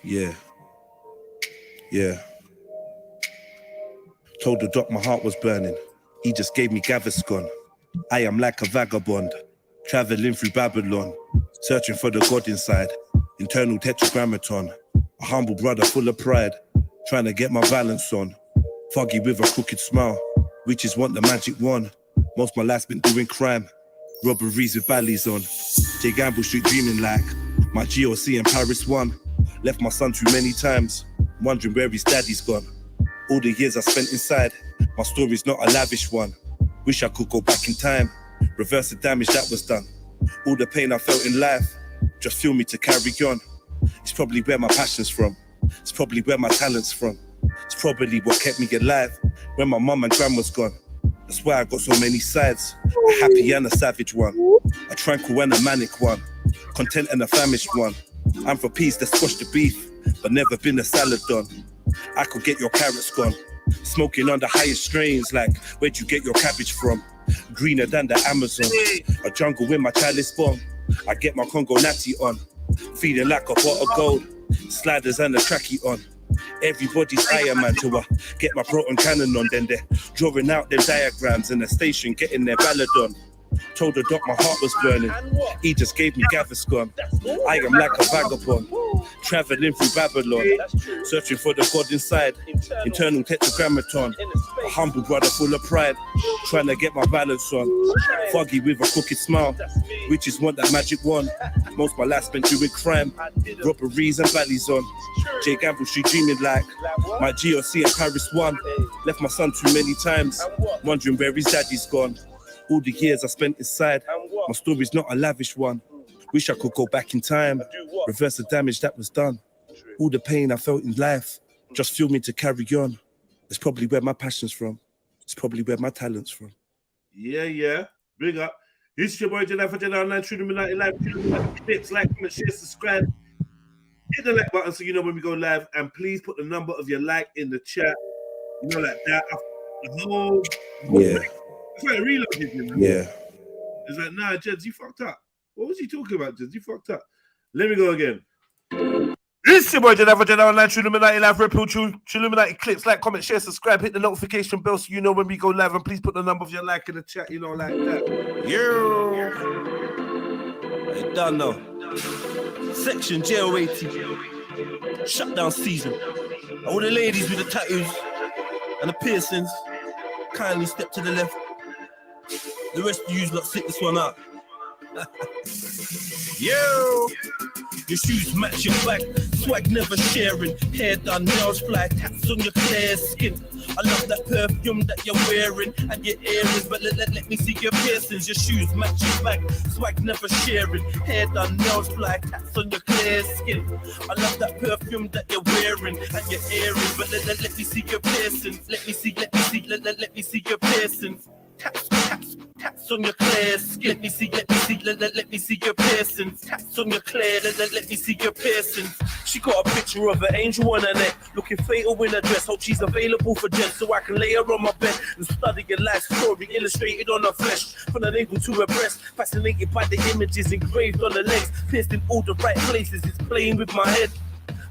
Yeah. Told the doc my heart was burning. He just gave me Gaviscon. I am like a vagabond, traveling through Babylon, searching for the God inside. Internal tetragrammaton. A humble brother full of pride, trying to get my balance on. Foggy with a crooked smile, witches want the magic wand. Most my life's been doing crime, robberies with valleys on. J Gamble Street dreaming like my GOC in Paris 1. Left my son too many times, wondering where his daddy's gone. All the years I spent inside, my story's not a lavish one. Wish I could go back in time, reverse the damage that was done. All the pain I felt in life, just fuel me to carry on. It's probably where my passion's from. It's probably where my talent's from. It's probably what kept me alive when my mum and grandma's gone. That's why I got so many sides, a happy and a savage one, a tranquil and a manic one, content and a famished one. I'm for peace that squash the beef, but never been a salad done. I could get your carrots gone, smoking on the highest strains, like where'd you get your cabbage from? Greener than the Amazon, a jungle with my chalice bomb. I get my Congo natty on, feeling like a pot of gold, sliders and a trackie on. Everybody's Iron Man till I get my proton cannon on. Then they're drawing out their diagrams in the station, getting their ballad on. Told the doc my heart was burning, he just gave me Gaviscon. I am like a vagabond, traveling through Babylon, searching for the God inside. Internal tetragrammaton, a humble brother full of pride, trying to get my balance on. Foggy with a crooked smile, witches want that magic wand. Most my life spent doing crime, robberies and valleys on. J Gamble Street dreaming like my GOC in Paris 1. Left my son too many times, wondering where his daddy's gone. All the years I spent inside, my story's not a lavish one. Wish I could go back in time, reverse the damage that was done. All the pain I felt in life just fueled me to carry on. It's probably where my passion's from. It's probably where my talent's from. Yeah. Big up. This is your boy Jedi for Jedi Online, Trilluminati Live. Trilluminati clips, like, comment, share, subscribe. Hit the like button so you know when we go live, and please put the number of your like in the chat. You know, like that. Yeah. It's like reloaded, you know? Yeah. It's like, nah, Jeds, you fucked up. What was he talking about, Jeds? You fucked up. Let me go again. This is your boy Jedi for Jedi Online, Trilluminati Live, Trilluminati clips, like, comment, share, subscribe, hit the notification bell so you know when we go live, and please put the number of your like in the chat, you know, like that. Yeah. Hey, done now. Section JO80. Shutdown season. All the ladies with the tattoos and the piercings, kindly step to the left. The rest of you lot sit this one up. Yo! Your shoes match your back, swag never sharing. Hair done, nails fly, tats on your clear skin. I love that perfume that you're wearing and your earrings, but let me see your piercings. Your shoes match your back, swag never sharing. Hair done, nails fly, tats on your clear skin. I love that perfume that you're wearing and your earrings, but let me see your piercings. Let me see your piercings. Taps on your clear skin. Let me see your piercings. Taps on your clear, let me see your piercings. She got a picture of an angel on her neck, looking fatal in her dress. Hope she's available for Jen, so I can lay her on my bed and study your life story illustrated on her flesh. From the navel to her breast, fascinated by the images engraved on her legs, pierced in all the right places. It's playing with my head.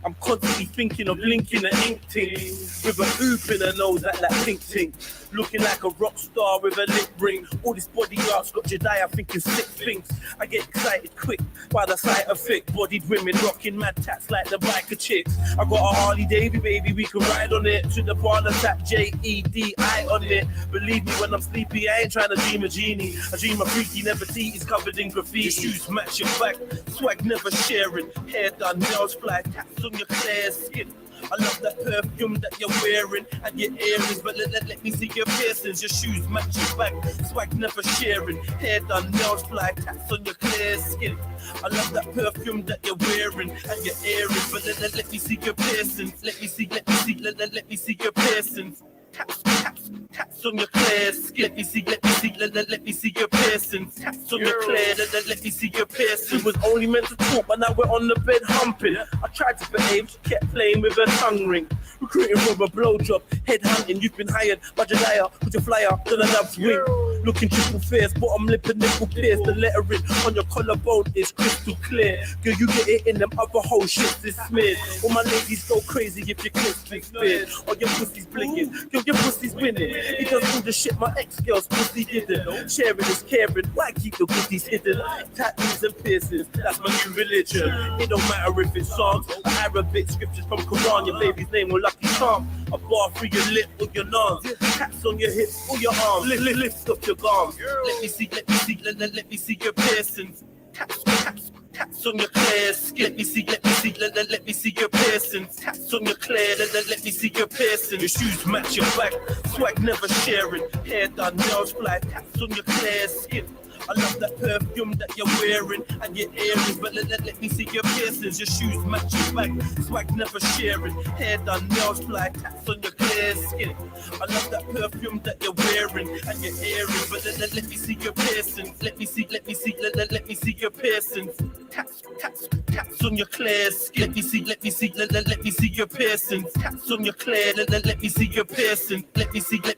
I'm constantly thinking of linking an ink tink with a hoop in her nose like that pink tink. Looking like a rock star with a lip ring. All this body art's got Jedi, I'm thinking sick things. I get excited quick by the sight of thick-bodied women rocking mad tats like the biker chicks. I got a Harley Davy, baby, we can ride on it. To the bar, the tap JEDI on it. Believe me, when I'm sleepy, I ain't trying to dream a genie. I dream a freaky Nefertiti's covered in graffiti. Your shoes match your back, swag never sharing. Hair done, nails fly, tats on your clear skin. I love that perfume that you're wearing and your earrings, but let me see your piercings. Your shoes match your back, swag never sharing. Hair done, nails fly, tats on your clear skin. I love that perfume that you're wearing and your earrings, but let me see your piercings. Let me see your piercings. Taps on your clear skin. Let me see your piercings. Taps on your clear, let me see your piercings. It was only meant to talk, but now we're on the bed humping. I tried to behave, she kept playing with her tongue ring. Recruiting for a blowjob, head hunting, you've been hired by Jediah. Put your flyer to the love's wing. Looking triple fierce, bottom lip and nipple pierce. The lettering on your collarbone is crystal clear. Girl, you get it in them other whole shits is smeared. All my ladies go crazy if your clips big speared. Or your pussy's blinking, girl, your pussy's winning. He does all the shit my ex-girl's pussy didn't. Sharing is caring, why keep the goodies hidden? Tattoos and piercings, that's my new religion. It don't matter if it's songs or Arabic scriptures from Quran. Your baby's name or Lucky Charm. A bar through your lip or your nose. Cats on your hips or your arms. Lift up your arms. Let me see your piercings. Taps on your clear skin. Let me see your piercings. Taps on your clear, let me see your piercings. Your shoes match your back, swag never sharing. Hair done, nails fly, taps on your clear skin. I love that perfume that you're wearing and your earrings, but let me see your piercings. Your shoes match your back, swag never sharing. Hair done, nails fly, taps on your clear skin. I love that perfume that you're wearing and your earrings, but let me see your piercings. Let me see your piercings. Taps on your clear skin. Let me see your piercings. Taps on your clear, let me see your piercings. Let me see your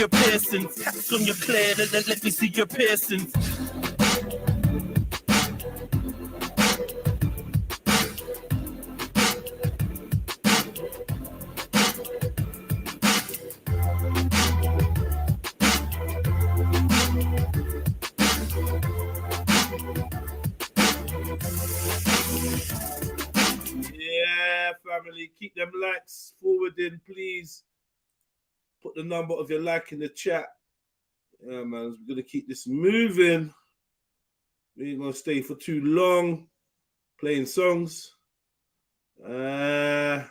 piercings. Taps on your clear, let me see your piercings. Yeah, family, keep them likes forwarding, please. Put the number of your like in the chat. Yeah, man, we're gonna keep this moving. We ain't gonna stay for too long playing songs. Play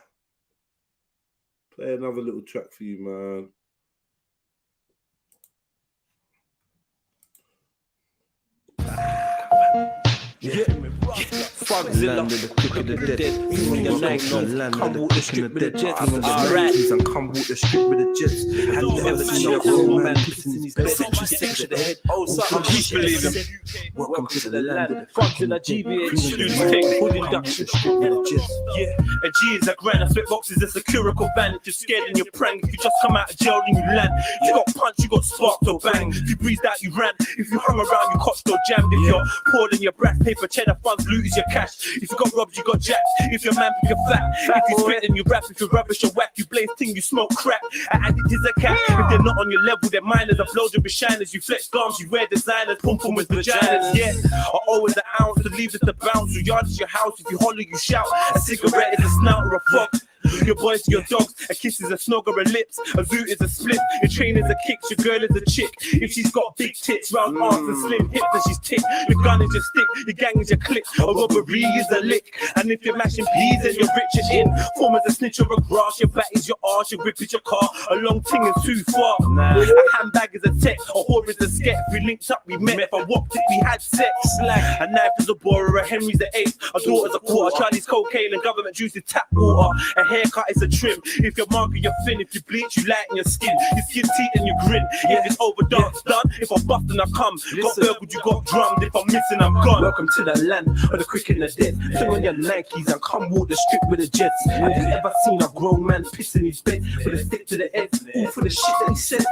another little track for you, man. Land of the quick of the dead. When your night long, come walk the strip with the jets. Alright, and come walk the strip with the jets. Have you ever seen a grown man pissing in his bed? Century sex to the head. Oh, something keep believing. Welcome to the land of the fuck in the GBH. Students take full induction. Yeah, and G is a grand. I flip boxes, it's a curical ban. If you're scared and you're prang, if you just come out of jail and you land, you got punched, you got sparked or bang. If you breathed out, you ran. If you hung around, you cotched or jammed. If you're poured in your brass paper, cheddar funds, loot is your cash. If you got robbed, you got jacked. If you're man, you're fat. If you spit and you rap, if you're rubbish or whack, you blaze ting, you smoke crack. And it is a cat. If they're not on your level, they're minors. Upload your shiners, you flex arms, you wear designers, pum pum with vaginas. Yeah, I always an ounce to leave it to bounce. Your yard is your house. If you holler, you shout. A cigarette is a snout or a fox. Your boys to your dogs, a kiss is a snog or a lips, a zoot is a split, your train is a kick, your girl is a chick. If she's got big tits, round arms and slim hips, then she's tick. Your gun is your stick, your gang is your click, a robbery is a lick. And if you're mashing peas and you're rich, you're in. Form as a snitch or a grass, your back is your arse, your whip is your car, a long ting is too far. A handbag is a tech, a whore is a sket. We linked up, we met, if I walked it, we had sex. A knife is a borer, a Henry's the eighth, a daughter's a quarter, Charlie's cocaine and government juice is tap water. A haircut is a trim. If you're marking, you're thin. If you bleach, you lighten your skin. You skin teeth and you grin. If it's overdone, done. If I'm buffed and I come, got burgled, you got drummed. If I'm missing, I'm gone. Welcome to the land of the quick and the dead. Fling on your Nikes and come walk the strip with the jets. Have you ever seen a grown man piss in his bed with a stick to the head? All for the shit that he said.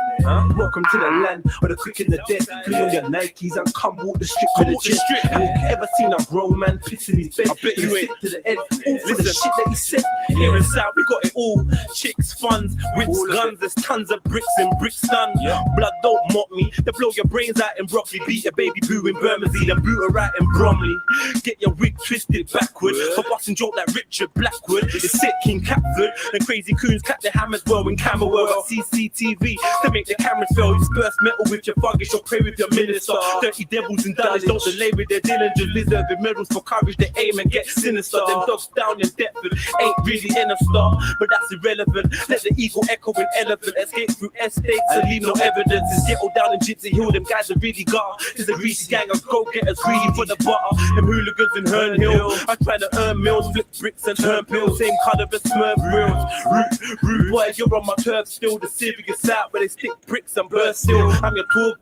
Welcome to the land of the quick and the dead. Fling on your Nikes and come walk the strip with the jets. Have you ever seen a grown man piss in his bed with a stick to the head? All for the shit that he said. Here and south, we got it all. Chicks, funds, whips, guns. There's tons of bricks in Brixton. Blood don't mock me. They blow your brains out in broccoli. Beat a baby boo in Bermondsey. Then boot her out in Bromley. Get your wig twisted backward. For busting joke like Richard Blackwood. It's sick King Catford. And crazy coons clap their hammers well in Camberwell. Got CCTV to make the cameras fail. Disperse metal with your thuggish or pray with your minister. Dirty devils and Dulwich don't delay with their diligence. Deserving medals for courage. They aim and get sinister. Them dogs down in Deptford ain't really in a star, but that's irrelevant. Let the eagle echo in elephant. Escape through estates and leave no evidence. It's ghetto down in Gypsy Hill. Them guys are really got. There's a Rishi gang of go-getters greedy for the butter. Them hooligans in Herne Hill. I try to earn mills, flip bricks and turn pills. Same colour as Smurf grills. Rude boy, you're on my turf still. The serious out where they stick bricks and burst still. I'm your tour.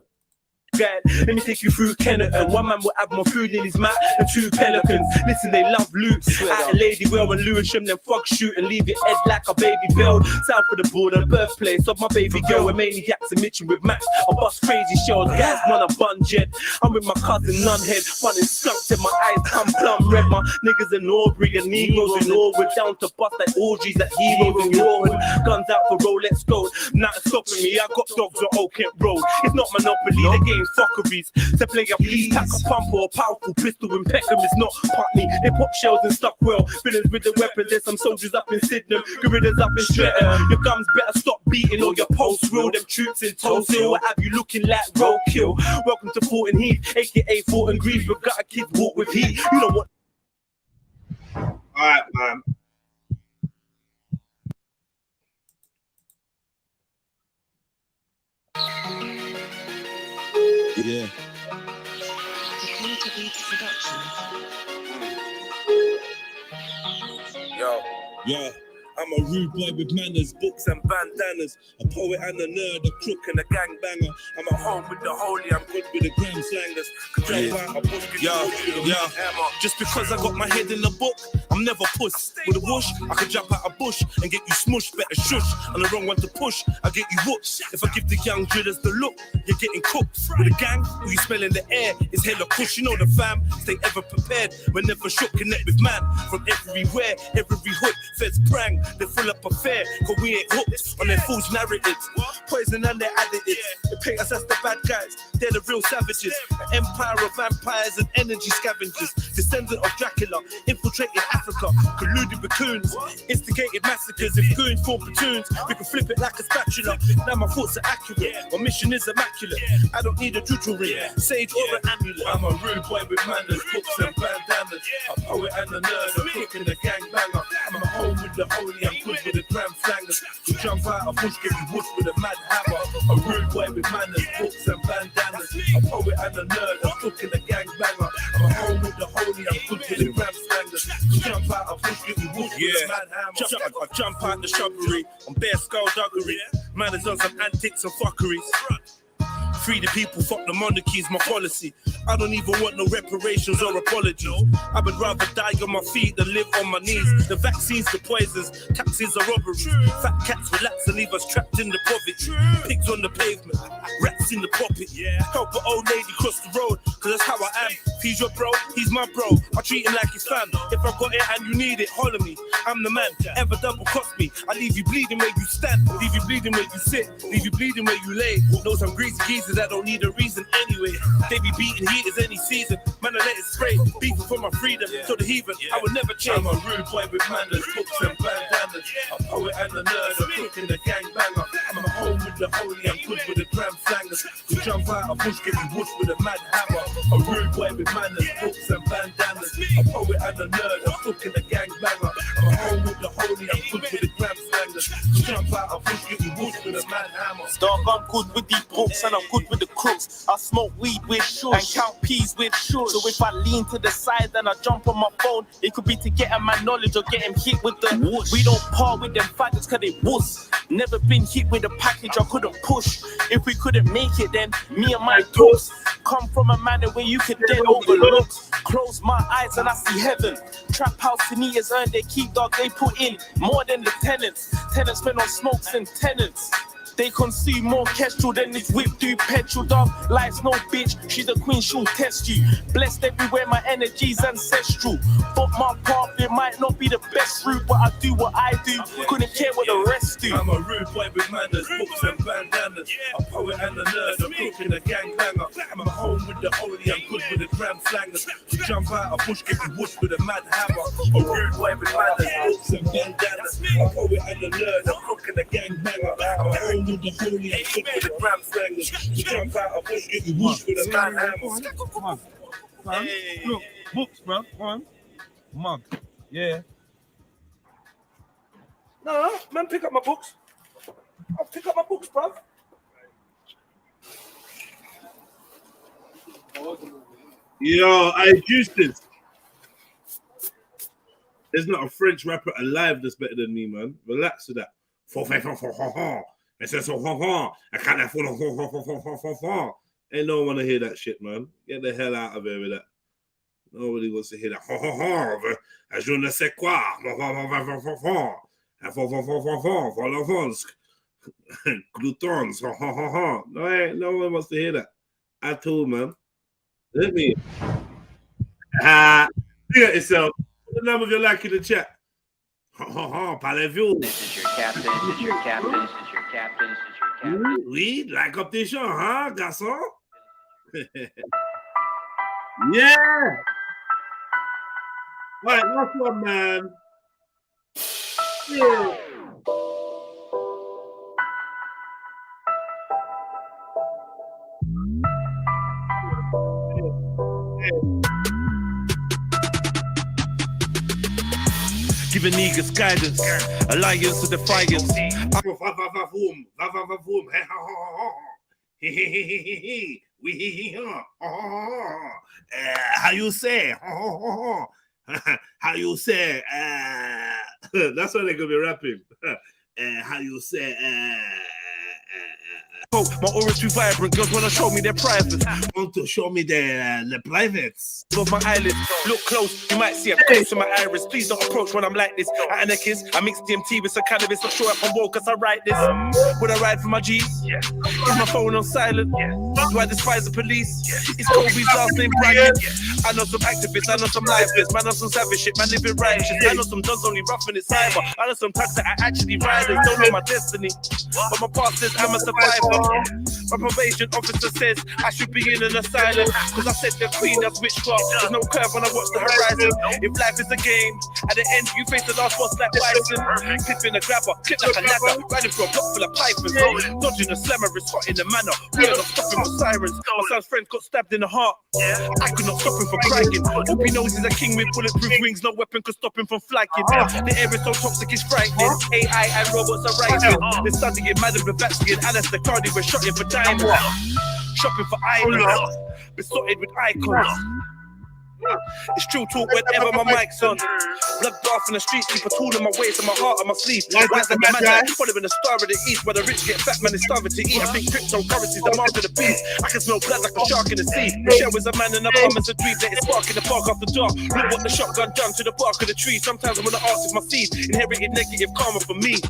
guide. Let me take you through Kennerton. One man will have more food in his mouth than 2 pelicans. Listen, they love loot. At a lady well and Lewisham, then fuck shoot and leave your head like a baby build. South of the border, birthplace of my baby girl. We're maniacs and Mitchell with Max. I bust crazy shells, gas, none a bun jet. I'm with my cousin Nunhead, fun and skunks in my eyes, come plumb red. My niggas in Aubrey and Negroes in Norwood, down to bust like orgies at heroes in Norwood. Guns out for Rolex gold, not stopping me. I got dogs on Old Kent Road. It's not Monopoly, the game's fuckeries. To play a please, tack a pump or a powerful pistol in Peckham is not Putney. They pop shells and stuck well. Villains with the weapons, there's some soldiers up in Sydenham, gorillas up in Streatham. Your gums better stop beating or your pulse will. Them troops in Tulsa, what have you looking like roadkill? Welcome to Fulton Heath, aka Fulton Greaves, but got a kids walk with heat. You know what? Alright, man. Yeah. Yo, I'm a rude boy with manners, books and bandanas, a poet and a nerd, a crook and a gangbanger. I'm at home with the holy, I'm good with the gram slangers. Just because I got my head in the book, I'm never puss. With a whoosh, I can jump out a bush and get you smushed, better shush. On the wrong one to push, I get you whooped. If I give the young drillers the look, you're getting cooked. With a gang, who you smell in the air, is hella push. You know the fam, stay ever prepared. We're never shook, connect with man. From everywhere, every hood, feds prang. They full up a fair, cause we ain't hooked on their fool's narratives. Poison and their additives. They paint us as the bad guys, they're the real savages. An empire of vampires and energy scavengers. Descendant of Dracula, infiltrated Africa. Colluded with coons, instigated massacres. If goons form platoons, we can flip it like a spatula. Now my thoughts are accurate, my mission is immaculate. I don't need a juju ring, sage or an amulet. I'm a rude boy with manners, books and bandanas. A poet and a nerd, a cook and a gangbanger. I'm at home with the holy, I'm good with the gram slangers. You jump out a bush, get you whoosh with a mad hammer. A rude boy with manners, books and bandanas. A poet and a nerd, a cook and a gangbanger. I'm at home with the holy, I'm good with the gram slangers. You jump out a bush, get you whoosh with a mad hammer. I jump out the shrubbery on bare skullduggery. Man is on some antics and fuckeries. Free the people, fuck the monarchy is my policy. I don't even want no reparations or apologies. I would rather die on my feet than live on my knees. The vaccines, the poisons, taxes are robberies. Fat cats relax and leave us trapped in the poverty. Pigs on the pavement, rats in the pocket. Help an old lady cross the road, cause that's how I am. If he's your bro, he's my bro. I treat him like his fam. If I got it and you need it, holler me. I'm the man, ever double cost me. I leave you bleeding where you stand, leave you bleeding where you sit, leave you bleeding where you lay. Know some greasy geezers that don't need a reason anyway. They be beating heaters any season. Man, I let it spray. Beefing for my freedom. To the heathen, I will never change. I'm a rude boy with manners, books and bandanas. A poet and a nerd, a cook and a gangbanger. I'm at home with the holy, I'm good with the gram slangers. You jump out a bush, get you whoosh with a mad hammer. A rude boy with manners, books and bandanas. A poet and a nerd, a cook and a gangbanger. I'm at home with the holy, I'm good with the gram slangers. You jump out a bush, get you whoosh with a mad hammer. Dog, I'm good with these books and I'm good with the crooks. I smoke weed with shush and count peas with shush. So if I lean to the side and I jump on my phone, it could be to get a man knowledge or get him hit with the whoosh. We don't part with them faggots cause they wuss. Never been hit with a package I couldn't push. If we couldn't make it then me and my toast. Come from a manner where you could then overlook. Close my eyes and I see heaven. Trap house seniors earn their keep, dog, they put in more than the tenants. Tenants spend on smokes and tenants. They consume more kestrel than this whip do petrol, dog. Life's no bitch, she's a queen, she'll test you. Blessed everywhere, my energy's ancestral. But my path, it might not be the best route, but I do what I do. Couldn't care what the rest do. I'm a rude boy with manners, books and bandanas. A poet and a nerd, a cook and a gangbanger. I'm at home with the holy, I'm good with the gram slangers. You jump out a bush, get you whoosh with a mad hammer. A rude boy with manners, books and bandanas. A poet and a nerd, a cook and a gangbanger. I'm at home with the holy, I'm good with the gram slangers. You jump out a bush, get you whoosh with a mad hammer. Hey. Look, books, bro. One mug. Yeah. No, man, pick up my books. I'll pick up my books, bruv. Yo, I juiced this. There's not a French rapper alive that's better than me, man. Relax with that. Ain't no one want to hear that shit, man. Get the hell out of here with that. Nobody wants to hear that. Je ne sais quoi. Glutons. No one wants to hear that at all, man. Let me. Figure it yourself. Put the number of your like in the chat. Parlez-vous? This is your captain. This is your captain. This is your captain. This is your captain. Oui, like up this show, huh, garçon? Yeah. All right, last one, man. Yeah. Giving niggas guidance, alliance to defiance. How you say? How you say? That's what they're gonna be rapping. How you say? My aura's too vibrant, girls wanna show me their privates. Want to show me the privates? Above my eyelids, look close, you might see a ghost in my iris. Please don't approach when I'm like this. At a kiss, I mix DMT with some cannabis. Not sure if I'm woke cause I write this. Would I ride for my G's? Yeah. Is my phone on silent? Yeah. Do I despise the police? Yeah. Is Kobe's last name Bryant? Yeah. I know some activists, I know some lifeless. Man, I know some savage shit, man living righteous. I know some dons only roughing it cyber. I know some tags that I actually riders. Don't know my destiny, but my past says I'm a survivor. My probation officer says I should be in an asylum cause I said the queen does witchcraft. There's no curve when I watch the horizon. If life is a game, at the end you face the last boss like bison. Clipping a grabber, clip like a ladder, riding for a block full of pythons. Dodging a slammer is hot in the manner. We are not stopping with sirens. My son's friend got stabbed in the heart. I could not stop him from crying. Hope he knows he's a king with bulletproof wings. No weapon could stop him from flagging. The air is so toxic it's frightening. AI and robots are rising. They're studying Madam Blavatsky and Alice the Cardi. We're shotting for diamonds. Shopping for islands. Besotted with icons. It's true talk whenever my mic's on. Blood bath in the streets, keep a tool in my waist and my heart on my sleeve. Why's that mad? Following the star of the east, where the rich get fat, man is starving to eat. I think cryptocurrency's the mark of the beast. I can smell blood like a shark in the sea. Michelle is a man in a palm and a dream. Let it spark in the park after dark. Look what the shotgun done to the bark of the tree. Sometimes I'm gonna ask if my seed inherited negative karma for me.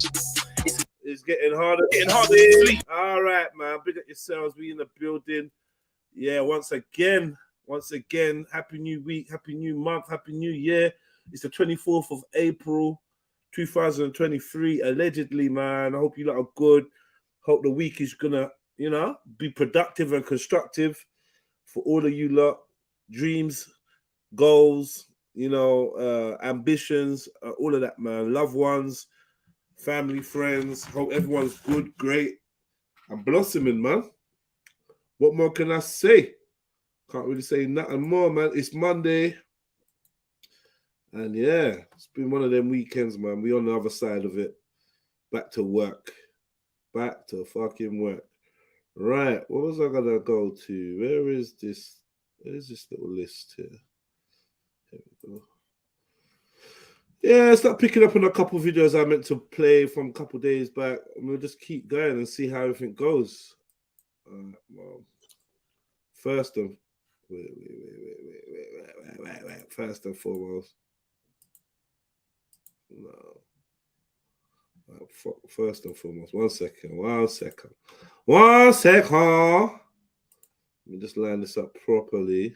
It's getting harder. Getting harder to sleep. All right, man. Big up yourselves. We in the building. Yeah, once again, happy new week, happy new month, happy new year. It's the 24th of April, 2023. Allegedly, man. I hope you lot are good. Hope the week is gonna, be productive and constructive for all of you lot. Dreams, goals, ambitions, all of that, man. Loved ones, family, friends. Hope everyone's good, great, and blossoming, man. What more can I say? Can't really say nothing more, man. It's Monday. And yeah, it's been one of them weekends, man. We on the other side of it. Back to work. Back to fucking work. Right. What was I gonna go to? Where is this? Where's this little list here? Here we go. Yeah, start picking up on a couple of videos I meant to play from a couple of days back. And we'll just keep going and see how everything goes. Well, first and wait. First and foremost. No. First and foremost. One second. Let me just line this up properly.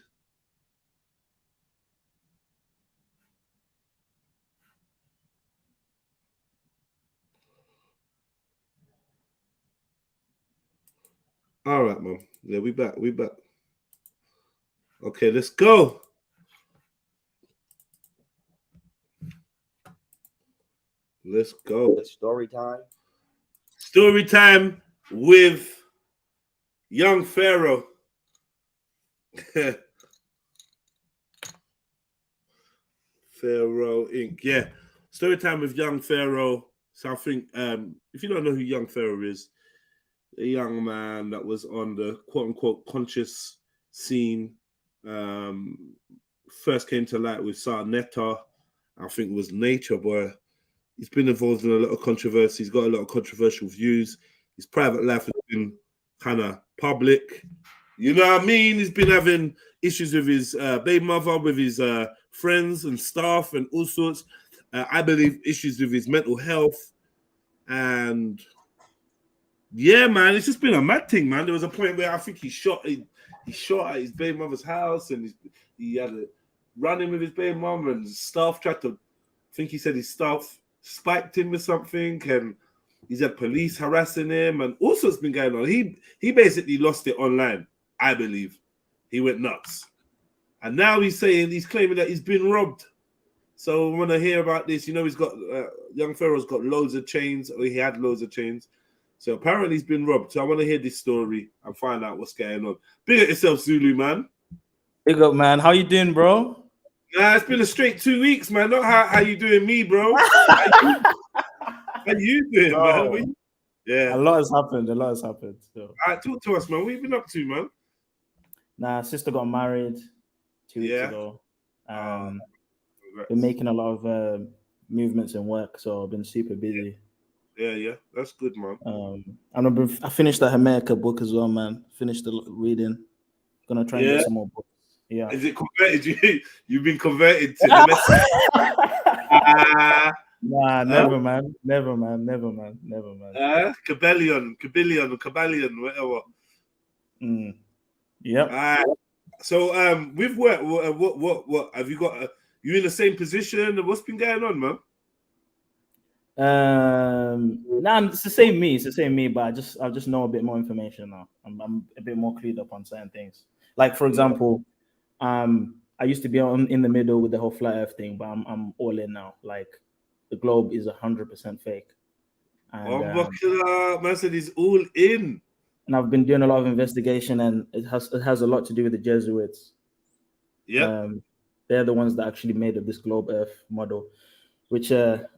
All right, man. Yeah, we back. Okay, let's go. Let's go. It's story time. Story time with Young Pharaoh. Pharaoh Inc. Yeah. Story time with Young Pharaoh. So I think if you don't know who Young Pharaoh is, a young man that was on the quote-unquote conscious scene. First came to light with Sarnetta. I think it was Nature Boy. He's been involved in a lot of controversy. He's got a lot of controversial views. His private life has been kind of public. You know what I mean? He's been having issues with his baby mother, with his friends and staff and all sorts. I believe issues with his mental health. And yeah, man, it's just been a mad thing, man. There was a point where I think he shot at his baby mother's house, and he had a run-in with his baby mom, and staff tried to, I think he said his staff spiked him with something, and he's had police harassing him, and all sorts been going on. He basically lost it online, I believe. He went nuts. And now he's claiming that he's been robbed. So when I hear about this, you know, he's got, young Pharaoh's got loads of chains, or he had loads of chains. So apparently he's been robbed. So I want to hear this story and find out what's going on. Big up yourself, Zulu, man. Big up, man. How you doing, bro? Nah, it's been a straight 2 weeks, man. Not how you doing me, bro. How you doing, man? Yeah. A lot has happened. So. All right, talk to us, man. What have you been up to, man? Nah, sister got married 2 weeks ago. Been making a lot of movements and work, so I've been super busy. Yeah, that's good, man. And I finished the Jamaica book as well, man. Finished the reading. Gonna try and get some more books. Yeah. Is it converted you? You've been converted to the message? Nah, never, man. Cabellion, whatever. Yep. So with work, what have you got? You in the same position? What's been going on, man? Nah, it's the same me, but I just know a bit more information now. I'm a bit more clued up on certain things. Like, for example, I used to be in the middle with the whole flat earth thing, but I'm all in now. Like, the globe is 100% fake. And, man said he's all in. And I've been doing a lot of investigation, and it has a lot to do with the Jesuits. Yeah. They're the ones that actually made up this globe earth model, which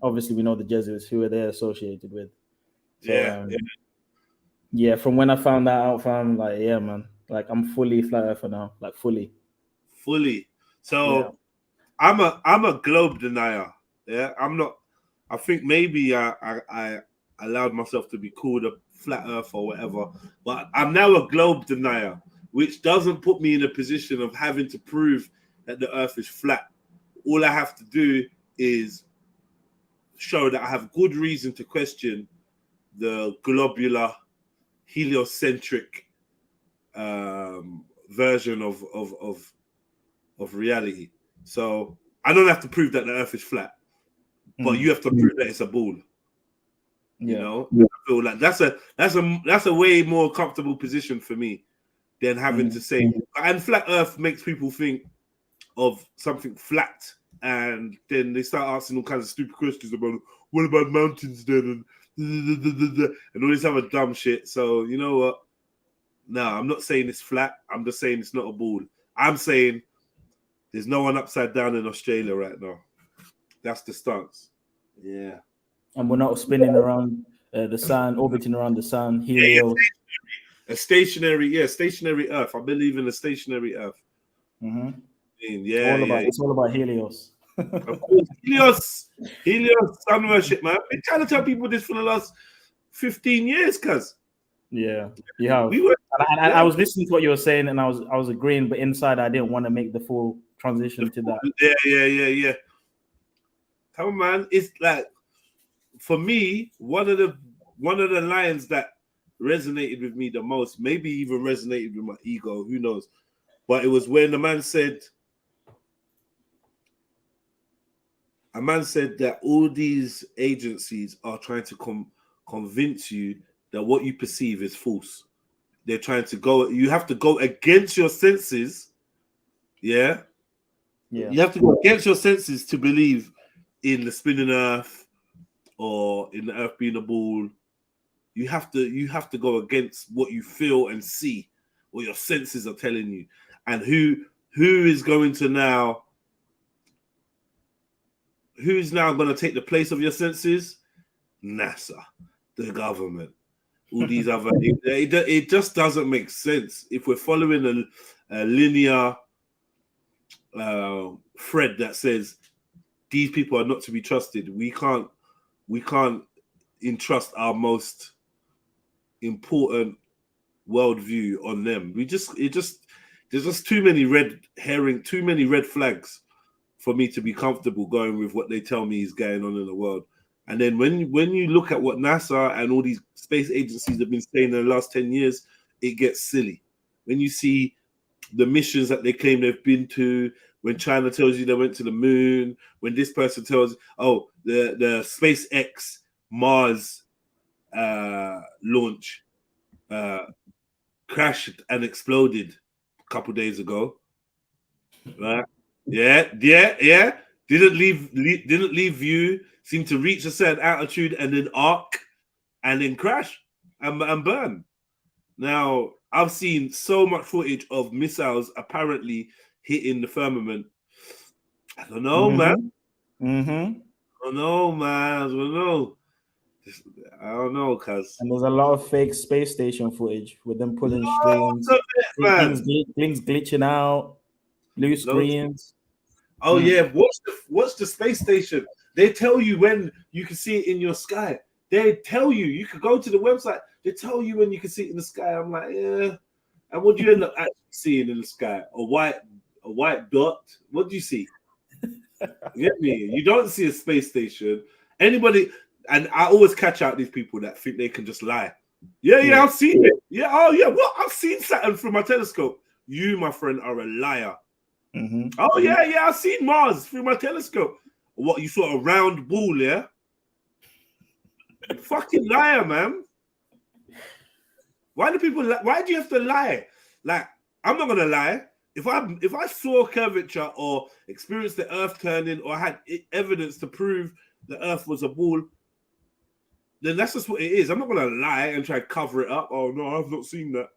obviously we know the Jesuits, who are they associated with. So, yeah, from when I found that out, fam, like, yeah, man, like, I'm fully flat earther now, like, fully. So yeah. I'm a globe denier. Yeah, I'm not. I think maybe I allowed myself to be called a flat earth or whatever, but I'm now a globe denier, which doesn't put me in a position of having to prove that the earth is flat. All I have to do is show that I have good reason to question the globular, heliocentric version of reality. So I don't have to prove that the earth is flat, but you have to prove that it's a ball. You know, I feel like that's a way more comfortable position for me than having to say. And flat earth makes people think of something flat, and then they start asking all kinds of stupid questions about what about mountains then, and all this other dumb shit. So you know what? No, I'm not saying it's flat. I'm just saying it's not a ball. I'm saying there's no one upside down in Australia right now. That's the stance. Yeah. And we're not spinning around the sun, orbiting around the sun. Helios. Stationary Earth. I believe in a stationary Earth. Mm-hmm. It's all about Helios. Of course, Helios, sun worship, man. I've been trying to tell people this for the last 15 years, cuz. Yeah. I was listening to what you were saying, and I was agreeing, but inside I didn't want to make the full transition to that. Yeah. Come on, man. It's like, for me, one of the lines that resonated with me the most, maybe even resonated with my ego, who knows? But it was when a man said that all these agencies are trying to convince you that what you perceive is false. They're trying to you have to go against your senses. Yeah. You have to go against your senses to believe in the spinning earth or in the earth being a ball. You have to go against what you feel and see, what your senses are telling you. And who's now going to take the place of your senses? NASA, the government, all these other things. It just doesn't make sense if we're following a linear thread that says these people are not to be trusted. We can't entrust our most important worldview on them. There's just too many red flags for me to be comfortable going with what they tell me is going on in the world. And then when you look at what NASA and all these space agencies have been saying in the last 10 years, it gets silly. When you see the missions that they claim they've been to, when China tells you they went to the moon, when this person tells, oh, the SpaceX Mars launch crashed and exploded a couple days ago, right? Yeah. Didn't leave view. Seemed to reach a certain altitude and then arc, and then crash and burn. Now I've seen so much footage of missiles apparently hitting the firmament. I don't know, man. I don't know, man. I don't know, cuz. And there's a lot of fake space station footage with them pulling strings, things glitching out, blue screens. Oh yeah, watch the space station. They tell you when you can see it in your sky. They tell you could go to the website. They tell you when you can see it in the sky. I'm like, yeah. And what do you end up actually seeing in the sky? A white dot. What do you see? You get me? You don't see a space station. Anybody, and I always catch out these people that think they can just lie. Yeah, I've seen it. Yeah, oh yeah, what? I've seen Saturn through my telescope. You, my friend, are a liar. Oh yeah, I've seen Mars through my telescope. What, you saw a round ball, yeah? Fucking liar, man. Why do you have to lie? Like, I'm not gonna lie. If I saw curvature or experienced the earth turning or had evidence to prove the earth was a ball, then that's just what it is. I'm not gonna lie and try to cover it up. Oh no, I've not seen that.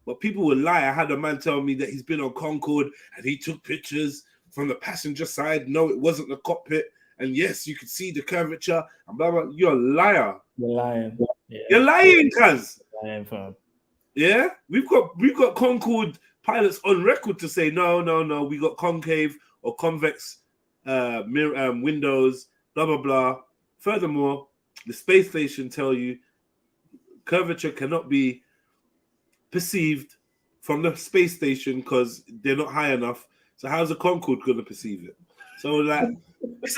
But people will lie. I had a man tell me that he's been on Concorde and he took pictures from the passenger side. No, it wasn't the cockpit. And yes, you could see the curvature. And blah, blah. You're a liar. You're lying. Yeah. You're lying, cuz. Lying, fam. Yeah, we've got Concorde pilots on record to say no. We got concave or convex windows. Blah blah blah. Furthermore, the space station tell you curvature cannot be perceived from the space station because they're not high enough. So how's a Concorde going to perceive it? So like, these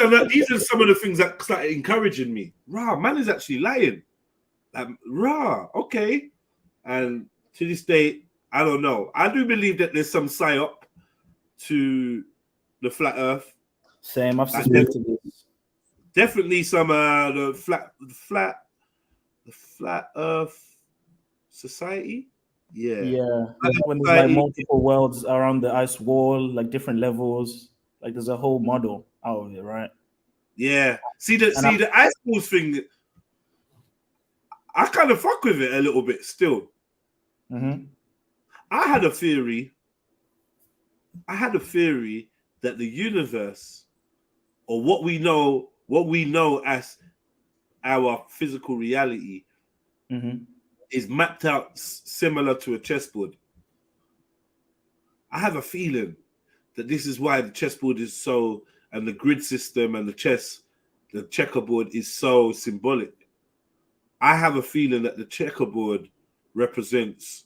are some of the things that started encouraging me. Rah, man is actually lying. Okay. And to this day, I don't know. I do believe that there's some psyop to the flat Earth. Same. I've suspected this. Definitely some the flat Earth society. Yeah. When there's like multiple worlds around the ice wall, like different levels, like there's a whole model out of it, right? Yeah. See the ice walls thing. I kind of fuck with it a little bit still. I had a theory that the universe, or what we know as our physical reality, is mapped out similar to a chessboard. I have a feeling that this is why the chessboard is so, and the grid system and the checkerboard is so symbolic. I have a feeling that the checkerboard represents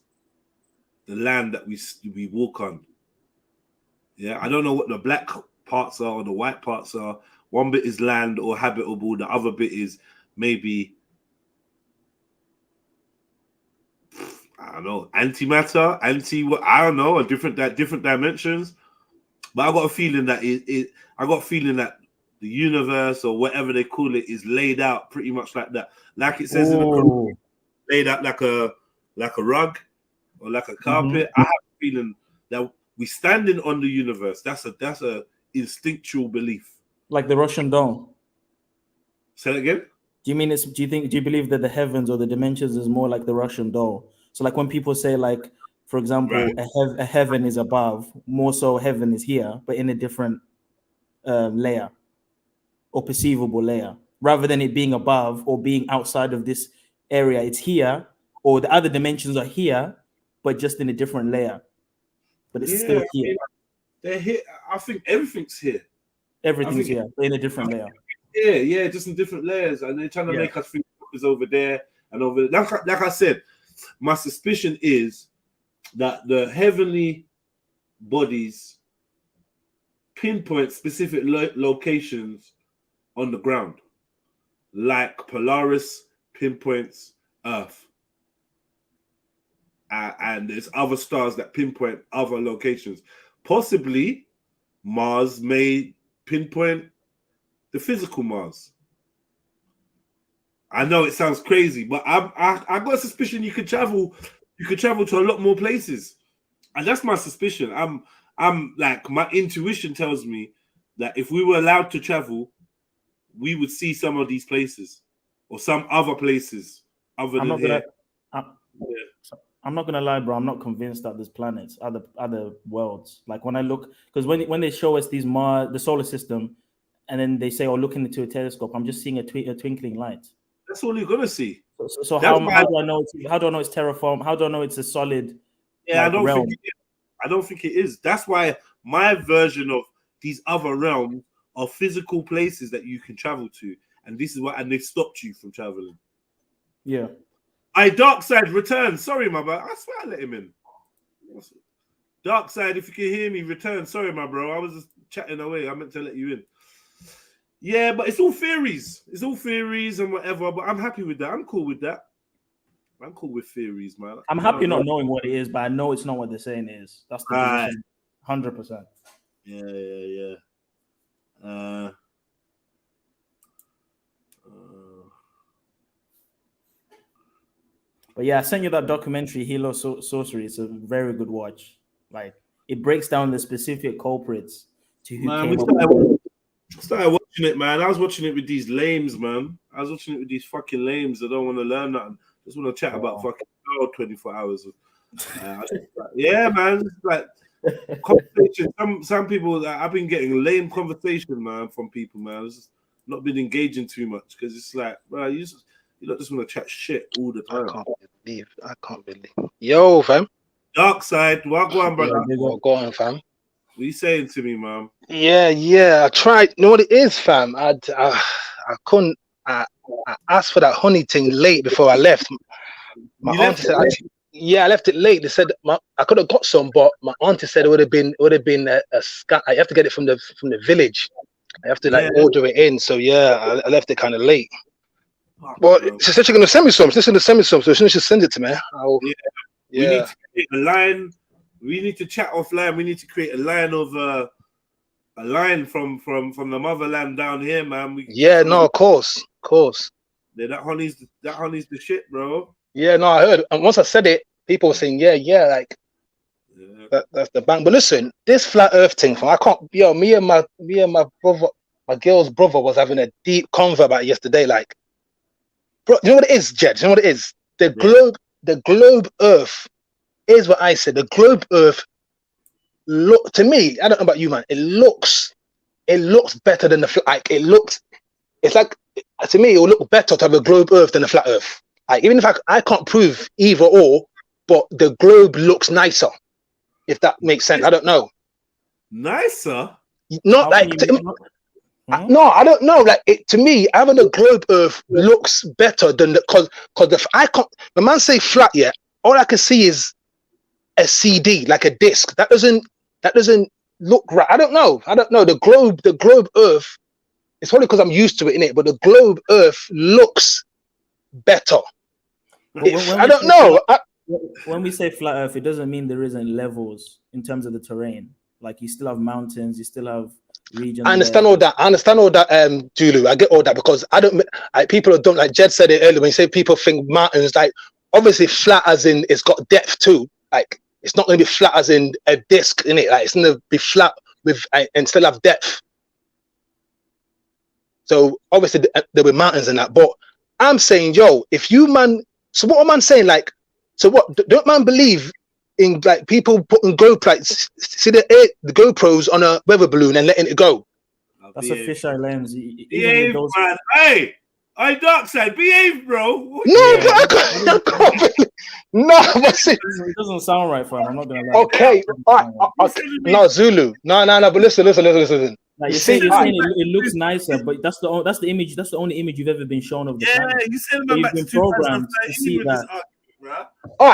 the land that we walk on. Yeah, I don't know what the black parts are or the white parts are. One bit is land or habitable. The other bit is maybe, I don't know, antimatter, I don't know, different dimensions. But I got a feeling that the universe or whatever they call it is laid out pretty much like that, like it says in the Quran, laid out like a rug or like a carpet. I have a feeling that we standing on the universe. That's a instinctual belief. Like the Russian doll. Say that again. Do you believe that the heavens or the dimensions is more like the Russian doll? So like when people say, like, for example, right, a heaven is above, more so heaven is here, but in a different layer or perceivable layer, rather than it being above or being outside of this area. It's here, or the other dimensions are here, but just in a different layer. But it's still here. They're here. I think everything's here. Everything's here, but in a different layer. Yeah, just in different layers, and they're trying to make us think it's over there and over there. Like I said, my suspicion is that the heavenly bodies pinpoint specific locations on the ground, like Polaris pinpoints Earth. And there's other stars that pinpoint other locations. Possibly Mars may pinpoint the physical Mars. I know it sounds crazy, but I got a suspicion you could travel to a lot more places. And that's my suspicion. I'm like, my intuition tells me that if we were allowed to travel, we would see some of these places or some other places other than here. I'm not gonna lie, bro. I'm not convinced that there's planets, other worlds. Like when I look, because when they show us these the solar system, and then they say, "Oh, look into a telescope," I'm just seeing a twinkling light. That's all you're gonna see. So how do I know it's terraform? How do I know it's a solid? Yeah, like, realm? I don't think it is. That's why my version of these other realms are physical places that you can travel to, and this is what, and they've stopped you from traveling. Yeah. Dark Side return. Sorry, my bro. I swear I let him in. Dark Side, if you can hear me, return. Sorry, my bro. I was just chatting away. I meant to let you in. Yeah, but it's all theories. It's all theories and whatever. But I'm happy with that. I'm cool with that. I'm cool with theories, man. I'm happy not knowing what it is, but I know it's not what they're saying it is. That's the position. 100%. Yeah. But yeah, I sent you that documentary, Halo Sorcery. It's a very good watch. Like, it breaks down the specific culprits to who came up. Started watching it, man. I was watching it with these lames, man. I was watching it with these fucking lames that don't want to learn nothing. Just want to chat about fucking 24 hours. Yeah, man. It's like conversation. Some people, I've been getting lame conversation, man, from people, man. It's just not been engaging too much because it's like, bro, you don't just want to chat shit all the time. I can't believe. Yo, fam. Dark Side, what go on, brother? Go on, fam. What are you saying to me, man? Yeah. I tried. You know what it is, fam? I couldn't. I asked for that honey thing late before I left. My auntie said, I left it late. They said I could have got some, but my auntie said it would have been a scan. I have to get it from the village. I have to order it in. So yeah, I left it kind of late. But she said she's gonna send me some. She's gonna send me some. So as soon as she sends it to me, we need to create a line. We need to chat offline. We need to create a line of a line from the motherland down here, man. Of course. Yeah, that honey's the shit, bro. Yeah, no, I heard. And once I said it, people were saying, like that's the bang. But listen, this flat Earth thing, I can't. Yo, me and my brother, my girl's brother, was having a deep convo about it yesterday. Like, bro, you know what it is, Jed? You know what it is? The globe Earth is what I said. The globe Earth look to me. I don't know about you, man. It looks better than the like. It's like, to me, it will look better to have a globe Earth than a flat Earth. Like, even if I can't prove either or, but the globe looks nicer. If that makes sense, I don't know. Nicer? Not like. No, I don't know. Like, to me, having a globe Earth looks better than because if I can't, the man say flat, yeah. All I can see is a CD, like a disc. That doesn't look right. I don't know. The globe Earth. It's probably because I'm used to it, innit? But the globe Earth looks better. I don't know. When we say flat Earth, it doesn't mean there isn't levels in terms of the terrain. Like, you still have mountains, you still have regions. I understand all that. Julu. I get all that because people don't, like Jed said it earlier, when you say people think mountains, like, obviously flat as in it's got depth too. Like, it's not going to be flat as in a disc, innit? Like, it's going to be flat with and still have depth. So obviously there were mountains in that, but I'm saying, yo, if you man, so what am I saying? Like, so what? Don't man believe in, like, people putting GoPros, see the GoPros on a weather balloon and letting it go? That's a fisheye lens. Behave, man. Hey, Dark Side, behave, bro. No, but I can't believe. No, but see, it doesn't sound right for him. I'm not gonna lie. Okay, all right. No, Zulu. No. But listen. Like, you're saying it looks nicer, but that's the image. That's the only image you've ever been shown of the planet. You said you've been programmed to see that. All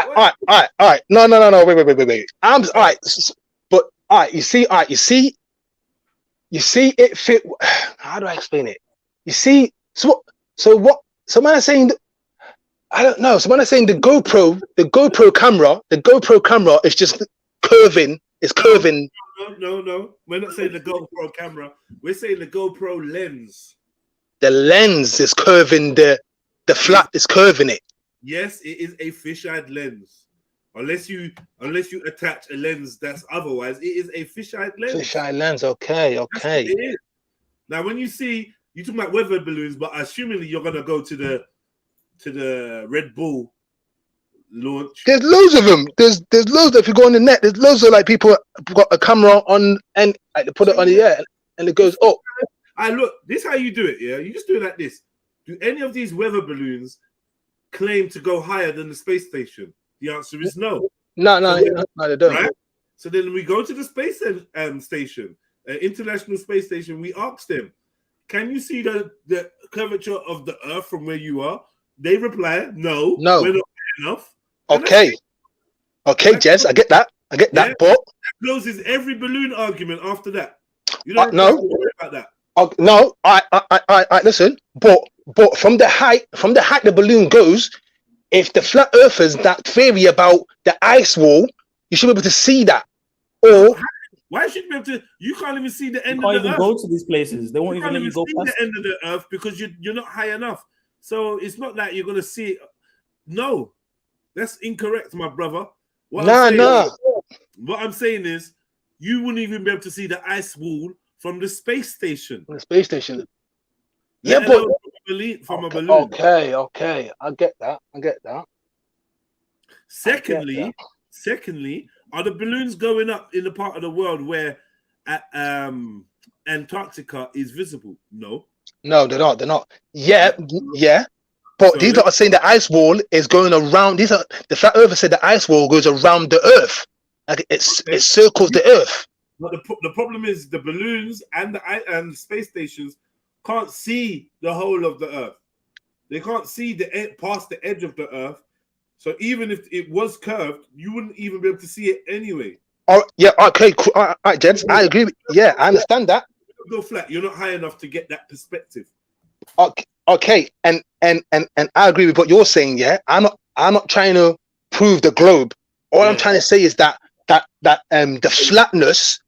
right. No. Wait. I'm all right. But all right, you see, it fit. How do I explain it? You see, so what? So man is saying, I don't know. So man is saying the GoPro camera is just curving. It's curving. No. We're not saying the GoPro camera. We're saying the GoPro lens. The lens is curving. The flat is curving it. Yes, it is a fisheye lens. Unless you attach a lens that's otherwise, it is a fisheye lens. Fisheye lens. Okay. It is. Now, when you talk about weather balloons, but assuming you're gonna go to the Red Bull launch. There's loads of them. There's loads. If you go on the net, there's loads of like people got a camera on and like, they put it on the air and it goes up. Look, this is how you do it. Yeah, you just do it like this. Do any of these weather balloons claim to go higher than the space station? The answer is no. No, they don't. Right? So then we go to the space station, International Space Station. We ask them, can you see the curvature of the Earth from where you are? They reply, no, we're not high enough. Okay, Jez, I get that. But that closes every balloon argument after that. You don't know about that. No, I listen. But from the height the balloon goes, if the flat earthers that theory about the ice wall, you should be able to see that. Or why should you be able to? You can't even see the end of the earth. You can't even go to these places. They won't even let you go past the end of the earth because you're not high enough. So it's not like you're gonna see it. No, that's incorrect, my brother. What I'm saying is you wouldn't even be able to see the ice wall from the space station. Yeah, but from a balloon. Okay. I get that. Secondly, are the balloons going up in the part of the world where Antarctica is visible? No, they're not. Yeah. But these are saying the ice wall is going around. The flat earthers said the ice wall goes around the Earth, like it circles the Earth. But the problem is the balloons and the space stations can't see the whole of the Earth. They can't see past the edge of the Earth. So even if it was curved, you wouldn't even be able to see it anyway. Oh yeah, okay, cool. All right, gents, I agree. Yeah, I understand that. Go flat. You're not high enough to get that perspective. Okay, and I agree with what you're saying. Yeah, I'm not trying to prove the globe. All I'm trying to say is that the flatness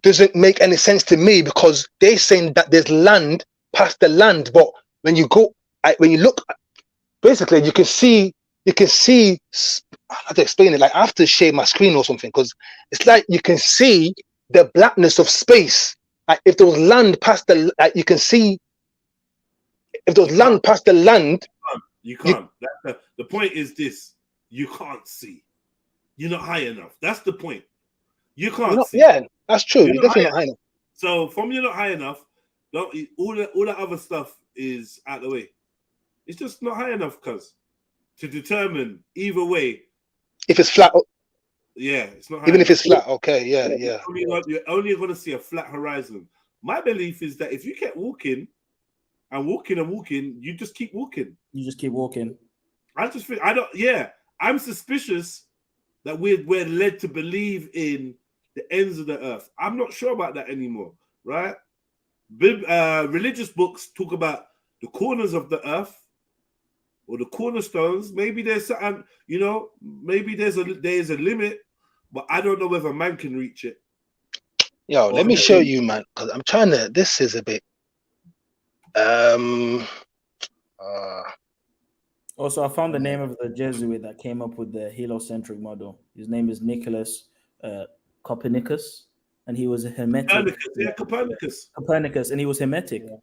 doesn't make any sense to me because they're saying that there's land past the land, but when you look, basically you can see. I have to explain it. Like I have to share my screen or something because it's like you can see the blackness of space. Like if there was land past you can see. If there was land past the land, you can't. The point is this: you can't see. You're not high enough. That's the point. You can't see. Yeah, that's true. You're definitely not high enough. So from you're not high enough, all the other stuff is out the way. It's just not high enough, cuz to determine either way. If it's flat, it's not high even enough. if it's flat. Okay, yeah. You're only going to see a flat horizon. My belief is that if you kept walking, you just keep walking. You just keep walking. I just think I'm suspicious that we're led to believe in the ends of the earth. I'm not sure about that anymore, right? Religious books talk about the corners of the earth or the cornerstones. Maybe there's something, maybe there's a limit, but I don't know whether man can reach it. Yo, let me show you, man, because I'm trying to. This is a bit. Also, I found the name of the Jesuit that came up with the heliocentric model. His name is Nicholas Copernicus, and he was a Hermetic. Copernicus, and he was Hermetic. Yeah.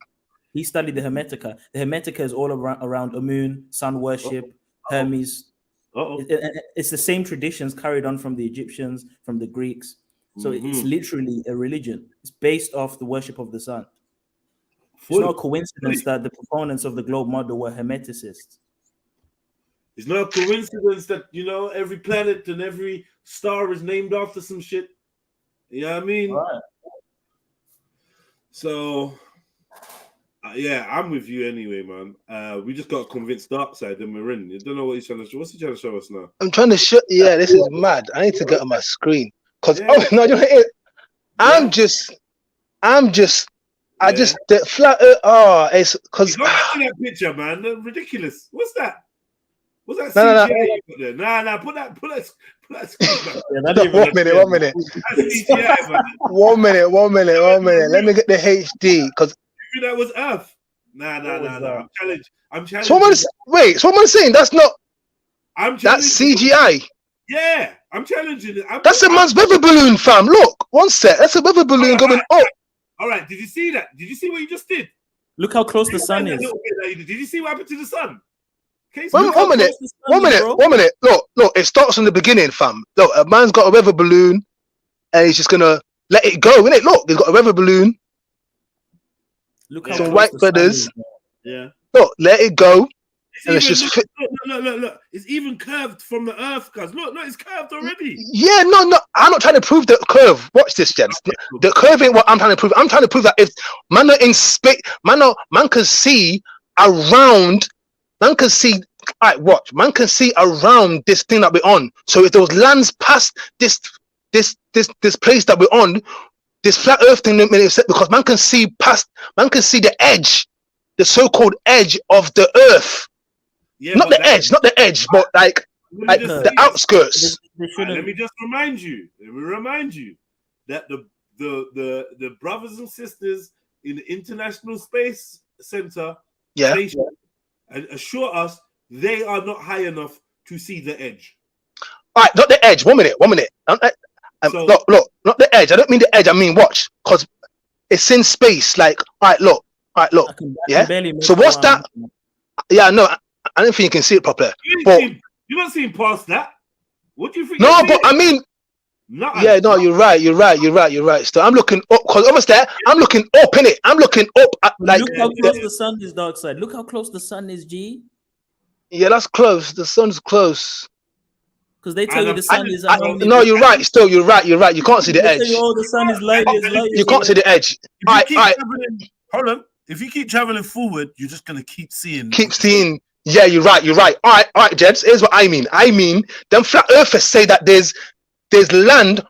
He studied the Hermetica. The Hermetica is all around Amun, sun worship, Hermes. It's the same traditions carried on from the Egyptians, from the Greeks. So it's literally a religion. It's based off the worship of the sun. It's not a coincidence that the proponents of the globe model were Hermeticists. It's not a coincidence that, every planet and every star is named after some shit. You know what I mean? Right. So, Yeah, I'm with you anyway, man. We just got to convince Darkseid and we're in. You don't know what he's trying to show. What's he trying to show us now? I'm trying to show. Yeah, this is mad. I need to get on my screen because Yeah. oh no, you know what it is? Yeah. I just the flat. Oh, it's because Go back to that picture, man. That's ridiculous. What's that? What's that No, CGI you got there? Nah, put that screen back. Yeah, 1 minute. That's CGI, man. 1 minute. Let me get the HD because You think that was Earth? Nah. I'm challenging. someone's saying that's not. I'm That's challenging. CGI. Yeah, I'm challenging it. That's a man's weather balloon, fam. Look, one sec. That's a weather balloon going up. All right, did you see that? Did you see what you just did? Look how close the sun is. Did you see what happened to the sun? Okay, One minute. Look. It starts from the beginning, fam. Look, a man's got a weather balloon, and he's just gonna let it go, innit? Look, he's got a weather balloon. Look how Some close white the sun feathers. is, bro. Yeah. Look, let it go. And It's it's just look. It's even curved from the Earth, cuz. Look, it's curved already. Yeah, no. I'm not trying to prove the curve. Watch this, gents. The curve ain't what I'm trying to prove. I'm trying to prove that if man are in space, man can see around. Man can see. All right, watch. Man can see around this thing that we're on. So if those lands past this place that we're on, this flat Earth thing, because man can see past. Man can see the edge, the so-called edge of the Earth. Yeah, Not the edge, but like the outskirts. Let me just remind you. That the brothers and sisters in the International Space Center station and assure us they are not high enough to see the edge. All right, not the edge. 1 minute. Look, not the edge. I don't mean the edge. I mean watch, because it's in space. Like, all right, look. So what's that? Yeah, no. I don't think you can see it properly. You're not seeing past that. What do you think? No, but I mean, yeah, no, you're right. So I'm looking up because obviously I'm looking up in it. I'm looking up at, like. Look how close the sun is, Darkseid. Look how close the sun is, G. Yeah, that's close. The sun's close. Because they tell you the sun is. No, you're right. Still, you're right. You can't see the edge. The sun is light. You can't see the edge. Hold on. If you keep traveling forward, you're just gonna keep seeing. Yeah, you're right. All right, gents. Here's what I mean. Them flat earthers say that there's land.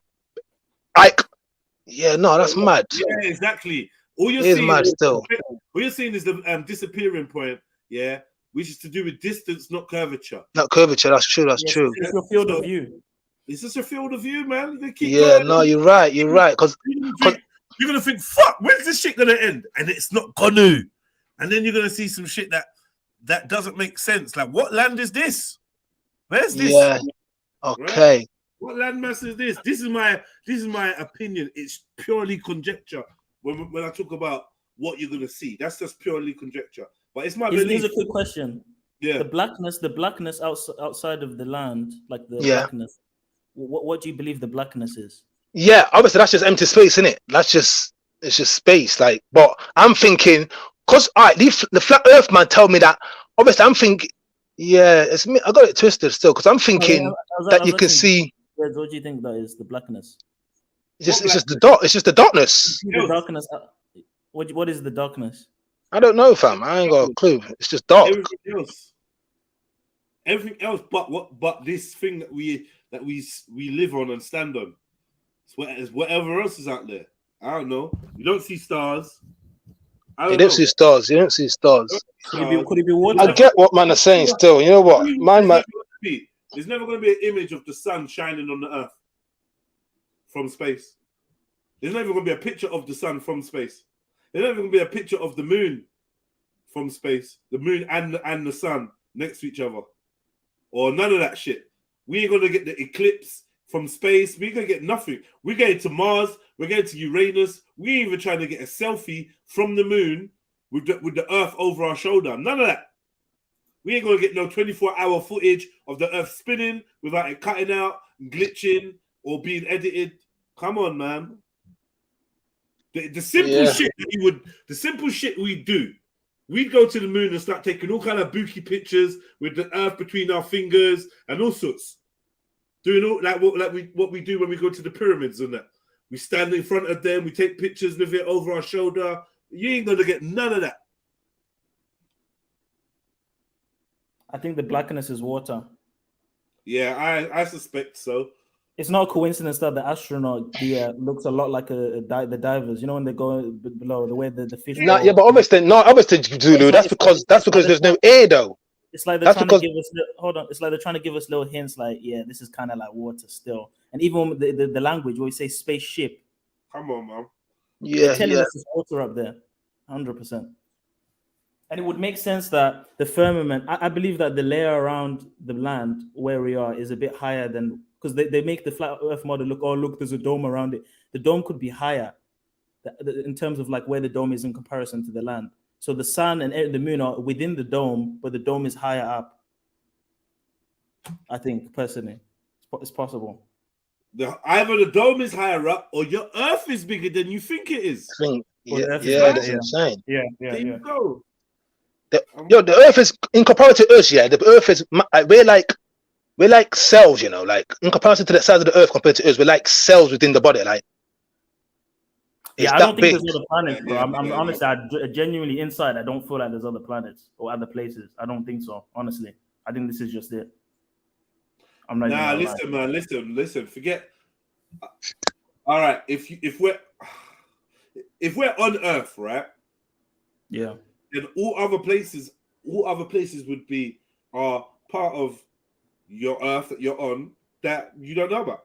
Like, yeah, no, that's mad. Yeah, exactly. All you're seeing is the disappearing point. Yeah, which is to do with distance, not curvature. Not curvature. That's true. That's true. It's your field of view. It's just a field of view, man. No, you're right. Because you're gonna think, fuck, when's this shit gonna end? And it's not gonna. And then you're gonna see some shit that doesn't make sense. Like, what land is this? Where's this? Yeah. Okay. Right? What landmass is this? This is my opinion. It's purely conjecture. When I talk about what you're gonna see, that's just purely conjecture. But it's my belief. Here's a quick question. Yeah. The blackness outside of the land, like the blackness. What do you believe the blackness is? Yeah, obviously that's just empty space, isn't it? It's just space. Like, but I'm thinking, cause the flat Earth man told me that. Obviously, I'm thinking, yeah, it's me. I got it twisted still, because I'm thinking that you can see. What do you think that is the blackness? It's just the dark. It's just the darkness. The darkness. What is the darkness? I don't know, fam. I ain't got a clue. It's just dark. Everything else, but this thing that we live on and stand on. It's whatever else is out there. I don't know. You don't see stars. You don't see stars. Could it be water? I get what man is saying still. You know what? There's never going to be an image of the sun shining on the earth from space. There's never going to be a picture of the sun from space. There's never going to be a picture of the moon from space. The moon and the sun next to each other. Or none of that shit. We ain't going to get the eclipse from space. We're going to get nothing. We're going to Mars. We're going to Uranus. We're even trying to get a selfie from the moon with the earth over our shoulder. None of that. We ain't going to get no 24-hour footage of the earth spinning without it cutting out, glitching, or being edited. Come on, man. The simple shit the simple shit we do. We'd go to the moon and start taking all kind of booky pictures with the earth between our fingers and all sorts. Doing all what we do when we go to the pyramids and that. We stand in front of them, we take pictures of it over our shoulder. You ain't gonna get none of that. I think the blackness is water. Yeah, I suspect so. It's not a coincidence that the astronaut looks a lot like the divers. You know when they go below, the way the fish. No, go. yeah, but obviously, Zulu. That's because there's no air though. It's like they're That's trying because to give us. Hold on, it's like they're trying to give us little hints. Like, yeah, this is kind of like water still. And even the language where we say spaceship. Come on, man. yeah, They're telling yeah. us there's water up there, 100%. And it would make sense that the firmament. I believe that the layer around the land where we are is a bit higher than. Because they make the flat Earth model look, oh, look, there's a dome around it. The dome could be higher in terms of like where the dome is in comparison to the land. So the sun and the moon are within the dome, but the dome is higher up. I think, personally, it's possible. Either the dome is higher up or your Earth is bigger than you think it is. That's insane. Yeah. There you go. The Earth is, in comparison to us, the Earth is, we're like cells, you know, like in comparison to the size of the Earth compared to us, we're like cells within the body, like. Yeah, I don't think there's other planets, bro. I'm honestly, I genuinely inside, I don't feel like there's other planets or other places. I don't think so, honestly. I think this is just it. I'm not. Nah, listen, man, listen. Forget. All right, if we're on Earth, right? Yeah. Then all other places would be part of your Earth that you're on that you don't know about.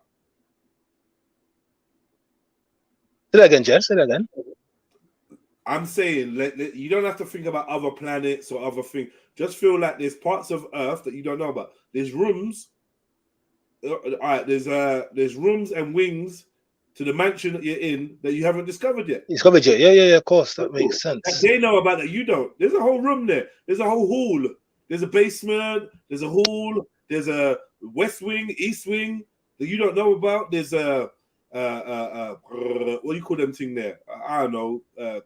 Say that again, Jess. Say that again. I'm saying you don't have to think about other planets or other things. Just feel like there's parts of Earth that you don't know about. There's rooms. All right, there's rooms and wings to the mansion that you're in that you haven't discovered yet. Discovered yet? Yeah. Of course, that makes sense. Like they know about that. You don't. There's a whole room there. There's a whole hall. There's a basement. There's a hall. There's a west wing, east wing that you don't know about. There's a what do you call them thing there? I don't know. What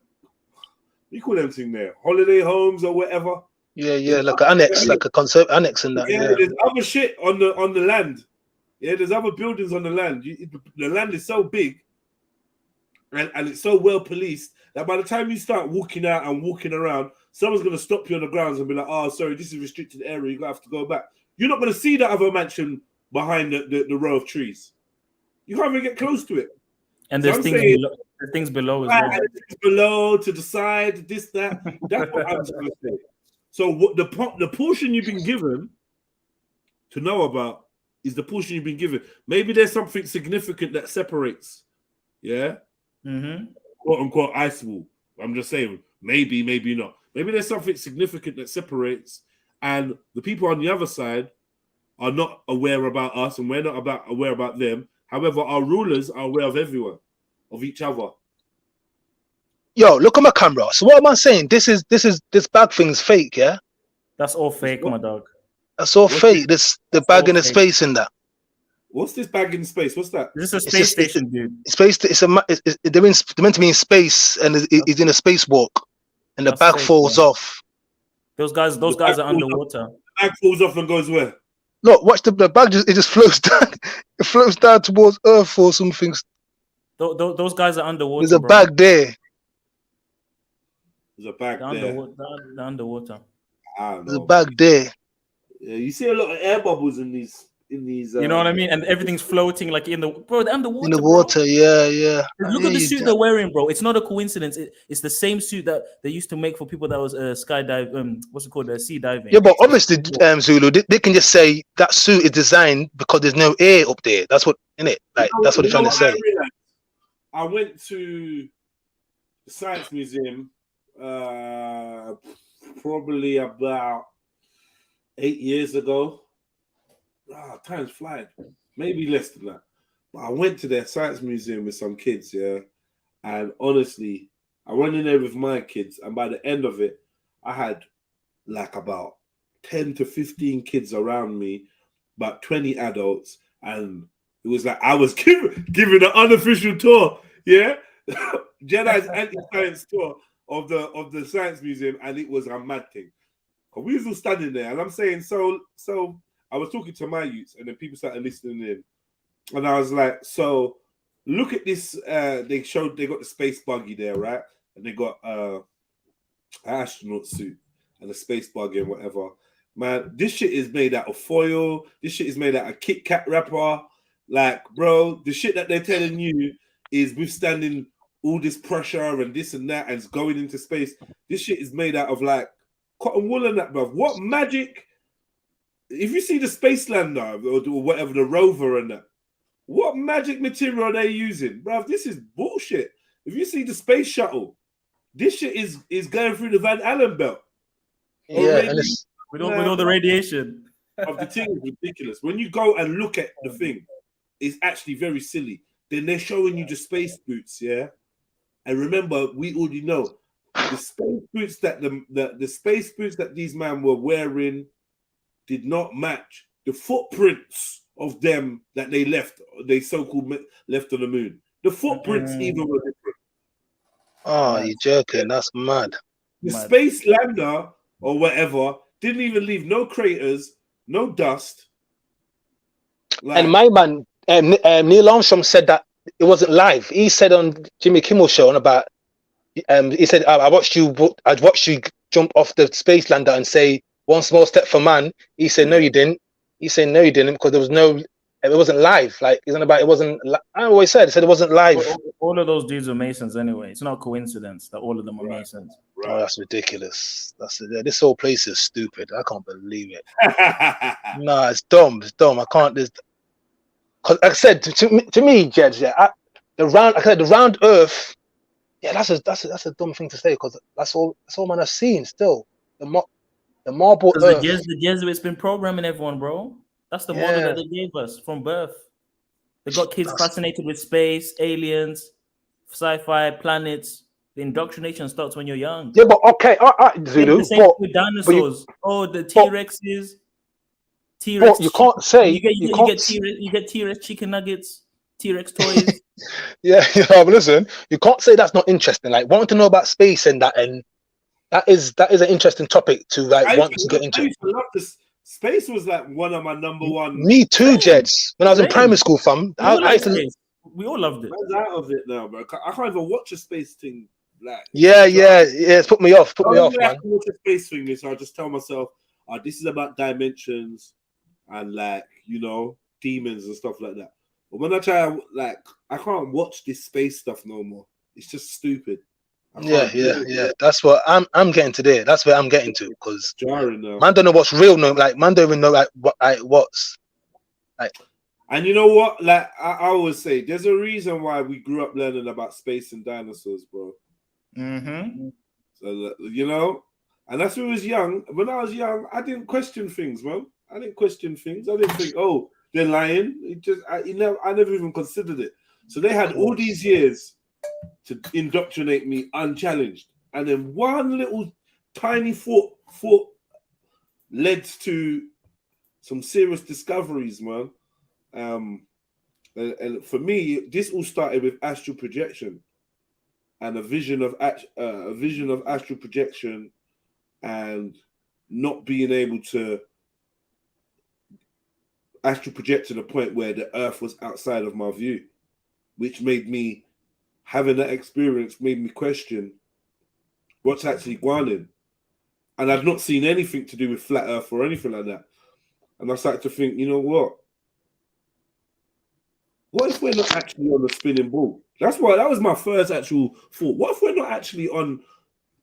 do you call them thing there? Holiday homes or whatever. Yeah, like an annex, like a concept annex and that. Yeah, there's other shit on the land. Yeah, there's other buildings on the land. The land is so big and it's so well policed that by the time you start walking out and walking around, someone's going to stop you on the grounds and be like, oh, sorry, this is restricted area. You're going to have to go back. You're not going to see that other mansion behind the row of trees. You can't even get close to it. And there's things below as well. Things below, to the side, this, that. That's what I'm trying to say. So what the portion you've been given to know about is the portion you've been given. Maybe there's something significant that separates. Yeah? Quote unquote ice wall. I'm just saying, maybe not. Maybe there's something significant that separates, and the people on the other side are not aware about us, and we're not aware about them. However, our rulers are aware of everyone, of each other. Yo, look at my camera. So what am I saying? This bag thing's fake, yeah? That's all fake, my dog. That's all fake. The bag in the space in that. What's this bag in space? What's that? Is this a space station, dude? They're meant to be in space, and it's in a spacewalk, and the bag falls off. Those guys are underwater. The bag falls off and goes where? Look, watch the bag. It just floats down. It floats down towards Earth or something. Those guys are underwater. There's a bag there. There's a bag there. They're underwater. There's a bag there. Yeah, you see a lot of air bubbles in these. You know what I mean? And everything's floating like they're underwater. In the water, bro. Yeah. Look at the suit they're wearing, bro. It's not a coincidence. It's the same suit that they used to make for people that was skydive. What's it called? Sea diving. Yeah, but obviously, Zulu, they can just say that suit is designed because there's no air up there. That's what, innit? Like that's what they're trying to say. I went to the Science Museum probably about 8 years ago. Time's flying. Maybe less than that. But I went to their science museum with some kids, yeah. And honestly, I went in there with my kids, and by the end of it, I had like about 10 to 15 kids around me, about 20 adults, and it was like I was giving an unofficial tour, yeah. Jedi's anti-science tour of the science museum, and it was a mad thing. We was all standing there, and I'm saying, so I was talking to my youths, and then people started listening in, and I was like, so look at this. They got the space buggy there, right? And they got an astronaut suit and a space buggy and whatever. man, this shit is made out of foil. This shit is made out of Kit Kat wrapper. Like, bro, the shit that they're telling you is withstanding all this pressure and this and that and it's going into space. This shit is made out of like cotton wool and that, bro. What magic? If you see the Space Lander or whatever, the rover and that, what magic material are they using, bro? This is bullshit. If you see the space shuttle, this shit is going through the Van Allen belt. Yeah, and it's with all the radiation. Of the thing is ridiculous. When you go and look at the thing, it's actually very silly. Then they're showing you the space boots, yeah. And remember, we already know the space boots that the space boots that these men were wearing did not match the footprints of them that they so-called left on the moon. The footprints even were different. Oh, you're joking. That's mad. The space lander or whatever didn't even leave no craters, no dust. Like, and my man, Neil Armstrong said that it wasn't live. He said on Jimmy Kimmel show on about, he said, I'd watched you jump off the space lander and say, one small step for man. He said, no, you didn't. He said, no, you didn't, because there was no, it wasn't live. Like, it wasn't, I always said it wasn't live. All of those dudes were Masons anyway. It's not a coincidence that all of them are Masons. Right. Oh, that's ridiculous. This whole place is stupid. I can't believe it. No, it's dumb. It's dumb. I can't, because like I said, to me, Jed, yeah, the round earth, yeah, that's a dumb thing to say, because that's all man I've seen still. The marble earth. The Jesuits been programming everyone, bro. That's the model that they gave us from birth. They got kids fascinated with space, aliens, sci-fi, planets. The indoctrination starts when you're young. Yeah, but okay, Zulu. With dinosaurs. The T-Rexes. But you can't say you get T-Rex chicken nuggets, T-Rex toys. yeah, but listen, you can't say that's not interesting. Like, wanting to know about space and that, and that is an interesting topic to want to get into. I used to love this. Space was like one of my number one. Me too, Jeds. When I was in primary school, fam, we all loved it. I'm out of it now, bro. I can't even watch a space thing. Like, yeah, it's put me off. Man. I can watch a space thing, so I just tell myself, this is about dimensions and like, demons and stuff like that. But when I try, like, I can't watch this space stuff no more. It's just stupid. Yeah. That's what I'm getting to there. That's where I'm getting to, because man don't know what's real. No, like, man don't even know what's like. And you know what? Like, I always say, there's a reason why we grew up learning about space and dinosaurs, bro. Mm-hmm. So and that's when I was young. When I was young, I didn't question things, man. I didn't think, oh, they're lying. I never even considered it. So they had all these years to indoctrinate me unchallenged, and then one little tiny thought led to some serious discoveries, man. And for me, this all started with astral projection and a vision of astral projection, and not being able to astral project to the point where the earth was outside of my view, which made me, having that experience made me question what's actually going on. And I've not seen anything to do with flat earth or anything like that. And I started to think, you know what? What if we're not actually on a spinning ball? That was my first actual thought. What if we're not actually on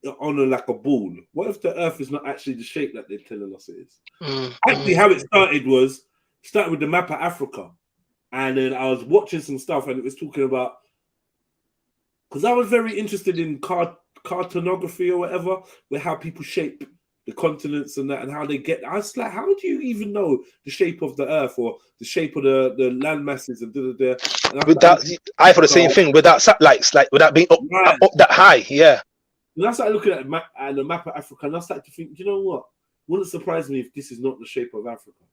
like a ball? What if the earth is not actually the shape that they're telling us it is? Actually, how it started with the map of Africa. And then I was watching some stuff, and it was talking about, because I was very interested in cartography or whatever, where how people shape the continents and that, and how they get. I was like, how do you even know the shape of the earth or the shape of the land masses and da. I thought the same thing without satellites, like without being up that high. Yeah. And I started looking at the map of Africa, and I started to think, you know what? Wouldn't surprise me if this is not the shape of Africa.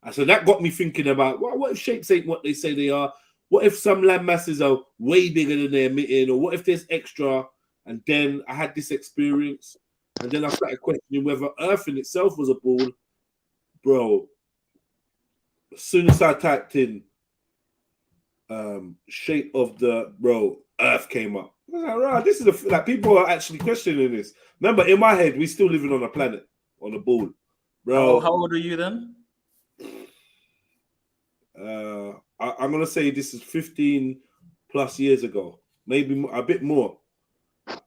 And so that got me thinking about, well, what if shapes ain't what they say they are? What if some land masses are way bigger than they're emitting? Or what if there's extra? And then I had this experience. And then I started questioning whether Earth in itself was a ball. Bro, as soon as I typed in shape of Earth came up. I was like, right, this is people are actually questioning this. Remember, in my head, we're still living on a planet, on a ball. Bro, How old are you then? I'm gonna say this is 15 plus years ago, maybe a bit more.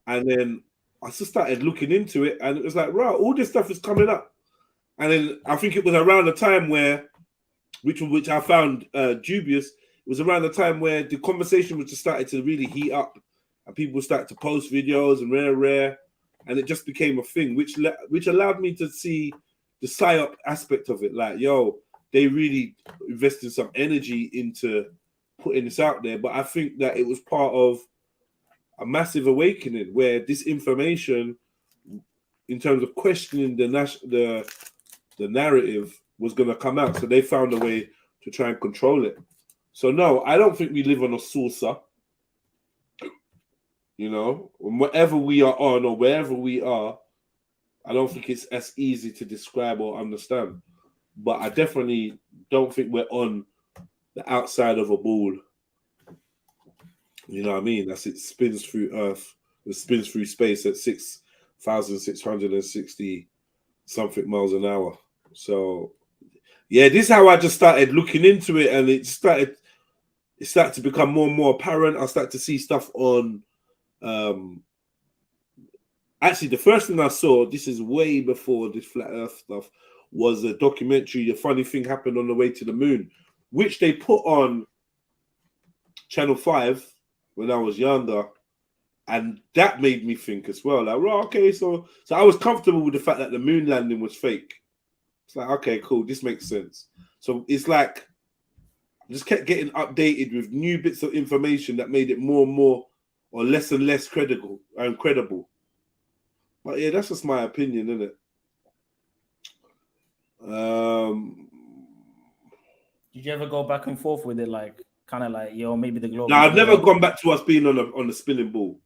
And then I just started looking into it, and it was like, right, all this stuff is coming up. And then I think it was around the time where, which I found dubious, it was around the time where the conversation was just started to really heat up, and people started to post videos and rare, and it just became a thing, which allowed me to see the psyop aspect of it. Like, yo, they really invested some energy into putting this out there. But I think that it was part of a massive awakening where this information, in terms of questioning the narrative, was going to come out. So they found a way to try and control it. So no, I don't think we live on a saucer. You know, whatever we are on or wherever we are, I don't think it's as easy to describe or understand. But I definitely don't think we're on the outside of a ball. You know what I mean? As it spins through Earth, it spins through space at 6,660 something miles an hour. So, yeah, this is how I just started looking into it, and it started to become more and more apparent. I started to see stuff on. Actually, the first thing I saw, this is way before this flat Earth stuff, was a documentary. A funny thing happened on the way to the moon, which they put on Channel 5 when I was younger, and that made me think as well. Like, well, okay, so I was comfortable with the fact that the moon landing was fake. It's like, okay, cool, this makes sense. So it's like I just kept getting updated with new bits of information that made it more and more, or less and less credible. But yeah, that's just my opinion, isn't it? Did you ever go back and forth with it, like kind of like, yo, maybe the globe? No, I've never gone back to us being on the spinning ball.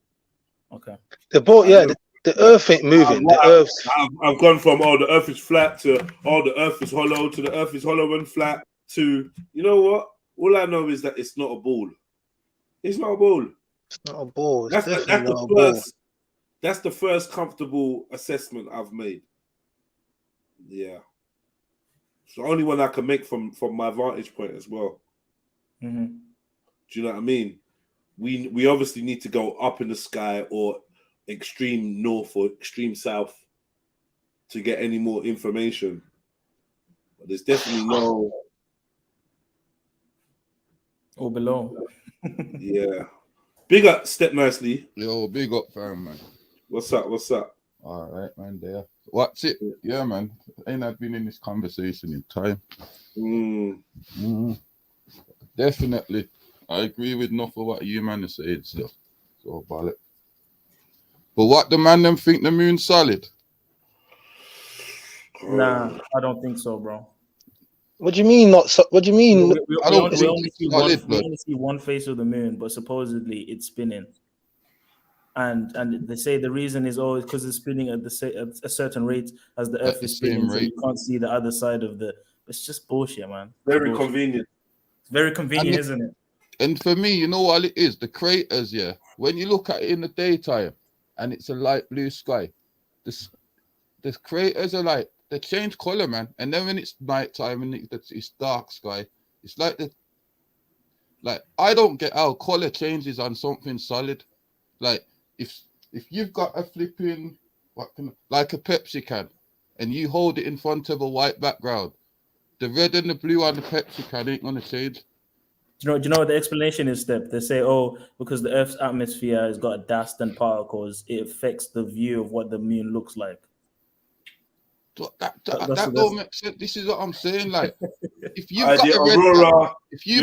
Okay. The ball, yeah, the Earth ain't moving. The Earth's. I've gone from the Earth is flat to the Earth is hollow to the Earth is hollow and flat to, you know what? All I know is that it's not a ball. It's not a ball. It's not a ball. It's That's definitely not a ball. That's the first comfortable assessment I've made. Yeah. It's the only one I can make from my vantage point as well. Mm-hmm. Do you know what I mean? We obviously need to go up in the sky or extreme north or extreme south to get any more information. But there's definitely no... Or below. Yeah. Big up, Step Nicely. Yo, big up, fam, man. What's up? All right, man, there. What's it? Yeah, man. Ain't I been in this conversation in time? Definitely. I agree with enough of what you man are saying, so bollock. But what the man them think the moon's solid? Nah, I don't think so, bro. What do you mean not? What do you mean? We only see one face of the moon, but supposedly it's spinning. And they say the reason is always because it's spinning at a certain rate as the Earth is spinning, so you can't see the other side of the. It's just bullshit, man. Very convenient. It's very convenient, isn't it? And for me, you know what it is? The craters, yeah. When you look at it in the daytime, and it's a light blue sky, the craters are like they change color, man. And then when it's nighttime and it's dark sky, it's like I don't get how color changes on something solid. Like if you've got a flipping like a Pepsi can, and you hold it in front of a white background, the red and the blue on the Pepsi can ain't gonna change. Do you know what the explanation is, Step? They say, because the Earth's atmosphere has got dust and particles, it affects the view of what the moon looks like. That don't make sense. This is what I'm saying. Like, if you've got the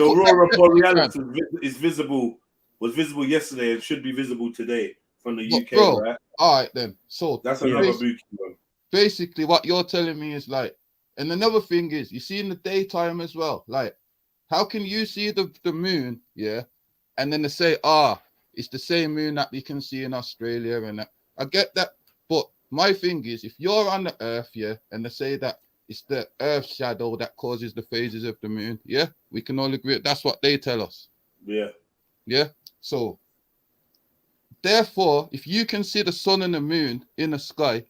aurora borealis is visible, was visible yesterday and should be visible today from the UK, bro, right? All right, then. So that's another bookie one. Basically, what you're telling me is like, and another thing is, you see in the daytime as well, like, how can you see the moon, yeah, and then they say, it's the same moon that you can see in Australia, and that. I get that, but my thing is, if you're on the Earth, yeah, and they say that it's the Earth shadow that causes the phases of the moon, yeah, we can all agree that's what they tell us. Yeah. So, therefore, if you can see the sun and the moon in the sky,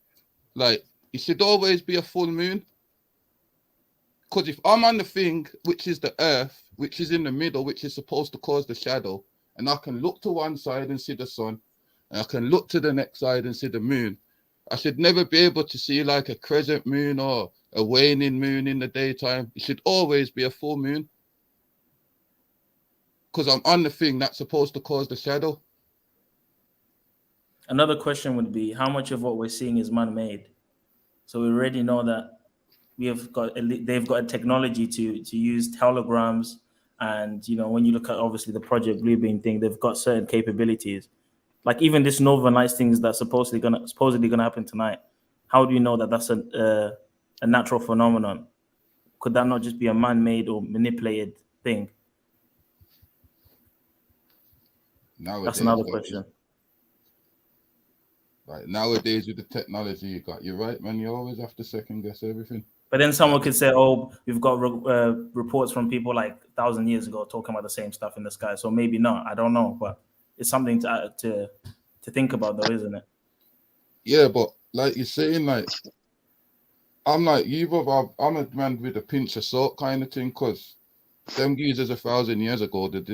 like, it should always be a full moon. Because if I'm on the thing, which is the earth, which is in the middle, which is supposed to cause the shadow, and I can look to one side and see the sun, and I can look to the next side and see the moon, I should never be able to see like a crescent moon or a waning moon in the daytime. It should always be a full moon. Because I'm on the thing that's supposed to cause the shadow. Another question would be, how much of what we're seeing is man-made? So we already know that they've got a technology to use holograms, and when you look at obviously the Project Bluebeam thing, they've got certain capabilities. Like even this Northern Lights things that's supposedly gonna happen tonight. How do you know that that's a natural phenomenon? Could that not just be a man-made or manipulated thing? Nowadays, that's another question. Right, nowadays with the technology you got, you're right, man. You always have to second guess everything. But then someone could say, "Oh, we've got reports from people like 1,000 years ago talking about the same stuff in the sky." So maybe not. I don't know, but it's something to think about, though, isn't it? Yeah, but like you're saying, like I'm like you, Bob. I'm a man with a pinch of salt kind of thing, because them geezers 1,000 years ago, did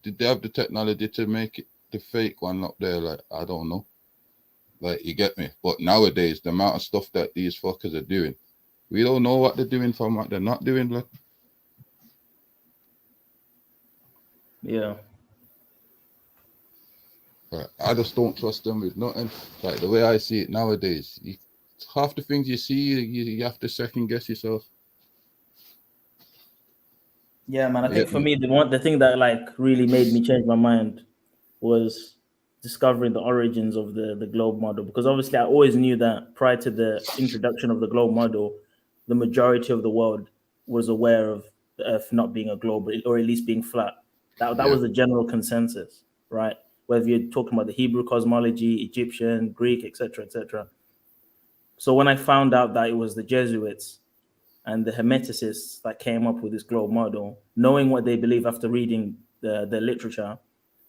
they have the technology to make it the fake one up there? Like I don't know. Like you get me? But nowadays, the amount of stuff that these fuckers are doing, we don't know what they're doing from what they're not doing. Like, yeah. But I just don't trust them with nothing. Like the way I see it nowadays, half the things you see, you have to second guess yourself. Yeah, man. I think for me, the thing that like really made me change my mind was discovering the origins of the globe model, because obviously I always knew that prior to the introduction of the globe model, the majority of the world was aware of the Earth not being a globe, or at least being flat. That was the general consensus, right? Whether you're talking about the Hebrew cosmology, Egyptian, Greek, etc., etc. So when I found out that it was the Jesuits and the Hermeticists that came up with this globe model, knowing what they believe after reading the literature,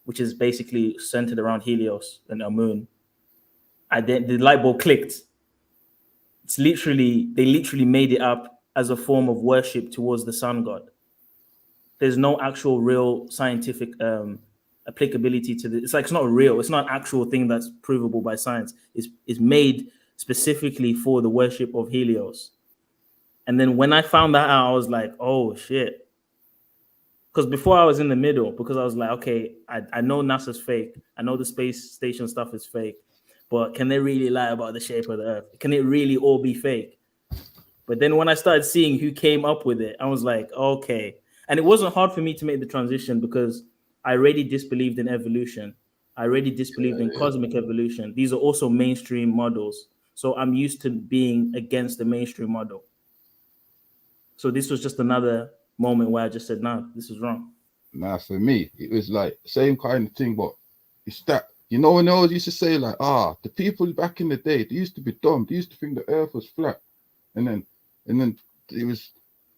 which is basically centered around Helios and a moon, the light bulb clicked. They literally made it up as a form of worship towards the sun god. There's no actual real scientific applicability to this. It's not real. It's not an actual thing that's provable by science. It's made specifically for the worship of Helios. And then when I found that out, I was like, oh shit. Because before I was in the middle, because I was like, okay, I know NASA's fake. I know the space station stuff is fake. But can they really lie about the shape of the Earth? Can it really all be fake? But then when I started seeing who came up with it, I was like, okay. And it wasn't hard for me to make the transition, because I already disbelieved in evolution. I already disbelieved in cosmic evolution. These are also mainstream models. So I'm used to being against the mainstream model. So this was just another moment where I just said, nah, this is wrong. Nah, for me, it was like same kind of thing, but it's that, when they always used to say like, the people back in the day, they used to be dumb. They used to think the Earth was flat. And then it was,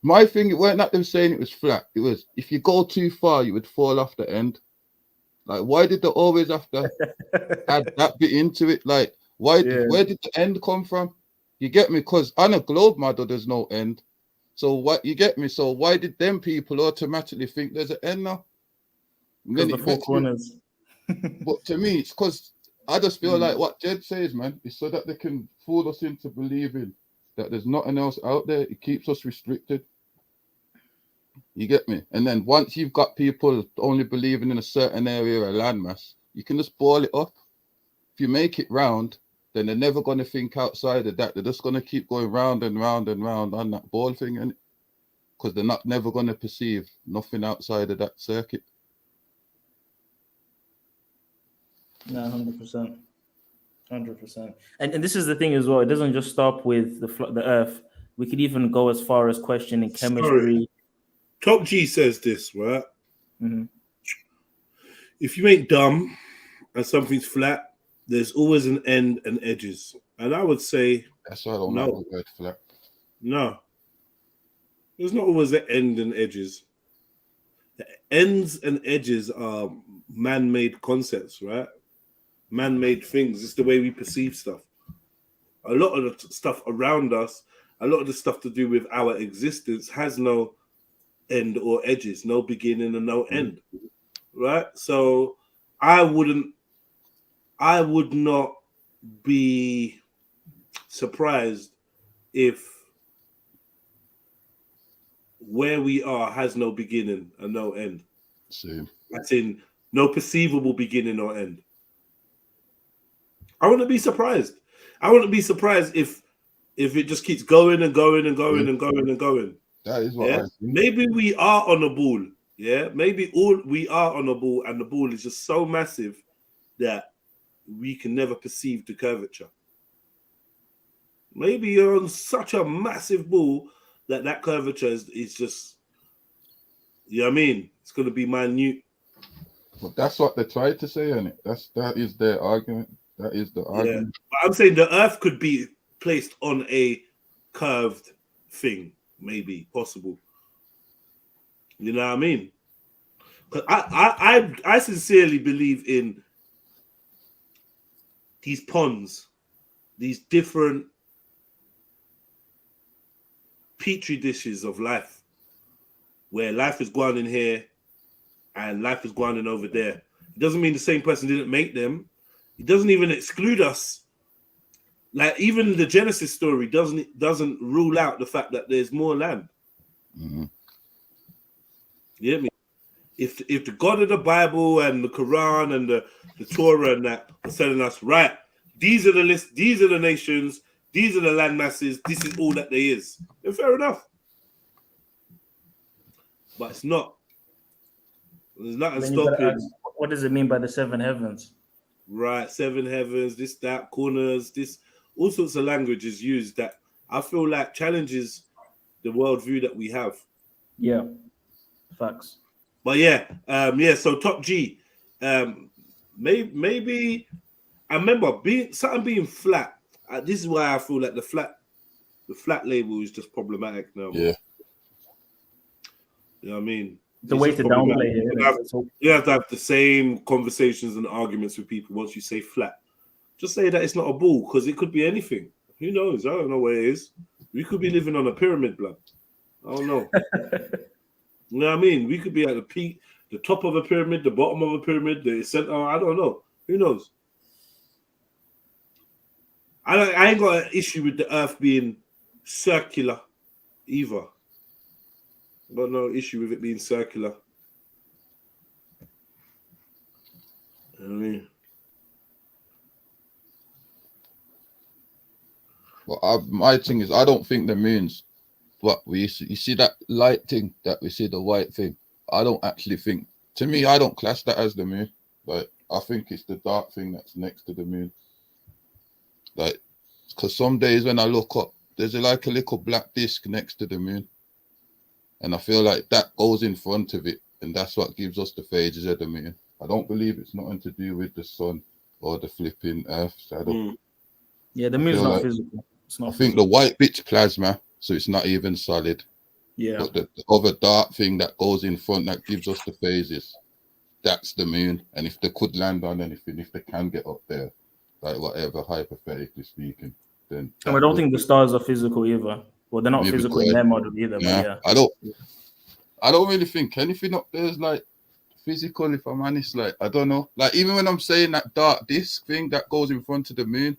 my thing, it weren't that them saying it was flat. It was, if you go too far, you would fall off the end. Like, why did they always have to add that bit into it? Like, where did the end come from? You get me? Because on a globe model, there's no end. So what, you get me? So why did them people automatically think there's an end now? Because the four corners. But to me, it's because I just feel like what Jed says, man, is so that they can fool us into believing that there's nothing else out there. It keeps us restricted. You get me? And then once you've got people only believing in a certain area or landmass, you can just ball it up. If you make it round, then they're never going to think outside of that. They're just going to keep going round and round and round on that ball thing, and because they're never going to perceive nothing outside of that circuit. No, 100%. 100%. And this is the thing as well. It doesn't just stop with the Earth. We could even go as far as questioning chemistry. Top G says this, right? Mm-hmm. If you ain't dumb and something's flat, there's always an end and edges. And I would say that's why I don't know the word flat. No. There's not always an end and edges. The ends and edges are man-made concepts, right? Man-made things. It's the way we perceive stuff. A lot of the stuff around us a lot of the stuff to do with our existence has no end or edges, no beginning and no end, right? So I would not be surprised if where we are has no beginning and no end. Same. That's in no perceivable beginning or end. I wouldn't be surprised. I wouldn't be surprised if it just keeps going and going and going and going and going. That is what I think. Maybe we are on a ball. Yeah, maybe we are on a ball, and the ball is just so massive that we can never perceive the curvature. Maybe you're on such a massive ball that curvature is just, you know what I mean? It's going to be minute. But that's what they tried to say, isn't it? That is their argument. That is the argument. Yeah. But I'm saying the Earth could be placed on a curved thing, maybe possible. You know what I mean? Because I sincerely believe in these ponds, these different petri dishes of life, where life is going in here and life is going in over there. It doesn't mean the same person didn't make them. It doesn't even exclude us. Like even the Genesis story doesn't rule out the fact that there's more land. Mm-hmm. You get me? If the God of the Bible and the Quran and the Torah and that was telling us, right, these are the lists, these are the nations, these are the land masses, this is all that there is, then fair enough. But it's not. There's nothing stopping. What does it mean by the 7 heavens? Right, 7 heavens, this, that, corners, this, all sorts of languages used that I feel like challenges the worldview that we have. Yeah, facts. But so top G, maybe I remember being flat. This is why I feel like the flat label is just problematic now. Yeah, you know what I mean. It's a way to downplay it. You have to have the same conversations and arguments with people once you say flat. Just say that it's not a ball because it could be anything. Who knows? I don't know where it is. We could be living on a pyramid, blood. I don't know. You know what I mean? We could be at the peak, the top of a pyramid, the bottom of a pyramid, the center. I don't know. Who knows? I ain't got an issue with the Earth being circular either. Got no issue with it being circular. You know what I mean? Well, my thing is, I don't think the moon's what we see. You see that light thing that we see, the white thing. I don't actually think. To me, I don't class that as the moon. Like, I think it's the dark thing that's next to the moon. Like, because some days when I look up, there's like a little black disc next to the moon. And I feel like that goes in front of it, and that's what gives us the phases of the moon. I don't believe it's nothing to do with the sun or the flipping Earth. So I don't. Yeah, the moon's not physical. It's not. I think the white bit's plasma, so it's not even solid. Yeah. But the other dark thing that goes in front that gives us the phases, that's the moon. And if they could land on anything, if they can get up there, like whatever, hypothetically speaking, then. And I don't think the stars are physical either. Well, they're not physical in their model either. Yeah, but yeah. I don't really think anything up there is like physical, if I'm honest. Like, I don't know. Like, even when I'm saying that dark disc thing that goes in front of the moon,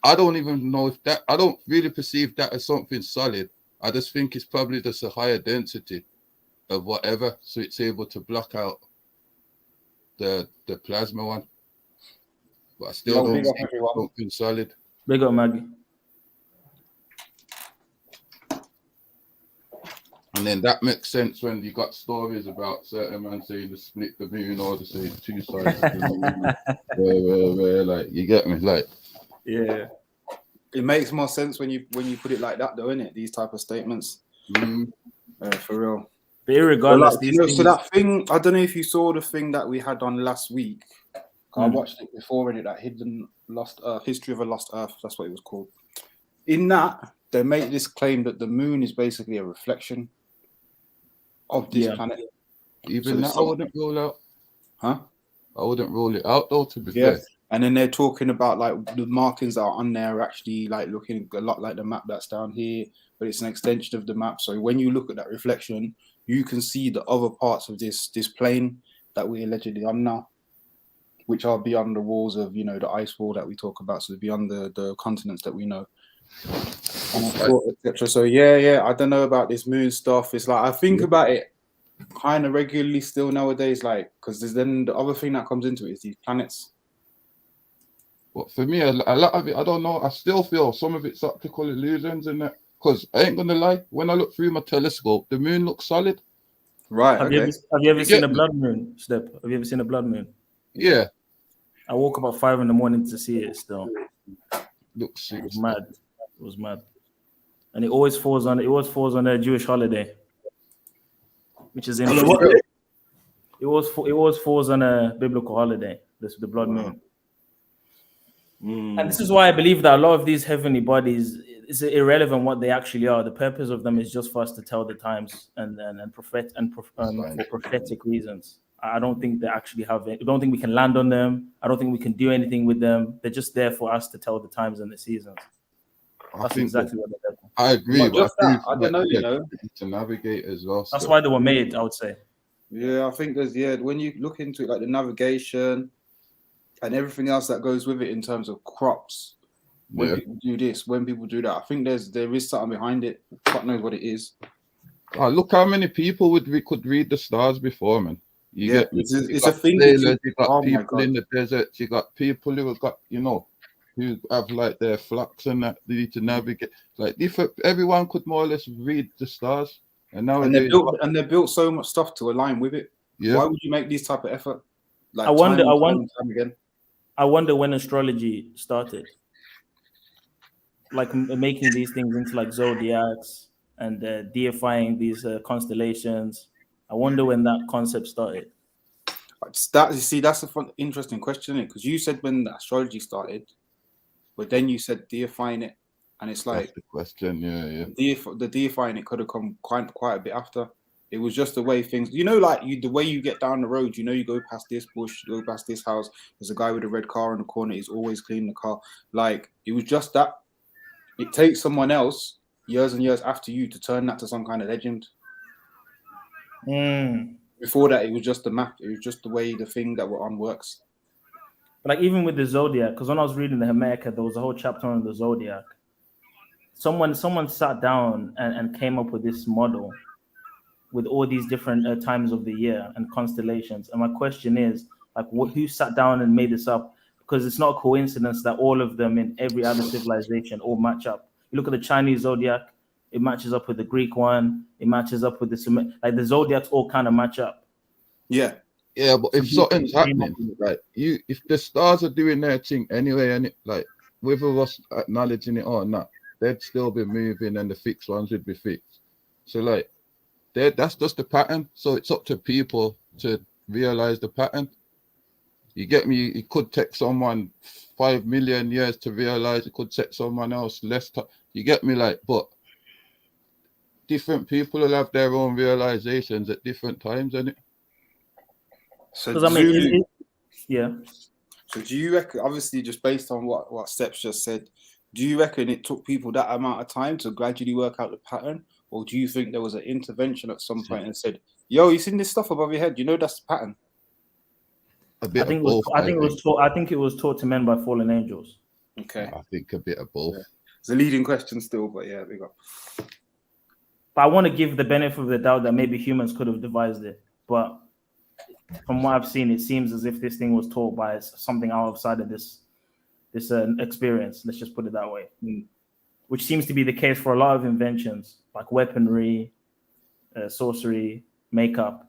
I don't even know if that, I don't really perceive that as something solid. I just think it's probably just a higher density of whatever, so it's able to block out the plasma one. But I still don't think it's something solid. Big up, Maggie. And then that makes sense when you got stories about certain man saying to split the moon or to say two sides of the moon. where, like, you get me? Like, yeah. It makes more sense when you put it like that, though, innit? These type of statements. For real. But regardless, so that thing, I don't know if you saw the thing that we had on last week. I watched it before, already, that History of a Lost Earth. That's what it was called. In that, they make this claim that the moon is basically a reflection of this planet. Even so that I wouldn't rule out. Huh? I wouldn't rule it out, though, to be fair. And then they're talking about like the markings that are on there are actually like looking a lot like the map that's down here, but it's an extension of the map. So when you look at that reflection, you can see the other parts of this plane that we allegedly on now, which are beyond the walls of, you know, the ice wall that we talk about. So beyond the continents that we know, etc. So yeah, I don't know about this moon stuff. It's like I think about it kind of regularly still nowadays, like, because there's then the other thing that comes into it is these planets. But for me, a lot of it, I don't know. I still feel some of it's optical illusions in that. Because I ain't gonna lie, when I look through my telescope, the moon looks solid. Right. Have you ever seen a blood moon, Step? Have you ever seen a blood moon? Yeah. I woke up at 5 a.m. to see it still. Looks it was mad. It was mad. And it always falls on a Jewish holiday, which is interesting. It always falls on a biblical holiday. This the blood moon. And this is why I believe that a lot of these heavenly bodies, it's irrelevant what they actually are. The purpose of them is just for us to tell the times for prophetic reasons. I don't think they actually have it. I don't think we can land on them. I don't think we can do anything with them. They're just there for us to tell the times and the seasons. That's exactly what they're there for. I agree. I don't know, you know, to navigate as well. That's why they were made, I would say. Yeah, I think there's when you look into it, like the navigation and everything else that goes with it in terms of crops. When people do this, when people do that, I think there is something behind it. God knows what it is. Oh, look how many people could read the stars before, man. It's a thing. Sailors, you got people in the desert. You got people who have got, you know, who have like their flocks and that they need to navigate. Like different, everyone could more or less read the stars. And now they're built so much stuff to align with it. Yeah. Why would you make this type of effort? Like I wonder when astrology started. Like making these things into like zodiacs and deifying these constellations. I wonder when that concept started. That's a fun, interesting question, because you said when the astrology started, but then you said deifying it, and it's like that's the question. Yeah. The deifying it could have come quite a bit after. It was just the way things, you know, like the way you get down the road. You know, you go past this bush, you go past this house. There's a guy with a red car in the corner. He's always cleaning the car. Like it was just that. It takes someone else years and years after you to turn that to some kind of legend. Before that, it was just the map. It was just the way the thing that we're on works. But like even with the zodiac, because when I was reading the Hermetica, there was a whole chapter on the zodiac. Someone sat down and came up with this model with all these different times of the year and constellations. And my question is, like, who sat down and made this up? Because it's not a coincidence that all of them in every other civilization all match up. You look at the Chinese zodiac, it matches up with the Greek one, it matches up with the zodiacs all kind of match up. Yeah, but if something's happening, like if the stars are doing their thing anyway, and like whether us acknowledging it or not, they'd still be moving, and the fixed ones would be fixed. So like, that's just the pattern. So it's up to people to realize the pattern. You get me? It could take someone 5 million years to realize. It could take someone else less time. You get me? Like, but different people will have their own realizations at different times, innit? So So do you reckon, obviously just based on what Steps just said, do you reckon it took people that amount of time to gradually work out the pattern? Or do you think there was an intervention at some point and said, yo, you seen this stuff above your head? You know that's the pattern. A bit I think of both. I think it was taught to men by fallen angels. Okay. I think a bit of both. Yeah. It's a leading question still, but yeah, we got. But I want to give the benefit of the doubt that maybe humans could have devised it. But from what I've seen, it seems as if this thing was taught by something outside of this experience. Let's just put it that way. Which seems to be the case for a lot of inventions, like weaponry, sorcery, makeup.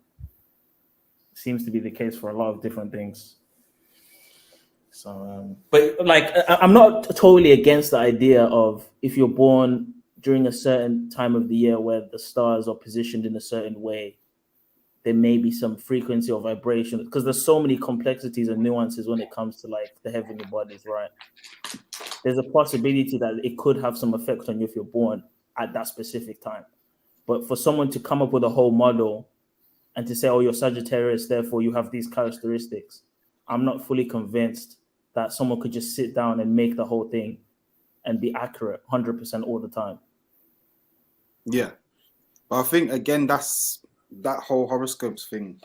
Seems to be the case for a lot of different things. So, but like, I'm not totally against the idea of if you're born during a certain time of the year where the stars are positioned in a certain way, there may be some frequency or vibration, because there's so many complexities and nuances when it comes to like the heavenly bodies, right? There's a possibility that it could have some effect on you if you're born at that specific time. But for someone to come up with a whole model and to say, oh, you're Sagittarius, therefore you have these characteristics, I'm not fully convinced that someone could just sit down and make the whole thing and be accurate 100% all the time. Yeah. But I think again, that's that whole horoscopes thing.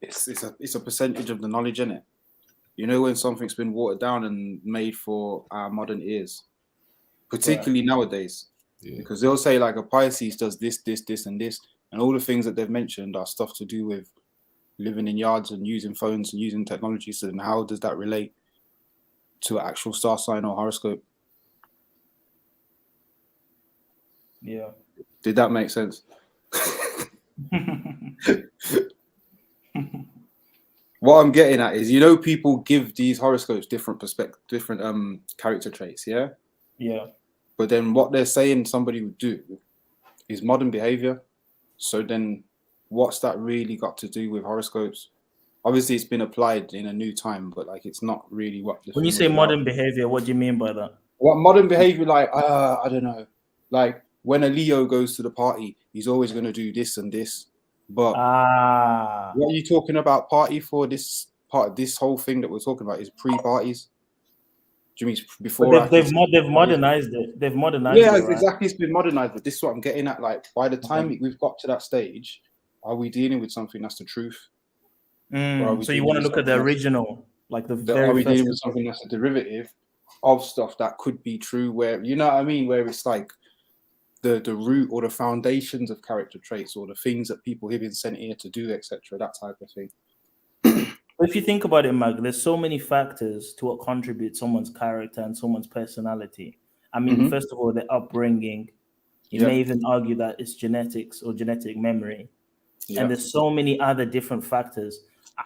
It's a percentage of the knowledge, in it. You know, when something's been watered down and made for our modern ears, particularly nowadays, because they'll say like a Pisces does this, and this, and all the things that they've mentioned are stuff to do with living in yards and using phones and using technology. So then how does that relate to an actual star sign or horoscope? Yeah. Did that make sense? What I'm getting at is, you know, people give these horoscopes different character traits, yeah? Yeah. But then what they're saying somebody would do is modern behavior. So then what's that really got to do with horoscopes? Obviously, it's been applied in a new time, but like it's not really what the When you say modern behavior, what do you mean by that? What modern behavior, like, I don't know. Like when a Leo goes to the party, he's always going to do this and this. But what are you talking about party for? This part, this whole thing that we're talking about is pre-parties. Do you mean before? They've modernized it. They've modernized it. Yeah, right? exactly. It's been modernized, but this is what I'm getting at. Like by the time we've got to that stage, are we dealing with something that's the truth? So you want to look at the original, like the very are we first dealing with something that's a derivative of stuff that could be true? Where, you know what I mean? Where it's like the root or the foundations of character traits or the things that people have been sent here to do, etc. That type of thing. If you think about it, Mag, there's so many factors to what contributes someone's character and someone's personality. I mean, first of all, the upbringing. You may even argue that it's genetics or genetic memory. And there's so many other different factors.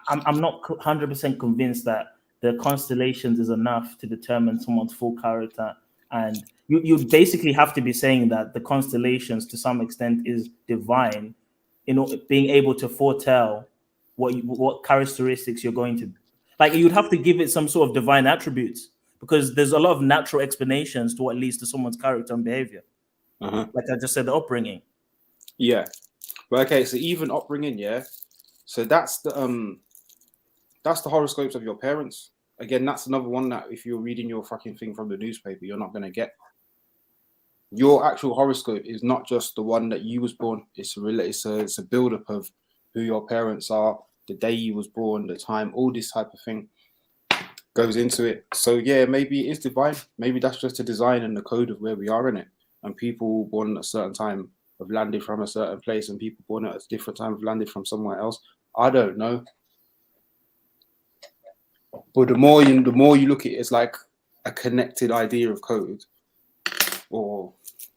I'm not 100% convinced that the constellations is enough to determine someone's full character. And you basically have to be saying that the constellations to some extent is divine, you know, being able to foretell what characteristics you're going to, like, you'd have to give it some sort of divine attributes, because there's a lot of natural explanations to what leads to someone's character and behavior. Like I just said, the upbringing. Yeah. But okay, so even upbringing, yeah. So that's the horoscopes of your parents. Again, that's another one that if you're reading your fucking thing from the newspaper, you're not gonna get. Your actual horoscope is not just the one that you was born. It's a build-up of who your parents are, the day you was born, the time, all this type of thing goes into it. So yeah, maybe it is divine. Maybe that's just a design and the code of where we are in it. And people born at a certain time have landed from a certain place, and people born at a different time have landed from somewhere else. I don't know. But the more you look at it, it's like a connected idea of code, or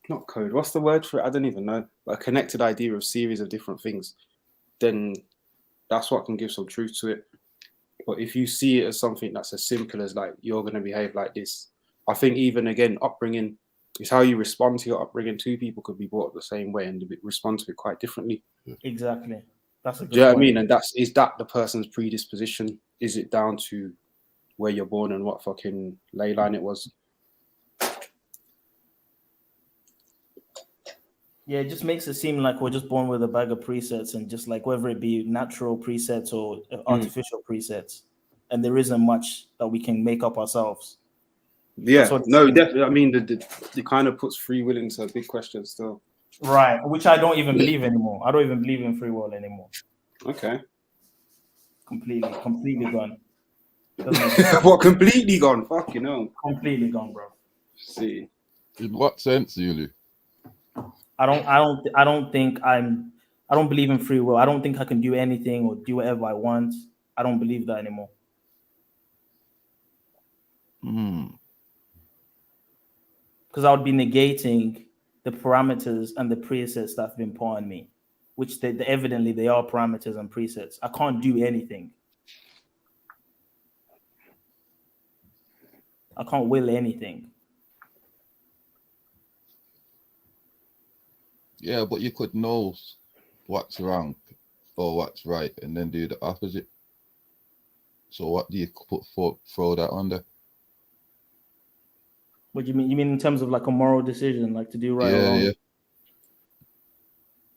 not code. What's the word for it? I don't even know. But a connected idea of series of different things. Then that's what can give some truth to it. But if you see it as something that's as simple as like you're going to behave like this, I think even again upbringing is how you respond to your upbringing. Two people could be brought up the same way and respond to it quite differently. Exactly. That's a good Do you know what I point. mean? And is that the person's predisposition? Is it down to where you're born and what fucking ley line it was? Yeah, it just makes it seem like we're just born with a bag of presets, and just like whether it be natural presets or artificial presets, and there isn't much that we can make up ourselves. Yeah, no, definitely. I mean, the kind of puts free will into a big question still. Right, which I don't even believe anymore. I don't even believe in free will anymore. Okay. Completely gone. What, completely gone? Fuck, you know. Completely gone, bro. See. In what sense, Yuli? I don't believe in free will. I don't think I can do anything or do whatever I want. I don't believe that anymore. Because I would be negating the parameters and the presets that have been put on me, which evidently they are parameters and presets. I can't do anything. I can't will anything. Yeah, but you could know what's wrong or what's right and then do the opposite. So what do you throw that under? What do you mean? You mean in terms of like a moral decision, like to do right or wrong? Yeah.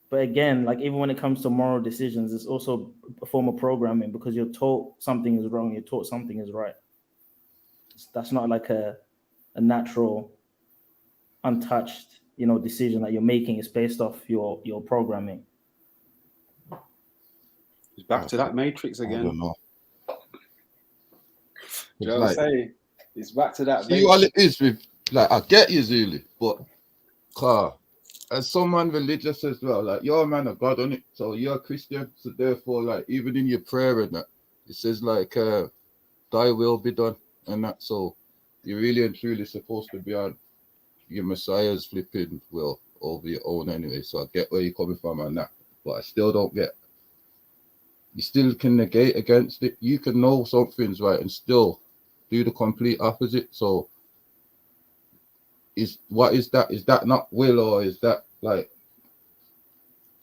But again, like even when it comes to moral decisions, it's also a form of programming, because you're taught something is wrong, you're taught something is right. That's not like a natural, untouched, decision that you're making. It's based off your programming. It's back to that matrix again. I don't know. Do you know what I'm saying? It's back to that. See what it is with, like, I get you, Zulu, but as someone religious as well, like, you're a man of God, on it. So you're a Christian, so therefore, like, even in your prayer and that, it says like, thy will be done and that. So you're really and truly supposed to be on your Messiah's flipping will over your own anyway. So I get where you're coming from on that, but I still don't get. You still can negate against it. You can know something's right and still do the complete opposite. So what is that? Is that not will, or is that like,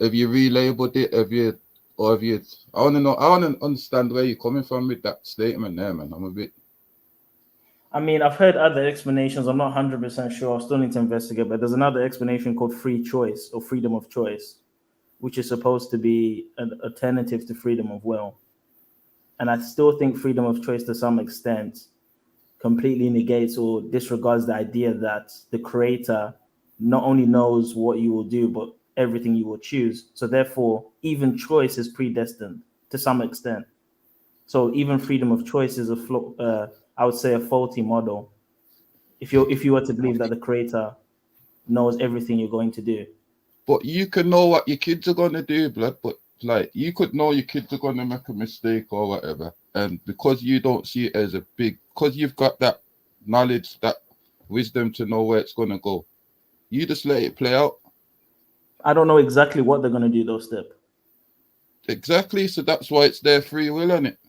have you relabeled it? I want to know. I want to understand where you're coming from with that statement there, man. I'm a bit. I mean, I've heard other explanations. I'm not 100% sure. I still need to investigate. But there's another explanation called free choice or freedom of choice, which is supposed to be an alternative to freedom of will. And I still think freedom of choice, to some extent, completely negates or disregards the idea that the creator not only knows what you will do, but everything you will choose. So therefore, even choice is predestined to some extent. So even freedom of choice is I would say a faulty model. If you were to believe that the creator knows everything you're going to do. But you can know what your kids are going to do, blood. But like, you could know your kids are going to make a mistake or whatever. And because you don't see it as a big, because you've got that knowledge, that wisdom to know where it's going to go, you just let it play out. I don't know exactly what they're going to do, though, Step. Exactly. So that's why it's their free will, isn't it?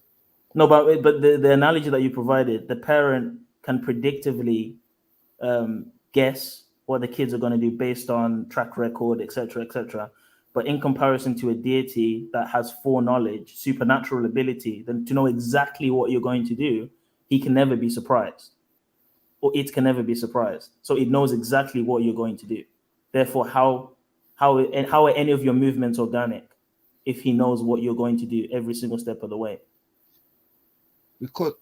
No, but the analogy that you provided, the parent can predictively guess what the kids are going to do based on track record, etc., etc. But in comparison to a deity that has foreknowledge, supernatural ability, then to know exactly what you're going to do, he can never be surprised, or it can never be surprised. So it knows exactly what you're going to do. Therefore, how are any of your movements organic if he knows what you're going to do every single step of the way? Because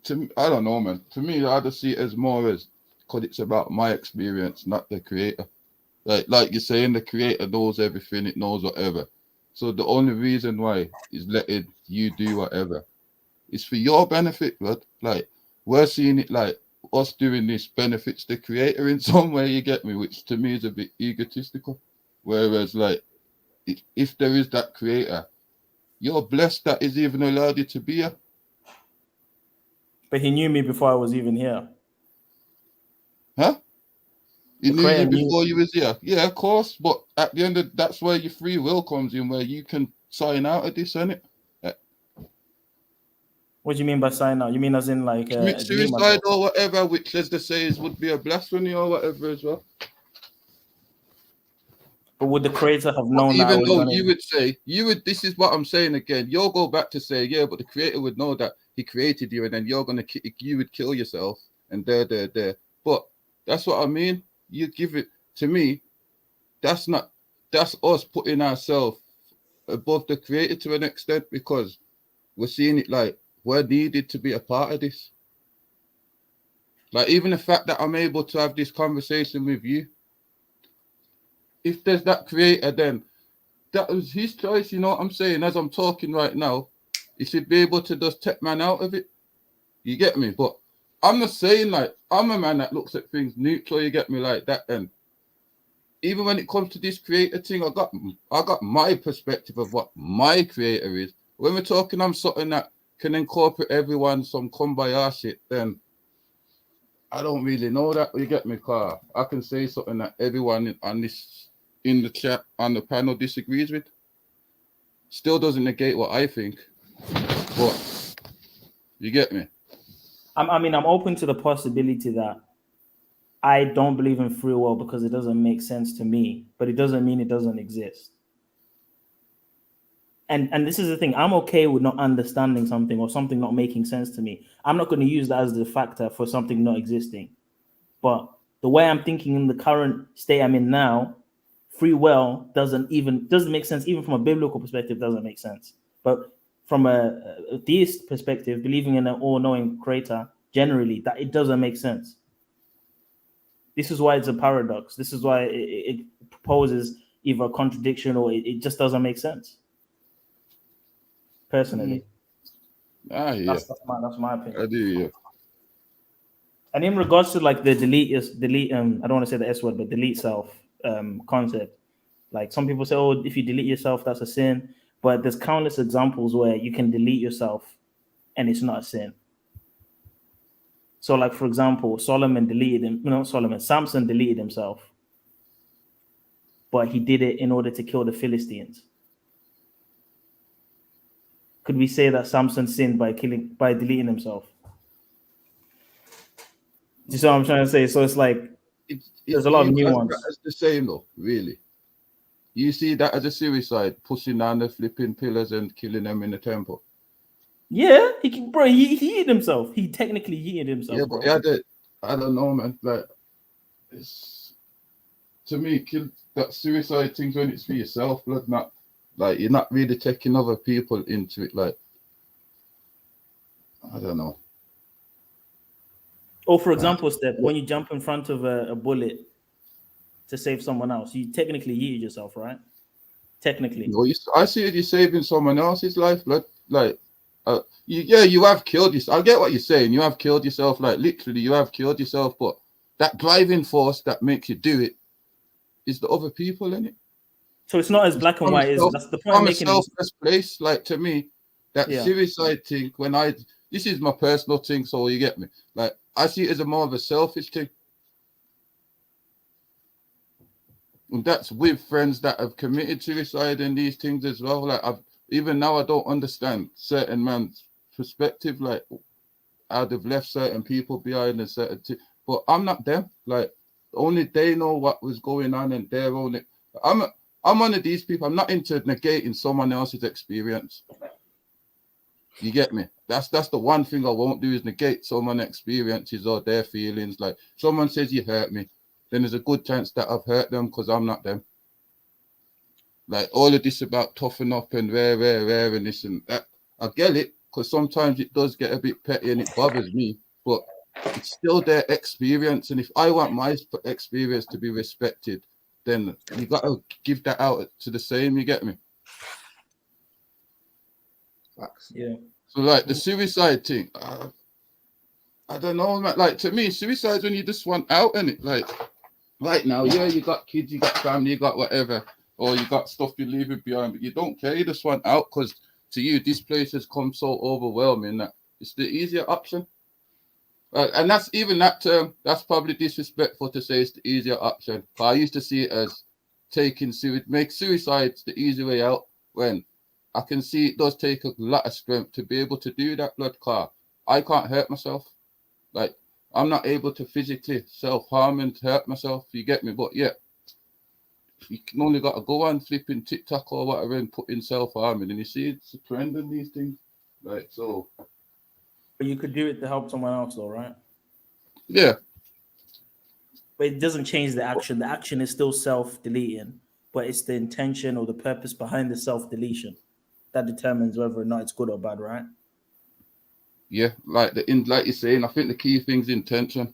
to me, I don't know, man. To me, I just see it as more as because it's about my experience, not the creator. Like you're saying, the creator knows everything, it knows whatever. So the only reason why is letting you do whatever is for your benefit, blood. Like, we're seeing it like us doing this benefits the creator in some way, you get me, which to me is a bit egotistical. Whereas like, if there is that creator, you're blessed that is even allowed you to be here. But he knew me before I was even here. Huh? He knew you before you was here. Yeah, of course. But at the end of that's where your free will comes in, where you can sign out of this, innit? What do you mean by sign out? You mean as in like suicide or whatever, which as they say would be a blasphemy or whatever as well. But would the creator have known even that? Though you would say, this is what I'm saying again. You'll go back to say, yeah, but the creator would know that he created you, and then you would kill yourself, and there. But that's what I mean. You give it to me. That's us putting ourselves above the creator to an extent, because we're seeing it like we're needed to be a part of this. Like, even the fact that I'm able to have this conversation with you, if there's that creator, then that was his choice, you know what I'm saying? As I'm talking right now, he should be able to just take man out of it. You get me? But I'm not saying like, I'm a man that looks at things neutral, you get me, like that. And even when it comes to this creator thing, I got my perspective of what my creator is. When we're talking, I'm something that can incorporate everyone, some kumbaya shit, then I don't really know that. You get me, car? I can say something that everyone on this, in the chat, on the panel disagrees with. Still doesn't negate what I think. But you get me? I mean, I'm open to the possibility that I don't believe in free will because it doesn't make sense to me, but it doesn't mean it doesn't exist. And this is the thing, I'm okay with not understanding something or something not making sense to me. I'm not going to use that as the factor for something not existing. But the way I'm thinking in the current state I'm in now, free will doesn't make sense. Even from a biblical perspective, doesn't make sense. But from a theist perspective, believing in an all-knowing creator generally, that it doesn't make sense. This is why it's a paradox. This is why it proposes either a contradiction or it just doesn't make sense. Personally. Yeah. That's my opinion. I do, yeah. And in regards to like the delete, I don't want to say the S word, but delete self concept. Like some people say, oh, if you delete yourself, that's a sin. But there's countless examples where you can delete yourself and it's not a sin. So, like for example, Samson deleted himself, but he did it in order to kill the Philistines. Could we say that Samson sinned by deleting himself? Do you see what I'm trying to say? So it's like there's a lot of nuance. It's the same though, really. You see that as a suicide, pushing down the flipping pillars and killing them in the temple. Yeah, he yeeted himself. He technically yeeted himself. Yeah, but I don't know, man. Like, it's to me, that suicide things when it's for yourself, blood, not like you're not really taking other people into it. Like, I don't know. Or for example, Steph, when you jump in front of a bullet to save someone else, you technically yeeted yourself, right? Technically. No, I see it. You're saving someone else's life, blood. Like. You have killed yourself. I get what you're saying. You have killed yourself, like literally, you have killed yourself. But that driving force that makes you do it is the other people in it. So it's not as black and white. That's the point I'm making. From a selfless place, like to me, that suicide thing. This is my personal thing, so you get me. Like I see it as more of a selfish thing, and that's with friends that have committed suicide and these things as well. Like even now, I don't understand certain man's perspective, like how they've left certain people behind and certain but I'm not them. Like only they know what was going on, and they're only. I'm one of these people. I'm not into negating someone else's experience. You get me? That's the one thing I won't do is negate someone's experiences or their feelings. Like someone says you hurt me, then there's a good chance that I've hurt them because I'm not them. Like all of this about toughen up and rare and this and that. I get it because sometimes it does get a bit petty and it bothers me, but it's still their experience. And if I want my experience to be respected, then you got to give that out to the same. You get me? Yeah. So like the suicide thing, I don't know. Like to me, suicide when you just want out in it. Like right now, yeah, you got kids, you got family, you got whatever. Or you got stuff you're leaving behind, but you don't care. You just want out because to you, this place has come so overwhelming that it's the easier option. And that's even that term, that's probably disrespectful to say it's the easier option. But I used to see it as make suicide the easy way out when I can see it does take a lot of strength to be able to do that, blood car. I can't hurt myself. Like, I'm not able to physically self-harm and hurt myself. You get me? But yeah. You can only got to go on flipping TikTok or whatever and put in self-harming, and you see it's a trend in these things. Like so. But you could do it to help someone else, though, right? Yeah. But it doesn't change the action. The action is still self-deleting, but it's the intention or the purpose behind the self-deletion that determines whether or not it's good or bad, right? Yeah, like you're saying, I think the key thing's intention.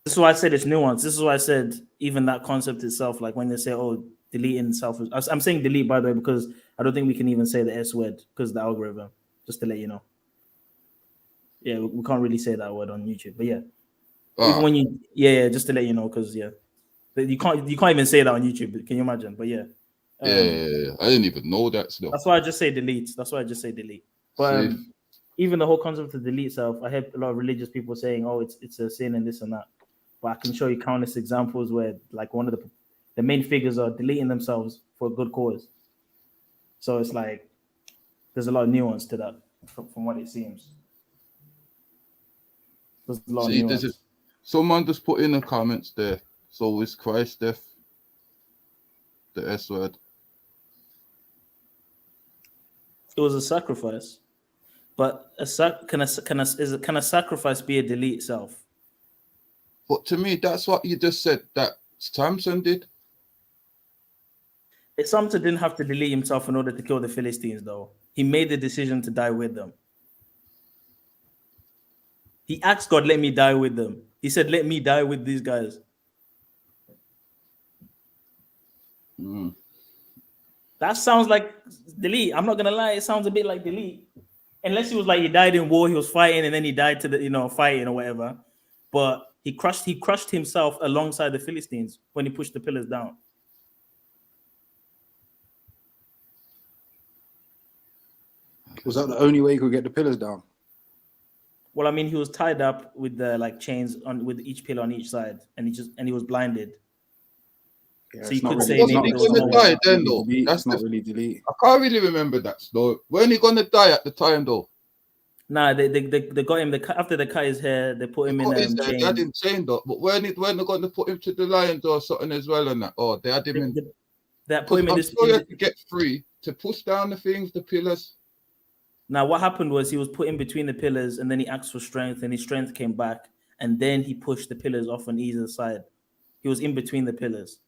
This is why I said it's nuanced. This is why I said even that concept itself, like when they say, oh, deleting self. I'm saying delete, by the way, because I don't think we can even say the S word because of the algorithm, just to let you know. Yeah, we can't really say that word on YouTube, but yeah. Even when you, just to let you know, because but you can't even say that on YouTube. Can you imagine? But yeah. Yeah, I didn't even know that stuff. That's why I just say delete. But even the whole concept of delete self, I heard a lot of religious people saying, oh, it's a sin and this and that. But I can show you countless examples where, like, one of the main figures are deleting themselves for a good cause. So it's like there's a lot of nuance to that from what it seems. There's a lot of nuance. Someone just put in the comments there. So is Christ death the S word? It was a sacrifice, but can a sacrifice be a delete self? But to me, that's what you just said that Samson did. Samson didn't have to delete himself in order to kill the Philistines, though. He made the decision to die with them. He asked God, let me die with them. He said, let me die with these guys. That sounds like delete. I'm not gonna lie, it sounds a bit like delete. Unless he was like he died in war, he was fighting, and then he died to the fighting or whatever. But he crushed himself alongside the Philistines when he pushed the pillars down. Was that the only way he could get the pillars down? Well, I mean, he was tied up with the chains on with each pillar on each side, and he was blinded. Yeah, so you could really, say Wasn't maybe he there was gonna no die way. then though? That's not really delete. I can't really remember that story. When he gonna die at the time though? Nah, they got him. After they cut his hair, they put him in They had chains. him chained up, but when they gonna put him to the lions or something as well and that? Oh, they had him in. That put him in I'm this. sure you had to get free to push down the things, the pillars. Now, what happened was he was put in between the pillars, and then he asked for strength, and his strength came back, and then he pushed the pillars off on either side. He was in between the pillars.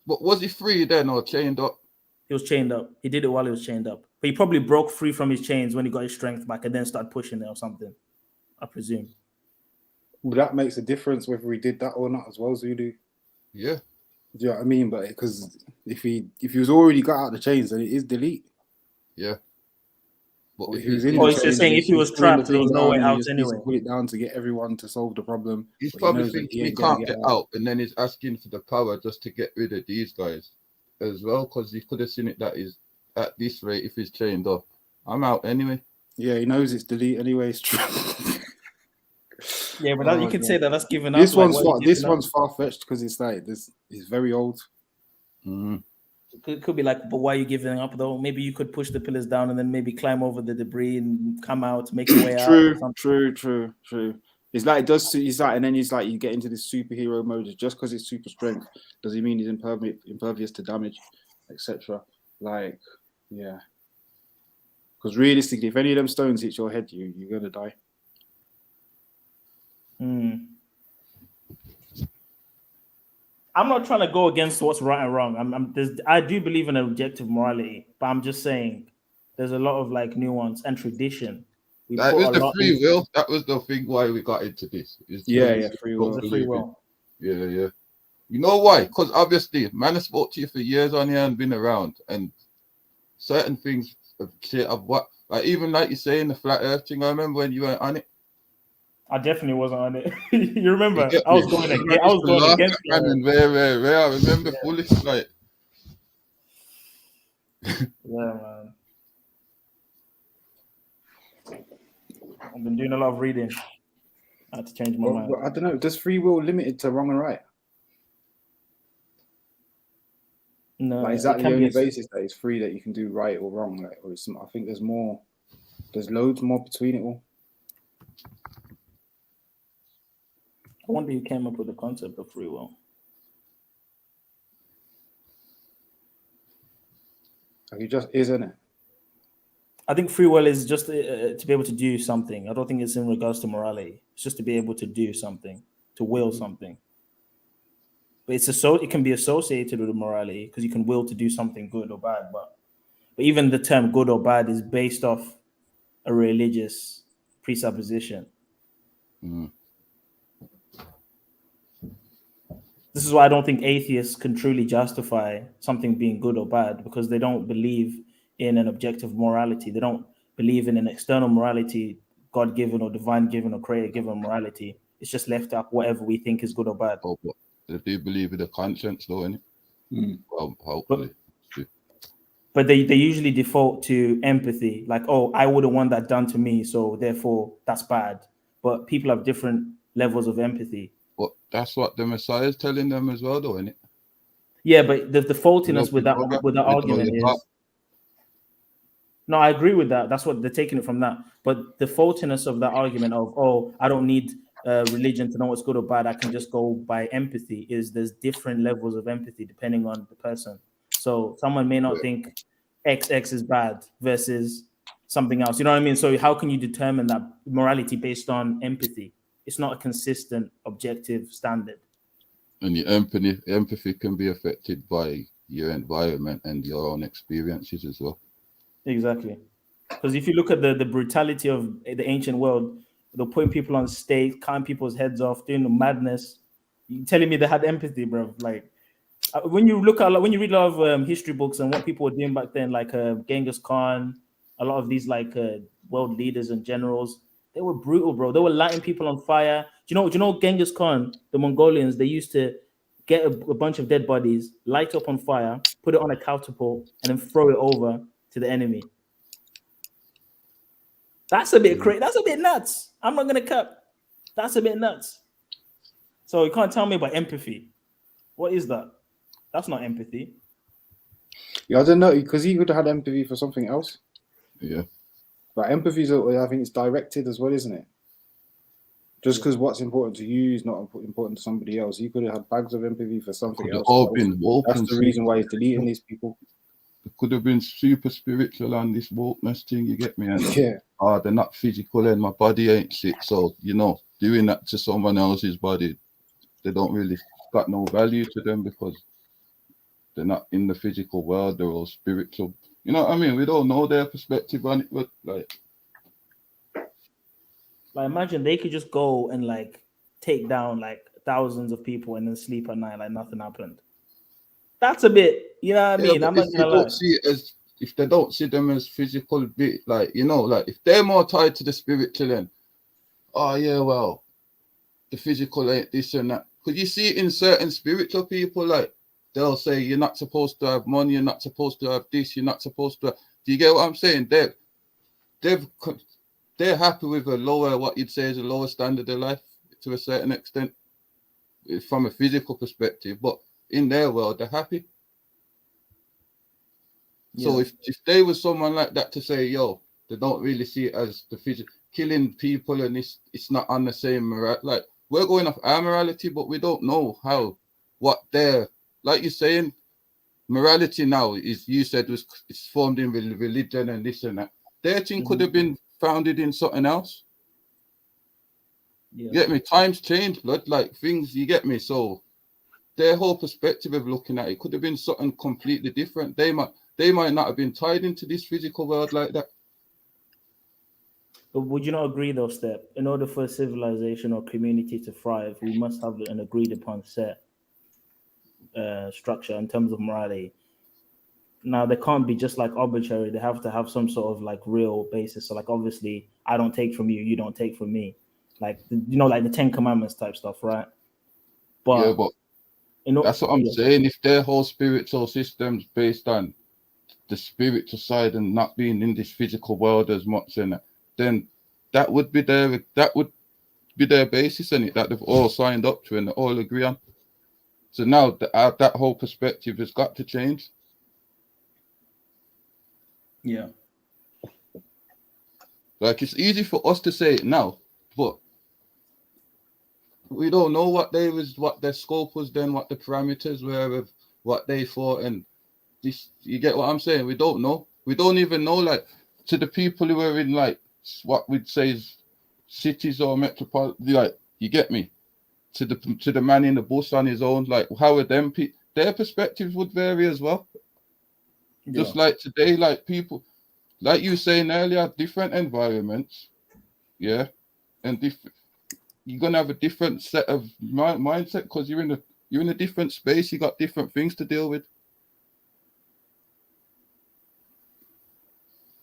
But was he free then or chained up? He was chained up. He did it while he was chained up. But he probably broke free from his chains when he got his strength back and then started pushing it or something, I presume. Well, that makes a difference whether he did that or not as well, Zulu. Yeah. Do you know what I mean? But because if he was already got out the chains, then it is delete. Yeah. But if he was in so you're saying if he was trapped, there was no way out anyway. Put it down to get everyone to solve the problem. He's probably thinking he can't get out, and then he's asking for the power just to get rid of these guys as well, because he could have seen it that is at this rate if he's chained up. I'm out anyway. Yeah, he knows it's delete anyway. It's true. Yeah, but you can say that's given up. This one's far fetched because it's like this. It's very old. It could be like, but why are you giving up though? Maybe you could push the pillars down and then maybe climb over the debris and come out, make your way out. True. It's like it does. It's like, and then it's like you get into this superhero mode. Just because it's super strength does it mean he's impervious to damage, etc. Like, yeah. Because realistically, if any of them stones hit your head, you're gonna die. I'm not trying to go against what's right and wrong. I do believe in objective morality, but I'm just saying there's a lot of like nuance and tradition. That was the free will. That was the thing why we got into this. Free will. Free will. Yeah. You know why? Because obviously, man, I spoke to you for years on here and been around, and certain things of what, like even like you saying the flat Earth thing. I remember when you weren't on it. I definitely wasn't on it. You remember? I was going against it. Where I remember fully, like. Yeah, man. I've been doing a lot of reading. I had to change my mind. I don't know. Does free will limited to wrong and right? No. Like, is that the only basis that it's free that you can do right or wrong? Like, or I think there's more. There's loads more between it all. I wonder who came up with the concept of free will. Like, it just isn't it? I think free will is just to be able to do something. I don't think it's in regards to morality. It's just to be able to do something, to will something. But it can be associated with morality because you can will to do something good or bad. But even the term good or bad is based off a religious presupposition. This is why I don't think atheists can truly justify something being good or bad, because they don't believe in an objective morality. They don't believe in an external morality, God-given or divine-given or creator-given morality. It's just left up whatever we think is good or bad. Oh, but they do believe in the conscience, though, innit? Well, hopefully. But they usually default to empathy, like, oh, I wouldn't want that done to me, so therefore that's bad. But people have different levels of empathy. But that's what the Messiah is telling them as well, though, isn't it? Yeah, but the faultiness with that argument is. No, I agree with that. That's what they're taking it from that. But the faultiness of that argument of, oh, I don't need religion to know what's good or bad, I can just go by empathy, is there's different levels of empathy depending on the person. So someone may not think XX is bad versus something else. You know what I mean? So how can you determine that morality based on empathy? It's not a consistent, objective standard. And your empathy can be affected by your environment and your own experiences as well. Exactly. Because if you look at the brutality of the ancient world, They're putting people on stage, cutting people's heads off, doing the madness. You telling me they had empathy, bro? Like when you look at, like, when you read a lot of history books and what people were doing back then, like Genghis Khan, a lot of these like world leaders and generals, they were brutal, bro. They were lighting people on fire. Do you know Genghis Khan, the Mongolians, they used to get a bunch of dead bodies, light up on fire, put it on a catapult, and then throw it over to the enemy. That's a bit crazy. That's a bit nuts. I'm not gonna cut. That's a bit nuts. So you can't tell me about empathy. What is that? That's not empathy. Yeah, I don't know, because he could have had empathy for something else. Yeah. But empathy is, I think it's directed as well, isn't it? Just because what's important to you is not important to somebody else. He could have had bags of empathy for something else. That's the reason why he's deleting these people. It could have been super spiritual on this wokeness thing, you get me? And yeah. They're not physical and my body ain't sick. So, you know, doing that to someone else's body, they don't really got no value to them because they're not in the physical world, they're all spiritual. You know what I mean? We don't know their perspective on it, but like imagine they could just go and like take down like thousands of people and then sleep at night like nothing happened. That's a bit, you know what I mean? I'm not gonna lie. See it as, if they don't see them as physical bit, like, you know, like if they're more tied to the spiritual, then oh yeah, well, the physical ain't this and that. Because you see it in certain spiritual people, like they'll say you're not supposed to have money, you're not supposed to have this, you're not supposed to have... Do you get what I'm saying? They're happy with a lower, what you'd say is a lower standard of life to a certain extent from a physical perspective, but in their world they're happy. Yeah. So if they was someone like that to say, yo, they don't really see it as the physical killing people and it's not on the same like we're going off our morality, but we don't know what they're, like you're saying, morality now is, you said, it's formed in religion and this and that. Their thing could have been founded in something else. Yeah. You get me? Times change, blood, like things, you get me? So their whole perspective of looking at it could have been something completely different. They might not have been tied into this physical world like that. But would you not agree, though, Step? In order for a civilization or community to thrive, we must have an agreed upon set structure in terms of morality. Now, they can't be just like arbitrary. They have to have some sort of like real basis. So like, obviously, I don't take from you, you don't take from me. Like, you know, like the 10 Commandments type stuff, right? But yeah, but that's what I'm saying. If their whole spiritual system's based on the spiritual side and not being in this physical world as much, and then that would be their basis in it, that they've all signed up to and they all agree on. So now that whole perspective has got to change. Yeah. Like, it's easy for us to say it now, but we don't know what their scope was then, what the parameters were of what they thought, and this, you get what I'm saying? We don't know. We don't even know, like, to the people who are in like what we'd say is cities or metropolitan, like, you get me? To the man in the bush on his own, like, how are them their perspectives would vary as well. Yeah. Just like today, like people, like you were saying earlier, different environments, yeah, and you're gonna have a different set of mindset because you're in a different space. You got different things to deal with.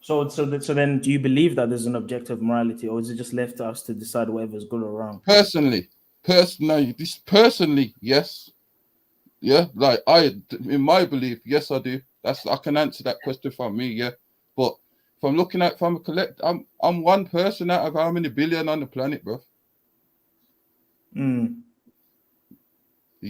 So then, do you believe that there's an objective morality, or is it just left to us to decide whatever's good or wrong? Personally, yes, yeah. Like in my belief, yes, I do. I can answer that question for me, yeah. But if I'm looking at from a collect, I'm one person out of how many billion on the planet, bro. You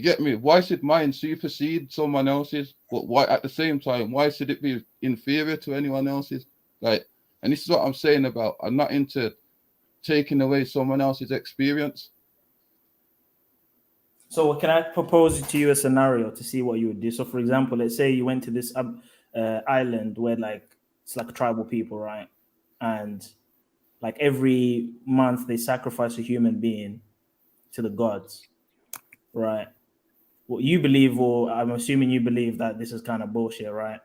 get me? Why should mine supersede someone else's? But why at the same time? Why should it be inferior to anyone else's? Like, and this is what I'm saying about. I'm not into taking away someone else's experience. So can I propose to you a scenario to see what you would do? So, for example, let's say you went to this island where like it's like tribal people, right? And like every month they sacrifice a human being to the gods, right? What you believe, or I'm assuming you believe that this is kind of bullshit, right?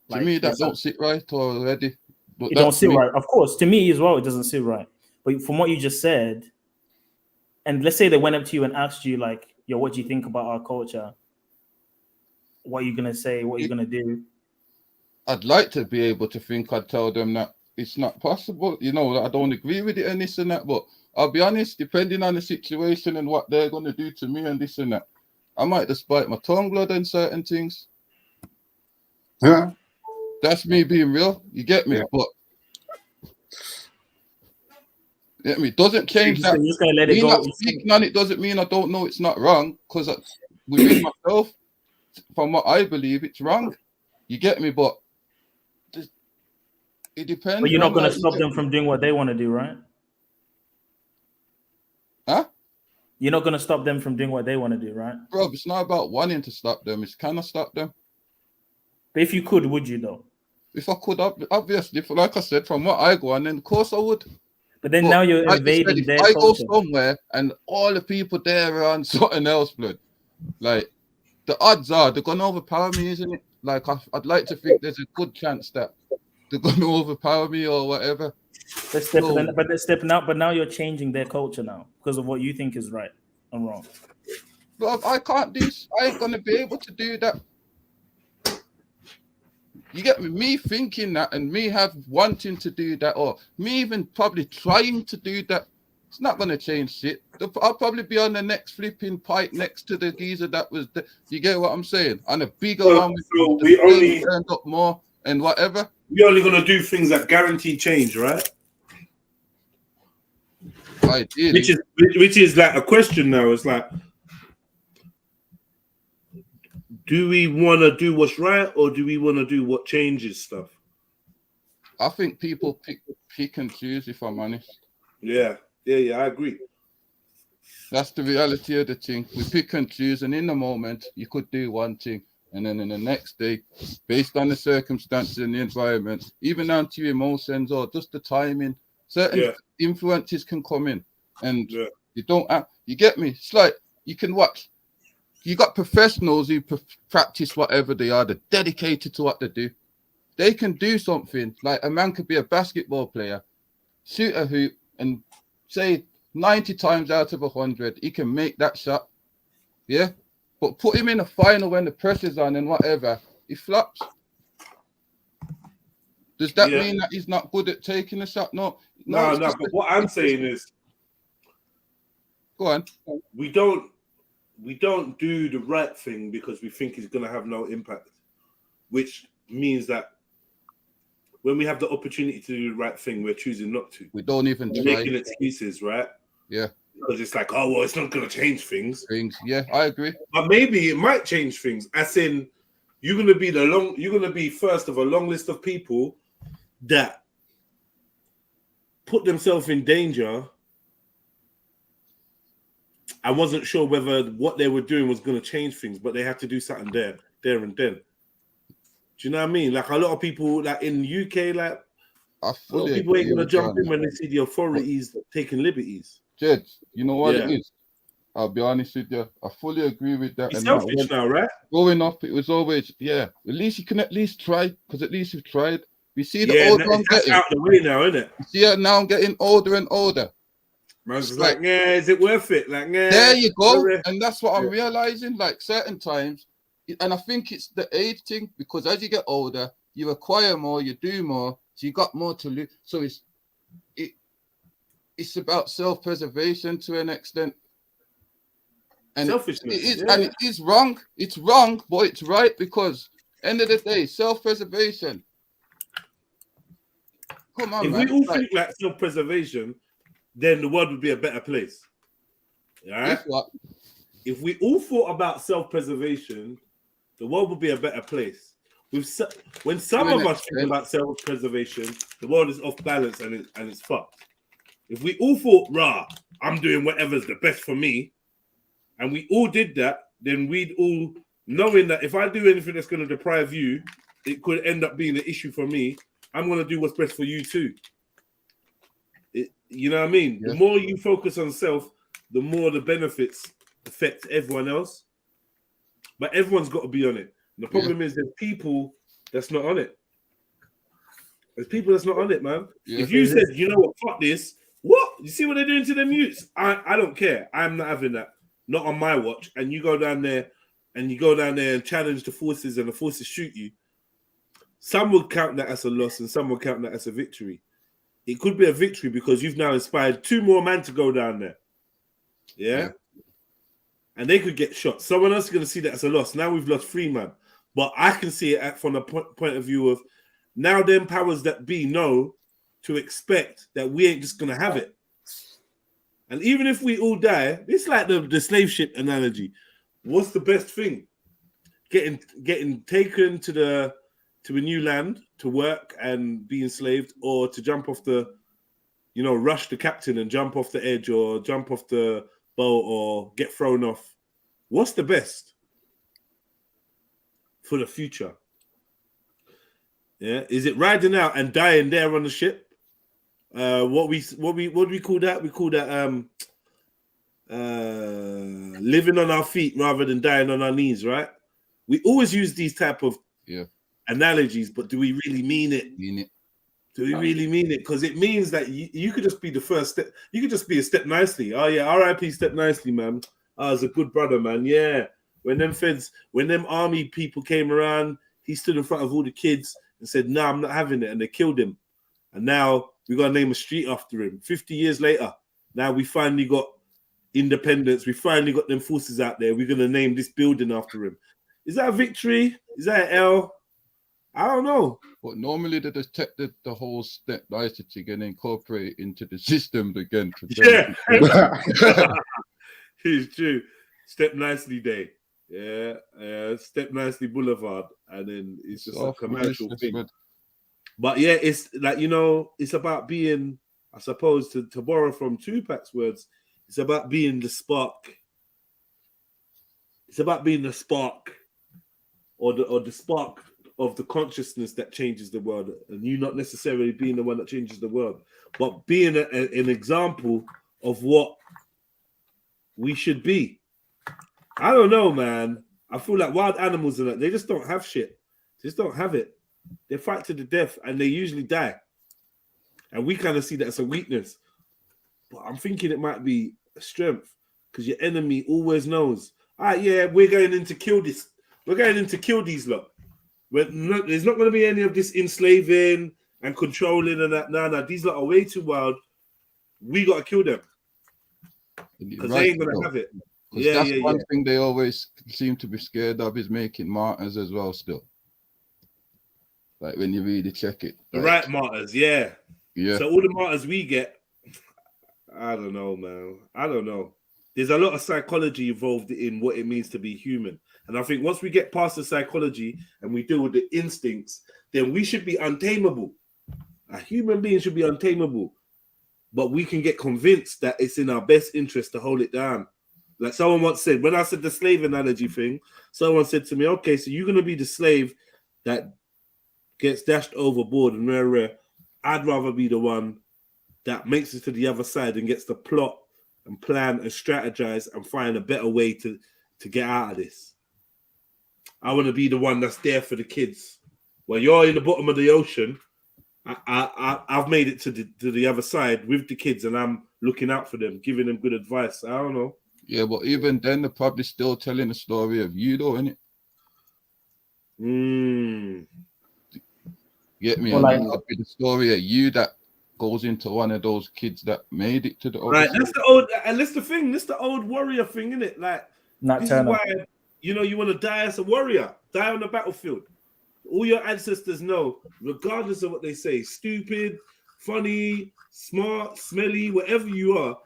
Like, to me, that don't sit right already. It don't sit right. Of course, to me as well, it doesn't sit right. But from what you just said, and let's say they went up to you and asked you like, yo, what do you think about our culture? What are you gonna say? What are you gonna do? I'd like to be able to think I'd tell them that it's not possible, you know, I don't agree with it and this and that, but I'll be honest, depending on the situation and what they're going to do to me and this and that, I might just bite my tongue blood and certain things. Yeah. That's me being real, you get me? Yeah. But you get me? Doesn't change that. You're just gonna let it Me go. not speaking on it doesn't mean I don't know it's not wrong, because within myself, from what I believe, it's wrong. You get me? But it depends. But you're not going to like, stop them from doing what they want to do, right? Huh? You're not going to stop them from doing what they want to do, right? Bro, it's not about wanting to stop them. It's can I stop them? But if you could, would you though? If I could, obviously, like I said, from what I go on, then of course I would. But then now you're like invading you said, their if I go culture. somewhere and all the people there are on something else, blood, like the odds are they're gonna overpower me, isn't it? Like I'd like to think there's a good chance that they're gonna overpower me or whatever. They're stepping out, but now you're changing their culture now because of what you think is right and wrong. But I can't do. I ain't gonna be able to do that. You get me? Me thinking that and me wanting to do that, or me even probably trying to do that, it's not gonna change shit. I'll probably be on the next flipping pipe next to the geezer that was. You get what I'm saying? On a bigger one, so we only turned up more and whatever. We're only gonna do things that guarantee change, right? Ideally. Which is like a question now. It's like, do we want to do what's right or do we want to do what changes stuff? I think people pick and choose, if I'm honest. Yeah, I agree. That's the reality of the thing. We pick and choose, and in the moment, you could do one thing, and then in the next day, based on the circumstances and the environment, even down to your emotions or just the timing, certain influences can come in, and you don't have, you get me? It's like you can watch. You got professionals who practice whatever they are, they're dedicated to what they do. They can do something, like a man could be a basketball player, shoot a hoop, and say 90 times out of 100, he can make that shot. Yeah? But put him in a final when the pressure's on and whatever, he flops. Does that mean that he's not good at taking a shot? No. No, but what I'm saying is, go on. We don't do the right thing because we think it's going to have no impact, which means that when we have the opportunity to do the right thing, we're choosing not to. We don't even try. Making excuses, right? Yeah. Because it's like, oh, well, it's not going to change things. Yeah, I agree. But maybe it might change things. As in, you're going to be first of a long list of people that put themselves in danger. I wasn't sure whether what they were doing was going to change things, but they had to do something there and then. Do you know what I mean? Like a lot of people, like in the UK, like a lot of people ain't going to jump in when they see the authorities taking liberties. Jed, you know what it is? I'll be honest with you. I fully agree with that. It's selfish now, right? Growing up, it was always, at least you can at least try, because at least you've tried. We see the older I'm getting. Out the way now, isn't it? You see, now I'm getting older and older. Man's like, yeah, is it worth it? Like, yeah. There you go. And that's what I'm realizing. Like certain times, and I think it's the age thing, because as you get older, you acquire more, you do more, so you got more to lose. So it's about self-preservation to an extent. And selfishness. And it is wrong. It's wrong, but it's right, because end of the day, self-preservation. Come on, man. If we all think like self-preservation, then the world would be a better place. All right? If we all thought about self-preservation, the world would be a better place. When some of us think about self-preservation, the world is off balance and it's fucked. If we all thought, I'm doing whatever's the best for me, and we all did that, then we'd all, knowing that if I do anything that's going to deprive you, it could end up being an issue for me. I'm going to do what's best for you too. You know what I mean? Yeah. The more you focus on self, the more the benefits affect everyone else. But everyone's got to be on it. And the problem is there's people that's not on it. There's people that's not on it, man. Yeah. If you said, you know what, fuck this, What? You see what they're doing to them youths? I don't care. I'm not having that. Not on my watch. And you go down there and challenge the forces and the forces shoot you. Some would count that as a loss and some would count that as a victory. It could be a victory because you've now inspired 2 more men to go down there. Yeah? And they could get shot. Someone else is going to see that as a loss. Now we've lost 3 men. But I can see it from the point of view of now them powers that be know to expect that we ain't just going to have it. And even if we all die, it's like the slave ship analogy. What's the best thing? Getting taken to a new land to work and be enslaved, or to jump off rush the captain and jump off the edge, or jump off the boat, or get thrown off. What's the best for the future? Yeah, is it riding out and dying there on the ship? What do we call that? We call that living on our feet rather than dying on our knees, right? We always use these type of analogies, but do we really mean it? Do we really mean it? Because it means that you could just be the first step. You could just be a Step Nicely. Oh yeah, R.I.P. Step Nicely, man. I was a good brother, man. Yeah. When them army people came around, he stood in front of all the kids and said, "No, I'm not having it," and they killed him. And now we got to name a street after him. 50 years later, now we finally got independence. We finally got them forces out there. We're gonna name this building after him. Is that a victory? Is that an L? I don't know. But normally they just take the whole Step Nicety and incorporate it into the system again. Yeah, it's true. Step Nicely Day. Yeah, Step Nicely Boulevard, and then it's just a commercial thing. Man. But yeah, it's like, it's about being, I suppose, to borrow from Tupac's words, it's about being the spark. It's about being the spark, or the spark of the consciousness that changes the world, and you not necessarily being the one that changes the world, but being an example of what we should be. I don't know, man. I feel like wild animals and that, they just don't have shit. They just don't have it. They fight to the death and they usually die. And we kind of see that as a weakness. But I'm thinking it might be a strength, because your enemy always knows, yeah, we're going in to kill this. We're going in to kill these lot. There's not going to be any of this enslaving and controlling and that. No, these lot are way too wild. We got to kill them. Because they ain't going to have it. That's one thing they always seem to be scared of, is making martyrs as well still. Like when you really check it. The right martyrs, yeah. So all the martyrs we get, I don't know, man. I don't know. There's a lot of psychology involved in what it means to be human. And I think once we get past the psychology and we deal with the instincts, then we should be untamable. A human being should be untamable. But we can get convinced that it's in our best interest to hold it down. Like someone once said, when I said the slave analogy thing, someone said to me, okay, so you're going to be the slave that gets dashed overboard and rare. I'd rather be the one that makes it to the other side and gets to plot and plan and strategize and find a better way to get out of this. I want to be the one that's there for the kids. When you're in the bottom of the ocean, I've made it to the other side with the kids, and I'm looking out for them, giving them good advice. I don't know. Yeah, but even then, they're probably still telling the story of you, though, innit? Get me? Well, And it'll be the story of you that goes into one of those kids that made it to the other right. side. That's the old, and that's the thing. That's the old warrior thing, isn't it? Like, this is why, you want to die as a warrior, die on the battlefield. All your ancestors know, regardless of what they say, stupid, funny, smart, smelly, whatever you are,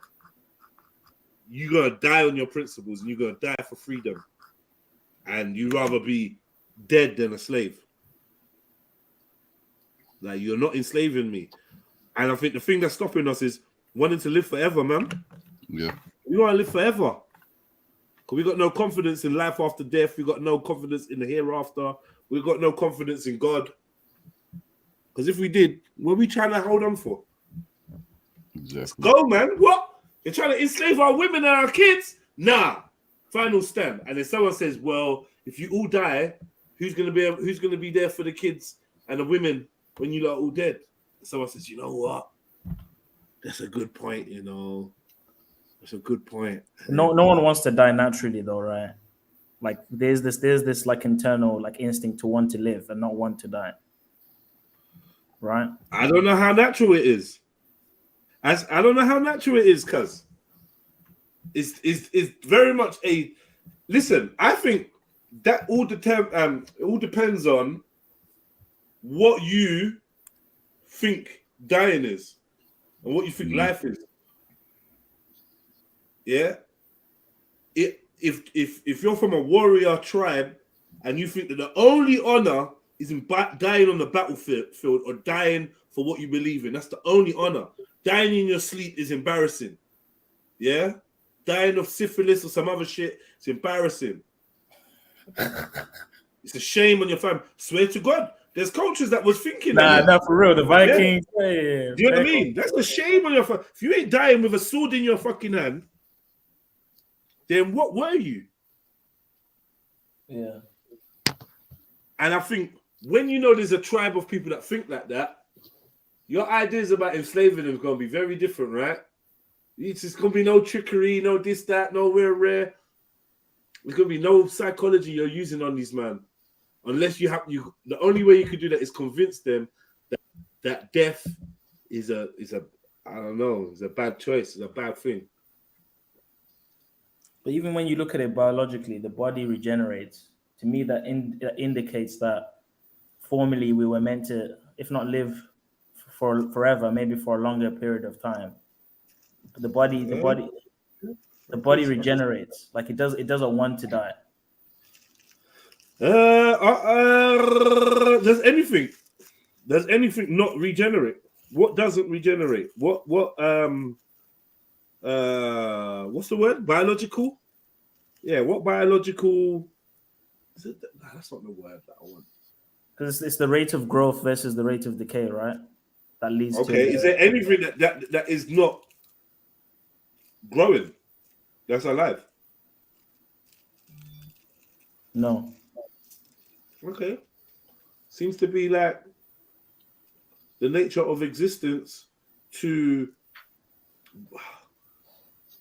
you're going to die on your principles and you're going to die for freedom. And you'd rather be dead than a slave. Like, you're not enslaving me. And I think the thing that's stopping us is wanting to live forever, man. Yeah. We want to live forever. Because we got no confidence in life after death. We got no confidence in the hereafter. We got no confidence in God. Because if we did, what are we trying to hold on for? Exactly. Let's go, man. What? You're trying to enslave our women and our kids? Nah. Final stand. And then someone says, well, if you all die, who's gonna be there for the kids and the women when you lot are all dead? And someone says, you know what? That's a good point, you know. That's a good point. No one wants to die naturally though, right? Like there's this like internal like instinct to want to live and not want to die. Right? I don't know how natural it is. I don't know how natural it is, cuz it's very much a listen, I think that all depends on what you think dying is and what you think life is. Yeah. If you're from a warrior tribe and you think that the only honor is in dying on the battlefield or dying for what you believe in, that's the only honor. Dying in your sleep is embarrassing. Yeah? Dying of syphilis or some other shit, it's embarrassing. It's a shame on your family. Swear to God, there's cultures that was thinking that. Nah, for real. The Vikings. Yeah. Do you know what I mean? That's a shame on your family. If you ain't dying with a sword in your fucking hand, then what were you? Yeah. And I think when you know there's a tribe of people that think like that, your ideas about enslaving them is going to be very different, right? It's just going to be no trickery, no this, that, no rare. There's going to be no psychology you're using on these man. Unless the only way you could do that is convince them that death is a I don't know, it's a bad choice, it's a bad thing. But even when you look at it biologically, the body regenerates. To me, that indicates that formerly we were meant to, if not live for forever, maybe for a longer period of time. But the body regenerates. Like it doesn't want to die. Does anything not regenerate? What doesn't regenerate? What's the word? Biological? Yeah, what biological? Is it? No, that's not the word that I want. Because it's the rate of growth versus the rate of decay, right? That leads to. Okay, is there anything that is not growing that's alive? No. Okay. Seems to be like the nature of existence to.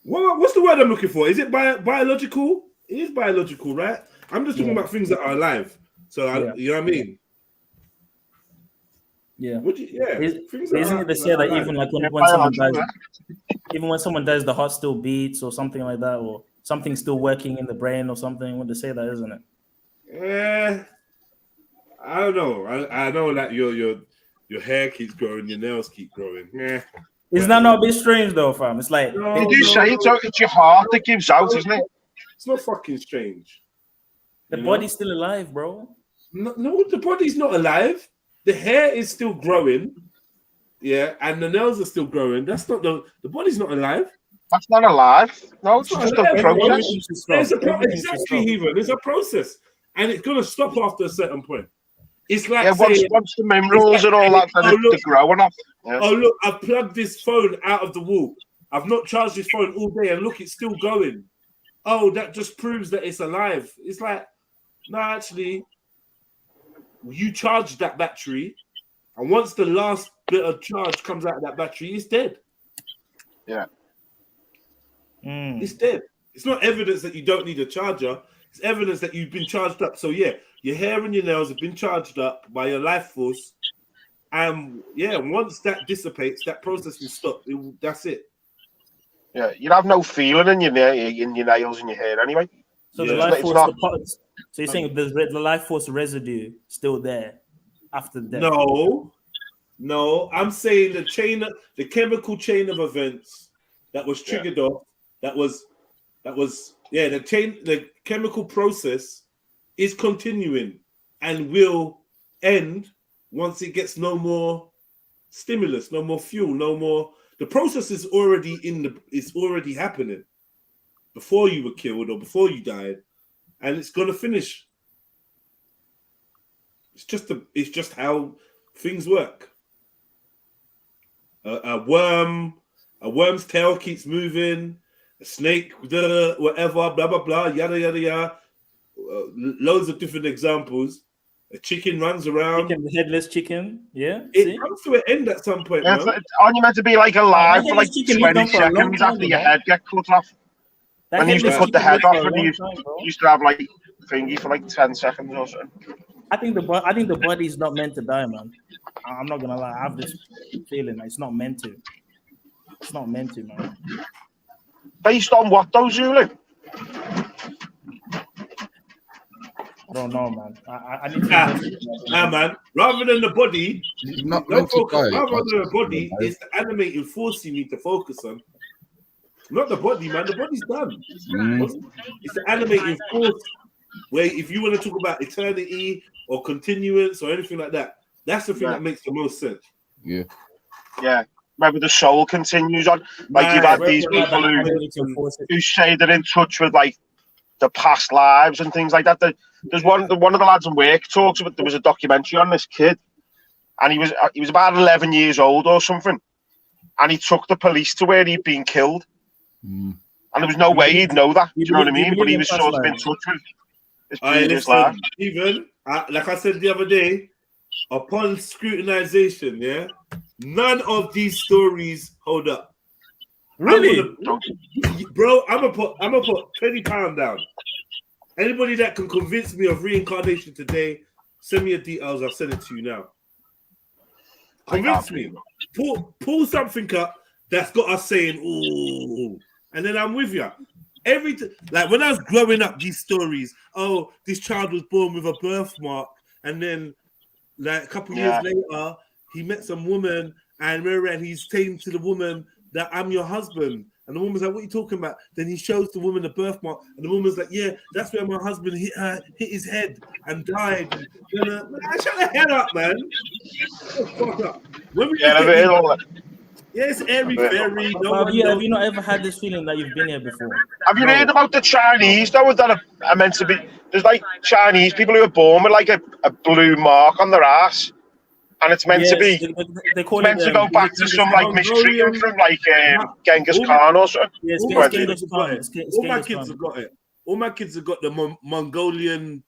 What's the word I'm looking for? Is it biological? It is biological, right? I'm just talking about things that are alive. So, you know what I mean? Yeah. Isn't it they say that even like when someone dies, even when someone dies, the heart still beats or something like that, or something's still working in the brain or something? When they say that, isn't it? I don't know. I know that your hair keeps growing, your nails keep growing. Is that not a bit strange though, fam? It's like you do say it's your heart that gives out, isn't it? It's not fucking strange. The body's still alive, bro. No, the body's not alive. The hair is still growing, yeah, and the nails are still growing. That's not the body's not alive. That's not alive. No, it's just a process. Exactly, even it's a process, and it's gonna stop after a certain point. It's like once the minerals and all that are growing off. Yeah. Oh look, I've plugged this phone out of the wall. I've not charged this phone all day, and look, it's still going. Oh, that just proves that it's alive. It's like, no, actually, you charge that battery, and once the last bit of charge comes out of that battery, it's dead. Yeah. It's dead. It's not evidence that you don't need a charger. It's evidence that you've been charged up. So yeah, your hair and your nails have been charged up by your life force. And yeah, once that dissipates, that process will stop. That's it. Yeah, you have no feeling in your nails and your hair anyway. So the life force, so you're saying there's the life force residue still there after death? No. I'm saying the chemical chain of events that was triggered off. That was the chemical process is continuing and will end once it gets no more stimulus, no more fuel, no more. The process is already it's already happening before you were killed or before you died, and it's gonna finish. It's just how things work. A worm's tail keeps moving. A snake, whatever, blah blah blah, yada yada yada. Loads of different examples. A chicken runs around. Chicken, the headless chicken. Yeah. It comes to an end at some point, Yeah, man. aren't you meant to be like alive that for like headless chicken lived 20 on for a long seconds time, after your bro. head get cut off? That When you used to headless cut the chicken head lived off, for a and you long time, bro. used to have like thingy for like 10 seconds or something. I think the body is not meant to die, man. I'm not gonna lie. I have this feeling like it's not meant to. It's not meant to, man. Based on what though, Zulu? I don't know, man. I need to Nah, man. Rather than the body, not don't meant to focus. die. Rather than the body, it's the animated force you need to focus on. Not the body, man. The body's done. It's the animating force where if you want to talk about eternity or continuance or anything like that, that's the thing that makes the most sense. Yeah. Yeah. Maybe the soul continues on. Like you've had these people who say they're in touch with like the past lives and things like that. There's one of the lads in work talks about, there was a documentary on this kid, and he was about 11 years old or something, and he took the police to where he'd been killed, and there was no way he'd know that. Do you know what I mean? But he was sort of in touch with his previous life. Even like I said the other day, upon scrutinization, yeah, none of these stories hold up. Really, bro? I'm gonna put £20 down. Anybody that can convince me of reincarnation today, send me your details. I'll send it to you now. Convince me. Pull something up that's got us saying, "Ooh," and then I'm with you. Like when I was growing up, these stories. Oh, this child was born with a birthmark, and then like a couple years later, he met some woman, and he's saying to the woman that I'm your husband. And the woman's like, what are you talking about? Then he shows the woman the birthmark, and the woman's like, yeah, that's where my husband hit his head and died. And, man, shut the hell up, man. Fuck up. Yes, airy fairy. Have you not ever had this feeling that you've been here before? Have you heard about the Chinese though that are meant to be? There's like Chinese people who are born with like a blue mark on their ass. And it's meant to be, they call meant it, to go back to some like mistreatment from like Genghis Khan or something. Yes, Genghis Khan. All my kids have got it. All my kids have got the Mongolian,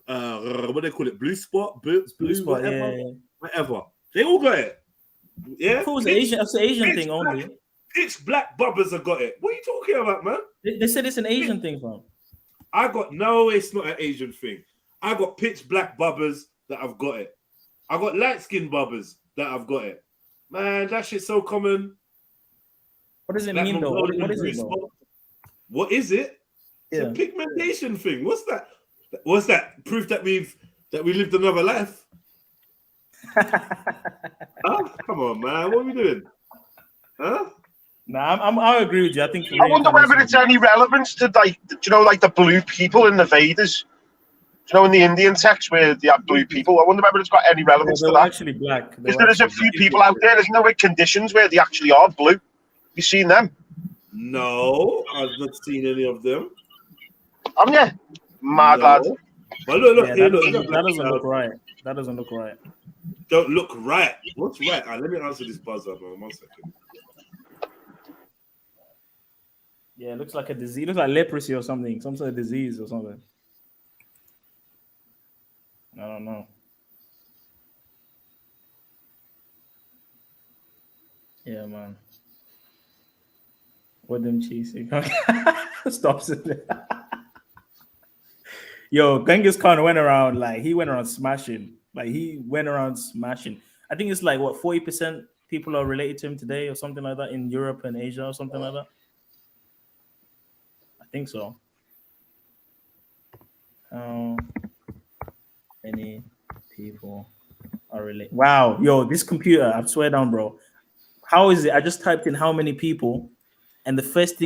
what do they call it? Blue spot? Blue spot, whatever. Yeah. Whatever. They all got it. Yeah? Of course, it's an Asian thing only. Pitch black bubbers have got it. What are you talking about, man? They said it's an Asian thing, fam. No, it's not an Asian thing. I got pitch black bubbers that I've got it. I got light skinned bubbers that I've got it. Man, that shit's so common. What does it mean though? What is it though? What is it? It's a pigmentation thing. What's that? What's that? Proof that we lived another life? Huh? Come on, man. What are we doing? Huh? Nah, I agree with you. I think. I wonder whether it's any relevance to like, like the blue people in the Vedas. In the Indian text where they have blue people, I wonder whether it's got any relevance to that. Actually black. Because there is a few people out there, isn't there, with conditions where they actually are blue. Have you seen them? No, I've not seen any of them. Haven't you? Mad lad. But look, that doesn't look right. That doesn't look right. Don't look right. What's right? Let me answer this buzzer, man. 1 second. Yeah, it looks like a disease. It looks like leprosy or something. Some sort of disease or something. I don't know. Yeah, man. What them cheese? Stops it. Yo, Genghis Khan went around smashing. I think it's like what 40% people are related to him today or something like that in Europe and Asia or something like that. I think so. Many people are related. Wow, yo, this computer, I swear down, bro. How is it? I just typed in how many people, and the first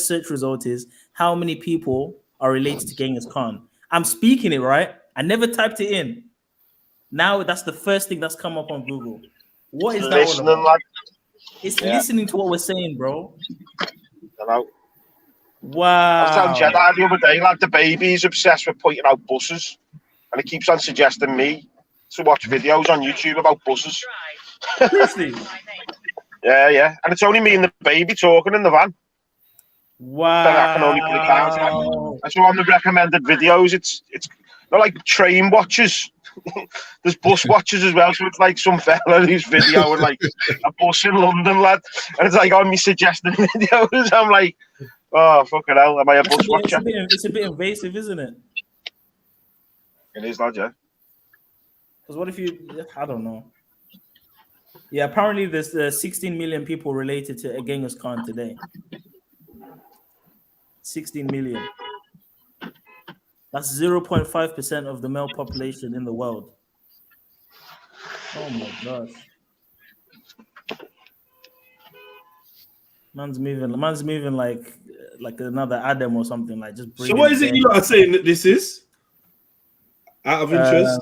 search result is how many people are related to Genghis Khan. I'm speaking it right. I never typed it in. Now that's the first thing that's come up on Google. What is that all about? Like, it's listening to what we're saying, bro. Hello. Wow. I was telling JEDI the other day, like the baby's obsessed with pointing out buses. And he keeps on suggesting me to watch videos on YouTube about buses. Seriously? Yeah. And it's only me and the baby talking in the van. Wow. So I can only click out. And so on the recommended videos, it's They're like train watchers. There's bus watchers as well. So it's like some fella who's videoing like a bus in London, lad. And it's like on me suggesting videos. I'm like, oh, fucking hell, am I a bus watcher? It's a bit invasive, isn't it? It is, lad, yeah. Because what if you, I don't know. Yeah, apparently there's 16 million people related to Genghis Khan today. 16 million. That's 0.5% of the male population in the world. Oh my gosh. Man's moving like another Adam or something, like just So what is it you lot are saying that this is? Out of interest.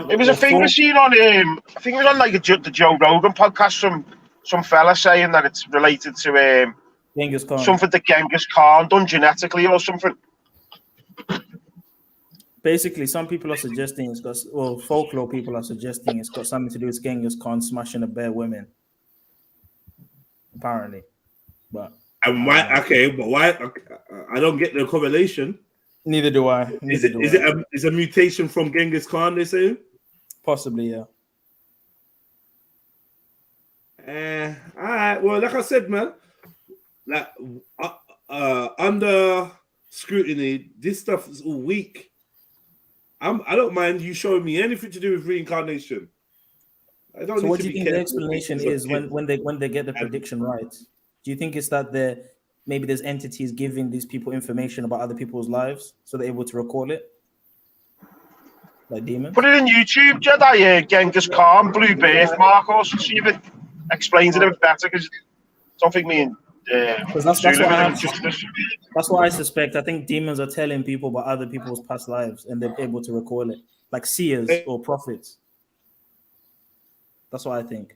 It was a thing we seen on I think it was on like the Joe Rogan podcast. Some fella saying that it's related to Genghis Khan. something that Genghis Khan done genetically or something. Basically, some people are suggesting it's got, well, folklore people are suggesting it's got something to do with Genghis Khan smashing a bare women. Apparently, but and why? Okay, but why? I don't get the correlation. Neither do I. Is it a mutation from Genghis Khan? They say possibly, yeah. All right. Well, like I said, man, like under scrutiny, this stuff is all weak. I don't mind you showing me anything to do with reincarnation. I don't. So, what do you think the explanation is when they get the prediction right? Do you think it's that maybe there's entities giving these people information about other people's lives, so they're able to recall it, like demons? Put it in YouTube, Jedi. Genghis Khan, blue birthmark, or see if it explains it a bit better. Because I don't think me and because that's what I suspect. I think demons are telling people about other people's past lives, and they're able to recall it, like seers or prophets. That's what I think.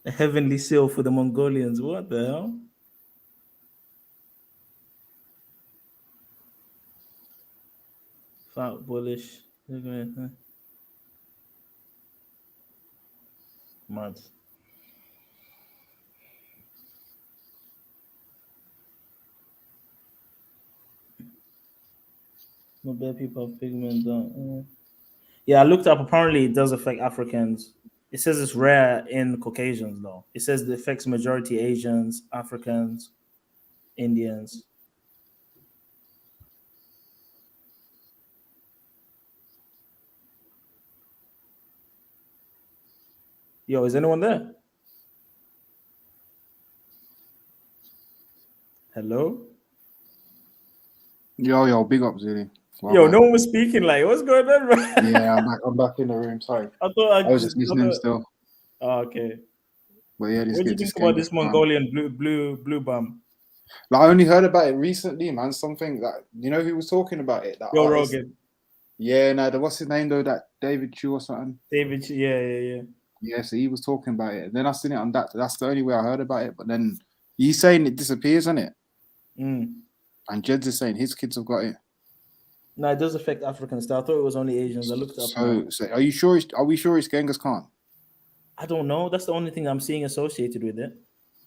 A heavenly seal for the Mongolians. What the hell? Fat bullish. Mad. No bad people have pigment. Yeah, I looked up. Apparently, it does affect Africans. It says it's rare in Caucasians, though. It says it affects majority Asians, Africans, Indians. Yo, is anyone there? Hello? Yo, big up, Zilly. Yo, no one was speaking. Like, what's going on, bro? Yeah, I'm back in the room. Sorry. I was just listening still. Oh, okay. But yeah, what do you think about this Mongolian blue bum? Like, I only heard about it recently, man. Something that you know who was talking about it. That Joe artist. Rogan. Yeah, no, what's his name though? That David Chu or something. David Chu, yeah. Yeah, so he was talking about it. Then I seen it on that. That's the only way I heard about it. But then he's saying it disappears, isn't it? Mm. And Jed's is saying his kids have got it. No, it does affect Africans. I thought it was only Asians. I looked up. So are you sure? Are we sure it's Genghis Khan? I don't know. That's the only thing I'm seeing associated with it.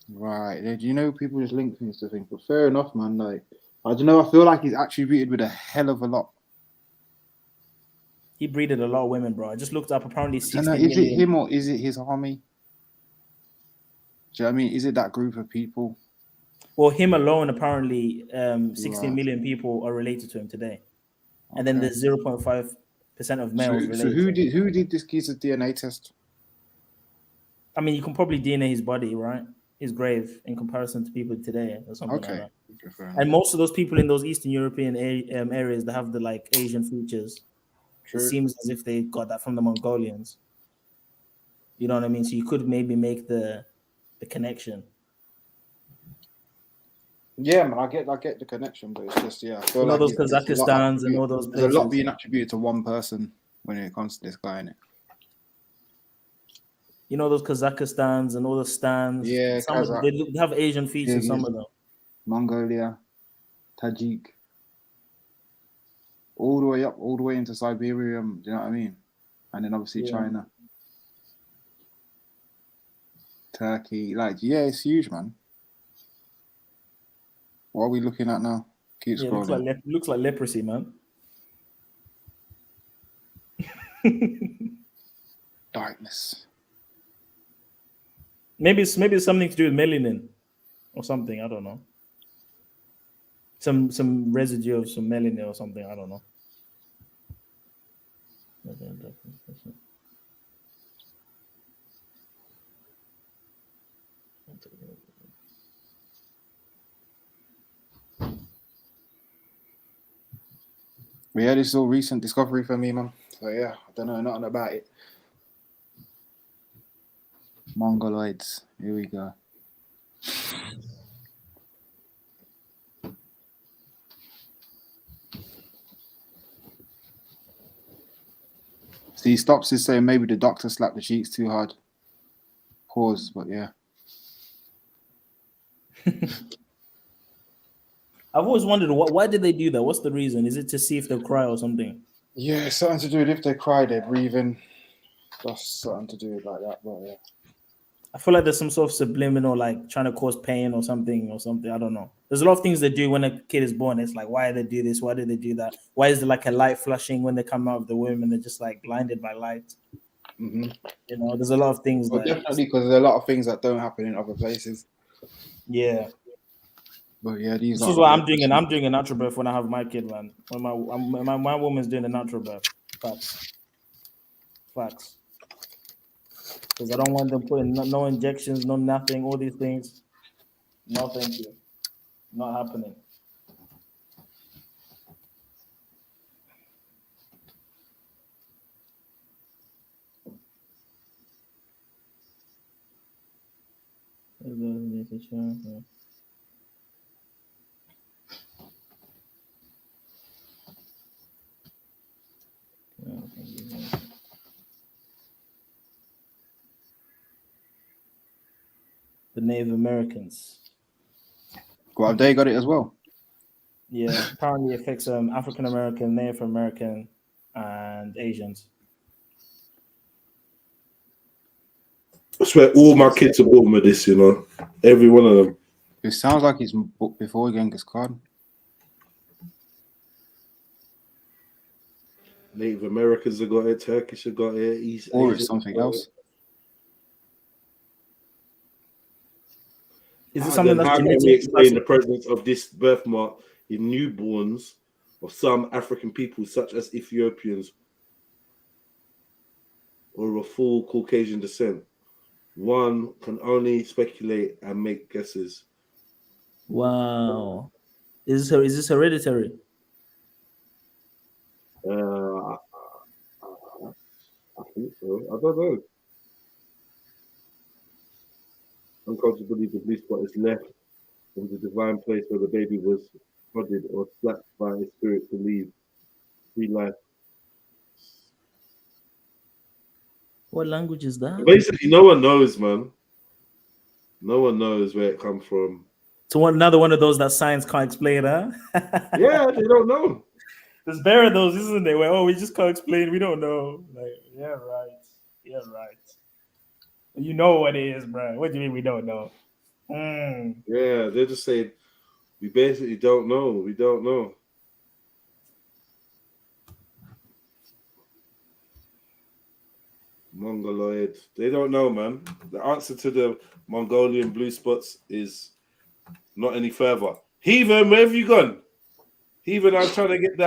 Right. Do you know people just link things to things? But fair enough, man. Like, I don't know. I feel like he's attributed with a hell of a lot. He breeded a lot of women, bro. I just looked up. Apparently, 16 is it him or is it his army? Do you know what I mean? Is it that group of people? Well, him alone, apparently, 16 million people are related to him today. Okay. And then there's 0.5% of males related. So who did this geezer's DNA test? I mean, you can probably DNA his body, right? His grave in comparison to people today or something like that. Okay, and most of those people in those Eastern European areas that have the like Asian features, it seems as if they got that from the Mongolians. You know what I mean? So you could maybe make the connection. Yeah, man, I get the connection, but it's just I feel like those Kazakhstans and all those places. There's a lot being attributed to one person when it comes to this guy, innit? You know those Kazakhstans and all the stands. Yeah, they have Asian features. Some of them. Mongolia, Tajik, all the way into Siberia. Do you know what I mean? And then obviously China. Turkey. Like, yeah, it's huge, man. What are we looking at now? Keep Yeah, scrolling. looks like leprosy, man. Darkness. Maybe it's something to do with melanin or something. I don't know. Some residue of some melanin or something. I don't know. But yeah, this is all recent discovery for me, man. So yeah, I don't know nothing about it. Mongoloids. Here we go. See, he stops is saying maybe the doctor slapped the cheeks too hard. Pause, but yeah. I've always wondered why did they do that? What's the reason? Is it to see if they'll cry or something? Yeah, it's something to do with if they cry, they're breathing. That's something to do with like that, but yeah. I feel like there's some sort of subliminal, like trying to cause pain or something. I don't know. There's a lot of things they do when a kid is born. It's like, why do they do this? Why do they do that? Why is there like a light flashing when they come out of the womb and they're just like blinded by light? Mm-hmm. You know, there's a lot of things. Well, definitely, because there's a lot of things that don't happen in other places. Yeah. But yeah, this is why I'm doing a natural birth when I have my kid, man. When my woman's doing a natural birth. Facts. Because I don't want them putting no injections, no nothing, all these things. No, thank you. Not happening. The Native Americans. Well, have they got it as well? Yeah, apparently it affects African American, Native American, and Asians. I swear all my kids are born with this, you know. Every one of them. It sounds like he's booked before Genghis Khan. Native Americans have got it, Turkish have got it, East Or Asians it's something got else. it. Is it something that's how can we genetic? explain the presence of this birthmark in newborns of some African people, such as Ethiopians, or of full Caucasian descent? One can only speculate and make guesses. Wow. Is this hereditary? I think so. I don't know. Unconsciously, the blue spot is left from the divine place where the baby was prodded or slapped by a spirit to leave free life. What language is that? Basically, no one knows, man. No one knows where it comes from. So another one of those that science can't explain, huh? Yeah, they don't know. There's bare of those, isn't there? Where we just can't explain, we don't know. Like, yeah, right. Yeah, right. You know what it is, bro. What do you mean we don't know? Yeah, they're just saying we basically don't know. We don't know. Mongoloid. They don't know, man. The answer to the Mongolian blue spots is not any further. Heathen, where have you gone? Heathen, I was trying to get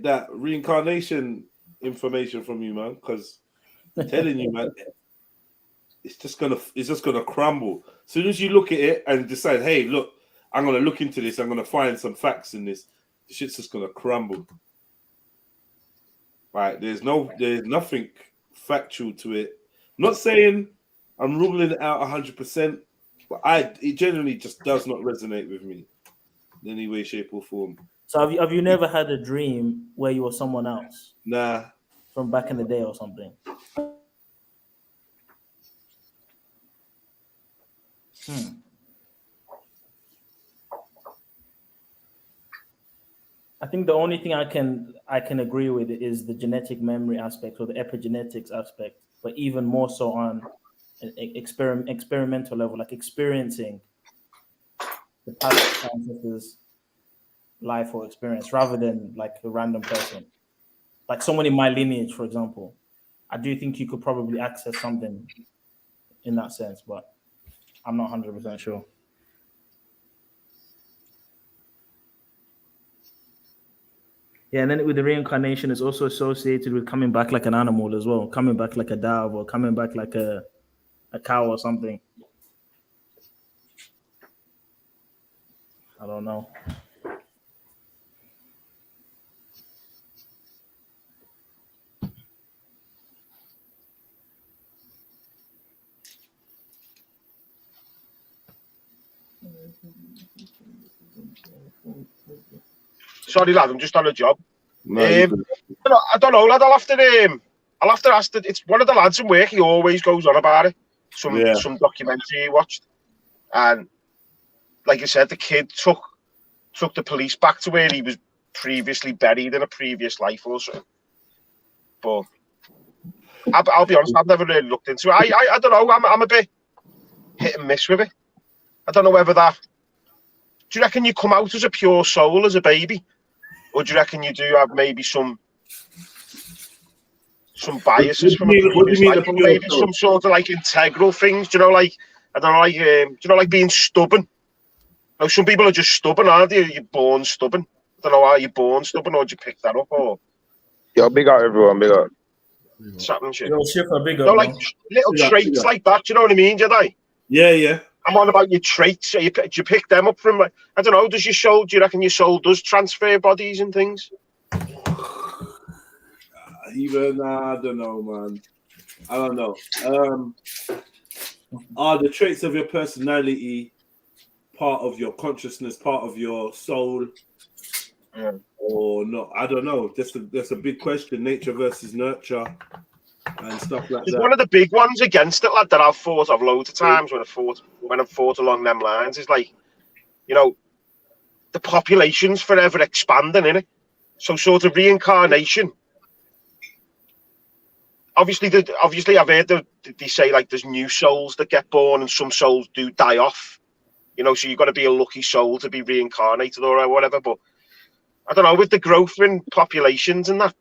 that reincarnation information from you, man, because I'm telling you, man, it's just gonna crumble. As soon as you look at it and decide, hey, look, I'm gonna look into this, I'm gonna find some facts in this, the shit's just gonna crumble. Right, there's nothing factual to it. I'm not saying I'm ruling it out 100%, but it generally just does not resonate with me in any way, shape, or form. So have you never had a dream where you were someone else? Nah. From back in the day or something? I think the only thing I can agree with is the genetic memory aspect or the epigenetics aspect. but even more so on an experimental level, like experiencing the past ancestors' life or experience rather than like a random person. Like someone in my lineage, for example, I do think you could probably access something in that sense, but I'm not 100% sure. Yeah, and then with the reincarnation, it's also associated with coming back like an animal as well, coming back like a dove or coming back like a cow or something. I don't know. Sorry, lad, I'm just on a job. No, I don't know, lad. I'll have to ask that. It's one of the lads in work. He always goes on about it. Some documentary he watched, and like I said, the kid took the police back to where he was previously buried in a previous life or so. But I'll be honest, I've never really looked into it. I don't know. I'm a bit hit and miss with it. I don't know whether that. Do you reckon you come out as a pure soul as a baby, or do you reckon you do have maybe some biases from a previous life, or maybe some sort of like integral things? Do you know, like I don't know, like do you know, like being stubborn? Now, some people are just stubborn, aren't they? You're born stubborn. I don't know how you're born stubborn, or did you pick that up, or yo, big up everyone, big up. Something shit. Yo, Shifra, big up, no, like little traits like that. Do you know what I mean, Jedi? Yeah. I'm on about your traits. Do you pick them up from? I don't know. Does your soul? Do you reckon your soul does transfer bodies and things? Even I don't know, man. I don't know. Are the traits of your personality part of your consciousness, part of your soul, or not? I don't know. That's a big question. Nature versus nurture and stuff like that. One of the big ones against it, lad, that I've thought of loads of times when I've thought along them lines is like, you know, the population's forever expanding, innit? So sort of reincarnation. Obviously, I've heard they say like there's new souls that get born and some souls do die off. You know, so you've got to be a lucky soul to be reincarnated or whatever. But I don't know, with the growth in populations and that.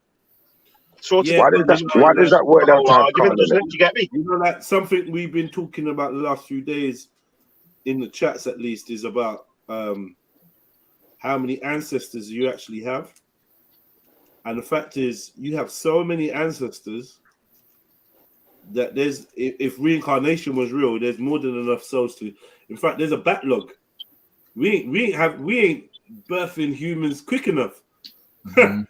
Why does that work out? Argument, doesn't it? Do you get me? You know, like something we've been talking about the last few days, in the chats at least, is about how many ancestors you actually have. And the fact is, you have so many ancestors that if reincarnation was real, there's more than enough souls to. In fact, there's a backlog. We ain't birthing humans quick enough. to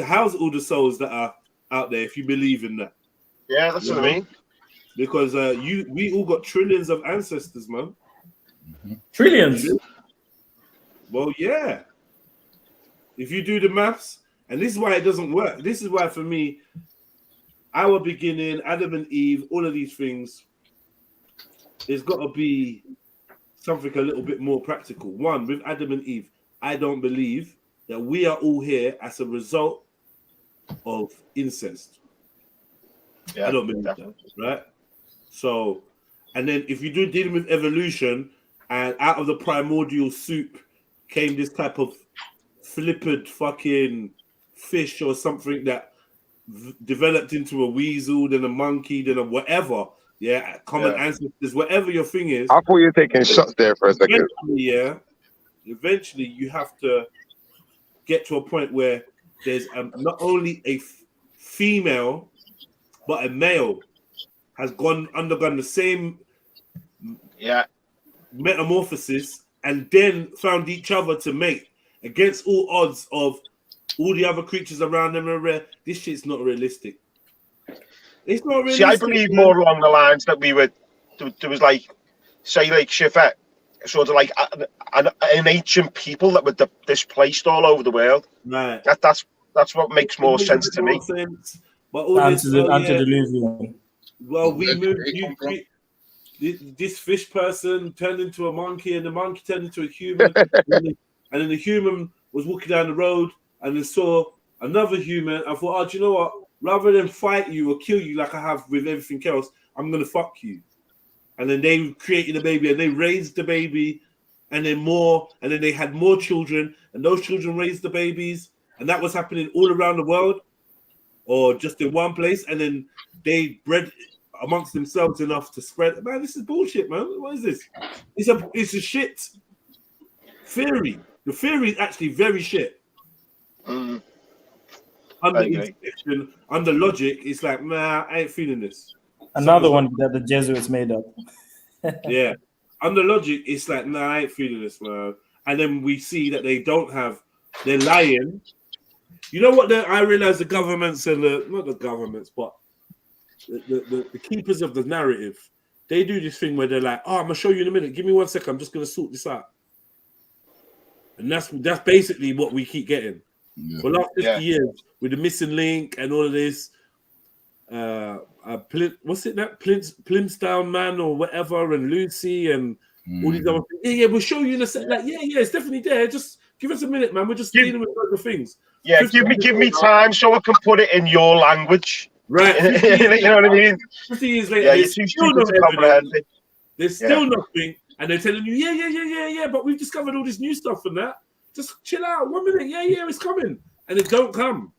house all the souls that are out there, if you believe in that. Yeah, that's what I mean. Because we all got trillions of ancestors, man. Trillions? Well, yeah. If you do the maths, and this is why it doesn't work. This is why, for me, our beginning, Adam and Eve, all of these things, there's got to be something a little bit more practical. One, with Adam and Eve, I don't believe that we are all here as a result of incest. Yeah, I don't believe that, right? So, and then if you do dealing with evolution, and out of the primordial soup came this type of flippant fucking fish or something that developed into a weasel, then a monkey, then a whatever. Yeah, common ancestors, whatever your thing is. I thought you were taking shots there for a second. Eventually you have to get to a point where there's not only a female, but a male has undergone the same metamorphosis and then found each other to mate against all odds of all the other creatures around them are rare. This shit's not realistic. It's not realistic. See, I believe more along the lines that we were. There was like, say, like Shifet, sort of like an ancient people that were displaced all over the world. Right. That's what makes more sense to me. But all antediluvian. Well, we moved. This fish person turned into a monkey, and the monkey turned into a human, and then the human was walking down the road and then saw another human. I thought, do you know what? rather than fight you or kill you like I have with everything else, I'm gonna fuck you. And then they created a baby and they raised the baby, and then more, and then they had more children, and those children raised the babies, and that was happening all around the world, or just in one place, and then they bred amongst themselves enough to spread. Man, this is bullshit, man. What is this? It's a shit theory. The theory is actually very shit. Under intuition, under logic, it's like, nah, I ain't feeling this. Another one that the Jesuits made up. Yeah. Under logic, it's like, nah, I ain't feeling this, man. And then we see that they don't have, they're lying. You know what? I realize the governments and not the governments, but the keepers of the narrative, they do this thing where they're like, oh, I'm gonna show you in a minute. Give me 1 second. I'm just gonna sort this out. And that's basically what we keep getting. For the last 50 years, with the missing link and all of this, what's it that Plimstown Man or whatever, and Lucy and all these other things. Yeah, we'll show you in a second. Like, yeah, it's definitely there. Just give us a minute, man. We're just dealing with other things. Yeah, give me time so I can put it in your language. Right. You know what I mean? 50 years later, yeah, you're too stupid to comprehend it. There's still nothing, and they're telling you, yeah, but we've discovered all this new stuff and that. Just chill out. 1 minute. Yeah, it's coming. And it don't come.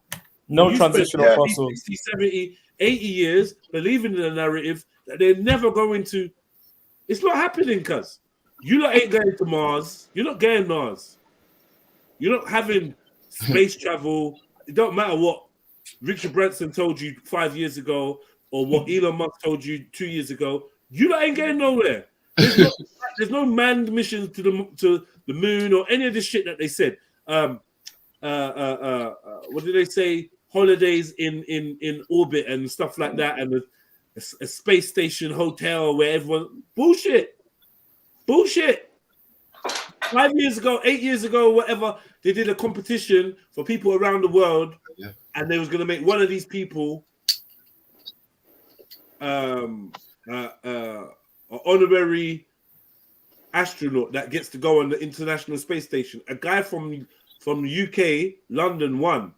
No transitional fossils. 60, 70, 80 years believing in the narrative that they're never going to. It's not happening, cuz. You lot ain't going to Mars. You're not going Mars. You're not having space travel. It don't matter what Richard Branson told you 5 years ago or what Elon Musk told you 2 years ago. You lot ain't going nowhere. There's no manned missions to the moon or any of this shit that they said. What did they say? Holidays in orbit and stuff like that, and a space station hotel where everyone bullshit. 5 years ago, 8 years ago, whatever, they did a competition for people around the world, and they was going to make one of these people an honorary astronaut that gets to go on the International Space Station. A guy from the UK, London, won.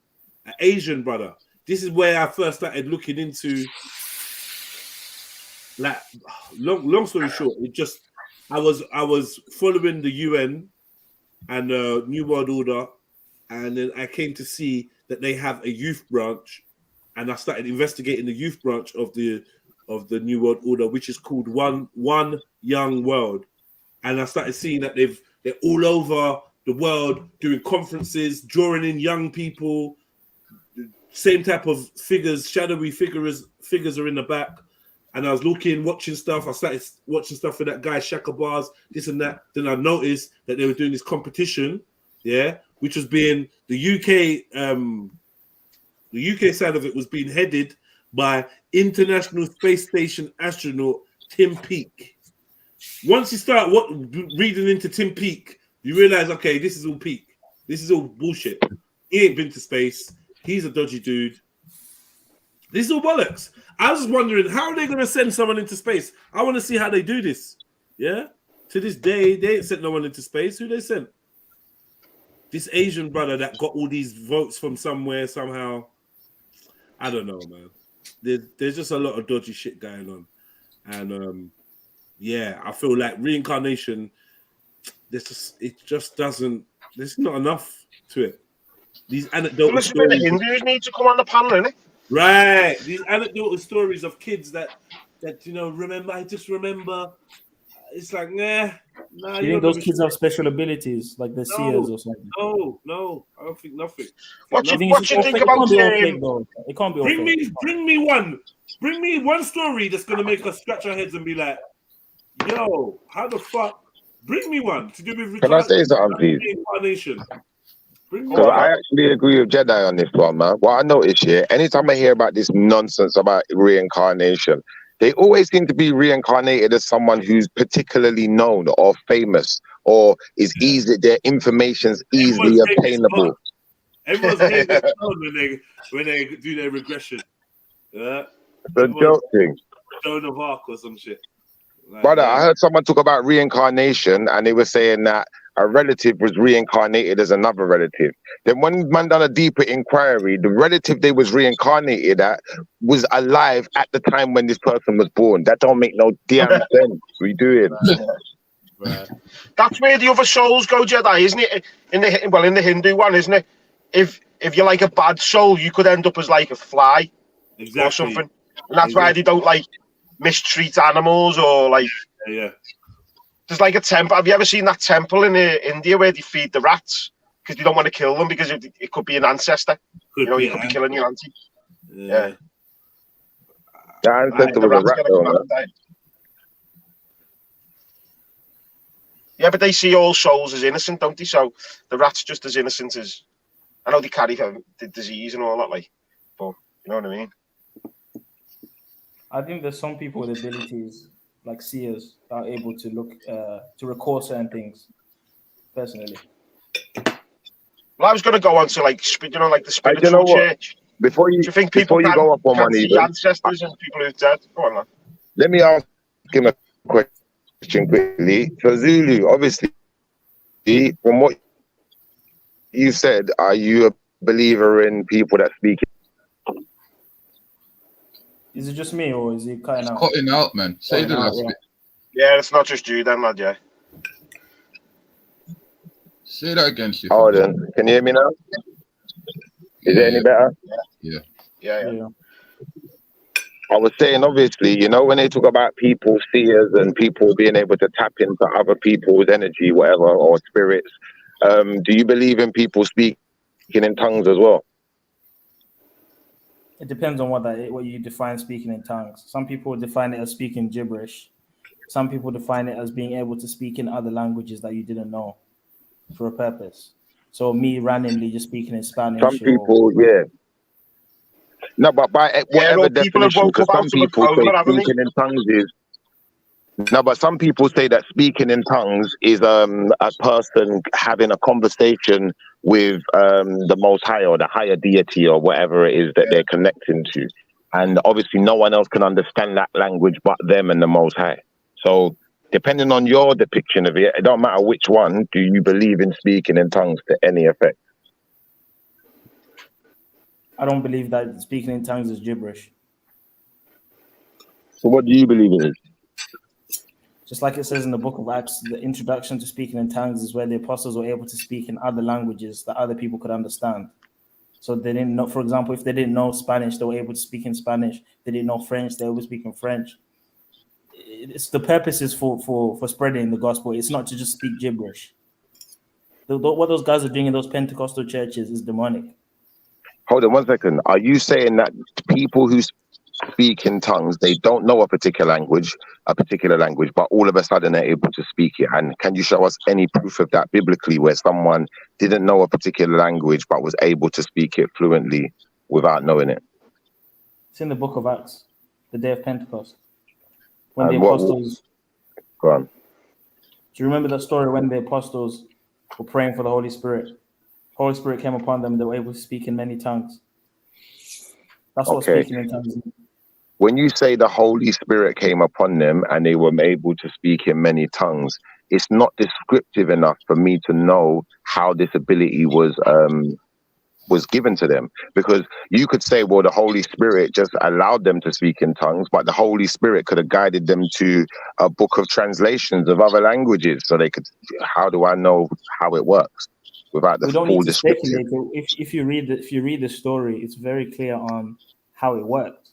An Asian brother. This is where I first started looking into, like, long story short, I was following the UN and New World Order, and then I came to see that they have a youth branch, and I started investigating the youth branch of the New World Order, which is called One Young World, and I started seeing that they're all over the world doing conferences, drawing in young people. Same type of figures, shadowy figures are in the back. And I was watching stuff. I started watching stuff for that guy, Shaka Bars, this and that. Then I noticed that they were doing this competition, which was being the UK side of it was being headed by International Space Station astronaut Tim Peake. Once you start reading into Tim Peake, you realize, okay, this is all Peake. This is all bullshit. He ain't been to space. He's a dodgy dude. This is all bollocks. I was just wondering, how are they going to send someone into space? I want to see how they do this. Yeah? To this day, they ain't sent no one into space. Who they sent? This Asian brother that got all these votes from somewhere, somehow. I don't know, man. There's just a lot of dodgy shit going on. And, I feel like reincarnation, there's not enough to it. These anecdotal stories. The Hindus need to come on the panel, innit? Right. These anecdotal stories of kids that remember. I just remember. It's like, nah. You think those kids have special abilities, like the seers or something? No. I don't think nothing. What you think about it? Can't be. Bring me one. Bring me one story that's gonna make us scratch our heads and be like, yo, how the fuck? Bring me one to do with. Can I say something, please? Reincarnation. Because I actually agree with Jedi on this one, man. What I notice here, anytime I hear about this nonsense about reincarnation, they always seem to be reincarnated as someone who's particularly known or famous or is easy. Their information's easily obtainable. Everyone's getting when they do their regression. The joke thing. Joan of Arc or some shit. Brother, I heard someone talk about reincarnation, and they were saying that a relative was reincarnated as another relative. Then when man done a deeper inquiry, the relative they was reincarnated at was alive at the time when this person was born. That don't make no damn sense. We do it. That's where the other souls go, Jedi, isn't it? In the Hindu one, isn't it? If you're like a bad soul, you could end up as like a fly or something, and that's why they don't like mistreat animals or like. Yeah. There's like a temple. Have you ever seen that temple in India where they feed the rats because they don't want to kill them because it could be an ancestor. You could be killing your auntie. Yeah. The ancestor was a rat, though. Yeah, but they see all souls as innocent, don't they? So the rat's just as innocent as. I know they carry the disease and all that, like, but you know what I mean. I think there's some people with abilities, like seers, are able to look to record certain things. Personally, well, I was going to go on to like like the spiritual church. Before you, do you think people go up on can one, see ancestors and people who're dead? Go on, man. Let me ask him a question quickly. So Zulu, obviously, from what you said, are you a believer in people that speak? Is it just me or is it cutting out? Cutting out, man. Say the last bit. Yeah, it's not just you, then, lad. Yeah. Say that again, Shifa. Hold on. Can you hear me now? Is it any better? Yeah. I was saying, obviously, when they talk about people, seers, and people being able to tap into other people's energy, whatever, or spirits, do you believe in people speaking in tongues as well? It depends on what you define speaking in tongues. Some people define it as speaking gibberish. Some people define it as being able to speak in other languages that you didn't know for a purpose. So me randomly just speaking in Spanish. Some people, No, but by whatever definition, because some people say speaking in tongues is. No, but some people say that speaking in tongues is a person having a conversation with the Most High or the higher deity or whatever it is that they're connecting to. And obviously no one else can understand that language but them and the Most High. So depending on your depiction of it, it don't matter which one, do you believe in speaking in tongues to any effect? I don't believe that speaking in tongues is gibberish. So what do you believe it is? Just like it says in the book of Acts, the introduction to speaking in tongues is where the apostles were able to speak in other languages that other people could understand. So they didn't know, for example, if they didn't know Spanish, they were able to speak in Spanish. They didn't know French, they were speaking French. It's the purpose is for spreading the gospel. It's not to just speak gibberish. What those guys are doing in those Pentecostal churches is demonic. Hold on 1 second. Are you saying that people who speak in tongues, they don't know a particular language, but all of a sudden they're able to speak it? And can you show us any proof of that biblically where someone didn't know a particular language but was able to speak it fluently without knowing it? It's in the book of Acts, the day of Pentecost. When the apostles... Go on. Do you remember that story when the apostles were praying for the Holy Spirit? Holy Spirit came upon them, they were able to speak in many tongues. That's what speaking in tongues is. When you say the Holy Spirit came upon them and they were able to speak in many tongues, it's not descriptive enough for me to know how this ability was given to them. Because you could say, well, the Holy Spirit just allowed them to speak in tongues, but the Holy Spirit could have guided them to a book of translations of other languages so they could. How do I know how it works without the full description? If you read the story, it's very clear on how it worked,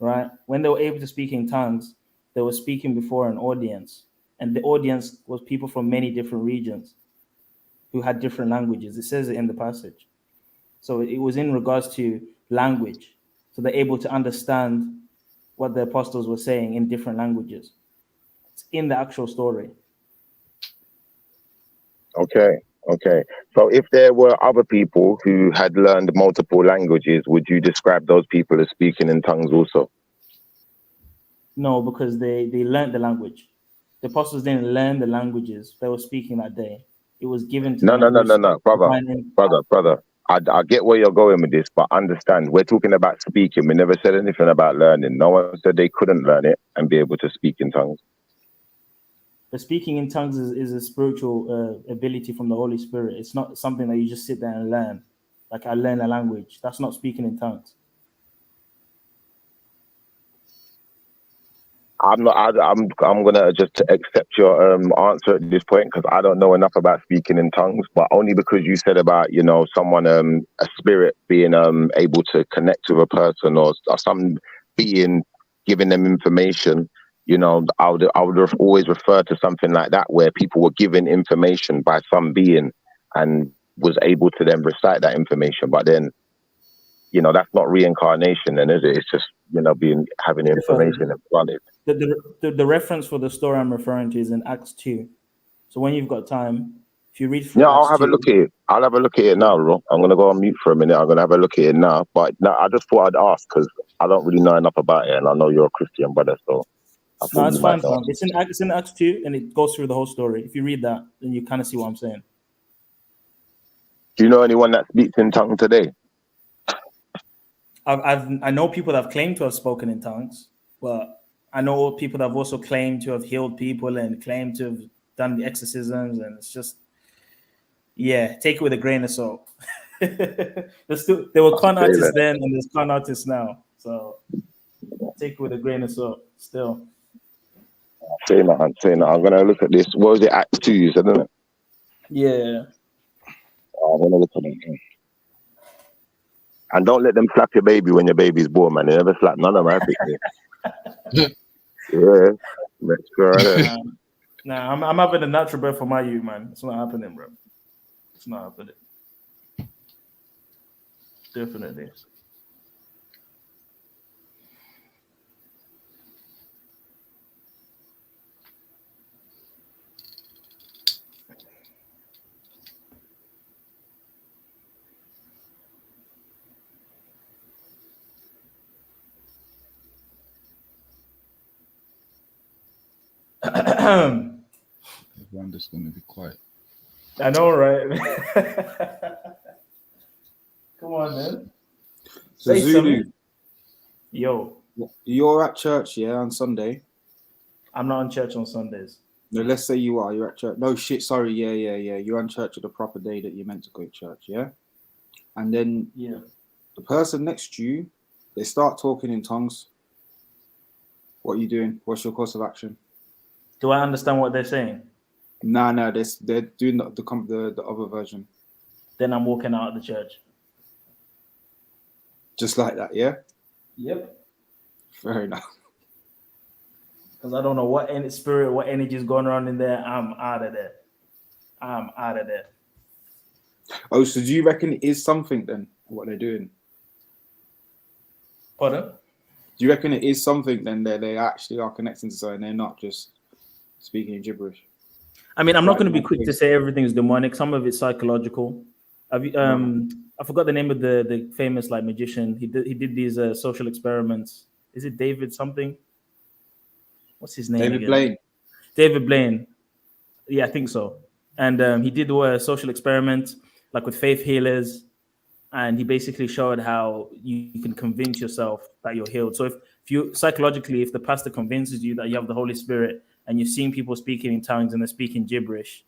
right? When they were able to speak in tongues, they were speaking before an audience, and the audience was people from many different regions who had different languages. It says it in the passage. So it was in regards to language. So they're able to understand what the apostles were saying in different languages. It's in the actual story. Okay. So if there were other people who had learned multiple languages, would you describe those people as speaking in tongues also? No, because they learned the language. The apostles didn't learn the languages they were speaking that day. It was given to them. No, brother. I get where you're going with this, but understand, we're talking about speaking. We never said anything about learning. No one said they couldn't learn it and be able to speak in tongues. But speaking in tongues is a spiritual ability from the Holy Spirit. It's not something that you just sit there and learn. Like I learn a language. That's not speaking in tongues. I'm not. I'm gonna just accept your answer at this point because I don't know enough about speaking in tongues. But only because you said about someone a spirit being able to connect with a person or some being giving them information. I would always refer to something like that where people were given information by some being and was able to then recite that information. But then, that's not reincarnation, then, is it? It's just having information implanted. The reference for the story I'm referring to is in Acts 2. So when you've got time, if you read through Yeah, I'll Acts have 2, a look at it. I'll have a look at it now, bro. I'm gonna go on mute for a minute. I'm gonna have a look at it now. But no, I just thought I'd ask because I don't really know enough about it, and I know you're a Christian brother, so I no, thought it's you might fine. know. It's in Acts 2, and it goes through the whole story. If you read that, then you kind of see what I'm saying. Do you know anyone that speaks in tongue today? I know people that have claimed to have spoken in tongues, but I know people that have also claimed to have healed people and claimed to have done the exorcisms, and it's just, take it with a grain of salt. There were con artists then, and there's con artists now, so take it with a grain of salt. Still, Say that. I'm gonna look at this. What was it? Act 2, you said, isn't it? yeah. I'm gonna look at it. And don't let them slap your baby when your baby's born, man. They never slap none of my pictures. Yeah, let's go right there. Nah, I'm having a natural birth for my youth, man. It's not happening, bro. It's not happening. Definitely. Everyone just gonna be quiet. I know, right? Come on, man. So Say Zulu, something. Yo, you're at church, yeah, on Sunday. I'm not in church on Sundays. No, let's say you are. You're at church. No shit. Sorry. Yeah. You're on church at the proper day that you're meant to go to church. Yeah. And then the person next to you, they start talking in tongues. What are you doing? What's your course of action? Do I understand what they're saying? No. They're doing the other version. Then I'm walking out of the church. Just like that. Yeah. Yep. Fair enough. Because I don't know what spirit, what energy is going around in there. I'm out of there. Oh, so do you reckon it is something then? What they're doing? Pardon? Do you reckon it is something then that they actually are connecting to something? They're not just speaking gibberish. I mean, I'm not going to be quick to say everything is demonic. Some of it's psychological. I forgot the name of the famous magician. He did these social experiments. Is it David something? What's his name? David Blaine. David Blaine. Yeah, I think so. And he did a social experiment with faith healers, and he basically showed how you can convince yourself that you're healed. So if you psychologically, if the pastor convinces you that you have the Holy Spirit and you're seeing people speaking in tongues and they're speaking gibberish,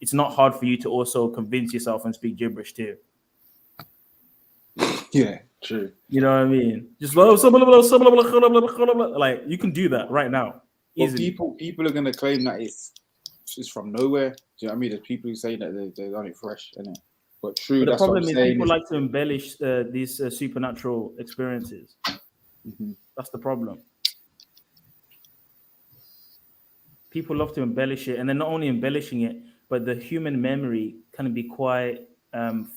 it's not hard for you to also convince yourself and speak gibberish too. Yeah, true. You know what I mean? Just you can do that right now. Well, people are going to claim that it's from nowhere. Do you know what I mean? There's people who say that they're on it fresh, isn't it? But true. But the that's problem what I'm is saying people like to embellish these supernatural experiences. Mm-hmm. That's the problem. People love to embellish it, and they're not only embellishing it, but the human memory can be quite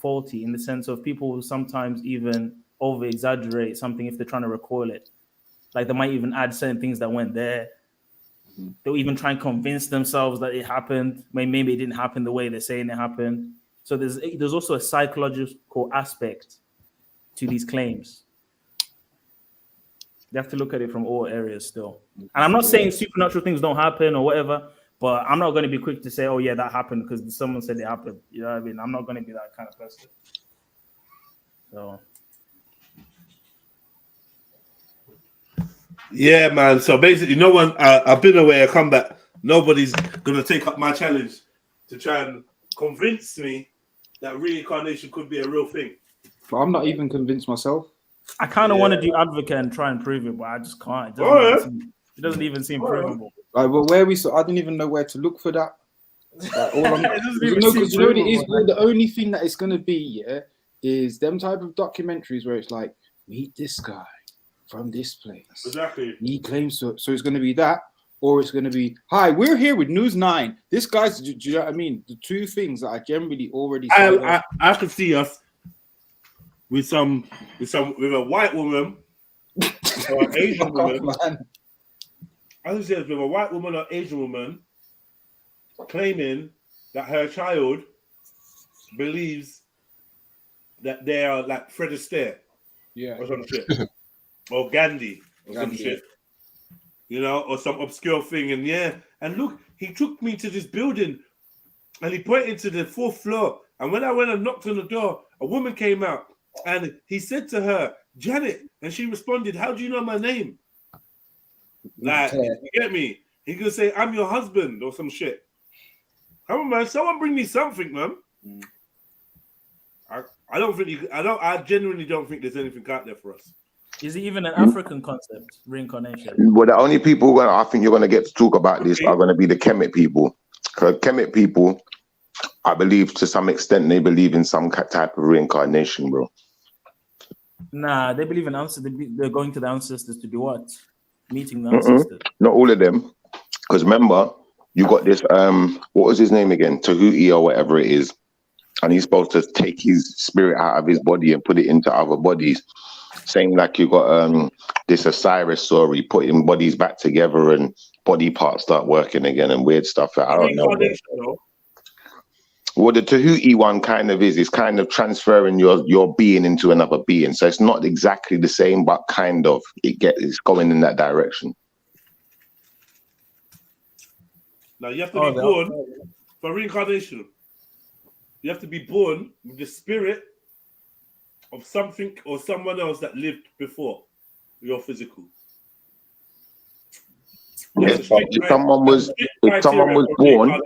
faulty in the sense of people will sometimes even over exaggerate something if they're trying to recall it. Like they might even add certain things that went there. Mm-hmm. They'll even try and convince themselves that it happened. Maybe it didn't happen the way they're saying it happened. So there's also a psychological aspect to these claims. You have to look at it from all areas still. And I'm not saying supernatural things don't happen or whatever, but I'm not going to be quick to say, oh, yeah, that happened because someone said it happened. You know what I mean? I'm not going to be that kind of person. So. Yeah, man. So basically, no one. I've been away. I come back. nobody's gonna take up my challenge to try and convince me that reincarnation could be a real thing. But I'm not even convinced myself. I kind of want to do advocate and try and prove it, but I just can't. It doesn't even seem provable. Like, well, where we saw, I didn't even know where to look for that. Like, all I'm, you know, because you know what it is. The only thing that it's gonna be, yeah, is them type of documentaries where it's like, meet this guy from this place. Exactly. He claims so. So it's gonna be that, or it's gonna be, hi, we're here with News 9. This guy's. Do you know what I mean? The two things that I generally already. I could see us with a white woman or an Asian woman. I could see us with a white woman or Asian woman claiming that her child believes that they are like Fred Astaire, or some shit, or Gandhi, or some shit, you know, or some obscure thing. And look, he took me to this building, and he pointed to the 4th floor. And when I went and knocked on the door, a woman came out, and he said to her, Janet, and she responded, "How do you know my name?" Like, you get me? He could say, "I'm your husband," or some shit. Come on, man. Someone bring me something, man. I genuinely don't think there's anything out there for us. Is it even an African concept, reincarnation? Well, the only people I think you're going to get to talk about this are going to be the Kemet people. Because Kemet people, I believe to some extent, they believe in some type of reincarnation, bro. Nah, they believe in ancestors. They're going to the ancestors to do what? Meeting the ancestors. Not all of them. Because remember, you got this, what was his name again? Tahuti or whatever it is. And he's supposed to take his spirit out of his body and put it into other bodies. Same like you got this Osiris story, putting bodies back together and body parts start working again and weird stuff. I don't know. Well, the Tahuti one kind of is kind of transferring your being into another being. So it's not exactly the same, but kind of it's going in that direction. Now you have to be born for reincarnation. You have to be born with the spirit of something or someone else that lived before your physical. Yes, but if someone was born,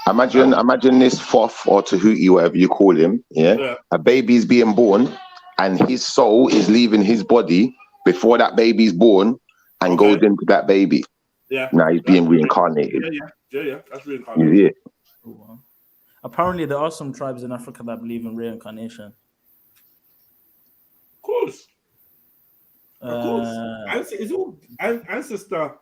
imagine this Foth or Tahuti, whatever you call him, a baby's being born and his soul is leaving his body before that baby's born and goes into that baby. Yeah. Now he's being reincarnated. Yeah, that's reincarnation. Yeah. Apparently, there are some tribes in Africa that believe in reincarnation. Of course. It's all ancestor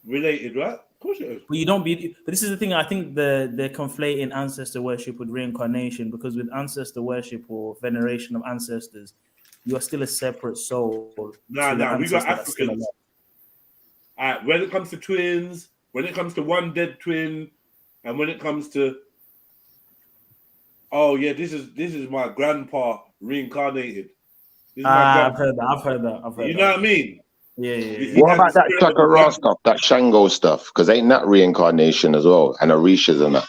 related, right? Of course it is. But you don't be. But this is the thing. I think they're conflating ancestor worship with reincarnation, because with ancestor worship or veneration of ancestors, you are still a separate soul. Nah. We got Africans. When it comes to twins, when it comes to one dead twin, and when it comes to, this is my grandpa reincarnated. I've heard that. You know what I mean? Yeah. What about that Chakra stuff, that Shango stuff? Because ain't that reincarnation as well? And Orishas and that.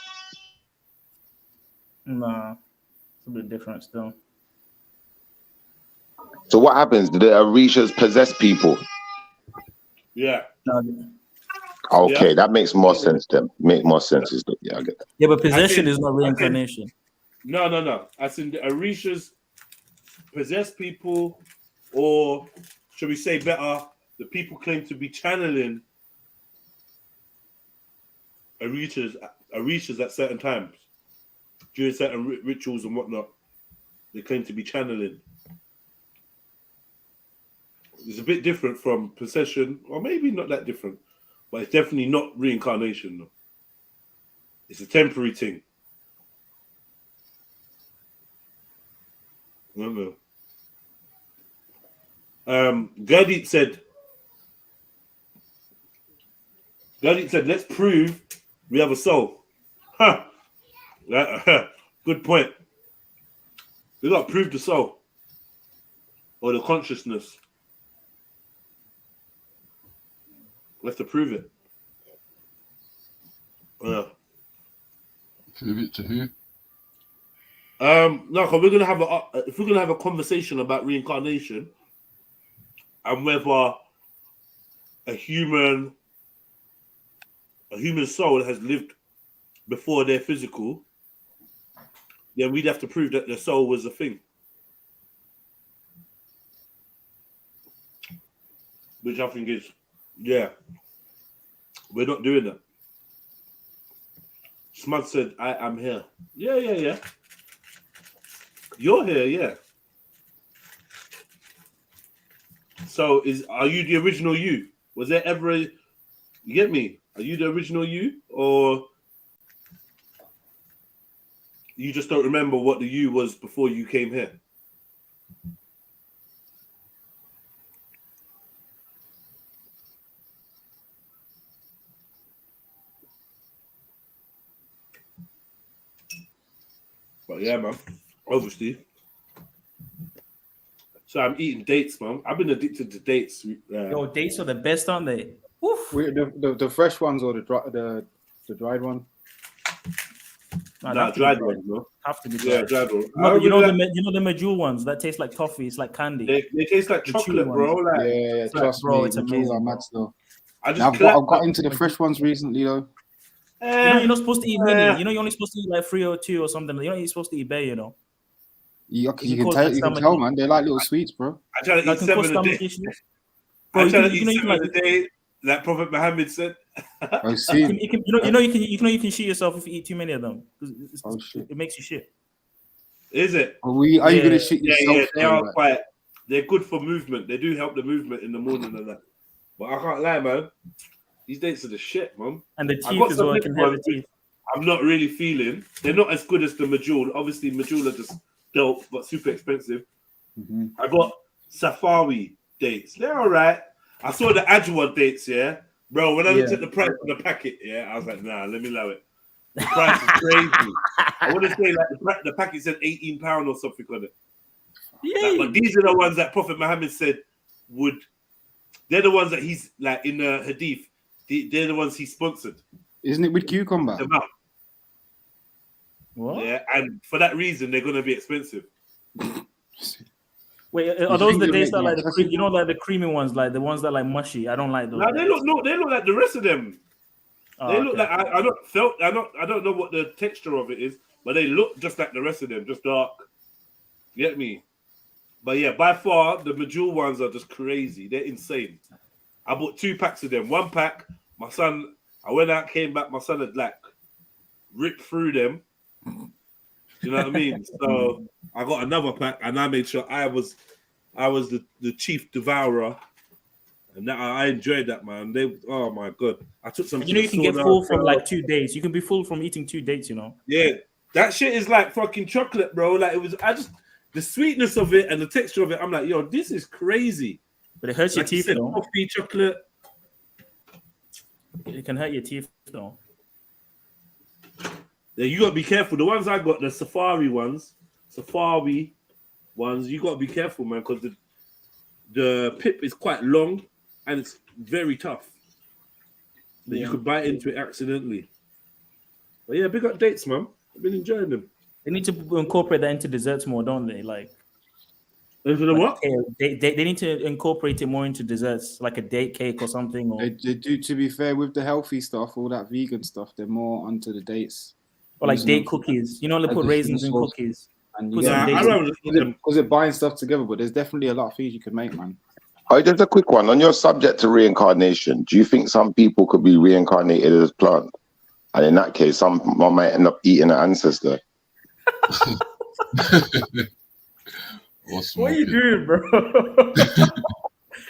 Nah, it's a bit different still. So what happens? Do the Orishas possess people? Yeah. Okay, that makes more sense then. Make more sense. I get that. Yeah, but possession is not reincarnation. No. I think the Orishas possess people, or should we say better, the people claim to be channeling Orishas at certain times. During certain rituals and whatnot, they claim to be channeling. It's a bit different from possession, or maybe not that different, but it's definitely not reincarnation. No. It's a temporary thing. I don't know. Gurdeep said, let's prove we have a soul. Good point. We got to prove the soul or the consciousness. We have to prove it. Prove it to who? No, because we're gonna have if we're gonna have a conversation about reincarnation and whether a human a human soul has lived before their physical, then we'd have to prove that the soul was a thing. Which I think is, yeah, we're not doing that. Smud said, I am here. Yeah. You're here, yeah. So are you the original you? Was there ever a, you get me? Are you the original you? Or you just don't remember what the you was before you came here? But yeah, man, obviously. So I'm eating dates, man. I've been addicted to dates. Yo, dates are the best, aren't they? Oof. The fresh ones or the dried one? Nah, dried ones, no. Have to be dried. Yeah, dried one. You know the medjool ones that taste like toffee. It's like candy. They taste like chocolate, bro. Like, yeah, trust bro, me, it's amazing. Mad still. I've got into the fresh ones recently though. You're not supposed to eat many. You're only supposed to eat like 3 or 2 or something. You're not supposed to eat bare, You can tell, man. They're like little sweets, bro. I try to eat 7 a day. I try to eat 7 a day. Like Prophet Muhammad said. I see. You can shit yourself if you eat too many of them. It makes you shit. Is it? Are you gonna shit yourself? Yeah, they're good for movement. They do help the movement in the morning and that. But I can't lie, man. These dates are the shit, man. And the teeth as well. Can have the teeth. I'm not really feeling. They're not as good as the medjool. Obviously, medjool are just dope, but super expensive. Mm-hmm. I got safari dates. They're all right. I saw the Ajwa dates, yeah. Bro, when I looked at the price of the packet, yeah, I was like, nah, let me allow it. The price is crazy. I want to say like the packet said £18 or something on it. Yeah. Like, but these are the ones that Prophet Muhammad said they're the ones that he's like in the hadith. They're the ones he sponsored. Isn't it with cucumber? What? Yeah, and for that reason, they're going to be expensive. Wait, are those the dates that like like the creamy ones, like the ones that like mushy? I don't like those. No, they look like the rest of them. They look like I don't know what the texture of it is, but they look just like the rest of them, just dark. You get me? But yeah, by far the medjool ones are just crazy. They're insane. I bought 2 packs of them. 1 pack, my son. I went out, came back. My son had like ripped through them. You know what I mean? So I got another pack, and I made sure I was the chief devourer, and that I enjoyed that, man. Oh my god, I took some. You can get full from like 2 dates. You can be full from eating 2 dates. Yeah, that shit is like fucking chocolate, bro. Like the sweetness of it and the texture of it. I'm like, yo, this is crazy. But it hurts your teeth, though. Coffee, chocolate. It can hurt your teeth, though. Yeah, you gotta be careful. The ones I got, the safari ones, you gotta be careful, man, because the pip is quite long and it's very tough. That you could bite into it accidentally. But yeah, big up dates, man. I've been enjoying them. They need to incorporate that into desserts more, don't they? Like into the what? They need to incorporate it more into desserts, like a date cake or something. Or they do. To be fair, with the healthy stuff, all that vegan stuff, they're more onto the dates. Or like date cookies. They put raisins in cookies. And because it binds stuff together, but there's definitely a lot of things you can make, man. Oh, just a quick one on your subject to reincarnation. Do you think some people could be reincarnated as plant, and in that case, someone might end up eating an ancestor? What are you doing, bro?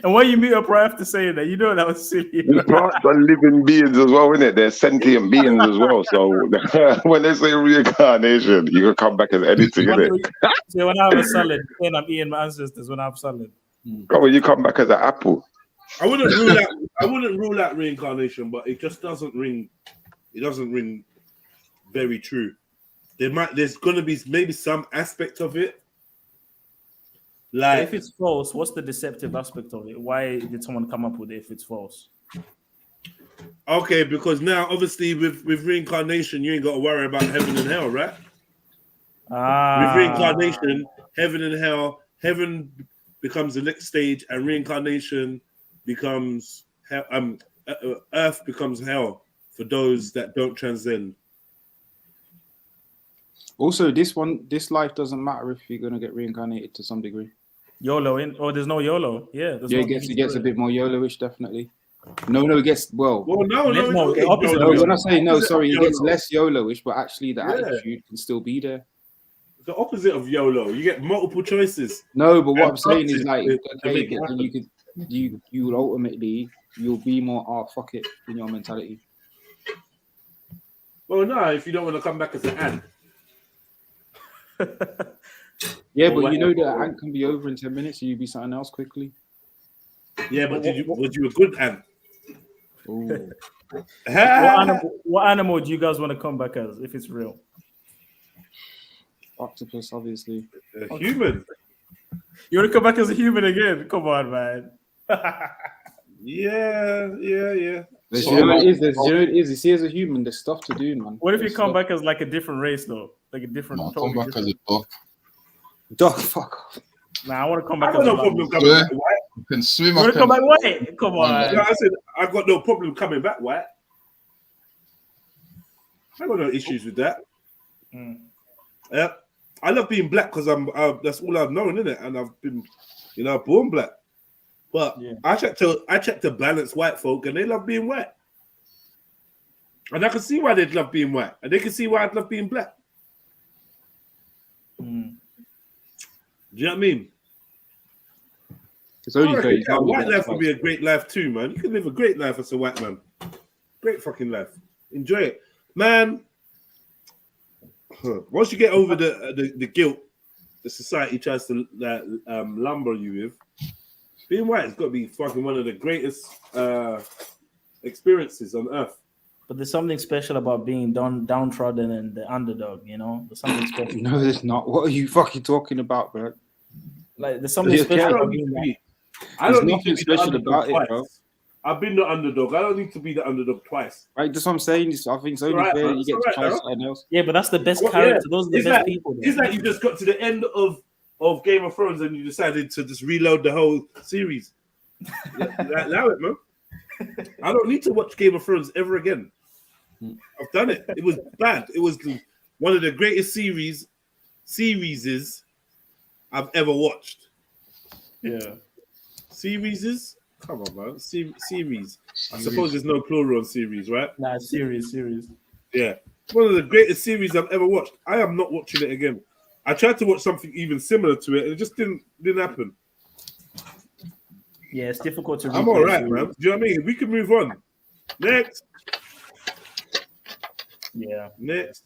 And why you meet up right after saying that? That was silly. Plants are living beings as well, innit? They're sentient beings as well. So when they say reincarnation, you can come back as anything, innit? So when I have a salad, then I'm eating my ancestors when I have salad. Oh, when you come back as an apple. I wouldn't rule out reincarnation, but it just doesn't ring. It doesn't ring very true. There's gonna be maybe some aspect of it. Like, if it's false, what's the deceptive aspect of it? Why did someone come up with it if it's false? Okay, because now obviously with reincarnation, you ain't got to worry about heaven and hell, right? With reincarnation, heaven and hell, heaven becomes the next stage, and reincarnation becomes earth becomes hell for those that don't transcend. Also, this life doesn't matter if you're gonna get reincarnated to some degree. YOLO in, or there's no YOLO. Yeah, Yeah, it gets a bit more YOLO-ish, definitely. No, it gets Well, no, opposite. No, when I say no, Opposite sorry, of it gets YOLO. less YOLO-ish, but actually the Yeah. attitude can still be there. The opposite of YOLO. You get multiple choices. No, but what And I'm saying is chances like, to okay, make it but then happen. you will ultimately you'll be more fuck it in your mentality. Well, no, if you don't want to come back as an ant. Yeah, Or but you know whatever. that ant can be over in 10 minutes, so you be something else quickly. Yeah, but was you a good ant? Ooh. What animal do you guys want to come back as if it's real? Octopus, obviously. A human. You want to come back as a human again? Come on, man. Yeah. There's, you know what it is? There's, you know what it is? You see, as a human, there's stuff to do, man. What if you There's come stuff. back as like a different race though? Like a different Come back as a duck. Duck, fuck off. Nah, I want to come I back got as a no problem lamb. coming back white. You can swim. You want to come back white? Come on. No, I said I got no problem coming back white. I got no issues with that. Yeah, I love being black because that's all I've known, innit? And I've been, born black. But I check to balance white folk, and they love being white. And I can see why they'd love being white, and they can see why I'd love being black. Do you know what I mean? It's only fair. White life would be a great life too, man. You can live a great life as a white man. Great fucking life. Enjoy it, man. Once you get over the guilt the society tries to lumber you with, being white has got to be fucking one of the greatest experiences on earth. But there's something special about being downtrodden and the underdog, There's something special. No, there's not. What are you fucking talking about, bro? Like, there's something special about being that. I don't There's need to be nothing the special underdog about it, twice. bro. I've been the underdog. I don't need to be the underdog twice. Right, that's what I'm saying. I think it's only Alright, fair man. you get It's to try alright, something else. Yeah, but that's the best Well, character. yeah. Those are the It's best like, people. It's like you just got to the end of Game of Thrones and you decided to just reload the whole series. Allow it, man. I don't need to watch Game of Thrones ever again. I've done it. It was bad. It was one of the greatest series I've ever watched. Yeah. Series? Come on, man. Series. I suppose there's no plural on series, right? Nah, series. Yeah. One of the greatest series I've ever watched. I am not watching it again. I tried to watch something even similar to it, and it just didn't happen. Yeah, it's difficult to. I'm all right, man. Do you know what I mean? We can move on. Next. Yeah. Next.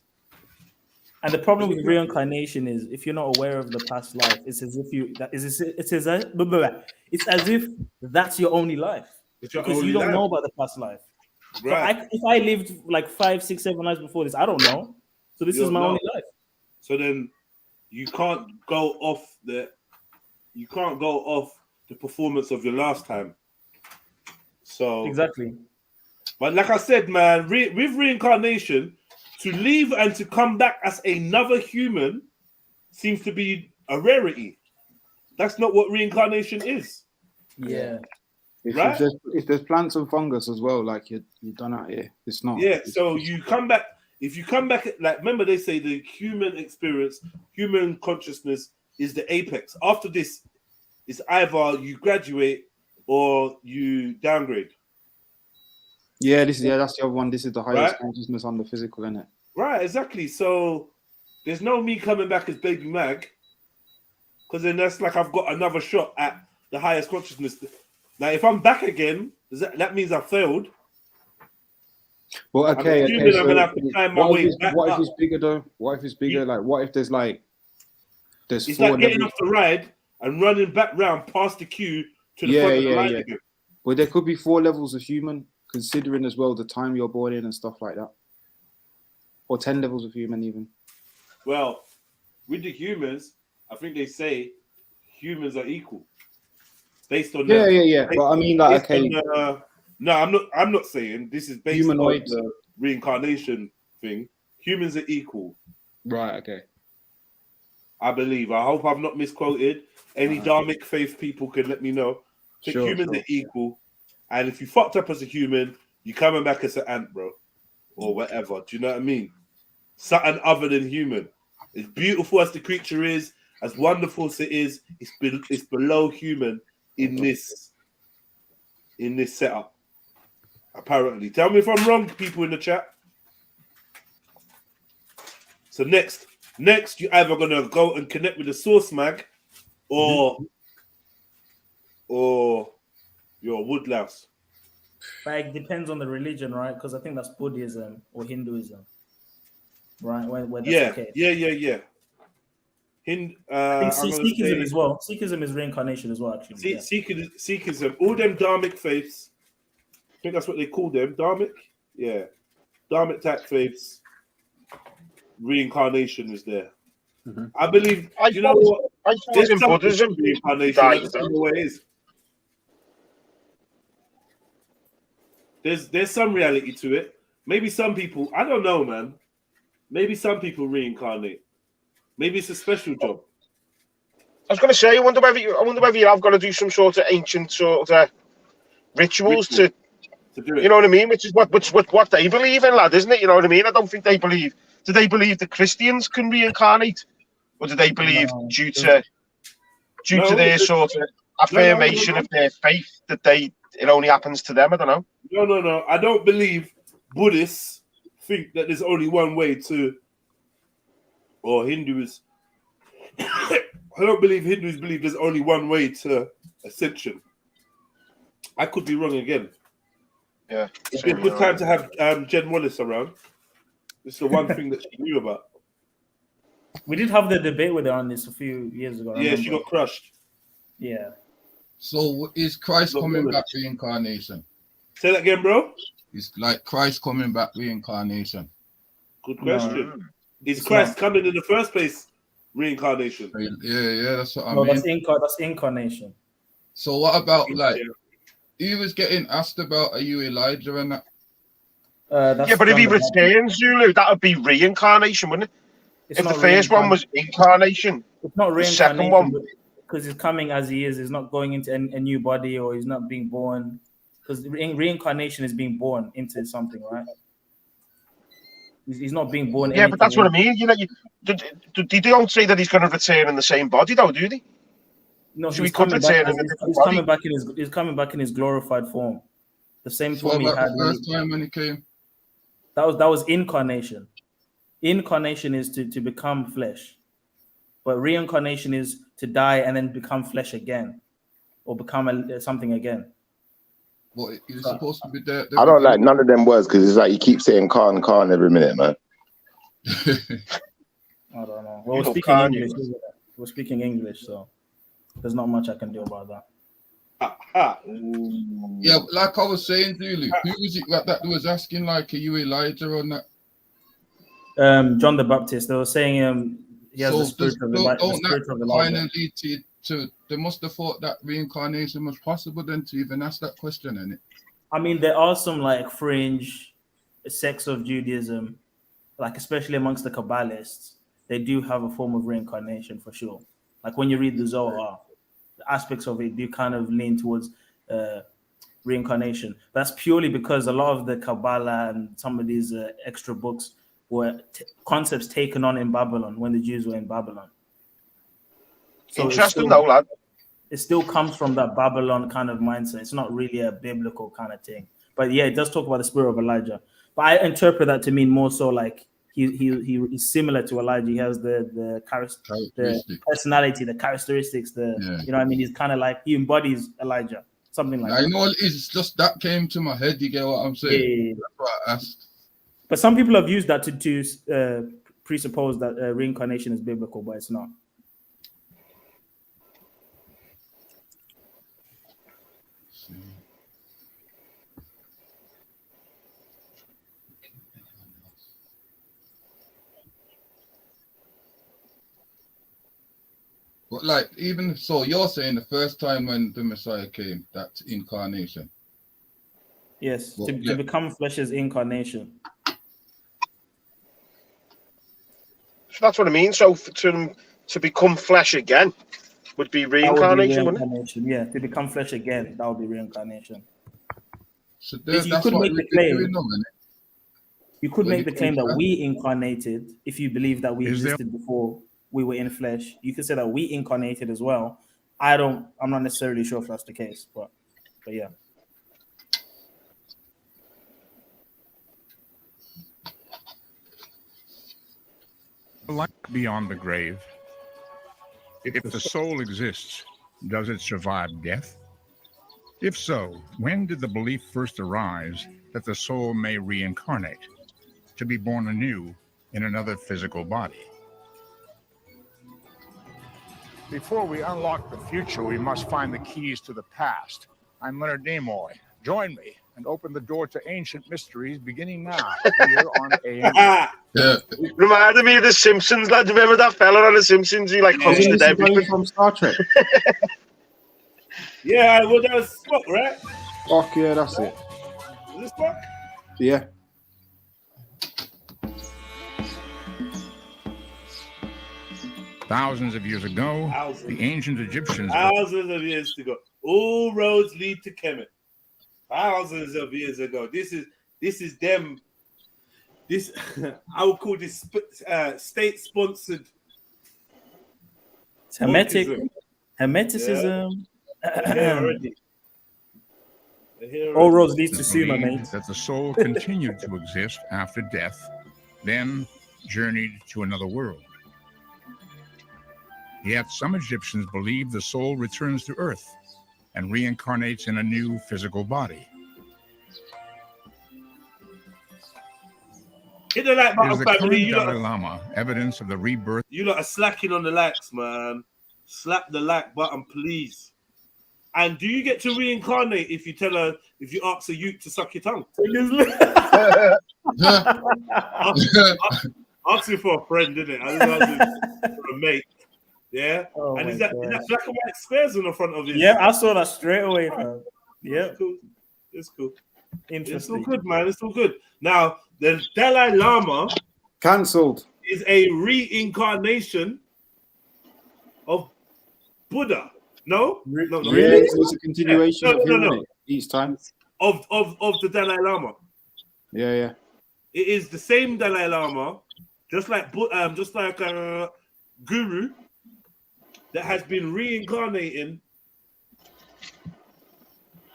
And the problem with reincarnation is, if you're not aware of the past life, it's as if it's as if that's your only life, because you don't know about the past life. Right. So if I lived like 5, 6, 7 lives before this, I don't know. So this is my only life. So then you can't go off the performance of your last time. So exactly. But like I said, man, with reincarnation, to leave and to come back as another human seems to be a rarity. That's not what reincarnation is. Yeah. If there's plants and fungus as well, like you're done out here. It's not. Yeah, so you come back. If you come back, like, remember they say the human experience, human consciousness is the apex. After this, it's either you graduate or you downgrade. Yeah, that's the other one. This is the highest Right? consciousness on the physical, innit? Right, exactly. So there's no me coming back as Baby Mag, because then that's like I've got another shot at the highest consciousness. Now, if I'm back again, that means I failed. Well, okay. I'm assuming I'm gonna have to find my way back What if up. it's bigger though? What if it's bigger? Like, what if there's It's four like getting levels? off the ride and running back round past the queue to the Yeah, front of the yeah, line yeah. again. But there could be 4 levels of human, considering as well the time you're born in and stuff like that, or 10 levels of human even. Well, with the humans, I think they say humans are equal. Based on Yeah. But I mean, like, based okay, on, no, I'm not saying this is based Humanoids. on the reincarnation thing. Humans are equal. right, okay. I believe. I hope I'm not misquoted. Any dharmic faith people can let me know. So Sure, humans sure. are equal, and if you fucked up as a human, you're coming back as an ant, bro. or whatever. Do you know what I mean? Something other than human. As beautiful as the creature is, as wonderful as it is, it's below human in this setup. Apparently, tell me if I'm wrong, people in the chat. So next, you're either gonna go and connect with the source mag, or your woodlouse. But it depends on the religion, right? Because I think that's Buddhism or Hinduism, right? Where that's Yeah, the case. yeah. I think Sikhism as well. Sikhism is reincarnation as well, actually. Sikhism, all them dharmic faiths. I think that's what they call them. Dharmic, yeah, dharmic type faiths. Reincarnation is there. I believe. You know what? I thought in Buddhism, reincarnation. I just don't know what it is. There's some reality to it. Maybe some people, I don't know, man. Maybe some people reincarnate. Maybe it's a special job. I was going to say, I wonder whether you have got to do some sort of ancient sort of rituals to do it. You know what I mean? Which is what they believe in, lad, isn't it? You know what I mean? I don't think they believe. Do they believe the Christians can reincarnate, or do they believe due to their sort of affirmation of their faith that it only happens to them? I don't know. No. I don't believe Buddhists think that there's only one way to, or Hindus. I don't believe Hindus believe there's only one way to ascension. I could be wrong again. Yeah, it's been a good time to have Jen Wallace around. It's the one thing that she knew about. We did have the debate with her on this a few years ago. Yeah, she got crushed. Yeah. So is Christ coming back reincarnation? Say that again, bro. Is like Christ coming back reincarnation? Good question. No. Is Christ coming in the first place reincarnation? Yeah, that's what I mean. That's incarnation. So what about like he was getting asked about, are you Elijah and that? Yeah, but if he returns, Zulu, that would be reincarnation, wouldn't it? If the first one was incarnation, it's not reincarnation. The second one, because he's coming as he is. He's not going into a new body, or he's not being born. Because reincarnation is being born into something, right? He's not being born. Yeah, but that's what I mean. You know, they don't say that he's going to return in the same body, though, do they? No, so he's coming back in his glorified form. The same form he had the first time when he came. That was incarnation. Incarnation is to become flesh, but reincarnation is to die and then become flesh again, or become something again. Well, you're supposed to be there. I don't like none of them words because it's like you keep saying Khan every minute, man. I don't know. Well, we're speaking English, so there's not much I can do about that. Yeah, like I was saying, Zulu, who was it that was asking, like, are you Elijah on that? John the Baptist. They were saying he has the spirit of Elijah. They must have thought that reincarnation was possible then to even ask that question, innit? I mean, there are some like fringe sects of Judaism, like especially amongst the Kabbalists, they do have a form of reincarnation for sure. Like when you read the Zohar, the aspects of it do kind of lean towards reincarnation. That's purely because a lot of the Kabbalah and some of these extra books were concepts taken on in Babylon when the Jews were in Babylon. So interesting though, lad. It still comes from that Babylon kind of mindset. It's not really a biblical kind of thing. But yeah, it does talk about the spirit of Elijah. But I interpret that to mean more so like he's similar to Elijah. He has the personality, the characteristics, you know what I mean? He's kind of like, he embodies Elijah, something like that. I know it's just that came to my head, you get what I'm saying? Yeah. That's what I asked. But some people have used that to presuppose that reincarnation is biblical, but it's not. But like, even so, you're saying the first time when the Messiah came, that's incarnation. Yes, to become flesh is incarnation. So that's what I mean. So to become flesh again would be reincarnation, wouldn't it? Yeah, to become flesh again, that would be reincarnation. So that's what we're doing now, isn't it? You could When make the it claim came that to- we incarnated if you believe that we Is there- existed before we were in flesh. You could say that we incarnated as well. I'm not necessarily sure if that's the case, but yeah. Life beyond the grave. If the soul exists, does it survive death? If so, when did the belief first arise that the soul may reincarnate, to be born anew in another physical body? Before we unlock the future, we must find the keys to the past. I'm Leonard Nimoy. Join me and open the door to ancient mysteries beginning now here on AM. Reminded me of the Simpsons, lad. Remember that fella on the Simpsons who like hosted everything from Star Trek. Yeah, well, that was Spock, right? Fuck yeah, that's it. Is it Spock? Yeah. Thousands of years ago, the ancient Egyptians. Thousands of years ago. All roads lead to Kemet. Thousands of years ago. This is them. This I would call this state-sponsored. It's Hermeticism. All roads lead to Sumer, mate. That the soul continued to exist after death, then journeyed to another world. Yet some Egyptians believe the soul returns to Earth and reincarnates in a new physical body. Hit the like Is button, the family. current You Dalai lot, Lama evidence of the rebirth? you lot are slacking on the likes, man. Slap the like button, please. And do you get to reincarnate if you ask a youth to suck your tongue? Asking for a friend, isn't it? I was asking for a mate. Yeah. Oh and my is that God. black and white squares on the front of it? Yeah, I saw that straight away, man. Yeah, cool. It's cool. Interesting. It's all good, man. It's all good. Now, the Dalai Lama cancelled is a reincarnation of Buddha. No, no, no. Yeah, it's a continuation of him, no. innit? Each time. Of the Dalai Lama. Yeah, yeah. It is the same Dalai Lama, just like Guru, that has been reincarnating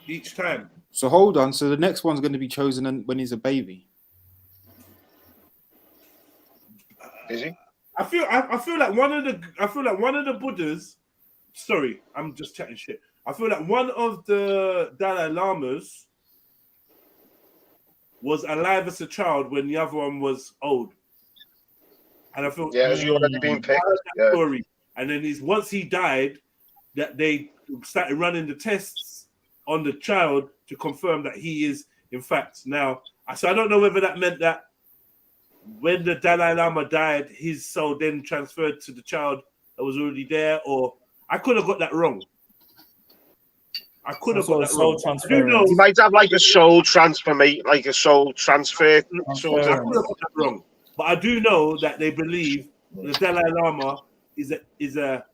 each time. So hold on. So the next one's going to be chosen when he's a baby. Is he? I feel like one of the Buddhas. Sorry, I'm just chatting shit. I feel like one of the Dalai Lamas was alive as a child when the other one was old. And I feel has he already been picked? Yeah. Story. And then once he died, that they started running the tests on the child to confirm that he is in fact now. So I don't know whether that meant that when the Dalai Lama died, his soul then transferred to the child that was already there, or I could have got that wrong. I could have got that wrong. You might have like a soul transfer, mate, like a soul transfer. I could have got that wrong. But I do know that they believe the Dalai Lama is a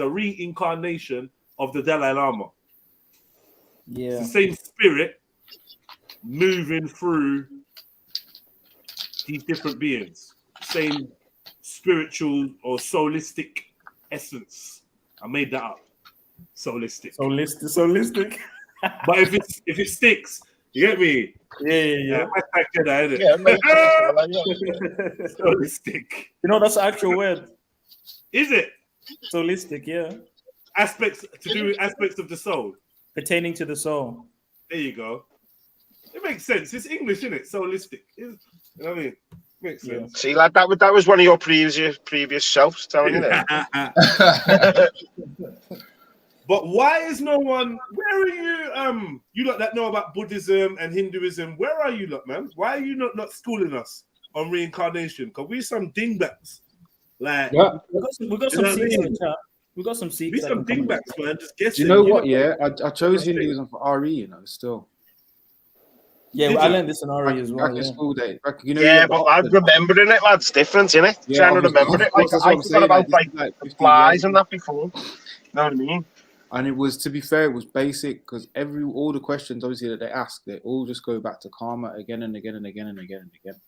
reincarnation of the Dalai Lama. Yeah. It's the same spirit moving through these different beings. Same spiritual or soulistic essence. I made that up. Soulistic. Soulistic. But if it sticks, you get me? Yeah. Soulistic. You know, that's the actual word. Is it? Soulistic, yeah. Aspects to do with aspects of the soul. Pertaining to the soul. There you go. It makes sense. It's English, isn't it? Soulistic. You know what I mean? Makes sense. Yeah. See, like that was one of your previous selves telling you that. But why is no one? Where are you? You lot that know about Buddhism and Hinduism. Where are you lot, man? Why are you not schooling us on reincarnation? Because we're some dingbats. Like we got some seats in the chat. We got some seats. We some dingbats, man. Just guessing. Do you know what? Yeah, I chose Hinduism for RE. You know, still. Yeah, I learned this in RE as well. Back in school day. But I'm remembering it, lads. Different, isn't it? Yeah, trying to remember it. Like, I forgot about like the flies and that before. You know what I mean? And it was, to be fair, it was basic because all the questions obviously that they ask, they all just go back to karma again and again and again and again and again.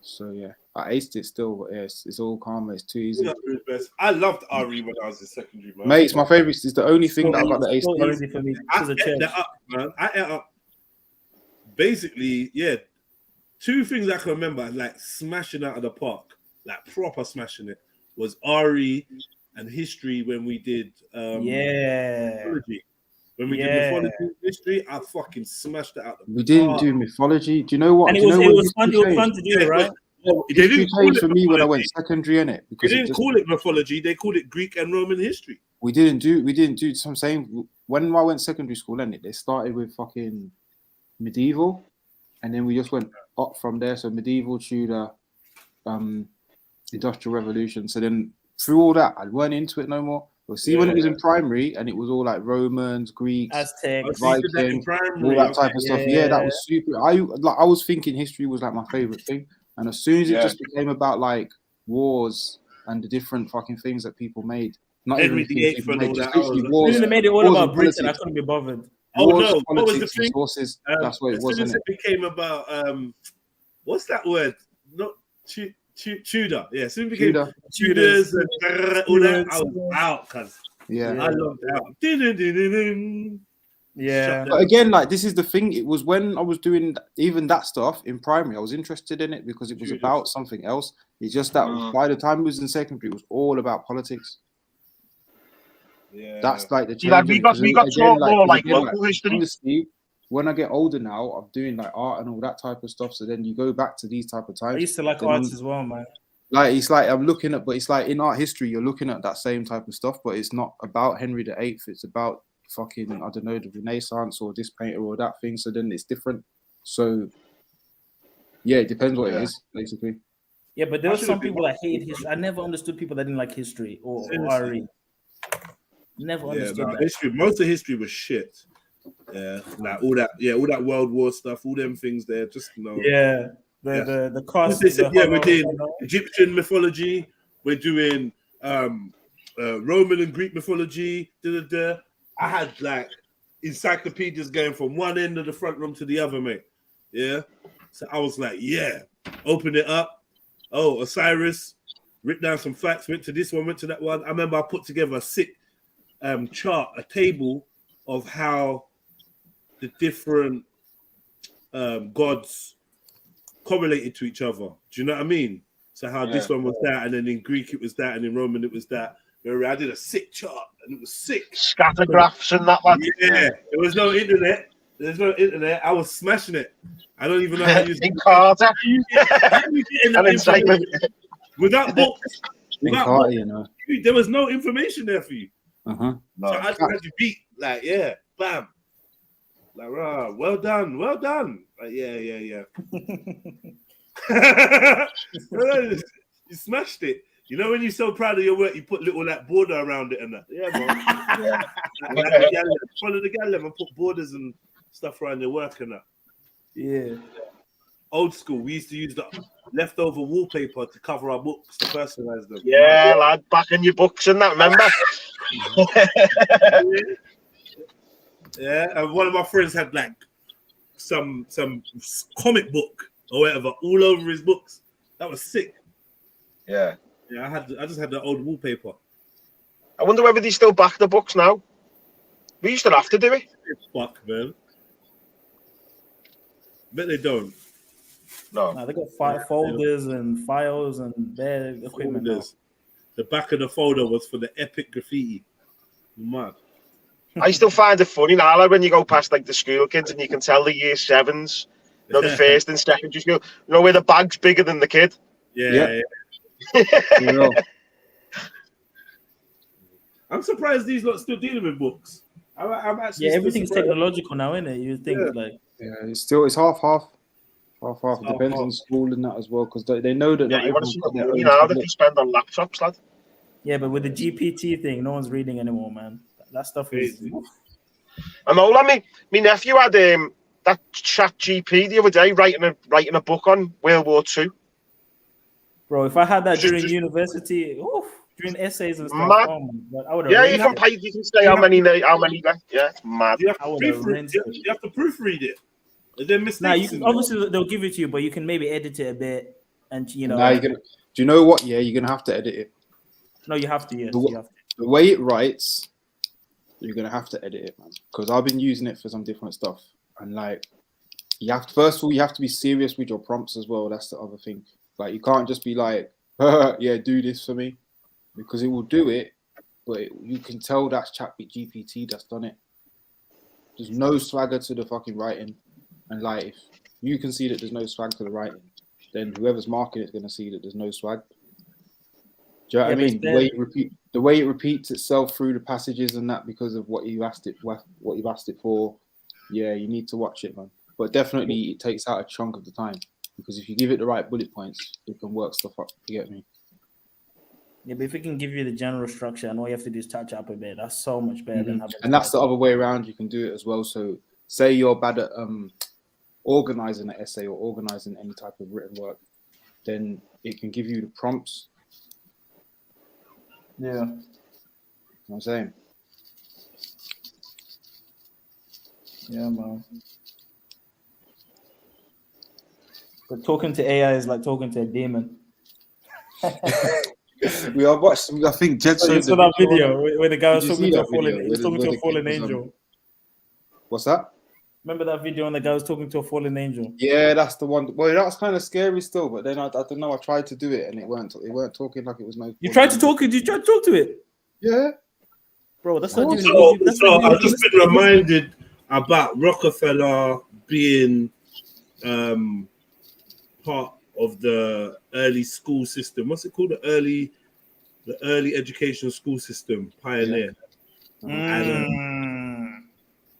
So yeah, I aced it still, but yeah, it's all karma. It's too easy. I loved RE when I was in secondary, man. Mate, it's my favorite. It's the only thing that I got the ace. So easy for me. I ate that up, man. I ate up. Basically, yeah. 2 things I can remember, like smashing out of the park, like proper smashing it, was RE and history when we did mythology. When we did mythology and history, I fucking smashed it out. We didn't do mythology. Do you know what? And it was fun to do, right? They didn't call it for me when I went secondary, innit? They didn't call it mythology. They called it Greek and Roman history. We didn't do. So I'm saying when I went secondary school, innit, they started with fucking medieval, and then we just went up from there. So medieval, Tudor, Industrial Revolution. So then through all that, I weren't into it no more. But see, when it was in primary and it was all like Romans, Greeks, Aztecs, Vikings, all that type of stuff. Yeah, that was super. I was thinking history was like my favorite thing. And as soon as it just became about like wars and the different fucking things that people made, not Henry even VIII and all that. wars, As soon as they made it all about Britain, I couldn't be bothered. Oh no! What was the thing? Sources, that's what it was. As soon as it became about what's that word? Not Tudor. Yeah, as soon as it became Tudors and all that, I was out, cuz. Yeah, I loved that. Yeah, but again, like this is the thing. It was when I was doing even that stuff in primary, I was interested in it because it was about something else. It's just that by the time it was in secondary, it was all about politics. Yeah, that's like the change. Yeah, we got taught more like local history. Honestly, when I get older now, I'm doing like art and all that type of stuff. So then you go back to these type of times. I used to like arts as well, man. Like it's like I'm looking at, but it's like in art history, you're looking at that same type of stuff, but it's not about Henry VIII. It's about fucking, I don't know, the Renaissance or this painter or that thing. So then it's different. So yeah, it depends what it is, basically. Yeah, but there were some people that hated history. I never understood people that didn't like history or RE. Never understood that. History. Most of history was shit. Yeah, like all that World War stuff, all them things there. Just the cost. They said, we're doing Egyptian mythology. We're doing Roman and Greek mythology. I had like encyclopedias going from one end of the front room to the other, mate. Yeah, so I was like, open it up. Oh, Osiris, written down some facts. Went to this one, went to that one. I remember I put together a sick chart, a table of how the different gods correlated to each other. Do you know what I mean? So how this one was that, and then in Greek it was that, and in Roman it was that. I did a sick chart, and it was sick. Scatter graphs and that, like. Yeah, there was no internet. There's no internet. I was smashing it. I don't even know how to use in Carter. Without books. Without Carter, you know. There was no information there for you. No. So I just had to beat, like, bam. Like, well done. Like, yeah. You smashed it. You know when you're so proud of your work, you put little like border around it and that. Yeah, man. Follow the gallem and put borders and stuff around your work and that. Yeah. Old school. We used to use the leftover wallpaper to cover our books to personalize them. Yeah, lad, back in your books and that. Remember? Yeah, and one of my friends had like some comic book or whatever all over his books. That was sick. Yeah. Yeah, I just had the old wallpaper. I wonder whether they still back the books now. We used to have to do it. Fuck, man. Bet they don't. No, they got folders and files and their equipment. The back of the folder was for the epic graffiti. Mad. I still find it funny now, like when you go past like the school kids and you can tell the year sevens, you know, the first and secondary school, you know, where the bag's bigger than the kid. Yeah. I'm surprised these lot still dealing with books. I'm actually everything's technological now, isn't it? You think it's half. It depends on school and that as well, because they know that. Yeah, you want to see the money now that they spend on laptops, lad. Yeah, but with the GPT thing, no one's reading anymore, man. That stuff is. I know. My nephew had that chat GP the other day writing a book on World War II. Bro, if I had that during university, doing essays and stuff. Mad. Oh my God, I would have Yeah, you can rinsed pay. You can say how many. Yeah, it's mad. You have, I to would have proofread, rinsed you have to proofread it. Is there mistakes? Nah, you in can, there? obviously they'll give it to you, but you can maybe edit it a bit, and you know. Now you're gonna. Do you know what? Yeah, you're gonna have to edit it. No, you have to. Yes, The, you have to. the way it writes, you're gonna have to edit it, man. Because I've been using it for some different stuff, and like, you have to, first of all, you have to be serious with your prompts as well. That's the other thing. Like, you can't just be like, yeah, do this for me, because it will do it, but you can tell that's ChatGPT that's done it. There's no swagger to the fucking writing, and like, if you can see that there's no swag to the writing, then whoever's marking it's gonna see that there's no swag. Do you know what I mean? The way it repeats itself through the passages and that, because of what you asked it, what you've asked it for. Yeah, you need to watch it, man. But definitely, it takes out a chunk of the time, because if you give it the right bullet points, it can work stuff up. You get me? Yeah, but if it can give you the general structure and all you have to do is touch up a bit, that's so much better than having. And that's the other way around. You can do it as well. So, say you're bad at organizing an essay or organizing any type of written work, then it can give you the prompts. Yeah. You know what I'm saying? Yeah, man. But talking to AI is like talking to a demon. We are watching. I think Jed So you saw that video where the guy was talking to a fallen. He's He's talking to a fallen angel. What's that? Remember that video when the guy was talking to a fallen angel? Yeah, that's the one. Well, that was kind of scary still, but then I don't know. I tried to do it and it weren't talking like it was no. You tried to talk it. You tried to talk to it. Yeah, bro. That's So, not. so I've just been reminded about Rockefeller being part of the early school system. What's it called? The early education school system pioneer.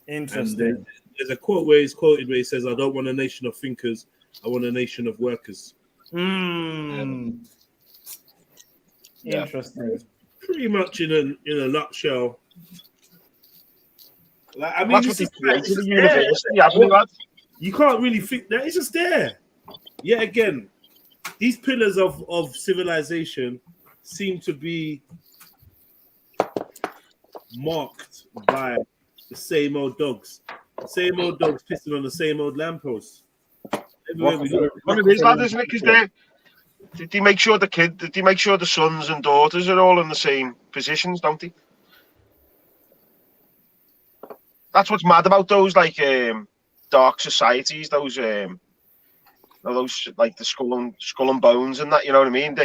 Interesting. And there's a quote where he's quoted where he says, "I don't want a nation of thinkers. I want a nation of workers." Interesting. Pretty much in a nutshell. Like, I mean, That's it's what just, they it's just the university, hasn't it, lad? you can't really think that it's just there. Yet again, these pillars of civilization seem to be marked by the same old dogs pissing on the same old lampposts. Everywhere we look. One of his lad, isn't it? Because did they make sure the sons and daughters are all in the same positions, don't they? That's what's mad about those dark societies, those like the skull and bones and that, you know what I mean?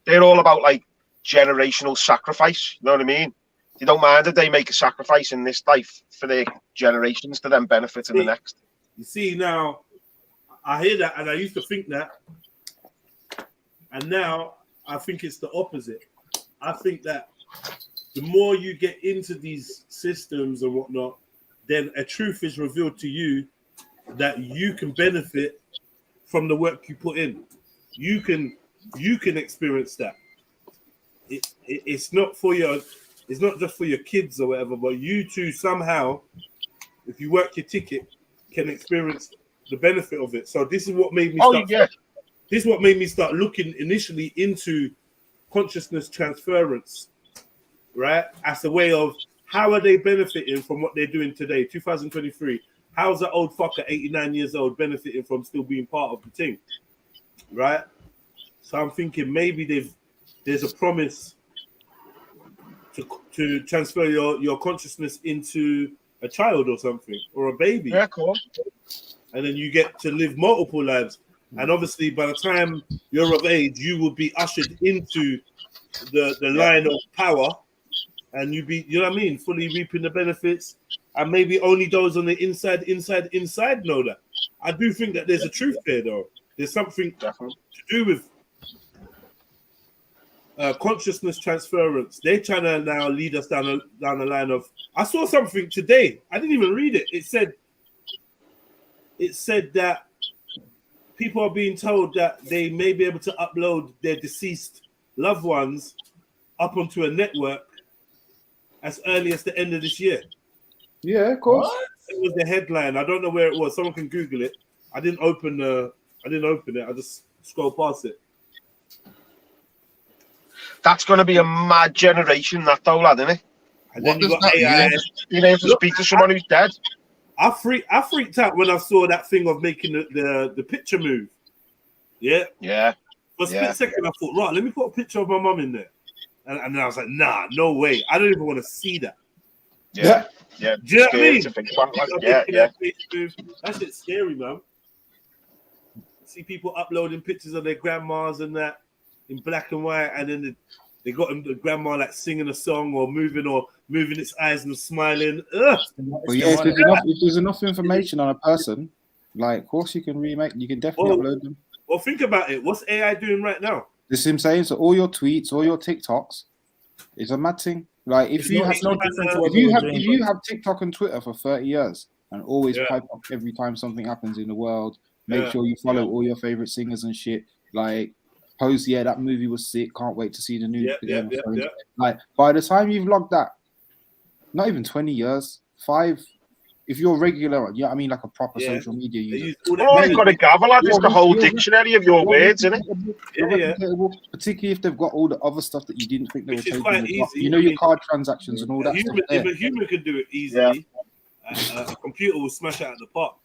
They're all about like generational sacrifice, you know what I mean? They don't mind that they make a sacrifice in this life for their generations to then benefit in the next. You see, now I hear that and I used to think that, and now I think it's the opposite. I think that the more you get into these systems and whatnot, then a truth is revealed to you that you can benefit from the work you put in. You can experience that. It's not just for your kids or whatever, but you too somehow, if you work your ticket, can experience the benefit of it. So this is what made me This is what made me start looking initially into consciousness transference, right? As a way of how are they benefiting from what they're doing today, 2023? How's that old fucker, 89 years old, benefiting from still being part of the team, right? So I'm thinking maybe there's a promise to transfer your consciousness into a child or something, or a baby. Yeah, cool. And then you get to live multiple lives. And obviously, by the time you're of age, you will be ushered into the line of power, and you know what I mean, fully reaping the benefits. And maybe only those on the inside know that. I do think that there's a truth there, though. There's something to do with consciousness transference. They're trying to now lead us down the line of. I saw something today. I didn't even read it. It said that people are being told that they may be able to upload their deceased loved ones up onto a network as early as the end of this year. Yeah, of course. It was the headline. I don't know where it was. Someone can Google it. I didn't open it. I just scrolled past it. That's going to be a mad generation, that though, lad, isn't it? And then What you does got that AI. mean? Being able to speak to someone who's dead. I freaked out when I saw that thing of making the picture move. Yeah. Yeah. For a split second, I thought, right, let me put a picture of my mum in there. And then I was like, nah, no way. I don't even want to see that. Yeah. Yeah. Do you know what I Scary mean? to think about, like, Making yeah. that face move. That shit's scary, man. See people uploading pictures of their grandmas and that in black and white, and then they got the grandma like singing a song or moving its eyes and smiling. Ugh. But yeah, if there's enough information on a person, like, of course you can remake. You can definitely upload them. Well, think about it. What's AI doing right now? This is what I'm saying. So all your tweets, all your TikToks, is a mad thing. Like if you have TikTok and Twitter for 30 years and always pipe up every time something happens in the world, make sure you follow all your favorite singers and shit. Like post, that movie was sick. Can't wait to see the new. Like by the time you've logged that, not even 20 years, 5. If you're regular, I mean, like a proper social media user. Oh, you've got to gather, lad. It's the whole dictionary of your words, isn't it? Particularly if they've got all the other stuff that you didn't think they were taking. Quite easy. You know, your card transactions and all that stuff. If a human could do it easily, a computer will smash it out of the park.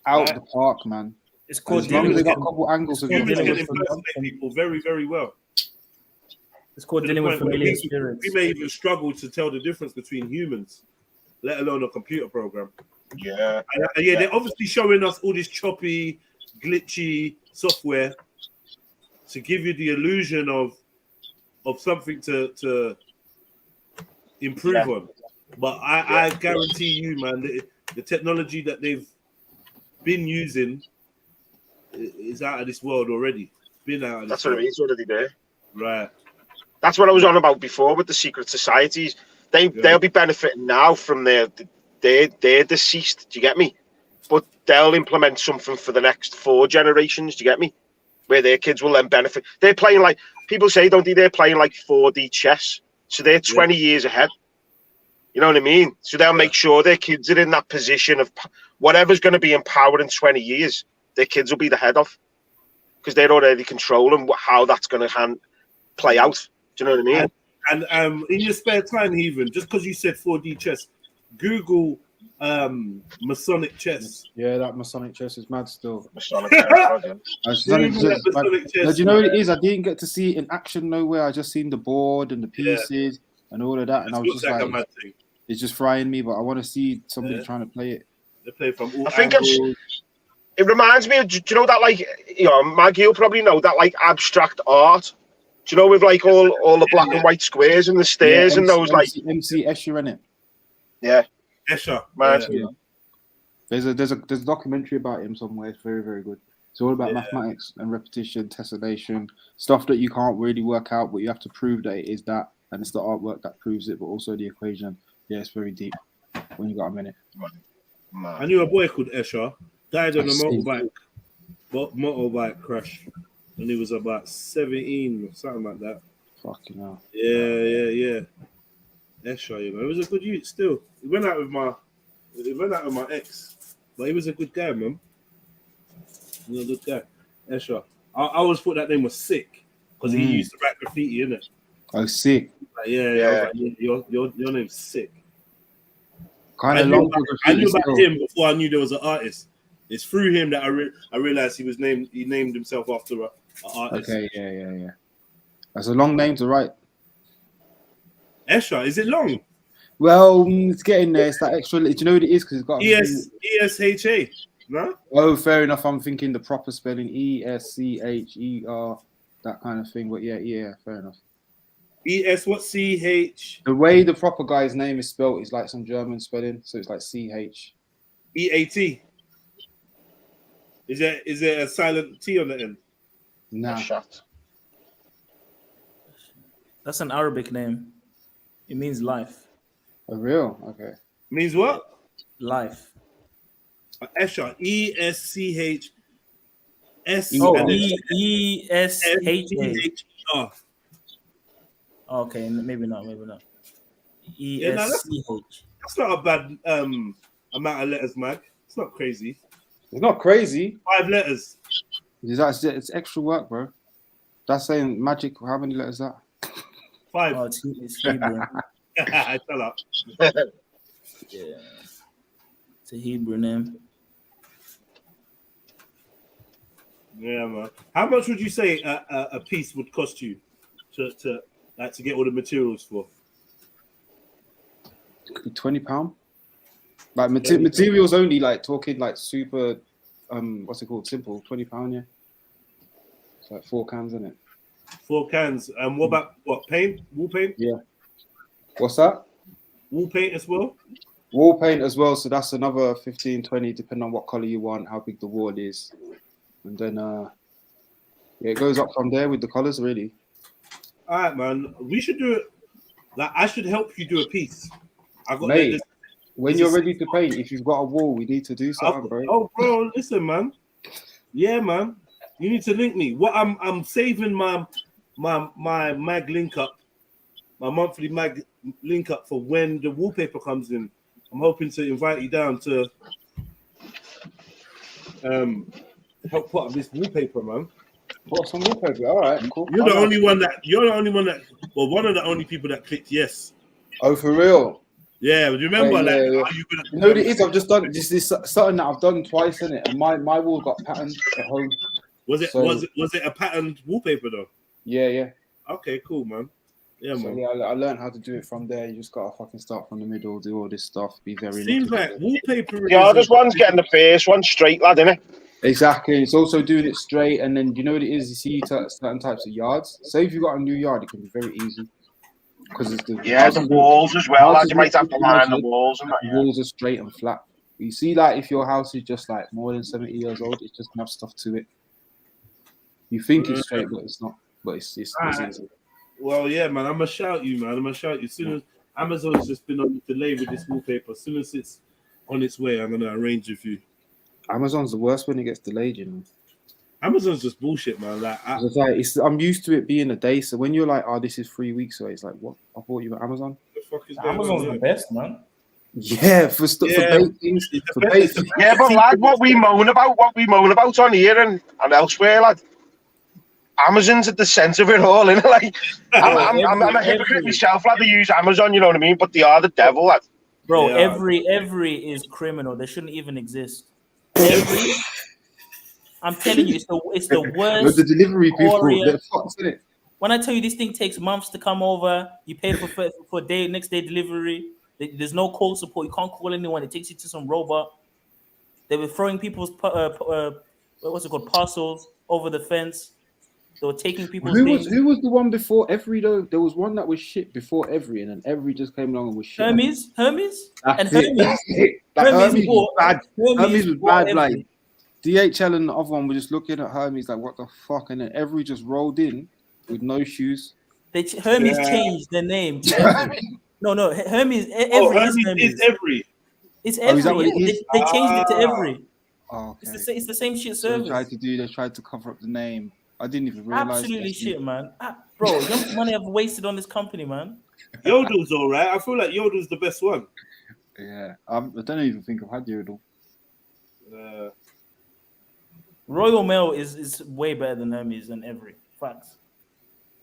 The park, man. It's called as long as they got a couple angles of humans can impersonate people very, very well. It's called dealing with familiar spirits. We may even struggle to tell the difference between humans, let alone a computer program. Yeah. They're obviously showing us all this choppy, glitchy software to give you the illusion of something to improve on. But I guarantee you, man, the technology that they've been using is out of this world already. It's been out of this world. What I mean. It's already there. Right. That's what I was on about before with the secret societies. They'll be benefiting now from their deceased. Do you get me? But they'll implement something for the next 4 generations. Do you get me? Where their kids will then benefit. They're playing like people say, don't they? They're playing like 4D chess, so they're 20 years ahead. You know what I mean? So they'll make sure their kids are in that position of whatever's going to be in power in 20 years. Their kids will be the head of, because they're already controlling how that's going to play out. Do you know what I mean? And in your spare time, even just because you said 4D chess, Google Masonic chess. Yeah, that Masonic chess is mad still. Masonic chess. Do you know what it is? I didn't get to see it in action nowhere. I just seen the board and the pieces and all of that, and I was just like, it's just frying me. But I want to see somebody trying to play it. They play from all I think it reminds me of, do you know that, like, Maggie will probably know that, like, abstract art. Do you know, with like all the black and white squares and the stairs and those like MC Escher in it. Yeah, Escher. There's a documentary about him somewhere. It's very, very good. It's all about mathematics and repetition, tessellation, stuff that you can't really work out, but you have to prove that it is that, and it's the artwork that proves it, but also the equation. Yeah, it's very deep. When you got a minute. I knew a boy called Escher, died on a motorbike crash when he was about 17 or something like that. Fucking hell. Yeah. Escher, you know, he was a good youth still. He went out with my ex, but he was a good guy, man. He was a good guy. Escher. I always thought that name was Sick because he used to write graffiti, innit? Oh, Sick. Like, yeah. Your name's Sick. Kind of long. I knew about him before I knew there was an artist. It's through him that I realized he named himself after an artist. Okay, yeah. That's a long name to write. Escher, is it long? Well, it's getting there. It's that extra. Do you know what it is? Because it's got ESHA. No. Oh, fair enough. I'm thinking the proper spelling ESCHER, that kind of thing. But yeah, fair enough. CH. The way the proper guy's name is spelled is like some German spelling, so it's like CH. EAT. Is there a silent T on the end? Nah. That's an Arabic name. It means life. Oh, real? Okay. Means what? Life. Escher. ESCH. ESHA. Okay, maybe not. ESCH. That's not a bad amount of letters, Mag. It's not crazy. It's not crazy. 5 letters. It's extra work, bro. That's saying magic. How many letters is that? 5. Oh, it's Hebrew. Shut up. Yeah. It's a Hebrew name. Yeah, man. How much would you say a piece would cost you to get all the materials for? Could be £20. Like materials only, like talking like super, what's it called? Simple, £20. Yeah. It's like 4 cans in it. 4 cans. What about paint? Wall paint? Yeah. What's that? Wall paint as well. Wall paint as well. So that's another 15, 20, depending on what color you want, how big the wall is, and then yeah, it goes up from there with the colors really. All right, man. We should do it. Like I should help you do a piece. I got Mate, when you're ready to paint, if you've got a wall, we need to do something, bro. Oh, bro, listen, man. Yeah, man. You need to link me. What I'm saving my mag link up, my monthly mag link up for when the wallpaper comes in. I'm hoping to invite you down to help put up this wallpaper, man. Put some wallpaper. All right, cool. You're the only one that. Well, one of the only people that clicked yes. Oh, for real? Yeah, but you remember, yeah, like, yeah. you gonna, you know what it is? I've just done this is something that I've done twice in it, and my wall got patterned at home. Was it a patterned wallpaper though? Yeah. Okay, cool, man. Yeah, so, man. Yeah, I learned how to do it from there. You just gotta fucking start from the middle, do all this stuff, be very. Seems like wallpaper. Yeah, this one's getting the first one straight, lad, isn't it? Exactly. It's also doing it straight, and then you know what it is. You see certain types of yards. Say if you got a new yard, it can be very easy because it's the walls as well. Lad, you might have to line the walls and that. The walls are straight and flat. You see, like if your house is just like more than 70 years old, it's just enough stuff to it. You think it's straight, but it's not. But it's easy. Well, yeah, man. I'm gonna shout you, man. I'm gonna shout you. As soon as Amazon's just been on the delay with this wallpaper, as soon as it's on its way, I'm gonna arrange it for you. Amazon's the worst when it gets delayed, you know. Amazon's just bullshit, man. Like, I'm used to it being a day, so when you're like, "Oh, this is 3 weeks away," it's like, "What? I thought you were Amazon." The fuck is Amazon's the best, man. Yeah, for bait things. Yeah, but lad, what we moan about on here and elsewhere, lad. Amazon's at the centre of it all, innit? Like, I'm a hypocrite myself, lad. They use Amazon, you know what I mean? But they are the devil, lad. Bro, every is criminal. They shouldn't even exist. Every, I'm telling you, it's the worst. The delivery people, they're fucked, isn't it? When I tell you this thing takes months to come over, you pay for next day delivery. There's no call support. You can't call anyone. It takes you to some robot. They were throwing people's what's it called, parcels over the fence. They were taking people's things. Who was the one before Every though? There was one that was shit before Every, and then Every just came along and was shit. Hermes. Hermes was bad. Hermes was bad. Like DHL and the other one were just looking at Hermes like, what the fuck? And then Every just rolled in with no shoes. Hermes changed the name to Every. No, Hermes. Every is Every. It's Every. Is that what it is? They changed it to Every. Oh, okay. It's the same shit service. They tried to cover up the name. I didn't even realize. Absolutely shit, man. Bro, how much money I've wasted on this company, man? Yodel's all right. I feel like Yodel's the best one. Yeah, I don't even think I've had Yodel. Royal Mail is way better than Hermes and Every. Facts.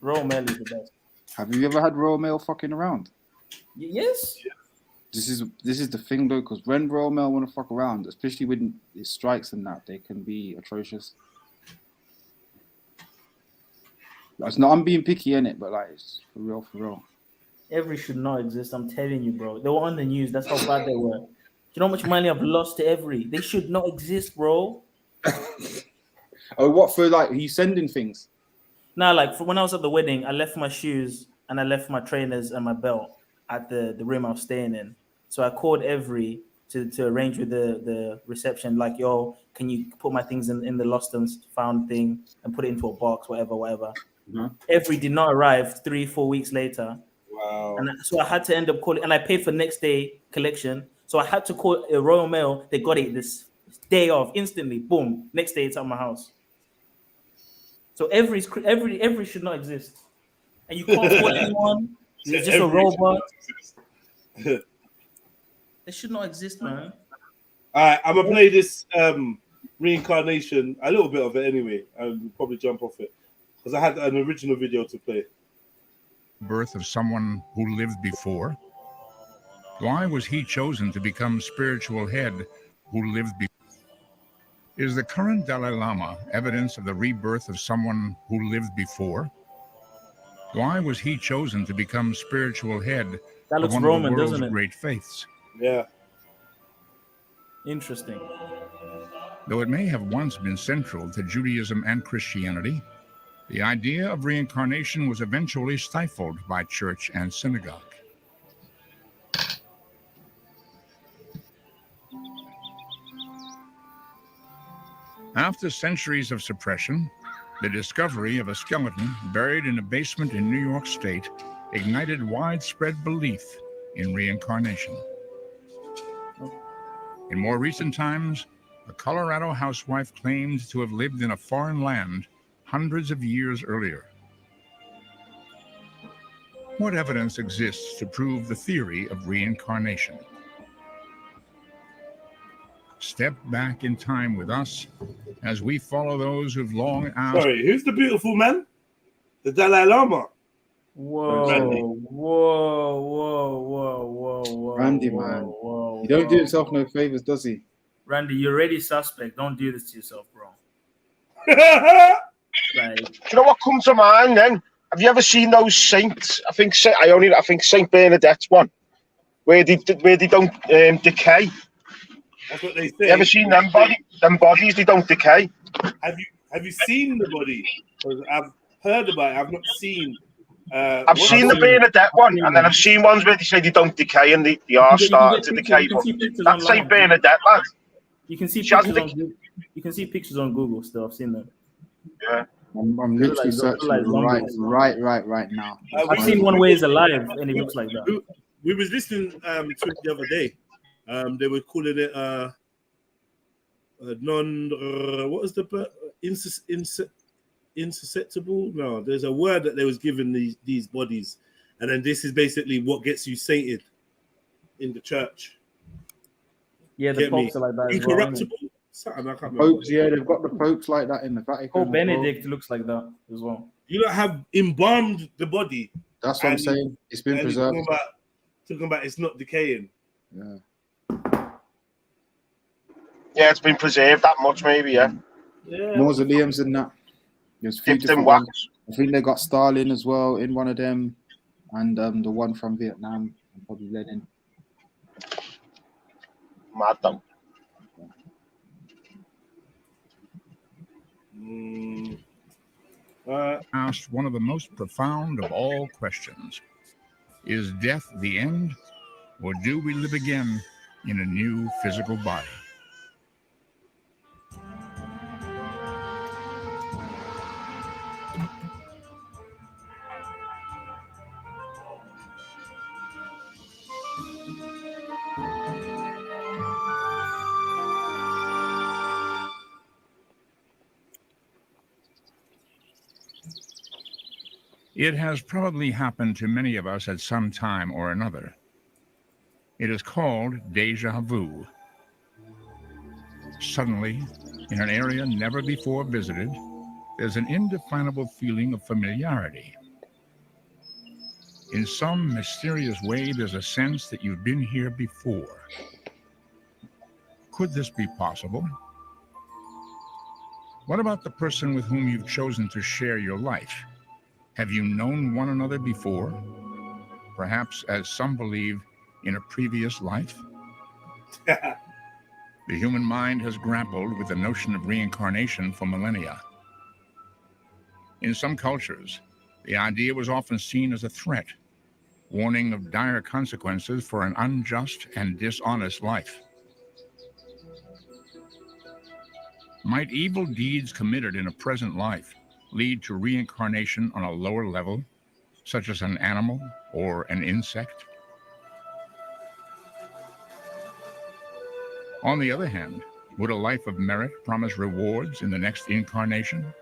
Royal Mail is the best. Have you ever had Royal Mail fucking around? Yes. Yeah. This is the thing though, because when Royal Mail want to fuck around, especially when it strikes and that, they can be atrocious. It's not. I'm being picky in it, but like it's for real. Every should not exist. I'm telling you, bro. They were on the news. That's how bad they were. Do you know how much money I've lost to Every? They should not exist, bro. Oh, what for? Like, are you sending things? Nah, like for when I was at the wedding, I left my shoes and I left my trainers and my belt at the room I was staying in. So I called Every to arrange with the reception, like, yo, can you put my things in the lost and found thing and put it into a box, whatever. Mm-hmm. Every did not arrive 3-4 weeks later. Wow. And so I had to end up calling, and I paid for next day collection. So I had to call a Royal Mail. They got it this day off instantly. Boom. Next day it's at my house. So every should not exist. And you can't call anyone. It's just a robot. They should not exist, man. All right, I'm gonna play this reincarnation, a little bit of it anyway, and we'll probably jump off it because I had an original video to play. birth of someone who lived before? Why was he chosen to become spiritual head who lived before? Is the current Dalai Lama evidence of the rebirth of someone who lived before? Why was he chosen to become spiritual head That of looks one Roman, of the world's doesn't it? great faiths? Yeah. Interesting. Though it may have once been central to Judaism and Christianity, the idea of reincarnation was eventually stifled by church and synagogue. After centuries of suppression, the discovery of a skeleton buried in a basement in New York State ignited widespread belief in reincarnation. In more recent times, a Colorado housewife claimed to have lived in a foreign land hundreds of years earlier. What evidence exists to prove the theory of reincarnation? Step back in time with us as we follow those who've long asked. Sorry, who's the beautiful man? The Dalai Lama. Whoa, Randy. whoa. Randy, man. He don't do himself no favors, does he? Randy, you're already suspect. Don't do this to yourself, bro. Like, do you know what comes to mind then? Have you ever seen those saints? I think Saint Bernadette's one, where they don't decay. That's what they say. You ever seen them bodies? They don't decay. Have you seen the body? 'Cause I've heard about it. I've not seen. I've seen the Bernadette one, and then I've seen ones where they say they don't decay and they are starting to decay. That's Saint Bernadette, lad. You can see pictures on Google. You can see pictures on Google still. I've seen them. Yeah. I'm literally searching right now. I've seen one where he's alive and it looks like that. We was listening to it the other day. They were calling it what was the insusceptible? No, there's a word that they was given these bodies, and then this is basically what gets you sainted in the church. Yeah, the popes are like that. Incorruptible. Something I can't remember. Popes, yeah, they've got the popes like that in the Vatican. Pope Benedict looks like that as well. You don't have embalmed the body. That's what I'm saying. It's been preserved. Talking about it's not decaying. Yeah. Yeah, it's been preserved that much, maybe. Yeah. Mausoleums and that. There's few different ones. I think they got Stalin as well in one of them, and the one from Vietnam, and probably Lenin. Mad though. Asked one of the most profound of all questions. Is death the end, or do we live again in a new physical body? It has probably happened to many of us at some time or another. It is called déjà vu. Suddenly, in an area never before visited, there's an indefinable feeling of familiarity. In some mysterious way, there's a sense that you've been here before. Could this be possible? What about the person with whom you've chosen to share your life? Have you known one another before? Perhaps, as some believe, in a previous life? The human mind has grappled with the notion of reincarnation for millennia. In some cultures, the idea was often seen as a threat, warning of dire consequences for an unjust and dishonest life. Might evil deeds committed in a present life lead to reincarnation on a lower level, such as an animal or an insect? On the other hand, would a life of merit promise rewards in the next incarnation?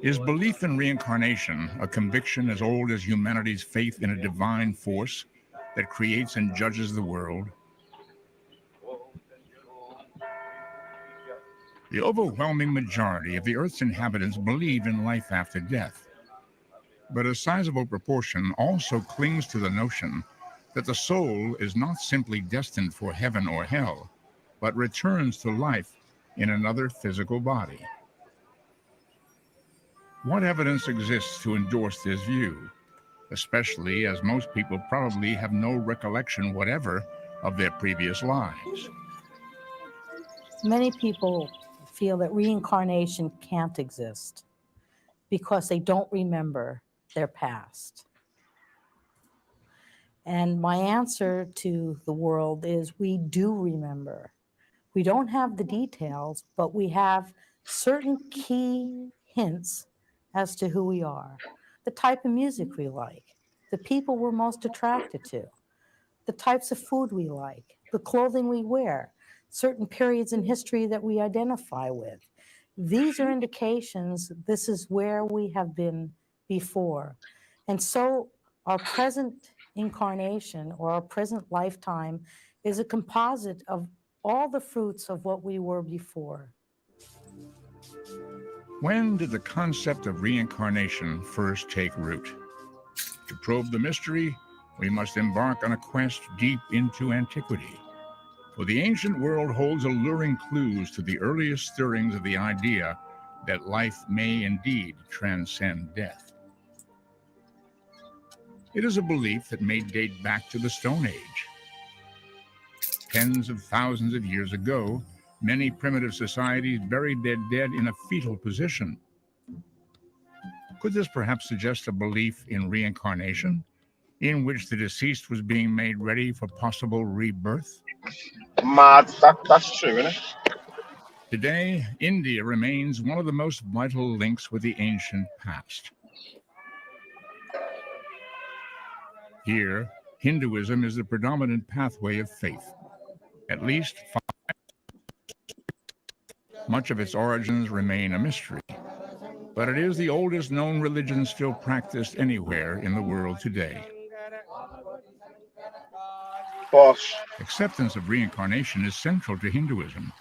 Is belief in reincarnation a conviction as old as humanity's faith in a divine force that creates and judges the world? The overwhelming majority of the Earth's inhabitants believe in life after death. But a sizable proportion also clings to the notion that the soul is not simply destined for heaven or hell, but returns to life in another physical body. What evidence exists to endorse this view, especially as most people probably have no recollection whatever of their previous lives? Many people feel that reincarnation can't exist because they don't remember their past. And my answer to the world is we do remember. We don't have the details, but we have certain key hints as to who we are, the type of music we like, the people we're most attracted to, the types of food we like, the clothing we wear, certain periods in history that we identify with. These are indications this is where we have been before. And so our present incarnation or our present lifetime is a composite of all the fruits of what we were before. When did the concept of reincarnation first take root? To probe the mystery, we must embark on a quest deep into antiquity. For the ancient world holds alluring clues to the earliest stirrings of the idea that life may indeed transcend death. It is a belief that may date back to the Stone Age. Tens of thousands of years ago, many primitive societies buried their dead in a fetal position. Could this perhaps suggest a belief in reincarnation, in which the deceased was being made ready for possible rebirth? Mad. That's true, isn't it? Today, India remains one of the most vital links with the ancient past. Here, Hinduism is the predominant pathway of faith. At least 5. Much of its origins remain a mystery, but it is the oldest known religion still practiced anywhere in the world today. Boss. Acceptance of reincarnation is central to Hinduism.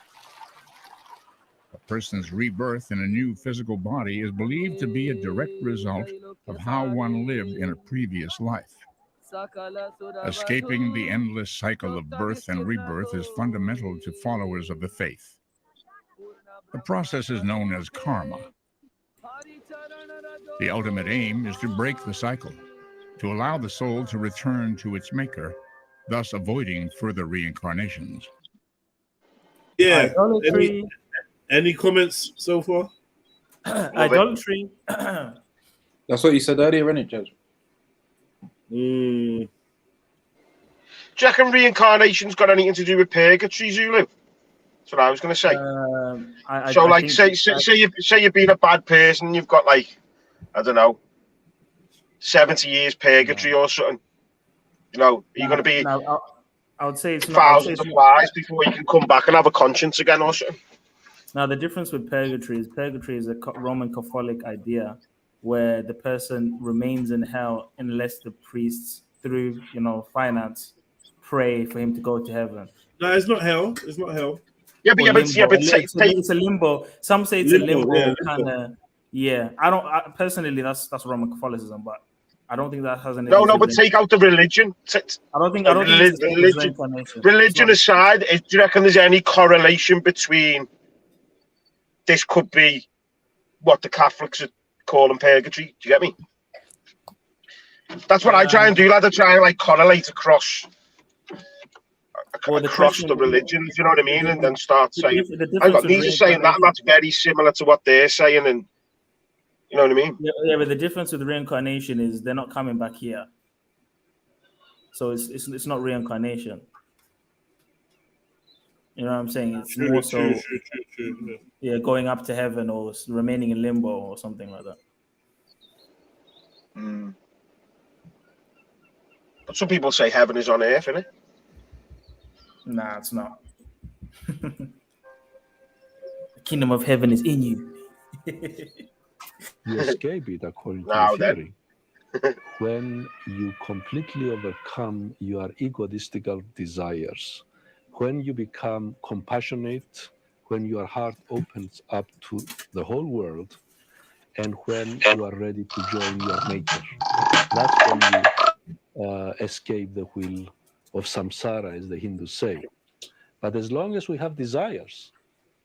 A person's rebirth in a new physical body is believed to be a direct result of how one lived in a previous life. Escaping the endless cycle of birth and rebirth is fundamental to followers of the faith. The process is known as karma. The ultimate aim is to break the cycle, to allow the soul to return to its maker, thus avoiding further reincarnations. Yeah. Any comments so far? Idolatry. That's what you said earlier, isn't it, Judge? Do you reckon reincarnation's got anything to do with purgatory, Zulu? That's what I was going to say. Say you've been a bad person, you've got like, I don't know, 70 years purgatory or something. You know, are you going to be I would say it's thousands of lives before you can come back and have a conscience again or something? Now, the difference with purgatory is a Roman Catholic idea where the person remains in hell unless the priests, through finance, pray for him to go to heaven. No, it's not hell. It's not hell. It's a limbo. Some say it's a limbo kind of. Yeah, I personally, that's Roman Catholicism, but I don't think that has anything. No, but take out the religion. I don't think religion aside, do you reckon there's any correlation between this could be what the Catholics are calling purgatory? Do you get me? That's what I try and do, lad. I try and like correlate across the religions, you know what I mean? And then start saying, these are saying that, and that's very similar to what they're saying, and you know what I mean? Yeah, but the difference with reincarnation is they're not coming back here. So it's not reincarnation. You know what I'm saying? It's more so going up to heaven or remaining in limbo or something like that. But some people say heaven is on earth, isn't it? Nah, it's not. The kingdom of heaven is in you. You escape it according to the theory. When you completely overcome your egotistical desires, when you become compassionate, when your heart opens up to the whole world, and when you are ready to join your nature. That's when you escape the wheel of samsara, as the Hindus say. But as long as we have desires,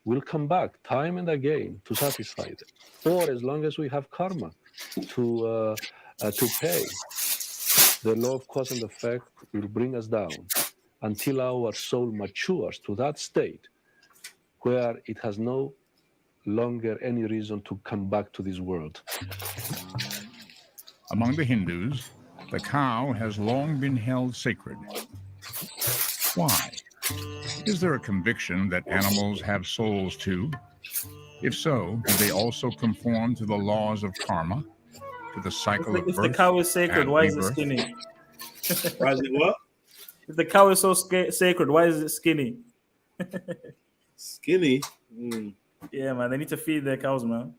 we'll come back time and again to satisfy them. Or as long as we have karma to pay, the law of cause and effect will bring us down until our soul matures to that state where it has no longer any reason to come back to this world. Among the Hindus, the cow has long been held sacred. Why? Is there a conviction that animals have souls too? If so, do they also conform to the laws of karma, to the cycle of If the birth cow is sacred, and why is it rebirth? skinny? Why is it what? If the cow is so sacred, why is it skinny? Skinny? Yeah, man, they need to feed their cows, man.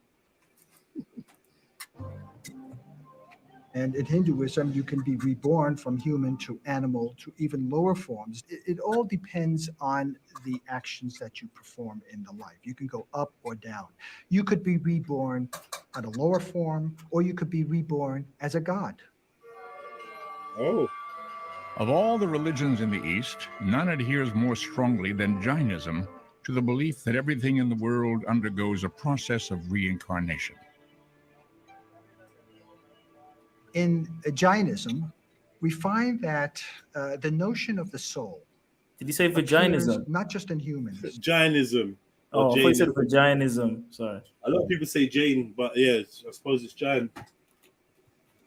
And in Hinduism, you can be reborn from human to animal to even lower forms. It all depends on the actions that you perform in the life. You can go up or down. You could be reborn at a lower form, or you could be reborn as a god. Oh. Of all the religions in the East, none adheres more strongly than Jainism to the belief that everything in the world undergoes a process of reincarnation. In Jainism, we find that the notion of the soul. Did you say appears vaginism? Not just in humans. Jainism. Oh, I thought you said vaginism. Sorry. A lot of people say Jane, but yeah, I suppose it's Jain.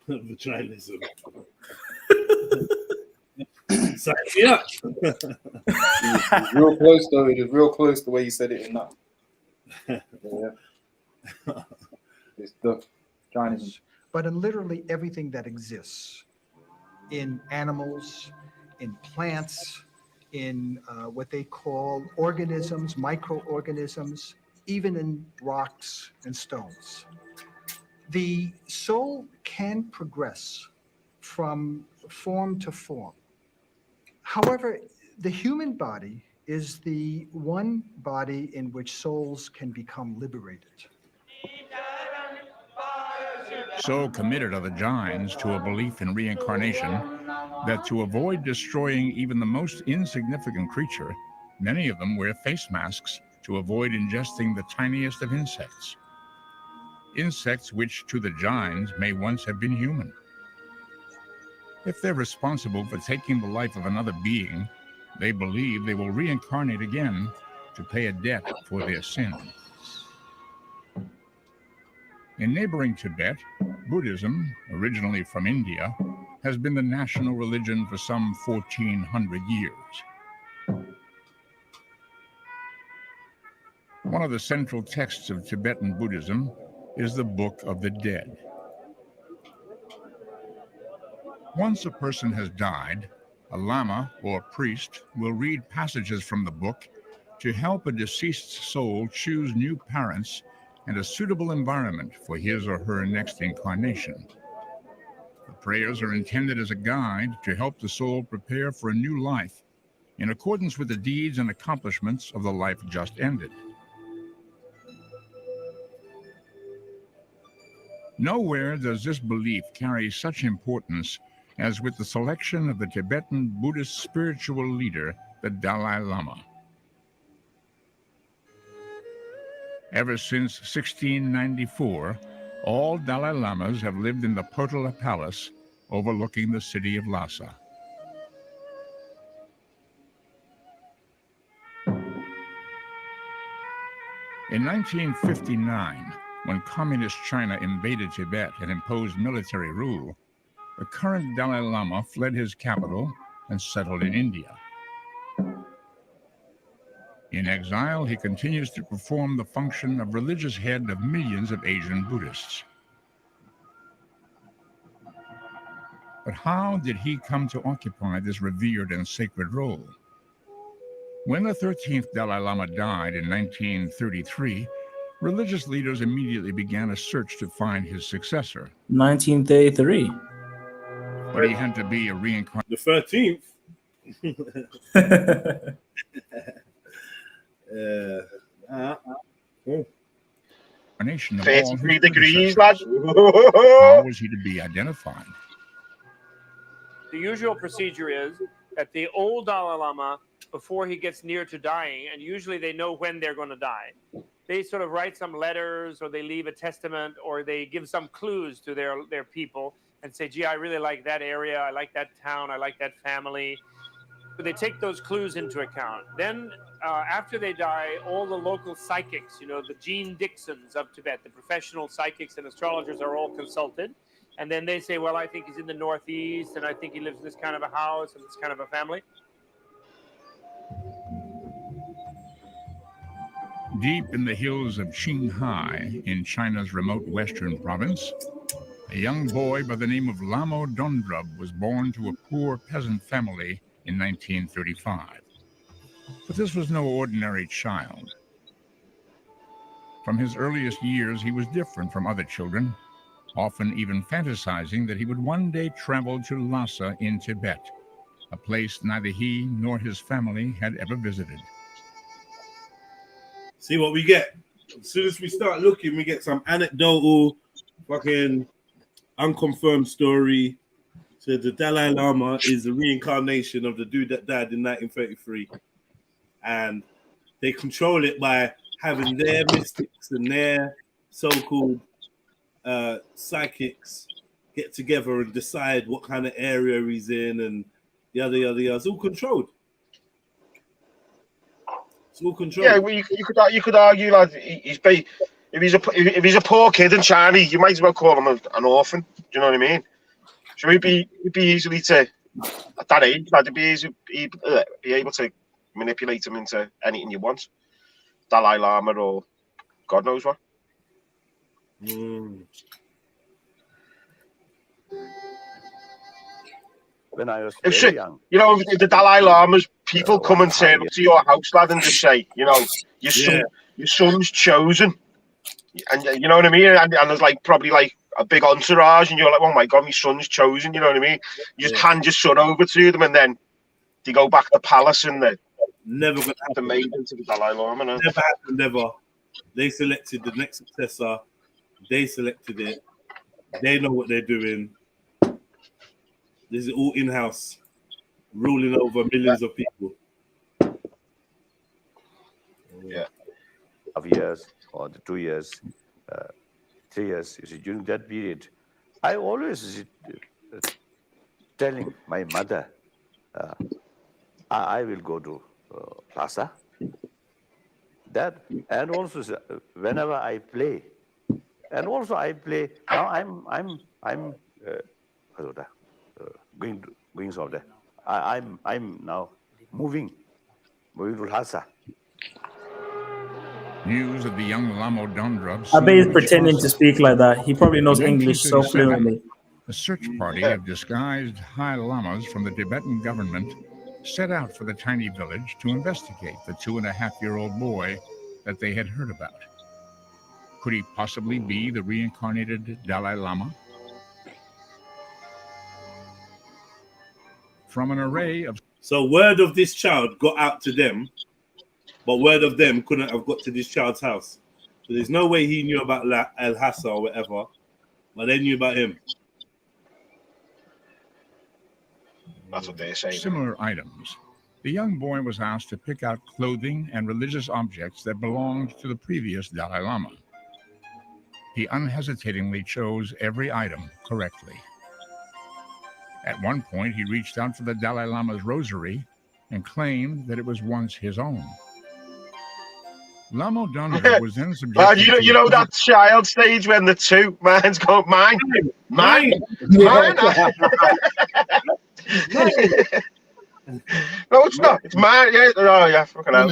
Vaginism. Sign me up. It's real close though. It is real close the way you said it in that. Yeah. It's the Jainism. But in literally everything that exists, in animals, in plants, in what they call organisms, microorganisms, even in rocks and stones. The soul can progress from form to form. However, the human body is the one body in which souls can become liberated. So committed are the Jains to a belief in reincarnation that to avoid destroying even the most insignificant creature, many of them wear face masks to avoid ingesting the tiniest of insects. Insects which to the Jains may once have been human. If they're responsible for taking the life of another being, they believe they will reincarnate again to pay a debt for their sin. In neighboring Tibet, Buddhism, originally from India, has been the national religion for some 1,400 years. One of the central texts of Tibetan Buddhism is the Book of the Dead. Once a person has died, a lama or priest will read passages from the book to help a deceased soul choose new parents and a suitable environment for his or her next incarnation. The prayers are intended as a guide to help the soul prepare for a new life in accordance with the deeds and accomplishments of the life just ended. Nowhere does this belief carry such importance as with the selection of the Tibetan Buddhist spiritual leader, the Dalai Lama. Ever since 1694, all Dalai Lamas have lived in the Potala Palace overlooking the city of Lhasa. In 1959, when Communist China invaded Tibet and imposed military rule, the current Dalai Lama fled his capital and settled in India. In exile, he continues to perform the function of religious head of millions of Asian Buddhists. But how did he come to occupy this revered and sacred role? When the 13th Dalai Lama died in 1933, religious leaders immediately began a search to find his successor. 1933. But he had to be a reincarnation. The 13th? Nation of all 33 his degrees, lad. How was he to be identified? The usual procedure is that the old Dalai Lama, before he gets near to dying, and usually they know when they're going to die, they sort of write some letters or they leave a testament or they give some clues to their people and say, gee, I really like that area. I like that town. I like that family. But they take those clues into account. Then after they die, all the local psychics, you know, the Jean Dixons of Tibet, the professional psychics and astrologers are all consulted. And then they say, well, I think he's in the Northeast and I think he lives in this kind of a house and this kind of a family. Deep in the hills of Qinghai, in China's remote western province, a young boy by the name of Lamo Dondrub was born to a poor peasant family in 1935. But this was no ordinary child. From his earliest years, he was different from other children, often even fantasizing that he would one day travel to Lhasa in Tibet, a place neither he nor his family had ever visited. See what we get. As soon as we start looking, we get some anecdotal, fucking unconfirmed story. So the Dalai Lama is the reincarnation of the dude that died in 1933. And they control it by having their mystics and their so-called psychics get together and decide what kind of area he's in and yada, yada, yada. It's all controlled. It's all controlled. Yeah, well, you could argue, lad. If he's a poor kid in China, you might as well call him an orphan. Do you know what I mean? So he'd be easily to at that age, lad. He'd be able to manipulate him into anything you want, Dalai Lama or God knows what. When I was very young, you know, if the Dalai Lama's people come and turn up to your house, lad, and just say, you know, your son's chosen, and you know what I mean, and there's like probably like a big entourage, and you're like, oh my God, my son's chosen, you know what I mean? You just hand your son over to them, and then they go back to the palace, and they never gonna happen. The maiden to the Dalai Lama. No? Never happened, never. They selected the next successor. They selected it. They know what they're doing. This is all in-house, ruling over millions of people. Yeah. Of years or the 2 years, 3 years. You see, during that period, I always telling my mother, I will go to Lhasa. That and also whenever I play, and also I play now. I'm going so there. I'm now moving to Lhasa. News of the young Lamo Dondrub. I bet he's pretending to speak like that. He probably knows English so fluently. A search party of disguised high lamas from the Tibetan government set out for the tiny village to investigate the 2.5-year-old boy that they had heard about. Could he possibly be the reincarnated Dalai Lama? From an array of... So word of this child got out to them, but word of them couldn't have got to this child's house. So there's no way he knew about Lhasa or whatever, but they knew about him. That's what they're saying. Similar items. The young boy was asked to pick out clothing and religious objects that belonged to the previous Dalai Lama. He unhesitatingly chose every item correctly. At one point, he reached out for the Dalai Lama's rosary and claimed that it was once his own. Lamo Dondra was then subjected to... You know that child stage when the two man's go, mine. No, it's not. It's mine. Yeah. Oh, yeah. Fucking hell.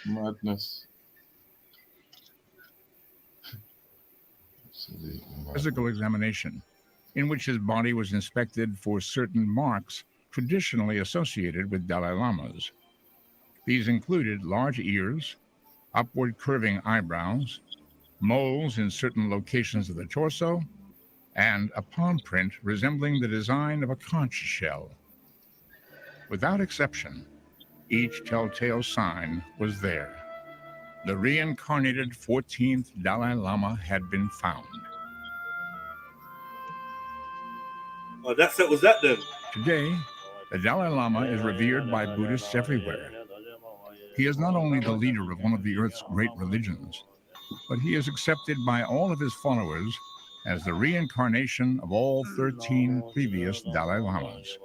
Madness. Physical examination, in which his body was inspected for certain marks traditionally associated with Dalai Lamas. These included large ears, upward curving eyebrows, moles in certain locations of the torso, and a palm print resembling the design of a conch shell. Without exception, each telltale sign was there. the reincarnated 14th Dalai Lama had been found. Oh, that settles that then. Today, the Dalai Lama is revered by Buddhists everywhere. He is not only the leader of one of the Earth's great religions, but he is accepted by all of his followers as the reincarnation of all 13 previous Dalai Lamas.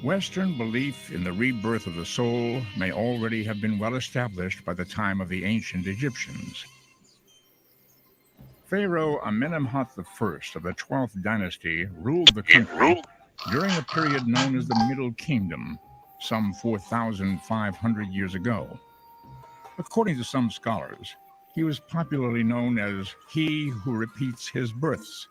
Western belief in the rebirth of the soul may already have been well established by the time of the ancient Egyptians. Pharaoh Amenemhat I of the 12th dynasty ruled the country during a period known as the Middle Kingdom, some 4,500 years ago. According to some scholars, he was popularly known as he who repeats his births,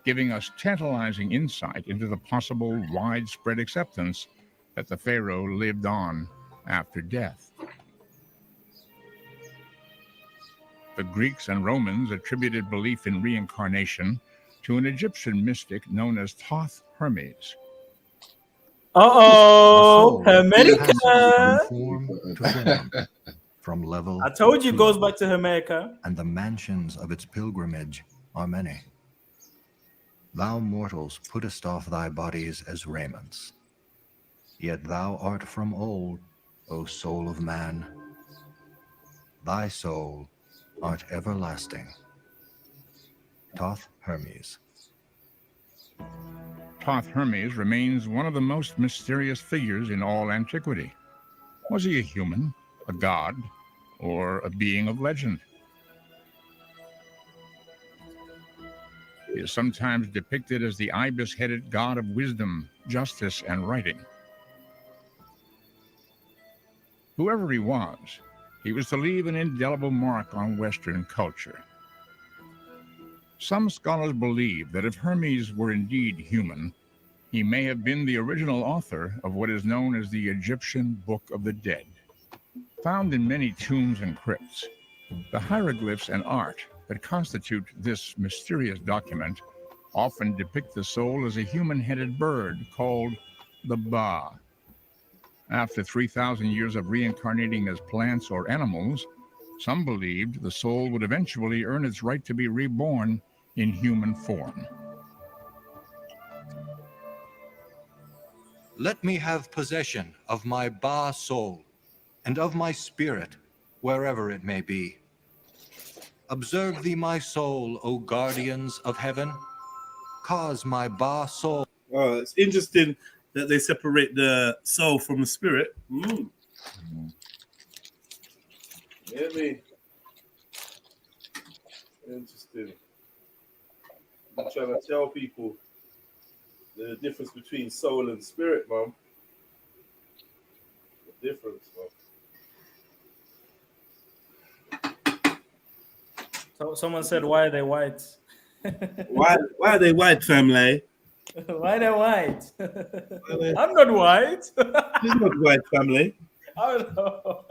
giving us tantalizing insight into the possible widespread acceptance that the pharaoh lived on after death. The Greeks and Romans attributed belief in reincarnation to an Egyptian mystic known as Thoth Hermes. Uh-oh, America. From form to form, from level. I told you to it goes level. back to America. And the mansions of its pilgrimage are many. Thou mortals puttest off thy bodies as raiments. Yet thou art from old, O soul of man. Thy soul art everlasting. Thoth Hermes. Thoth Hermes remains one of the most mysterious figures in all antiquity. Was he a human, a god, or a being of legend? He is sometimes depicted as the ibis-headed god of wisdom, justice, and writing. Whoever he was to leave an indelible mark on Western culture. Some scholars believe that if Hermes were indeed human, he may have been the original author of what is known as the Egyptian Book of the Dead. Found in many tombs and crypts, the hieroglyphs and art that constitute this mysterious document often depict the soul as a human-headed bird called the Ba. After 3,000 years of reincarnating as plants or animals, some believed the soul would eventually earn its right to be reborn in human form. Let me have possession of my Ba soul and of my spirit, wherever it may be. Observe thee my soul, O guardians of heaven. Cause my Ba soul. Oh, it's interesting that they separate the soul from the spirit. Yeah, me. Interesting. I'm trying to tell people the difference between soul and spirit, man. The difference, man. So someone said, "Why are they white?" Why are they white, family? Why are they white? I'm not white. He's not white, family. I don't know.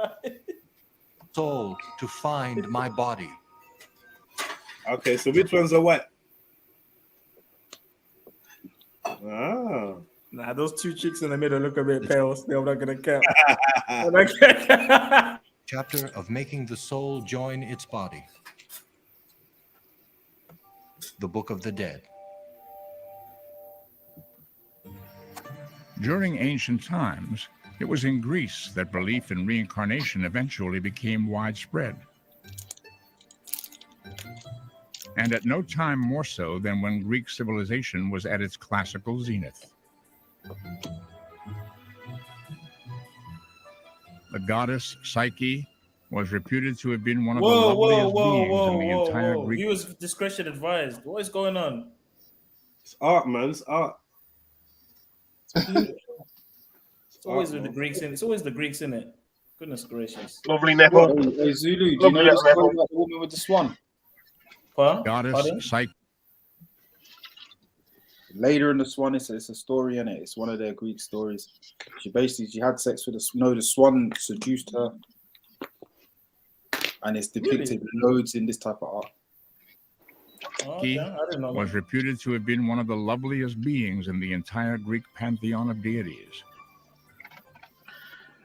Soul to find my body. Okay, so which ones are white? Ah. Nah, those two chicks in the middle look a bit pale. Still, I'm not gonna count. Chapter of making the soul join its body. The Book of the Dead. During ancient times, it was in Greece that belief in reincarnation eventually became widespread. And at no time more so than when Greek civilization was at its classical zenith. The goddess Psyche was reputed to have been one of the loveliest beings in the entire Greek. Viewers discretion advised. What is going on? It's art, man. It's art. It's always with the Greeks in. It's always the Greeks in it. Goodness gracious. Lovely nipple. Hey, Zulu, do you know the story about the woman with the swan? Goddess Psyche. Later in the swan, it's a story in it. It's one of their Greek stories. She had sex with the swan seduced her, and it's depicted loads in this type of art. He I didn't know was that. reputed to have been one of the loveliest beings in the entire Greek pantheon of deities.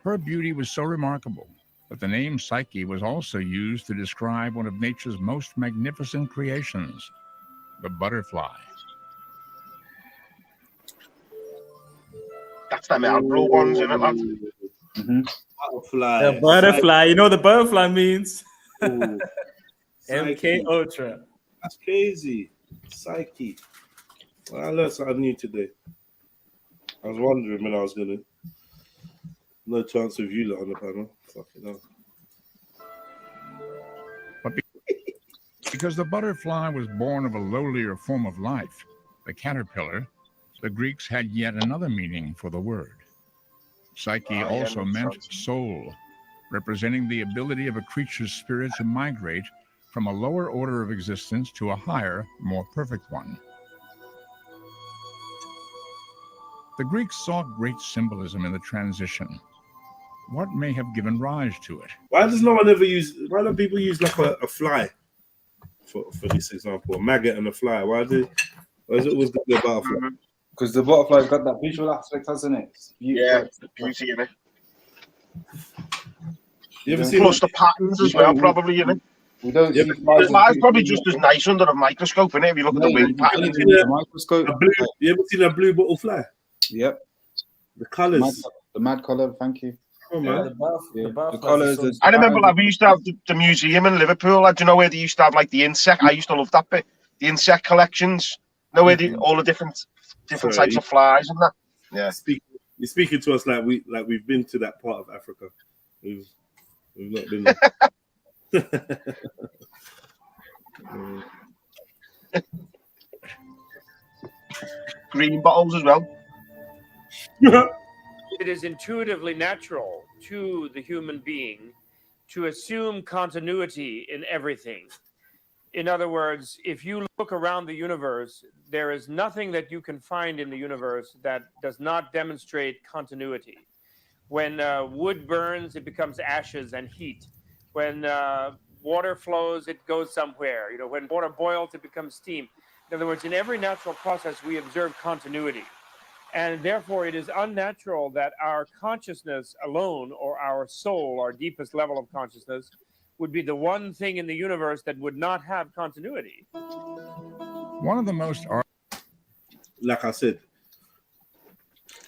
Her beauty was so remarkable that the name Psyche was also used to describe one of nature's most magnificent creations, the butterfly. That's them Elbro ones, isn't it, lad? Butterfly. The butterfly. You know what the butterfly means? Ooh. MK Psyche. Ultra. That's crazy. Psyche. Well, I learned something new today. I was wondering when I was gonna. No chance of you lot on the panel. Fucking hell. But because the butterfly was born of a lowlier form of life, the caterpillar, the Greeks had yet another meaning for the word. Psyche also meant soul, representing the ability of a creature's spirit to migrate from a lower order of existence to a higher, more perfect one. The Greeks saw great symbolism in the transition. What may have given rise to it? Why does no one ever use? Why don't people use like a fly for this example? A maggot and a fly. Why is it always got the butterfly? Because the butterfly's got that visual aspect, hasn't it? Yeah, it's the beauty in it. You ever seen Plus the patterns as well, probably, you know. We don't see The fly's probably just as nice under a microscope, innit? If you look at the wing patterns. You ever seen a blue butterfly? Yep. The colours. The mad colour, thank you. Oh, man. The colours. I remember like we used to have the museum in Liverpool. Like, do you know where they used to have like the insect? I used to love that bit. The insect collections. You know where all the different types of flies and that. Yeah. You're speaking to us like we've been to that part of Africa. We've not been there. Green bottles as well. It is intuitively natural to the human being to assume continuity in everything. In other words, if you look around the universe, there is nothing that you can find in the universe that does not demonstrate continuity. When wood burns, it becomes ashes and heat. When water flows, it goes somewhere. You know, when water boils, it becomes steam. In other words, in every natural process, we observe continuity. And therefore, it is unnatural that our consciousness alone, or our soul, our deepest level of consciousness, would be the one thing in the universe that would not have continuity. One of the most... Like I said,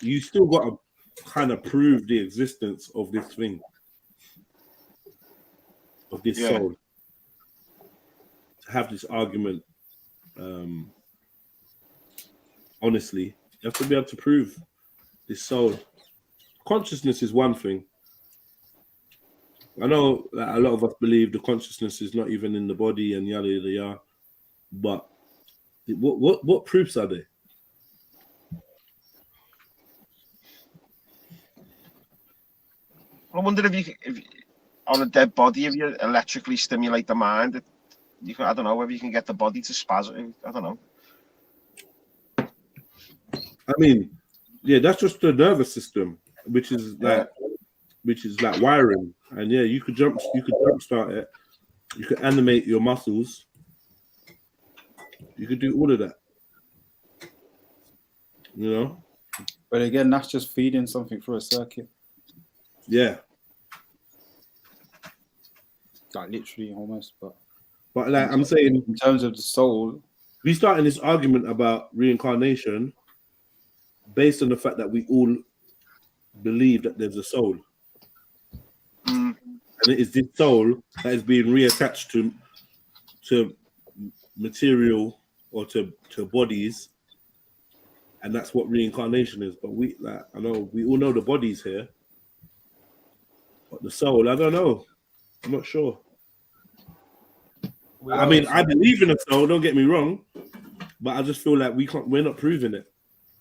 you still got to kind of prove the existence of this thing, of this soul. To have this argument, honestly, you have to be able to prove this soul. Consciousness is one thing. I know that a lot of us believe the consciousness is not even in the body and yada yada yada, but what proofs are there? I wonder if on a dead body, if you electrically stimulate the mind, you can, I don't know whether you can get the body to spasm. I don't know. I mean, yeah, that's just the nervous system, which is like wiring, and yeah, you could jumpstart it, you could animate your muscles, you could do all of that, you know. But again, that's just feeding something through a circuit. Yeah, like literally almost, but like I'm saying, in terms of the soul, we starting this argument about reincarnation based on the fact that we all believe that there's a soul. And it is this soul that is being reattached to material or to bodies, and that's what reincarnation is. But I know we all know the body's here, but the soul, I don't know. I'm not sure. I mean, I believe in a soul. Don't get me wrong, but I just feel like we're not proving it.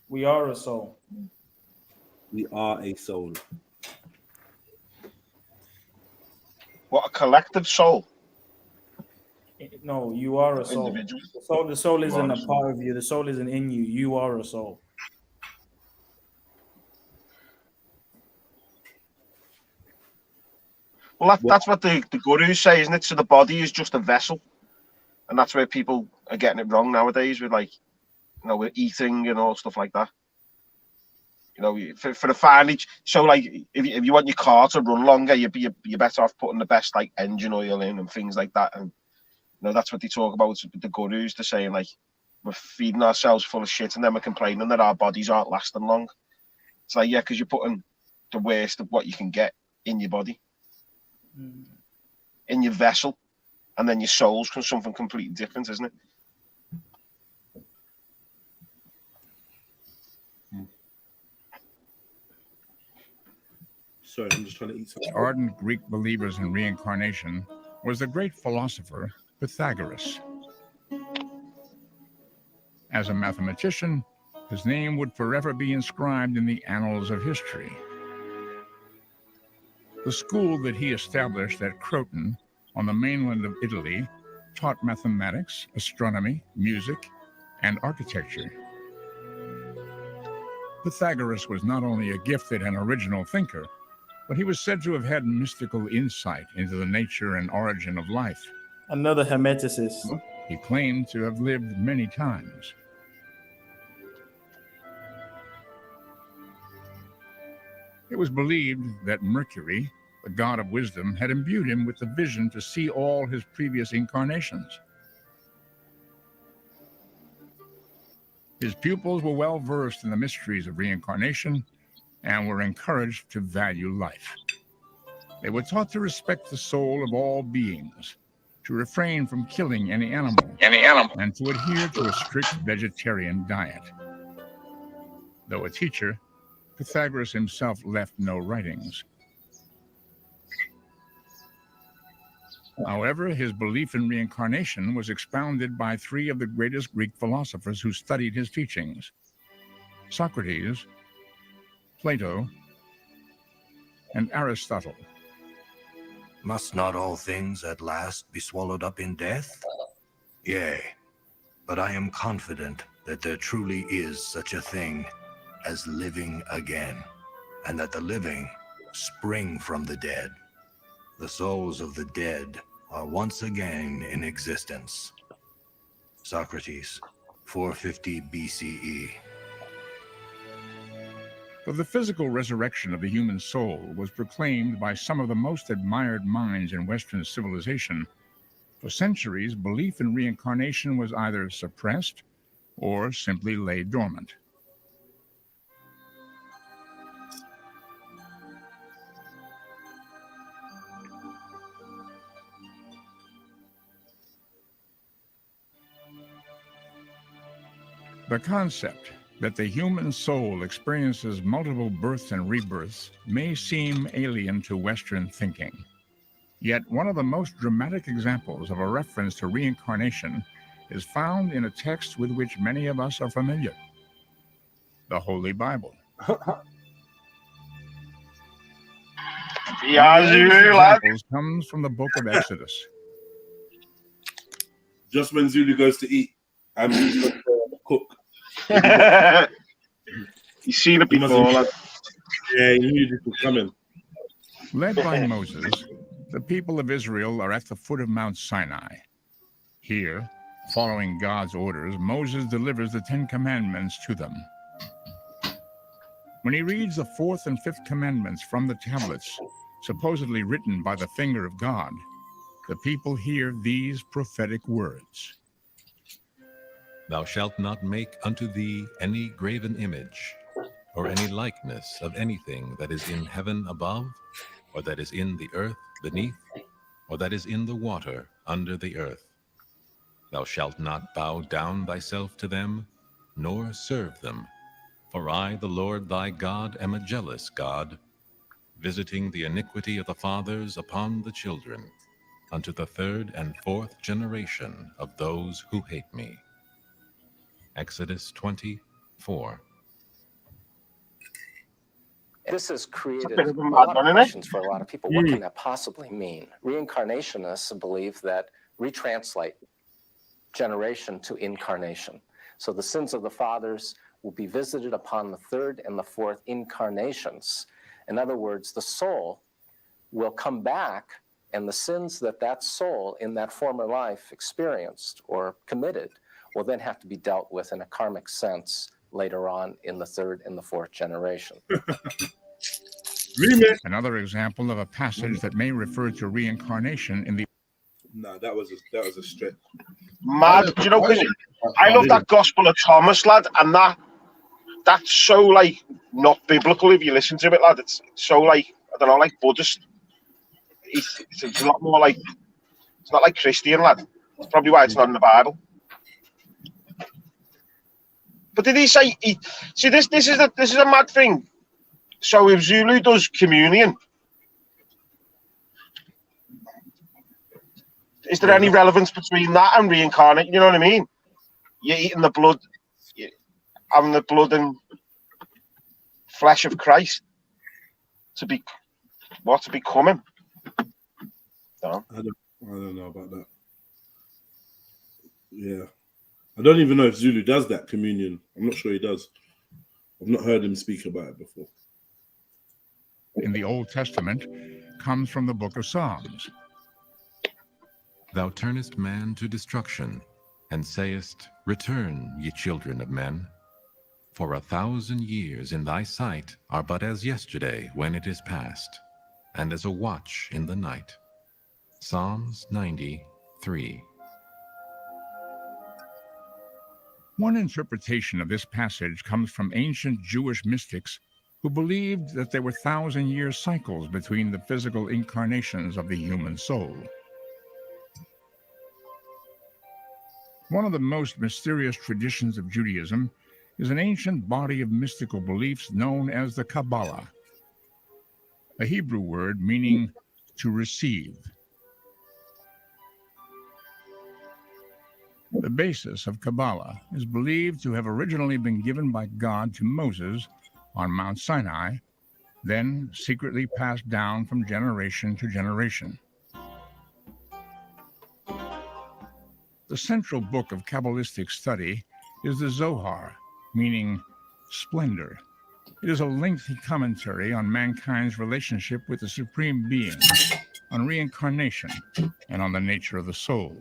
We are a soul. We are a soul. What, a collective soul? No, you are a soul. The soul isn't a part of you. The soul isn't in you. You are a soul. Well, that's what the gurus say, isn't it? So the body is just a vessel, and that's where people are getting it wrong nowadays with, like, you know, with eating and all stuff like that. You know, for the findage. So, like, if you want your car to run longer, you're better off putting the best, like, engine oil in and things like that. And you know, that's what they talk about with the gurus. They're saying, like, we're feeding ourselves full of shit, and then we're complaining that our bodies aren't lasting long. It's like, yeah, because you're putting the worst of what you can get in your body, in your vessel, and then your soul's something completely different, isn't it? Sorry, I'm just trying to eat something. Ardent Greek believers in reincarnation was the great philosopher Pythagoras. As a mathematician, his name would forever be inscribed in the annals of history. The school that he established at Croton on the mainland of Italy taught mathematics, astronomy, music, and architecture. Pythagoras was not only a gifted and original thinker, but he was said to have had mystical insight into the nature and origin of life. Another hermeticist. He claimed to have lived many times. It was believed that Mercury, the god of wisdom, had imbued him with the vision to see all his previous incarnations. His pupils were well versed in the mysteries of reincarnation and were encouraged to value life. They were taught to respect the soul of all beings, to refrain from killing any animal, and to adhere to a strict vegetarian diet. Though a teacher, Pythagoras himself left no writings. However, his belief in reincarnation was expounded by three of the greatest Greek philosophers who studied his teachings: Socrates, Plato, and Aristotle. Must not all things at last be swallowed up in death? Yea, but I am confident that there truly is such a thing as living again, and that the living spring from the dead. The souls of the dead are once again in existence. Socrates, 450 BCE. But the physical resurrection of the human soul was proclaimed by some of the most admired minds in Western civilization. For centuries, belief in reincarnation was either suppressed or simply lay dormant. The concept that the human soul experiences multiple births and rebirths may seem alien to Western thinking. Yet one of the most dramatic examples of a reference to reincarnation is found in a text with which many of us are familiar: the Holy Bible. Examples comes from the book of Exodus. Just when Zulu goes to eat, I'm going to cook. You seen it before, lad. Yeah, you knew this was coming. Led by Moses, the people of Israel are at the foot of Mount Sinai. Here, following God's orders, Moses delivers the 10 Commandments to them. When he reads the 4th and 5th commandments from the tablets, supposedly written by the finger of God, the people hear these prophetic words. Thou shalt not make unto thee any graven image, or any likeness of anything that is in heaven above, or that is in the earth beneath, or that is in the water under the earth. Thou shalt not bow down thyself to them, nor serve them. For I, the Lord thy God, am a jealous God, visiting the iniquity of the fathers upon the children, unto the 3rd and 4th generation of those who hate me. Exodus 20:4. This has created a lot of questions for a lot of people. What can that possibly mean? Reincarnationists believe that retranslate generation to incarnation. So the sins of the fathers will be visited upon the 3rd and the 4th incarnations. In other words, the soul will come back, and the sins that that soul in that former life experienced or committed will then have to be dealt with in a karmic sense later on in the third and the fourth generation. Another example of a passage that may refer to reincarnation in the. No, that was a stretch. Mad, do you know? Because I love that Gospel of Thomas, lad, and that's so like not biblical if you listen to it, lad. It's so like, I don't know, like Buddhist. It's a lot more like, it's not like Christian, lad. That's probably why it's not in the Bible. But did he say? See, this is a mad thing. So if Zulu does communion, is there any relevance between that and reincarnate? You know what I mean? You're eating the blood, having the blood and flesh of Christ to become him. I don't know about that. Yeah. I don't even know if Zulu does that communion. I'm not sure he does. I've not heard him speak about it before. In the Old Testament comes from the book of Psalms. Thou turnest man to destruction, and sayest, Return, ye children of men. For 1,000 years in thy sight are but as yesterday when it is past, and as a watch in the night. Psalms 93. One interpretation of this passage comes from ancient Jewish mystics who believed that there were 1,000-year cycles between the physical incarnations of the human soul. One of the most mysterious traditions of Judaism is an ancient body of mystical beliefs known as the Kabbalah, a Hebrew word meaning to receive. The basis of Kabbalah is believed to have originally been given by God to Moses on Mount Sinai, then secretly passed down from generation to generation. The central book of Kabbalistic study is the Zohar, meaning splendor. It is a lengthy commentary on mankind's relationship with the Supreme Being, on reincarnation, and on the nature of the soul.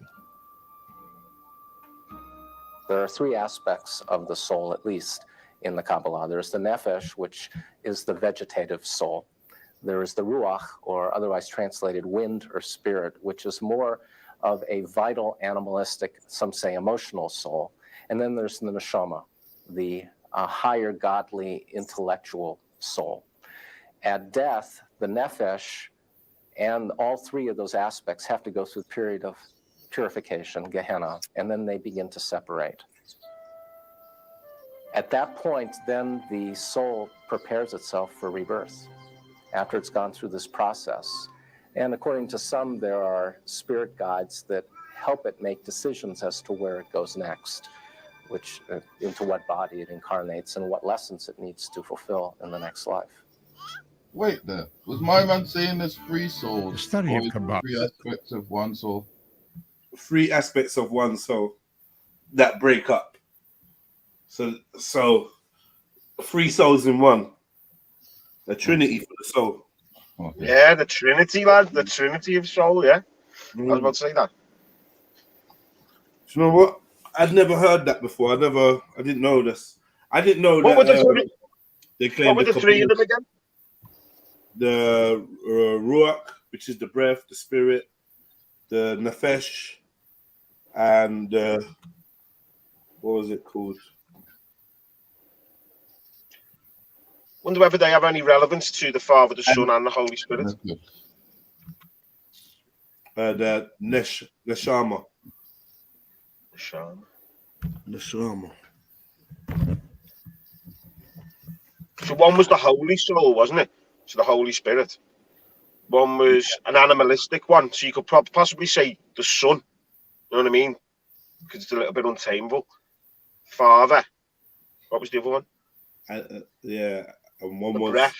There are three aspects of the soul, at least, in the Kabbalah. There's the nefesh, which is the vegetative soul. There is the ruach, or otherwise translated wind or spirit, which is more of a vital, animalistic, some say emotional soul. And then there's the neshama, the higher godly intellectual soul. At death, the nefesh and all three of those aspects have to go through a period of purification, Gehenna, and then they begin to separate. At that point, then the soul prepares itself for rebirth after it's gone through this process. And according to some, there are spirit guides that help it make decisions as to where it goes next, which into what body it incarnates and what lessons it needs to fulfill in the next life. Wait there. Was my man saying there's three souls? The study of Kabbalah. Three aspects of one soul. Three aspects of one soul that break up. So three souls in one. The Trinity for the soul. Okay. Yeah, the Trinity, lad. The Trinity of soul, yeah. I was about to say that. Do you know what? I'd never heard that before. I didn't know this. I didn't know What that were the three? they claim What were the three of them again? The Ruach, which is the breath, the spirit, the Nefesh, and what was it called? Wonder whether they have any relevance to the Father, the Son, and the Holy Spirit. The Neshama. Neshama. So one was the Holy Soul, wasn't it? So the Holy Spirit. One was an animalistic one, so you could possibly say the Son. You know what I mean? Because it's a little bit untamable. Father. What was the other one? Yeah, and one the was breath.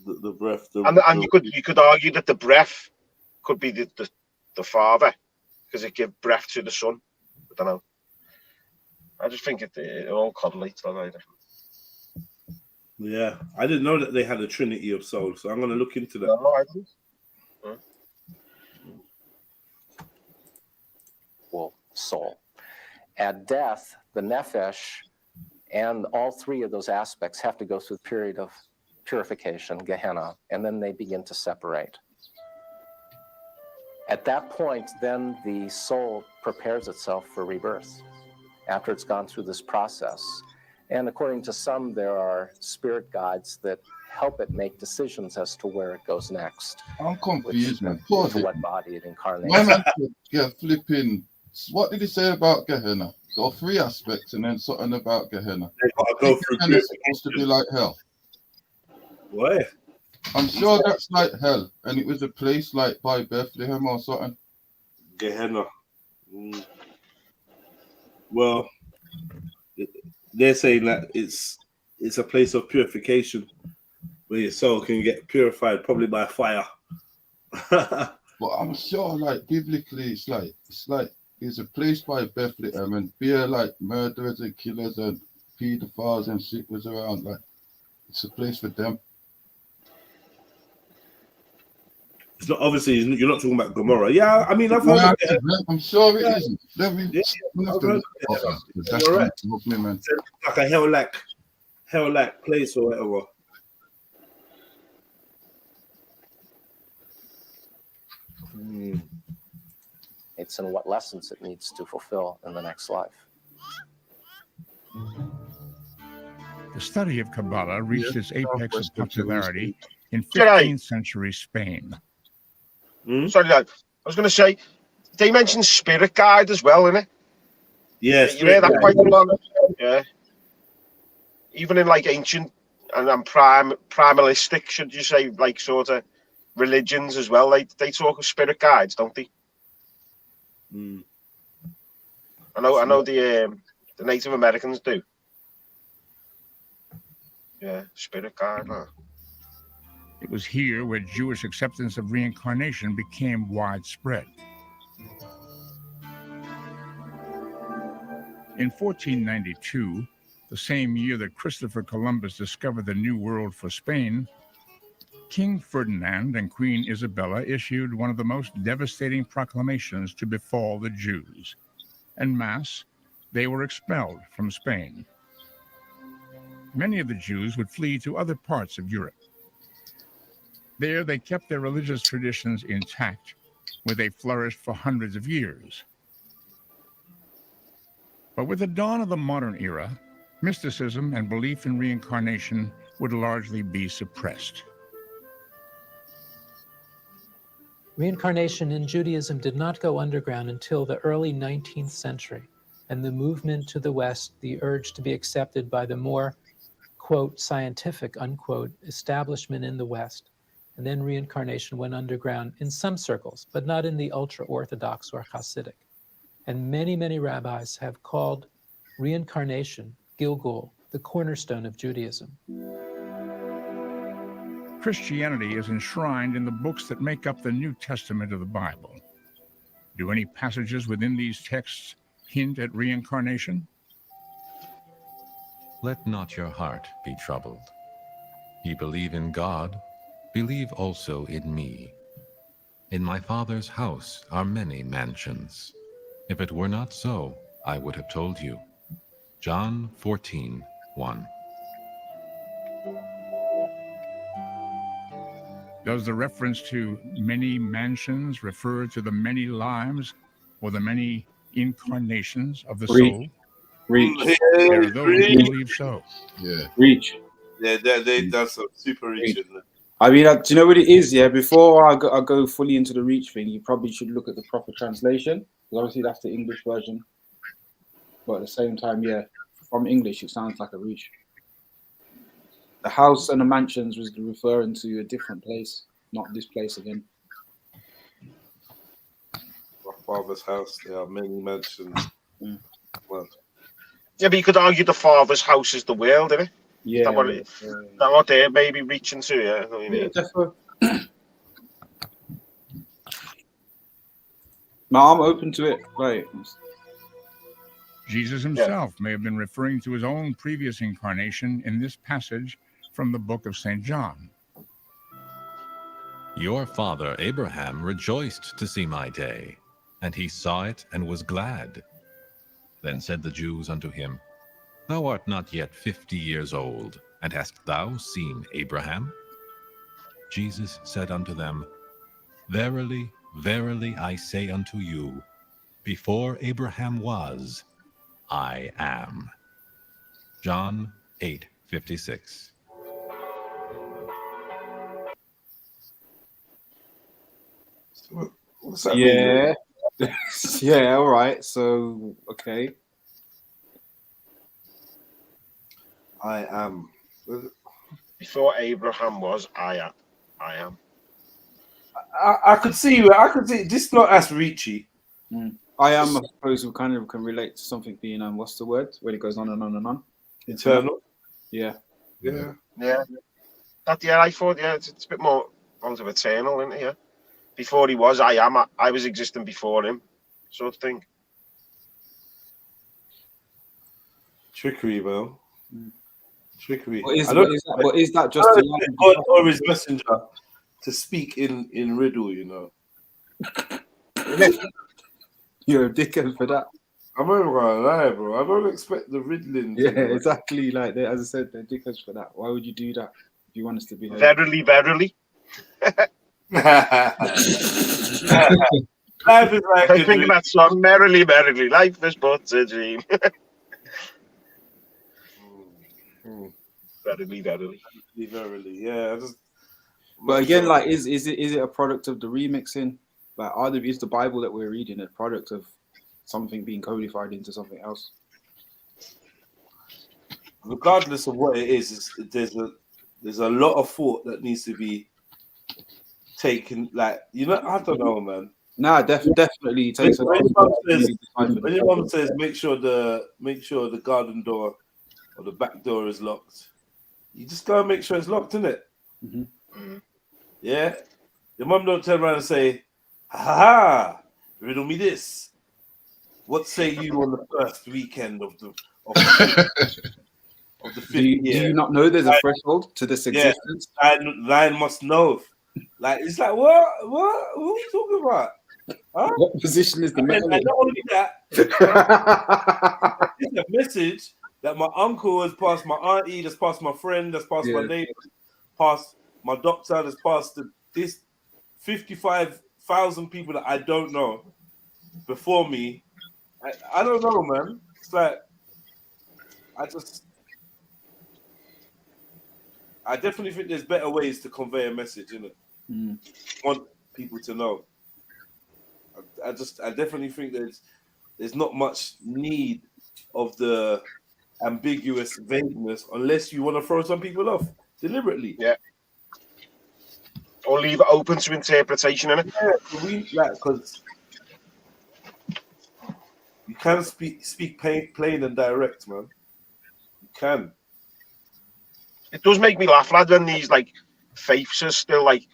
The breath. And you could argue that the breath could be the Father, because it gives breath to the Son. I don't know. I just think it all correlates. Yeah, I didn't know that they had a Trinity of souls, so I'm going to look into that. No, I didn't. soul. At death, the nephesh and all three of those aspects have to go through a period of purification, Gehenna, and then they begin to separate. At that point, then the soul prepares itself for rebirth after it's gone through this process. And according to some, there are spirit guides that help it make decisions as to where it goes next. I'm confused, man. To what body it incarnates. My man said, yeah, flipping. What did he say about Gehenna? Got 3 aspects and then something about Gehenna. They gotta go through Gehenna's supposed to be like hell. What? I'm sure that's like hell, and it was a place like by Bethlehem or something. Gehenna. Well, they're saying that it's a place of purification where your soul can get purified, probably by fire. But I'm sure, like biblically, it's like it's a place by Bethlehem, and beer like murderers and killers and pedophiles and shit was around. Like it's a place for them. It's not obviously you're not talking about Gomorrah. Yeah, I mean I've heard. I'm sure it isn't. Let me. I've heard you're right. Like a hell-like place or whatever. It's in what lessons it needs to fulfill in the next life. The study of Kabbalah reached its apex of popularity in 15th century Spain. Sorry, Dad. I was going to say, they mentioned spirit guide as well, innit? Yes. You hear that quite a lot. Yeah. Even in like ancient and primalistic, should you say, like sort of religions as well, they talk of spirit guides, don't they? I know the Native Americans do. Yeah, spirit guide. Huh? It was here where Jewish acceptance of reincarnation became widespread. In 1492, the same year that Christopher Columbus discovered the New World for Spain, King Ferdinand and Queen Isabella issued one of the most devastating proclamations to befall the Jews. En masse, they were expelled from Spain. Many of the Jews would flee to other parts of Europe. There, they kept their religious traditions intact, where they flourished for hundreds of years. But with the dawn of the modern era, mysticism and belief in reincarnation would largely be suppressed. Reincarnation in Judaism did not go underground until the early 19th century, and the movement to the West, the urge to be accepted by the more, quote, scientific, unquote, establishment in the West. And then reincarnation went underground in some circles, but not in the ultra-Orthodox or Hasidic. And many, many rabbis have called reincarnation, Gilgul, the cornerstone of Judaism. Christianity is enshrined in the books that make up the New Testament of the Bible. Do any passages within these texts hint at reincarnation? Let not your heart be troubled. Ye believe in God, believe also in me. In my Father's house are many mansions. If it were not so, I would have told you. John 14:1. Does the reference to many mansions refer to the many lives or the many incarnations of the soul? Reach. There are those who believe so. Yeah. Reach. Yeah, that's a super reach. I mean, do you know what it is? Yeah, before I go fully into the reach thing, you probably should look at the proper translation, because obviously that's the English version. But at the same time, yeah, from English, it sounds like a reach. The house and the mansions was referring to a different place, not this place again. My Father's house, there are many mansions. Well, yeah, but you could argue the Father's house is the world, isn't it? Yeah. That what they're maybe reaching to, yeah. I mean, Definitely. No, I'm open to it. Right. Jesus himself may have been referring to his own previous incarnation in this passage from the book of St. John. Your father Abraham rejoiced to see my day, and he saw it and was glad. Then said the Jews unto him, Thou art not yet 50 years old, and hast thou seen Abraham? Jesus said unto them, Verily, verily, I say unto you, before Abraham was, I am. John 8:56. What's that mean? Yeah. Yeah, all right. So, okay. I am. Before Abraham was, I am. I am. I could see. This is not as reachy. I am, I suppose, we kind of can relate to something being what's the word when it goes on and on and on. Eternal. Yeah. Yeah. Yeah. I thought, it's a bit more out of eternal, isn't it? Yeah. Before he was, I am. I was existing before him, sort of thing. Trickery, man. Trickery. What is that just God or his messenger to speak in riddle, you know? You're a dickhead for that. I'm not gonna lie, bro. I don't expect the riddling. Yeah, exactly. Like as I said, they're dickheads for that. Why would you do that if you want us to be? Verily, verily. Life is like I think that song, merrily, merrily, life is but a dream. Verily, verily. Verily, yeah. But again, like, is it a product of the remixing? Like, is the Bible that we're reading a product of something being codified into something else? Regardless of what it is, there's a lot of thought that needs to be taken. Like, you know, I don't know, man. Nah, definitely takes a lot. When your mom says make sure the garden door or the back door is locked, you just gotta make sure it's locked, innit? Yeah. Your mom don't turn around and say, "Ha, riddle me this. What say you on the first weekend of the fifth year?" Do you not know there's a threshold to this existence? Lion must know. Like, it's like, what are you talking about? Huh? What position is the metal? Not only that, it's a message that my uncle has passed, my auntie that's passed, my friend that's passed, my neighbor passed, my doctor that's passed this 55,000 people that I don't know before me. I don't know, man. It's like I definitely think there's better ways to convey a message, innit? Want people to know. I definitely think there's not much need of the ambiguous vagueness unless you want to throw some people off deliberately. Yeah. Or leave it open to interpretation, innit? Yeah, because you can speak plain and direct, man. You can. It does make me laugh, lad, when these like faiths are still like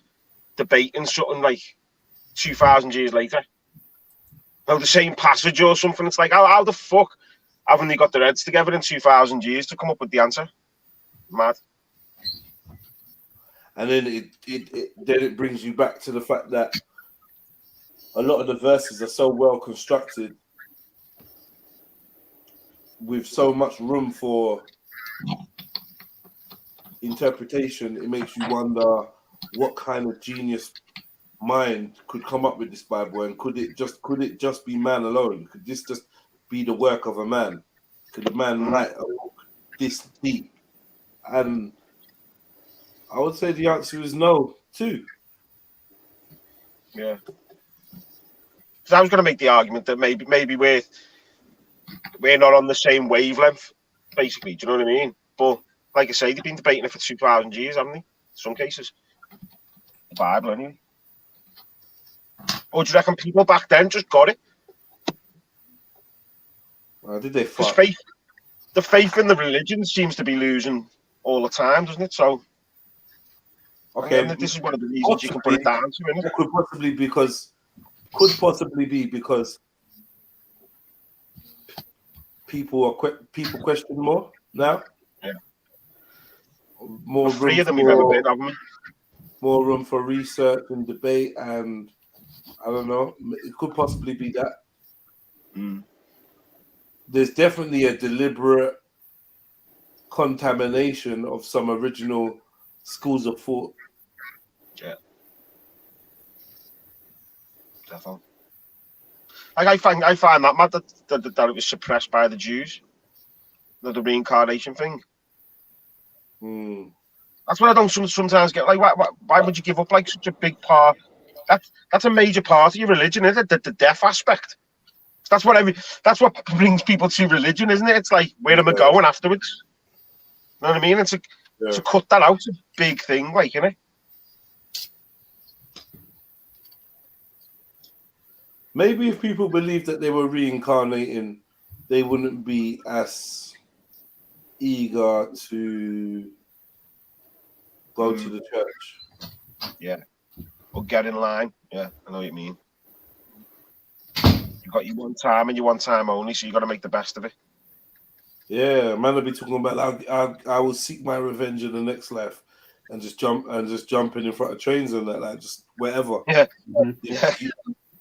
debating something like 2,000 years later. Now the same passage or something. It's like, how the fuck haven't they got their heads together in 2,000 years to come up with the answer? Mad. And then it brings you back to the fact that a lot of the verses are so well constructed with so much room for interpretation. It makes you wonder what kind of genius mind could come up with this Bible, and could it just be man alone? Could this just be the work of a man? Could a man write a book this deep? And I would say the answer is no, too. Yeah. Because I was going to make the argument that maybe we're not on the same wavelength, basically. Do you know what I mean? But like I say, they've been debating it for 2,000 years, haven't they? In some cases, the Bible, anyway. Or do you reckon people back then just got it? Did they? Because the faith in the religion seems to be losing all the time, doesn't it? So, okay, this is one of the reasons you can put it down to. Isn't it? Could possibly be because people question more now. Yeah. More freer than we've ever been, haven't we? More room for research and debate, and I don't know. It could possibly be that. there's definitely a deliberate contamination of some original schools of thought. Yeah. Definitely. Like I find that mad that it was suppressed by the Jews. The reincarnation thing. That's what I don't sometimes get. Like, why would you give up like such a big part? That's a major part of your religion, isn't it? The death aspect. That's what brings people to religion, isn't it? It's like, where am I going afterwards? You know what I mean? To cut that out, it's a big thing, like, you know. Maybe if people believed that they were reincarnating, they wouldn't be as eager to go to the church. Yeah. Or get in line. Yeah, I know what you mean. You got your one time and your one time only, so you got to make the best of it. Yeah, man, I'll be talking about I will seek my revenge in the next life, and just jumping in front of trains and that, like just wherever. Yeah.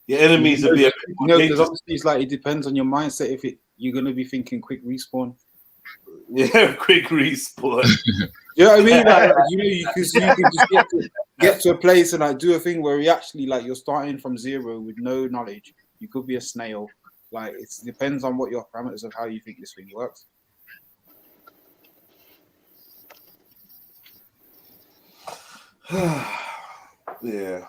Your enemies will be. Because obviously it's like it depends on your mindset. If you're gonna be thinking quick respawn. Yeah, quick respawn. You know what I mean? Like, you can just get to a place and like do a thing where you actually like you're starting from zero with no knowledge. You could be a snail. Like it depends on what your parameters of how you think this thing works. Yeah.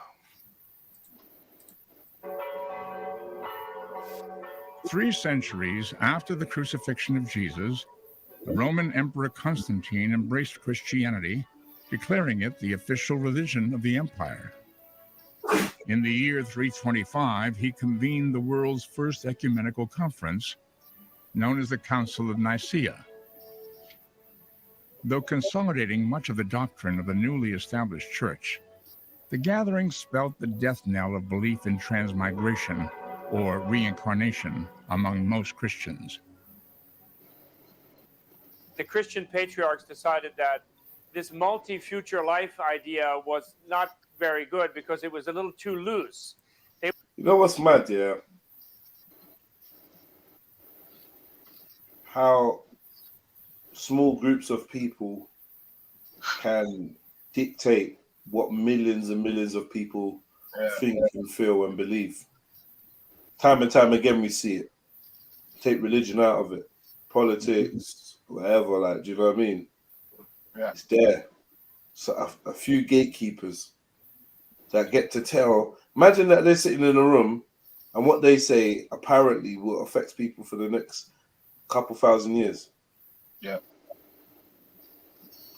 3 centuries after the crucifixion of Jesus, the Roman Emperor Constantine embraced Christianity, declaring it the official religion of the empire. In the year 325, he convened the world's first ecumenical conference, known as the Council of Nicaea. Though consolidating much of the doctrine of the newly established church, the gathering spelt the death knell of belief in transmigration, or reincarnation, among most Christians. The Christian patriarchs decided that this multi-future life idea was not very good because it was a little too loose. You know what's mad, yeah? How small groups of people can dictate what millions and millions of people think and feel and believe. Time and time again, we see it. Take religion out of it, politics, whatever. Like, do you know what I mean? Yeah. It's there. So a few gatekeepers that get to tell. Imagine that they're sitting in a room, and what they say apparently will affect people for the next couple thousand years. Yeah.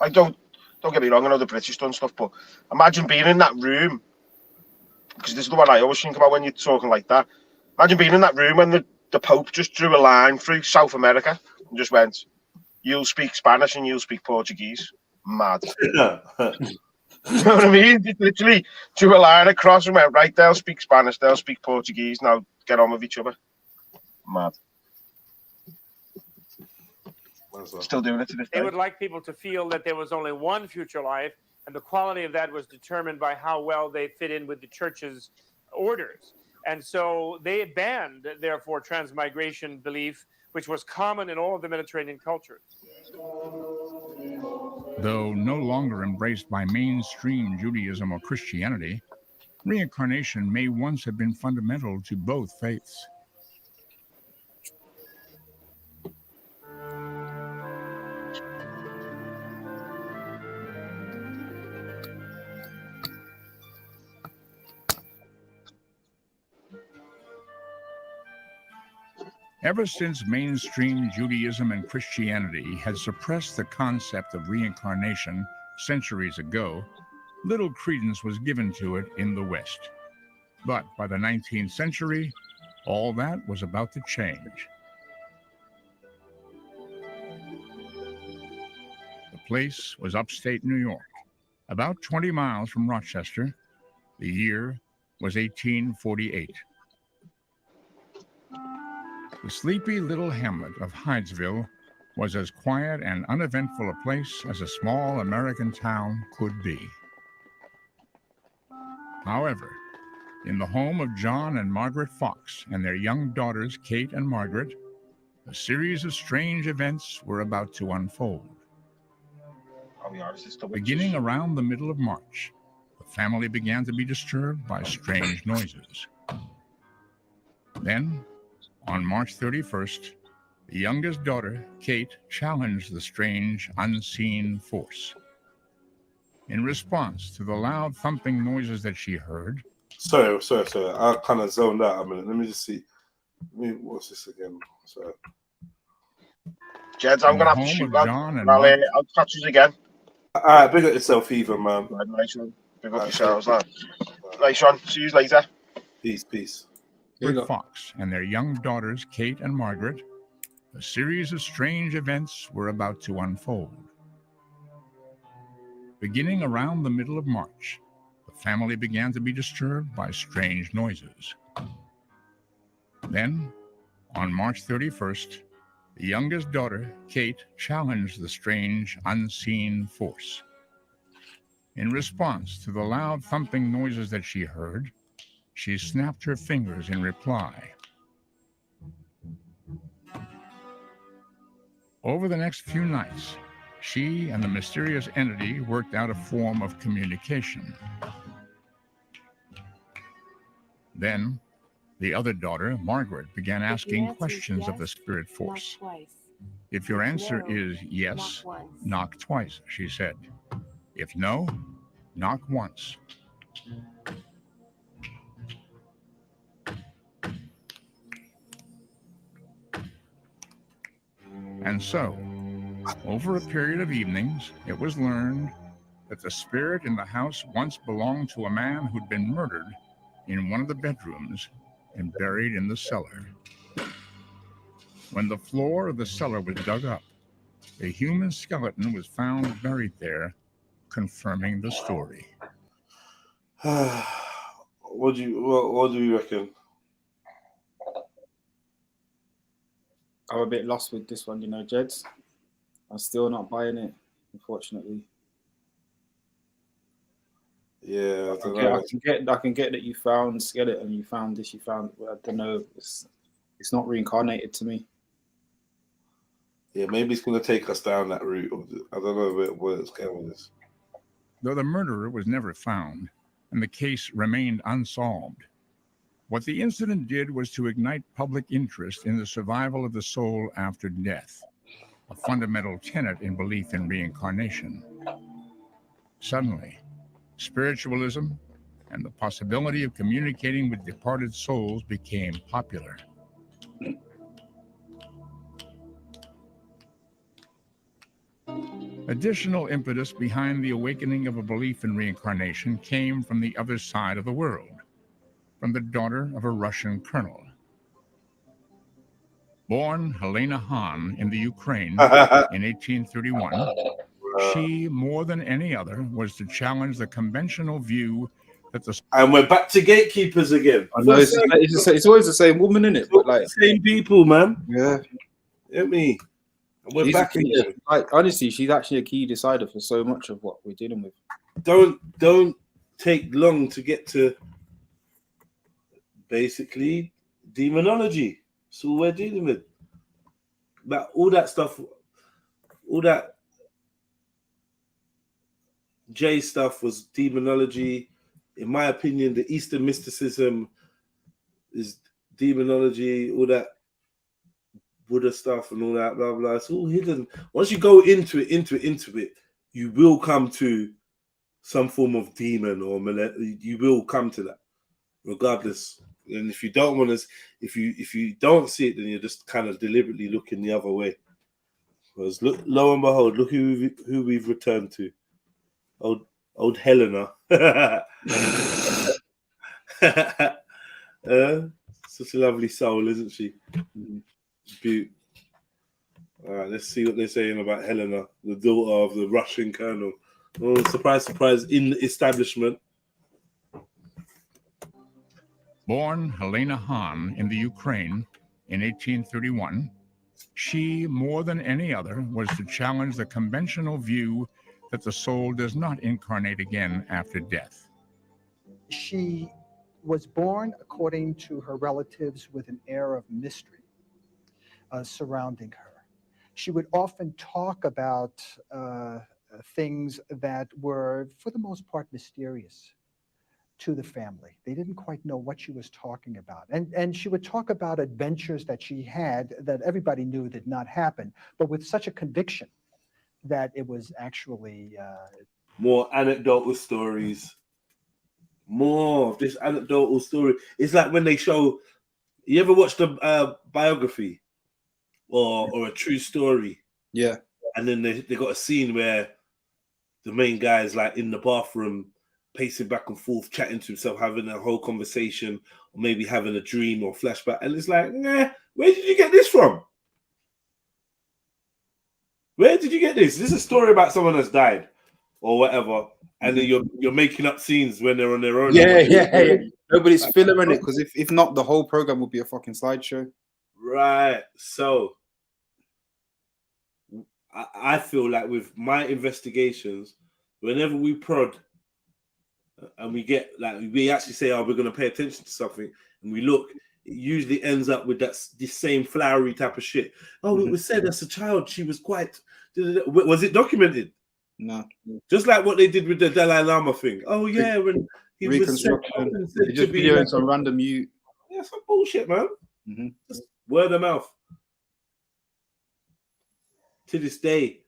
I don't get me wrong. I know the British done stuff, but imagine being in that room. Because this is the one I always think about when you're talking like that. Imagine being in that room when the Pope just drew a line through South America and just went, "You'll speak Spanish and you'll speak Portuguese." Mad. You know what I mean? Just literally drew a line across and went, right, they'll speak Spanish, they'll speak Portuguese, now get on with each other. Mad. Still doing it to this day. They would like people to feel that there was only one future life, and the quality of that was determined by how well they fit in with the church's orders. And so they banned, therefore, transmigration belief, which was common in all of the Mediterranean cultures. Though no longer embraced by mainstream Judaism or Christianity, reincarnation may once have been fundamental to both faiths. Ever since mainstream Judaism and Christianity had suppressed the concept of reincarnation centuries ago, little credence was given to it in the West. But by the 19th century, all that was about to change. The place was upstate New York, about 20 miles from Rochester. The year was 1848. The sleepy little hamlet of Hydesville was as quiet and uneventful a place as a small American town could be. However, in the home of John and Margaret Fox and their young daughters, Kate and Margaret, A series of strange events were about to unfold. Beginning around the middle of March, the family began to be disturbed by strange noises. Then, on March 31st, the youngest daughter, Kate, challenged the strange, unseen force. In response to the loud thumping noises that she heard... Sorry. I kind of zoned out a minute. Let me just see. What's this again? Sorry. Jeds, I'm going to have to shoot, lad. I'll catch you again. All right, big up yourself, even, man. Right, nice one. Big up yourselves, lad. Nice one. See you later. Peace. Fox and their young daughters, Kate and Margaret, a series of strange events were about to unfold. Beginning around the middle of March, the family began to be disturbed by strange noises. Then, on March 31st, the youngest daughter, Kate, challenged the strange, unseen force. In response to the loud thumping noises that she heard, she snapped her fingers in reply. Over the next few nights, she and the mysterious entity worked out a form of communication. Then, the other daughter, Margaret, began asking questions of the spirit force. If your answer is yes, knock twice, she said. If no, knock once. And so, over a period of evenings, it was learned that the spirit in the house once belonged to a man who'd been murdered in one of the bedrooms and buried in the cellar. When the floor of the cellar was dug up, a human skeleton was found buried there, confirming the story. What do you reckon? I'm a bit lost with this one, Jeds. I'm still not buying it, unfortunately. Yeah, I can get that you found skeleton, you found this, I don't know. It's not reincarnated to me. Yeah, maybe it's going to take us down that route. I don't know where it's going with this. Though the murderer was never found and the case remained unsolved, what the incident did was to ignite public interest in the survival of the soul after death, a fundamental tenet in belief in reincarnation. Suddenly, spiritualism and the possibility of communicating with departed souls became popular. Additional impetus behind the awakening of a belief in reincarnation came from the other side of the world, from the daughter of a Russian colonel. Born Helena Hahn in the Ukraine in 1831, she, more than any other, was to challenge the conventional view that the... And we're back to gatekeepers again. I know, it's always the same woman, isn't it? But like the same people, man. Yeah. Get me. And we're back again. Like, honestly, she's actually a key decider for so much of what we're dealing with. Don't take long to get to basically demonology. So we're dealing with. But all that stuff, all that J stuff was demonology. In my opinion, the Eastern mysticism is demonology, all that Buddha stuff and all that, blah, blah. It's all hidden. Once you go into it, you will come to some form of demon or you will come to that, regardless. And if you don't want to, if you don't see it, then you're just kind of deliberately looking the other way. Because look, lo and behold, look who we've returned to. Old Helena. Such a lovely soul, isn't she? Beaut. All right, let's see what they're saying about Helena, the daughter of the Russian colonel. Oh, surprise, surprise, in the establishment. Born Helena Hahn in the Ukraine in 1831, she, more than any other, was to challenge the conventional view that the soul does not incarnate again after death. She was born, according to her relatives, with an air of mystery. surrounding her. She would often talk about things that were, for the most part, mysterious to the family. They didn't quite know what she was talking about. And she would talk about adventures that she had that everybody knew did not happen, but with such a conviction that it was actually... more anecdotal stories. More of this anecdotal story. It's like when they show... You ever watched a biography or a true story? Yeah. And then they got a scene where the main guy is like in the bathroom, pacing back and forth, chatting to himself, having a whole conversation, or maybe having a dream or flashback. And it's like, nah, where did you get this from? Where did you get this? This is a story about someone that's died or whatever. And then you're making up scenes when they're on their own. Yeah. Nobody's filming it, because if not, the whole program would be a fucking slideshow. Right. So I feel like with my investigations, whenever we prod and we get like we actually say, oh, we're going to pay attention to something, and we look, it usually ends up with this same flowery type of shit. Oh, it was said as a child she was quite... Was it documented? No. Just like what they did with the Dalai Lama thing. Oh yeah, when he reconstruction, was said just to be videoing like, some random mute. Yeah, some bullshit, man. Mm-hmm. Just word of mouth. To this day,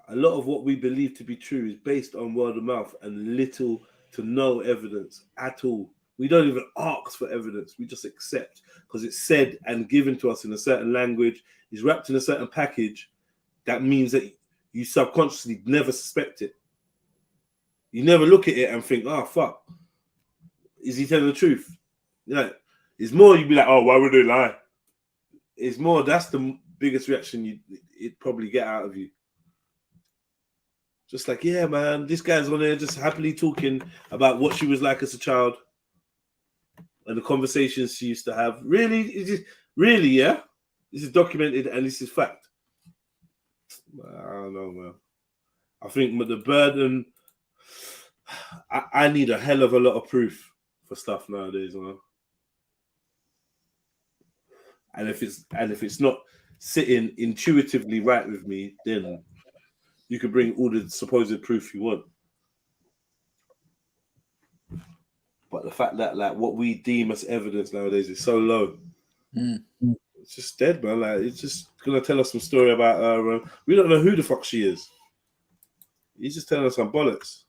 a lot of what we believe to be true is based on word of mouth and little to no evidence at all. We don't even ask for evidence. We just accept because it's said and given to us in a certain language, is wrapped in a certain package. That means that you subconsciously never suspect it. You never look at it and think, oh, fuck. Is he telling the truth? You know, it's more you'd be like, oh, why would they lie? It's more, that's the biggest reaction it'd probably get out of you. Just like, yeah, man, this guy's on there just happily talking about what she was like as a child and the conversations she used to have. Really? Really, yeah? This is documented and this is fact. I don't know, man. I think the burden... I need a hell of a lot of proof for stuff nowadays, man. And if it's not sitting intuitively right with me, then you can bring all the supposed proof you want. But the fact that like what we deem as evidence nowadays is so low, it's just dead, man. Like it's just gonna tell us some story about her. We don't know who the fuck she is. He's just telling us some bollocks.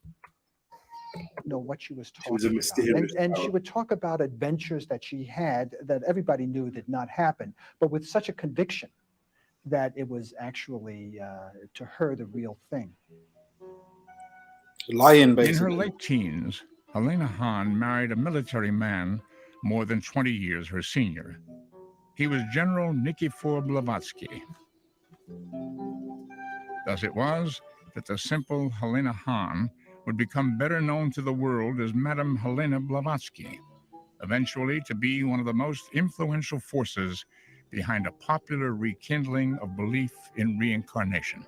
Know what she was talking She was a mysterious about. And she would talk about adventures that she had that everybody knew did not happen, but with such a conviction that it was actually, to her, the real thing. Lying, basically. In her late teens, Helena Hahn married a military man more than 20 years her senior. He was General Nikifor Blavatsky. Thus it was that the simple Helena Hahn would become better known to the world as Madame Helena Blavatsky, eventually to be one of the most influential forces behind a popular rekindling of belief in reincarnation.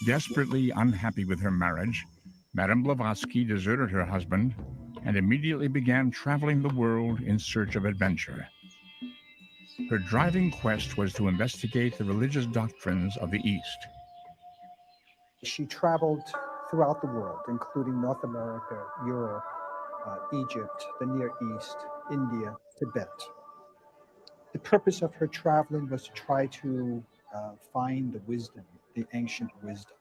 Desperately unhappy with her marriage, Madame Blavatsky deserted her husband and immediately began traveling the world in search of adventure. Her driving quest was to investigate the religious doctrines of the East. She traveled throughout the world, including North America, Europe, Egypt, the Near East, India, Tibet. The purpose of her traveling was to try to find the wisdom, the ancient wisdom.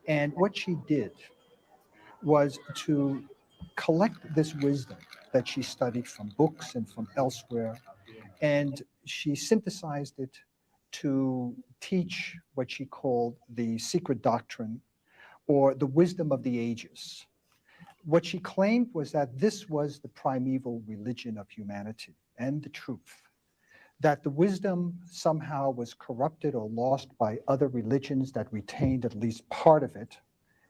And what she did was to collect this wisdom that she studied from books and from elsewhere, and she synthesized it to teach what she called the secret doctrine or the wisdom of the ages. What she claimed was that this was the primeval religion of humanity and the truth, that the wisdom somehow was corrupted or lost by other religions that retained at least part of it.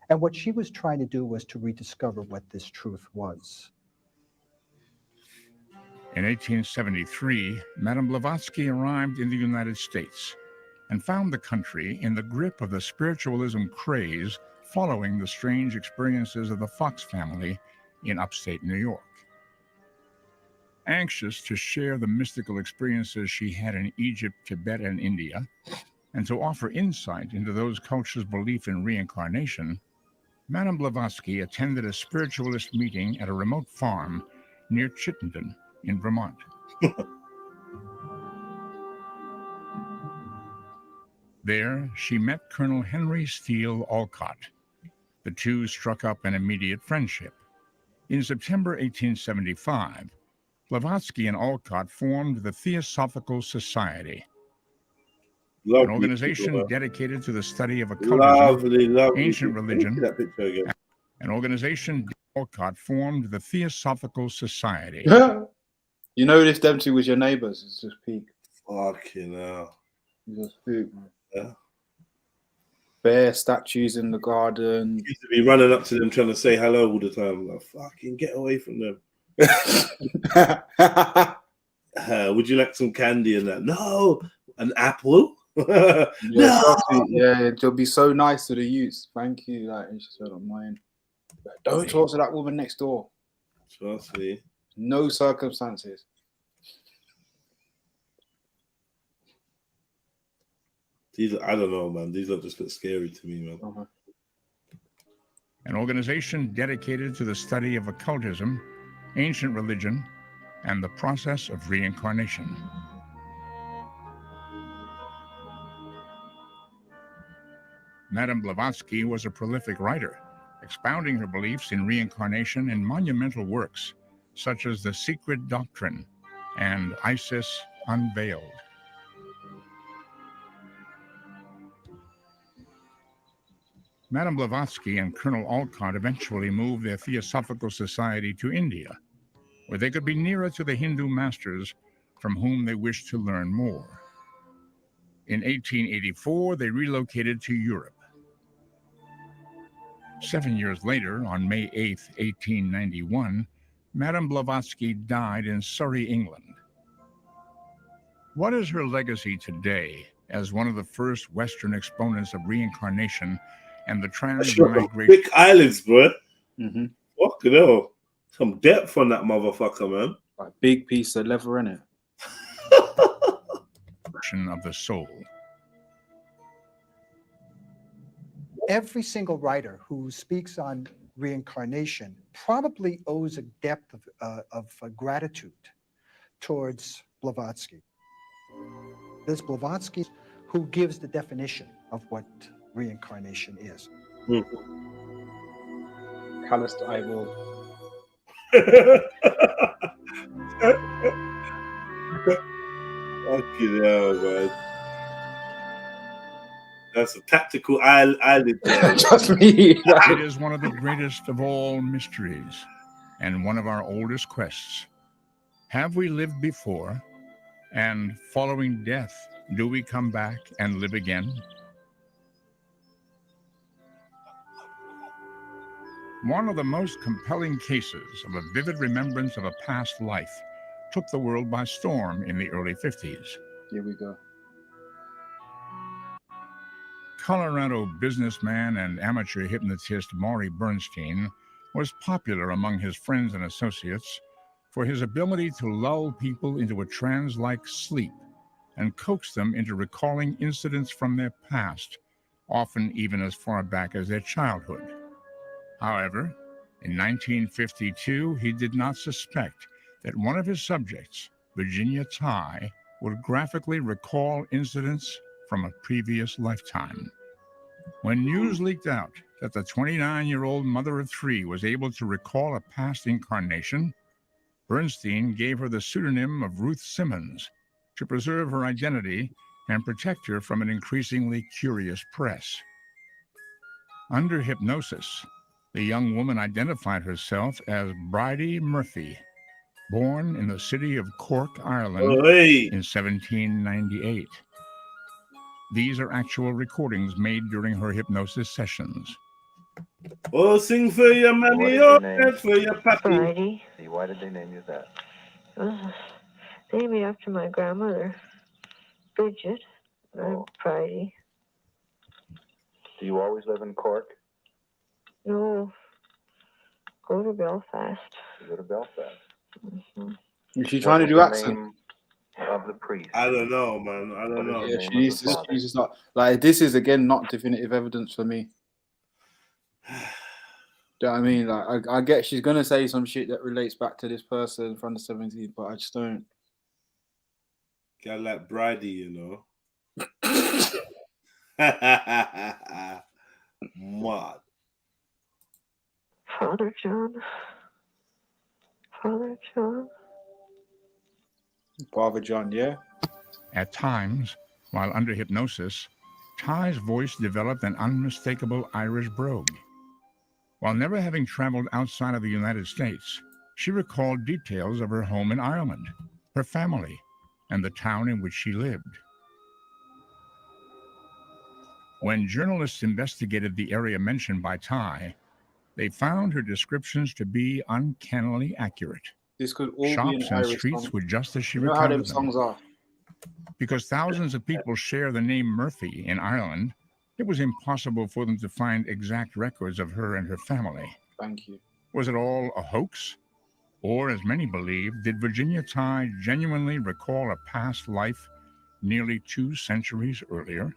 And what she was trying to do was to rediscover what this truth was. In 1873, Madame Blavatsky arrived in the United States and found the country in the grip of the spiritualism craze following the strange experiences of the Fox family in upstate New York. Anxious to share the mystical experiences she had in Egypt, Tibet, and India, and to offer insight into those cultures' belief in reincarnation, Madame Blavatsky attended a spiritualist meeting at a remote farm near Chittenden in Vermont. There, she met Colonel Henry Steele Olcott. The two struck up an immediate friendship. In September 1875, Blavatsky and Olcott formed the Theosophical Society, an organization dedicated to the study of occultism, ancient religion. An organization Olcott formed the Theosophical Society. You know, if them two was your neighbours, it's just peak. Fucking hell. Just peak, man. Yeah. Bare statues in the garden. Used to be running up to them trying to say hello all the time. Like, fucking get away from them. Would you like some candy and that? No. An apple? Yeah, No. Yeah, they'll be so nice to the youths. Thank you. Like, it's just not mine. Don't talk to that woman next door. Trust me. No circumstances. These are, I don't know, man. These are just a bit scary to me, man. An organization dedicated to the study of occultism, ancient religion, and the process of reincarnation. Madame Blavatsky was a prolific writer, expounding her beliefs in reincarnation in monumental works, such as The Secret Doctrine and Isis Unveiled. Madame Blavatsky and Colonel Olcott eventually moved their Theosophical Society to India, where they could be nearer to the Hindu masters from whom they wished to learn more. In 1884, they relocated to Europe. 7 years later, on May 8, 1891, Madame Blavatsky died in Surrey, England. What is her legacy today as one of the first Western exponents of reincarnation and the transmigration? Big islands, bro. Fucking hell. Some depth on that motherfucker, man. Like big piece of leather in it. Of the soul. Every single writer who speaks on reincarnation probably owes a depth of gratitude towards Blavatsky. There's Blavatsky who gives the definition of what reincarnation is. Calloused eyeball. Fucking hell, man. That's a tactical eyelid. Trust me. It is one of the greatest of all mysteries and one of our oldest quests. Have we lived before? And following death, do we come back and live again? One of the most compelling cases of a vivid remembrance of a past life took the world by storm in the early 50s. Here we go. Colorado businessman and amateur hypnotist Maury Bernstein was popular among his friends and associates for his ability to lull people into a trance-like sleep and coax them into recalling incidents from their past, often even as far back as their childhood. However, in 1952, he did not suspect that one of his subjects, Virginia Tighe, would graphically recall incidents from a previous lifetime. When news leaked out that the 29-year-old mother of three was able to recall a past incarnation, Bernstein gave her the pseudonym of Ruth Simmons to preserve her identity and protect her from an increasingly curious press. Under hypnosis, the young woman identified herself as Bridie Murphy, born in the city of Cork, Ireland in 1798. These are actual recordings made during her hypnosis sessions. Oh, sing for your money, oh, dance for your papi. Bridie. Why did they name you that? Named me after my grandmother, Bridget. Bridie. Do you always live in Cork? No. Go to Belfast. Go to Belfast. Is she trying to do accent? Of the priest. I don't know, man. I don't know. Yeah, she's just not like this is again not definitive evidence for me. Do you know what I mean? Like I get she's gonna say some shit that relates back to this person from the 70s, but I just don't. Got like Bridie, you know. Mad. Father John. Father John. Father John, yeah. At times, while under hypnosis, Ty's voice developed an unmistakable Irish brogue. While never having traveled outside of the United States, she recalled details of her home in Ireland, her family, and the town in which she lived. When journalists investigated the area mentioned by Ty, they found her descriptions to be uncannily accurate. This could all be Shops an and Irish streets song. were just as she You know how them recounted them. songs are. Because thousands of people share the name Murphy in Ireland, it was impossible for them to find exact records of her and her family. Thank you. Was it all a hoax? Or, as many believe, did Virginia Ty genuinely recall a past life nearly 2 centuries earlier?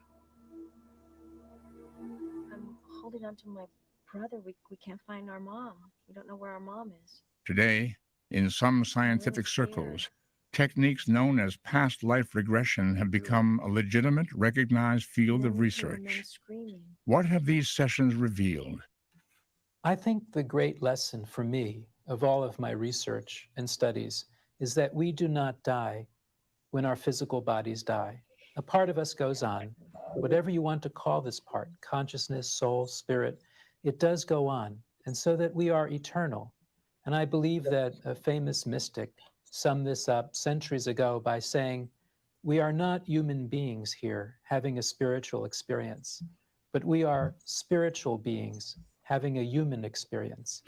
I'm holding on to my brother. We can't find our mom. We don't know where our mom is. Today, in some scientific circles, techniques known as past life regression have become a legitimate, recognized field of research. What have these sessions revealed? I think the great lesson for me of all of my research and studies is that we do not die when our physical bodies die. A part of us goes on. Whatever you want to call this part, consciousness, soul, spirit, it does go on, and so that we are eternal. And I believe that a famous mystic summed this up centuries ago by saying, we are not human beings here having a spiritual experience, but we are spiritual beings having a human experience.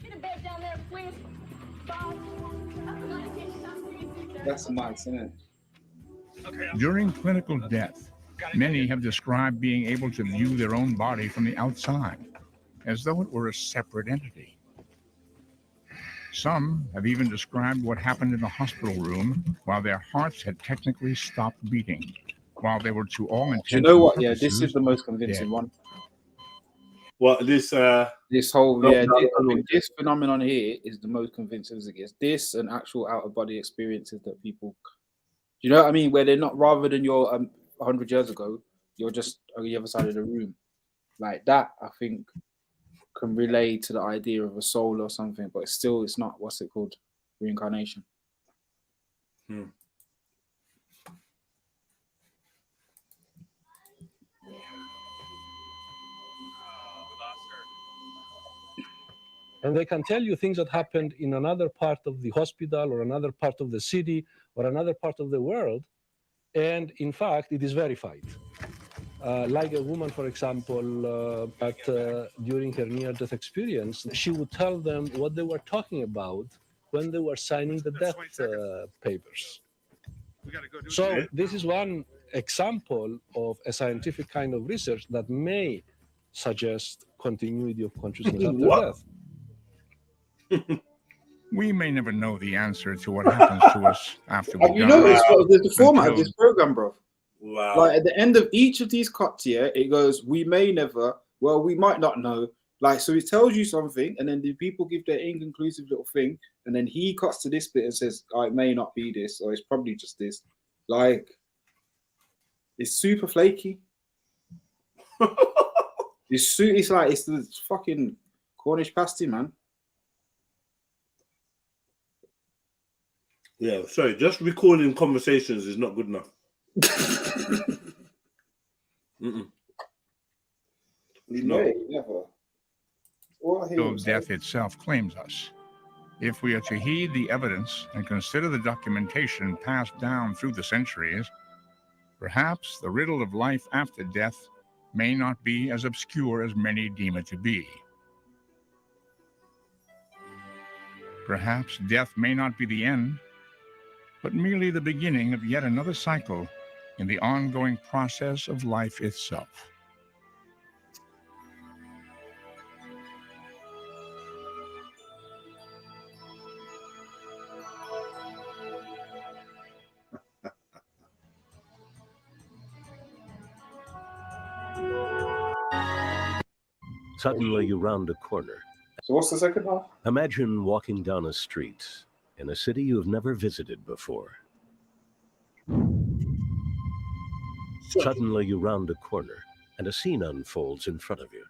That's nice, isn't it? During clinical death, many have described being able to view their own body from the outside, as though it were a separate entity. Some have even described what happened in the hospital room while their hearts had technically stopped beating, while they were to all intents Do you know what? and Yeah, this is purposes the most convincing dead. one. What this whole no, this phenomenon here is the most convincing as it gets. This and actual out of body experiences that people, you know what I mean, where they're not, rather than you're 100 years ago, you're just on the other side of the room, like that. I think can relate to the idea of a soul or something, but it's not. What's it called? Reincarnation. And they can tell you things that happened in another part of the hospital or another part of the city or another part of the world. And in fact, it is verified. Like a woman, for example, during her near-death experience, she would tell them what they were talking about when they were signing the death papers. So this is one example of a scientific kind of research that may suggest continuity of consciousness after death. We may never know the answer to what happens to us after we die. You notice what the format of this program, bro? Wow. Like at the end of each of these cuts, yeah, it goes, we may never, well, we might not know. Like, so it tells you something, and then the people give their inconclusive little thing, and then he cuts to this bit and says, oh, it may not be this, or it's probably just this. Like, it's super flaky. It's like, it's the fucking Cornish pasty, man. Yeah, sorry, just recording conversations is not good enough. Never. So death itself claims us. If we are to heed the evidence and consider the documentation passed down through the centuries, perhaps the riddle of life after death may not be as obscure as many deem it to be. Perhaps death may not be the end, but merely the beginning of yet another cycle in the ongoing process of life itself. Suddenly you round a corner. So what's the second half? Imagine walking down a street in a city you've never visited before. Suddenly you round a corner and a scene unfolds in front of you.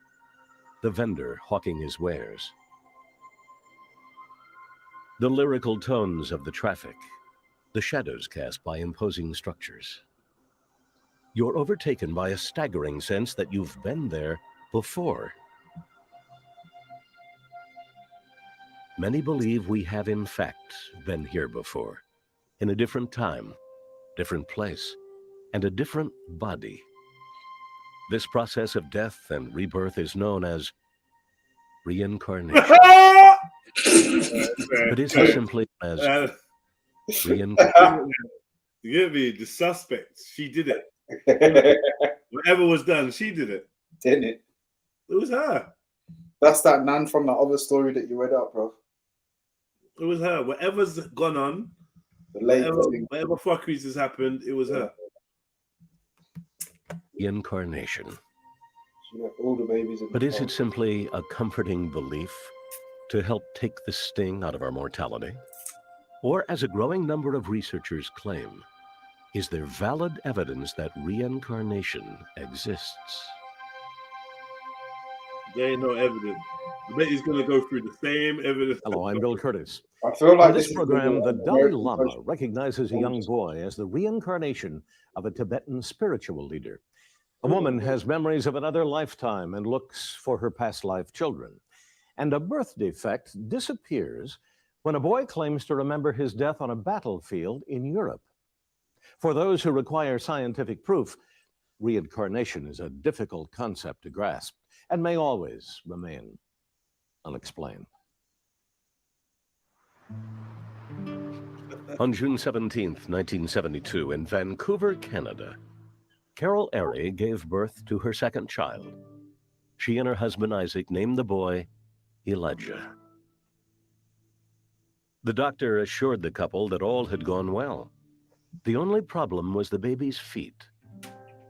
The vendor hawking his wares. The lyrical tones of the traffic. The shadows cast by imposing structures. You're overtaken by a staggering sense that you've been there before. Many believe we have in fact been here before, in a different time, different place, and a different body. This process of death and rebirth is known as reincarnation. But is it simply as reincarnation? You get me? The suspect. She did it. Whatever was done, she did it. Didn't it? It was her. That's that Nan from that other story that you read out, bro. It was her. Whatever's gone on, whatever fuckeries has happened, it was her. Incarnation. She left all the babies in the But is car. it simply a comforting belief to help take the sting out of our mortality? Or, as a growing number of researchers claim, is there valid evidence that reincarnation exists? There ain't no evidence. I bet he's going to go through the same evidence. Hello, I'm Bill Curtis. I feel like On this this is program, the the Dalai American Lama version. recognizes a young boy as the reincarnation of a Tibetan spiritual leader. A woman has memories of another lifetime and looks for her past life children. And a birth defect disappears when a boy claims to remember his death on a battlefield in Europe. For those who require scientific proof, reincarnation is a difficult concept to grasp and may always remain unexplained. On June 17th, 1972, in Vancouver, Canada, Carol Airy gave birth to her second child. She and her husband Isaac named the boy Elijah. The doctor assured the couple that all had gone well. The only problem was the baby's feet.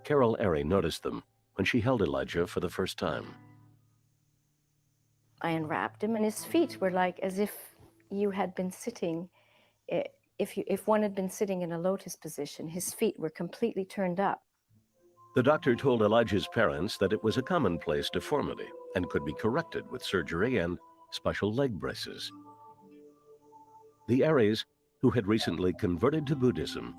Carol Airy noticed them when she held Elijah for the first time. I unwrapped him, and his feet were like as if you had been sitting. If one had been sitting in a lotus position, his feet were completely turned up. The doctor told Elijah's parents that it was a commonplace deformity and could be corrected with surgery and special leg braces. The Aries, who had recently converted to Buddhism,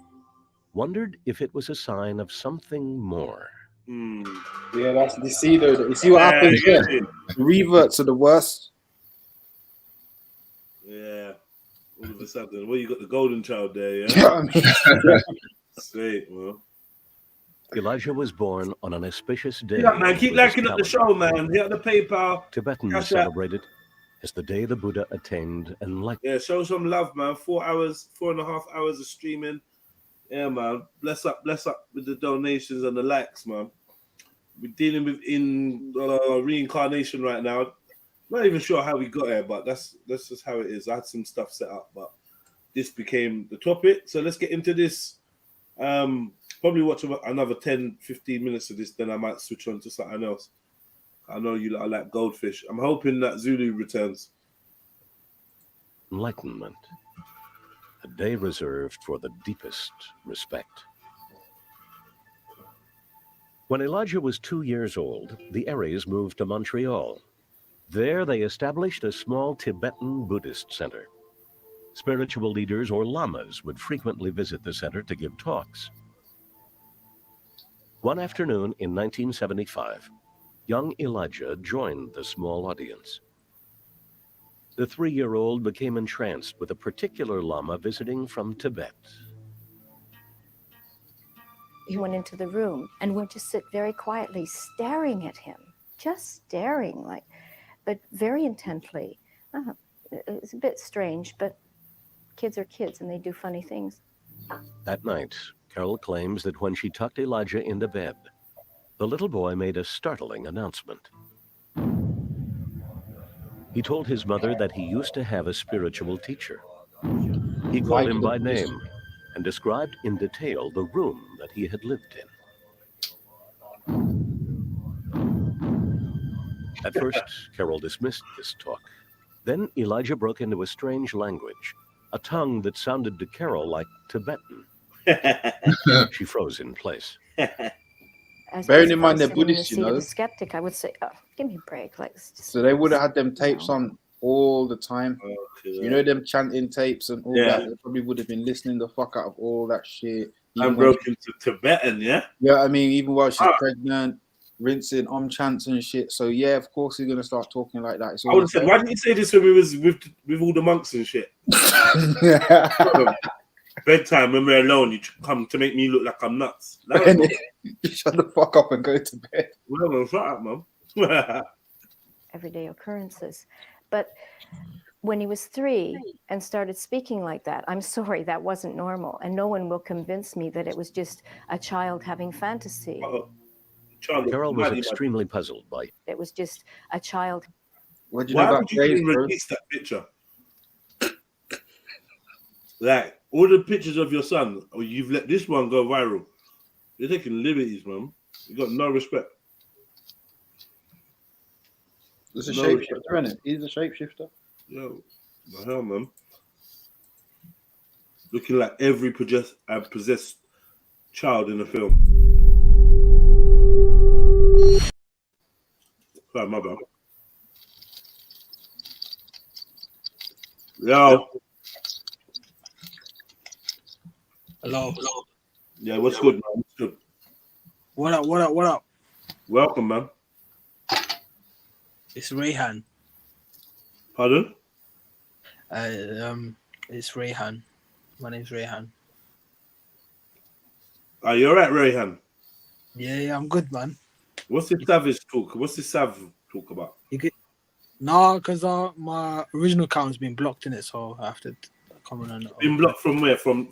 wondered if it was a sign of something more. Yeah, that's you see though. You see what happens here? Revert to the worst. Yeah. All of a sudden, well, you got the golden child there, yeah? You know what I mean? Sweet, well. Elijah was born on an auspicious day. Yeah, man, keep in Buddhist liking up the calendar. show, man. Hit the PayPal. Tibetans Cash App. celebrated as the day the Buddha attained enlightenment. Yeah, show some love, man. 4.5 hours of streaming. Yeah, man. Bless up with the donations and the likes, man. We're dealing with reincarnation right now. Not even sure how we got here, but that's just how it is. I had some stuff set up, but this became the topic. So let's get into this. Probably watch another 10-15 minutes of this, then I might switch on to something else. I know you lot like goldfish. I'm hoping that Zulu returns. Enlightenment, a day reserved for the deepest respect. When Elijah was 2 years old, the Aries moved to Montreal. There they established a small Tibetan Buddhist center. Spiritual leaders or lamas would frequently visit the center to give talks. One afternoon in 1975, young Elijah joined the small audience. The 3-year-old became entranced with a particular lama visiting from Tibet. He went into the room and went to sit very quietly, staring at him, just staring, but very intently. It's a bit strange, but kids are kids and they do funny things. That night, Carol claims that when she tucked Elijah into bed, the little boy made a startling announcement. He told his mother that he used to have a spiritual teacher. He called him by name and described in detail the room that he had lived in. At first, Carol dismissed this talk. Then Elijah broke into a strange language, a tongue that sounded to Carol like Tibetan. She froze in place. Bearing in mind they're sitting in the Buddhist, you seat of know, a skeptic, I would say, oh, give me a break. Like, so they would have had them tapes on all the time. You know, them chanting tapes and all that. They probably would have been listening the fuck out of all that shit. I'm broken to Tibetan, yeah? Yeah, I mean, even while she's pregnant, rinsing chants and shit. So yeah, of course he's gonna start talking like that. It's I would have said, why didn't you say this when we was with all the monks and shit? Bedtime when we're alone, you come to make me look like I'm nuts. Shut the fuck up and go to bed. Well, shut up, mum. everyday occurrences. But when he was 3 and started speaking like that, I'm sorry, that wasn't normal. And no one will convince me that it was just a child having fantasy. Carol was extremely puzzled by It was just a child. Why would you even release that picture? Like, all the pictures of your son, or you've let this one go viral. You're taking liberties, man. You got no respect. It's a shapeshifter, isn't it? He's a shapeshifter. Yo, the hell, man. Looking like every possessed child in the film. Sorry, my bad. Yo. Hello. Yeah, what's good, man? What's good? What up? What up? What up? Welcome, man. It's Rayhan. Pardon? It's Rayhan. My name's Rayhan. Are you alright, Rayhan? Yeah, I'm good, man. What's this savage talk? What's this Sav talk about? No, because my original account has been blocked in it, so I have to come on and. Been blocked from where? From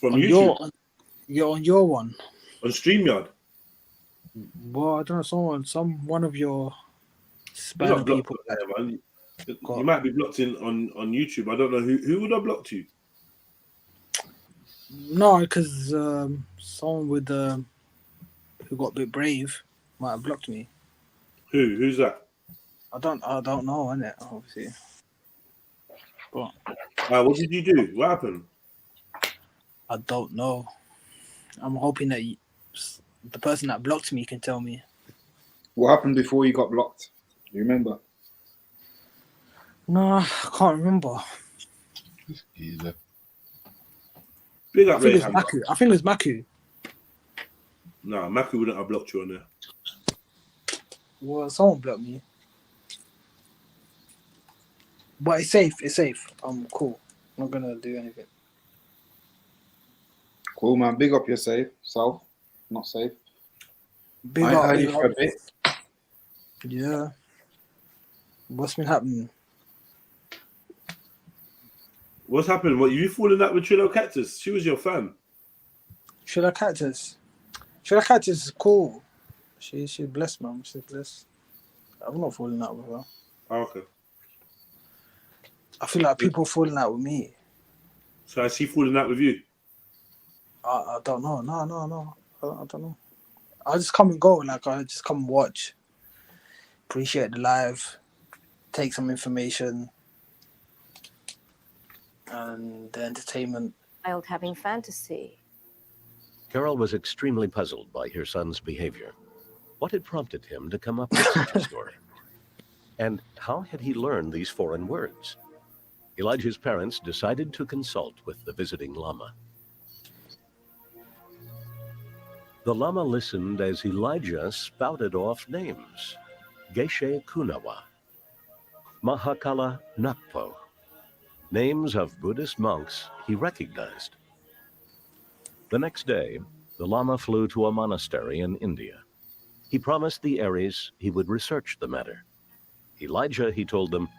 on YouTube? On your one. On StreamYard? Well, I don't know, one of your You're not spam blocked people. there, man. You might be blocked on YouTube. I don't know who would have blocked you. No, because someone with who got a bit brave might have blocked me. Who's that? I don't know, innit? Obviously. But what did you do? What happened? I don't know. I'm hoping that the person that blocked me can tell me. What happened before you got blocked? Do you remember? No, I can't remember. Big up, I think it was Maku. No, Maku wouldn't have blocked you on there. Well, someone blocked me. But it's safe. It's safe. I'm cool. I'm not gonna do anything. Cool, man. Big up your self. Not safe. Big I up. heard Big you for a up. bit. Yeah. What's been happening? What's happened? What, you falling out with Trillo Cactus? She was your fan. Trillo Cactus. Trillo Cactus is cool. She's blessed, man. She's blessed. I'm not falling out with her. Oh, okay. I feel like people falling out with me. So is she falling out with you? I don't know. No. I don't know. I just come and go. Like, I just come and watch. Appreciate the live. Take some information. And the entertainment. Child having fantasy. Carol was extremely puzzled by her son's behavior. What had prompted him to come up with such a story? And how had he learned these foreign words? Elijah's parents decided to consult with the visiting Lama. The Lama listened as Elijah spouted off names. Geshe Kunawa, Mahakala Nakpo, names of Buddhist monks he recognized. The next day, the Lama flew to a monastery in India. He promised the Aries he would research the matter. Elijah, he told them,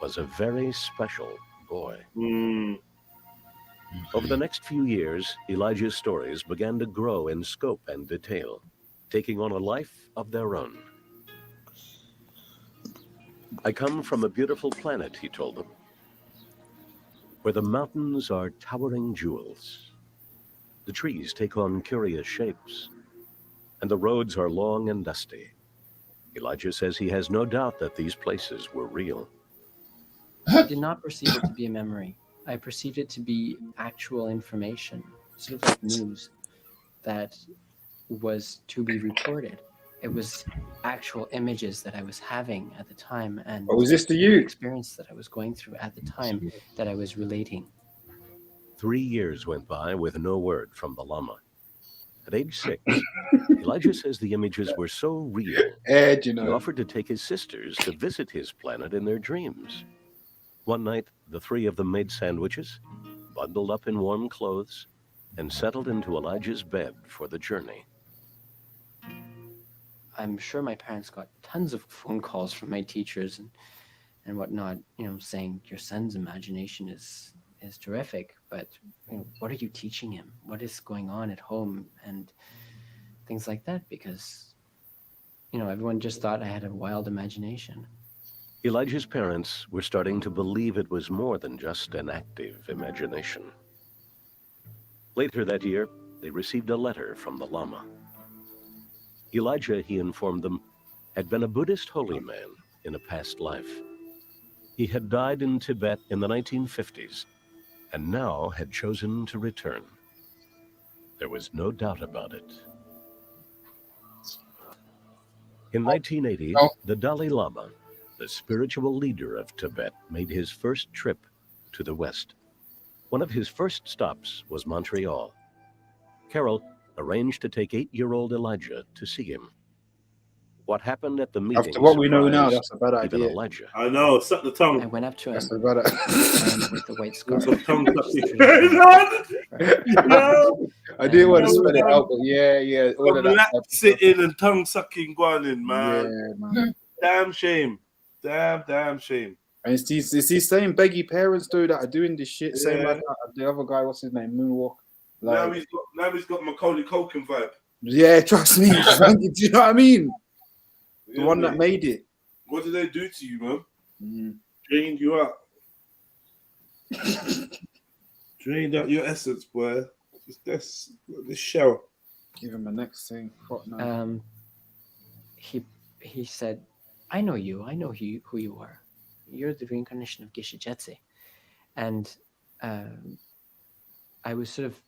was a very special boy. Over the next few years, Elijah's stories began to grow in scope and detail, taking on a life of their own. I come from a beautiful planet, he told them, where the mountains are towering jewels. The trees take on curious shapes, and the roads are long and dusty. Elijah says he has no doubt that these places were real. I did not perceive it to be a memory. I perceived it to be actual information, sort of like news that was to be recorded. It was actual images that I was having at the time, and Oh, was this to you? experience that I was going through at the time that I was relating. 3 years went by with no word from the Lama. At age 6, Elijah says the images were so real, Ed, you he know. offered to take his sisters to visit his planet in their dreams. One night, the three of them made sandwiches, bundled up in warm clothes, and settled into Elijah's bed for the journey. I'm sure my parents got tons of phone calls from my teachers and whatnot, you know, saying your son's imagination is terrific, but you know, what are you teaching him? What is going on at home? And things like that, because, you know, everyone just thought I had a wild imagination. Elijah's parents were starting to believe it was more than just an active imagination. Later that year, they received a letter from the Lama. Elijah, he informed them, had been a Buddhist holy man in a past life. He had died in Tibet in the 1950s and now had chosen to return. There was no doubt about it. In 1980, the Dalai Lama, the spiritual leader of Tibet, made his first trip to the West. One of his first stops was Montreal. Carol arranged to take 8-year-old Elijah to see him. What happened at the meeting? After what we know now, surprised that's a bad even idea. Elijah. I know, suck the tongue. I went up to him That's a bad idea. with the white scarf. Some tongue sucking. I didn't want to spell it out, but yeah, all of that. Lap sitting and tongue sucking going in, man. Yeah, man. Damn shame. Damn shame. And it's these same beggy parents, dude, that are doing this shit. Same Yeah. like the other guy, what's his name? Moonwalk. Like, Now he's got Macaulay Culkin vibe. yeah, trust me. Do you know what I mean? The Yeah, one man. that made it. What did they do to you, man? Mm. Drained you out. Drained out your essence, boy. Just this shell. Give him the next thing. Fuck no. He said, I know you who you are. You're the reincarnation of Geshe Jetsi. And I was sort of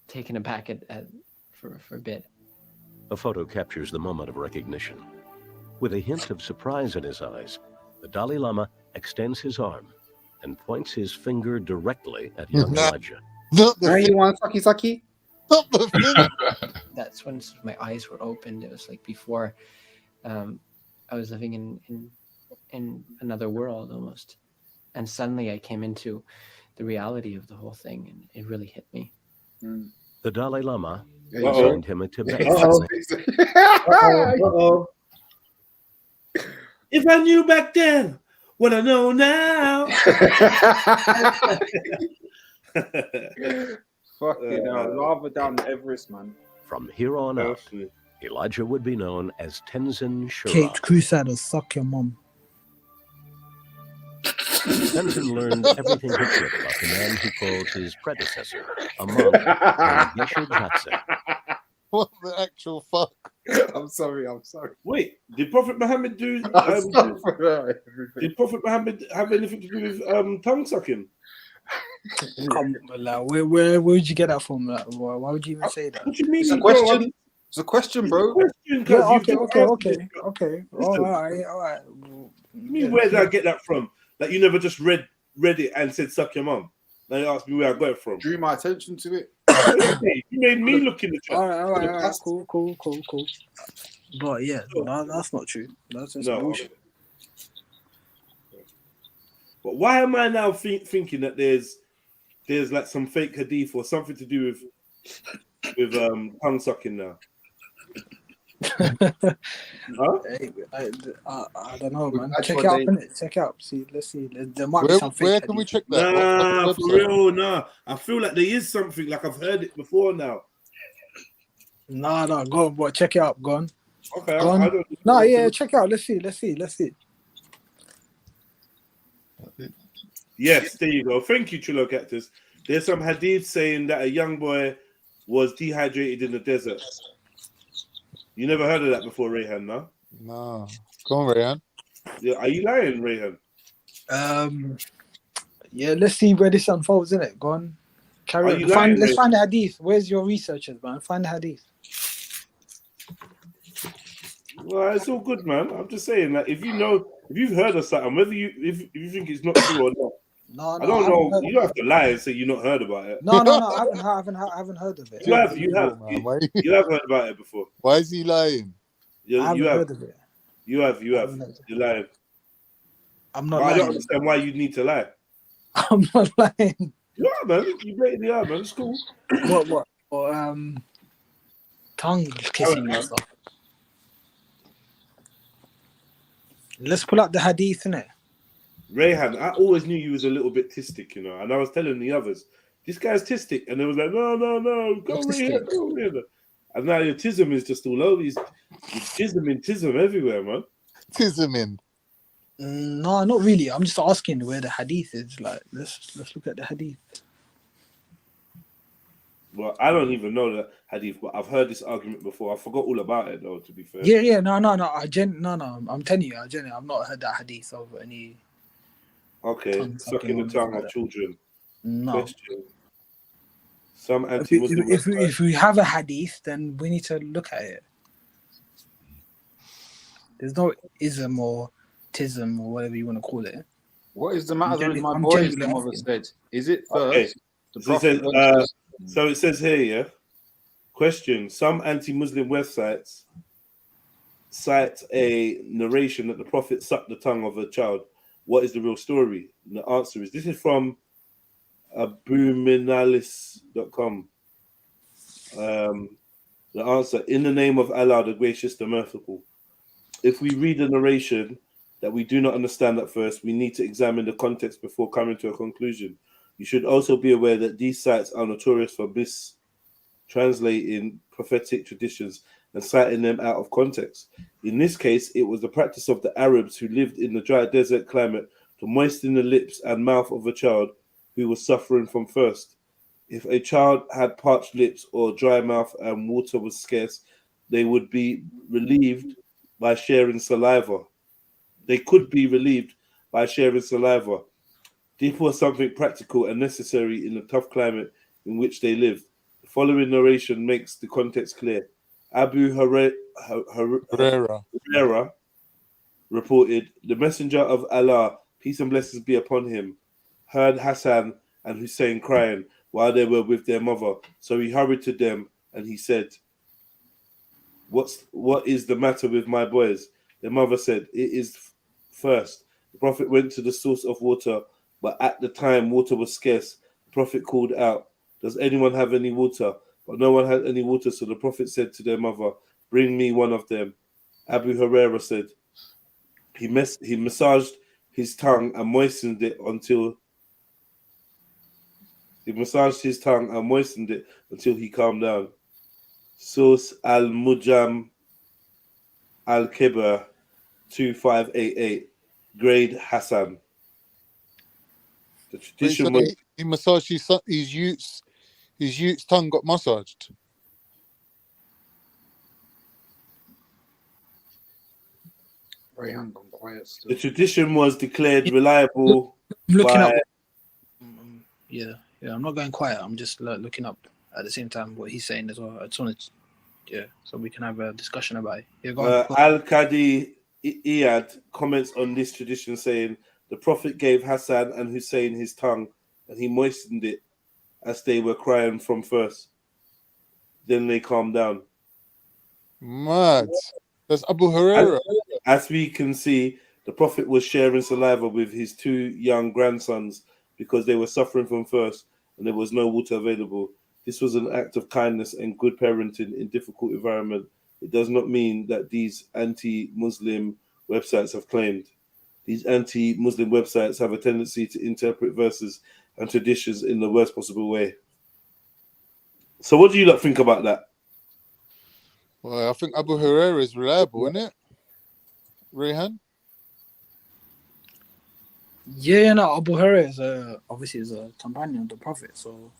taken aback for a bit. A photo captures the moment of recognition. With a hint of surprise in his eyes, the Dalai Lama extends his arm and points his finger directly at young Elijah. You want saki? That's when sort of my eyes were opened. It was like before I was living in another world almost. And suddenly I came into the reality of the whole thing, and it really hit me. The Dalai Lama Uh-oh. assigned him a Tibetan. Uh-oh. If I knew back then what I know now. Fucking hell, lava down Everest, man. From here on out, Elijah would be known as Tenzin Shura. Caped Crusaders, suck your mum. Tenzin learned everything he could about the man he calls his predecessor, a monk named Geshe Jetsi. What the actual fuck? I'm sorry. Wait, did Prophet Muhammad do? Did Prophet Muhammad have anything to do with tongue sucking? Come on, like, where would you get that from? Like, why would you even say that? What do you mean? It's a question. It's a question, bro. Yeah, okay. All right. Me, where did I get that from? Like you never just read it and said suck your mum. Now you asked me where I got it from. Drew my attention to it. You made me look in the chat. All right. Cool. But yeah, no, that's not true. That's just bullshit. But why am I now thinking that there's like some fake hadith or something to do with tongue sucking now? Huh? I don't know, man. Check it out, innit? Check out. Let's see. There might be some fake. Where can we check that? Nah, for real, nah. I feel like there is something, like I've heard it before now. Nah, go on, boy. Check it out. Go on. Okay, Go on. I don't. Nah, yeah, check it out. Let's see. Yes, there you go. Thank you, Trillo Cactus. There's some hadith saying that a young boy was dehydrated in the desert. You never heard of that before, Rayhan, no? No. Go on, Rayhan. Yeah, are you lying, Rayhan? Yeah, let's see where this unfolds, innit? Go on. Carry Are on. you lying, Let's Rayhan? find the hadith. Where's your researchers, man? Find the hadith. Well, it's all good, man. I'm just saying that if you've heard of something, whether if you think it's not true or not, No, I I don't haven't know. heard You of don't it. have to lie and say you've not heard about it. No, I haven't heard of it. You have you have heard about it before. Why is he lying? I haven't heard of it. You have. You're lying. I'm But not I lying. don't understand why you need to lie. I'm not lying. You are, man. You blatantly are, man. It's cool. What? Or, tongue kissing and stuff. Let's pull up the hadith, innit? Rayhan, I always knew you was a little bit tistic, you know, and I was telling the others, this guy's tistic, and they was like, no, go Rayhan, go Rayhan. And now your tism is just all over. He's tism everywhere, man. Tisming. No, not really. I'm just asking where the hadith is. Like, let's look at the hadith. Well, I don't even know the hadith, but I've heard this argument before. I forgot all about it, though, to be fair. Yeah. No. I'm telling you, I've not heard that hadith of any. Okay, sucking the tongue of children. No. Question. Some anti-Muslim If we have a hadith, then we need to look at it. There's no ism or tism or whatever you want to call it. What is the matter with my I'm boys? genuinely The mother asking. said. Is it first? Okay. The So it says here, yeah. Question: some anti-Muslim websites cite a narration that the Prophet sucked the tongue of a child. What is the real story? And the answer is this is from abuminalis.com. The answer: in the name of Allah, the gracious, the merciful. If we read a narration that we do not understand at first, we need to examine the context before coming to a conclusion. You should also be aware that these sites are notorious for mistranslating prophetic traditions and citing them out of context. In this case, it was the practice of the Arabs who lived in the dry desert climate to moisten the lips and mouth of a child who was suffering from thirst. If a child had parched lips or dry mouth and water was scarce, they would be relieved by sharing saliva. They could be relieved by sharing saliva. This was something practical and necessary in the tough climate in which they lived. The following narration makes the context clear. Abu Huraira reported, the Messenger of Allah, peace and blessings be upon him, heard Hassan and Hussein crying while they were with their mother. So he hurried to them and he said, What is the matter with my boys? Their mother said, it is thirst. The Prophet went to the source of water, but at the time water was scarce. The Prophet called out, does anyone have any water? But no one had any water, so the Prophet said to their mother, bring me one of them. Abu Huraira said, he massaged his tongue and moistened it until he calmed down. Source Al-Mujam Al-Kibr 2588, grade Hassan. The tradition was he massaged his youth's tongue got massaged. the tradition was declared reliable Looking by up. Yeah, I'm not going quiet. I'm just looking up at the same time what he's saying as well. I just wanted to, so we can have a discussion about it. Yeah, go on. Al-Qadi Iyad comments on this tradition saying, the Prophet gave Hassan and Hussein his tongue and he moistened it as they were crying from thirst. Then they calmed down. Mad. That's Abu Huraira. As we can see, the Prophet was sharing saliva with his two young grandsons because they were suffering from thirst and there was no water available. This was an act of kindness and good parenting in difficult environment. It does not mean that these anti-Muslim websites have claimed. These anti-Muslim websites have a tendency to interpret verses and traditions in the worst possible way. So what do you lot think about that? Well, I think Abu Huraira is reliable, isn't it? Rayhan? Yeah, no, Abu Huraira is obviously is a companion of the Prophet, so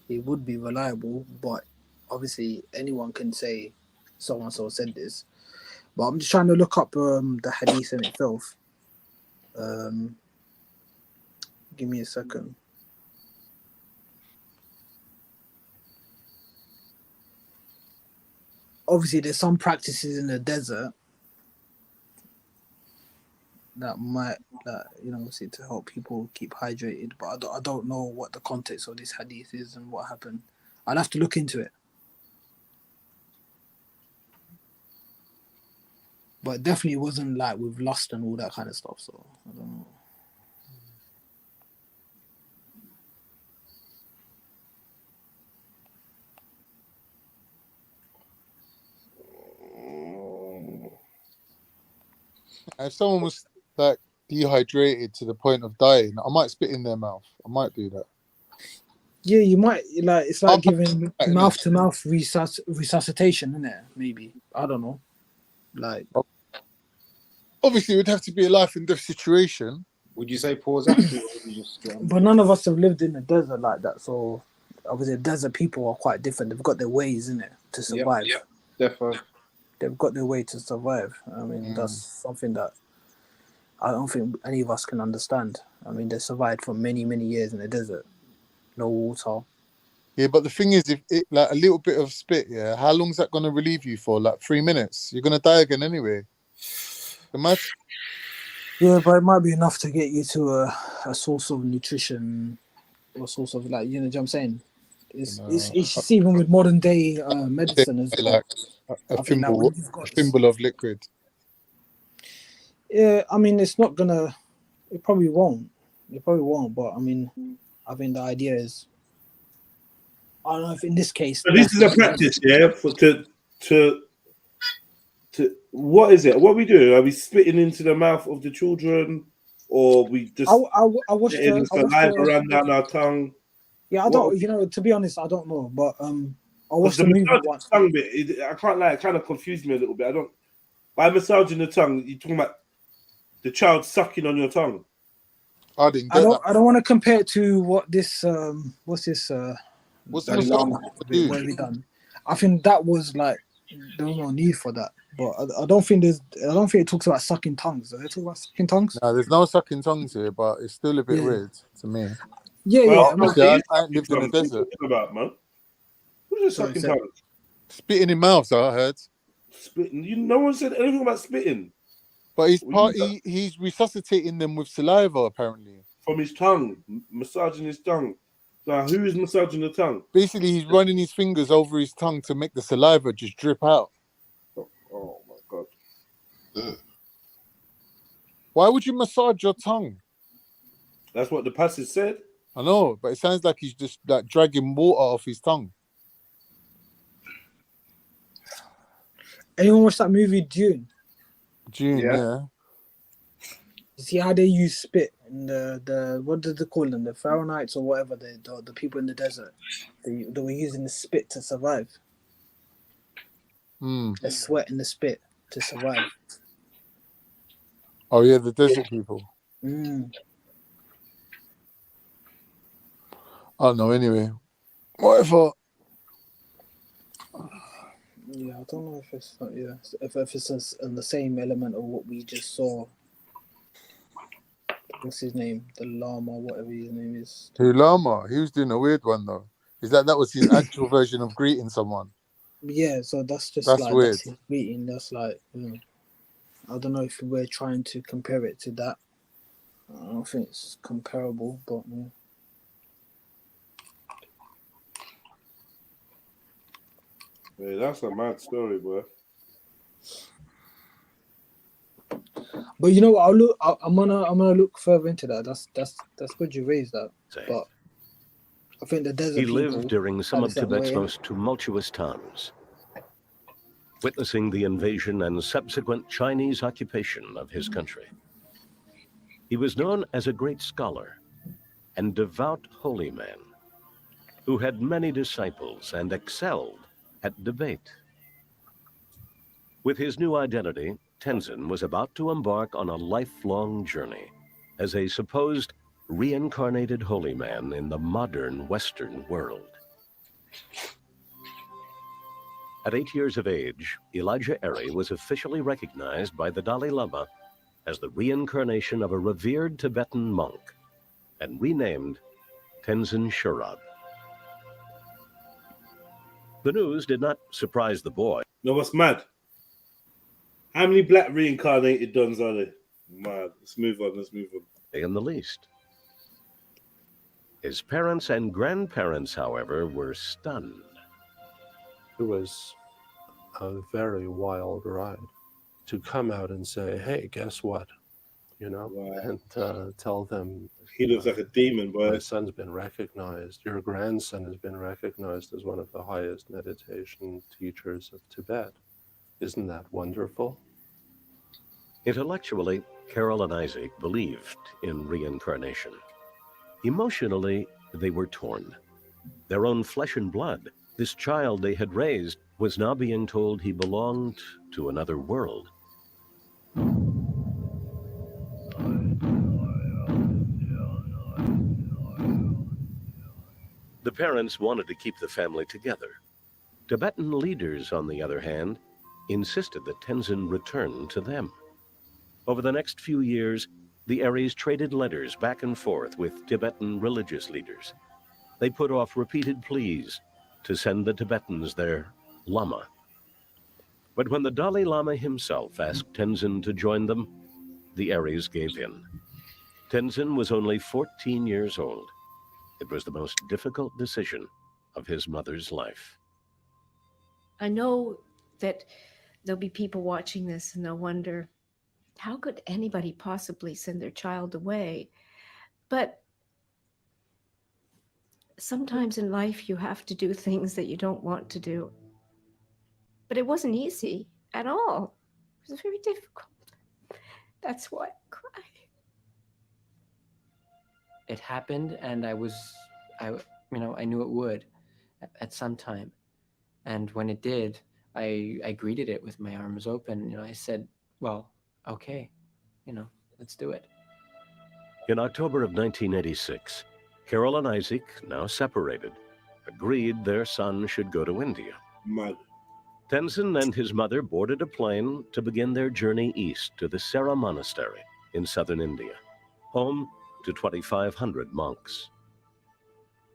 he would be reliable, but obviously anyone can say so and so said this. But I'm just trying to look up the hadith in itself. Give me a second. Obviously, there's some practices in the desert that obviously to help people keep hydrated. But I don't know what the context of this hadith is and what happened. I'd have to look into it. But it definitely wasn't like with lust and all that kind of stuff. So I don't know. If someone was like dehydrated to the point of dying, I might spit in their mouth. I might do that. Yeah, you might like it's like giving mouth to mouth resuscitation, isn't it? Maybe I don't know. Like obviously, it would have to be a life and death situation. Would you say pause after? Or would you just But none of us have lived in the desert like that, so obviously desert people are quite different. They've got their ways in it to survive. Yep, definitely. They've got their way to survive. I mean, that's something that I don't think any of us can understand. I mean, they survived for many, many years in the desert. No water. Yeah, but the thing is, if it like a little bit of spit, yeah, how long is that going to relieve you for? Like 3 minutes? You're going to die again anyway. Imagine. Yeah, but it might be enough to get you to a source of nutrition or source of like, you know what I'm saying? It's even with modern day medicine as well. Like a thimble of liquid. Yeah, I mean, it's not gonna. It probably won't. It probably won't. But I mean, I think the idea is. I don't know if in this case. So this is a practice, yeah. To what is it? What we do? Are we spitting into the mouth of the children, or we just? I watched the saliva run down our tongue. Yeah, I don't. You know, to be honest, I don't know. But I watched the movie once. Tongue bit. I can't lie. It kind of confused me a little bit. I don't. By massaging the tongue, you're talking about the child sucking on your tongue. I didn't. I don't want to compare it to what this. What's this? What's what have we done? I think that was like there was no need for that. But I don't think it talks about sucking tongues. Does it talk about sucking tongues? No, there's no sucking tongues here, but it's still a bit weird to me. Yeah, I ain't lived in the desert. About man, who's sucking tongues? Spitting in mouths, I heard. Spitting. No one said anything about spitting. But he's resuscitating them with saliva, apparently. From his tongue, massaging his tongue. Now, who is massaging the tongue? Basically, he's running his fingers over his tongue to make the saliva just drip out. Oh my God. Why would you massage your tongue? That's what the passage said. I know, but it sounds like he's just like dragging water off his tongue. Anyone watch that movie Dune? Dune, yeah. You see how they use spit and the what did they call them? The Pharaonites or whatever, the people in the desert. They were using the spit to survive. The sweat and the spit to survive. Oh yeah, the desert people. I don't know. Anyway, whatever. Yeah, I don't know if it's if it's in the same element of what we just saw. What's his name? The Lama, whatever his name is. Who Lama? He was doing a weird one though. Is that was his actual version of greeting someone? Yeah, so that's just that's like weird. That's his greeting. That's like I don't know if we're trying to compare it to that. I don't think it's comparable, but yeah. Yeah, that's a mad story, boy. But you know what? I'm gonna look further into that. That's good you raised that. But I think the desert. He lived during some of Tibet's most tumultuous times, witnessing the invasion and subsequent Chinese occupation of his country. He was known as a great scholar and devout holy man who had many disciples and excelled at debate. With his new identity, Tenzin was about to embark on a lifelong journey as a supposed reincarnated holy man in the modern Western world. At 8 years of age, Elijah Airy was officially recognized by the Dalai Lama as the reincarnation of a revered Tibetan monk and renamed Tenzin Sherab. The news did not surprise the boy. No, what's mad? How many black reincarnated dons are there? Mad. Let's move on. In the least. His parents and grandparents, however, were stunned. It was a very wild ride to come out and say, hey, guess what? You know, and tell them, he looks like a demon, boy. My son's been recognized. Your grandson has been recognized as one of the highest meditation teachers of Tibet. Isn't that wonderful? Intellectually, Carol and Isaac believed in reincarnation. Emotionally, they were torn. Their own flesh and blood, this child they had raised, was now being told he belonged to another world. The parents wanted to keep the family together. Tibetan leaders, on the other hand, insisted that Tenzin return to them. Over the next few years, the Aries traded letters back and forth with Tibetan religious leaders. They put off repeated pleas to send the Tibetans their Lama. But when the Dalai Lama himself asked Tenzin to join them, the Aries gave in. Tenzin was only 14 years old. It was the most difficult decision of his mother's life. I know that there'll be people watching this and they'll wonder, how could anybody possibly send their child away? But sometimes in life you have to do things that you don't want to do. But it wasn't easy at all. It was very difficult. That's why I cried. It happened, and I knew it would at some time. And when it did, I greeted it with my arms open. I said, well, okay, let's do it. In October of 1986, Carol and Isaac, now separated, agreed their son should go to India. Mother. Tenzin and his mother boarded a plane to begin their journey east to the Sera Monastery in southern India, home to 2,500 monks.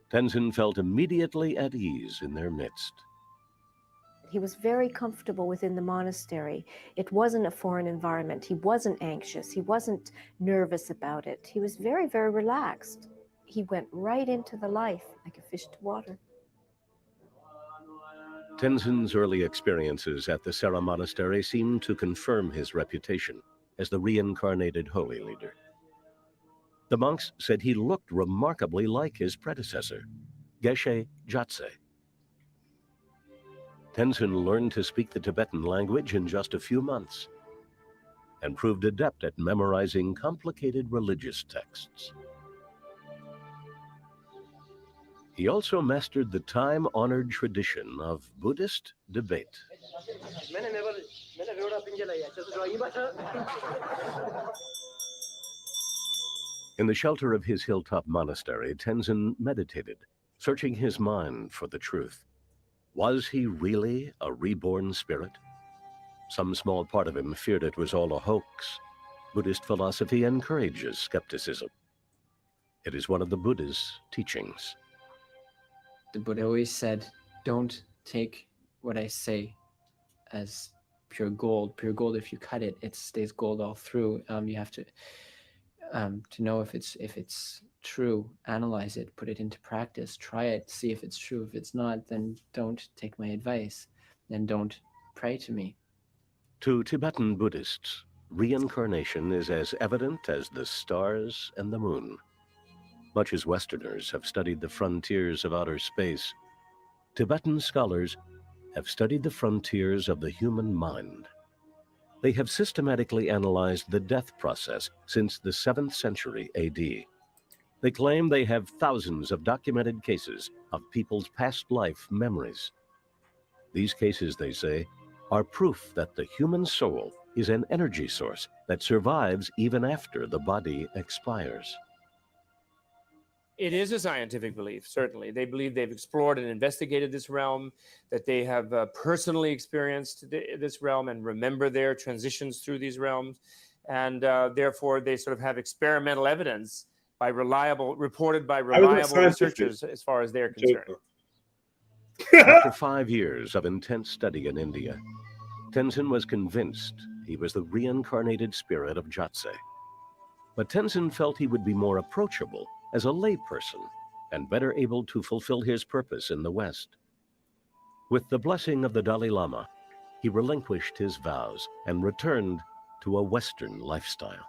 Tenzin felt immediately at ease in their midst. He was very comfortable within the monastery. It wasn't a foreign environment. He wasn't anxious. He wasn't nervous about it. He was very, very relaxed. He went right into the life like a fish to water. Tenzin's early experiences at the Sera Monastery seemed to confirm his reputation as the reincarnated holy leader. The monks said he looked remarkably like his predecessor, Geshe Gyatso. Tenzin learned to speak the Tibetan language in just a few months and proved adept at memorizing complicated religious texts. He also mastered the time-honored tradition of Buddhist debate. In the shelter of his hilltop monastery, Tenzin meditated, searching his mind for the truth. Was he really a reborn spirit? Some small part of him feared it was all a hoax. Buddhist philosophy encourages skepticism. It is one of the Buddha's teachings. The Buddha always said, don't take what I say as pure gold. Pure gold, if you cut it, it stays gold all through. You have to know if it's true, analyze it, put it into practice, try it, see if it's true. If it's not, then don't take my advice and don't pray to me. To Tibetan Buddhists, reincarnation is as evident as the stars and the moon. Much as Westerners have studied the frontiers of outer space, Tibetan scholars have studied the frontiers of the human mind. They have systematically analyzed the death process since the 7th century AD. They claim they have thousands of documented cases of people's past life memories. These cases, they say, are proof that the human soul is an energy source that survives even after the body expires. It is a scientific belief, certainly. They believe they've explored and investigated this realm, that they have personally experienced this realm and remember their transitions through these realms. And therefore, they sort of have experimental evidence reported by reliable researchers as far as they're concerned. After 5 years of intense study in India, Tenzin was convinced he was the reincarnated spirit of Jatse. But Tenzin felt he would be more approachable as a layperson and better able to fulfill his purpose in the West. With the blessing of the Dalai Lama, he relinquished his vows and returned to a Western lifestyle.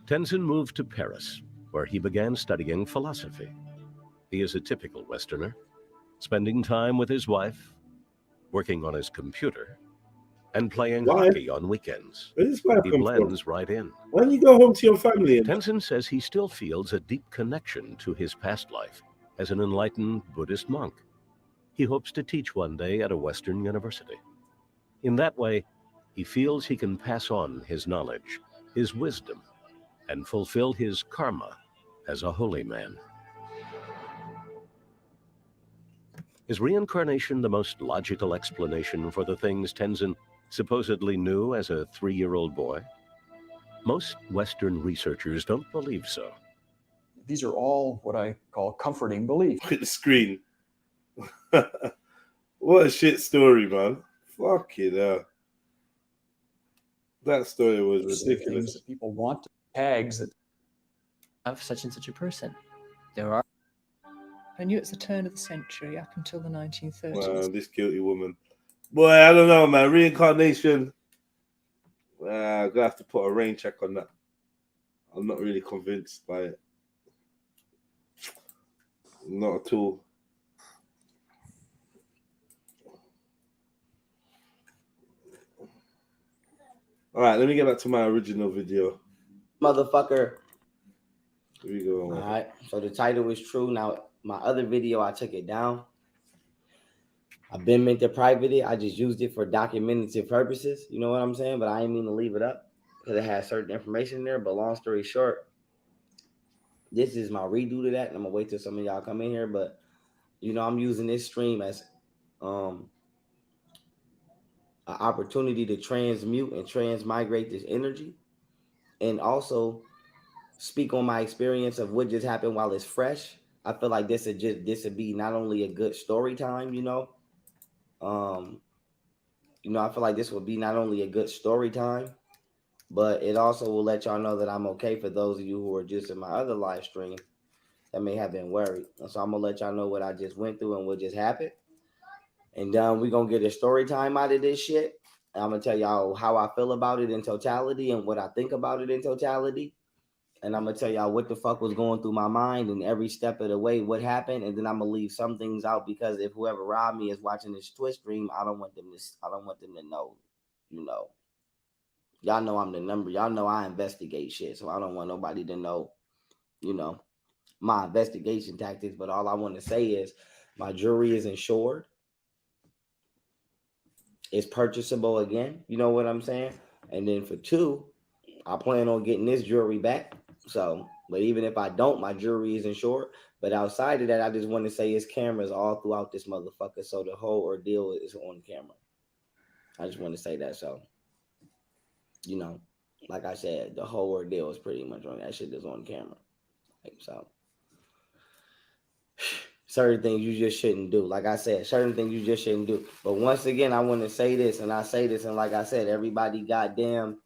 Tenzin moved to Paris, where he began studying philosophy. He is a typical Westerner, spending time with his wife, working on his computer, and playing hockey on weekends. He blends right in. Why don't you go home to your family? Tenzin says he still feels a deep connection to his past life as an enlightened Buddhist monk. He hopes to teach one day at a Western university. In that way, he feels he can pass on his knowledge, his wisdom, and fulfill his karma as a holy man. Is reincarnation the most logical explanation for the things Tenzin supposedly knew as a 3-year-old boy? Most Western researchers don't believe so. These are all what I call comforting beliefs. Look at the screen. What a shit story, man. Fuck it up. That story was ridiculous. That people want tags that Of such and such a person. There are. I knew it's the turn of the century up until the 1930s. Wow, this guilty woman. Boy, I don't know, man. Reincarnation. I'm gonna have to put a rain check on that. I'm not really convinced by it. Not at all. All right, let me get back to my original video. Motherfucker. Here we go. All right, so the title is true. Now, my other video, I took it down. I've been meant to private it. I just used it for documentative purposes. You know what I'm saying? But I didn't mean to leave it up because it has certain information there. But long story short, this is my redo to that. And I'm going to wait till some of y'all come in here. But, you know, I'm using this stream as an opportunity to transmute and transmigrate this energy. And also speak on my experience of what just happened while it's fresh. I feel like this would be not only a good story time, you know, I feel like this would be not only a good story time, but it also will let y'all know that I'm okay for those of you who are just in my other live stream that may have been worried. And so I'm gonna let y'all know what I just went through and what just happened. And we're gonna get a story time out of this shit. And I'm gonna tell y'all how I feel about it in totality and what I think about it in totality. And I'm gonna tell y'all what the fuck was going through my mind and every step of the way, what happened. And then I'm gonna leave some things out because if whoever robbed me is watching this Twitch stream, I don't want them to know, you know. Y'all know I'm the number. Y'all know I investigate shit, so I don't want nobody to know, you know, my investigation tactics. But all I want to say is my jewelry is insured. It's purchasable again. You know what I'm saying? And then for 2, I plan on getting this jewelry back. So, but even if I don't, my jewelry is insured. But outside of that, I just want to say it's cameras all throughout this motherfucker. So the whole ordeal is on camera. I just want to say that. So, you know, like I said, the whole ordeal is pretty much on that shit is on camera. So, certain things you just shouldn't do. Like I said, certain things you just shouldn't do. But once again, I want to say this, and I say this, and like I said, everybody goddamn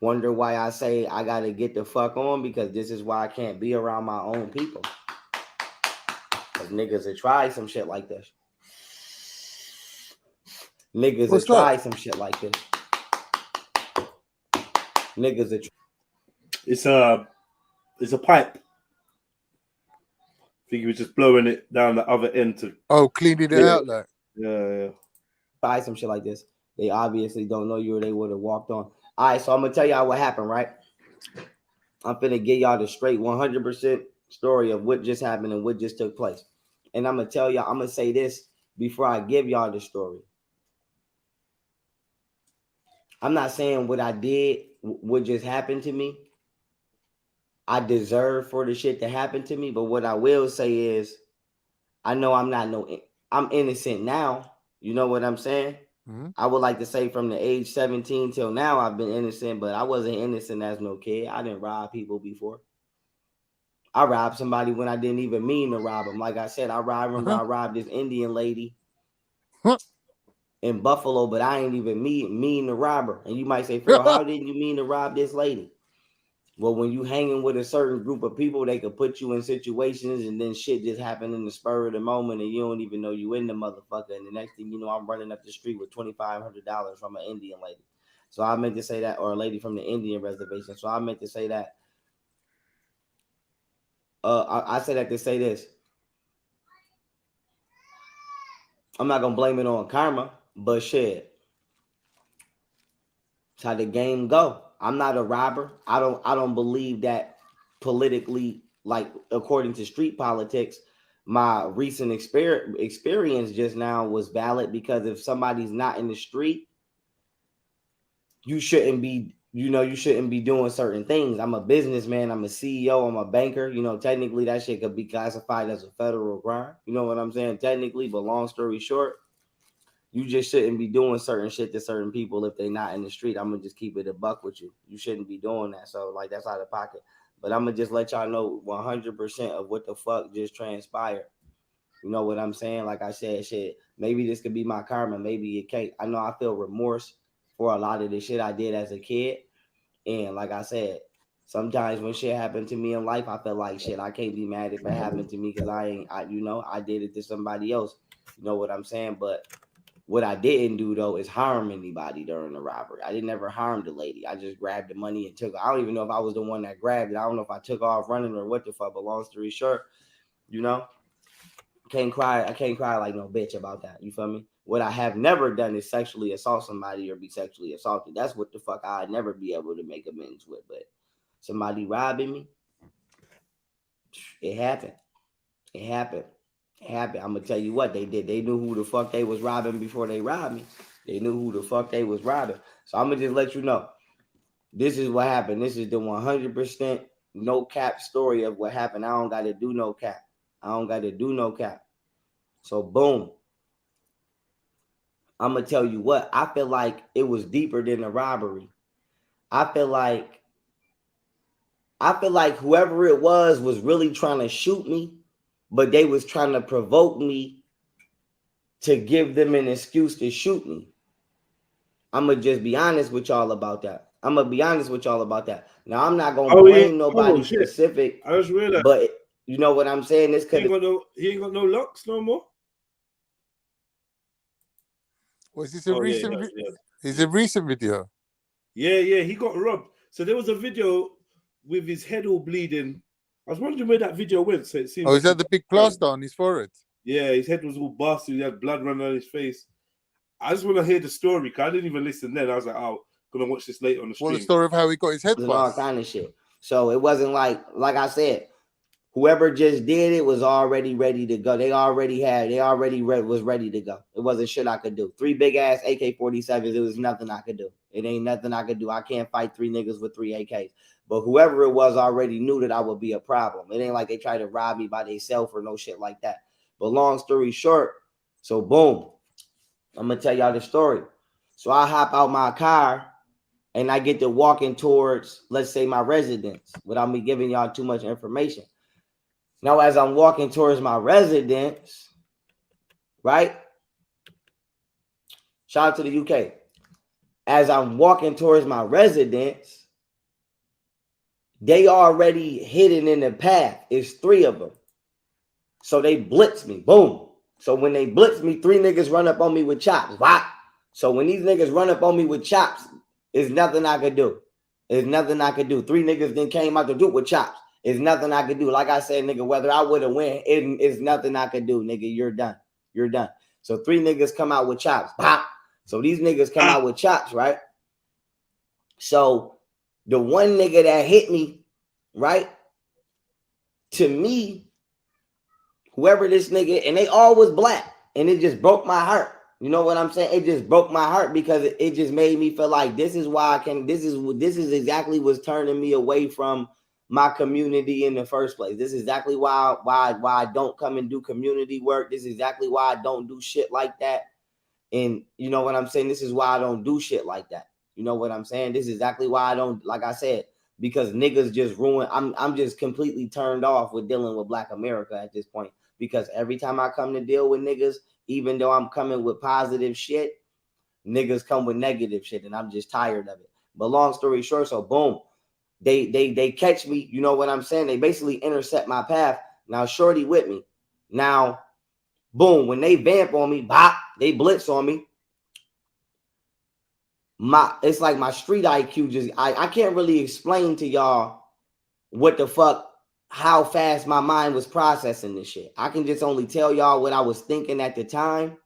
wonder why I say I gotta get the fuck on, because this is why I can't be around my own people. Because niggas have tried some shit like this. Niggas have tried some shit like this. Niggas have It's a pipe. I think he was just blowing it down the other end to cleaning it out like. Yeah. Buy some shit like this. They obviously don't know you or they would have walked on. All right, so I'm gonna tell y'all what happened, right? I'm finna give y'all the straight 100% story of what just happened and what just took place. And I'm gonna tell y'all, I'm gonna say this before I give y'all the story. I'm not saying what I did would just happen to me. I deserve for the shit to happen to me. But what I will say is, I know I'm innocent now. You know what I'm saying? Mm-hmm. I would like to say from the age 17 till now, I've been innocent, but I wasn't innocent as no kid. I didn't rob people before. I robbed somebody when I didn't even mean to rob them. Like I said, I robbed this Indian lady in Buffalo, but I ain't even mean to rob her. And you might say, Phil, how didn't you mean to rob this lady? Well, when you hanging with a certain group of people, they could put you in situations and then shit just happen in the spur of the moment and you don't even know you in the motherfucker. And the next thing you know, I'm running up the street with $2,500 from an Indian lady. So I meant to say that, or a lady from the Indian reservation. So I meant to say that. I say that to say this. I'm not gonna blame it on karma, but shit. It's how the game go. I'm not a robber. I don't believe that politically, like according to street politics, my recent experience just now was valid, because if somebody's not in the street, you shouldn't be doing certain things. I'm a businessman, I'm a CEO, I'm a banker. Technically that shit could be classified as a federal crime. You know what I'm saying? Technically, but long story short, you just shouldn't be doing certain shit to certain people if they're not in the street. I'm gonna just keep it a buck with you. You shouldn't be doing that. So like that's out of pocket. But I'm gonna just let y'all know 100% of what the fuck just transpired. You know what I'm saying? Like I said, shit, maybe this could be my karma, maybe it can't. I know I feel remorse for a lot of the shit I did as a kid. And like I said, sometimes when shit happened to me in life, I feel like shit, I can't be mad if it happened to me because I did it to somebody else. You know what I'm saying? But what I didn't do, though, is harm anybody during the robbery. I didn't ever harm the lady. I just grabbed the money and took it. I don't even know if I was the one that grabbed it. I don't know if I took off running or what the fuck, but long story short, I can't cry like no bitch about that. You feel me? What I have never done is sexually assault somebody or be sexually assaulted. That's what the fuck I'd never be able to make amends with. But somebody robbing me, it happened. It happened. I'm gonna tell you what they did. They knew who the fuck they was robbing before they robbed me. They knew who the fuck they was robbing. So I'm gonna just let you know. This is what happened. This is the 100% no cap story of what happened. I don't gotta do no cap. So boom. I'm gonna tell you what. I feel like it was deeper than the robbery. I feel like whoever it was really trying to shoot me, but they was trying to provoke me to give them an excuse to shoot me. I'm going to just be honest with y'all about that. Now, I'm not going to blame nobody specific, I just realized. but you know what I'm saying? This could he ain't got no locks no more. Was this a recent? Is it a recent video? Yeah, he got robbed. So there was a video with his head all bleeding. I was wondering where that video went. So it seems. Oh, is that the big plaster on his forehead? Yeah, his head was all busted. He had blood running on his face. I just want to hear the story because I didn't even listen then. I was like, oh, gonna watch this later on the stream. Well, the story of how he got his head all bust. kind of shit. So it wasn't like I said, whoever just did it was already ready to go. They was ready to go. It wasn't shit I could do. 3 big ass AK-47s. It was nothing I could do. It ain't nothing I could do. I can't fight 3 niggas with 3 AKs. But whoever it was already knew that I would be a problem. It ain't like they tried to rob me by themselves or no shit like that. But long story short, so boom, I'm gonna tell y'all the story. So I hop out my car and I get to walking towards, let's say, my residence without me giving y'all too much information. Now, as I'm walking towards my residence, right? Shout out to the UK. As I'm walking towards my residence, they already hidden in the path. It's 3 of them. So they blitz me. Boom. So when they blitz me, 3 niggas run up on me with chops. Why? So when these niggas run up on me with chops, there's nothing I could do. 3 niggas then came out to do it with chops. There's nothing I could do. Like I said, nigga, whether I would have win, it's nothing I could do, nigga. You're done. So 3 niggas come out with chops. Bah! So these niggas come out with chops, right? So the one nigga that hit me, right? To me, whoever this nigga, and they all was black, and it just broke my heart. You know what I'm saying? It just broke my heart because it just made me feel like this is why I can. This is exactly what's turning me away from my community in the first place. This is exactly why I don't come and do community work. This is exactly why I don't do shit like that. And you know what I'm saying? This is why I don't do shit like that. You know what I'm saying? This is exactly why I don't, like I said, because niggas just ruin. I'm just completely turned off with dealing with Black America at this point. Because every time I come to deal with niggas, even though I'm coming with positive shit, niggas come with negative shit, and I'm just tired of it. But long story short, so boom, they catch me. You know what I'm saying? They basically intercept my path. Now shorty with me. Now, boom, when they vamp on me, bop, they blitz on me. It's like my street IQ just I can't really explain to y'all what the fuck, how fast my mind was processing this shit. I can just only tell y'all what I was thinking at the time.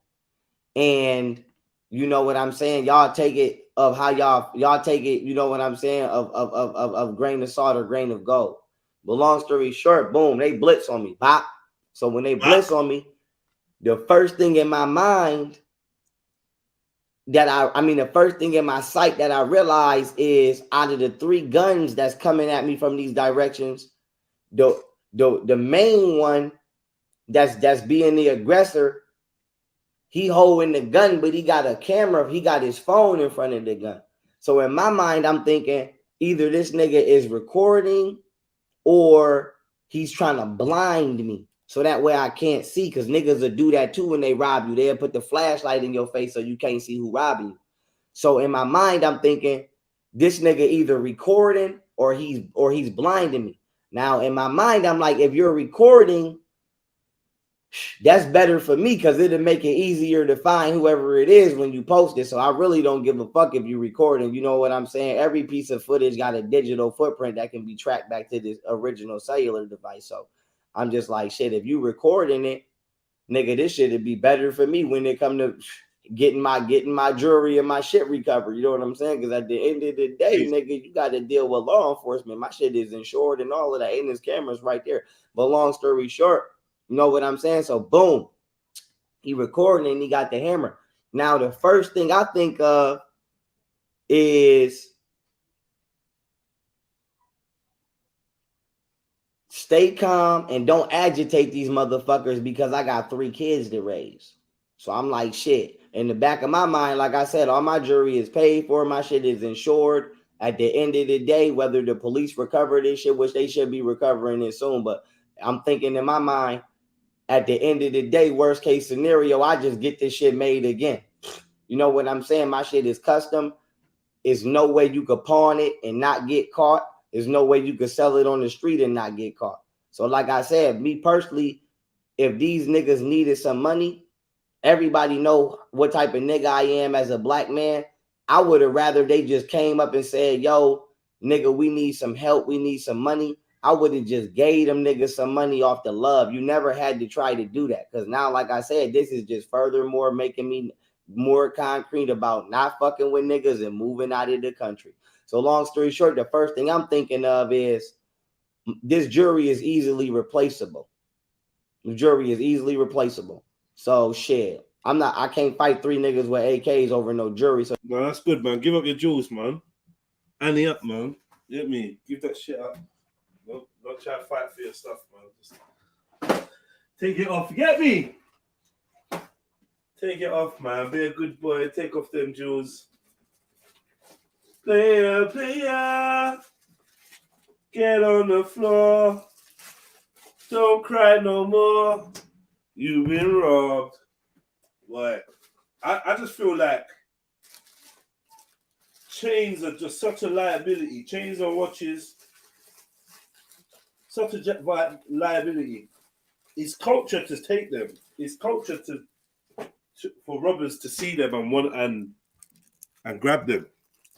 And you know what I'm saying? Y'all take it of how y'all take it, you know what I'm saying, of grain of salt or grain of gold. But long story short, boom, they blitz on me. Bop. So when they blitz on me, the first thing in my mind that the first thing in my sight that I realize is out of the 3 guns that's coming at me from these directions, the main one that's being the aggressor, he holding the gun, but he got a camera, he got his phone in front of the gun. So in my mind, I'm thinking either this nigga is recording or he's trying to blind me. So that way I can't see, because niggas will do that too when they rob you. They'll put the flashlight in your face so you can't see who robbing you. So in my mind, I'm thinking this nigga either recording or he's blinding me. Now in my mind, I'm like, if you're recording, that's better for me because it'll make it easier to find whoever it is when you post it. So I really don't give a fuck if you record and you know what I'm saying? Every piece of footage got a digital footprint that can be tracked back to this original cellular device. So I'm just like, shit, if you recording it, nigga, this shit would be better for me when it come to getting my jewelry and my shit recovered. You know what I'm saying? Because at the end of the day, nigga, you got to deal with law enforcement. My shit is insured and all of that, and there's cameras right there. But long story short, you know what I'm saying? So boom, he recording and he got the hammer. Now the first thing I think of is stay calm and don't agitate these motherfuckers because I got 3 kids to raise. So I'm like, shit. In the back of my mind, like I said, all my jewelry is paid for. My shit is insured. At the end of the day, whether the police recover this shit, which they should be recovering it soon, but I'm thinking in my mind, at the end of the day, worst case scenario, I just get this shit made again. You know what I'm saying? My shit is custom. There's no way you could pawn it and not get caught. There's no way you could sell it on the street and not get caught. So like I said, me personally, if these niggas needed some money, everybody know what type of nigga I am as a black man. I would have rather they just came up and said, yo, nigga, we need some help. We need some money. I would have just gave them niggas some money off the love. You never had to try to do that. Because now, like I said, this is just furthermore making me more concrete about not fucking with niggas and moving out of the country. So long story short, the first thing I'm thinking of is this jury is easily replaceable. The jury is easily replaceable. So shit, I can't fight 3 niggas with AKs over no jury. So no, that's good, man. Give up your jewels, man. Annie up, man. Get me. Give that shit up. Don't try to fight for your stuff, man. Just take it off. Get me. Take it off, man. Be a good boy. Take off them jewels. Player, player. Get on the floor. Don't cry no more. You've been robbed. Like, I just feel like chains are just such a liability. Chains on watches, such a liability. It's culture to take them. It's culture for robbers to see them and grab them.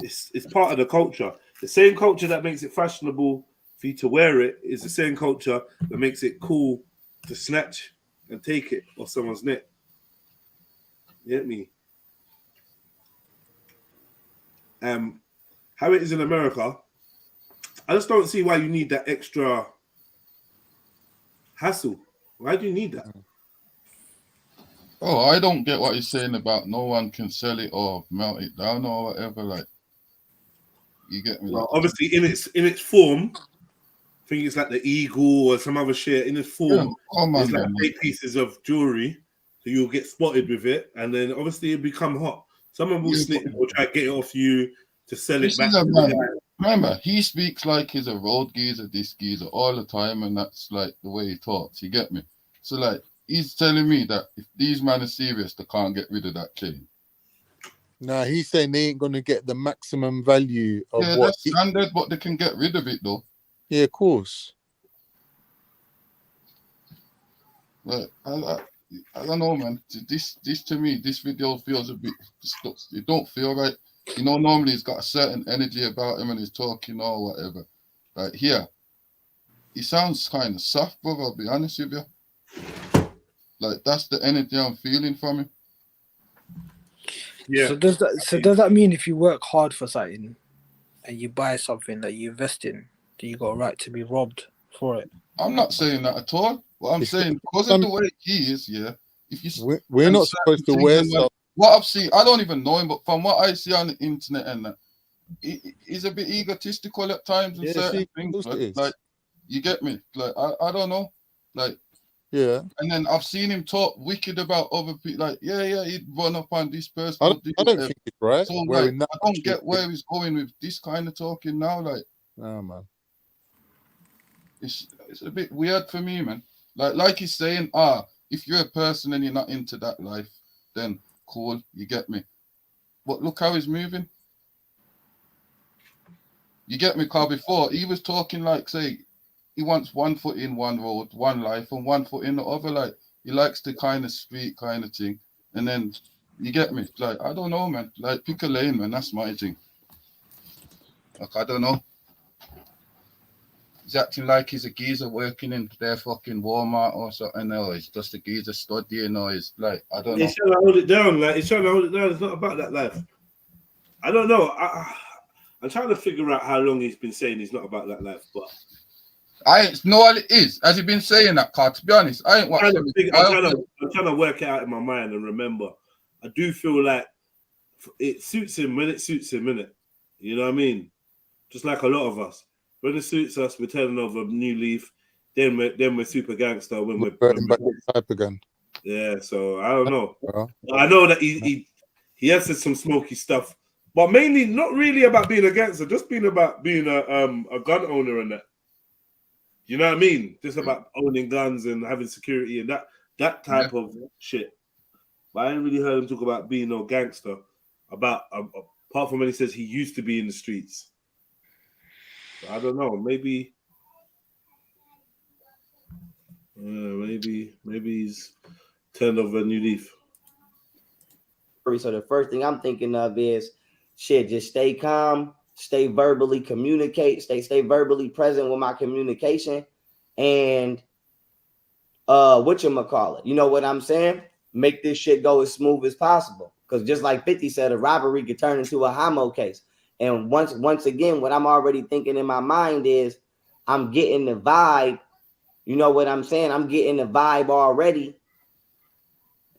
It's part of the culture. The same culture that makes it fashionable for you to wear it is the same culture that makes it cool to snatch and take it off someone's neck. You get me? How it is in America, I just don't see why you need that extra hassle. Why do you need that? Oh, I don't get what you're saying about no one can sell it or melt it down or whatever. Like, you get me? Well, Like, obviously, in its form, I think it's like the eagle or some other shit. In its form, it's like 8 pieces of jewelry, so you'll get spotted with it, and then obviously it become hot. Someone will snitch or try to get it off you to sell it this back is to a the man. guy. Remember, he speaks like he's a road geezer, this geezer all the time, and that's like the way he talks. You get me? So like, he's telling me that if these men are serious, they can't get rid of that chain. Nah, he's saying they ain't gonna get the maximum value of Yeah, what. that's standard, but they can get rid of it though. Yeah, of course. Like, I don't know, man. This to me, this video feels a bit. It don't feel right. You know, normally he's got a certain energy about him and he's talking or whatever. Like here, he sounds kind of soft, brother. I'll be honest with you. Like that's the energy I'm feeling from him. Yeah. So does that mean if you work hard for something and you buy something that you invest in, then you got a right to be robbed for it? I'm not saying that at all. What I'm saying, because of the way he is, yeah. If you we're not supposed to wear stuff. What I've seen, I don't even know him, but from what I see on the internet and that, he's a bit egotistical at times and certain things. Like, you get me? Like, I don't know. Like, yeah. And then I've seen him talk wicked about other people. Like, yeah, he'd run up on this person. I don't think it's right. So like, I don't get where he's going with this kind of talking now. Like, nah, man. It's a bit weird for me, man. Like he's saying, if you're a person and you're not into that life, then cool, you get me. But look how he's moving. You get me, Carl? Before he was talking like, say, he wants 1 foot in one road, one life, and 1 foot in the other. Like, he likes the kind of street kind of thing. And then, you get me? Like, I don't know, man. Like, pick a lane, man. That's my thing. Like, I don't know. He's acting like he's a geezer working in their fucking Walmart or something. Or he's just a geezer studying, or he's like, I don't know. He's trying to hold it down. Like, he's trying to hold it down. It's not about that life. I don't know. I'm trying to figure out how long he's been saying he's not about that life, but I know what it is. Has he been saying that, Carl? To be honest, I ain't watching. I'm trying to work it out in my mind and remember. I do feel like it suits him when it suits him, innit? You know what I mean? Just like a lot of us. When it suits us, we're turning over a new leaf. Then we're super gangster. When we're back to type again. Yeah, so I don't know. I know that he has said some smoky stuff, but mainly not really about being a gangster, just being about being a gun owner and that. You know what I mean? Just about owning guns and having security and that type of shit. But I ain't really heard him talk about being no gangster. Apart from when he says he used to be in the streets. So I don't know. Maybe he's turned over a new leaf. So the first thing I'm thinking of is shit, just stay calm, stay verbally communicate, stay verbally present with my communication, and whatchamacallit, you know what I'm saying? Make this shit go as smooth as possible. Because just like 50 said, a robbery could turn into a homo case. And once again, what I'm already thinking in my mind is I'm getting the vibe, you know what I'm saying? I'm getting the vibe already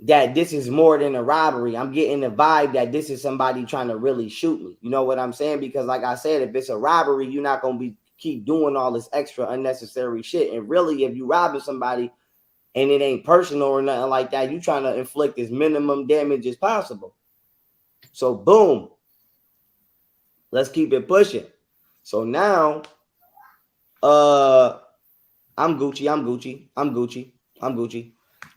that this is more than a robbery. I'm getting the vibe that this is somebody trying to really shoot me. You know what I'm saying? Because like I said, if it's a robbery, you're not going to keep doing all this extra unnecessary shit. And really, if you robbing somebody and it ain't personal or nothing like that, you trying to inflict as minimum damage as possible. So boom, let's keep it pushing. So now, I'm Gucci.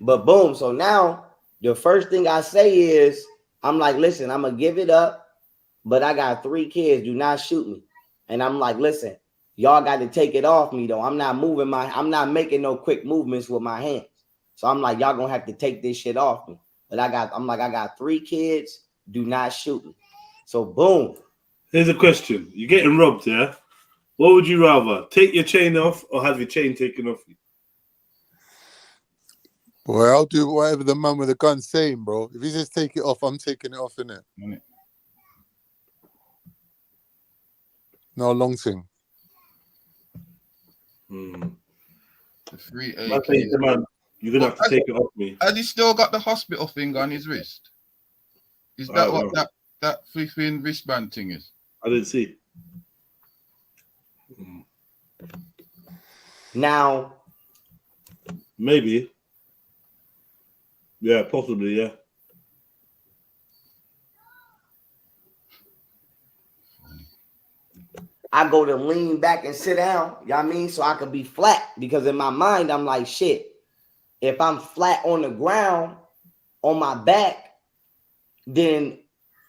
But boom, so now the first thing I say is, I'm like, listen, I'm gonna give it up, but I got 3 kids. Do not shoot me. And I'm like, listen, y'all got to take it off me though. I'm not making no quick movements with my hands. So I'm like, y'all gonna have to take this shit off me. But I got 3 kids. Do not shoot me. So boom. Here's a question. You're getting robbed, yeah? What would you rather? Take your chain off or have your chain taken off you? Well, I'll do whatever the man with the gun's saying, bro. If he says take it off, I'm taking it off, innit? No long thing. The 3 I'll take the man. You're gonna have to take it off me. Has he still got the hospital thing on his wrist? Is that what that flipping wristband thing is? I didn't see. Now, maybe. Yeah, possibly. Yeah. I go to lean back and sit down, you know what I mean? So I could be flat, because in my mind, I'm like, shit, if I'm flat on the ground, on my back, then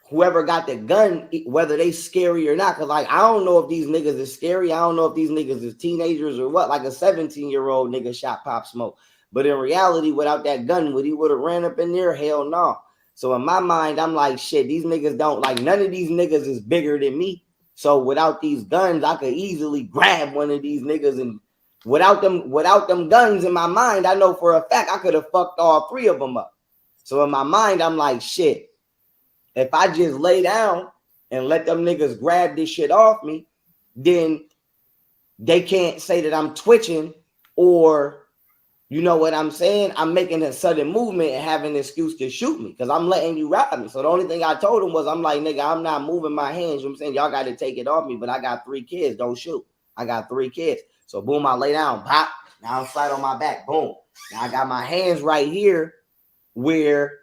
whoever got the gun, whether they scary or not, because like, I don't know if these niggas is scary. I don't know if these niggas is teenagers or what. Like a 17-year-old nigga shot Pop Smoke. But in reality, without that gun, would he would have ran up in there? Hell no. So in my mind, I'm like, shit, these niggas don't, like, none of these niggas is bigger than me. So without these guns, I could easily grab one of these niggas, and without them guns in my mind, I know for a fact I could have fucked all three of them up. So in my mind, I'm like, shit, if I just lay down and let them niggas grab this shit off me, then they can't say that I'm twitching, or, you know what I'm saying? I'm making a sudden movement and having an excuse to shoot me, because I'm letting you rob me. So the only thing I told him was, I'm like, nigga, I'm not moving my hands. You know what I'm saying? Y'all got to take it off me, but I got 3 kids. Don't shoot. I got 3 kids. So boom, I lay down. Pop. Now I'm flat on my back. Boom. Now I got my hands right here where,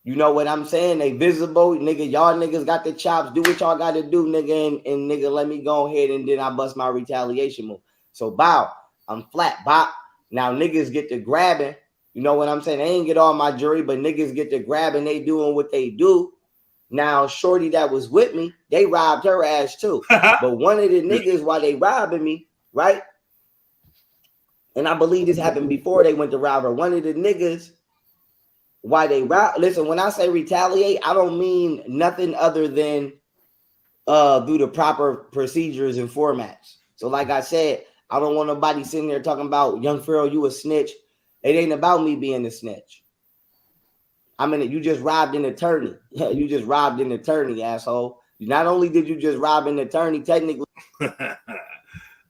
you know what I'm saying? They visible. Nigga, y'all niggas got the chops. Do what y'all got to do, nigga. And nigga, let me go ahead, and then I bust my retaliation move. So bow. I'm flat. Bop. Now niggas get to grabbing, you know what I'm saying? They ain't get all my jury, but niggas get to grabbing, they doing what they do. Now shorty that was with me, they robbed her ass too. But one of the niggas, while they robbing me, right? And I believe this happened before they went to rob her. One of the niggas, while they rob, listen, when I say retaliate, I don't mean nothing other than do the proper procedures and formats. So like I said, I don't want nobody sitting there talking about, young Pharaoh, you a snitch. It ain't about me being a snitch. I mean, you just robbed an attorney. You just robbed an attorney, asshole. Not only did you just rob an attorney, technically.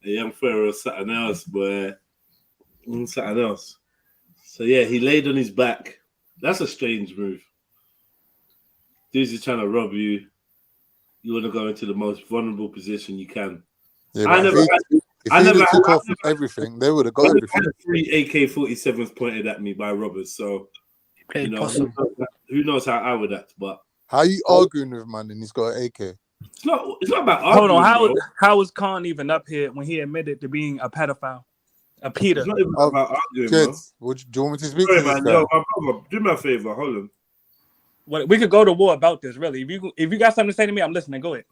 Young Pharaoh, something else, boy. Something else. So yeah, he laid on his back. That's a strange move. Dude's just trying to rob you. You want to go into the most vulnerable position you can. Yeah, if he took off everything, they would have got everything. I had 3 AK-47s pointed at me by robbers, so you know, who knows how I would act. But how you arguing with man and he's got an AK? It's not about arguing. Hold on, how was Khan even up here when he admitted to being a pedophile, a pedo? It's not even about arguing, bro. Do you want me to speak Sorry, to this man, guy? yo, my brother, do me a favor, hold on. Well, we could go to war about this, really. If you got something to say to me, I'm listening. Go ahead.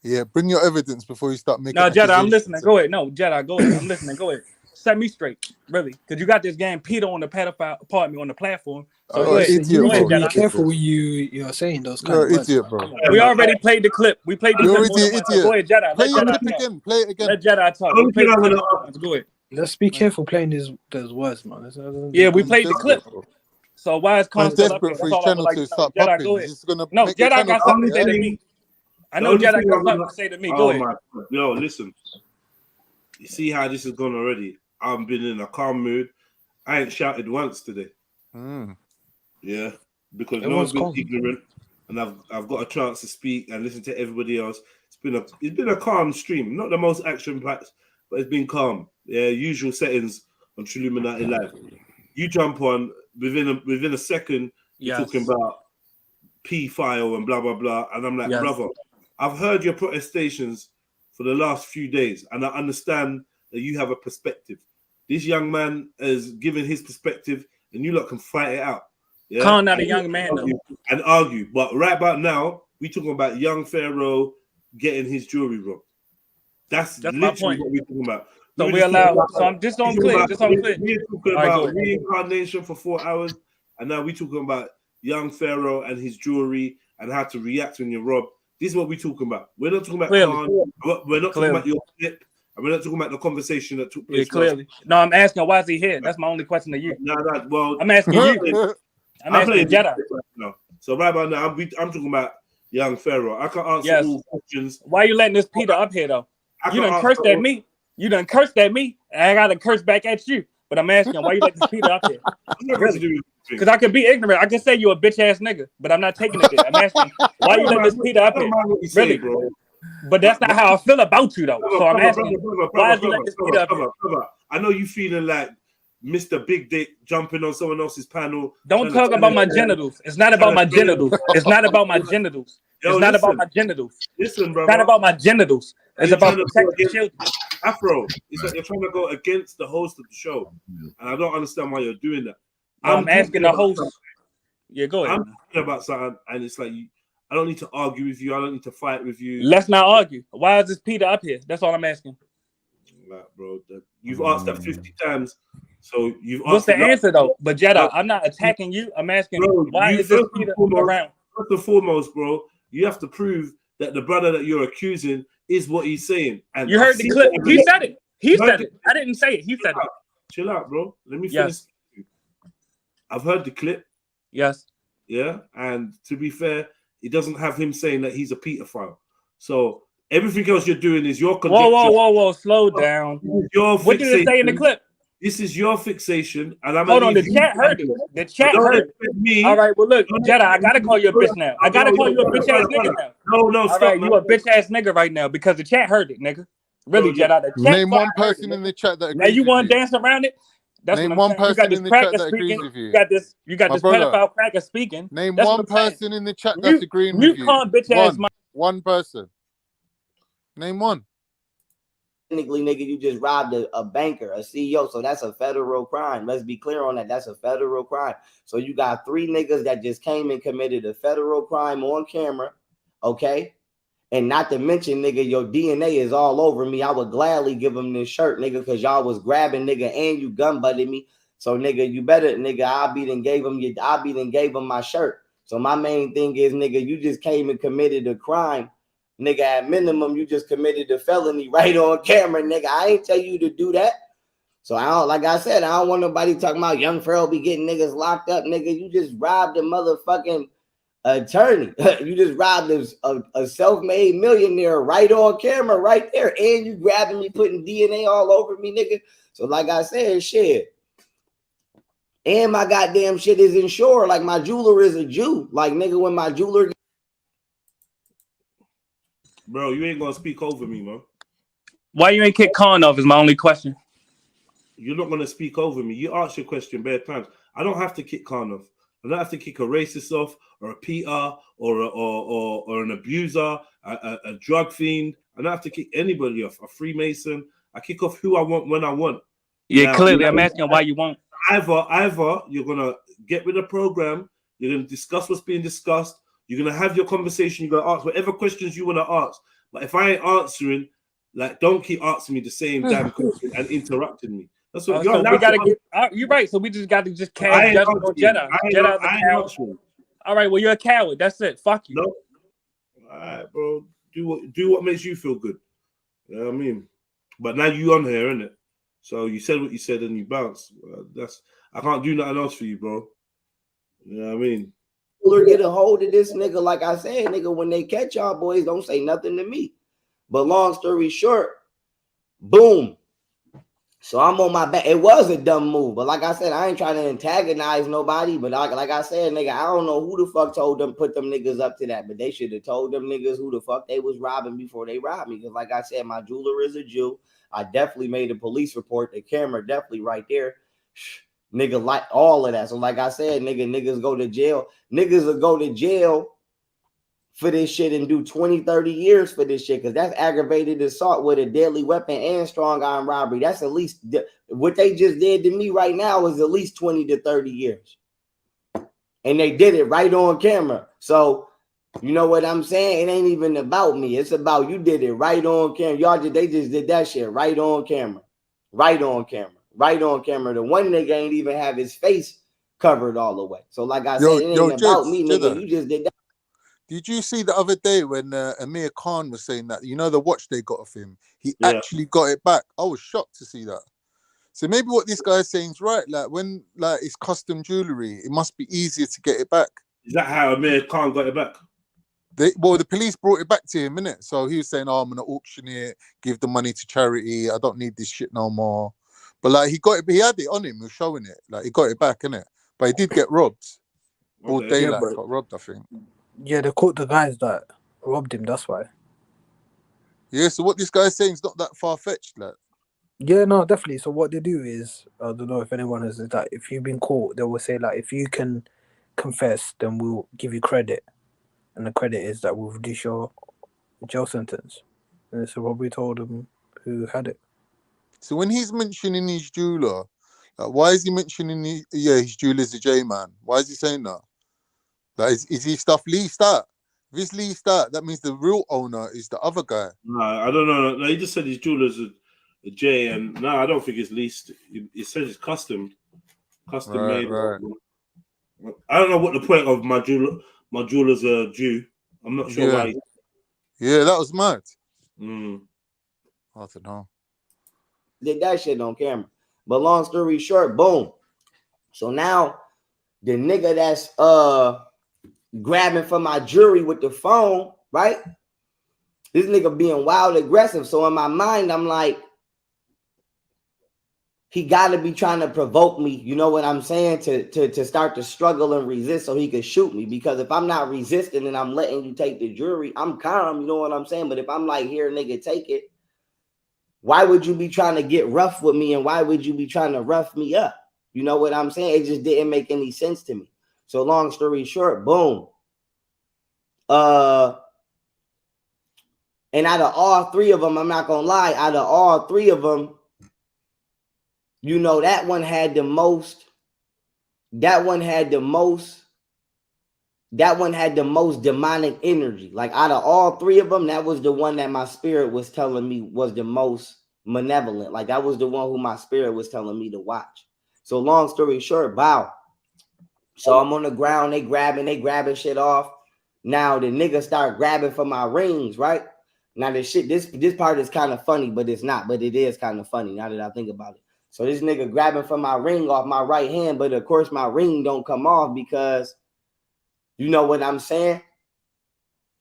Yeah, bring your evidence before you start making. No, Jedi, I'm listening. Go ahead. No, Jedi, go ahead. I'm listening. Go ahead. Set me straight, really, because you got this game pedo on the pedophile apartment on the platform. So go ahead. You need to be careful when you're saying those kind of words. Idiot, bro. We already played the clip. We played the clip. Go ahead, Jedi. Play your clip again. Play it again. Let Jedi talk. We played the clip. Go ahead. Let's be careful playing those words, man. Yeah, we played the clip. So why is Khan still up here? Desperate for his channel to start Jedi, popping. go ahead. No, Jedi got something to say to me. I know Jedi got something to say to me. Go ahead. Yo, listen. You see how this has gone already? I've been in a calm mood. I ain't shouted once today. Yeah, because no one's been ignorant, and I've got a chance to speak and listen to everybody else. It's been a calm stream, not the most action packed, but it's been calm. Yeah, usual settings on Trilluminati Live. You jump on within a second. You're talking about P file and blah blah blah, and I'm like, brother, I've heard your protestations for the last few days, and I understand that you have a perspective. This young man has given his perspective, and you lot can fight it out. Yeah, Khan not a young man though. And argue, but right about now, we talking about young Pharaoh getting his jewelry robbed. That's my point. What we're talking about. So we allow. So I'm just on clip. Just on clip. We're talking about reincarnation for 4 hours, and now we're talking about young Pharaoh and his jewelry and how to react when you're robbed. This is what we're talking about. We're not talking about Khan. We're not talking about your clip. And we're not talking about the conversation that took place. Yeah, clearly. No, I'm asking why is he here? That's my only question to you. No, well, I'm asking you. I'm asking Jedi. No. So right about now, I'm talking about young Pharaoh. I can't answer all questions. Why are you letting this Peter up here though? You done cursed at me. You done cursed at me, and I gotta curse back at you. but I'm asking why you let this Peter up here. Really? Because I could be ignorant. I could say you're a bitch ass nigga, but I'm not taking it there. I'm asking why you let this Peter up here. Really? Bro. But that's not how I feel about you though. So I'm asking why did you let this Peter up here? I know you feeling like Mr. Big Dick jumping on someone else's panel. Don't talk about my genitals. It's not about my genitals. It's not about my genitals. It's not about my genitals. Listen, bro. It's not about my genitals. It's about protecting children. Afro, it's like you're trying to go against the host of the show, and I don't understand why you're doing that. I'm asking the host. Yeah, go ahead. I'm talking about something, and it's like I don't need to argue with you. I don't need to fight with you. Let's not argue. Why is this Peter up here? That's all I'm asking. Like, bro, you've asked that 50 times. So you've asked. What's the answer though? But Jedi, I'm not attacking you. I'm asking bro, why is this Peter around? First and foremost, bro, you have to prove that the brother that you're accusing is what he's saying. And you heard the clip. He said it. He said it. I didn't say it. He said it. Chill out, bro. Let me finish. Yes. I've heard the clip. Yes. Yeah, and to be fair, it doesn't have him saying that he's a pedophile. So everything else you're doing is your conjecture. Whoa! Slow down. What did it say in the clip? This is your fixation, and I'm. Hold on, the chat heard it. The chat heard it. All right, well look, Jedi, I gotta call you a bitch now. I gotta call you a bitch ass nigga now. No, stop. All right, you a bitch ass nigga right now because the chat heard it, nigga. Really, Jedi. The chat Name one person in the chat that agrees. Now you want to dance around it? That's Name one person in the chat that agrees with you. You got this pedophile cracker speaking. Name one person in the chat that's agreeing with you. You can't bitch ass one person. Name one. Technically, nigga, you just robbed a banker, a CEO, so that's a federal crime. Let's be clear on that. That's a federal crime. So you got 3 niggas that just came and committed a federal crime on camera, okay? And not to mention, nigga, your DNA is all over me. I would gladly give them this shirt, nigga, because y'all was grabbing, nigga, and you gun butted me. So, nigga, you better, nigga, I be done gave them my shirt. So my main thing is, nigga, you just came and committed a crime. Nigga, at minimum, you just committed a felony right on camera, nigga. I ain't tell you to do that. So I don't, like I said, I don't want nobody talking about Young Pharrell be getting niggas locked up, nigga. You just robbed a motherfucking attorney. You just robbed a self-made millionaire right on camera, right there. And you grabbing me, putting DNA all over me, nigga. So like I said, shit. And my goddamn shit is insured. Like my jeweler is a Jew. Like, nigga, when my jeweler... Bro, you ain't gonna speak over me, man. Why you ain't kick Khan off is my only question. You're not gonna speak over me. You asked your question bare times. I don't have to kick Khan off. I don't have to kick a racist off or a PR or an abuser, a drug fiend. I don't have to kick anybody off. A Freemason. I kick off who I want when I want. Yeah, now, clearly I'm asking why you won't. Either you're gonna get with the program, you're gonna discuss what's being discussed. You're gonna have your conversation. You're gonna ask whatever questions you want to ask. But if I ain't answering, like, don't keep asking me the same damn question and interrupting me. That's what so we gotta get. You're right. So we just got to just cast judgment on Jedi. Jedi's a coward. All right. Well, you're a coward. That's it. Fuck you. No. All right, bro. Do what makes you feel good. You know what I mean? But now you on here, innit? So you said what you said and you bounce. I can't do nothing else for you, bro. You know what I mean? Get a hold of this nigga. Like I said, nigga, when they catch y'all boys, don't say nothing to me. But long story short, boom. So I'm on my back. It was a dumb move, but like I said, I ain't trying to antagonize nobody. But like I said, nigga, I don't know who the fuck told them, put them niggas up to that. But they should have told them niggas who the fuck they was robbing before they robbed me. Because like I said, my jeweler is a Jew. I definitely made a police report. The camera definitely right there. Nigga, like all of that. So like I said, niggas go to jail. Niggas will go to jail for this shit and do 20, 30 years for this shit, because that's aggravated assault with a deadly weapon and strong arm robbery. That's at least what they just did to me right now is at least 20 to 30 years. And they did it right on camera. So you know what I'm saying? It ain't even about me. It's about you did it right on camera. They just did that shit right on camera. Right on camera. Right on camera. The one nigga ain't even have his face covered all the way. So like I said, it ain't about me, nigga. You just did that. Did you see the other day when Amir Khan was saying that, you know, the watch they got off him, he actually got it back? I was shocked to see that. So maybe what this guy is saying is right. Like when it's custom jewelry, it must be easier to get it back. Is that how Amir Khan got it back? The police brought it back to him, innit? So he was saying, "Oh, I'm gonna auction it, give the money to charity. I don't need this shit no more." But like he got it, he had it on him. He was showing it. Like he got it back, innit? But he did get robbed. All Okay. daylight Yeah, but got robbed, I think. yeah, they caught the guys that robbed him. That's why. Yeah. So what this guy's saying is not that far fetched, like. Yeah, no, definitely. So what they do is, I don't know if anyone has, is that if you've been caught, they will say like, if you can confess, then we'll give you credit, and the credit is that we'll reduce your jail sentence. And so Robbie told him who had it. So when he's mentioning his jeweler, like, why is he mentioning his jeweler's a J man? Why is he saying that? Like, is his stuff leased out? If it's leased out, that means the real owner is the other guy. No, I don't know. No, he just said his jeweler's a J, and no, I don't think it's leased. It says it's custom made. Right. I don't know what the point of my jeweler's a Jew. I'm not sure why. Yeah, that was mad. I don't know. Did that shit on camera. But long story short, boom. So now the nigga that's grabbing for my jewelry with the phone, right? This nigga being wild aggressive. So in my mind, I'm like, he gotta be trying to provoke me, you know what I'm saying, to start to struggle and resist so he could shoot me. Because if I'm not resisting and I'm letting you take the jewelry, I'm calm, you know what I'm saying? But if I'm like, here, nigga, take it, why would you be trying to get rough with me, and why would you be trying to rough me up? You know what I'm saying? It just didn't make any sense to me. So long story short, boom. And out of all three of them, I'm not gonna lie, out of all three of them, you know, that one had the most demonic energy. Like out of all three of them, that was the one that my spirit was telling me was the most malevolent. Like that was the one who my spirit was telling me to watch. So long story short, bow. So I'm on the ground, they grabbing shit off. Now the nigga start grabbing for my rings, right? Now this part is kind of funny, but it's not, but it is kind of funny now that I think about it. So this nigga grabbing for my ring off my right hand, but of course my ring don't come off because, you know what I'm saying?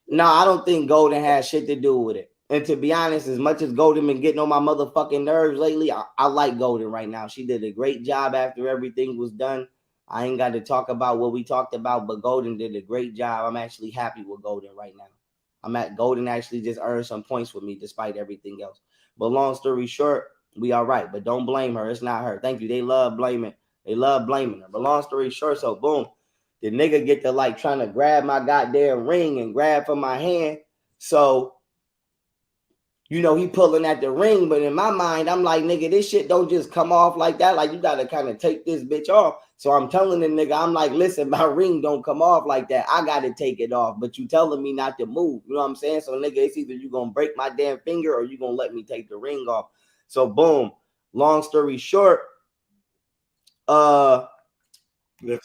No, I don't think Golden has shit to do with it. And to be honest, as much as Golden been getting on my motherfucking nerves lately, I like Golden right now. She did a great job after everything was done. I ain't got to talk about what we talked about, but Golden did a great job. I'm actually happy with Golden right now. Golden actually just earned some points with me despite everything else. But long story short, we all right, but don't blame her. It's not her. Thank you. They love blaming her. But long story short, so boom, the nigga get to like trying to grab my goddamn ring and grab for my hand. So, you know, he pulling at the ring, but in my mind, I'm like, nigga, this shit don't just come off like that. Like, you got to kind of take this bitch off. So I'm telling the nigga, I'm like, listen, my ring don't come off like that. I got to take it off, but you telling me not to move. You know what I'm saying? So, nigga, it's either you going to break my damn finger or you going to let me take the ring off. So, boom, long story short, boom, the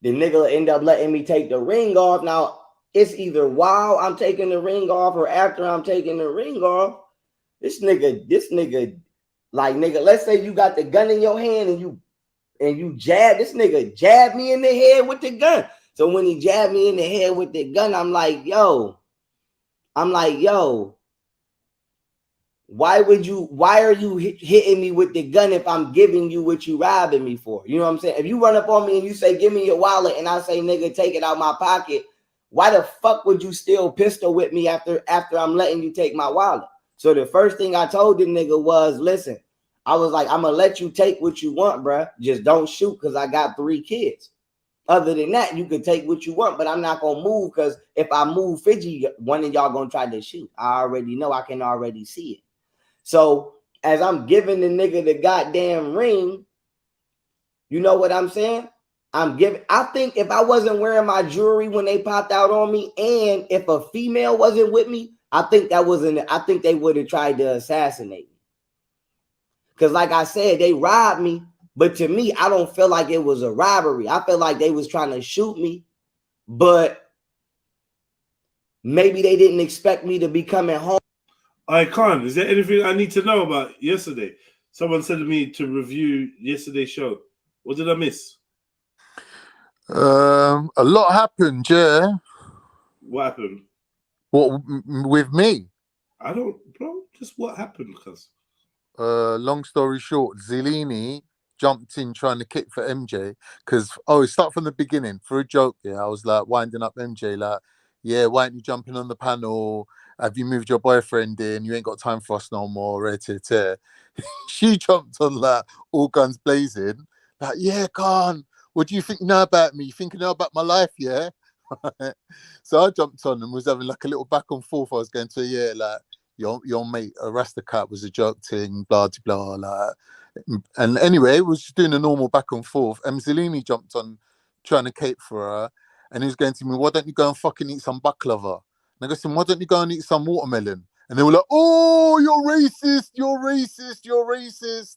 nigga end up letting me take the ring off. Now, it's either while I'm taking the ring off or after I'm taking the ring off. This nigga, like, nigga, let's say you got the gun in your hand and you jab, this nigga jab me in the head with the gun. So when he jabbed me in the head with the gun, I'm like, yo, why are you hitting me with the gun if I'm giving you what you robbing me for? You know what I'm saying? If you run up on me and you say, give me your wallet, and I say, nigga, take it out my pocket, why the fuck would you still pistol with me after I'm letting you take my wallet? So the first thing I told the nigga was, listen, I was like, I'm gonna let you take what you want, bruh. Just don't shoot because I got 3 kids. Other than that, you can take what you want, but I'm not gonna move because if I move Fiji, one of y'all gonna try to shoot. I already know, I can already see it. So as I'm giving the nigga the goddamn ring, you know what I'm saying? I think if I wasn't wearing my jewelry when they popped out on me, and if a female wasn't with me, I think they would have tried to assassinate me. Because like I said, they robbed me, but to me, I don't feel like it was a robbery. I feel like they was trying to shoot me, but maybe they didn't expect me to be coming home. I can't. Is there anything I need to know about yesterday? Someone said to me to review yesterday's show. What did I miss? A lot happened, yeah. What happened? What with me? I don't, bro. Just what happened, cuz. long story short, Zellini jumped in trying to kick for MJ because start from the beginning for a joke. Yeah, I was like winding up MJ like, yeah, why aren't you jumping on the panel? Have you moved your boyfriend in? You ain't got time for us no more. She jumped on like all guns blazing. Like, yeah, Khan, what do you think now about me? You thinking now about my life, yeah? So I jumped on and was having like a little back and forth. I was going to, yeah, like your mate Arastacat was a joke thing, blah blah, like. And anyway, we was just doing a normal back and forth. Zellini jumped on trying to cape for her, and he was going to me, why don't you go and fucking eat some baklava? And I go to him, why don't you go and eat some watermelon? And they were like, oh, you're racist, you're racist, you're racist.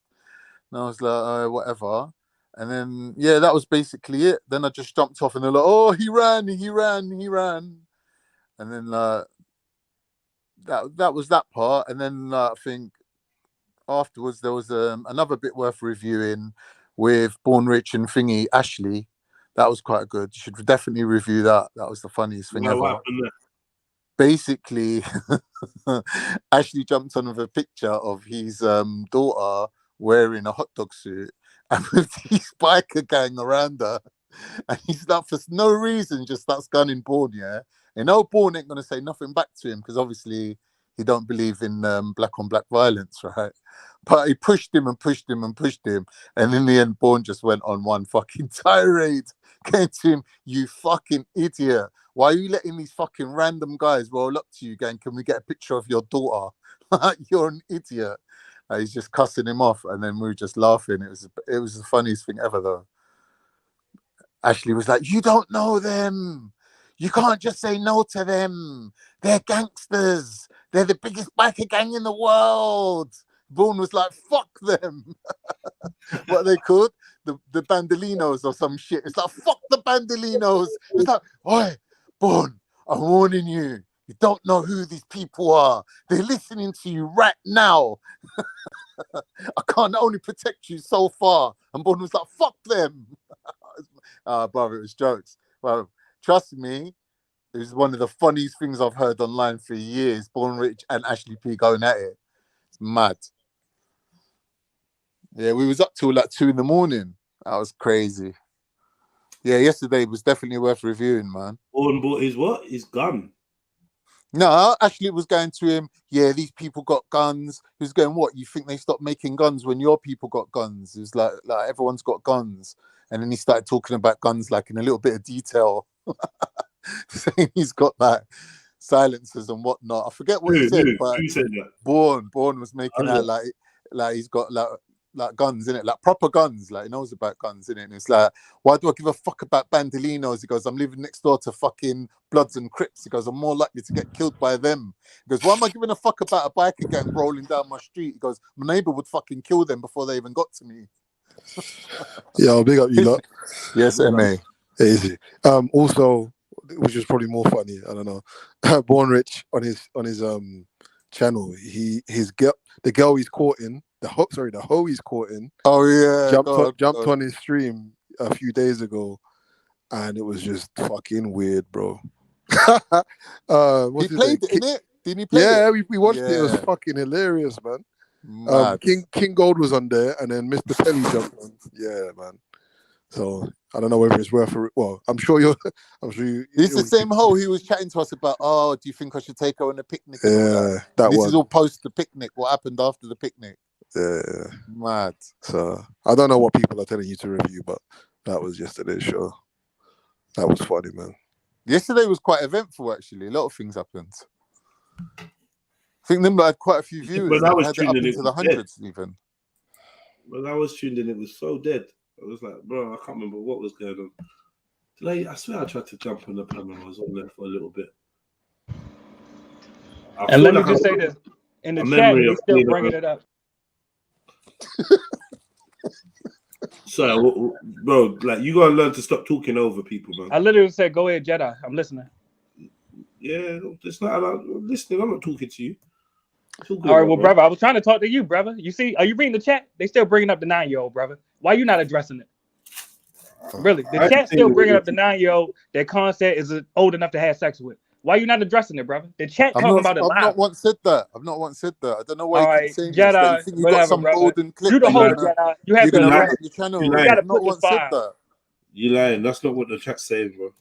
And I was like, whatever. And then, yeah, that was basically it. Then I just jumped off and they're like, oh, he ran. And then that was that part. And then I think afterwards there was another bit worth reviewing with Born Rich and Thingy Ashley. That was quite good. You should definitely review that. That was the funniest thing ever. Basically, Ashley jumped on with a picture of his daughter wearing a hot dog suit and with his biker gang around her. And he's like, for no reason, just starts gunning Born, yeah? And no, Born ain't going to say nothing back to him because obviously he don't believe in black on black violence, right? But he pushed him and pushed him and pushed him. And in the end, Born just went on one fucking tirade. Came to him, you fucking idiot. Why are you letting these fucking random guys roll up to you going, can we get a picture of your daughter? You're an idiot. He's just cussing him off. And then we were just laughing. It was the funniest thing ever, though. Ashley was like, you don't know them. You can't just say no to them. They're gangsters. They're the biggest biker gang in the world. Born was like, fuck them. What are they called? The Bandolinos or some shit. It's like, fuck the Bandolinos. It's like, oi, Born, I'm warning you. You don't know who these people are. They're listening to you right now. I can't only protect you so far. And Born was like, fuck them. Brother, it was jokes. Well, trust me, it was one of the funniest things I've heard online for years. Born Rich and Ashley P going at it. It's mad. Yeah, we was up till like 2 a.m. That was crazy. Yeah, yesterday was definitely worth reviewing, man. Born bought his what? His gun. No, Ashley was going to him, yeah, these people got guns. He was going, what? You think they stopped making guns when your people got guns? It was like everyone's got guns. And then he started talking about guns like in a little bit of detail. Saying he's got like silencers and whatnot. I forget what he said, but who said that? Born was making out like he's got like guns in it, like proper guns, like he knows about guns in it. And it's like, why do I give a fuck about Bandolinos? He goes, I'm living next door to fucking Bloods and Crips. He goes, I'm more likely to get killed by them. He goes, why am I giving a fuck about a biker gang rolling down my street? He goes, my neighbor would fucking kill them before they even got to me. Yeah, big up you lot. Yes, MA. Easy. Also, which is probably more funny, I don't know. Born Rich on his channel, the girl he's courting, the hoe he's courting. Oh yeah, jumped on his stream a few days ago, and it was just fucking weird, bro. He played it, innit? Didn't he play it? Yeah, we watched it. It was fucking hilarious, man. King Gold was on there, and then Mr. Pelly jumped on. Yeah, man. So I don't know whether it's worth it. Well, I'm sure you. It's the same hoe he was chatting to us about. Oh, do you think I should take her on a picnic? Yeah, this is all post the picnic. What happened after the picnic? Yeah, mad. So I don't know what people are telling you to review, but that was yesterday's show. That was funny, man. Yesterday was quite eventful, actually. A lot of things happened. I think them had quite a few viewers. When I was had it up tuned in, into the hundreds, even. When I was tuned in, it was so dead. I was like, bro, I can't remember what was going on. Today, I swear I tried to jump on the panel. I was on there for a little bit. And let me just say this. In the chat, he's still bringing it up. So, bro, like, you gotta learn to stop talking over people, man. I literally said, go ahead, Jedi. I'm listening. Yeah, it's not allowed. I'm listening. I'm not talking to you. All right, well, brother, I was trying to talk to you, brother. You see, are you reading the chat? They still bringing up the 9-year-old, brother. Why you not addressing it? Really, the chat still bringing up the 9-year-old that Khan said is old enough to have sex with. Why you not addressing it, brother? The chat I've talking not, about it I've live. not once said that. I've not once said that. I don't know why All you keep right, saying this. That you Jedi, think you got whatever, some brother. golden clip You the that you're host, gonna, Jedi. You have you're to gonna address run it. your channel. You with. lying. I've not once said that. You lying. That's not what the chat's saying, bro.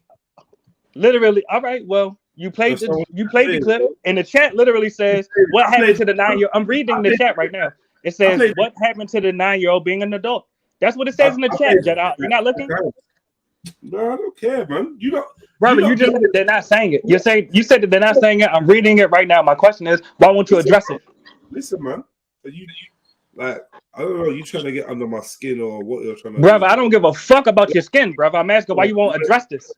Literally, all right. Well, you played That's not the what you played the saying, clip, bro. and the chat literally says what happened to the 9-year-old. I'm reading the chat right now. It says what happened to the 9-year-old being an adult. That's what it says in the chat, Jedi. You're not looking, No, I don't care, man. You don't, brother. You just said that they're not saying it. You said that they're not saying it. I'm reading it right now. My question is, why won't you address it? Listen, man. You like, I don't know. You trying to get under my skin or what you're trying to Brother, do? I don't give a fuck about your skin, brother. I'm asking why you won't address this.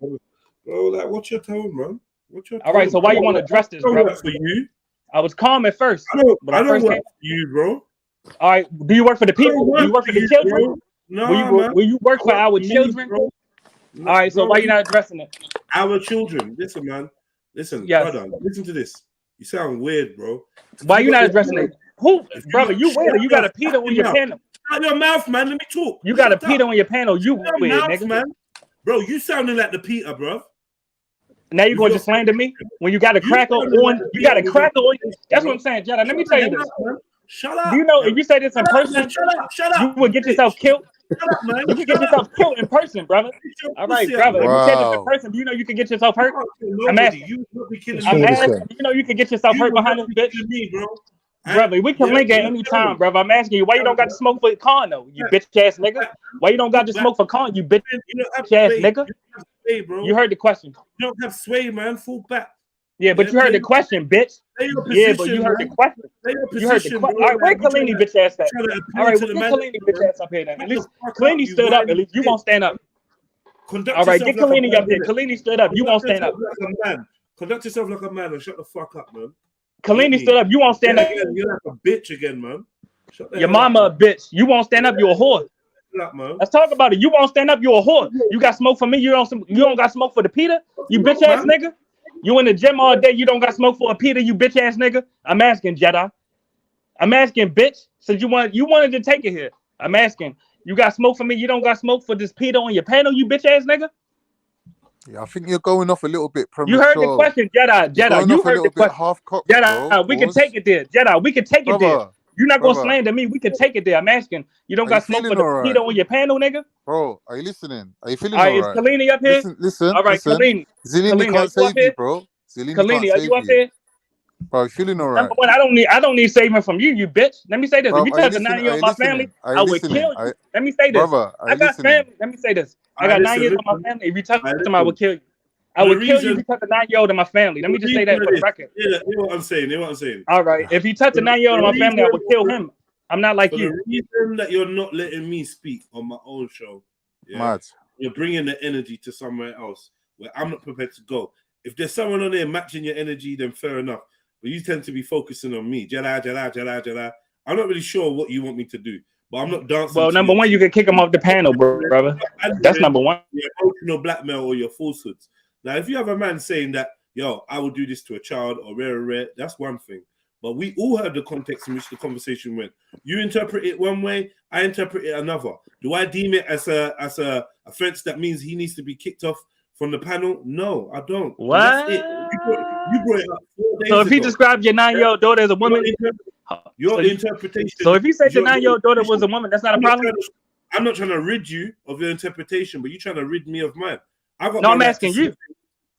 Bro, like, what's your tone, man? What's your tone? All right, so why you want to address this, I don't brother? work for you. I was calm at first. I don't When I work first for came. you, bro. All right, do you work for the people? Do you work for the children? Bro. No, man. Will you work for our me, children? bro. All right, so Bro, why you not addressing it? Our children. Listen, man. Listen, Yes. brother. Listen to this. You sound weird, bro. Why you not addressing it? Who, brother? You weird? You got a pedo on your panel. Shut your mouth, man. Let me talk. You got a Shut up. pedo on your panel. You Shut your weird, mouth, nigga. man. Bro, you sounding like the Peter, bro. Now you going to slander me when you got a cracker on? You got a cracker on. That's what I'm saying, Jedi. Let me tell you this. Shut up. Do you know if you say this in person, Shut up. you would get yourself killed? Shut up, man. You can get yourself killed in person, brother. All right, brother. If you said this in person, do you know you can get yourself hurt? I'm asking. You would not be killing I'm me. asking. You know you can get yourself hurt behind this bitch. Me, bro. Brother, we can link at any time, brother. I'm asking you, why you don't got to smoke for Con though, you bitch ass nigga? Why you don't got to smoke for Con, you bitch ass nigga? Sway, bro. You heard the question. You don't have sway, man. Fall back. Yeah, but you heard the question, bitch. Yeah, but you heard the question. You heard the question. All right, where Kalini bitch ass at? All right, get Kalini bitch ass up here then. At least Kalini stood up. At least you won't stand up. All right, get Kalini up here. Kalini stood up. You won't stand up. Conduct yourself like a man and shut the fuck up, man. Kalini stood up. You won't stand up. You're like a bitch again, man. Your mama a bitch. You won't stand up. You a whore. Up, man. Let's talk about it. You won't stand up. You a whore. You got smoke for me. You don't got smoke for the Peter. You bitch ass nigga. You in the gym all day. You don't got smoke for a Peter. You bitch ass nigga. I'm asking, Jedi. I'm asking, bitch. Since you wanted to take it here. I'm asking. You got smoke for me. You don't got smoke for this Peter on your panel. You bitch ass nigga. Yeah, I think you're going off a little bit premature. You heard the question, Jedi. Jedi, you heard the question. Half-cocked, Jedi, we can take it there. Jedi, we can take it there. You're not gonna brother. slander me. We can take it there. I'm asking. You don't got smoke for the right? Peter on your panel, nigga. Bro, are you listening? Are you feeling all right? Is right? Kalini up here? Listen. All right, Kalini. Zilini Kalini, can't save you, bro. Zilini Kalini, can't are save you up here? Bro, you feeling all right? Number one, I don't need saving from you, you bitch. Let me say this. Bro, if you touch a 9-year-old my family, I would kill you. Let me say this. Brother, I got family. Let me say this. I got 9 years on my family. If you touch them, I would kill you. I would kill you if you touch a 9-year-old in my family. Let me just say that for the record. Yeah, you know what I'm saying. You know what I'm saying. All right. If you touch a 9-year-old in my family, I would kill him. I'm not like you. The reason that you're not letting me speak on my own show, Mad. You're bringing the energy to somewhere else where I'm not prepared to go. If there's someone on there matching your energy, then fair enough. But you tend to be focusing on me. Jedi. I'm not really sure what you want me to do, but I'm not dancing. Well, number one, you can kick him off the panel, brother. That's number one. Your emotional blackmail or your falsehoods. Now, if you have a man saying that, yo, I will do this to a child or rare, that's one thing. But we all heard the context in which the conversation went. You interpret it one way, I interpret it another. Do I deem it as a offense that means he needs to be kicked off from the panel? No, I don't. What? That's it. You brought it up 4 days So if he ago. described your 9-year-old daughter as a woman, your interpretation. So if he said your 9-year-old daughter was a woman, that's not a problem. I'm not trying to rid you of your interpretation, but you're trying to rid me of mine. I'm asking you.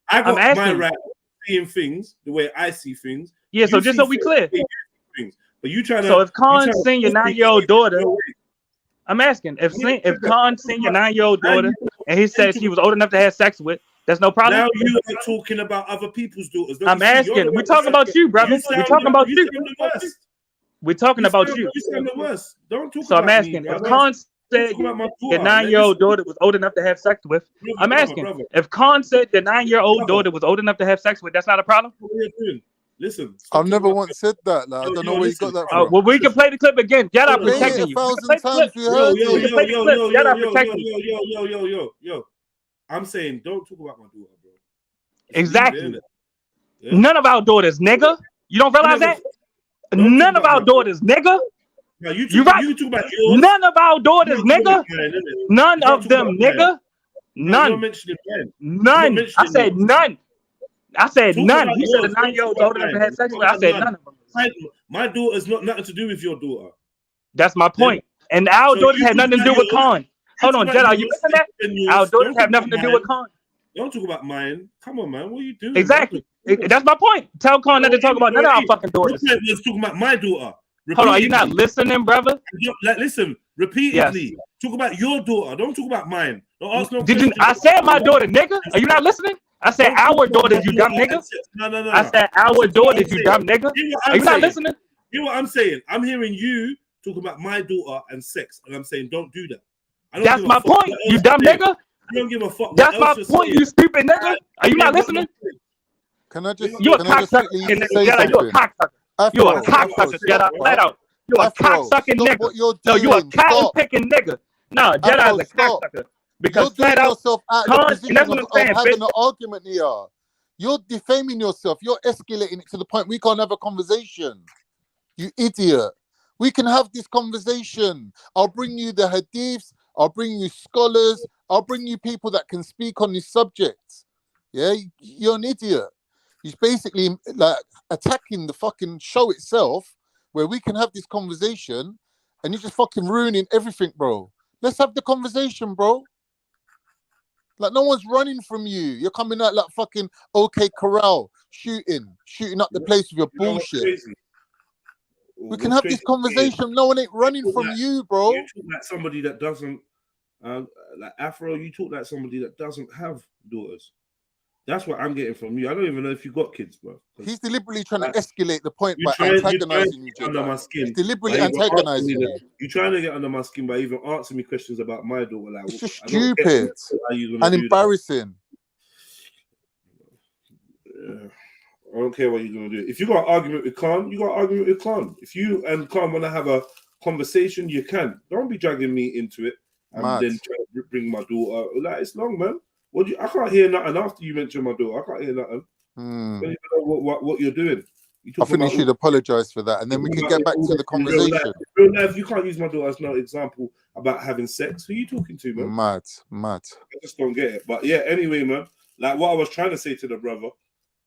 I got my right of seeing things the way I see things. Yeah, so just so we clear. But you trying to. So if Khan seen your 9-year-old daughter, I'm asking if Khan seen your 9-year-old daughter and he says he was old enough to have sex with, there's no problem. Now you are talking about other people's daughters. I'm asking. We're talking about you, brother. We're talking about you. We're talking about you. You sound the worst. Don't talk so about I'm asking me, if Khan said your 9-year-old daughter was old enough to have sex with, I'm asking if Khan said your 9-year-old daughter was old enough to have sex with, that's not a problem. What are you doing? Listen, I've never once said that. Like, I don't know where you got that from. Well, we can play the clip again. Jedi protecting you. 1,000 times we heard Yo. I'm saying, don't talk about my daughter, bro. Exactly. None of our daughters, nigga. You don't realize that? None of our daughters, nigga. You right. You talk about yours. None of our daughters, nigga. None of them, nigga. None. None. I said none. I said Talk none. about He said a yours. Don't 9-year-old talk older about never mine. had sex Talk with. I about said none. none of them. My daughter is not nothing to do with your daughter. That's my Yeah? point. And our So daughters you had talk nothing to about do with yours. Khan. Hold on, Talk about Jedi, you yours. listen to that? And Our yours. daughters Don't talk have nothing about to do mine. with Khan. Don't talk about mine. Come on, man. What are you doing? Exactly. That's my point. Tell Khan not to talk about none of our fucking Your daughters. point was talking about my daughter. Hold on, are you not Repeatedly. listening, brother? Like, listen, repeatedly. Talk about your daughter. Don't talk about mine. Don't ask no Did you? questions. I said my daughter, nigga. Are you not listening? I said Don't talk our about daughters, my you dumb daughter nigga. and sex. No. I said our Listen to what I'm daughters, you saying. dumb nigga. Hear what Are I'm you not saying. listening? Hear what I'm saying. I'm hearing you talk about my daughter and sex, and I'm saying don't do that. I don't That's give a my fuck point, what you else dumb you're saying. nigga. I don't give a fuck That's what my else you're point, saying. you stupid nigga. Are you not listening? Can I just You a can I just cocksucker, quickly nigga. say Jedi, you a something? cocksucker. You a Afro, cocksucker, Jedi. stop, Let bro. out. You a Afro, cocksucking stop nigga. what you're No, you a doing. cotton Stop. picking nigga. No, Jedi Afro, is a stop. cocksucker. You're Because doing flat out, yourself out of the Khan, and position that's what I'm of saying, having bitch. an argument here. You're defaming yourself. You're escalating it to the point we can't have a conversation. You idiot. We can have this conversation. I'll bring you the hadiths. I'll bring you scholars. I'll bring you people that can speak on this subject. Yeah, you're an idiot. He's basically like attacking the fucking show itself, where we can have this conversation, and you're just fucking ruining everything, bro. Let's have the conversation, bro. Like no one's running from you. You're coming out like fucking OK Corral, shooting up the place with your You know what's bullshit. crazy? We can have this conversation. No one ain't running from you, bro. You talk like somebody that doesn't, like Afro. You talk like somebody that doesn't have daughters. That's what I'm getting from you. I don't even know if you got kids, bro. He's deliberately trying to escalate the point by You antagonizing you, get under my Jedi. skin. He's deliberately by even asking antagonizing me you. You're trying to get under my skin by even asking me questions about my daughter. Like, It's just I don't get stupid how you gonna and do embarrassing. that. Yeah. I don't care what you're gonna do. If you got an argument with Khan, you got an argument with Khan. If you and Khan want to have a conversation, you can. Don't be dragging me into it and Mad. then try to bring my daughter. Like, it's long, man. I can't hear nothing after you mention my daughter. I can't hear nothing. I don't even know what you're doing. I think you should apologize for that, and then we can get back to the conversation. Real life, you can't use my daughter as no example about having sex. Who are you talking to, man? Mad. I just don't get it. But yeah, anyway, man. Like what I was trying to say to the brother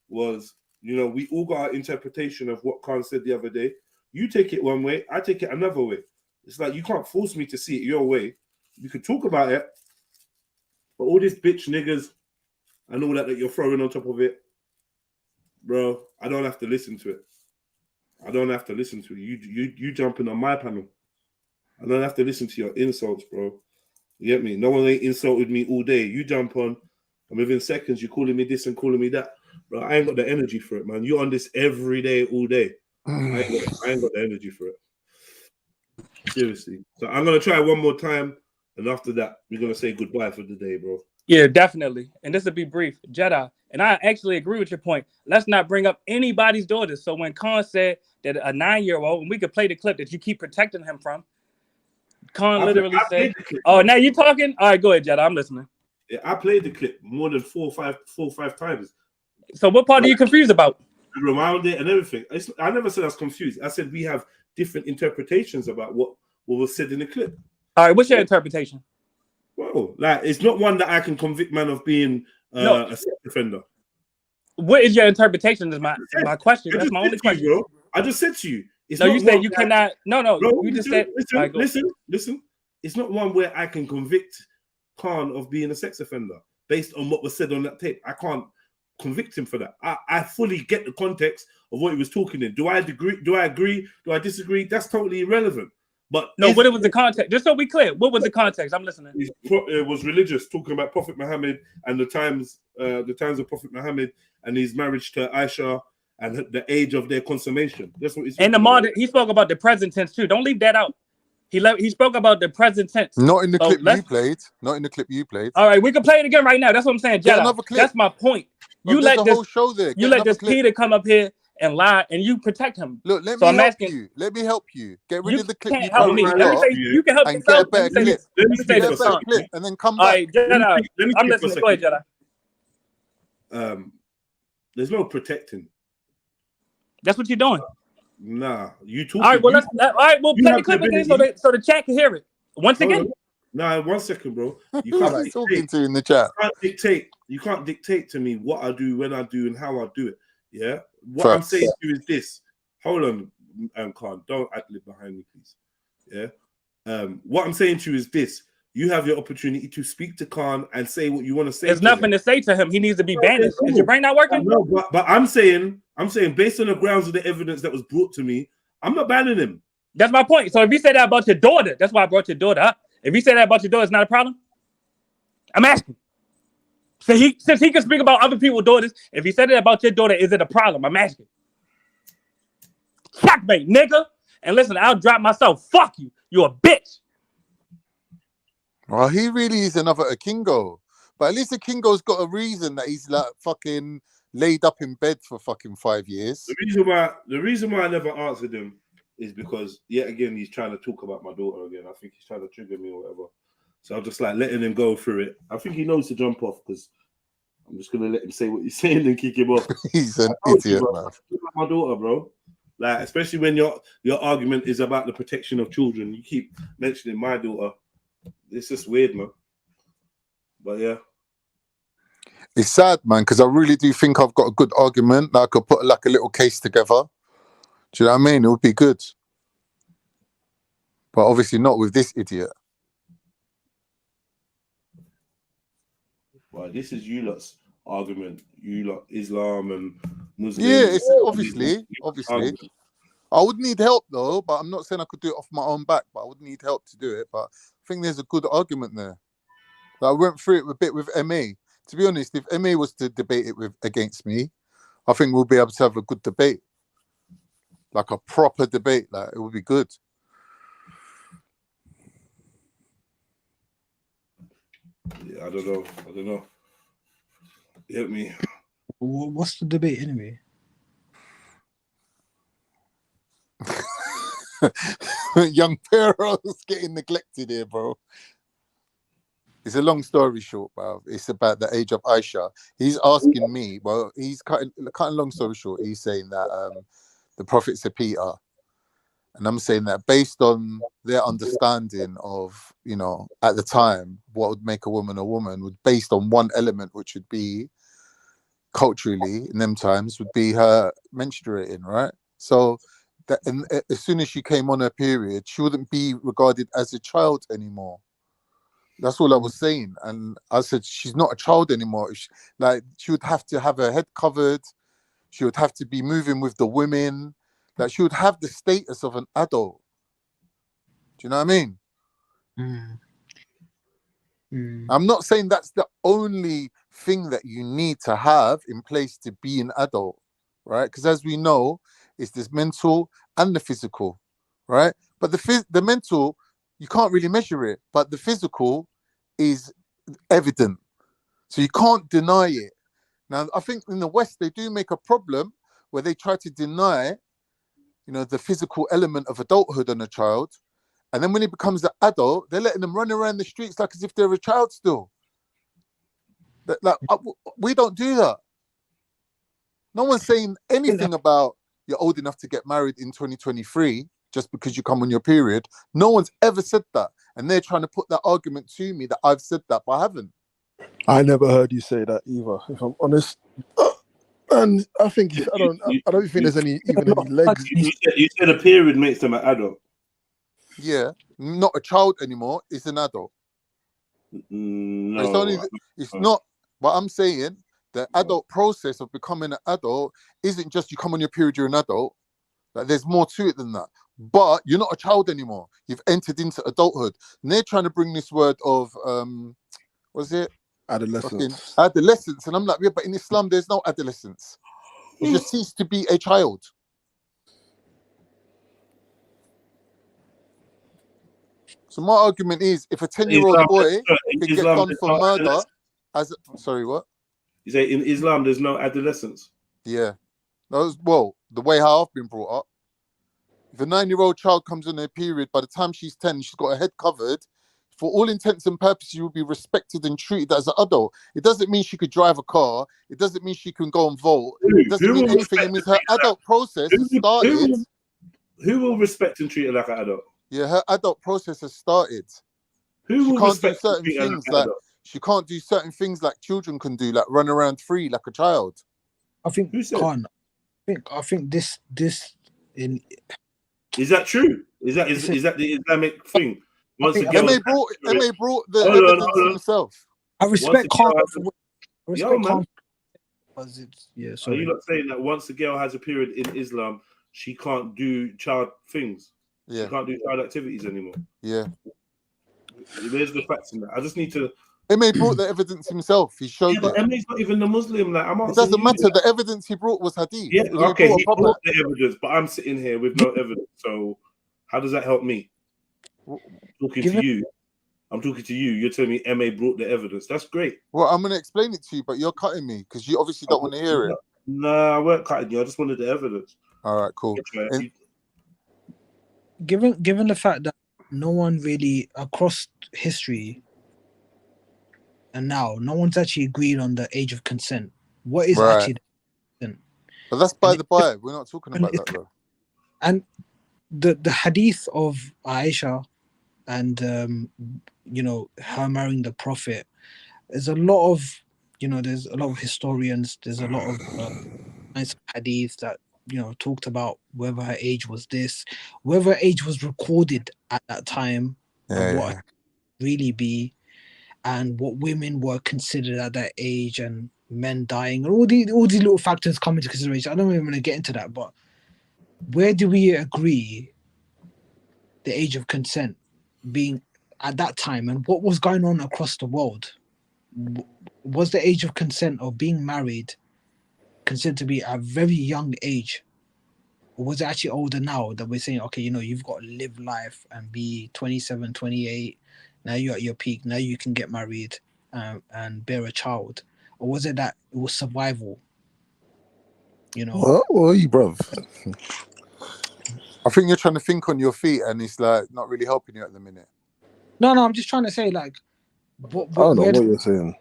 was, you know, we all got our interpretation of what Khan said the other day. You take it one way, I take it another way. It's like you can't force me to see it your way. You could talk about it, but all these bitch niggas and all that you're throwing on top of it, bro, I don't have to listen to it. I don't have to listen to it. You jumping on my panel. I don't have to listen to your insults, bro. You get me? No one ain't insulted me all day. You jump on, and within seconds you're calling me this and calling me that. Bro, I ain't got the energy for it, man. You're on this every day, all day. I ain't got the energy for it. Seriously. So I'm gonna try one more time, and after that, we're gonna say goodbye for the day, bro. Yeah, definitely. And this will be brief. Jedi, and I actually agree with your point. Let's not bring up anybody's daughters. So when Khan said that a 9-year-old, and we could play the clip that you keep protecting him from, Khan literally said, "Oh, now you talking? All right, go ahead, Jedi. I'm listening." Yeah, I played the clip more than four or five times. So what part are you confused about? Around it and everything. I never said I was confused. I said we have different interpretations about what was said in the clip. All right, what's your interpretation? Well, like it's not one that I can convict man of being a sex offender. What is your interpretation? Is my question. That's my only question, bro. I just said to you. It's no, not you said one you where cannot. No. Bro, You just listen, said. Listen. It's not one where I can convict Khan of being a sex offender based on what was said on that tape. I can't convict him for that. I fully get the context of what he was talking in. Do I agree? Do I agree? Do I disagree? That's totally irrelevant. But no, what was the context? Just so we clear, what was the context? I'm listening. It was religious, talking about Prophet Muhammad and the times of Prophet Muhammad and his marriage to Aisha and the age of their consummation. That's what he's. And the modern, he spoke about the present tense too. Don't leave that out. He spoke about the present tense. Not in the clip you played. Not in the clip you played. All right, we can play it again right now. That's what I'm saying. Get Jedi. another clip. That's my point. Bro, You let the this whole show there. You let this Peter come up here and lie, and you protect him. Look, let so me I'm help asking, you. Let me help you. Get rid you of the clip you can't help me. currently Let me got say you can help and yourself. get a better clip. Let me say Get a this. better clip and then come All back. right, Jedi. I'm speak for a listening. Go ahead, Jedi. There's no protecting. That's what you're doing. Nah, you talking. All right, well, all right, we'll play the clip again so the chat can hear it. Once again. Nah, 1 second, bro. You Who's can't he talking dictate. to in the chat? You can't dictate to me what I do, when I do, and how I do it. Yeah. What I'm Facts. saying to you is this. Hold on, Khan. Don't ad-lib behind me, please. Yeah. What I'm saying to you is this. You have your opportunity to speak to Khan and say what you want to say. There's nothing to say to him. He needs to be banished. Is your brain not working? No, but I'm saying based on the grounds of the evidence that was brought to me, I'm not banning him. That's my point. So if you say that about your daughter, that's why I brought your daughter up. If you say that about your daughter, it's not a problem. I'm asking. So since he can speak about other people's daughters, if he said it about your daughter, is it a problem? I'm asking. Checkmate, nigga. And listen, I'll drop myself. Fuck you. You a bitch. Well, he really is another Akingo. But at least Akingo's got a reason that he's like fucking laid up in bed for fucking 5 years. The reason why I never answered him is because yet again he's trying to talk about my daughter again. I think he's trying to trigger me or whatever. So I'm just like letting him go through it. I think he knows to jump off because I'm just gonna let him say what he's saying and kick him off. He's an idiot, man. My daughter, bro. Like, especially when your argument is about the protection of children, you keep mentioning my daughter. It's just weird, man. But yeah. It's sad, man, because I really do think I've got a good argument that I could put like a little case together. Do you know what I mean? It would be good. But obviously not with this idiot. Well, this is you lot's argument. You lot, Islam and Muslim. Yeah, it's obviously. I would need help though, but I'm not saying I could do it off my own back, but I would need help to do it. But I think there's a good argument there. I went through it a bit with MA. To be honest, if MA was to debate it against me, I think we'll be able to have a good debate. Like a proper debate. Like it would be good. Yeah, I don't know. Help me. What's the debate anyway? Young Pero's getting neglected here, bro. It's a long story short, bro. It's about the age of Aisha. He's asking me, well, he's cutting long story short, he's saying that the prophets are Peter. And I'm saying that based on their understanding of, you know, at the time, what would make a woman would based on one element, which would be culturally in them times, would be her menstruating, right? So that as soon as she came on her period, she wouldn't be regarded as a child anymore. That's all I was saying. And I said, she's not a child anymore. She would have to have her head covered. She would have to be moving with the women. Like she would have the status of an adult. Do you know what I mean? I'm not saying that's the only thing that you need to have in place to be an adult, right? Because as we know, it's this mental and the physical, right? But the mental, you can't really measure it, but the physical is evident. So you can't deny it. Now, I think in the West, they do make a problem where they try to deny, you know, the physical element of adulthood on a child. And then when he becomes an adult, they're letting them run around the streets like as if they're a child still. We don't do that. No one's saying anything about you're old enough to get married in 2023 just because you come on your period. No one's ever said that. And they're trying to put that argument to me that I've said that, but I haven't. I never heard you say that either, if I'm honest. And I think I don't think there's any legs. You said a period makes them an adult. Yeah, not a child anymore. It's an adult. No, it's not. But I'm saying the adult process of becoming an adult isn't just you come on your period, you're an adult. Like there's more to it than that. But you're not a child anymore. You've entered into adulthood. And they're trying to bring this word of what's it? Adolescence. Adolescence. And I'm like, yeah, but in Islam there's no adolescence. You just cease to be a child. So my argument is, if a 10-year-old boy can get done for murder, sorry, what? You say in Islam there's no adolescence? Yeah. Well, the way how I've been brought up. If a 9-year-old child comes on her period, by the time she's 10, she's got her head covered. For all intents and purposes, you will be respected and treated as an adult. It doesn't mean she could drive a car. It doesn't mean she can go and vote. It doesn't mean anything. It means her adult process has started. Who will respect and treat her like an adult? Yeah, her adult process has started. Who She will can't do respect certain you as things an like adult? she can't do certain things like children can do, like run around free like a child. I think Who said? Khan. I think this in Is that true? Is that the Islamic thing? Once a girl MA brought the hold on, evidence hold on. himself. I Once a respect Khan. girl has I Yo, respect man. Khan because it's Are you sorry. not saying that once a girl has a period in Islam, she can't do child things? Yeah. She can't do child activities anymore. Yeah. There's the facts in that. I just need to. MA brought the evidence himself. He showed Yeah, but it. MA's not even a Muslim. Like I'm It asking doesn't you. matter. The evidence he brought was hadith. Yeah, He okay, brought he a proper. brought the evidence, but I'm sitting here with no evidence. So how does that help me? Talking to you. I'm talking to you. You're telling me MA brought the evidence. That's great. Well, I'm gonna explain it to you, but you're cutting me because you obviously don't want to hear it. Nah, I weren't cutting you. I just wanted the evidence. All right, cool. And Given the fact that no one really across history and now no one's actually agreed on the age of consent. What is Right. actually the consent? but that's by the by. We're not talking about and that though. And the hadith of Aisha and her marrying the Prophet, there's a lot of there's a lot of historians, there's a lot of nice hadith that talked about whether her age was this, whether her age was recorded at that time, and what it really be, and what women were considered at that age, and men dying, and all these little factors come into consideration. I don't even want to get into that, but where do we agree the age of consent being at that time, and what was going on across the world? Was the age of consent of being married considered to be a very young age, or was it actually older now that we're saying, okay, you've got to live life and be 27, 28, now you're at your peak, now you can get married and bear a child? Or was it that it was survival? What are you, bruv? I think you're trying to think on your feet, and it's like not really helping you at the minute. No, I'm just trying to say, like, I don't know what you're saying.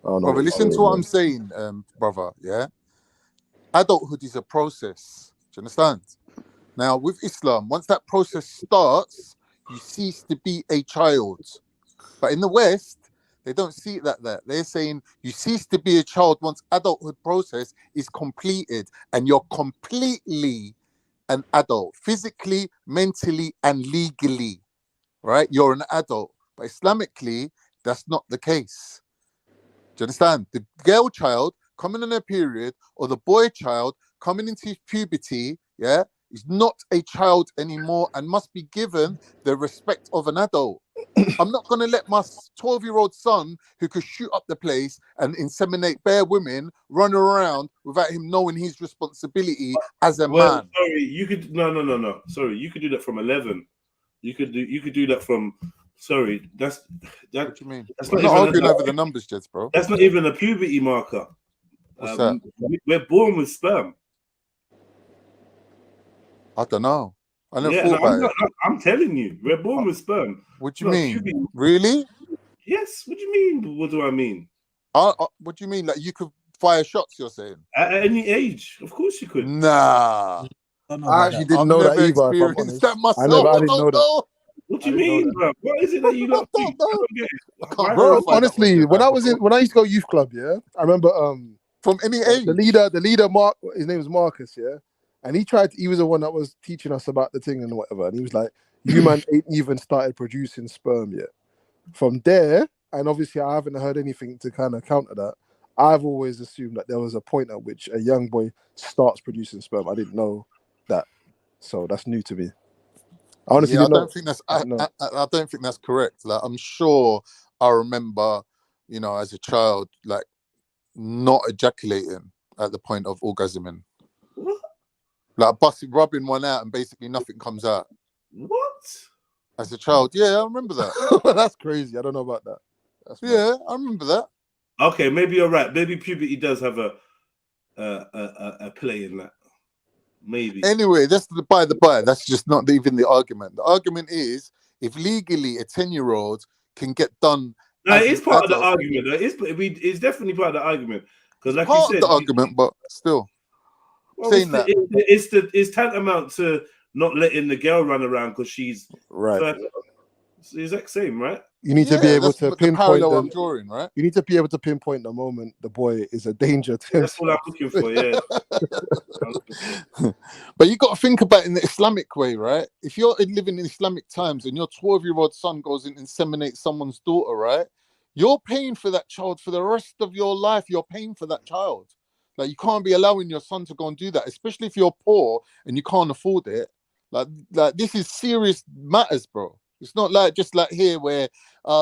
I don't know. Brother, listen to what I'm saying, brother. Yeah, adulthood is a process. Do you understand? Now, with Islam, once that process starts, you cease to be a child. But in the West, they don't see it like that. They're saying you cease to be a child once adulthood process is completed, and you're completely an adult, physically, mentally, and legally. Right? You're an adult. But Islamically, that's not the case. Do you understand? The girl child coming on her period, or the boy child coming into puberty, yeah, is not a child anymore and must be given the respect of an adult. I'm not going to let my 12-year-old son, who could shoot up the place and inseminate bare women, run around without him knowing his responsibility as a man. Sorry, you could no. Sorry, you could do that from 11. You could do that from. Sorry, that. What do you mean? That's We're not arguing over the numbers, Jets, bro. That's not even a puberty marker. What's that? We're born with sperm. I don't know. I never thought about it. I'm telling you, we're born with sperm. What do you mean? Really? Yes. What do you mean? What do I mean? What do you mean? Like you could fire shots? You're saying? At any age, of course you could. Nah. I actually didn't know that either. If I'm honest. That myself. I didn't know that. What do you mean, bro? What is it that you lot think? Bro, honestly, when I used to go youth club, yeah, I remember from any age. The leader, Mark, his name was Marcus, yeah, and he was the one that was teaching us about the thing and whatever, and he was like, "You man ain't even started producing sperm yet." From there, and obviously I haven't heard anything to kind of counter that. I've always assumed that there was a point at which a young boy starts producing sperm. I didn't know that, so that's new to me. I honestly didn't know. I don't think that's correct. Like, I'm sure I remember, as a child, like not ejaculating at the point of orgasming. What? Like rubbing one out and basically nothing comes out. What? As a child, yeah, I remember that. That's crazy. I don't know about that. I remember that. Okay, maybe you're right. Maybe puberty does have a play in that. Maybe. Anyway, that's by the by. That's just not even the argument. The argument is if legally a 10-year-old can get done. No, it is part of the argument. It's definitely part of the argument because, like you said, the argument, but still, saying that it's tantamount to not letting the girl run around because she's Right. fertile. It's the exact same, right? You need to be able that's to the pinpoint parallel I'm the. drawing, right? You need to be able to pinpoint the moment the boy is a danger to That's all I'm looking for. Yeah. But you got to think about it in the Islamic way, right? If you're living in Islamic times and your 12-year-old son goes and inseminates someone's daughter, right? You're paying for that child for the rest of your life. You're paying for that child. Like, you can't be allowing your son to go and do that, especially if you're poor and you can't afford it. Like this is serious matters, bro. It's not like just like here where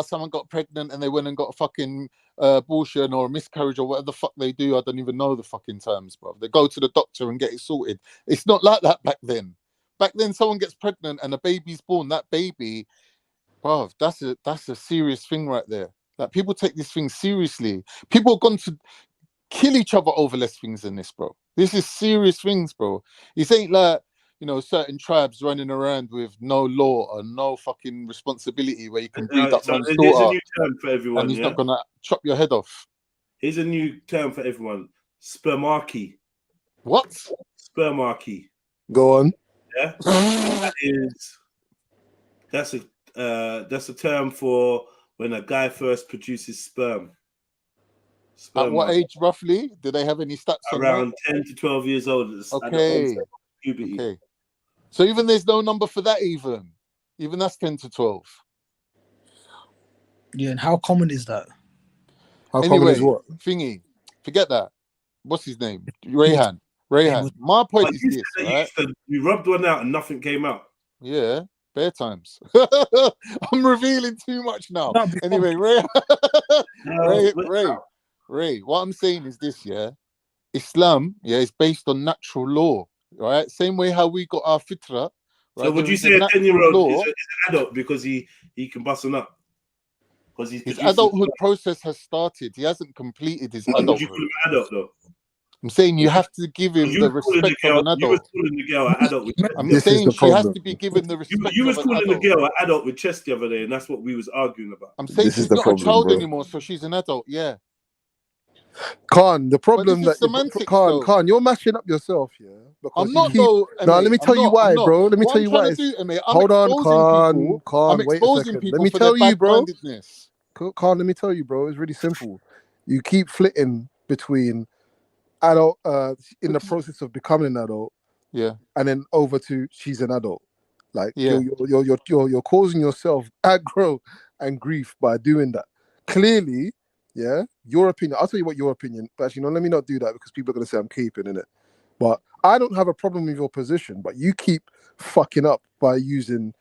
someone got pregnant and they went and got a fucking abortion or a miscarriage or whatever the fuck they do. I don't even know the fucking terms, bro. They go to the doctor and get it sorted. It's not like that back then. Back then, someone gets pregnant and a baby's born. That baby, bro, that's a serious thing right there. Like, people take this thing seriously. People have gone to kill each other over less things than this, bro. This is serious things, bro. This ain't like, you know, certain tribes running around with no law or no fucking responsibility where you can breed up So man's here's a daughter new term for everyone. and he's Yeah? not gonna chop your head off. Here's a new term for everyone: spermarchy. What? Spermarchy. Go on. Yeah. That's a term for when a guy first produces sperm. At what age roughly? Do they have any stats on Around 10 to 12 years old. At the Okay. onset of puberty. Okay. So even there's no number for that even. Even that's 10 to 12. Yeah, and how common is that? How Anyway, common is what? Thingy, forget that. What's his name? Rayhan. My point is this, right? You rubbed one out and nothing came out. Yeah, bare times. I'm revealing too much now. No, Anyway, Ray, what I'm saying is this, yeah? Islam, yeah, is based on natural law, right? Same way how we got our fitra. Right? So would There you is say a natural 10-year-old law. is an adult because he can bust them up? Because he's His producing adulthood sperm. process has started. He hasn't completed his Would you adulthood. call him an adult though? I'm saying you have to give him the respect of an You was adult. calling the girl an adult with chest. I'm This is saying the she has problem. to be given the respect You was of an calling the adult. girl an adult with chest the other day, and that's what we was arguing about. I'm saying This is she's the not a problem, child bro. anymore, so she's an adult. Yeah, Khan, the but problem this is that semantics, Khan, though. you're mashing up yourself, yeah. Because I'm you not keep. though, No, mate. let me I'm tell you not. why, I'm not. bro. Let me What tell I'm you trying why. to do, mate, I'm Hold on, exposing people. Khan. I'm Wait a exposing second. people Let me for tell their you, bro. bad-mindedness. Khan, let me tell you, bro. It's really simple. You keep flitting between adult, in the process of becoming an adult, Yeah, and then over to she's an adult. Like yeah. you're causing yourself aggro and grief by doing that. Clearly, yeah. Your opinion. I'll tell you what your opinion. But actually, no, let me not do that because people are gonna say I'm keeping in it. But I don't have a problem with your position. But you keep fucking up by using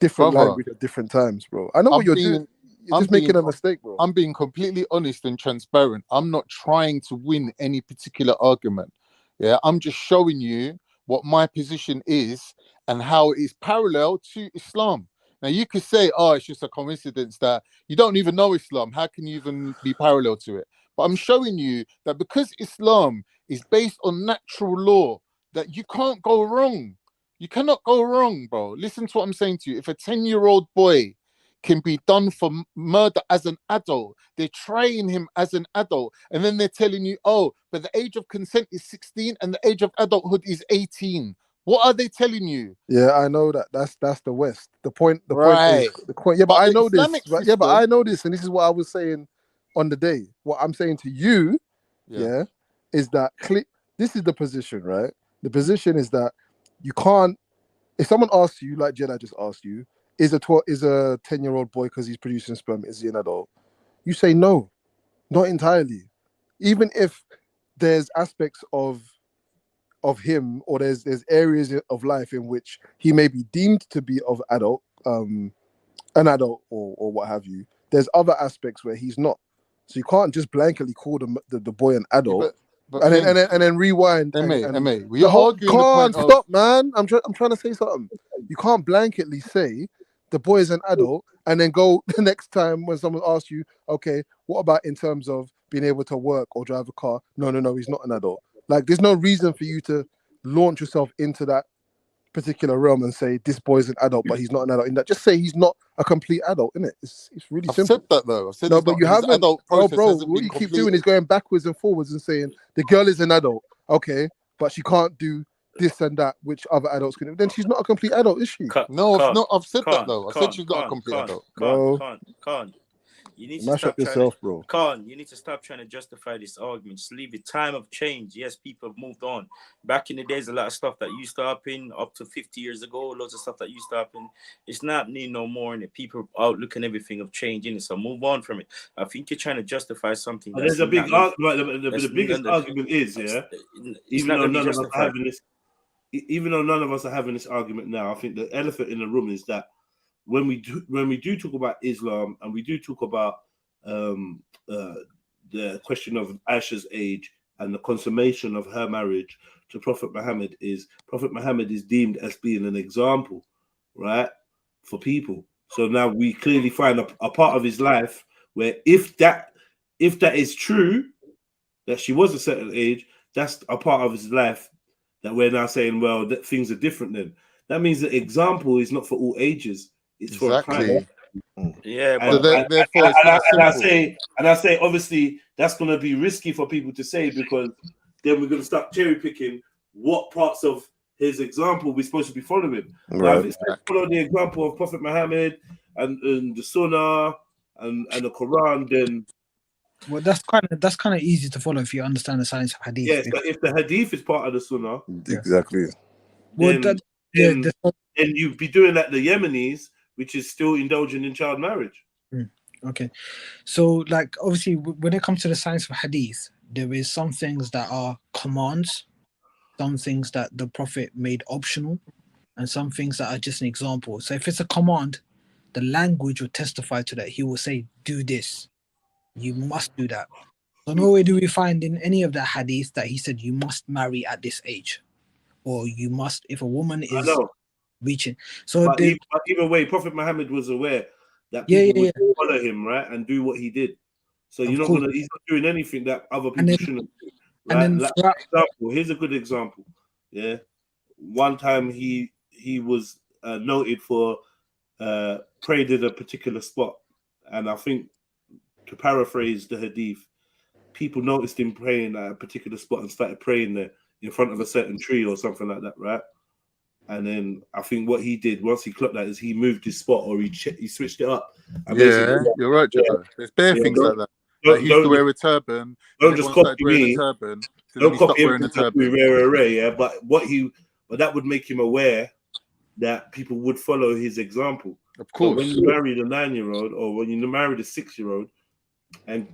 different Brother, language at different times, bro. I know what I'm you're doing. being, You're I'm just making being, a mistake, bro. I'm being completely honest and transparent. I'm not trying to win any particular argument. Yeah, I'm just showing you what my position is and how it is parallel to Islam. Now you could say, "Oh, it's just a coincidence that you don't even know Islam. How can you even be parallel to it?" But I'm showing you that because Islam is based on natural law, that you can't go wrong. You cannot go wrong, bro. Listen to what I'm saying to you. If a 10-year-old boy can be done for murder as an adult, they're trying him as an adult, and then they're telling you, oh, but the age of consent is 16 and the age of adulthood is 18. What are they telling you? Yeah, I know that. That's the West. The point is Right. the point. Yeah, but But I the know this. Islamic Yeah, but I system, know this, and this is what I was saying on the day. What I'm saying to you, yeah, is that this is the position, right? The position is that you can't. If someone asks you, like Jedi just asked you, is a 10-year-old boy because he's producing sperm, is he an adult? You say no, not entirely. Even if there's aspects of him, or there's areas of life in which he may be deemed to be of adult, an adult or what have you. There's other aspects where he's not. So you can't just blanketly call the boy an adult, but and Finn, then rewind. MA, The you're whole arguing the point can't of stop, man. I'm trying to say something. You can't blanketly say the boy is an adult and then go the next time when someone asks you, okay, what about in terms of being able to work or drive a car? No, he's not an adult. Like, there's no reason for you to launch yourself into that particular realm and say this boy's an adult, but he's not an adult. In that, just say he's not a complete adult, innit? It's really I've simple. said that though. I've said No, it's but not, you his haven't. adult Oh, process bro, hasn't what been you keep completed. doing is going backwards and forwards and saying the girl is an adult, okay, but she can't do this and that, which other adults can do, then she's not a complete adult, is she? No, I've said that though. I said she's not a complete adult. Bro, Khan. You need to mash stop up yourself, trying bro. Khan, you need to stop trying to justify this argument. Just leave it. Time of change. Yes, people have moved on. Back in the days, a lot of stuff that used to happen up to 50 years ago, loads of stuff that used to happen. It's not need no more, and the people outlook and everything of changing. So move on from it. I think you're trying to justify something. And there's a big argument. The biggest argument is, even though none of us are having this, even though none of us are having this argument now, I think the elephant in the room is that when we do talk about Islam and we do talk about the question of Aisha's age and the consummation of her marriage to Prophet Muhammad is deemed as being an example, right, for people. So now we clearly find a part of his life where if that is true, that she was a certain age, that's a part of his life that we're now saying, well, that things are different then. That means the example is not for all ages. It's for a time. Yeah, and, but therefore, I say, obviously, that's going to be risky for people to say, because then we're going to start cherry picking what parts of his example we're supposed to be following. Right. If it's like follow the example of Prophet Muhammad and the Sunnah and the Quran, then well, that's kind of easy to follow if you understand the science of hadith. Yes, but if the hadith is part of the Sunnah, exactly. Then you'd be doing like the Yemenis, which is still indulging in child marriage. Okay, so like obviously when it comes to the science of hadith, there is some things that are commands, some things that the Prophet made optional, and some things that are just an example. So if it's a command, the language will testify to that. He will say, do this, you must do that. So nowhere do we find in any of the hadith that he said you must marry at this age, or you must, if a woman is reaching. So but either way, Prophet Muhammad was aware that people would follow him, right, and do what he did. So he's not doing anything that other people shouldn't do. Right? And then, for example, here's a good example. Yeah, one time he was noted for prayed in a particular spot, and I think, to paraphrase the hadith, people noticed him praying at a particular spot and started praying there in front of a certain tree or something like that, right? And then I think what he did once he clocked that is he moved his spot, or he switched it up. And yeah, you're right, Joe. There's bare things like that. Like he used to wear a turban. Don't just copy me. Don't copy him to turban. Yeah, but that would make him aware that people would follow his example. Of course. But when you married a 9-year-old, or when you married a 6-year-old, and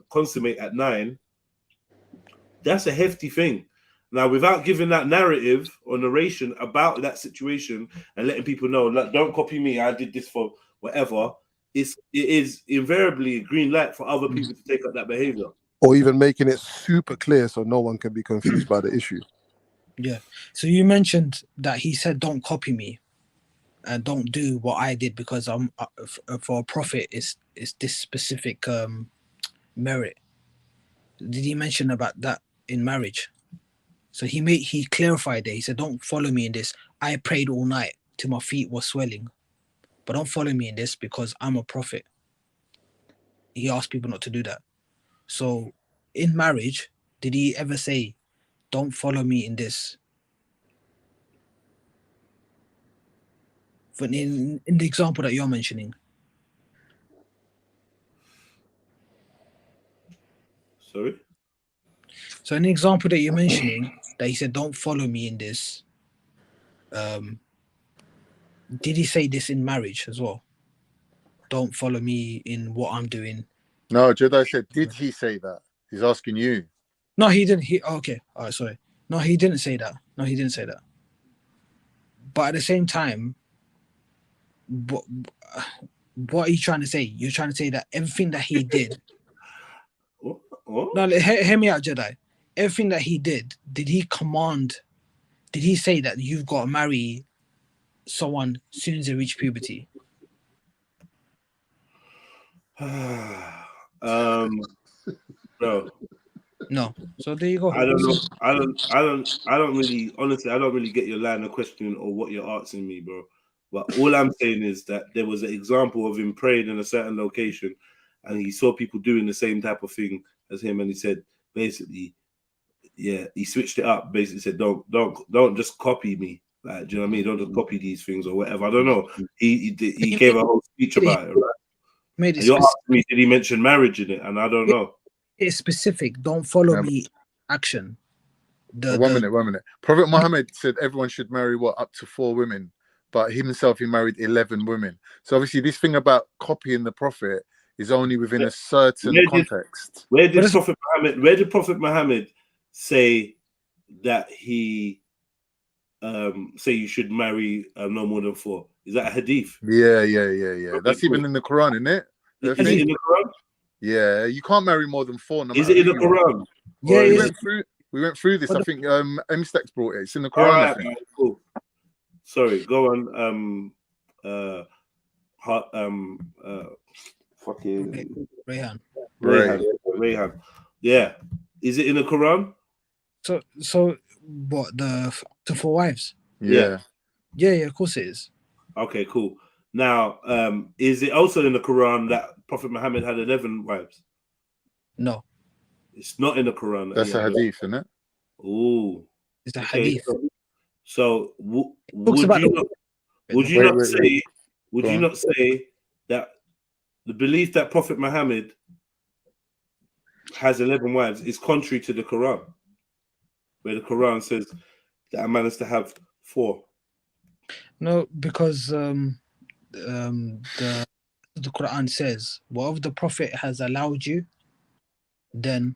consummate at 9, that's a hefty thing. Now, without giving that narrative or narration about that situation and letting people know, like, don't copy me, I did this for whatever, it is invariably a green light for other people to take up that behavior. Or even making it super clear so no one can be confused by the issue. Yeah. So you mentioned that he said, don't copy me and don't do what I did, because I'm for a prophet is this specific merit. Did he mention about that in marriage? So he clarified it. He said, don't follow me in this. I prayed all night till my feet were swelling, but don't follow me in this because I'm a prophet. He asked people not to do that. So in marriage, did he ever say, don't follow me in this? But in the example that you're mentioning. Sorry? So in the example that you're mentioning, that he said, don't follow me in this, did he say this in marriage as well? Don't follow me in what I'm doing. No, Jedi said, did he say that? He's asking you. No, he didn't. Okay. All right, sorry. No, he didn't say that. No, he didn't say that. But at the same time, what are you trying to say? You're trying to say that everything that he did. No, hear me out, Jedi. Everything that he did he command? Did he say that you've got to marry someone as soon as they reach puberty? No. No. So there you go. I don't know. I don't really, honestly, I don't really get your line of questioning or what you're asking me, bro. But all I'm saying is that there was an example of him praying in a certain location, and he saw people doing the same type of thing as him, and he said, basically, yeah, he switched it up. Basically said, don't just copy me. Like, do you know what I mean? Don't just copy these things or whatever. I don't know. He gave a whole speech about it, right? Made it And you're specific. asking me, did he mention marriage in it? And I don't know. It's specific. Don't follow me. Action. One minute. Prophet Muhammad said everyone should marry up to 4 women, but himself he married 11 women. So obviously this thing about copying the Prophet is only within a certain context. Where did Prophet Muhammad say that he say you should marry no more than 4? Is that a hadith? Yeah. Okay, That's cool. even in the Quran, isn't it? Is it in the Quran? Yeah, you can't marry more than 4. Is it in the Quran? Yeah, we went through this. I think M-Stacks brought it. It's in the Quran. All right, I think. man, cool. Sorry, go on. Fucking Rayhan. Yeah, is it in the Quran? So what, the to 4 wives? Yeah. Yeah, of course it is. Okay, cool. Now, is it also in the Quran that Prophet Muhammad had 11 wives? No. It's not in the Quran. That's a hadith, isn't it? Ooh. It's a hadith. So would you not say that the belief that Prophet Muhammad has 11 wives is contrary to the Quran, where the Quran says that a man is to have 4? No, because the Quran says, whatever the Prophet has allowed you, then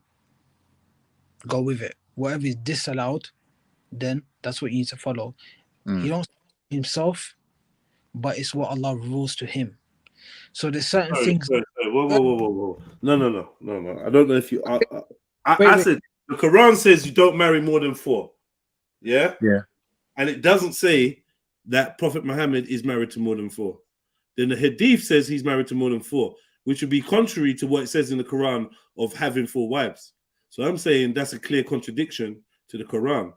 go with it. Whatever is disallowed, then that's what you need to follow. He don't himself, but it's what Allah rules to him. So there's certain things. Whoa. No. I don't know if you. I said the Quran says you don't marry more than 4. Yeah. Yeah. And it doesn't say that Prophet Muhammad is married to more than 4. Then the Hadith says he's married to more than 4, which would be contrary to what it says in the Quran of having 4 wives. So I'm saying that's a clear contradiction to the Quran.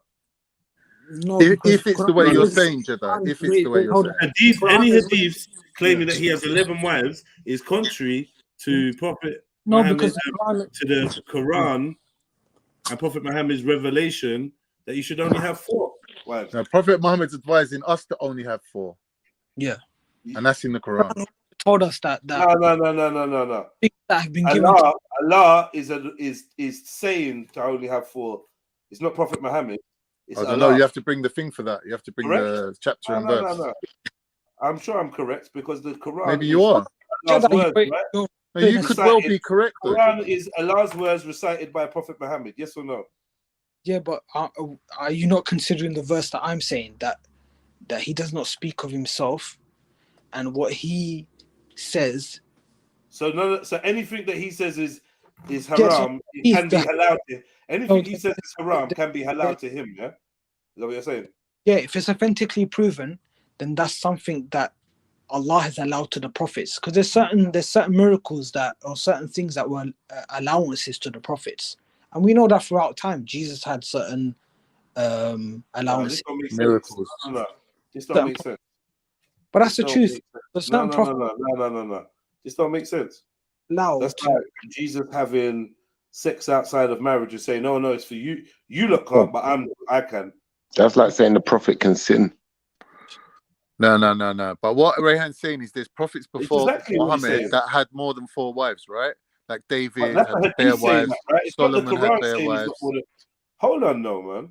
No, if it's the way you're saying, Jedi, if it's the way you're saying. Any hadiths claiming that he has 11 wives is contrary to Prophet Muhammad, to the Quran and Prophet Muhammad's revelation that you should only have 4 wives. Now, Prophet Muhammad's advising us to only have 4. Yeah. And that's in the Quran. Told us that. No. That have been given. Allah is saying to only have 4. It's not Prophet Muhammad. I don't know. You have to bring the thing for that. You have to bring the chapter and verse. No. I'm sure I'm correct because the Quran. Maybe you are. Allah's words, right? No, you could well be correct. The Quran is Allah's words recited by Prophet Muhammad. Yes or no? Yeah, but are you not considering the verse that I'm saying that he does not speak of himself and what he says? So anything that he says is haram. It can be halal. Anything he says is haram can be halal to him. Yeah, is that what you're saying? Yeah, if it's authentically proven, then that's something that Allah has allowed to the prophets. Because there's certain miracles or certain things that were allowances to the prophets, and we know that throughout time Jesus had certain allowances, miracles. No. This don't make sense. But that's the truth. No. This don't make sense. That's like Jesus having sex outside of marriage and saying, no, it's for you. You look can't, but I can. That's like saying the prophet can sin. No. But what Rayhan's saying is there's prophets before Muhammad that had more than 4 wives, right? Like David had bare wives, Solomon had bare wives. Hold on, no, man.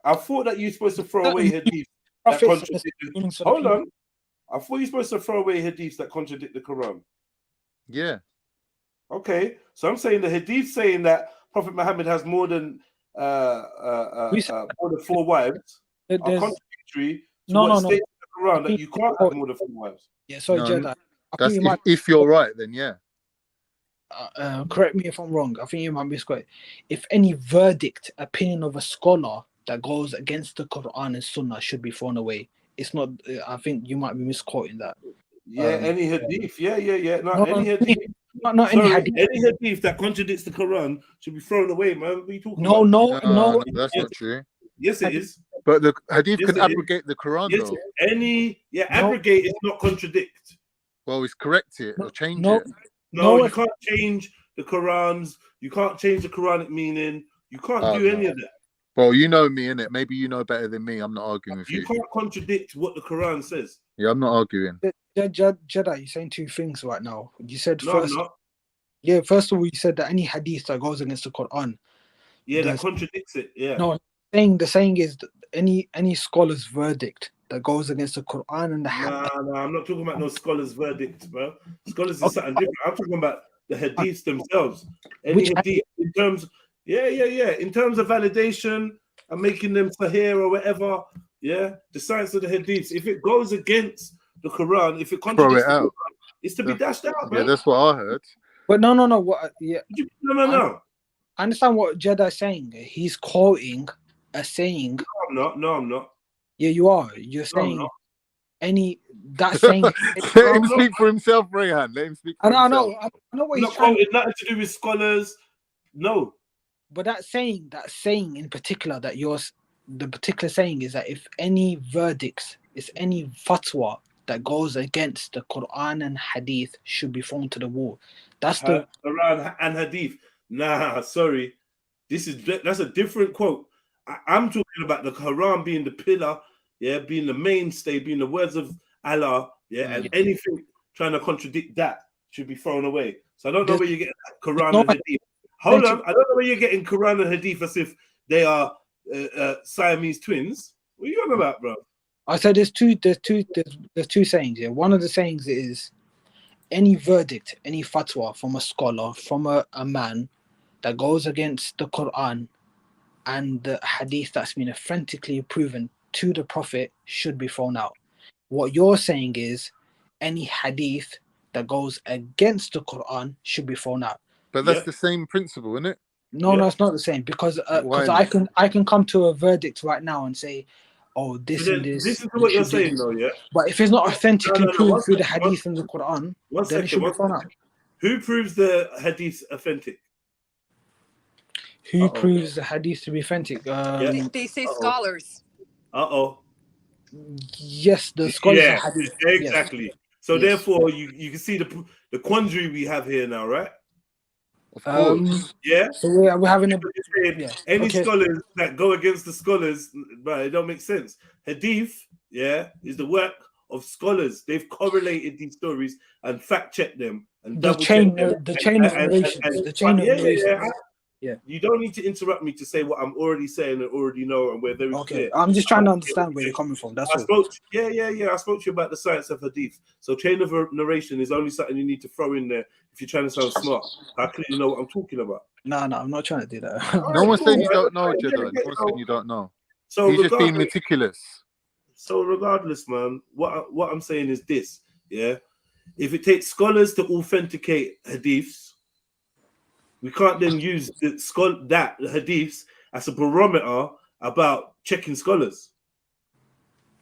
I thought that you're supposed to throw away hadiths that contradict. Hold on. I thought you're supposed to throw away hadiths that contradict the Quran. Yeah. Okay, so I'm saying the hadith saying that Prophet Muhammad has more than 4 wives are contradictory to what states in the Quran that you can't have more than 4 wives. Yeah, sorry, Jedi. That's if you're right, then yeah. Correct me if I'm wrong. I think you might be correct. If any opinion of a scholar that goes against the Quran and Sunnah should be thrown away, it's not. I think you might be misquoting that. Yeah, any hadith. Yeah. Any hadith that contradicts the Quran should be thrown away, man. What are you talking about? No, that's not true. Yes, it is. But the hadith can abrogate the Quran, though. Abrogate is not contradict. Well, it's correct it or change it. No, you can't change the Qurans. You can't change the Quranic meaning. You can't do any of that. Well, you know me, innit? Maybe you know better than me. I'm not arguing with You you. can't contradict what the Quran says. Yeah, I'm not arguing. Jedi, you're saying two things right now. You said No, first, I'm not. yeah, first of all, you said that any hadith that goes against the Quran, Yeah, that contradicts it. Yeah. no, the saying is that any scholar's verdict that goes against the Quran and the hadith. Nah, I'm not talking about no scholars' verdicts, bro. Scholars is something different. I'm talking about the hadiths themselves. Any hadith in terms, in terms of validation and making them sahih or whatever. Yeah, the science of the hadiths. If it goes against the Quran, if it Throw contradicts it the out. Quran, it's to be dashed out, Yeah, man. that's what I heard. But no. What? Yeah. No. I understand what Jedi's saying. He's quoting a saying. No, I'm not. Yeah, you are. You're No, I'm saying not. that saying. Let him speak for himself, Rayhan. Let him speak for I himself. know what I'm he's not trying. quoting nothing to do with scholars. No. But that saying in particular, the particular saying is that if any verdicts, is any fatwa that goes against the Quran and Hadith should be thrown to the wall. That's the Quran and Hadith. Nah, sorry. That's a different quote. I'm talking about the Quran being the pillar, being the mainstay, being the words of Allah, and anything trying to contradict that should be thrown away. So I don't know where you're getting Quran and Hadith. Hold on, I don't know where you're getting Quran and Hadith as if they are Siamese twins. What are you on about, bro? I said there's two sayings here. One of the sayings is any verdict, any fatwa from a scholar, from a man that goes against the Quran and the Hadith that's been authentically proven to the Prophet should be thrown out. What you're saying is any Hadith that goes against the Quran should be thrown out. But that's the same principle, isn't it? No, it's not the same because I can come to a verdict right now and say, oh, this So and this. listen to what you're saying, though, yeah. But if it's not authentically No, proved through the Hadith and the Quran, then it should be thrown out. Who proves the Hadith authentic? Who proves the Hadith to be authentic? They say scholars. Yes, the scholars of Hadith. Exactly. Yes. So therefore, you can see the quandary we have here now, right? Of course. So we're having any scholars that go against the scholars, but it don't make sense. Hadith, is the work of scholars. They've correlated these stories and fact checked them and the chain of narrations. Yeah. You don't need to interrupt me to say what I'm already saying and already know, and we're very clear. I'm just trying to understand where you're coming from. That's all. I spoke to you about the science of hadith. So chain of narration is only something you need to throw in there if you're trying to sound smart. I clearly know what I'm talking about. No, I'm not trying to do that. No one's saying you don't know, Jedi. No one's saying you don't know. So he's just being meticulous. So regardless, man, what I'm saying is this, if it takes scholars to authenticate hadiths, we can't then use the hadiths as a barometer about checking scholars.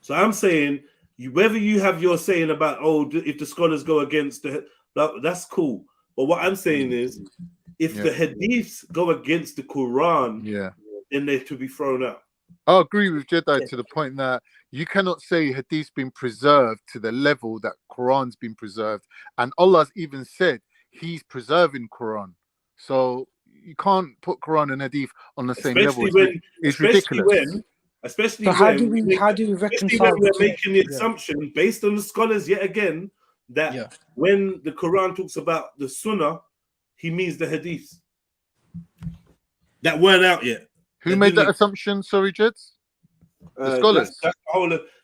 So I'm saying, whether you have your saying about, if the scholars go against that's cool. But what I'm saying is, if the hadiths go against the Quran, then they're to be thrown out. I agree with Jedi to the point that you cannot say hadith's been preserved to the level that Quran's been preserved. And Allah's even said He's preserving Quran. So you can't put Quran and Hadith on the same level. It's ridiculous. How do we reconcile? When we're making the assumption based on the scholars yet again that when the Quran talks about the Sunnah, he means the Hadiths that weren't out yet. Who made that assumption? Sorry, Jeds? The scholars.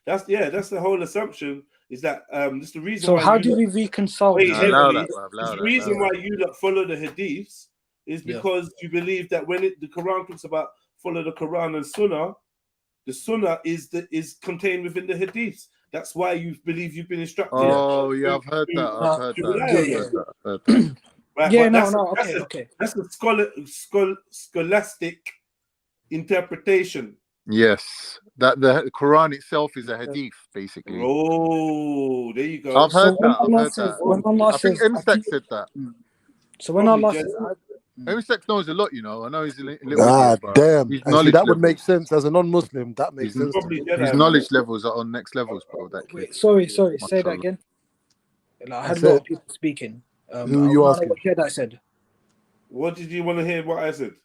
That's the whole assumption. Is that that's the reason? So how do we reconcile? The reason why you don't follow the hadiths is because you believe that when the Quran talks about follow the Quran and Sunnah, the Sunnah is contained within the hadiths. That's why you believe you've been instructed. Oh yeah, I've heard that. Right, okay. That's a scholastic interpretation. Yes, that the Quran itself is a hadith, basically. Oh, there you go. I've heard that. I think Emstek said that. So when Allah says, Emstek knows a lot, you know. I know he's a little. Damn. Actually, that would make sense as a non-Muslim. That makes sense. His knowledge levels are on next levels, bro. Wait, sorry. Say that again. I had a lot of people speaking. Who are you asking? What I said. What did you want to hear? What I said?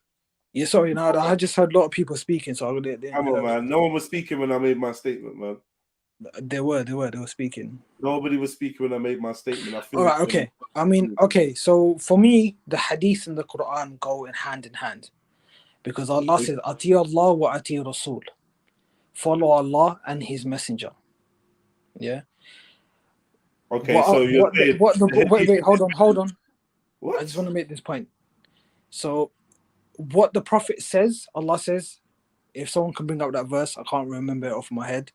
Yeah, sorry, no, I just heard a lot of people speaking, so I didn't Come on, man. No one was speaking when I made my statement, man. They were speaking. Nobody was speaking when I made my statement. I All right, okay. I mean, okay. So for me, the Hadith and the Quran go in hand, because Allah says, "Ati Allah wa ati Rasul." Follow Allah and His Messenger. Yeah. Okay, so you're saying wait, hold on. What? I just want to make this point. So, what the Prophet says, Allah says, if someone can bring up that verse, I can't remember it off my head,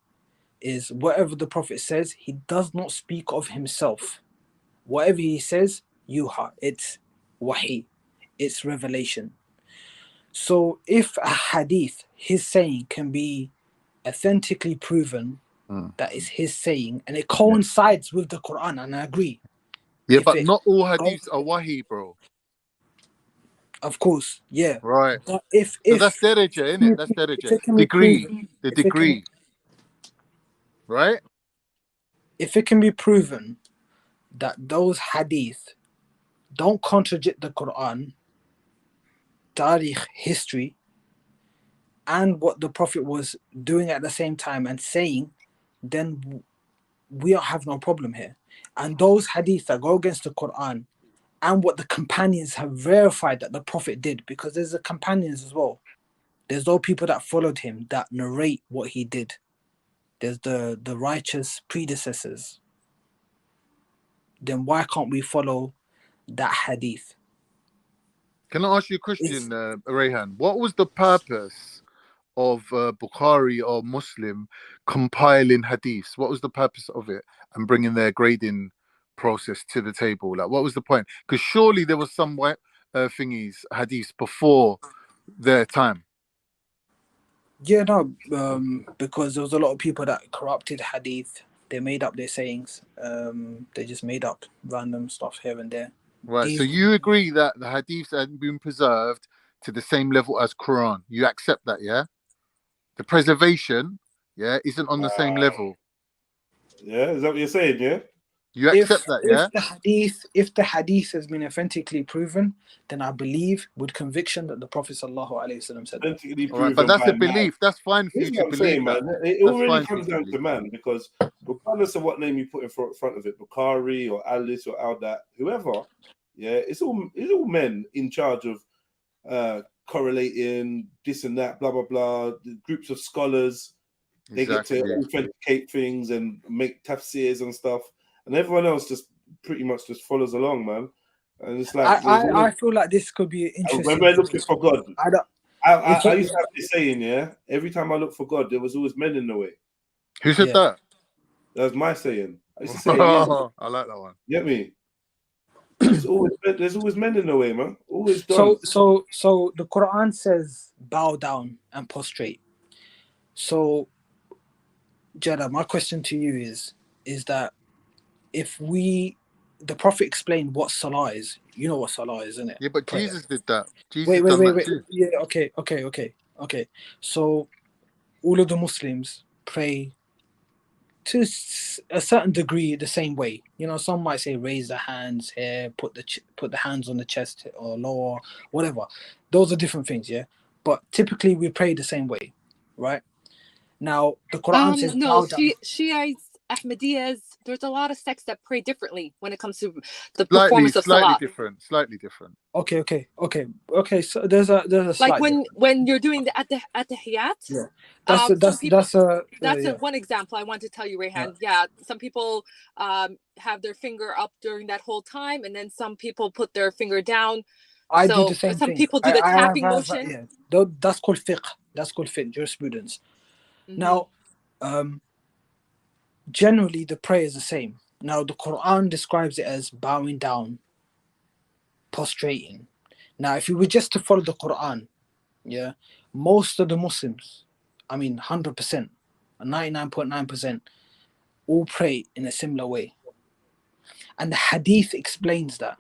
is whatever the Prophet says, he does not speak of himself. Whatever he says, yuha, it's wahi, it's revelation. So if a hadith, his saying, can be authentically proven that is his saying, and it coincides with the Quran, and I agree. Yeah, but not all hadiths are wahi, bro. Of course, yeah. Right. But if so that's daraja, innit? That's daraja. Degree. The degree. Right? If it can be proven that those hadith don't contradict the Quran, tarikh, history, and what the Prophet was doing at the same time and saying, then we don't have no problem here. And those hadith that go against the Quran and what the companions have verified that the Prophet did, because there's the companions as well. There's those people that followed him that narrate what he did. There's the righteous predecessors. Then why can't we follow that hadith? Can I ask you a question, Rayhan? What was the purpose of Bukhari or Muslim compiling hadiths? What was the purpose of it and bringing their grading process to the table? Like, what was the point? Because surely there was some hadiths before their time. Yeah, no, because there was a lot of people that corrupted hadith. They made up their sayings. They just made up random stuff here and there. Right. So you agree that the hadiths had been preserved to the same level as Quran? You accept that, yeah? The preservation, yeah, isn't on the same level. Yeah, is that what you're saying? Yeah. You accept that, yeah? If the hadith has been authentically proven, then I believe with conviction that the Prophet sallallahu alaihi wasallam said that. All right, but that's a belief. That's fine for you to believe man. It already comes down to man, because regardless of what name you put in front of it, Bukhari or Alice or Al-Dat, whoever, yeah, it's all men in charge of correlating this and that, blah blah blah. The groups of scholars, they get to authenticate things and make tafsirs and stuff. And everyone else just pretty much just follows along, man. And it's like I feel like this could be interesting. When we're looking for God, I used to have this saying, yeah. Every time I look for God, there was always men in the way. Who said that? That was my saying. I used to say, I like that one. Get me? There's always men in the way, man. Always done. So the Quran says bow down and prostrate. So, Jada, my question to you is that if the Prophet explained what salah is, you know what salah is, isn't it? Yeah, but prayer. Jesus did that. Jesus wait. Yeah, okay. So all of the Muslims pray to a certain degree the same way. You know, some might say raise the hands here, put the hands on the chest or lower, whatever. Those are different things, yeah. But typically we pray the same way, right? Now the Quran says no, Shiites, Ahmadiyyas, there's a lot of sects that pray differently when it comes to the performance of salah. Slightly different. Okay. So there's a like when you're doing the at the hiyat. Yeah, that's one example I want to tell you, Rayhan. Yeah, some people have their finger up during that whole time, and then some people put their finger down. I do the same thing. Some people do the tapping motion. Yeah. That's called fiqh. That's called fiqh, jurisprudence. Mm-hmm. Now, generally the prayer is the same. Now the Quran describes it as bowing down, prostrating. Now if you were just to follow the Quran, yeah, most of the Muslims, 100%, 99.9%, all pray in a similar way, and the hadith explains that.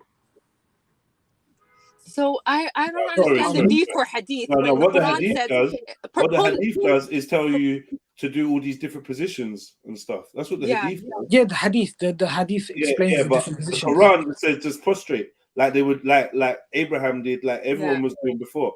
So I don't understand the need for hadith. No, what the hadith does is tell you to do all these different positions and stuff. That's what the hadith does. Yeah, the hadith explains the different positions. The Quran says just prostrate, like they would, like Abraham did, like everyone was doing before.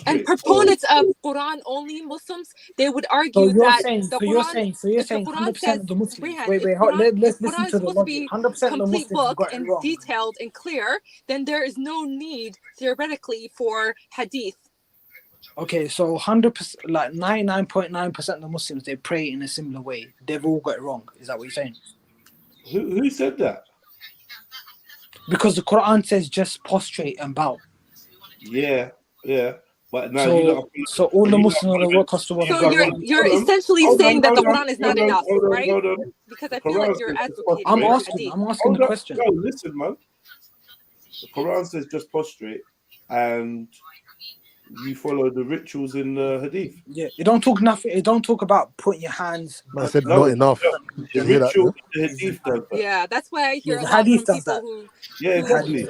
And proponents of Quran only Muslims, they would So argue you're that saying, the so you're Quran, saying, so you're if the saying, Quran 100% says, of the Muslims. Rehan, Wait, if hold, Quran, let's if listen Quran is to the supposed to be logic. 100% of the complete Muslims book got it and wrong. detailed and clear, then there is no need theoretically for hadith. Okay, so 100%, like 99.9% of the Muslims, they pray in a similar way. They've all got it wrong. Is that what you're saying? Who said that? Because the Quran says just prostrate and bow. Yeah, yeah. But now So all the Muslims on the world across the world. So you're essentially saying that the Quran is not enough, right? Hold on. Because I feel like you're advocating I'm for asking hadith. the question. No, listen, man. The Quran says just prostrate, and you follow the rituals in the hadith. Yeah, it don't talk nothing. It don't talk about putting your hands. I said not enough. The You hear that? ritual in the hadith does that. Yeah, that's why I hear Yeah, a the lot hadith from does people that. who exactly.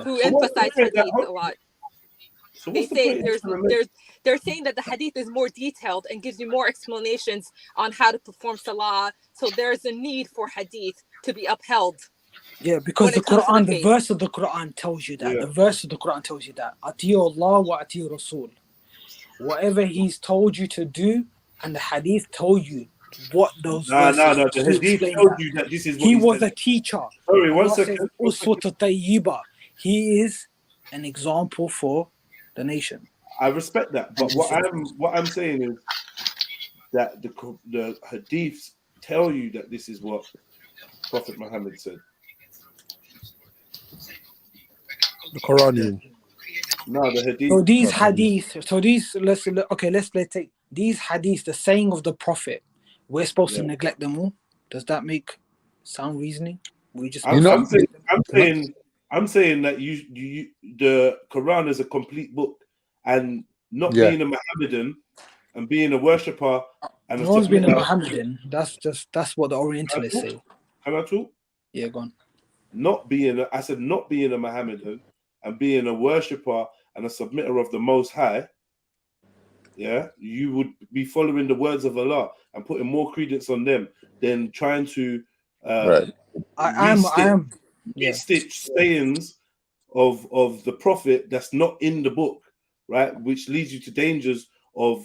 who emphasize hadith a lot. So They what's the say point they're saying that the hadith is more detailed and gives you more explanations on how to perform salah. So there's a need for hadith to be upheld. Yeah, because when the it comes to Quran, the the faith. verse of the Quran tells you that. Yeah. The verse of the Quran tells you that. Atiyu Allah wa atiyu Rasul. Whatever He's told you to do, and the hadith told you what those verses No. The to hadith explain told that. you that this is what He he was said. a teacher. Sorry, one Allah second. says, Uswatun tayyiba. He is an example for the nation. I respect that, but what I'm saying is that the hadiths tell you that this is what Prophet Muhammad said. The Quran. No, the hadith. So these hadith, let's take these hadiths, the saying of the Prophet. We're supposed to neglect them all. Does that make sound reasoning? I'm saying that you the Quran is a complete book, and not being a Mohammedan and being a worshipper and no one's been a Mohammedan. That's what the Orientalists say. Can I talk? Yeah, go on. Not being a Mohammedan and being a worshipper and a submitter of the Most High, you would be following the words of Allah and putting more credence on them than trying to stitch sayings of the Prophet that's not in the book, right? Which leads you to dangers of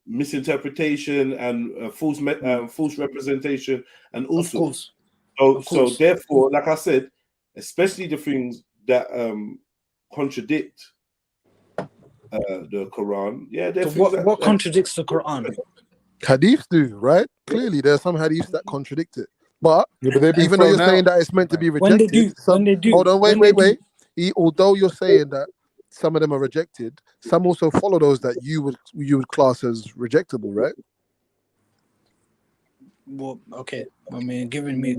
misinterpretation and false representation, and also so therefore, like I said, especially the things that contradict the Quran. So what contradicts the Quran? Hadiths do, right? Clearly, there are some hadiths that contradict it. But they've been even though you're thrown saying out. that it's meant to be When they rejected, do, hold on, wait. Although you're saying that some of them are rejected, some also follow those that you would class as rejectable, right? Well, okay. I mean, give me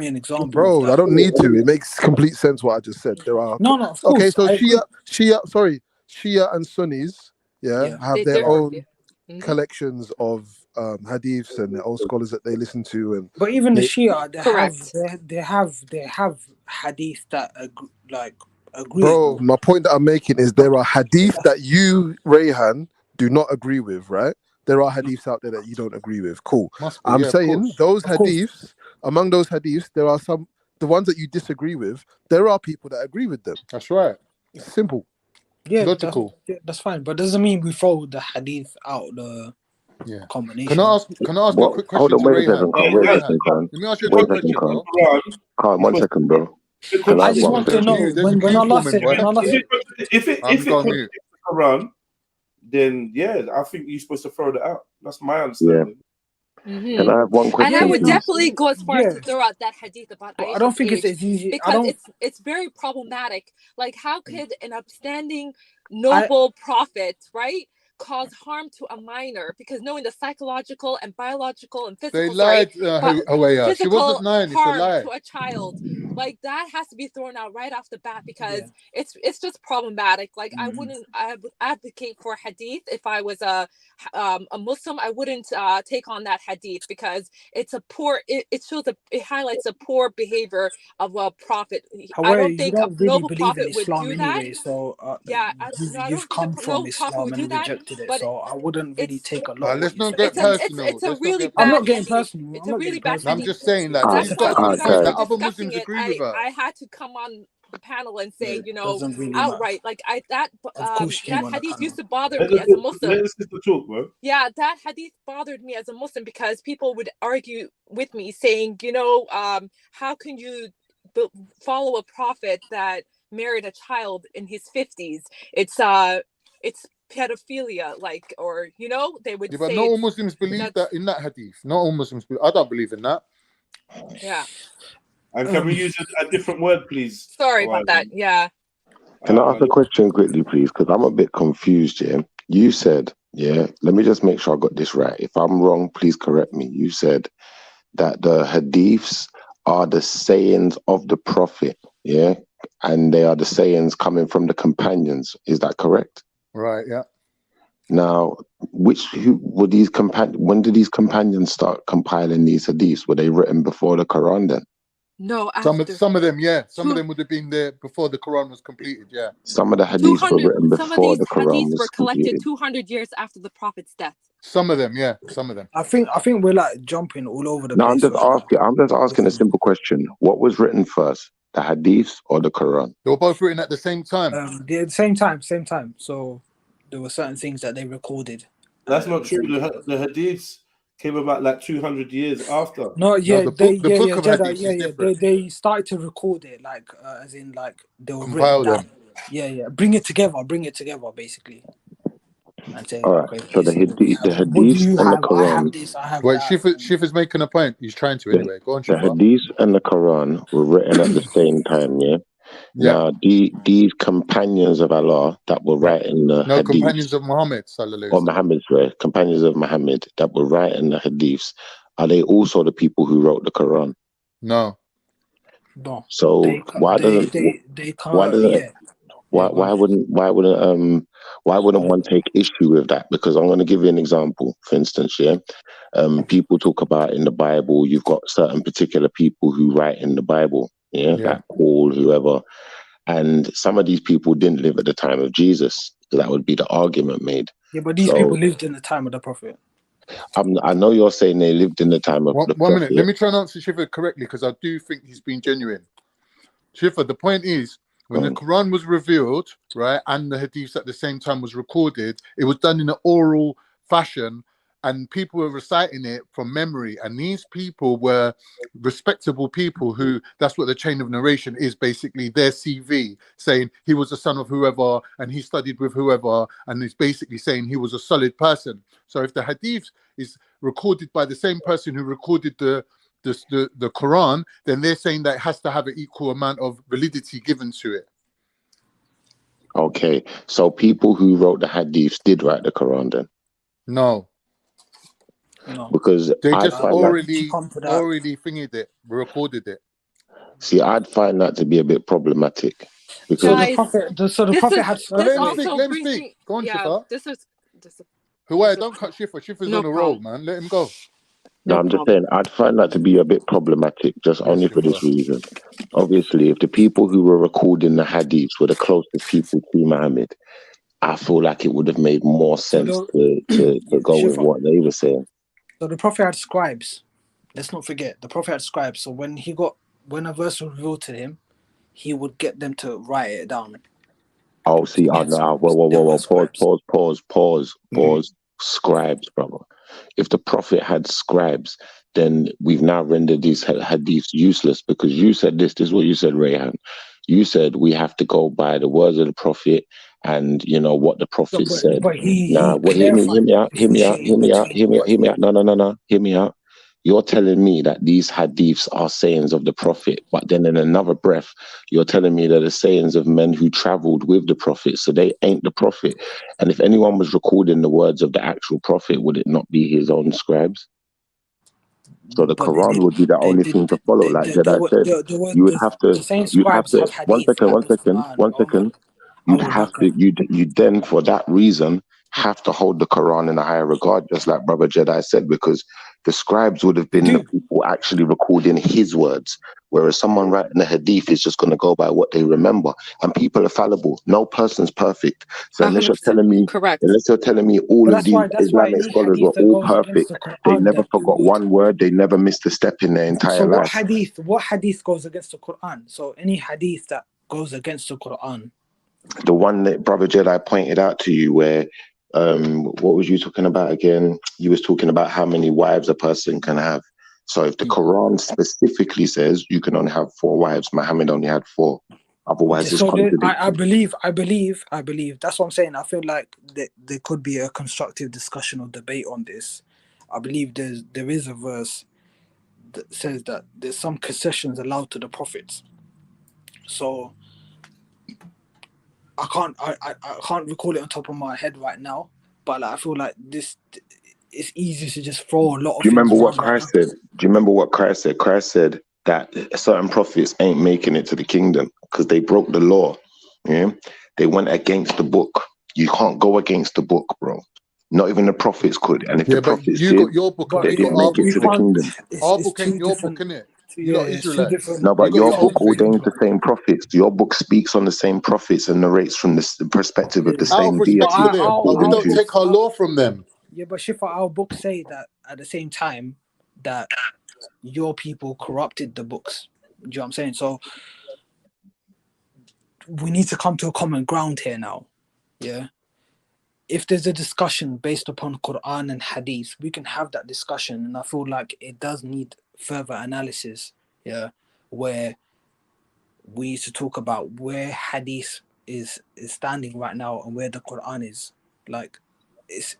an example. Bro, I don't need to. It makes complete sense what I just said. There are No, of course. Okay, so Shia and Sunnis, have their own collections of hadiths and their own scholars that they listen to, and but even the Shia, they have hadith that agree. Bro, my point that I'm making is there are hadith that you, Rayhan, do not agree with, right? There are hadiths out there that you don't agree with. Cool. I'm saying those hadiths, among those hadiths, there are some, the ones that you disagree with, there are people that agree with them. That's right. It's simple. Yeah, logical. That's fine, but doesn't mean we throw the hadith out the combination. Can I ask a quick question to Rayhan? Let me ask you a quick question, bro. Can't, 1 second, bro. I just want to know when Allah said, if it contradicts the Quran, then I think you're supposed to throw that out. That's my understanding. Mm-hmm. And I have one question. And I would definitely go as far as to throw out that hadith about Aisha's I don't think age, it's easy because it's very problematic. Like, how could an upstanding, noble prophet, right, cause harm to a minor? Because knowing the psychological and biological and physical, They lied away. She wasn't 9. It's a harm lie. to a child, like that has to be thrown out right off the bat, because it's just problematic. Like, I would advocate for hadith if I was a Muslim. I wouldn't take on that hadith, because it's a poor. It shows it highlights a poor behavior of a prophet. However, I don't think you don't a really noble believe prophet in would Islam do that. anyway, so You've come from Islam and rejected it, so I wouldn't really take a lot. Let's not get personal. It's a really I'm bad not getting hadith. personal. It's a really bad I'm hadith. just saying that That's why when you guys were other discussing Muslims it, agree with her. I had to come on the panel and say, Yeah, you know, doesn't really matter. outright, like Of course she came that on the hadith panel. used to bother Let me as a the Muslim. sister talk, bro. Yeah, that hadith bothered me as a Muslim because people would argue with me saying, you know, how can you follow a prophet that married a child in his 50s? It's pedophilia, like, or, you know, they would Yeah, but say not all it's, Muslims believe that's, that in that hadith. Not all Muslims. I don't believe in that. yeah. And can we use a different word, please? Sorry about that. Yeah. Can I ask a question quickly, please? Because I'm a bit confused, yeah? You said, yeah, let me just make sure I got this right. If I'm wrong, please correct me. You said that the hadiths are the sayings of the Prophet, yeah? And they are the sayings coming from the companions. Is that correct? Right, yeah. Now, who were these when did these companions start compiling these hadiths? Were they written before the Quran then? No, Some of them, yeah. Some of them would have been there before the Quran was completed, yeah. Some of the hadiths were written some of before these the Quran hadiths were was collected completed. 200 years after the Prophet's death. Some of them, yeah. Some of them. I think we're like jumping all over the No, place. I'm just asking a simple question. What was written first, the hadiths or the Quran? They were both written at the same time. They're at the same time. So there were certain things that they recorded. That's not true. The hadiths came about like 200 years after. No, yeah, the book of Jedi, hadiths is different. they started to record it, like as in like they were Compile written down. them. Yeah, bring it together, basically. And say, All right. okay, So this the is what we have. What do hadiths you and the have? I have Quran. this. I have Wait, that. Shifa's making a point. He's trying to anyway. Go on, The Shifa. hadiths and the Quran were written at the same time, yeah? Yeah. Now, these companions of Allah that were writing the No, hadiths, companions of Muhammad, sallallahu or alaihi wasallam. Muhammad's way, companions of Muhammad that were writing the hadiths, are they also the people who wrote the Quran? No. No. So why wouldn't one take issue with that? Because I'm going to give you an example. For instance, yeah, people talk about in the Bible, you've got certain particular people who write in the Bible, yeah. Like Paul, whoever, and some of these people didn't live at the time of Jesus. So that would be the argument made. Yeah, but these people lived in the time of the Prophet. I know you're saying they lived in the time of the Prophet. 1 minute. Let me try and answer Shifa correctly because I do think he's been genuine. Shifa, the point is, when the Quran was revealed, right, and the hadiths at the same time was recorded, it was done in an oral fashion and people were reciting it from memory. And these people were respectable people who, that's what the chain of narration is, basically their CV, saying he was the son of whoever and he studied with whoever, and it's basically saying he was a solid person. So if the hadith is recorded by the same person who recorded the Quran, then they're saying that it has to have an equal amount of validity given to it. Okay, so people who wrote the hadiths did write the Quran then? No. Because they I'd just find already thingied it, recorded it. See, I'd find that to be a bit problematic. Because the Prophet had. Let him speak. Go on, Shifa. Huwai, don't cut Shifa. Shifa's on a roll, man. Let him go. No, I'm just saying, I'd find that to be a bit problematic, just only for this reason. Obviously, if the people who were recording the hadiths were the closest people to Muhammad, I feel like it would have made more sense to go with what they were saying. So the Prophet had scribes. Let's not forget, the Prophet had scribes. So when a verse was revealed to him, he would get them to write it down. Oh, see, whoa, pause. Scribes, brother. If the Prophet had scribes, then we've now rendered these hadiths useless, because you said this is what you said, Rayhan. You said we have to go by the words of the Prophet and, you know, what the Prophet said. Now, hear me out. No. Hear me out. You're telling me that these hadiths are sayings of the Prophet, but then in another breath, you're telling me that the sayings of men who traveled with the Prophet, so they ain't the Prophet. And if anyone was recording the words of the actual Prophet, would it not be his own scribes? So the Quran would be the only thing to follow. Like Jedi said, you would have to. One second. You'd then, for that reason, have to hold the Quran in a higher regard, just like Brother Jedi said, because the scribes would have been the people actually recording his words, whereas someone writing the hadith is just going to go by what they remember. And people are fallible. No person's perfect. So unless you're telling me, all of these Islamic scholars were all perfect, they never forgot one word, they never missed a step in their entire life. What hadith goes against the Quran? So any hadith that goes against the Quran. The one that Brother Jedi pointed out to you, where what was you talking about again? You was talking about how many wives a person can have. So if the Quran specifically says you can only have 4 wives, Muhammad only had 4. Otherwise, it's So contradictory. I believe. That's what I'm saying. I feel like there could be a constructive discussion or debate on this. I believe there is a verse that says that there's some concessions allowed to the prophets. So I can't recall it on top of my head right now, but like, I feel like this it's easy to just throw a lot of Do you things remember what around right Christ now. said? Do you remember what Christ said? Christ said that certain prophets ain't making it to the kingdom because they broke the law. Yeah, they went against the book. You can't go against the book, bro. Not even the prophets could. And if the Yeah, but prophets you did, got your book and they we got didn't our make it book, to the innit? kingdom. Our It's book ain't two your different. book, innit? Yeah, You're not it's two Israelites. different. No, but You got your your book own thing. ordains the same prophets. Your book speaks on the same prophets and narrates from the perspective of the Out of same respect deity, for them, but we according don't to. take our law from them. Yeah, but Shifa, our books say that at the same time that your people corrupted the books. Do you know what I'm saying? So we need to come to a common ground here now. Yeah. If there's a discussion based upon Quran and Hadith, we can have that discussion, and I feel like it does need further analysis. Yeah, where we need to talk about where Hadith is standing right now and where the Quran is. Like, it's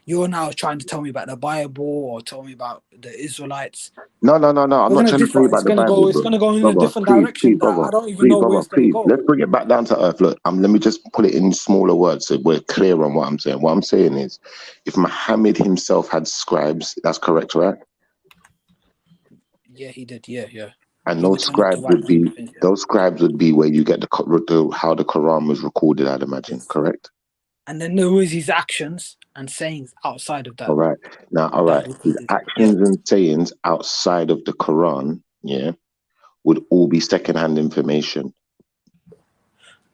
you're now trying to tell me about the Bible or tell me about the Israelites. No. I'm We're not gonna trying to tell you differ. about the Bible, It's bro. gonna go in a Brother, different please, direction that brother. I don't even know where it's gonna Please. go. Let's bring it back down to earth. Look, let me just put it in smaller words so we're clear on what I'm saying. What I'm saying is, if Muhammad himself had scribes, that's correct, right? Yeah, he did. Yeah. And He would those tell us to scribes write would down be things. those scribes would be where you get how the Quran was recorded, I'd imagine, correct? And then there was his actions and sayings outside of that. All right. Now, all right. His actions and sayings outside of the Quran, yeah, would all be secondhand information.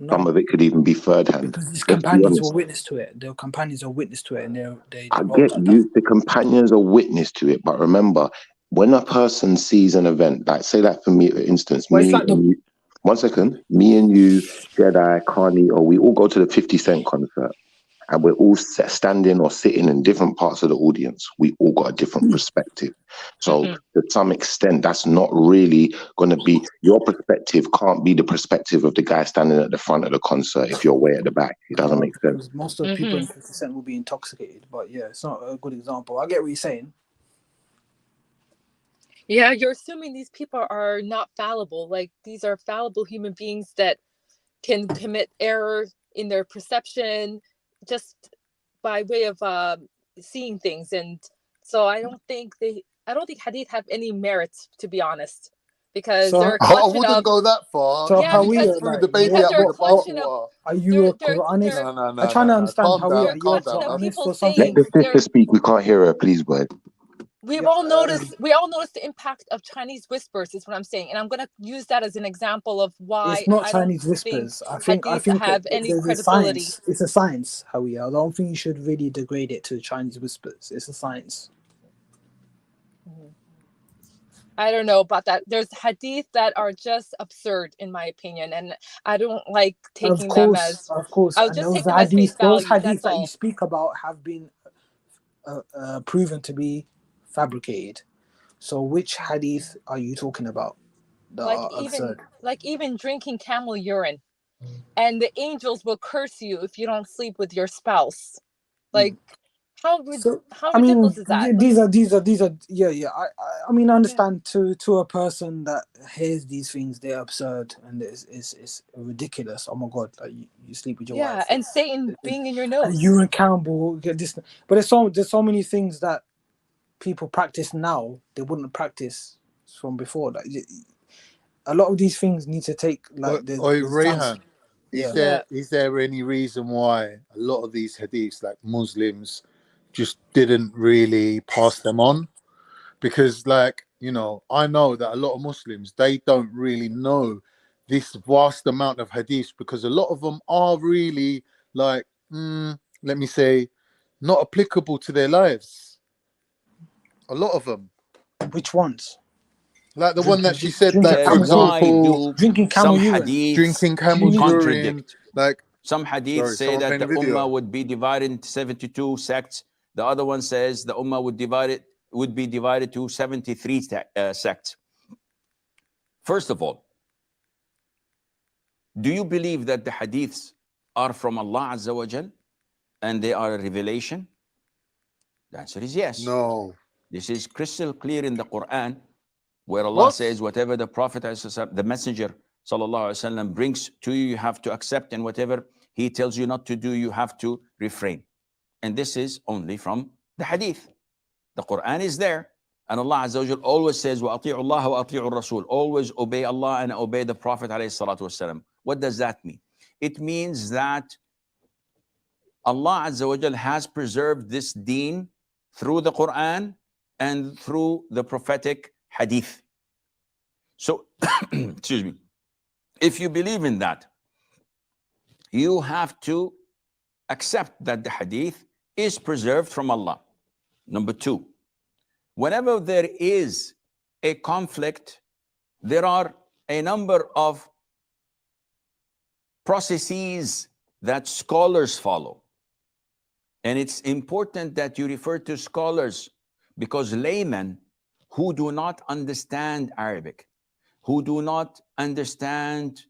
Some No, of it could even be third hand. because his Let's be companions were honest. witness to it. Their companions are witness to it, and they I wrote get that down. you. The companions are witness to it, but remember, when a person sees an event, like say that for me, for instance, Well, it's me like and you, 1 second, me and you, Jedi, Kanye, or we all go to the 50 Cent concert. And we're all standing or sitting in different parts of the audience. We all got a different perspective. So to some extent, that's not really going to be, your perspective can't be the perspective of the guy standing at the front of the concert if you're way at the back. It doesn't make sense. Because most of the people in 50% will be intoxicated. But yeah, it's not a good example. I get what you're saying. Yeah, you're assuming these people are not fallible. Like, these are fallible human beings that can commit error in their perception just by way of seeing things. And so I don't think Hadith have any merit, to be honest, because So they're a I collection wouldn't of go that far. So You how we just are threw like the baby out they're with a the collection of bathwater. are you a they're Quranist? No. I'm trying to understand Calm how we down, are. they're a You a calm collection down, of man. Quranist people or Let something? saying the sister speak. We can't hear her. Please, word. we all noticed the impact of Chinese whispers, is what I'm saying, and I'm going to use that as an example of why It's not I don't Chinese think whispers. I think Hadith have any there's a credibility. science. It's a science, how we are. I don't think you should really degrade it to Chinese whispers. It's a science. I don't know about that. There's hadith that are just absurd, in my opinion, and I don't like taking them as. Of course. I'll And just those take them as face hadith, value. That's that you all. speak about have been proven to be fabricated. So which hadith are you talking about that are absurd? Like even drinking camel urine, and the angels will curse you if you don't sleep with your spouse. Like, how I mean, ridiculous is that? these are yeah. I mean, I understand to a person that hears these things, they're absurd and it's ridiculous. Oh my god, like you sleep with your wife. And Satan being in your nose. And urine camel, this, but there's so many things that people practice now they wouldn't practice from before. Like a lot of these things need to take like the Rayhan, yeah. is there any reason why a lot of these hadiths, like Muslims, just didn't really pass them on? Because, like, you know, I know that a lot of Muslims, they don't really know this vast amount of hadiths, because a lot of them are really like, let me say, not applicable to their lives. A lot of them. Which ones? Like the one that she said, drinking like for Says, camel why example, do drinking camel some urine. hadiths drinking camel urine. contradict? Like, Some hadiths sorry, say someone that playing the the video. ummah would be divided into 72 sects. The other one says the ummah would be divided to 73 sects. First of all, do you believe that the hadiths are from Allah Azza wa Jal and they are a revelation? The answer is yes. No. This is crystal clear in the Quran, where Allah What? says, whatever the Prophet, the Messenger, sallallahu alaihi wasallam, brings to you, you have to accept, and whatever he tells you not to do, you have to refrain. And this is only from the hadith. The Quran is there, and Allah Azza wa Jal always says, وَأَطِيعُوا اللَّهَ وَأَطِيعُوا الرَّسُولَ. Always obey Allah and obey the Prophet alayhi salatu wasalam. What does that mean? It means that Allah Azza wa Jal has preserved this deen through the Quran and through the prophetic hadith. So, excuse me, if you believe in that, you have to accept that the hadith is preserved from Allah. Number two, whenever there is a conflict, there are a number of processes that scholars follow. And it's important that you refer to scholars, because laymen who do not understand Arabic, who do not understand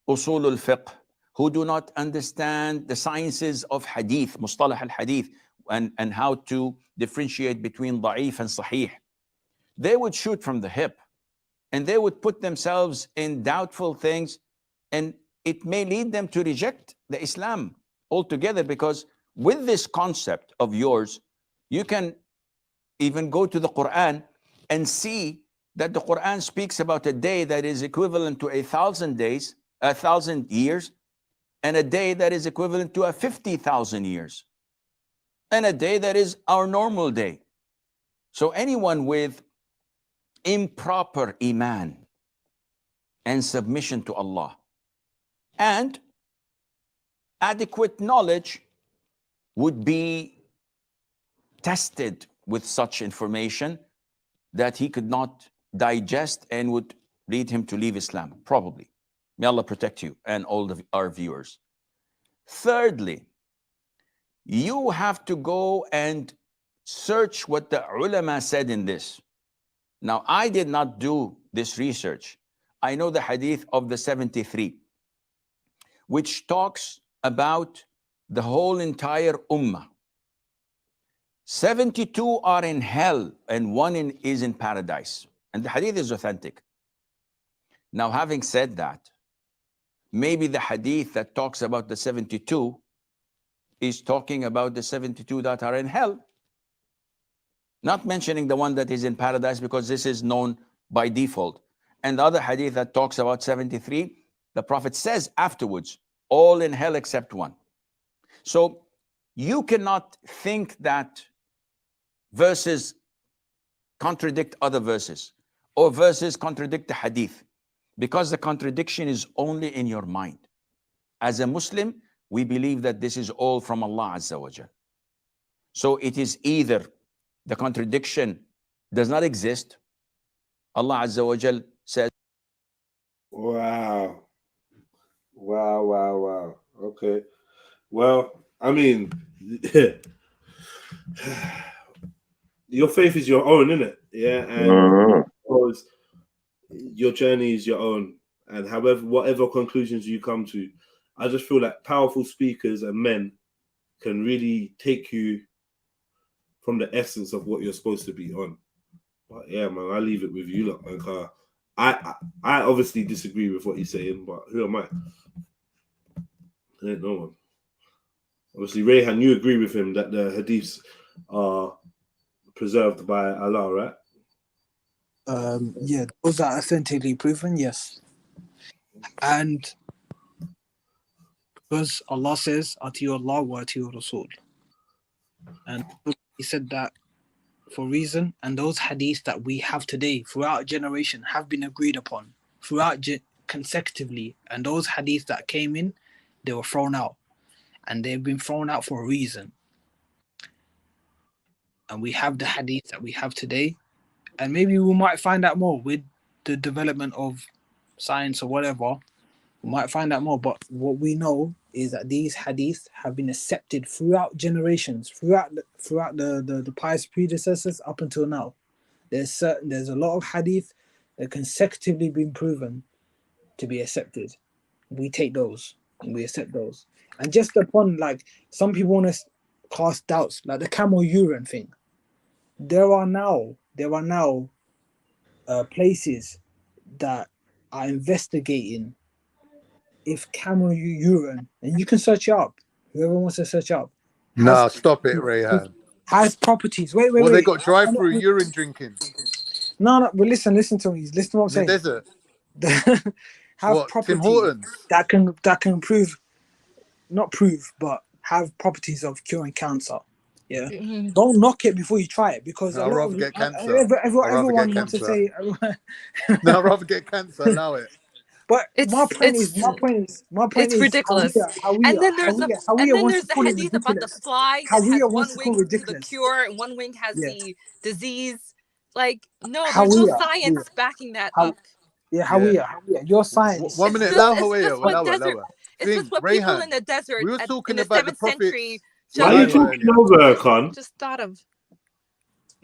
usul al-fiqh, who do not understand the sciences of hadith, mustalah al-hadith, and how to differentiate between da'if and sahih, they would shoot from the hip and they would put themselves in doubtful things, and it may lead them to reject the Islam altogether, because with this concept of yours, you can even go to the Quran and see that the Quran speaks about a day that is equivalent to 1,000 days, 1,000 years, and a day that is equivalent to 50,000 years, and a day that is our normal day. So anyone with improper iman and submission to Allah and adequate knowledge would be tested with such information that he could not digest and would lead him to leave Islam, probably. May Allah protect you and all of our viewers. Thirdly, you have to go and search what the ulama said in this. Now, I did not do this research. I know the hadith of the 73, which talks about the whole entire ummah. 72 are in hell and one is in paradise. And the hadith is authentic. Now, having said that, maybe the hadith that talks about the 72 is talking about the 72 that are in hell, not mentioning the one that is in paradise, because this is known by default. And the other hadith that talks about 73, the Prophet says afterwards, all in hell except one. So you cannot think that verses contradict other verses or verses contradict the hadith, because the contradiction is only in your mind. As a Muslim, we believe that this is all from Allah Azza wa Jal. So it is either the contradiction does not exist. Allah Azza wa Jal says, Wow. Wow, wow, wow. Okay. Well, I mean, your faith is your own, isn't it? Yeah. And because your journey is your own. And however, whatever conclusions you come to, I just feel like powerful speakers and men can really take you from the essence of what you're supposed to be on. But yeah, man, I leave it with you, look, man. I obviously disagree with what he's saying, but who am I? There ain't no one. Obviously, Rayhan, you agree with him that the hadiths are preserved by Allah, right? Yeah, those are authentically proven, yes. And because Allah says, Atiyu Allah wa Atiyu Rasul. And he said that for reason, and those hadiths that we have today throughout generation have been agreed upon throughout consecutively, and those hadiths that came in, they were thrown out, and they've been thrown out for a reason. And we have the hadith that we have today, and maybe we might find out more with the development of science or whatever. We might find out more, but what we know is that these hadiths have been accepted throughout generations, throughout the pious predecessors up until now. There's a lot of hadith that consecutively been proven to be accepted. We take those and we accept those. And just upon, like, some people want to cast doubts, like the camel urine thing. There are now places that are investigating if camel urine, and you can search it up. Whoever wants to search up. Nah, stop it, Rayhan. Has properties. Wait. Well, they got drive-through urine drinking. No, but listen to me. Listen to what I'm saying. The desert. Have What, properties Tim Hortons? that can prove, not prove, but have properties of curing cancer. Yeah. Mhm. Don't knock it before you try it, because I'd rather get cancer. everyone wants to say. No, I'd rather get cancer. Allow it. But my point is, it's ridiculous. And then there's the hadith about the fly that has one wing to the cure and one wing has the disease. Like, no, there's no science backing that up. Yeah, Hawiya, your science. 1 minute, It's just what people in the desert we were talking in the about 7th century Why are you talking over, Khan? just thought of.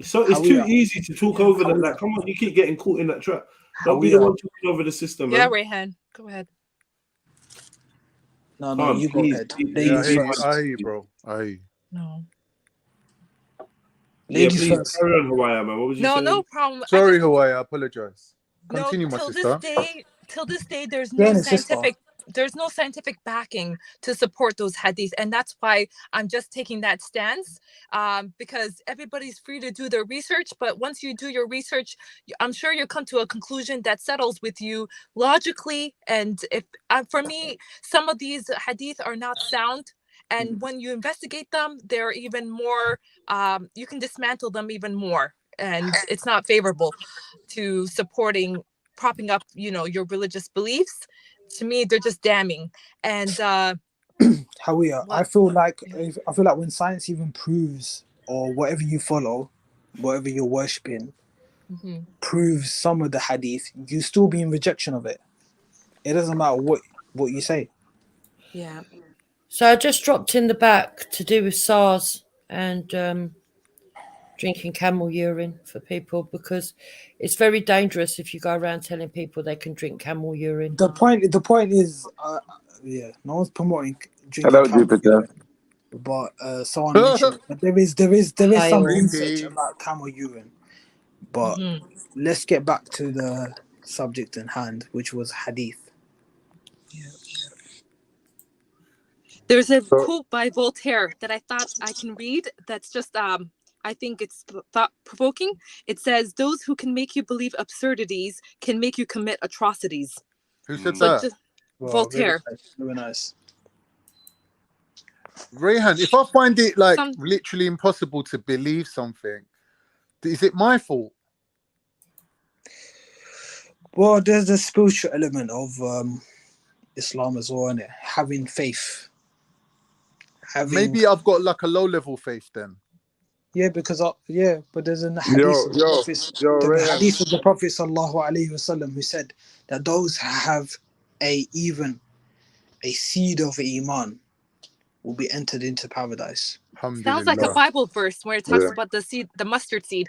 So it's too easy to talk over that. Like, come on, you keep getting caught in that trap. Don't be the one talking over the system, Yeah, man. Rayhan, go ahead. No, you go ahead. Yeah, I hear you, bro. I hear you. No. Ladies first. Carry on, Hawaii, man. What was you saying? No problem. Sorry, Hawaii. I apologize. No, Continue, my sister. Till this day, there's no scientific backing to support those hadiths, and that's why I'm just taking that stance. Because everybody's free to do their research, but once you do your research, I'm sure you'll come to a conclusion that settles with you logically. And if for me, some of these hadith are not sound. And when you investigate them, they're even more, you can dismantle them even more. And it's not favorable to propping up, your religious beliefs. To me, they're just damning. And Hawiya, I feel like when science even proves, or whatever you follow, whatever you're worshipping, proves some of the hadith, you still be in rejection of it. It doesn't matter what you say. Yeah. So I just dropped in the back to do with SARS and drinking camel urine for people, because it's very dangerous if you go around telling people they can drink camel urine. The point is, no one's promoting drinking Hello, camel Jupiter. urine, but someone mentioned. But there is some research about camel urine. But let's get back to the subject in hand, which was hadith. There's a quote by Voltaire that I thought I can read. That's just, I think it's thought-provoking. It says, "Those who can make you believe absurdities can make you commit atrocities." Who said that? Voltaire. Very nice. Rayhan, if I find it literally impossible to believe something, is it my fault? Well, there's a spiritual element of Islam as well, innit? Having faith. Maybe I've got like a low-level faith then. Yeah, because but there's a hadith of the hadith of the Prophet sallallahu alaihi wasallam who said that those who have even a seed of iman will be entered into paradise. Sounds like a Bible verse where it talks about the seed, the mustard seed.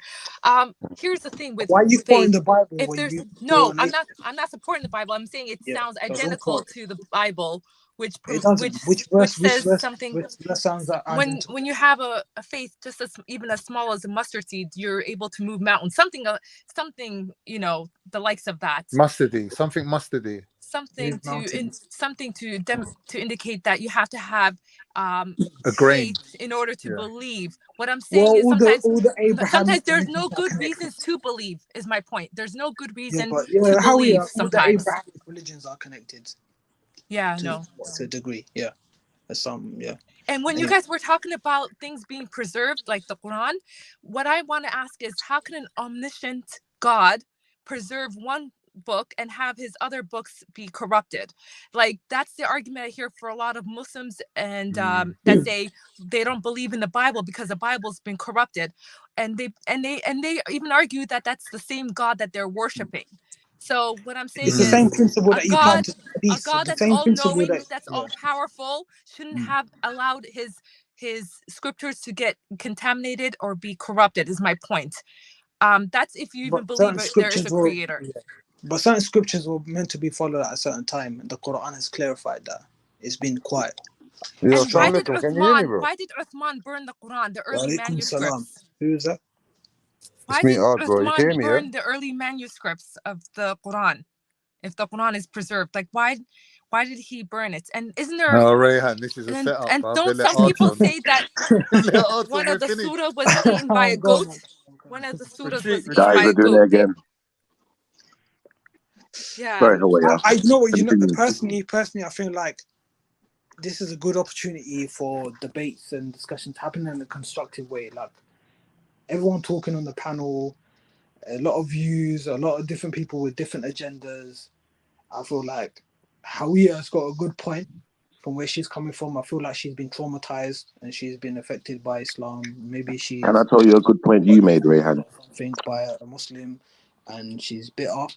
Here's the thing with why you faith. quoting the Bible? If there's I'm not supporting the Bible. I'm saying it sounds identical to the Bible, which says something. Which sounds like when you have a faith just even as small as a mustard seed, you're able to move mountains. Something the likes of that. Mustardy, something mustardy. Something to indicate that you have to have a grain faith in order to believe. What I'm saying is sometimes there's no good reasons to believe. Is my point. There's no good reason to believe. Sometimes the Abrahamic religions are connected. Yeah, to a degree. Yeah, And when you guys were talking about things being preserved, like the Quran, what I want to ask is, how can an omniscient God preserve one book and have his other books be corrupted. Like that's the argument I hear for a lot of Muslims, and that say they don't believe in the Bible because the Bible's been corrupted, and they even argue that that's the same God that they're worshiping. So what I'm saying It's the is same principle that you apply to a hadith. God The that's same all principle knowing, that that's all powerful, shouldn't have allowed his scriptures to get contaminated or be corrupted, is my point. That's if you even believe there is a creator. But certain scriptures were meant to be followed at a certain time, and the Quran has clarified that. It's been quiet. Yo, And why did Assalamualaikum. Can you hear me, Uthman, bro? why did Uthman burn the Quran, the early Walaikum salam. manuscripts? Who is that? Why It's me, did Art, bro. You can hear Uthman me, yeah? burn the early manuscripts of the Quran? If the Quran is preserved, like why did he burn it? And isn't there? No, Rayhan, this is a setup, And bruv. They don't let some people Arton. say that Let Arton, one we're of the finished. surah was eaten by a Go on, goat? man. One of the surahs Retreat, was eaten Guys, by we're a doing it goat. again. Yeah. Sorry, Hawaya. I know what you know. Continue. Personally, I feel like this is a good opportunity for debates and discussions happening in a constructive way. Like everyone talking on the panel, a lot of views, a lot of different people with different agendas. I feel like Hawiya's got a good point from where she's coming from. I feel like she's been traumatized and she's been affected by Islam. Maybe she's Can I tell you a good point you made, Rayhan? something by a Muslim and she's bitter.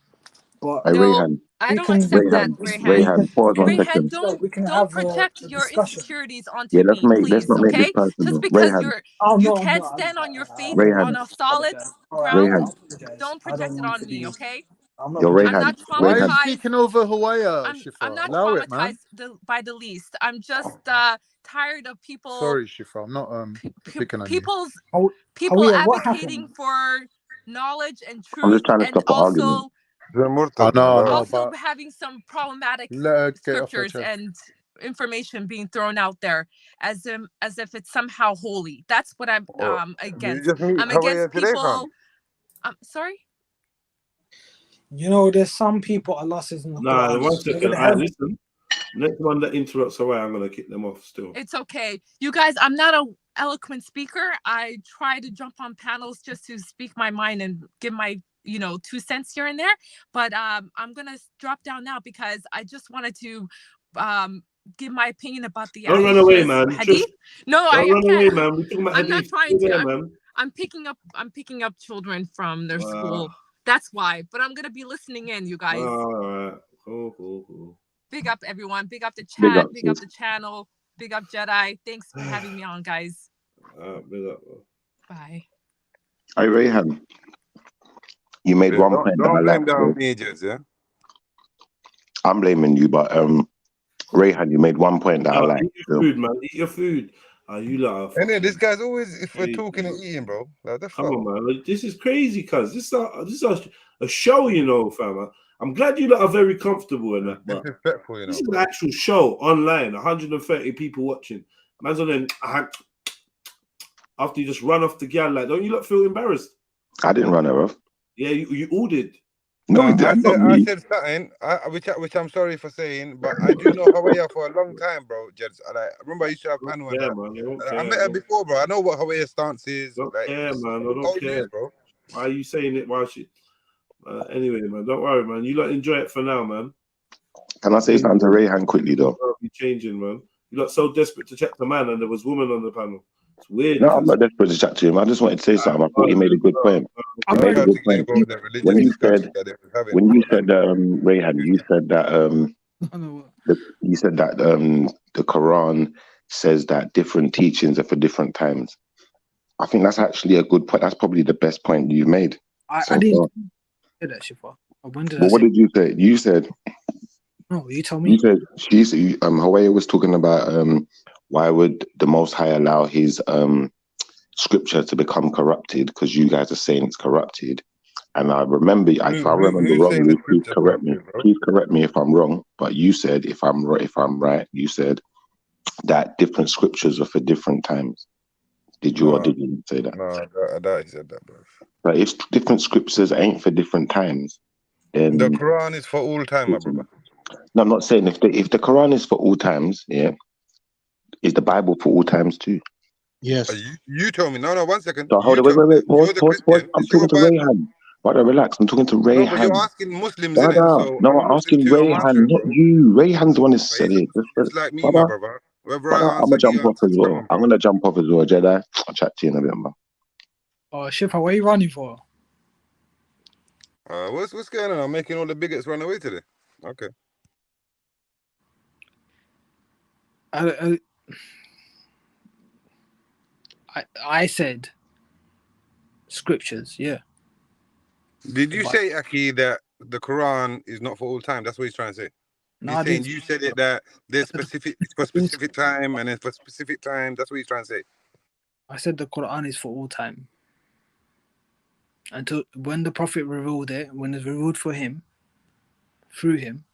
But Hey, Rayhan. I don't accept that, Rayhan, pause 1 second. Don't project your insecurities onto Yeah, me, let's please, not make this okay? personal. Just because Rayhan, you can't stand on your faith on Rayhan, a solid ground, Rayhan. don't project it on me, okay? Yo, I'm Rayhan, not Why are you Rayhan. traumatized. speaking over Hawaya, I'm Shifa? not Allow it, man. traumatized by the least. I'm just tired of people Sorry, Shifa. I'm not picking on you. people Hawiya, what advocating happened? for knowledge and I'm truth, just trying to and stop the argument. I know, also but having some problematic let her get off her scriptures chest. and information being thrown out there as if it's somehow holy. That's what I'm against. I'm against people. Sorry. You know, there's some people Allah says in the Nah, Quran. 1 second. All right, listen. Next one that interrupts away, I'm gonna kick them off still. It's okay. You guys, I'm not an eloquent speaker. I try to jump on panels just to speak my mind and give my 2 cents here and there. But I'm gonna drop down now because I just wanted to give my opinion about the Don't run away, Aisha's man. hadith. Don't run away, man. We're talking about I'm not hadith. trying Stay to. there, man. I'm picking up children from their school. That's why. But I'm gonna be listening in, you guys. All right. Cool. Big up everyone. Big up the Big chat. up, Big up sis. the channel. Big up Jedi. Thanks for having me on, guys. Big up. Bye. Hey, Rayhan, you made one point that I Don't blame like. that on me, Jez, yeah? I'm blaming you, but Rayhan, you made one point that I like. Eat your food, man. Eat your food. You lot are And this guy's always, if we're talking and eating, bro. Like, Come on, man. Like, this is crazy, cuz. This is a show, fam. I'm glad you lot are very comfortable in that, but disrespectful, this is an actual show online. 130 people watching. Man's on then after you just run off the gal, like, don't you lot feel embarrassed? I didn't run her off. Yeah, you all did. No, we I didn't. said something, which I'm sorry for saying, but I do know Hawaii for a long time, bro. Jez. I remember I used to have panel and that. Man, I met her before, bro. I know what Hawaii stance is. Don't Like, care, man. I don't old care, news, bro. Why are you saying it? Why she? Anyway, man, don't worry, man. You lot enjoy it for now, man. Can I say something to Rayhan quickly, though? Be changing, man. You lot so desperate to check the man, and there was woman on the panel. It's weird. No, I'm not desperate to chat to him. I just wanted to say something. I thought he made a good point. He made a good point. When you said, Rayhan, you said that you said that the Quran says that different teachings are for different times. I think that's actually a good point. That's probably the best point you've made. I didn't say that, Shifa. When did I But what say? did you say? You said. No, you tell me. You said Hawaii was talking about why would the Most High allow his scripture to become corrupted, because you guys are saying it's corrupted. And I remember, if I remember wrongly, please correct me. Please correct me if I'm wrong. But you said, if I'm right, you said that different scriptures are for different times. Did you or did you not say that? No, I doubt he said that, bro. But if different scriptures ain't for different times, then the Quran is for all time, my brother. No, I'm not saying if the Quran is for all times, yeah, is the Bible for all times too? Yes. You told me. No, 1 second. So hold on, wait, pause. I'm talking to Rayhan. Brother, relax. I'm talking to No, but you're Rayhan. asking Muslims, innit? Brother, So no, I'm a I'm Muslim asking too. I'm Rayhan, answering, not bro. you. Rayhan's the one who said it. It's like me, my brother. Whether I I'm answer, gonna jump he off as answers. Come well. on, I'm bro. gonna jump off as well, Jedi. I'll chat to you in a bit, man. Oh, Shifa, what are you running for? What's going on? I'm making all the bigots run away today. Okay. I said scriptures, yeah. Did you But say, Aki, that the Quran is not for all time? That's what he's trying to say. no, He's I saying didn't. you said it that there's specific for specific time and then for specific time. That's what he's trying to say. I said the Quran is for all time. Until when the Prophet revealed it, when it's revealed for him, through him,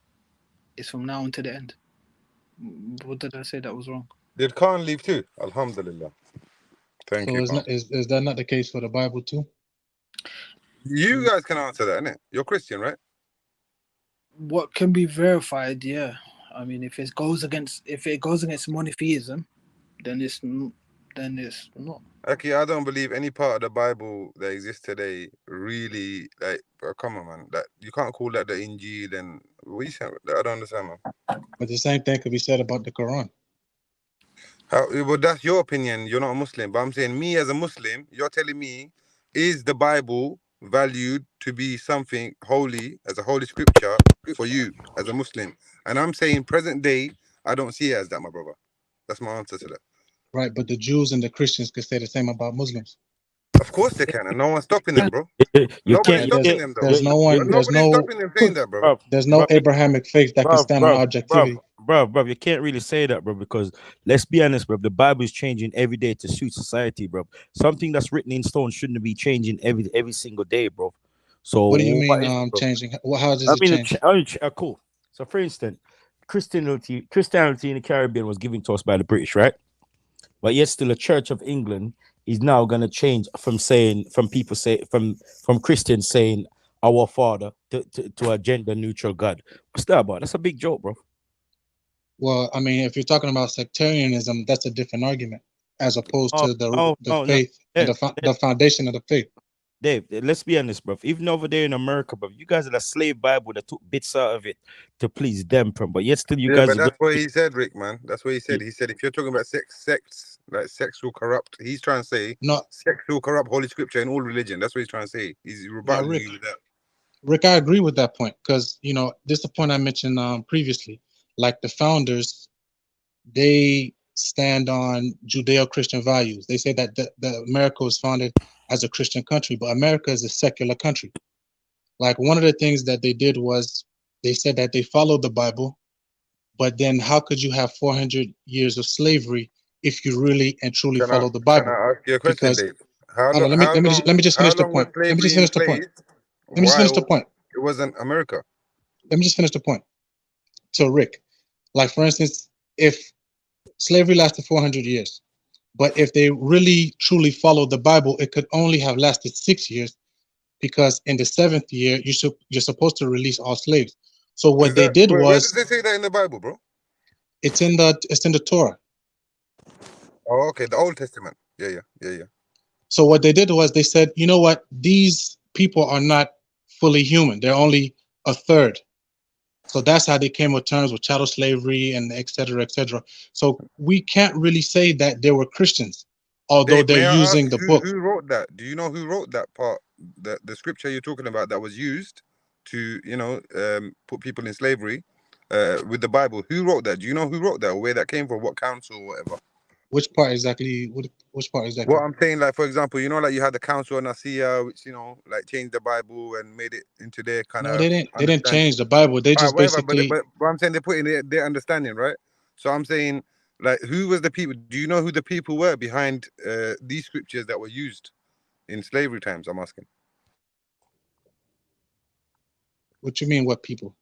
it's from now until the end. What did I say that was wrong? Did Khan leave too? Alhamdulillah. Thank So you, is Khan. not is that not the case for the Bible too? You guys can answer that, innit? You're Christian, right? What can be verified, yeah. I mean, if it goes against monotheism, then it's not. Aki, I don't believe any part of the Bible that exists today really like. Come on, man. That you can't call that the Injil and what you saying? I don't understand, man. But the same thing could be said about the Quran. Well, that's your opinion. You're not a Muslim, but I'm saying me as a Muslim, you're telling me, is the Bible valued to be something holy as a holy scripture for you as a Muslim? And I'm saying present day, I don't see it as that, my brother. That's my answer to that. Right, but the Jews and the Christians could say the same about Muslims. Of course they can, and no one's stopping them, bro. You Nobody's can't. stopping them, though. There's no one. There's Nobody's no. stopping them saying that, bro. There's no Abrahamic faith that can stand on objectivity. Bro, you can't really say that, bro, because let's be honest, bro. The Bible is changing every day to suit society, bro. Something that's written in stone shouldn't be changing every single day, bro. So What do you what mean is it, bro? changing? How does I it mean, change? cool. So, for instance, Christianity in the Caribbean was given to us by the British, right? But yet, still, the Church of England is now going to change from Christians saying our Father to a gender neutral God. What's that about? That's a big joke, bro. Well, I mean, if you're talking about sectarianism, that's a different argument, as opposed to the faith and the foundation of the faith. Dave, let's be honest, bro. Even over there in America, bro, you guys are the slave Bible that took bits out of it to please them, but yet still you guys. But that's what he said, Rick, man. That's what he said. He said if you're talking about sex, like sex will corrupt. He's trying to say sex will corrupt Holy Scripture in all religion. That's what he's trying to say. He's rebutting you with that. Rick, I agree with that point because this is the point I mentioned previously. Like the founders, they stand on Judeo-Christian values. They say that the America was founded as a Christian country, but America is a secular country. Like one of the things that they did was they said that they followed the Bible, but then how could you have 400 years of slavery if you really and truly follow the Bible? Can I ask you a question, Because Dave? let me just finish the point. Let me just finish the point. Let me just finish the point. It wasn't America. Let me just finish the point. So, Rick, like for instance, if slavery lasted 400 years, but if they really truly followed the Bible, it could only have lasted 6 years, because in the 7th year you're supposed to release all slaves. So what they did Where was, does they say that in the Bible, bro? it's in the Torah. Oh, okay, the Old Testament. Yeah. So what they did was they said, you know what, these people are not fully human. They're only a third. So that's how they came to terms with chattel slavery and et cetera, et cetera. So we can't really say that they were Christians, although Dave, they're using the book. Who wrote that? Do you know who wrote that part? The scripture you're talking about that was used to, put people in slavery with the Bible. Who wrote that? Do you know who wrote that or where that came from? What council or whatever? Which part exactly? Which part exactly? What I'm saying, like, for example, like you had the Council of Nicaea, which, like changed the Bible and made it into their kind of. No, they didn't change the Bible. They just basically. But I'm saying they put in their understanding, right? So I'm saying, like, who was the people? Do you know who the people were behind these scriptures that were used in slavery times? I'm asking. What you mean, what people?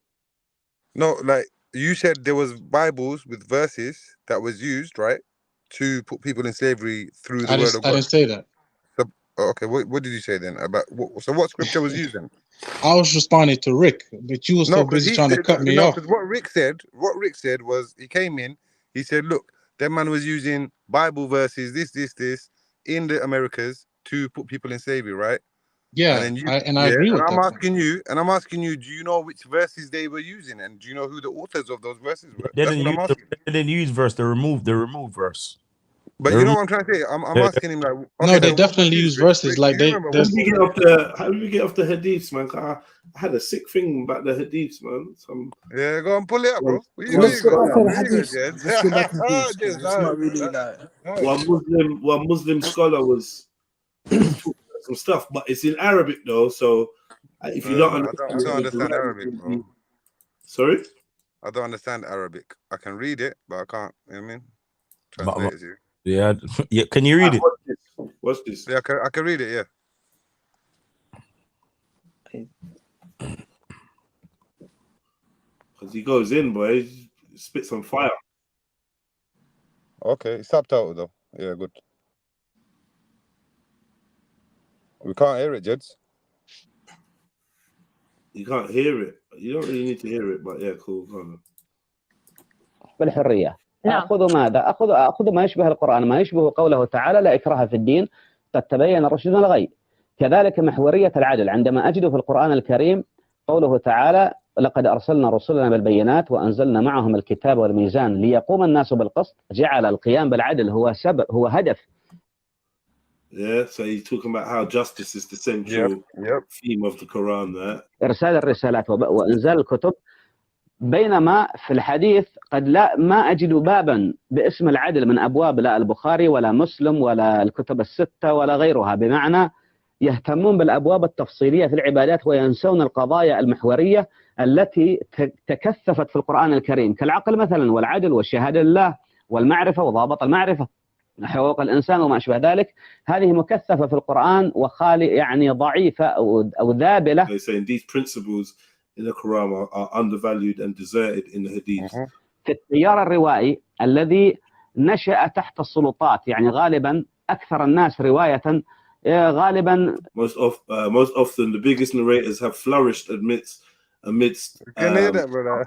No, like you said, there was Bibles with verses that was used, right, to put people in slavery through the word of God. I didn't say that. So, okay, what did you say then about? So what scripture was used then? I was responding to Rick, but you were so busy trying to cut me off. Because what Rick said was he came in, he said, look, that man was using Bible verses, this, in the Americas to put people in slavery, right? Yeah, And then you, I agree and with I'm that. asking you, do you know which verses they were using, and do you know who the authors of those verses were? They That's didn't what I'm use asking. they didn't use verse. They removed verse. But They you know removed, what I'm trying to say? I'm yeah, asking him like, No, okay, they so what definitely use verses. Like do you remember How there's did we get off the hadiths, man? I had a sick thing about the hadiths, man. Yeah, go and pull it up, bro. Where So let's you go go back to now? the Where you go, hadiths. Jed? Let's go back to the hadiths because Jed, it's not really like. One Muslim scholar was talking about some stuff, but it's in Arabic though. So if you don't I understand don't it, understand Arabic, bro. Sorry? I don't understand Arabic. I can read it, but I can't. You know what I mean? but- Translate it to you. yeah, yeah. Can you read it? What's this? Yeah, I can read it. Yeah. Because he goes in, boy, he spits on fire. Okay, subtitle though. Yeah, good. We can't hear it, Jeds. You can't hear it. You don't really need to hear it, but yeah, cool. Go on. بالحرية أخذ ماذا؟ أخذ ما يشبه القرآن، ما يشبه قوله تعالى لا إكراه في الدين قد تبين الرشد من الغي. كذلك محورية العدل عندما أجد في القرآن الكريم قوله تعالى لقد أرسلنا رسلنا بالبينات وأنزلنا معهم الكتاب والميزان ليقوم الناس بالقسط، جعل القيام بالعدل هو هدف. Yeah, so he's talking about how justice is the central theme of the Quran. إرسال الرسالات وإنزال الكتب. بينما في الحديث قد ما أجد بابا باسم العدل من أبواب لا البخاري ولا مسلم ولا الكتب الستة ولا غيرها، بمعنى يهتمون بالأبواب التفصيلية في العبادات وينسون القضايا المحورية التي تكثفت في القرآن الكريم كالعقل مثلا والعدل والشهادة لله والمعرفة وضابط المعرفة حقوق الإنسان وما أشبه ذلك. هذه مكثفة في القرآن وخالي يعني ضعيفة أو ذابلة. They're saying these principles in the Quran are undervalued and deserted in the Hadith. في التيار الروائي الذي نشأ تحت السلطات، يعني غالبا أكثر الناس رواية غالبا most often the biggest narrators have flourished amidst can hear that, brother.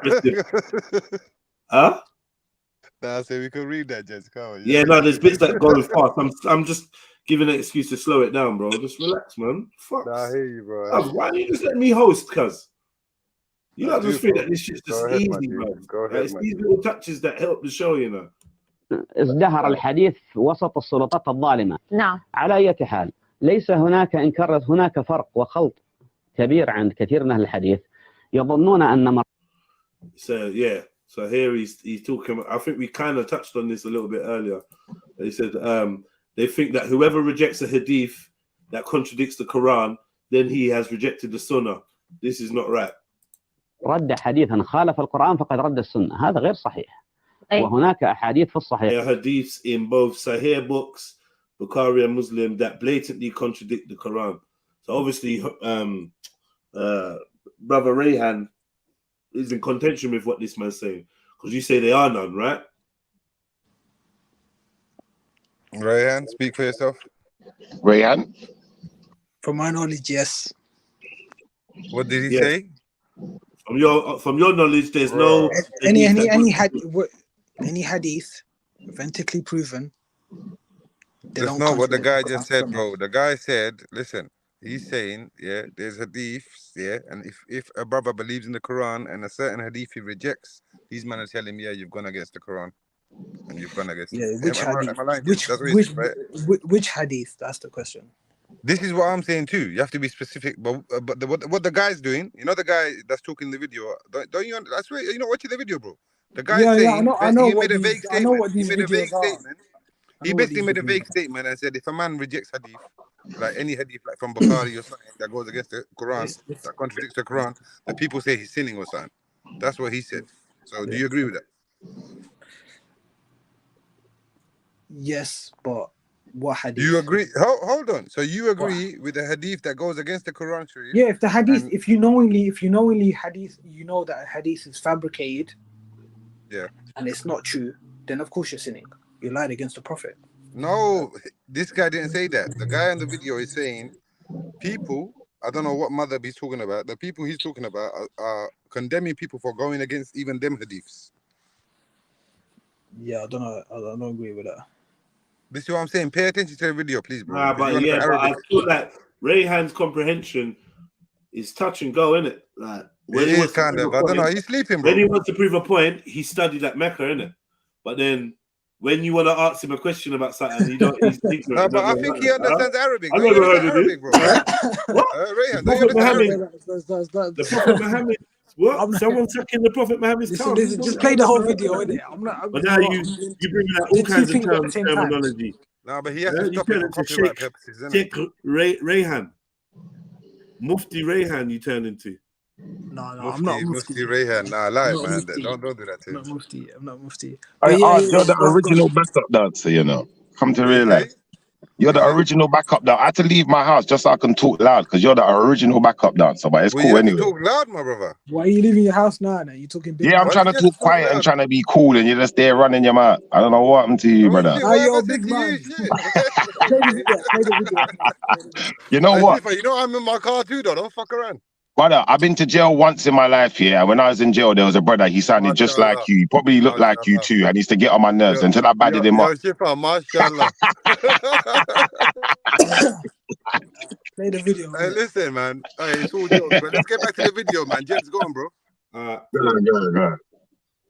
Huh? Nah, I said we could read that, Jeds. Come on. Yeah, no, there's bits that go fast. I'm just giving an excuse to slow it down, bro. Just relax, man. Fuck. Nah, I hear you, bro. Why don't you just let me host, cuz? You That's not just you, think bro. that this shit's Go just ahead, easy, my dude. bro. Go ahead, It's my these dude. little touches that help the show, you know. ازدهر الحديث وسط السلطات الظالمة. نعم. على أي حال ليس هناك فرق وخلط كبير عند كثير من أهل الحديث يظنون أن So yeah, so here he's talking. I think we kind of touched on this a little bit earlier. They said they think that whoever rejects a hadith that contradicts the Quran, then he has rejected the Sunnah. This is not right. رد حديثا خالف القرآن فقد رد السنة. هذا غير صحيح. وهناك أحاديث في الصحيح. There are hadiths in both Sahih books, Bukhari and Muslim, that blatantly contradict the Quran. So obviously, Brother Rayhan is in contention with what this man's saying, because you say they are none, right? Rayhan, speak for yourself. Rayhan? From my knowledge, yes. What did he say? From your knowledge, there's no any hadith authentically proven. That's not what the guy just said, bro. The guy said, listen, he's saying, yeah, there's hadiths, yeah, and if a brother believes in the Quran and a certain hadith he rejects, these men are telling him, yeah, you've gone against the Quran. And you've gone against which hadith? Am I lying? That's what he said, right? Which hadith? That's the question. This is what I'm saying too. You have to be specific. But what the guy's doing, you know, the guy that's talking in the video, don't you? I swear, you're not watching the video, bro. The guy's saying he made a vague statement. He made a vague statement. He basically made a vague statement and said if a man rejects hadith, like any hadith, like from Bukhari or something that goes against the Quran, that contradicts the Quran, the people say he's sinning or something. That's what he said. So do you agree with that? Yes, but what hadith? You agree? Hold on. So you agree with the hadith that goes against the Quran Sharif? Yeah, if the hadith, if you knowingly hadith, you know that hadith is fabricated. Yeah. And it's not true, then of course you're sinning. You lied against the Prophet. No, this guy didn't say that. The guy in the video is saying people, I don't know what madhab he's talking about. The people he's talking about are condemning people for going against even them hadiths. Yeah, I don't agree with that. This is what I'm saying. Pay attention to the video, please, bro. But I feel like Rayhan's comprehension is touch and go, innit? Like when It he is wants to kind prove of. a I don't know. point, He's sleeping, when bro. he wants to prove a point, he studied at Mecca, innit? But then when you want to ask him a question about something, he don't. He's ignorant. No, He but don't I know think nothing. he understands Arabic. I Don't you never understand heard of Arabic, this. bro? What? Rayhan, The don't you Prophet understand Muhammad. Arabic? The Prophet Muhammad. What? I'm not, Someone sucking the Prophet Muhammad's listen, tongue? listen, just play the whole video, innit? I'm not. But You now know what? you bring out I'm all doing two kinds of things at the same time. terminology. No, but he has to You stop it turn for into copyright Sheikh purposes, isn't it? Rayhan. Mufti Rayhan you turn into. No, I'm not Mufti mufti. Rayhan. Nah, I'm lie, not man. mufti. Don't do that to I'm him. not mufti. I'm not mufti. I, But yeah, you're the go on. original backup dancer, you know. Come to What you say? realize. You're the original backup dancer. I had to leave my house just so I can talk loud because you're the original backup dancer, but it's Well, you cool have to anyway. talk loud, my brother. Why are you leaving your house now? You talking big? Yeah, I'm Why trying did to you have talk to talk quiet and loud? trying to be cool, and you're just there running your mouth. I don't know what happened to you, Oh brother. shit, what have you're I a said big to you? man. Shit. Play the video. Play the video. You know Hey, what? Shifa, you know I'm in my car too, though. Don't fuck around. Brother, I've been to jail once in my life, yeah. When I was in jail, there was a brother, he sounded just like Mashallah. you. He probably looked like you Mashallah. too, and he used to get on my nerves until I badded him up. Shifa, mashallah. Play the video. Hey, listen, man. Hey, it's all jokes, but let's get back to the video, man. Jens, go on, bro.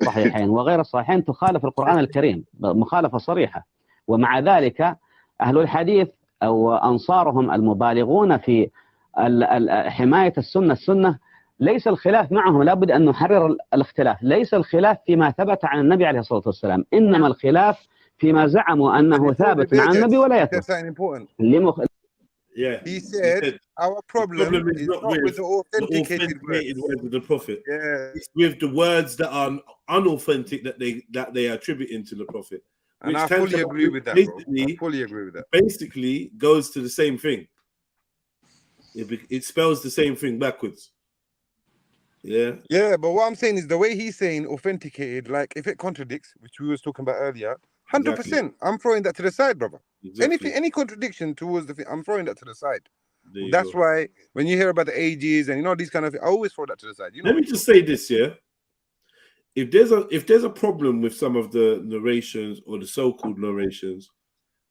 صحيحين وغير الصحيحين تخالف القرآن الكريم مخالفة صريحة. ومع ذلك أهل الحديث أو أنصارهم المبالغون في حماية السنة ليس الخلاف معهم، لابد أن نحرر الاختلاف. ليس الخلاف فيما ثبت عن النبي عليه الصلاة والسلام، إنما الخلاف فيما زعموا أنه ثابت عن النبي ولا يثبت. Yeah, he said our problem is not with the authenticated words of the Prophet. Yeah, it's with the words that are unauthentic that they are attributing to the Prophet. And I fully agree with that, bro. I fully agree with that. Basically, goes to the same thing. It spells the same thing backwards. Yeah. Yeah, but what I'm saying is the way he's saying authenticated, like if it contradicts, which we was talking about earlier, 100%. I'm throwing that to the side, brother. Exactly. Any contradiction towards the thing, I'm throwing that to the side. There That's go. why when you hear about the ages and these kind of things, I always throw that to the side. You know. Let me just say this, yeah. If there's a problem with some of the narrations or the so-called narrations,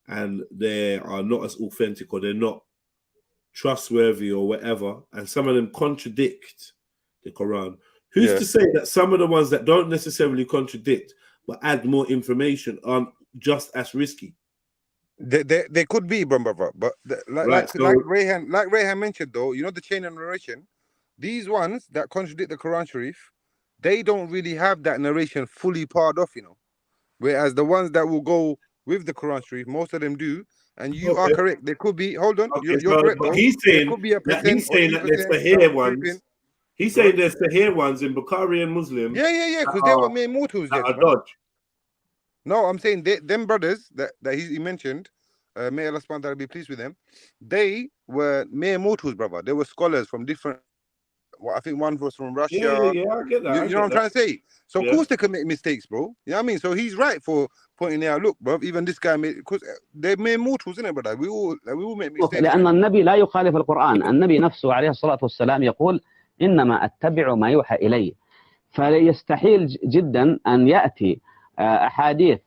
and they are not as authentic or they're not trustworthy or whatever, and some of them contradict the Quran, who's to say that some of the ones that don't necessarily contradict but add more information aren't just as risky? They could be, brother, but like Rayhan mentioned, though, the chain of narration, these ones that contradict the Quran Sharif, they don't really have that narration fully parred off, whereas the ones that will go with the Quran Sharif, most of them do. And you are correct. There could be. Hold on, you're correct. But he's saying could be a that there's Sahih ones. He's saying there's Sahih ones in Bukhari and Muslim. Yeah, because they were mere mortals. Dodge. No, I'm saying them brothers that he mentioned, may Allah subhanahu wa ta'ala be pleased with them, they were mere mortals, brother. They were scholars from different. I think one was from Russia. Yeah, I get that. You know what I'm trying to say? So of course they can make mistakes, bro. You know what I mean? So he's right for pointing out, look, bro, even this guy made, because they're mere mortals, isn't it, brother? We all make mistakes. لأن النبي لا يخالف القرآن. النبي نفسه عليه الصلاة والسلام يقول إنما أتبع ما يوحى إلي. فيستحيل جدا أن يأتي أحاديث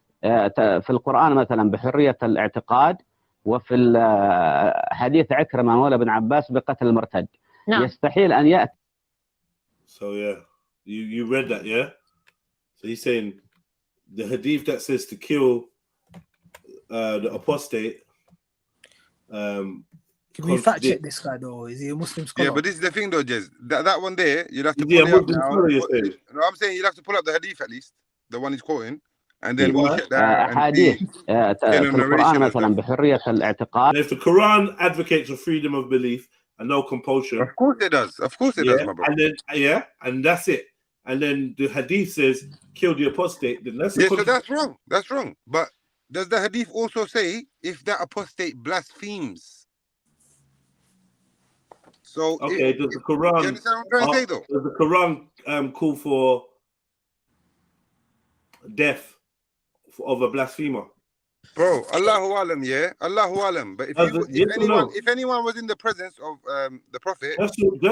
في القرآن مثلا بحرية الاعتقاد، وفي حديث عكرمة مولى بن عباس بقتل المرتد. يستحيل أن يأتي. So yeah, you read that, yeah? So he's saying the hadith that says to kill the apostate. Can we fact check this guy though? Is he a Muslim scholar? Yeah, but this is the thing though, Jez. That one there, you'd have to pull Yeah, it up Muslim now. scholar, you're saying. No, I'm saying you'd have to pull up the hadith at least, the one he's quoting, and then we'll check that. أحاديث في القرآن مثلا بحرية الاعتقاد. If the Quran advocates for freedom of belief and no compulsion, of course it does. Of course it does, my brother. And then and that's it. And then the hadith says kill the apostate. Then that's so that's wrong. That's wrong. But does the hadith also say if that apostate blasphemes? So okay, does the Quran? You understand what I'm trying to say, though? Does the Quran call for death of a blasphemer? Bro, Allahu alam, yeah, Allahu alam. But if anyone was in the presence of the Prophet,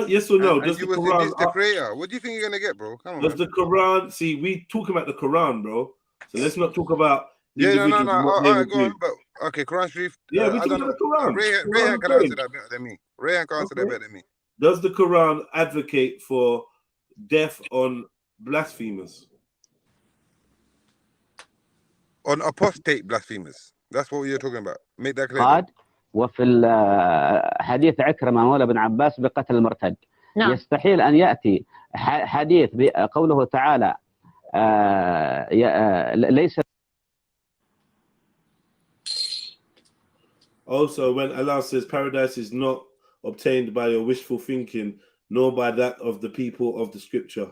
yes or no? And you was in this, the Creator, what do you think you're gonna get, bro? Come on. Does the Quran? See, we talk about the Quran, bro. So let's not talk about. No. All right, go on. But okay, Quran Sharif. Yeah, we talk about the Quran. Rayhan can answer that better than me. Rayhan can answer that better than me. Does the Quran advocate for death on blasphemers? On apostate blasphemers. That's what you're talking about. Make that clear. قاد وفي حديث عكرمة مولى بن عباس بقتل المرتد. نعم. يستحيل أن يأتي حديث بقوله تعالى ليس. Also, when Allah says paradise is not obtained by your wishful thinking, nor by that of the people of the scripture.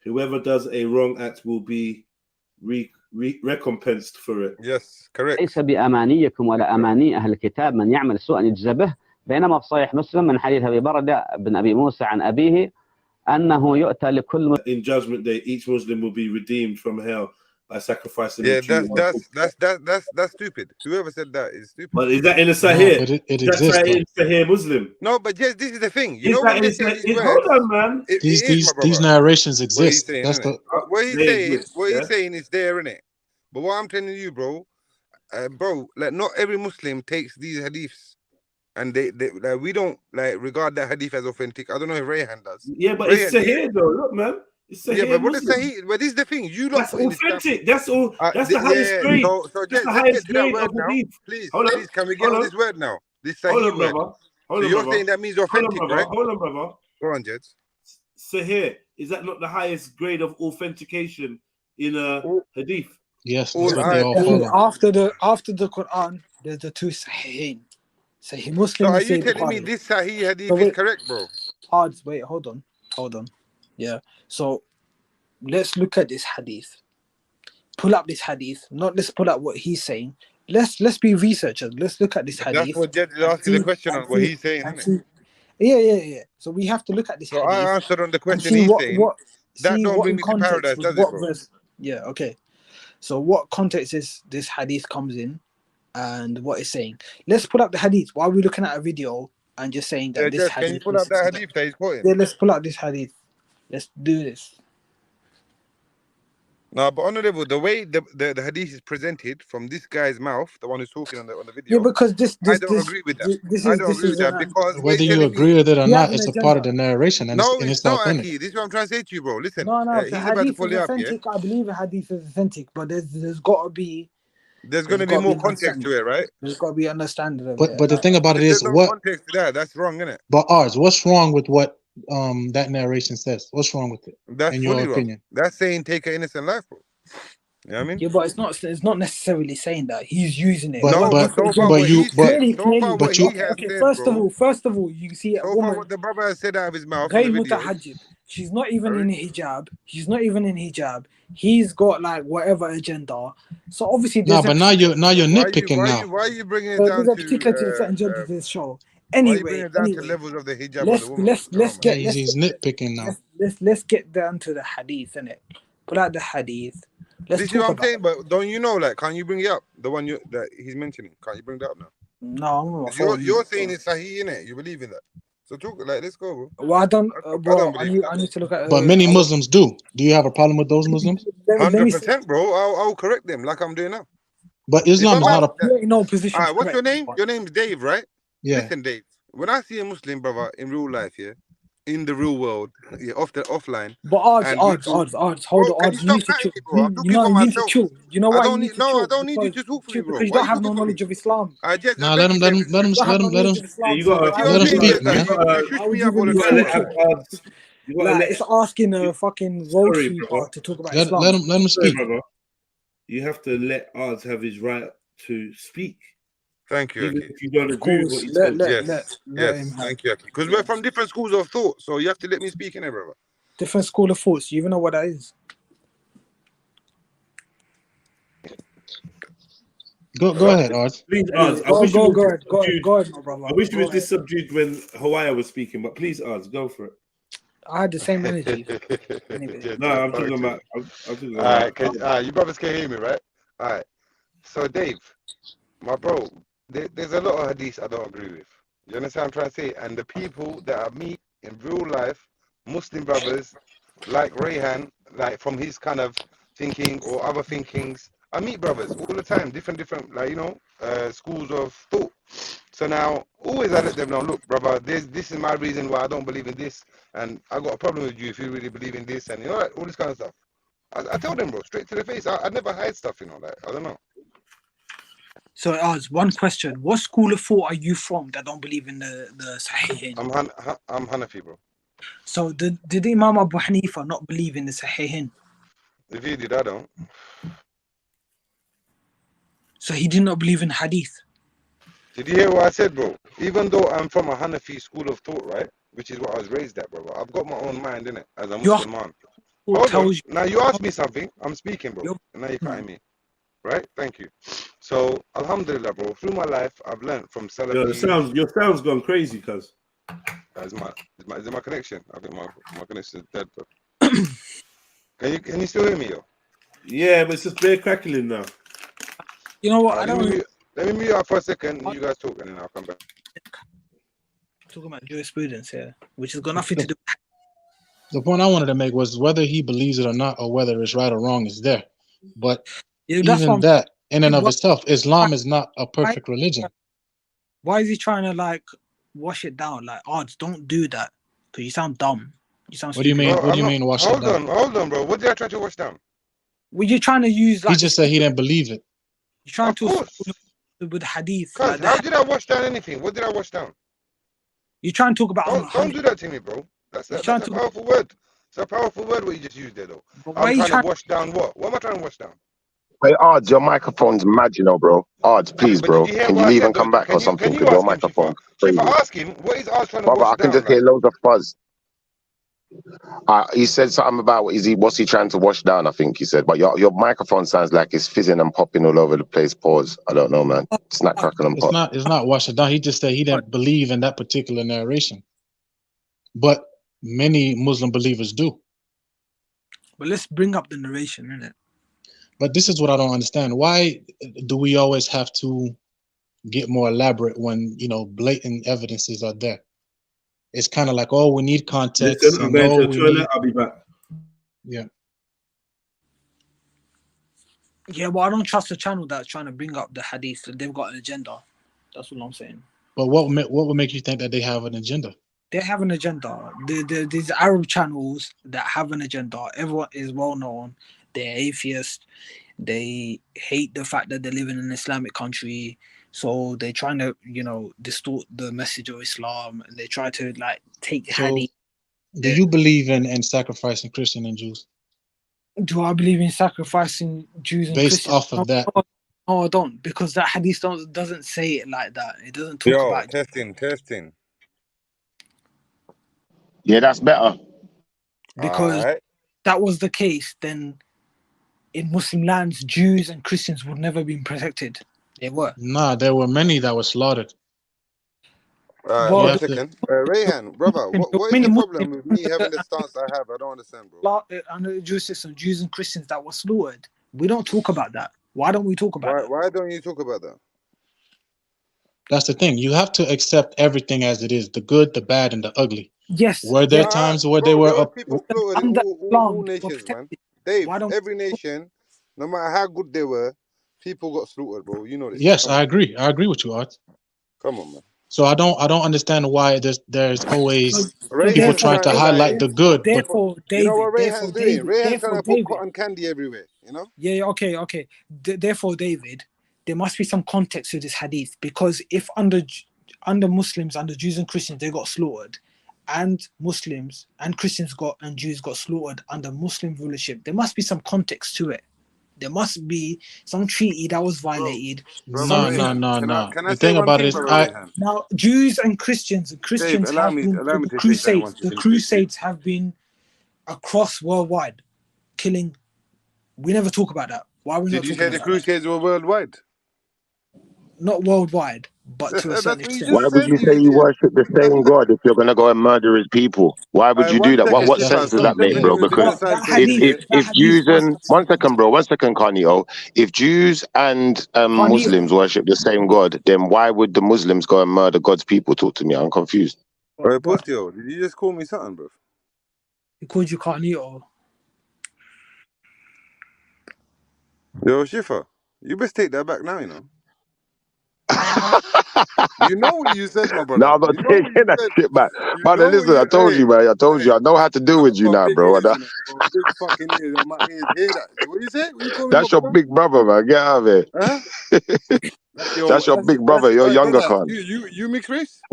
Whoever does a wrong act will be recompensed for it. Yes, correct. ليس بأمانيكم ولا أماني أهل الكتاب من يعمل سوءا يجزى به. بينما في صحيح مسلم من حديث أبي بردة بن أبي موسى عن أبيه أنه يؤتى لكل. In judgment day, each Muslim will be redeemed from hell by sacrificing. Yeah, that's stupid. Whoever said that is stupid. But is that in the Sahih? No, but it That's exists. in Sahih Muslim. No, but yes, this is the thing. You Is know that when they in say these Sahih? words, Hold on, man. These narrations exist. Saying, That's the. what he's They saying. exist, What yeah? he's saying is there, innit? But what I'm telling you, bro, like not every Muslim takes these hadiths, and they like we don't like regard that hadith as authentic. I don't know if Rayhan does. Yeah, but Rayhan, it's Sahih though. Look, man. It's Sahih. Yeah, but what is Muslim. Sahih? But this is the thing. You lot That's put in this authentic. That's all. That's the yeah, highest grade. So That's just, the let's highest get to that grade word of now. hadith. Please, Hold on. please, can we get Hold on on. this word now? This Hold Sahih on, word. brother. So Hold on, you're brother. saying that means Hold on, authentic, brother. right? Hold on, brother. Go on, Jets. Sahih, is that not the highest grade of authentication in a hadith? Yes, All that's what they all follow. After the Quran, there's the two Sahihain. Sahih Muslim So are and you Sahih telling me Bukhari. this Sahih hadith So is wait, correct, bro? odds. Wait, hold on. Yeah. So let's look at this hadith. Pull up this hadith. Not let's pull up what he's saying. Let's be researchers. Let's look at this hadith. That's what Jed is asking the question on, what he's saying, isn't it? Yeah. So we have to look at this So hadith I answered on the and question see he's what saying. That don't bring in me to context paradise, with does it, what bro? verse. Yeah. Okay. So what context is this hadith comes in, and what it's saying? Let's pull up the hadith. Why are we looking at a video and just saying that Yeah, this Jed, can you hadith pull up that hadith that he's quoting? Yeah, let's pull up this hadith. Let's do this. No, but on the level, the way the hadith is presented from this guy's mouth, the one who's talking on the Yeah, video, because I don't agree with that. I don't agree with that because what Whether he's you telling agree me. with it or he has not, an it's a part of agenda. the narration and No, it's it's not, authentic. Aki. This is what I'm trying to say to you, bro. Listen, No, the he's about to hadith pull is it up, yeah? authentic. I believe the hadith is authentic, but there's got to be There's going to be more context to it, right? There's got to be understanding of it. But the thing about it If is there's no what. context to that, that's wrong, isn't it? But ours, what's wrong with what that narration says? What's wrong with it? That's in your fully wrong. opinion? That's saying take an innocent life, bro. You know what I mean? Yeah, but it's not necessarily saying that he's using it. But No, but so far but what you he but said, so far what he has Okay, said, first bro. of all, you see a So far woman what the brother has said out of his mouth on Ghayr the video. mutahajjib. She's not even in hijab. She's not even in hijab. He's got like whatever agenda. So obviously no, there's but now you're nitpicking now. Why are you bringing it so down there's a to particular certain agenda to this show. why are you Anyway, bringing it down to levels of the hijab of let's the woman? He's nitpicking now. let's get down to the hadith, innit? Pull out the hadith. Let's This is talk what I'm about saying, but don't you know, like, can't you bring it up? The one that he's mentioning. Can't you bring that up now? No, I'm on my phone. You're saying it's Sahih, innit? You believe in that. So talk, like, let's go, bro. Well, I don't believe I need to look at But many Muslims do. Do you have a problem with those Muslims? 100%, bro. I'll correct them like I'm doing now. But Islam is not a. You're in no position. All right, what's your name? Your name's Dave, right? Yeah. Listen, Dave. When I see a Muslim brother in real life, yeah, in the real world, yeah, offline. But odds, hold on, odds. You need to chill. You need to chill. You know why you need to chill? I don't need you to talk for me, bro. Because you don't have no knowledge of Islam. Nah, let him You got let him speak, man. Like it's asking a fucking road sweeper to talk about Islam. Let him speak. Brother. You have to let Ards have his right to speak. Thank you, Even Aki. if you don't agree with what he says. Yes, thank you, Aki. Because we're from different schools of thought, so you have to let me speak in there, brother. Different school of thoughts. You even know what that is? Go ahead, Ards. Please, Ards. Go ahead, my brother. I wish he was this subdued when Hawaii was speaking, but please, Ards, go for it. I had the same energy. No, I'm talking about. All right, you brothers can hear me, right? All right. So, Dave, my bro, there's a lot of hadiths I don't agree with. You understand what I'm trying to say? And the people that I meet in real life, Muslim brothers, like Rayhan, like from his kind of thinking or other thinkings, I meet brothers all the time, different, like, schools of thought. So So now, always I let them know, look, brother, this is my reason why I don't believe in this, and I got a problem with you if you really believe in this, and you know, like, all this kind of stuff. I tell them, bro, straight to the face. I never hide stuff, you know, like, I don't know. So one question: what school of thought are you from that don't believe in the Sahihain? I'm Hanafi, bro. So did Imam Abu Hanifa not believe in the Sahihain? If he did, I don't. So he did not believe in Hadith. Did you hear what I said, bro? Even though I'm from a Hanafi school of thought, right, which is what I was raised at, brother, I've got my own mind, innit, as a Muslim man. Hold on. Now you asked me something. I'm speaking, bro. And now you're cutting me. Right? Thank you. So, alhamdulillah, bro. Through my life, I've learned from Salafi. Your sound's gone crazy, cuz. Is it my connection? I think my connection is dead, bro. Can you still hear me, yo? Yeah, but it's just bare crackling now. You know what? Let me mute up for a second. You guys talk, and then I'll come back. Talking about jurisprudence here, which has got nothing to do. The point I wanted to make was whether he believes it or not, or whether it's right or wrong, is there. But even that, in and of itself, Islam is not a perfect religion. Why is he trying to like wash it down? Like, odds, don't do that, because you sound dumb. You sound. What do you mean? Bro, what do you mean wash it down? Hold on, bro. What did I try to wash down? Well, you're trying to use. Like, he just said he didn't believe it. You're trying to with Hadith. Like how did I wash down anything? What did I wash down? You're trying to talk about. Don't do that to me, bro. That's a powerful word. It's a powerful word what you just used there, though. I'm trying to wash down what? What am I trying to wash down? Hey, Ards, your microphone's mad, you know, bro. Ards, please, bro. Can you leave and come back or something? Because your microphone. If I ask him, what is Ards trying to wash down? I can just hear loads of fuzz. He said something about what's he trying to wash down, I think he said. But your microphone sounds like it's fizzing and popping all over the place. Pause. I don't know, man. It's not cracking and pop. It's not wash it down. He just said he didn't believe in that particular narration. But many Muslim believers do. But let's bring up the narration, innit? But this is what I don't understand. Why do we always have to get more elaborate when, you know, blatant evidences are there? It's kind of like, oh, we need context. Listen, I'm going to the toilet. I'll be back. Yeah. Yeah, well, I don't trust the channel that's trying to bring up the hadith. They've got an agenda. That's what I'm saying. But what would make you think that they have an agenda? They have an agenda. These Arab channels that have an agenda. Everyone is well known. They're atheist. They hate the fact that they live in an Islamic country. So they're trying to, you know, distort the message of Islam, and they try to like take hadith. Do you believe in sacrificing Christian and Jews? Do I believe in sacrificing Jews and Based Christians? off of that? No, I don't, because that hadith doesn't say it like that. It doesn't talk about testing. Yeah, that's better. Because that was the case, then in Muslim lands, Jews and Christians would never been protected. They were. Nah, there were many that were slaughtered. One second. Rayhan, brother, what is the problem with me having the stance I have? I don't understand, bro. Under the Jewish system, Jews and Christians that were slaughtered. We don't talk about that. Why don't we talk about that? Why don't you talk about that? That's the thing. You have to accept everything as it is, the good, the bad, and the ugly. Yes. Were there times where they were people slaughtered in all nations, man. Dave, every nation, no matter how good they were, people got slaughtered, bro. You know this. Yes, I agree. I agree with you, Art. Come on, man. So I don't understand why there's always people trying to highlight the good. Therefore, David, you know what Rayhan's doing? Rayhan's trying to put cotton candy everywhere, you know? Yeah, okay. Therefore, David, there must be some context to this hadith, because if under Muslims, under Jews and Christians, they got slaughtered, and Muslims and Christians and Jews got slaughtered under Muslim rulership, there must be some context to it. There must be some treaty that was violated. No. The thing about it is, now Jews and Christians have been the Crusades have been across worldwide, killing. We never talk about that. Why we not? Did you say the Crusades were worldwide? Not worldwide, but to a certain extent. Why would you say you worship the same God if you're gonna go and murder his people? Why would you do that? What sense does that make, bro? Because if Jews and one second, Kanye, if Jews and Muslims worship the same God, then why would the Muslims go and murder God's people? Talk to me. I'm confused. Hey, Postio, did you just call me something, bro? He called you Kanye. Yo, Shifa, you best take that back now, you know. You know what you said, my brother. No, I'm not You know what taking you that said. shit back. You Man, know what listen, I you. told you, man. I told you. I know how to deal with you Got now, big bro. ears, you know. I got big fucking ears. My ears hear that. What you say? What you call me, my That's your brother? big brother, man. Get out of here. Huh? That's your big brother. You're younger, brother. Khan. You mixed race?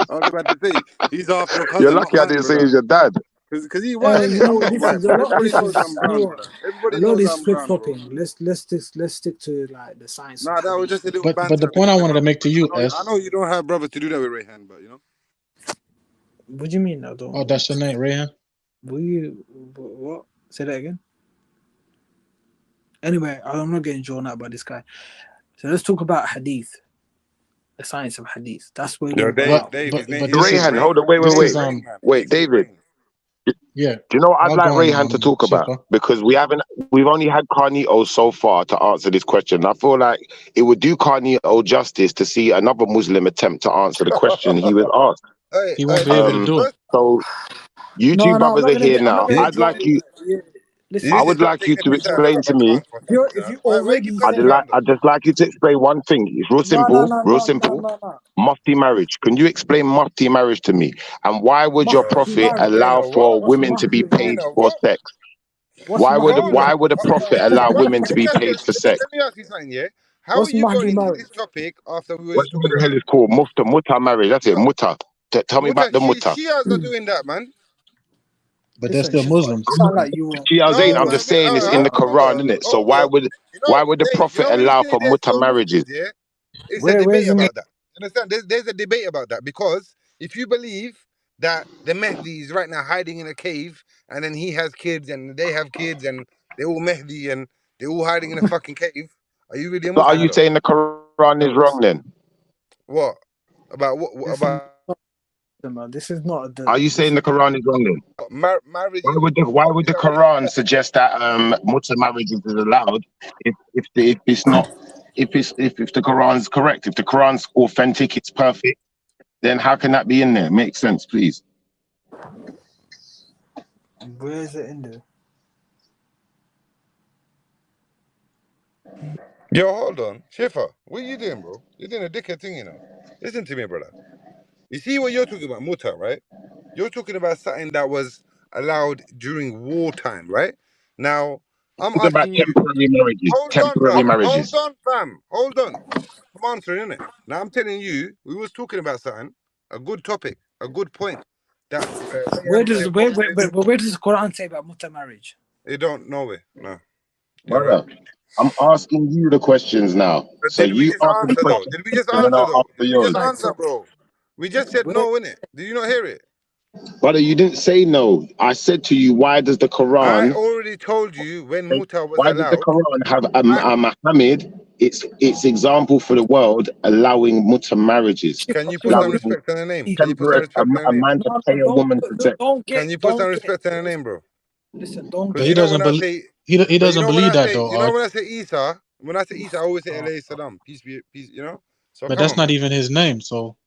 I was about to say he's half your You're cousin, not lucky I man, didn't say brother. he's your dad. Because he white, innit? You know I'm what not this white, is? A bro. lot. Everybody This knows is, I'm you know brown, what? brother. A Everybody lot of knows this I'm flip brown, bro. flopping. Let's stick to like the science of Nah, that was hadith. just a little But banter the point I because wanted to make to you, I know you don't have brothers to do that with Rayhan, but you know. What do you mean? I don't. oh, that's your name, Rayhan. What? Say that again. Anyway, I'm not getting drawn out by this guy. So let's talk about hadith, the science of hadith. That's where Yo, we're Dave, But his name this is Rayhan, hold on. Wait, this wait, is wait. Wait, David. yeah. Do you know what I'd I'll like go on, Rayhan to talk about? Shifa. Because we've only had Kanye so far to answer this question. I feel like it would do Kanye justice to see another Muslim attempt to answer the question he was asked. He won't be able to do it. So you two No, I'm brothers not are gonna here get. I'm now. not gonna I'd draw. like you. Yeah, listen. I would like you to explain to me. If you already said I'd just like you to explain one thing. It's real simple. Real simple. Mufti marriage. Can you explain Mufti marriage to me? And why would your prophet allow for women to be paid for sex? Why would a prophet allow women to be paid for sex? Let me ask you something, yeah? How are you going into this topic after we were What just talking the about hell is called mutta marriage? That's it, mutta. Tell me about the mutta. Shias are doing that, man. But they're still Muslims. Sound like you. Shias ain't. I'm just saying it's in the Quran, isn't it? So why would the prophet allow for mutta marriages? Yeah? It's Where's a debate the about that. Understand? There's a debate about that because if you believe that the Mahdi is right now hiding in a cave and then he has kids and they have kids and they're all Mahdi and they're all hiding in a fucking cave, are you really a So Muslim? are you saying the Quran is wrong then? What? About what? About This is not the. Are you saying the Quran is wrong then? marriage? Why would the Quran suggest that mutta marriage is allowed if it's not if the Quran's correct, if the Quran's authentic, it's perfect, then how can that be in there? Make sense, please. Where is it in there? Yo, hold on, Shifa, what are you doing, bro? You're doing a dickhead thing, you know. Listen to me, brother. You see what you're talking about, muta, right? You're talking about something that was allowed during wartime, right? Now, I'm It's about asking you. temporary marriages. Hold on, Temporary fam. marriages. Hold on, fam. Hold on. I'm answering it. Now I'm telling you, we was talking about something, a good topic, a good point. That Where does the Quran say about mutta marriage? They don't know it. No. Brother, I'm asking you the questions now. So Did we you just answer the answer though? question, Did we just and then answer I'll though? answer Did we yours. just answer, bro? We just said no, innit? Did you not hear it? Brother, you didn't say no. I said to you, why does the I Quran? already told you when muta was Why does the allowed. Quran have Muhammad? It's example for the world allowing mutta marriages. Can you put some respect on the name? Can you put some respect on the A name? man to pay a woman for sex. Can you put some respect on the name, bro? Listen, don't But he doesn't believe. He But doesn't believe that though. You know when I say Isa, I always say alayhi salam, peace, you know. So But come that's on, not man. even his name, so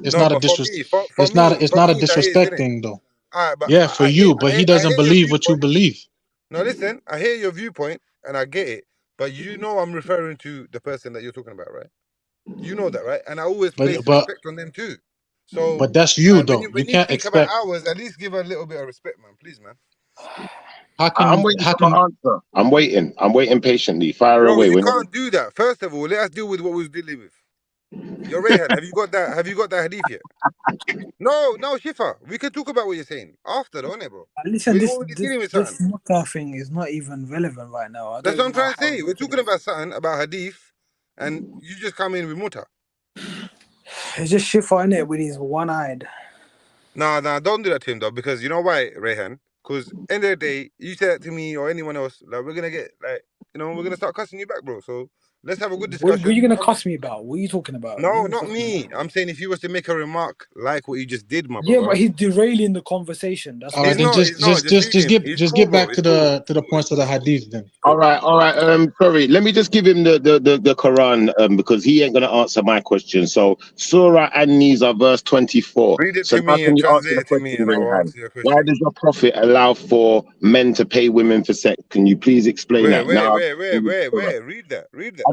it's No, not a but for me, it's not a that is, disrespect innit? thing though. All right, but Yeah, for you, but he I doesn't hear your believe what you viewpoint. believe. No, listen, I hear your viewpoint and I get it, but you know I'm referring to the person that you're talking about, right? You know that, right? And I always place But respect on them too. So that's you when though. you You can't speak about expect. ours, at least give a little bit of respect, man. Please, man. I'm waiting for my answer. I'm waiting patiently. Fire Bro, away. you Whenever. can't do that. First of all, let us deal with what we was dealing with. Yo, Rayhan, have you got that? Have you got that hadith yet? No, Shifa. We can talk about what you're saying after, don't it, bro? Listen, We're this already dealing with something. mutta thing is not even relevant right now. I That's don't what even I'm know trying to say. We're talking about something about hadith, and you just come in with muta. It's just Shifa in it with his one-eyed. Nah, don't do that to him though, because you know why, Rayhan? Because end of the day, you say that to me or anyone else, like we're gonna get we're gonna start cussing you back, bro. So let's have a good discussion. What are you gonna cuss me about? What are you talking about? No, not me. I'm saying if you was to make a remark like what you just did, my Yeah, brother. but he's derailing the conversation. That's All right, then just get back to the points of the hadith then. All right. Sorry, let me just give him the Quran because he ain't gonna answer my question. So Surah An-Nisa verse 24. Read it So to now me can and you answer translate the it to me, question, and I will Rayhan? answer your Why question. does your prophet allow for men to pay women for sex? Can you please explain that? Now, Where? Read that. I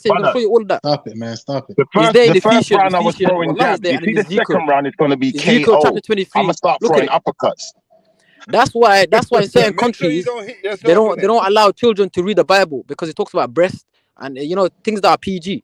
he's gonna show you all of that. Stop it, man. Stop it. He's there in The first round I was Ephesians. throwing Wallah, he's jabs. there You and see, in the Ezekiel. second round is going to be Ezekiel KO. chapter 23. I'm gonna start Look at throwing it. uppercuts. That's why in certain Make sure you countries don't hit yourself. they don't allow children to read the Bible because it talks about breast and you know things that are PG.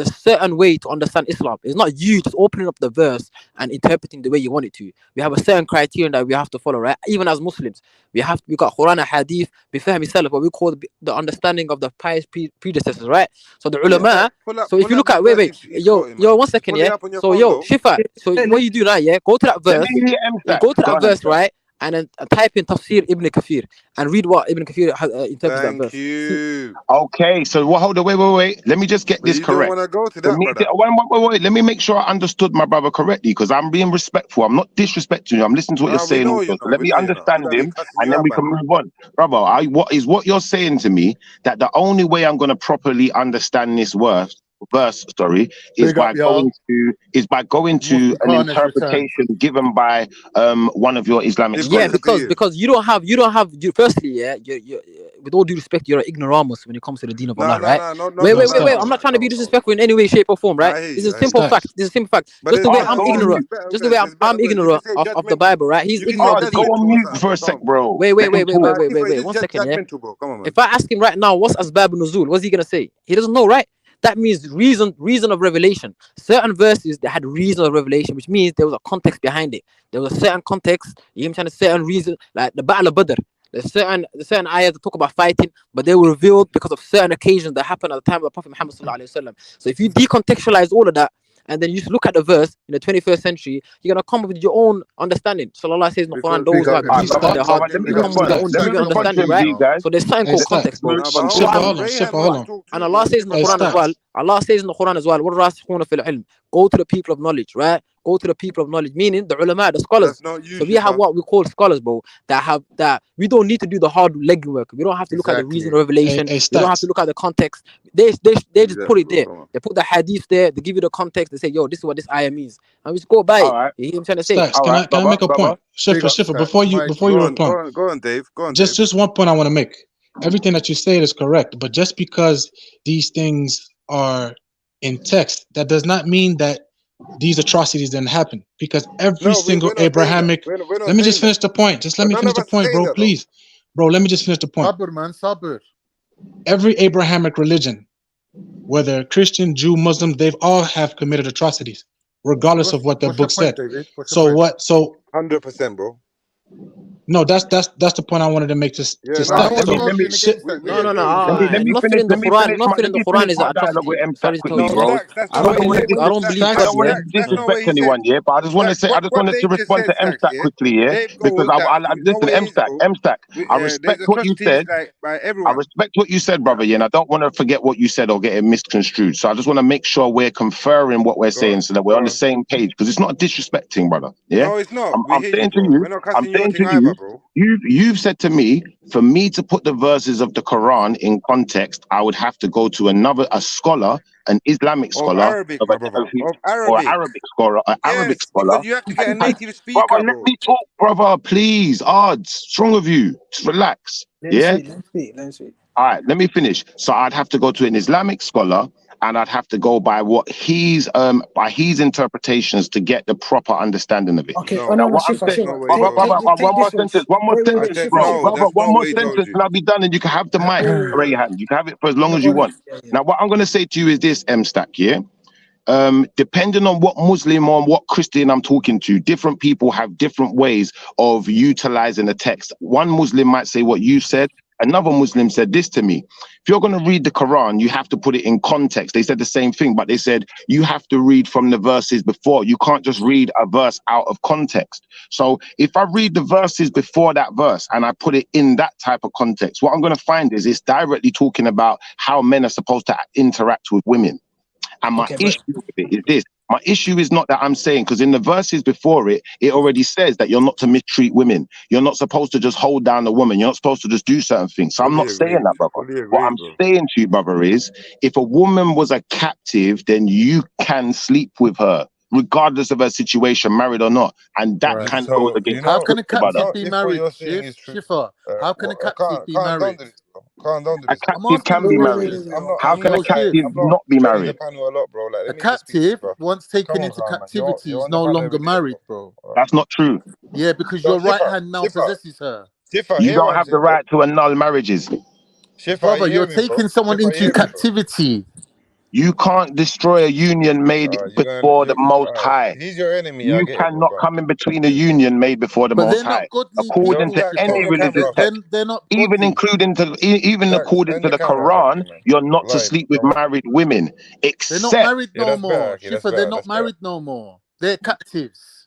there's a certain way to understand Islam. It's not you just opening up the verse and interpreting the way you want it to. We have a certain criterion that we have to follow, right? Even as Muslims, we got Quran and Hadith, bifahmi salaf, what we call the understanding of the pious predecessors, right? So the ulama. So if you look at wait, yo, 1 second, yeah. So yo, Shifa, so what you do now, yeah? Go to that verse. Go to that verse, right? and then type in Tafsir Ibn Kathir and read what Ibn Kathir interprets that Thank verse. you. Okay, so hold on, wait. Let me just get But this you don't correct. want to go to For that, me, brother. wait. Let me make sure I understood my brother correctly, because I'm being respectful. I'm not disrespecting you. I'm listening to what you're We saying know also. you So know. let We me know you know. We understand don't be him, cussing and you then out, we man. can move on, brother. What you're saying to me that the only way I'm going to properly understand this verse, is Big up, by y'all. going to Muslim an Khan has returned. interpretation given by one of your Islamic Yeah, scholars. because you don't have firstly, yeah, you with all due respect, you're an ignoramus when it comes to the deen of Allah, right? Wait. I'm not trying to be disrespectful in any way, shape, or form, right? This is a simple fact. This is a simple fact. But Just the way there's I'm better verses, ignorant, there's better just the way verses, I'm You ignorant can say of the judgmental. Bible, right? He's You can say ignorant of the deen. Go on judgmental, mute for a sec, bro. Wait. Let him talk. One second, yeah. Judgmental, bro. Come on, man. If I ask him right now, what's asbab nuzul? What's he gonna say? He doesn't know, right? That means reason of revelation. Certain verses that had reason of revelation, which means there was a context behind it. There was a certain context. You know what I'm saying? A certain reason, like the Battle of Badr. There's certain ayahs that talk about fighting, but they were revealed because of certain occasions that happened at the time of the Prophet Muhammad sallallahu alaihi wasallam. So if you decontextualize all of that, and then you just look at the verse in the 21st century, you're gonna come up with your own understanding. So Allah says in the Quran, those who are grieved in their heart, Let me you come with your own respond deviant to understanding, him, right? G, guys. So there's something called context, bro. hold on. And Allah says in the Quran as well, وَالرَّاسِخُونَ فِي الْعِلْمِ, go to the people of knowledge, right? Go to the people of knowledge, meaning the ulama, the scholars. That's not you, So we have Shifa. what we call scholars, bro, that we don't need to do the hard leg work. We don't have to look at the reason of revelation. We don't have to look at the context. They just put it there. They put the hadith there. They give you the context. They say, yo, this is what this ayah means, and we just go by it. All right. You hear what I'm trying to say? Stacks, can I make a point? Shifa, before you reply. Go on, Dave. Go on, Just one point I want to make. Everything that you say is correct, but just because these things are in text, that does not mean that these atrocities didn't happen. Because every single Abrahamic. Let me just finish the point. Just let me finish the point, bro. Please, bro. Let me just finish the point. Sabr, man, sabr. Every Abrahamic religion, whether Christian, Jew, Muslim, they've all have committed atrocities, regardless of what the book said. So what? So 100%, bro. no, that's the point I wanted to make. Just stop. Let me Nothing in the Quran is an atrocity. Sorry to tell you, bro. I don't believe I don't want to disrespect anyone, yeah, but I just want to say, I just wanted to respond to M-Stack quickly, yeah, because listen, M-Stack, I respect what you said. I respect what you said, brother, yeah, and I don't want to forget what you said or get it misconstrued. So I just want to make sure we're conferring what we're saying so that we're on the same page, because it's not disrespecting, brother. Yeah, no, it's not. I'm saying to you, you've said to me, for me to put the verses of the Quran in context, I would have to go to a scholar, an Islamic scholar, Arabic, my brother, or Arabic scholar, Arabic scholar. Because you have to get a native speaker, brother, let me talk, brother, please. What's wrong with you? Just relax. Let him speak. All right, let me finish. So I'd have to go to an Islamic scholar, and I'd have to go by what by his interpretations to get the proper understation of it. Okay, One more sentence, bro. Brother, one more sentence, and I'll be done, and you can have the mic, raise your hand. You can have it for as long as you want. Now, what I'm going to say to you is this, M-Stack, yeah? Depending on what Muslim or what Christian I'm talking to, different people have different ways of utilizing the text. One Muslim might say what you said. Another Muslim said this to me. If you're going to read the Quran, you have to put it in context. They said the same thing, but they said you have to read from the verses before. You can't just read a verse out of context. So if I read the verses before that verse and I put it in that type of context, what I'm going to find is it's directly talking about how men are supposed to interact with women. And my issue with it is this. My issue is not that I'm saying, because in the verses before it, it already says that you're not to mistreat women. You're not supposed to just hold down a woman. You're not supposed to just do certain things. So I'm not saying that, brother. What I'm saying to you, brother, is if a woman was a captive, then you can sleep with her, regardless of her situation, married or not. And that kind of goes against how can a captive brother. be married, Shifa? How can a captive be married? A captive can be married. How can a captive not be married? A captive, once taken into captivity, is no longer married, bro. That's not true. Yeah, because your right hand now possesses her. You don't have the right to annul marriages. Brother, you're taking someone into captivity. You can't destroy a union made before the Most High. He's your enemy. You cannot come in between a union made before the Most High. According to any religious text, they're not even according to the Quran, you're not to sleep with married women, They're not except married no more. Shifa, they're not married no more. They're captives.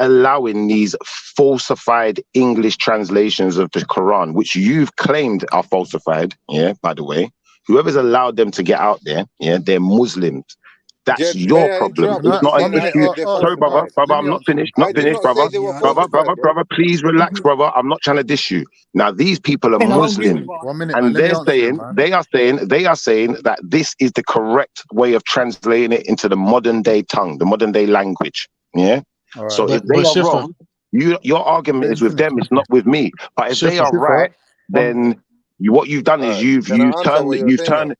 allowing these falsified English translations of the Quran, which you've claimed are falsified, yeah, by the way, whoever's allowed them to get out there, yeah, they're Muslims. That's Jed, your may I problem. interrupt? It's not an One minute. issue. Sorry, brother. Brother, Let me I'm not answer. finished. I Not did finished, not say brother. they were Brother, falsified, bro. brother, please relax, brother. I'm not trying to diss you. Now, these people are And I'll agree Muslim, with Ron. 1 minute, man. and Let me they're answer him, saying, man. they are saying that this is the correct way of translating it into the modern day tongue, the modern day language. Yeah. All right. So if But they are Shifa, wrong, your argument Let is him with finish. them. It's not with me. But if they Shifa, are right, then what you've done is you've Can I answer what you're saying now?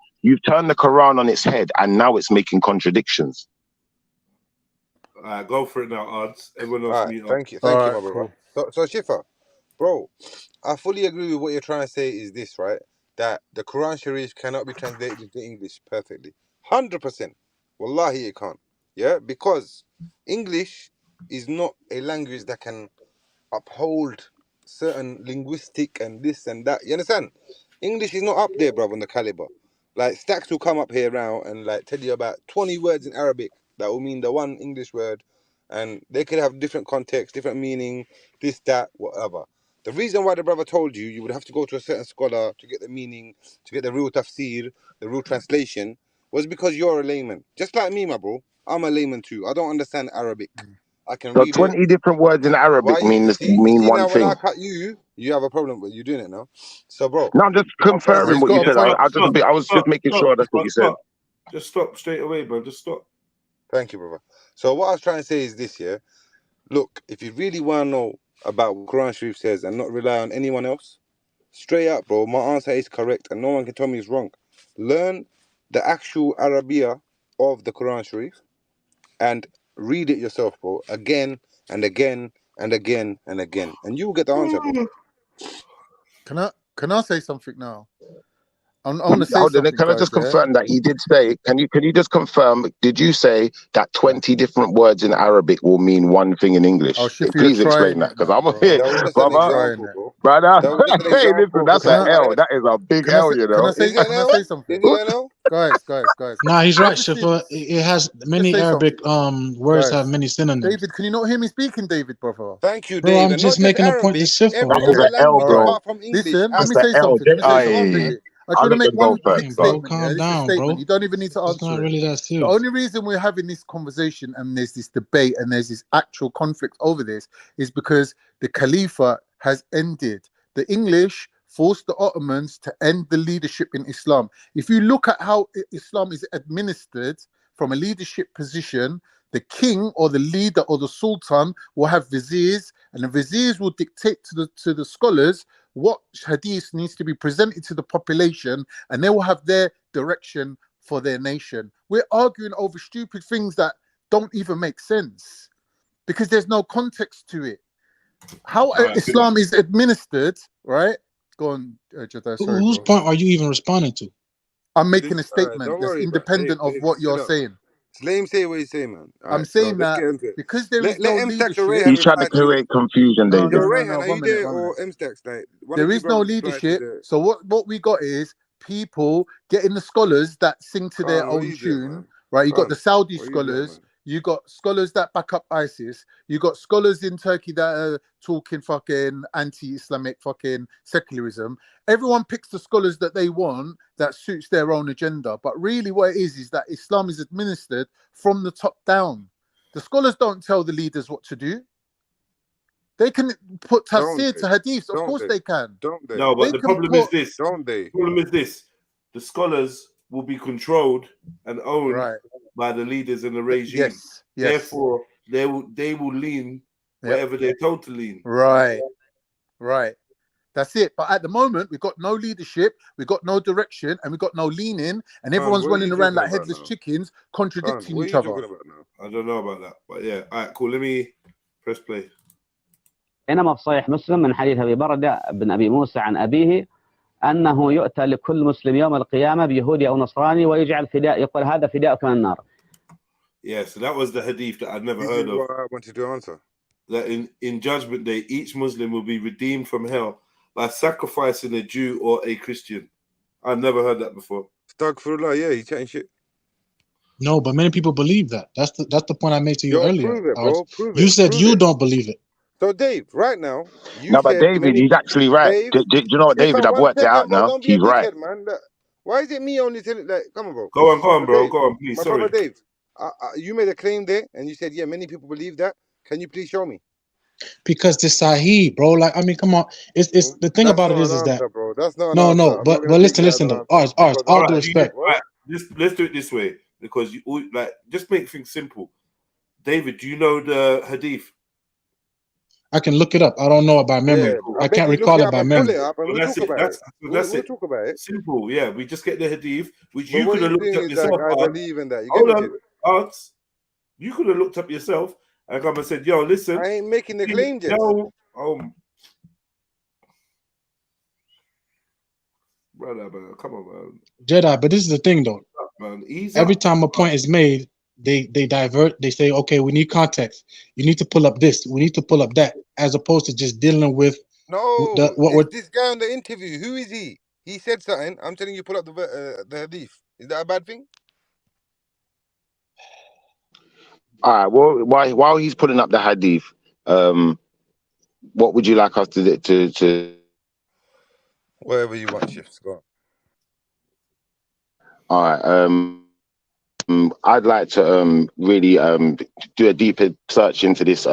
turned the Quran on its head, and now it's making contradictions. All right, go for it now, odds. Everyone else All right, mute up. thank you, All my right, brother. cool. So Shifa, bro, I fully agree with what you're trying to say. Is this right? That the Quran Sharif cannot be translated into English perfectly, 100%. Wallahi, it can't. Yeah, because English is not a language that can uphold certain linguistic and this and that. You understand? English is not up there, bro, on the caliber. Like Stacks will come up here now and like tell you about 20 words in Arabic that will mean the one English word, and they could have different context, different meaning, this, that, whatever. The reason why the brother told you you would have to go to a certain scholar to get the meaning, to get the real tafsir, the real translation, was because you're a layman. Just like me, my bro. I'm a layman too. I don't understand Arabic. I can So read it. 20 different words in Why Arabic you mean see one now when I thing. cut you, you have a problem, but you're doing it now. So, bro, No, I'm just what I'm trying to No, say, confirming he's what you got a said. point. I was just making sure that's what you said. Just stop straight away, bro. Just stop. thank you, brother. So, what I was trying to say is this: yeah, look, if you really want to know about what Quran Sharif says and not rely on anyone else, straight up, bro, my answer is correct, and no one can tell me it's wrong. Learn the actual Arabia of the Quran Sharif and read it yourself, bro, again and again and again and again, and you will get the answer, bro. Can I say something now? I want to say Hold on, something, can I guys. just Yeah. confirm that he did say? Can you just confirm? Did you say that 20 different words in Arabic will mean one thing in English? Oh, Shifa, you're Please explain trying that, it because now, I'm bro. here, That was just an brother. Trying example, it. bro. Brother, That was just an hey, listen, example that's because an L. That is a big Can I L, say? you Can I know. say? is it Can an I L? say something? Is it an L? Guys. nah, he's right, Ever Shifa. since, It has just many say Arabic something. words have Guys, many synonyms. David, can you not hear me speaking, David, brother? Thank you, Bro, Dave. I'm And not just just making a point to Arabic, Shifa, every That bro. is other an L, language All right. bro. apart from English Listen, let has me That's it. say an L. something. Let me say something Aye. quickly. I just I'm want to not make gonna go one first, Damn, bro. bro, statement. Yeah, calm this is a down, statement. bro. You don't even need to It's not answer it. really that The serious. only reason we're having this conversation and there's this debate and there's this actual conflict over this is because the Khalifa has ended. The English forced the Ottomans to end the leadership in Islam. If you look at how Islam is administered from a leadership position, the king or the leader or the sultan will have viziers, and the viziers will dictate to the scholars what hadith needs to be presented to the population, and they will have their direction for their nation. We're arguing over stupid things that don't even make sense because there's no context to it. How All right, Islam is administered, right? Go on, Jedi. Sorry, Whose bro. point are you even responding to? I'm making a All right, statement don't that's worry, bro. Dave, independent of Dave, what chill you're out, man. saying. Let him say what he's saying, man. All I'm right, so saying let's that get into it. because there is no Let M Stacks or leadership. Rayhan He's trying to reply to the. create confusion, No, David. Yo, no, no, Rayhan, no. are you 1 minute, there 1 or minute. M Stacks? Like, one There of you is no brothers reply to leadership. the. So what we got is people getting the scholars that sing to their Khan, what are own you doing, tune, man? right? You got the Khan, Saudi what are you doing, man? scholars. You got scholars that back up ISIS. You got scholars in Turkey that are talking fucking anti-Islamic fucking secularism. Everyone picks the scholars that they want that suits their own agenda. But really what it is that Islam is administered from the top down. The scholars don't tell the leaders what to do. They can put Don't tafsir they? to hadiths. Of Don't course they? they can. Don't they? No, but They the can problem is put... this. Don't they? The problem is this. The scholars will be controlled and owned Right. by the leaders and the regime. Yes. Therefore, they will lean wherever they're told to lean. Right. That's it. But at the moment, we've got no leadership, we've got no direction, and we've got no leaning, and Khan, everyone's what are you running around talking like about headless now? chickens, Khan, contradicting what are each you other. talking about now? I don't know about that, but yeah. All right, cool. Let me press play. إنما في صحيح مسلم من حديث أبي بردة بن أبي موسى عن أبيه أنه يؤتى لكل مسلم يوم القيامة بيهودي أو نصراني ويجعل فداء يقول هذا فداءك من النار. Yeah, so that was the hadith that I'd never This heard is of. what I wanted to answer. That in Judgment Day, each Muslim will be redeemed from hell by sacrificing a Jew or a Christian. I've never heard that before. Astaghfirullah, yeah, he's chatting shit. No, but many people believe that. That's the point I made to you Yo, earlier. prove it, bro. Prove You it. said Prove you it. don't believe it. So, Dave, right now, you No, but said David, many. he's actually right. Dave, Do you know what, David? Shifa, I've 1 worked it out second, bro. now. Don't be a He's right. dickhead, man. Why is it me only telling? Like, come on, bro. Go on, So bro. Dave, Go on, please. my Sorry. brother Dave, You made a claim there, and you said, yeah, many people believe that. Can you please show me? Because this Sahih, bro. Like, I mean, come on. It's the thing That's about it not is an that answer, bro. That's not an no, answer. no. I'm not But gonna take that as listen an though. answer. Arts. Because All All due right, respect. let's do it this way because you all like just make things simple. David, do you know the hadith? I can look it up. I don't know it by memory. Yeah, I I bet can't you look recall it it up by and pull memory. it up, and Well, we'll that's talk it. about it. That's We'll it. talk about it. Simple, yeah. We just get the hadith, which But you what could have he's looked doing up is like, yourself. I believe in that. You get Hold me, on, Jed? Arts. You could have looked up yourself and come and said, "Yo, listen." I ain't making the claim, Jed. No, brother, man, come on, man. Jedi, but this is the thing though. Man, ease Every up. time a point is made, they divert. They say, okay, we need context. You need to pull up this. We need to pull up that, as opposed to just dealing with No, what it's we're. this guy on the interview. Who is he? He said something. I'm telling you, pull up the hadith. Is that a bad thing? All right. Well, while he's putting up the hadith, what would you like us to do? Whatever you want, shifts. Go on. All right. I'd like to really do a deeper search into this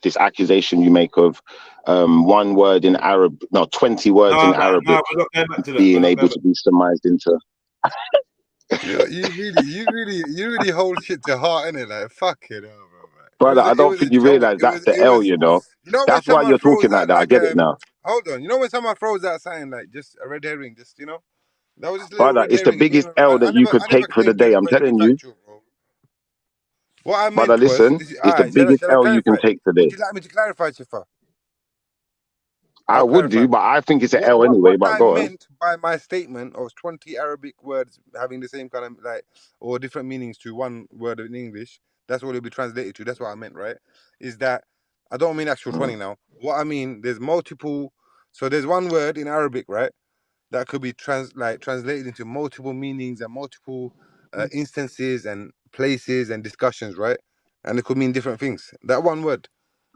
this accusation you make of 1 word in Arab, no, 20 words in Arabic we're not going back to that. being able to be surmised into. You really hold shit to heart, innit? Like, fuck it, bro. Brother, I It don't was a think you joke. realize that's the L, you know. You know when That's why someone you're throws talking like out that. I like get it now. hold on. You know when someone throws out something like just a red herring, just you know, that was just a little Brother, red it's the herring. biggest L I that you could never take for the claimed you day. I'm for anything telling you. factual, bro. What I Brother, meant was, listen, it's the biggest shall I L you can clarify? take today. Would you like me to clarify, Shifa? I would do, but I think it's an L anyway, What but I go on. meant by my statement of 20 Arabic words having the same kind of like or different meanings to one word in English, that's what it'll be translated to. That's what I meant, right? Is that I don't mean actual 20 now. What I mean, there's multiple. So there's one word in Arabic, right, that could be translated into multiple meanings and multiple instances and places and discussions, right? And it could mean different things. That one word,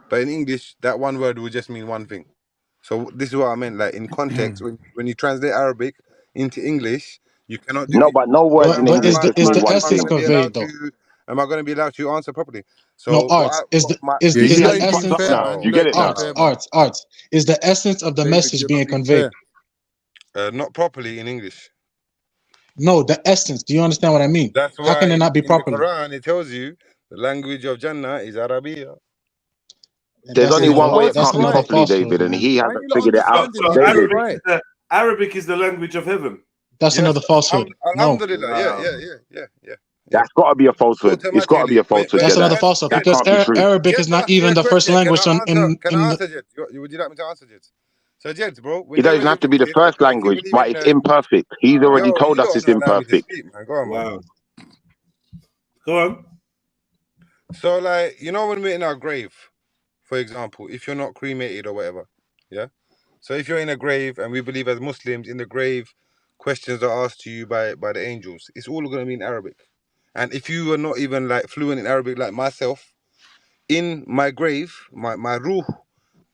but in English, that one word would just mean one thing. So this is what I meant. Like in context, when you translate Arabic into English, you cannot do. No, but no word in But English just is mean the one essence thing. conveyed though? Am I going to be allowed to answer properly? No, So Arts is Yeah, is you the ain't being essence. fair, Now, man. you You get ain't it being now. fair, man. Arts is the essence of the David, message you're being not being conveyed. fair. not properly in English. No, the essence. Do you understand what I mean? That's How why can it not be in the properly? Quran it tells you the language of Jannah is Arabiya. There's only His one way it answer's can't be right. properly, falsehood, David, and man. he Why are hasn't you not figured it out. understanding? So He's David, right. Arabic is the language of heaven. That's Yes, another falsehood. No, Alhamdulillah. Wow. Yeah. that's got to be a falsehood. It's got to be Automatically, a falsehood, that's another Jedi. falsehood That because can't be true. Arabic Jed is not asked me even a the first question. Can language I answer? Can I in the. answer, Jed? Would you like me to answer, Jed? So, Jed, bro, when It they doesn't was have to be the invented, first if you language, believe but in it's imperfect. He's already yo, told you us don't it's allow me to imperfect. speak, man. Go on, man. Wow. Go on. So, like, you know, when we're in our grave, for example, if you're not cremated or whatever, yeah. So, if you're in a grave, and we believe as Muslims in the grave, questions are asked to you by the angels. It's all going to be in Arabic. And if you are not even like fluent in Arabic, like myself, in my grave, my ruh,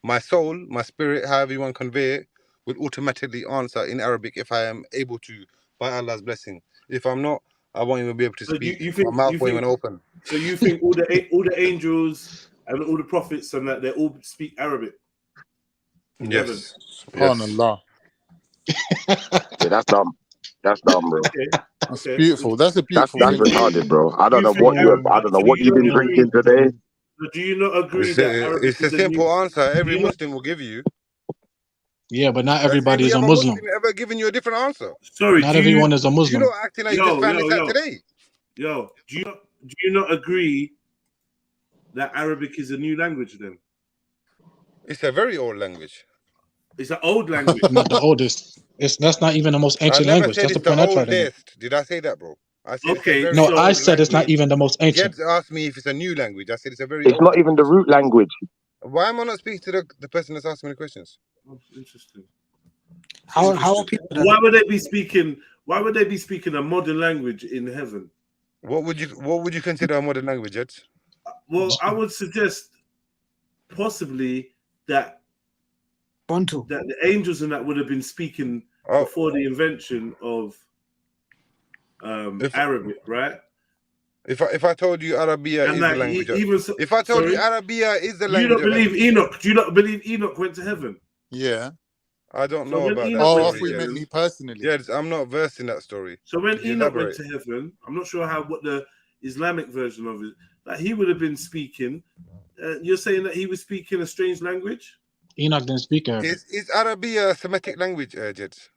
my soul, my spirit, however you want to convey it, will automatically answer in Arabic if I am able to, by Allah's blessing. If I'm not, I won't even be able to So speak. you My think mouth won't even open. so you think all the angels and all the prophets and that they all speak Arabic in heaven? Yes. SubhanAllah. Yeah, that's dumb. That's dumb, bro. That's Okay. beautiful. That's a That's beautiful thing, though. retarded, bro. I don't You know think what I don't know do what you you've not been agree? drinking today. Do you not agree It's that Arabic a is the new? simple answer Do every you not? Muslim will give you. Yeah, but not Has everybody any is a other Muslim. Muslim ever given you a different answer? Sorry. Not Do you? everyone is a You Muslim. lot acting like you just found this out today. Yo. Do you not agree that Arabic is a new language? Then It's a very old language. it's an old language. Not the oldest. That's not even the most I ancient never language. said That's the it's the point I try to make. oldest. Did I say that, bro? I said it's a Okay. very No, I So old said it's not language. even the most ancient. Jed asked me if it's a new language. I said it's a very It's old not even the root language. Why am I not speaking to the person that's asking me the questions? Interesting. How are people? Why would they be speaking? Why would they be speaking a modern language in heaven? What would you consider a modern language, Jed? Well, I would suggest possibly that the angels and that would have been speaking before the invention of Arabic, right? If I told you Arabia And is the like language, even if I told you sorry, Arabia is the you language don't of believe heaven, Enoch? Do you not believe Enoch went to heaven? Yeah. I don't So know when about that Enoch Oh, went I to story, thought you meant heaven, me personally. Jeds, I'm not versed in that story. so when Could you Enoch went elaborate? to heaven, I'm not sure what the Islamic version of it. Like he would have been speaking. You're saying that he was speaking a strange language? Enoch didn't speak Arabic. Is Arabia a Semitic language, Jeds?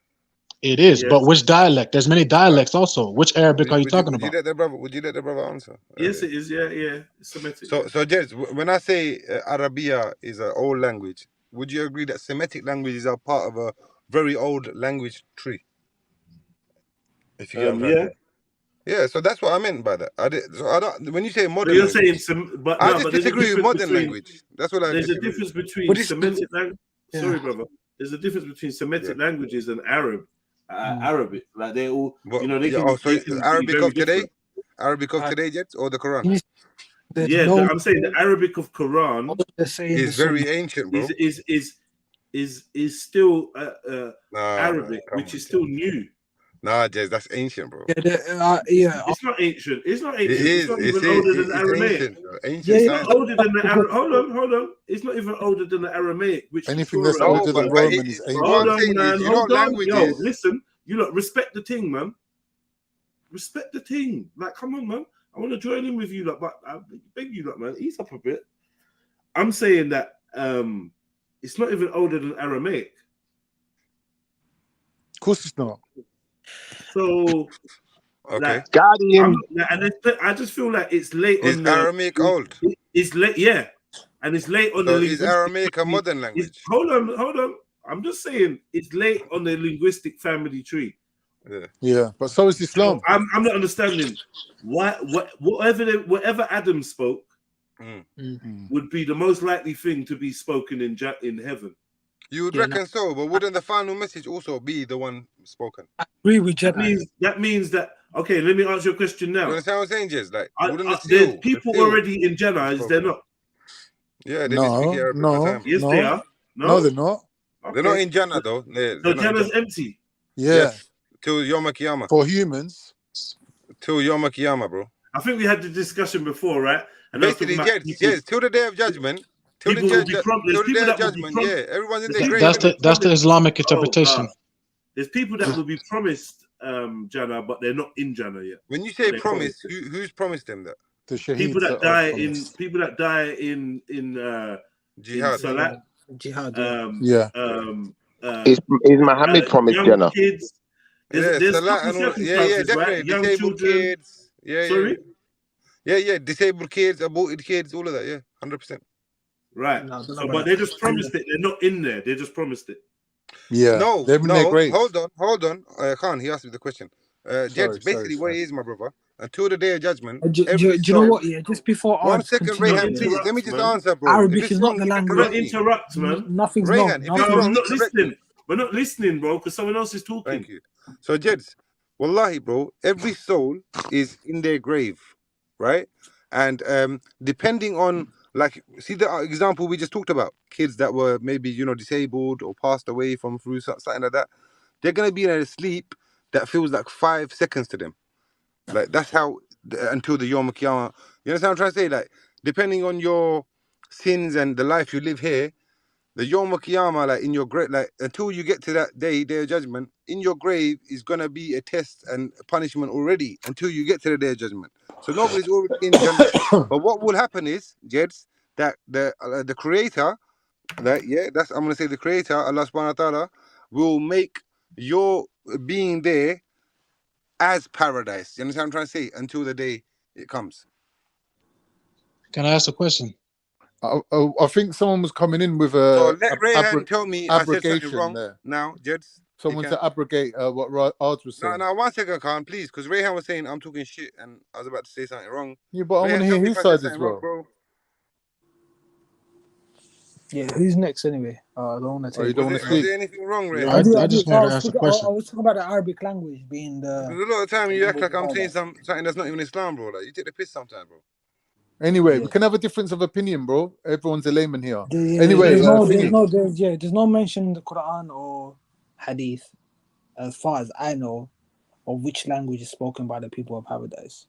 It is, Yes. but which dialect? There's many dialects also. Which Arabic are you talking Would you about? let the brother? Would you let the brother answer? Yes, it is. Yeah, yeah. It's Semitic. So, Jeds, when I say Arabia is an old language, would you agree that Semitic languages are part of a very old language tree? If you get what I'm trying to say. Yeah, so that's what I meant by that. So I don't. When you say modern, But you're language, saying I no, just but there's a disagree with difference modern between. language. That's what I There's a disagree difference with. between Semitic language. Yeah. Sorry, brother. There's a difference between Semitic languages and Arabic. Like they all, But, they yeah, can. so They can be Arabic very of today, different. Arabic of today, Jets, or the Quran There's Yeah, no. I'm saying the Arabic of Quran They're saying is the very Sunnah. ancient, bro. is still Nah, Arabic, man, come which on, is still new. Nah, Jez, that's ancient, bro. Yeah, It's not ancient. It's not It ancient. It's is. not even older than It's Aramaic. ancient, bro. Ancient It's science. not older than the Hold on. It's not even older than the Aramaic, which the Anything that's Torah. No, older than but Roman is what I'm Hold ancient. on, saying is, man. you know, Hold on. Yo, languages. listen. You lot respect the thing, man. Respect the thing. Like, come on, man. I want to join in with you, lot, but I beg you, lot, man. Ease up a bit. I'm saying that it's not even older than Aramaic. Of course it's not. So, Okay. I just feel like it's late Is on the. Aramaic old? It's late, yeah, and it's late on the So is linguistic. Aramaic a modern language? Hold on. I'm just saying it's late on the linguistic family tree. Yeah, but so is Islam. I'm not understanding whatever Adam spoke would be the most likely thing to be spoken in heaven. You would reckon so, but wouldn't the final message also be the one spoken? I agree with Jedi. That means that. Okay, let me answer your question now. You understand what I'm saying, Jez? Like, wouldn't the there's seal? people already in Jannah, is there not? Yeah, they be speaking Arabic all the time. Yes, they are. No, they're not. They're not in Jannah though. They're So not in Jannah's Jannah. empty. Yeah. Yes. Till Yom Kiyama. For humans. Till Yom Kiyama, bro. I think we had the discussion before, right? And basically, yes, till the day of judgment. Till the day of judgment, yeah, everyone's in their grave. That's the Islamic interpretation. There's people that will be promised Jannah, but they're not in Jannah yet. When you say promise, who's promised them that? The shaheeds people that die in Jihad. Salat. Jihad. Is Muhammad promised young Jannah? kids. There's circumstances, definitely. right? Young Disabled children. kids. Sorry? Yeah. Disabled kids, aborted kids, all of that. Yeah, 100%. Right. But they just promised it. They're not in there. They just promised it. Yeah. No. They're in their graves. Hold on. Khan, he asked me the question. Basically, what it is, my brother, until the day of judgment. Do you know what? Yeah, just before. 1 second, Rayhan, please. Let me just answer, bro. Arabic is not the language. Don't interrupt, man. Nothing's Rayhan, wrong. if it's wrong, not listening. We're not listening, bro, because someone else is talking. Thank you. So, Jeds, wallahi, bro, every soul is in their grave, right? And depending on, like, see the example we just talked about, kids that were maybe, disabled or passed away through something like that, they're going to be in a sleep that feels like 5 seconds to them. Like, that's how, until the Yom Kiyama. You understand what I'm trying to say? Like, depending on your sins and the life you live here, the Yom Kiyama, like, in your grave, like, until you get to that day of judgment, in your grave is going to be a test and a punishment already until you get to the day of judgment. So nobody's already in Jannah. But what will happen is, Jeds, that the Creator, I'm going to say the Creator, Allah subhanahu wa ta'ala, will make your being there as paradise. You understand what I'm trying to say? Until the day it comes. Can I ask a question? I think someone was coming in with So a let Rayhan tell me I said something wrong there. now, Jeds. Someone to abrogate what Ard was saying. No, 1 second, Khan, please, because Rayhan was saying I'm talking shit and I was about to say something wrong. Yeah, but I want to Rayhan, hear tell me his if I said side as something wrong, well. bro. Yeah, who's next anyway? I don't want to take. You don't want to Was speak? there anything wrong, Rayhan? I just wanted to ask a question. I was talking about the Arabic language being the. Because a lot of time you act like I'm saying something that's not even Islam, bro. Like, you take the piss sometimes, bro. Anyway, we can have a difference of opinion, bro. Everyone's a layman here. Yeah, Anyway, there's no mention in the Quran or Hadith, as far as I know, of which language is spoken by the people of paradise.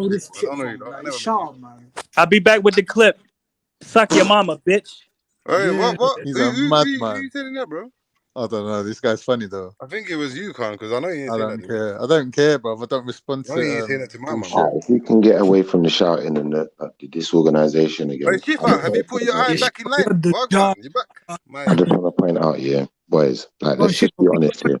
all clip, this bro. I shit don't know you. from? Lot. I Like, never met shut you. up, man. I'll be back with the clip. Suck your mama, bitch. Hey, Yeah. what? He's Who, a who, who, who madman. you telling that, bro? I don't know. This guy's funny though. I think it was you, Khan, because I know you ain't I saying that don't to me. care. I don't care, bro. I don't respond I know you ain't to saying that to my mum. bullshit. If we can get away from the shouting and the disorganization Hey, again, I Shifa, just have you want to put point your out eye here. back in line? You're the Well, jar. Khan, you back? I My just want to point out here, boys. Like, Bro, let's shit, just be honest here.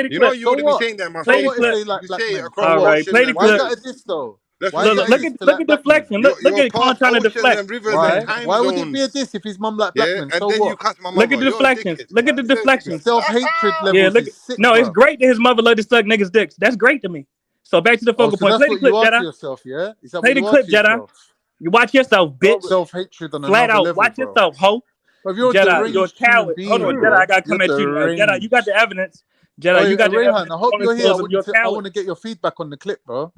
Play the You know clip. you So wouldn't be what? saying that in my So Play the face. what if clip. they You like could black say it men? across So All what? right, play the oceans and Why is clip. that a rivers. diss though? Let's Why is be Look, that a look diss honest. at to look like at black men? deflection. Look You're at Khan past trying to oceans deflect. and rivers and Why? time Why would it be a zones. diss if his mum like black Yeah, men? and So then you what? cuss my Look at mother. the You're a deflections. dickhead. Look at the You're a dickhead. deflections. Self-hatred Yeah, levels look. is sick, No, it's bro. great that his mother loved to suck niggas' dicks. That's great to me. So back to the Oh, focal so point. that's Play the what clip, you are to Jedi. yourself, yeah? Is that what Play the you are clip, to Jedi. yourself? You watch yourself, bitch. Self-hatred on Flat another out. level, Watch bro. yourself, ho. But you're a Jedi, you're a deranged human coward. Hold on, being, Jedi. I bro. gotta You're come at you now. Jedi, you got the deranged. evidence. Jedi, Oi, you got the Rayhan, evidence. I hope Don't you're here. expose him. You're a I coward. want to get your feedback on the clip, bro.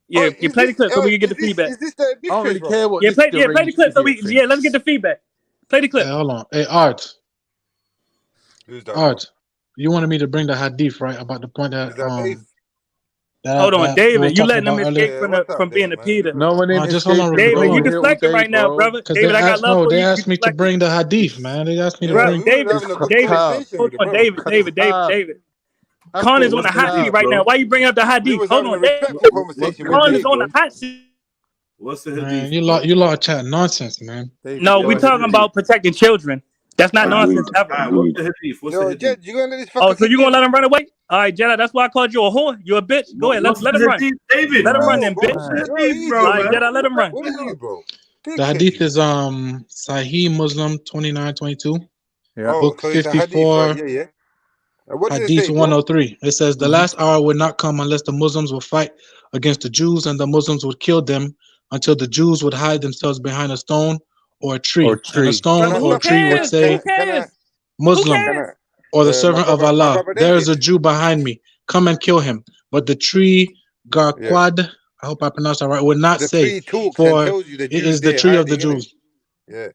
Yeah, Oh, you play the clip so we can get the is feedback. this the I don't difference, really brother? care what Yeah, this play the deranged clip so idiot we let's get thinks. the feedback. Play the clip. Hey, hold on. Hey, Art. Who's that, bro? Art. You wanted me to bring the hadith, right? About the point Is that Dave? Hold on, that we were David. You talking letting them about earlier. escape Yeah, what's up, from being Dave, a man? Peter. No one ain't Just hold on, escaping, David, bro. you I'm bro. here all deflecting day, right now, bro. brother. Because David, I got love for they you. You asked me to deflecting. bring the hadith, man. They asked me to Yeah, Bro, bring. we was David, having a good David, conversation hold with the on, brother. David. That's Khan what is on was the hot seat tab, right now. bro. Why you bring up the We hadith? was Hold having on, a David. respectful What's conversation the with Khan is Dave, hadith? on the bro. hot seat. What's the Man, hadith, you bro? lot chatting nonsense, man. David, No, go we ahead, talking David. about protecting children. That's not nonsense ever. What's the hadith? What's the Yo, hadith? Jed, you gonna let this fucker Oh, so you keep gonna doing let him run away? All right, Jedi. That's why I called you a whore. You a bitch. Go ahead. Let What's him the run. hadith, David? Let him run, Bro, then, bro, bitch. you're Hadith, easy, bro, All right, man. Jedi. Let him run. What are you, bro? The Dickhead, hadith you. is Sahih Muslim 2922, Yeah. Oh, book so it's a hadith, 54, right? Yeah, yeah. And what does it hadith say, bro? 103. It says the last hour would not come unless the Muslims would fight against the Jews, and the Muslims would kill them until the Jews would hide themselves behind a stone or a tree, Or and a tree. stone Can I But or who a tree would cares? say, Who cares? Who Muslim Can cares? I? or the servant of My Allah, brother there is David. a Jew behind me, come and kill him. But the tree Yeah. Garquad, I hope I pronounced that right, would not The say, tree talks and for tells you the it Jews is the there tree of the hiding, innit? Jews. Yeah.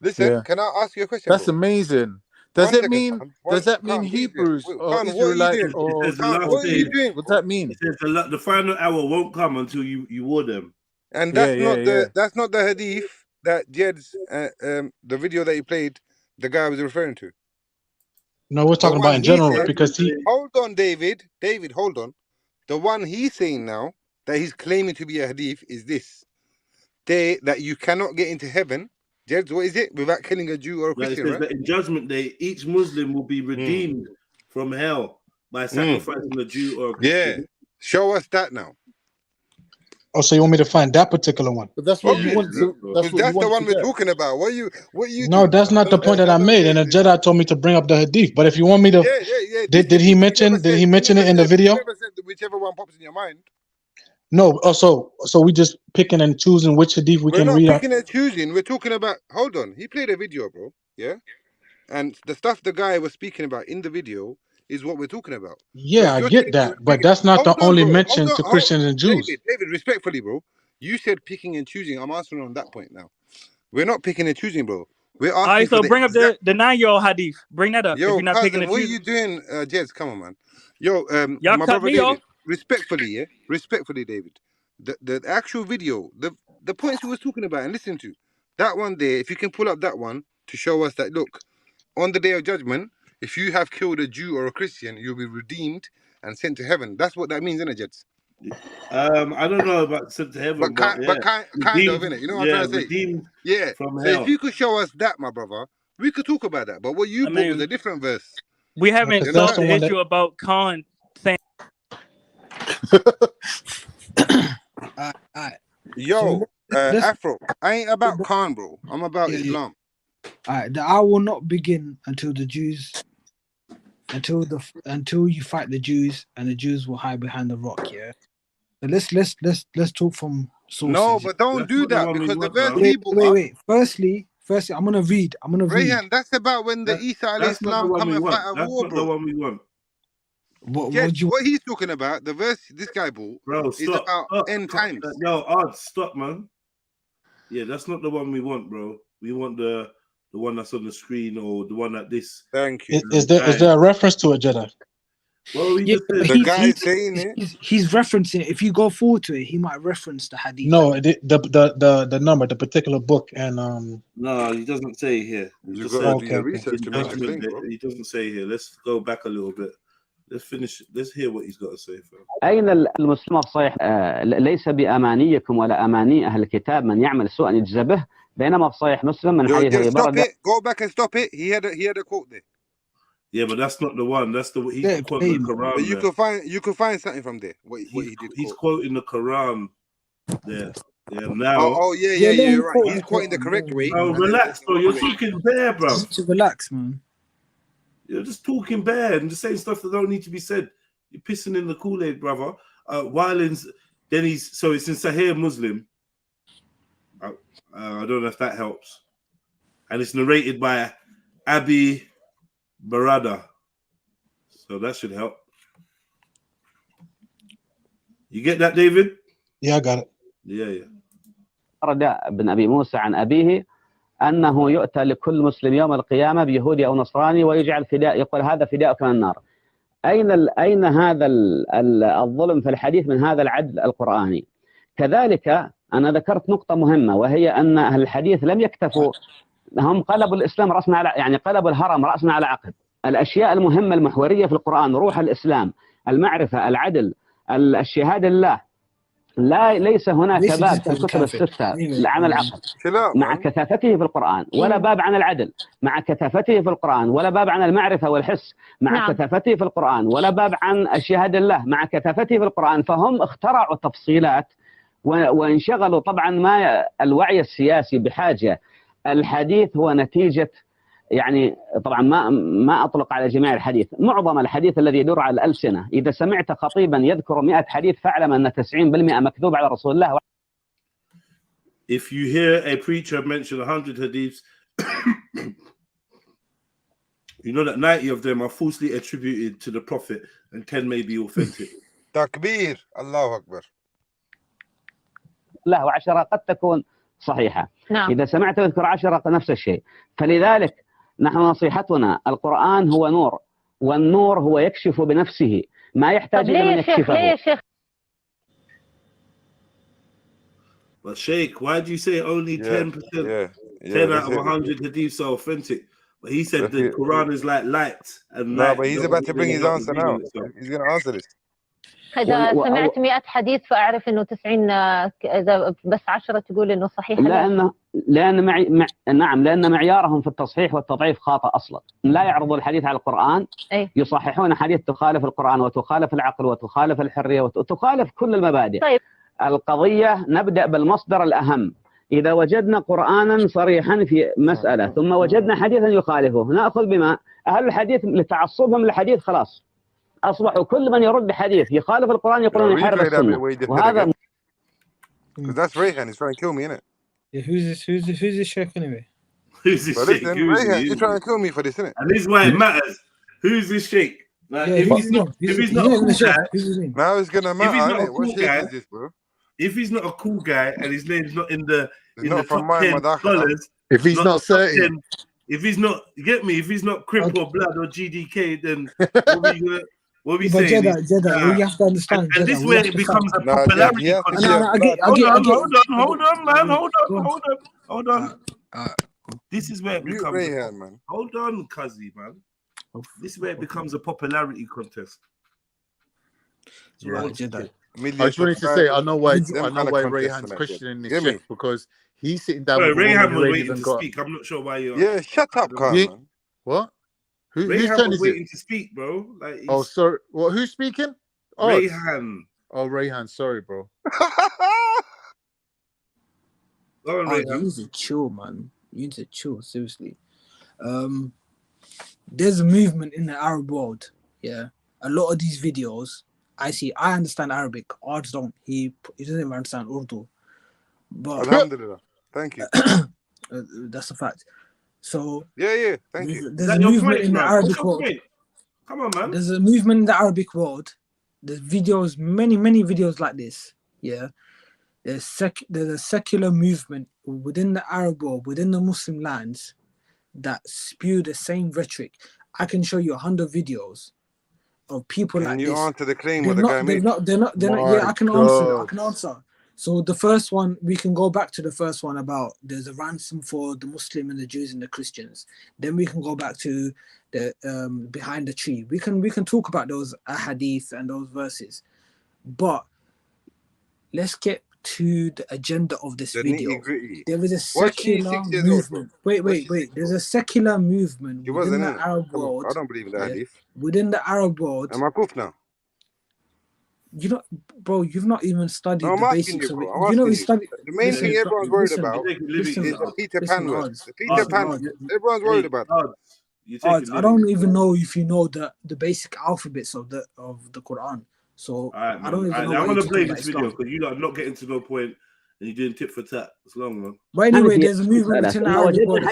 Listen, Yeah. can I ask you a question, That's bro? amazing. Does One it second, mean Khan. does that mean Khan, what are you doing? Hebrews Wait, or Khan, what are you Israelites doing? It or says the Khan, last what are you days. doing, what's bro? that mean? It says the final hour won't come until you wore them. And Yeah, yeah. that's not the hadith that Jed's the video that he played, the guy was referring to. No, we're The talking about one in he general said, because he. hold on, David, hold on. The one he's saying now that he's claiming to be a hadith is this: that you cannot get into heaven. Jed, what is it? Without killing a Jew or a But it Christian, says right? that in Judgment Day, each Muslim will be redeemed from hell by sacrificing a Jew or a Yeah. Christian. Show us that now. Oh, so you want me to find that particular one? But that's what you want Obviously, to that's because what you that's the want one to we're get. talking about. What you No, doing? that's not the point that I made. And the Jedi told me to bring up the hadith. But if you want me to, Yeah. did Listen, he you mention? never Did said, he mention it in the video? You never said whichever one pops in your mind. No. Oh, so we just picking and choosing which hadith we We're can not read. picking and choosing. We're talking about. Hold on. He played a video, bro. Yeah. And the stuff the guy was speaking about in the video is what we're talking about. So Yeah, if I you're get saying that, but that's not the hold on, only bro. mention to Christians and Jews. David, respectfully, bro. You said picking and choosing. I'm answering on that point now. We're not picking and choosing, bro. We're All asking right, for so the bring up exact. the 9-year-old hadith. Bring that up if Yo, you're not picking cousin, and what are choosing. you doing, Jez? Come on, man. Yo, Y'all my cut brother me off. David. Respectfully, yeah. Respectfully, David. The actual video, the points he was talking about and listen to that one there. If you can pull up that one to show us that, look, on the day of judgment, if you have killed a Jew or a Christian, you'll be redeemed and sent to heaven. That's what that means, isn't it, Jets? I don't know about sent to heaven, but kind of, innit? You know what I'm trying to say? redeemed Yeah. from So if hell. you could show us that, my brother, we could talk about that. But what you brought was a different verse. We haven't Because solved that's the the one that. issue about Khan saying. Yo, let's Afro, I ain't about Khan, bro. I'm about Islam. Alright, the hour will not begin until the Jews, until you fight the Jews, and the Jews will hide behind the rock. Yeah. So let's talk from sources. No, but don't do that because the verse he brought up, Wait. Firstly, I'm gonna read. Rayhan, that's about when the Isa alayhi That's not the salam one come we and want. fight a That's war, not the bro. one we want. What he's talking about, the verse this guy brought, Bro, is stop. about end times. Yo, Art, stop, man. Yeah, that's not the one we want, bro. We want the one that's on the screen or the one that this. Thank you. Is there a reference to it, Jedi? Well, we just but said he's referencing it. If you go forward to it, he might reference the hadith. No, the number, the particular book, and No, he doesn't say here. He You just gotta said do your research to make a judgment thing, day. bro. He doesn't say here. Let's go back a little bit. Let's finish. Let's hear what he's got to say first. أين المسلم الصحيح ليس بأمانيكم ولا أماني أهل الكتاب من يعمل سوءا يجزى به بينما في صحيح مسلم من Yo, حديث أبي stop برد. it. Go back and stop it. He had a quote there. Yeah, but that's not the one. That's the he's quoting the Quran. But you could find something from there. What he did. He's quoting the Quran there. Yeah, now. Yeah, right. He's quoting the correct way. Oh, relax, bro. You're talking bare, bro. To relax, man. You're just talking bare and just saying stuff that don't need to be said. You're pissing in the Kool-Aid, brother. Wildens, then so it's in Sahih Muslim. I don't know if that helps. And it's narrated by Abi Barada. So that should help. You get that, David? Yeah, I got it. Yeah. برد بن أبي موسى عن أبيه أنه يؤتى لكل مسلم يوم القيامة بيهودي أو نصراني ويجعل فداء، يقول هذا فداءك من النار. أين هذا الظلم في الحديث من هذا العدل القرآني؟ كذلك أنا ذكرت نقطة مهمة، وهي أن أهل الحديث لم يكتفوا، هم قلبوا الإسلام رأسنا على، يعني قلبوا الهرم رأسنا على عقب. الأشياء المهمة المحورية في القرآن، روح الإسلام، المعرفة، العدل، الشهادة لله، لا ليس هناك Basically, باب just في called الكتب kafir. الستة Anyway, عن العقل chill out, مع man. كثافته في القرآن، ولا باب عن العدل مع كثافته في القرآن، ولا باب عن المعرفة والحس مع نعم. كثافته في القرآن، ولا باب عن الشهادة لله مع كثافته في القرآن. فهم اخترعوا تفصيلات وانشغلوا. طبعا ما الوعي السياسي بحاجة. الحديث هو نتيجة، يعني طبعا ما أطلق على جميع الحديث، معظم الحديث الذي يدور على الألسنة. إذا سمعت خطيبا يذكر 100 حديث فاعلم أن 90% مكذوب على رسول الله. If you hear a preacher mention 100 hadiths, you know that 90 of them are falsely attributed to the Prophet and 10 may be authentic. تكبير الله أكبر. لا وعشرة قد تكون صحيحة. نعم. إذا سمعت يذكر 10 نفس الشيء. فلذلك نحن نصيحتنا القرآن هو نور، والنور هو يكشف بنفسه، ما يحتاج إلى من يكشفه. ليه يا شيخ؟ But Sheikh, why do you say only 10%? 10 out of 100 hadiths are authentic. But he said the Quran is like light and No, light. but he's about to bring his answer now. He's going to answer this. إذا سمعت 100 حديث فأعرف إنه 90 إذا بس 10 تقول إنه صحيح. لأن معيارهم في التصحيح والتضعيف خاطئ أصلا. لا يعرضوا الحديث على القرآن، يصححون حديث تخالف القرآن وتخالف العقل وتخالف الحرية وتخالف كل المبادئ. طيب. القضية نبدأ بالمصدر الأهم. إذا وجدنا قرآنا صريحا في مسألة ثم وجدنا حديثا يخالفه نأخذ بما أهل الحديث لتعصبهم للحديث خلاص أصبحوا كل من يرد حديث يخالف القرآن يقولون يحارب السنة. وهذا because that's Rayhan. He's trying to kill me, innit? Yeah, who's this sheikh anyway? Who's this sheikh? Rayhan, you're trying to kill me for this, innit? And this is why it matters. Who's this sheikh? Like, Yeah, if he's not a cool guy, now it's gonna matter. If he's not a What cool sheikh guy, is this, bro? if he's not a cool guy and his name's not in the not from top 10 Madakhla. scholars, If he's not the top 30. 10, if he's not, you get me? If he's not Crip or Blood or GDK, then what we But saying? Jedi, you have to understand. And this way it becomes a popularity contest. Hold on, man. Hold on. This is where it becomes. Rayhan, man. Hold on, Kazi, man. This is where it becomes a popularity contest. Right, Jedi. I just wanted to say, I know why Rayhan's questioning this shit, because he's sitting down with Rayhan was waiting to speak. I'm not sure why you're. Yeah, shut up, Khan. What? Who's Rayhan turn was is waiting it? to speak, bro. Like, Oh, sorry. What? Who's speaking? Oh, Rayhan. Oh, Rayhan. Sorry, bro. Go on, Rayhan. You need to chill, man. You need to chill, seriously. There's a movement in the Arab world. Yeah, a lot of these videos I see. I understand Arabic. Ards don't. He doesn't even understand Urdu. But Alhamdulillah. Thank you. That's a fact. So yeah. Thank you. There's a movement in the Arabic world. Come on, man. There's a movement in the Arabic world. There's videos, many videos like this. Yeah. There's a secular movement within the Arab world, within the Muslim lands, that spew the same rhetoric. I can show you 100 videos of people like this. Can you answer the claim what the guy made? They're not. Yeah, I can answer. So the first one, we can go back to the first one about there's a ransom for the Muslim and the Jews and the Christians. Then we can go back to the behind the tree. We can talk about those ahadith and those verses, but let's get to the agenda of this video. There is a secular movement. Wait. There's a secular movement within the Arab world. I don't believe in the hadith. Within the Arab world. Am I proof now? You know, bro, you've not even studied the basics of it. The main thing everyone's worried about is the Peter Pan word. The Peter Pan, everyone's worried about it. I don't even know if you know the basic alphabets of the Quran. So I don't even know. I'm gonna play this video because you are not getting to no point and you're doing tit for tat. It's long, man. But anyway, there's a movement in Arabic world.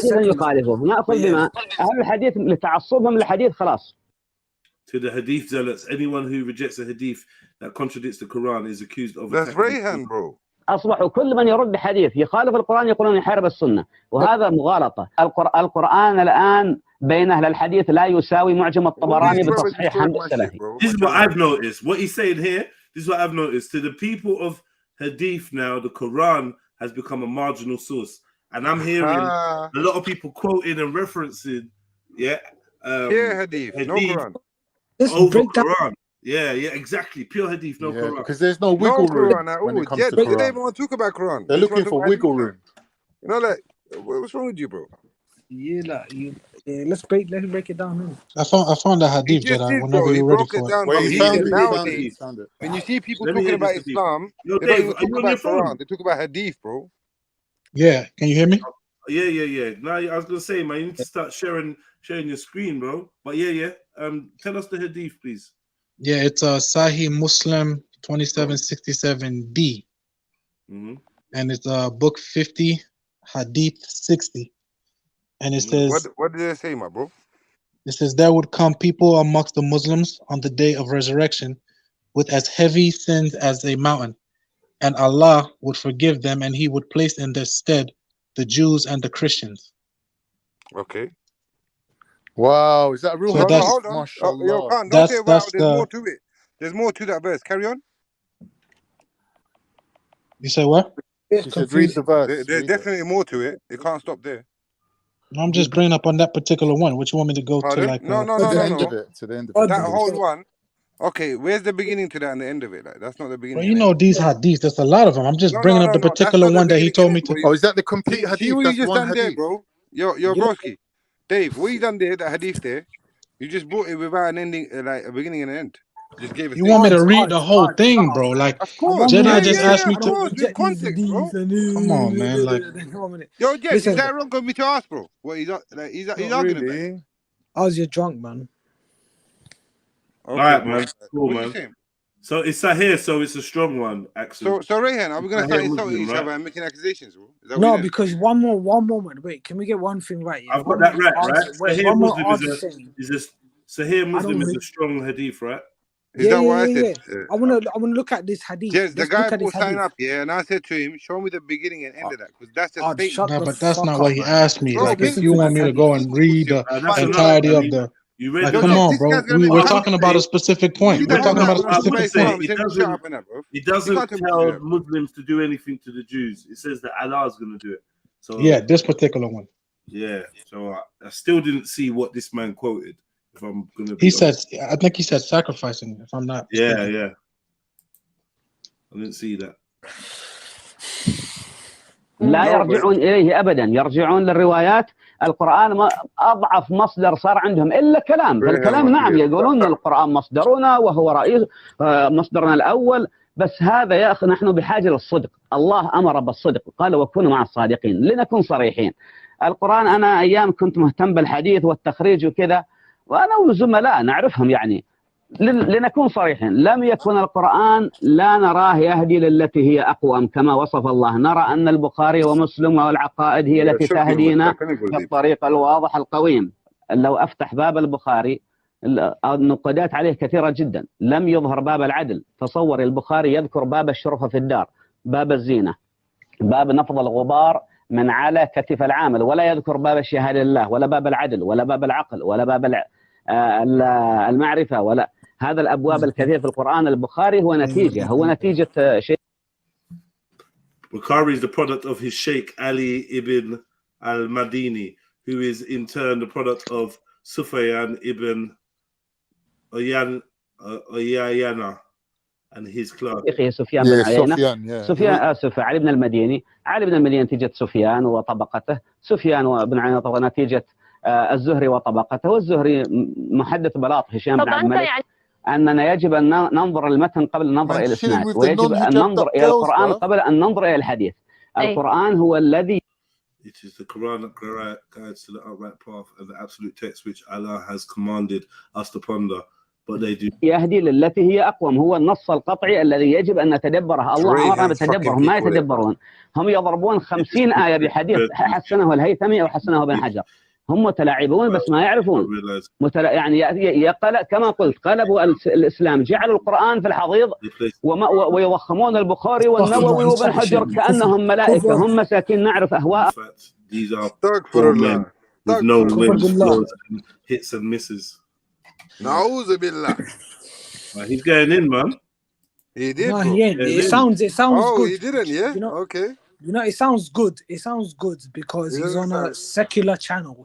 To the hadith zealots, anyone who rejects a hadith that contradicts the Quran is accused of. That's Rayhan, bro. أصبحوا كل من يرد حديث يخالف القرآن يقولون يحارب السنة، وهذا مغالطة. القرآن الآن بين أهل الحديث لا يساوي معجم الطبراني بتصحيح حمد السلفي. This is what I've noticed. What he's saying here, this is what I've noticed. To the people of hadith now, the Quran has become a marginal source. And I'm hearing a lot of people quoting and referencing, hadith, no Quran. Over Quran. Yeah, exactly. Pure hadith, no Yeah, Quran. because there's no No wiggle room Quran at when all. it comes Jed, to they don't Quran. even want to talk about Quran. They're They just want looking to for talk about hadith wiggle now. room. You know, like, what's wrong with you, bro? Yeah, like you. Yeah, let's break it down. Man. I found the He hadith, just Jedi. did, Whenever bro. He you're ready broke it for it. down, Wait, bro. he Okay, He let found said me it. He hear this found it. He nowadays, hadith. found it. when you see people Let me talking hear this about hadith. Islam, Yo, they don't Dave, even are talk you on your about phone? Quran. They talk about hadith, bro. Yeah, can you hear me? Yeah. No, I was gonna say, man, you need to start sharing your screen, bro. But yeah. Tell us the hadith, please. Yeah, it's Sahih Muslim 2767b, and it's book 50, hadith 60, and it says. What did they say, my bro? It says, there would come people amongst the Muslims on the day of resurrection with as heavy sins as a mountain, and Allah would forgive them, and he would place in their stead the Jews and the Christians. Okay. Wow, is that a real So No, hadith? hold on. Yo, Mashallah. Khan, don't say wow. that's There's more to it. There's more to that verse. Carry on. You say what? He said, read the verse. There's definitely more to it. It can't stop there. I'm just bringing up on that particular one. Which you want me to go Pardon? to? Like No. To the end of it. To the end of it. That whole one. Okay, where's the beginning to that and the end of it? Like, that's not the beginning. Well, you know these hadiths. There's a lot of them. I'm just bringing up the That's particular not the one that he beginning told and me end, to. bro. Oh, is that the complete hadith? See what you That's just one done there, hadith. bro? Yo, broski. Dave, what you done there, that hadith there? You just brought it without an ending, like a beginning and an end. Just gave us. You want me to read the whole thing, bro? Like, Of course. Jedi Yeah, just asked me of to. course. With context, bro. Come on, man. Like, Yo, Jed, Listen, is that wrong for me to ask, bro? What he's he's arguing about? How's your drunk, man? All right, bro. man. Cool, What man. you saying? So it's Sahih, so it's a strong one, actually. So Rayhan, are we gonna start insulting each right? other and making accusations, bro? Is that No, what you're because one moment. Wait, can we get one thing right? Yeah? I've got that right, right? Sahih Muslim Sahih Muslim is a strong hadith, right? Is that what I said? I wanna look at this hadith. Yes, the Let's guy look at this brought sign hadith. up, and I said to him, show me the beginning and end of that, because that's a statement. no, but that's not what he asked me. Bro, Like, if make you want me to go and read the entirety of the. Like, come on, bro. We're talking about a specific point. We're talking about a specific point. It doesn't tell Muslims to do anything to the Jews. It says that Allah is going to do it. So yeah, this particular one. Yeah. So I still didn't see what this man quoted. If I'm gonna, he said, I think he said sacrificing. If I'm not mistaken. Yeah. I didn't see that. لا يرجعون إليه أبدا، يرجعون للروايات. القرآن أضعف مصدر صار عندهم إلا كلام، فالكلام نعم يقولون القرآن مصدرنا وهو رئيس مصدرنا الأول، بس هذا يا أخي نحن بحاجة للصدق. الله أمر بالصدق، قال وكونوا مع الصادقين. لنكن صريحين. القرآن أنا أيام كنت مهتم بالحديث والتخريج وكذا، وأنا وزملاء نعرفهم يعني. لنكون صريحين، لم يكن القرآن لا نراه يهدي للتي هي أقوم كما وصف الله. نرى أن البخاري ومسلم والعقائد هي التي تهدينا بالطريق الواضح القويم. لو أفتح باب البخاري النقادات عليه كثيرة جدا. لم يظهر باب العدل. تصور البخاري يذكر باب الشرفة في الدار، باب الزينة، باب نفض الغبار من على كتف العامل، ولا يذكر باب الشهادة لله، ولا باب العدل، ولا باب العقل، ولا باب المعرفة، ولا هذا الأبواب الكثير في القرآن. البخاري هو نتيجة شيء. Bukhari is the product of his Sheikh Ali ibn al-Madini, who is in turn the product of Sufyan ibn Uyayna and his clerk. سفيان بن عيينة. علي بن المديني. علي بن المديني نتيجة سفيان وطبقته. سفيان بن عيينة طبعا نتيجة الزهري وطبقته. والزهري محدث بلاط هشام بن عبد الملك. أننا يجب أن ننظر المتن قبل النظر إلى الإسناد، ويجب أن ننظر إلى القرآن قبل أن ننظر إلى الحديث. القرآن هو الذي It is the Quran that guides to the upright path and the absolute text which Allah has commanded us to ponder. But they do. يهدي للتي هي أقوم. هو النص القطعي الذي يجب أن نتدبره. الله أمرنا بالتدبر، هم ما يتدبرون. هم يضربون 50 آية بحديث حسنه الهيثمي أو حسنه ابن حجر. هم متلاعبون بس ما يعرفون. يعني كما قلت قلبوا الإسلام، جعلوا القرآن في الحضيض ويضخمون البخاري والنووي وابن حجر كأنهم ملائكة. هم مساكين نعرف أهواء. These are poor men with no wins, flaws, and hits and misses. Na'uzu billah. He's going in, man. He did. No, he ain't. It sounds good. He didn't. Yeah. Okay. You know, it sounds good. It sounds good because he's on a secular channel.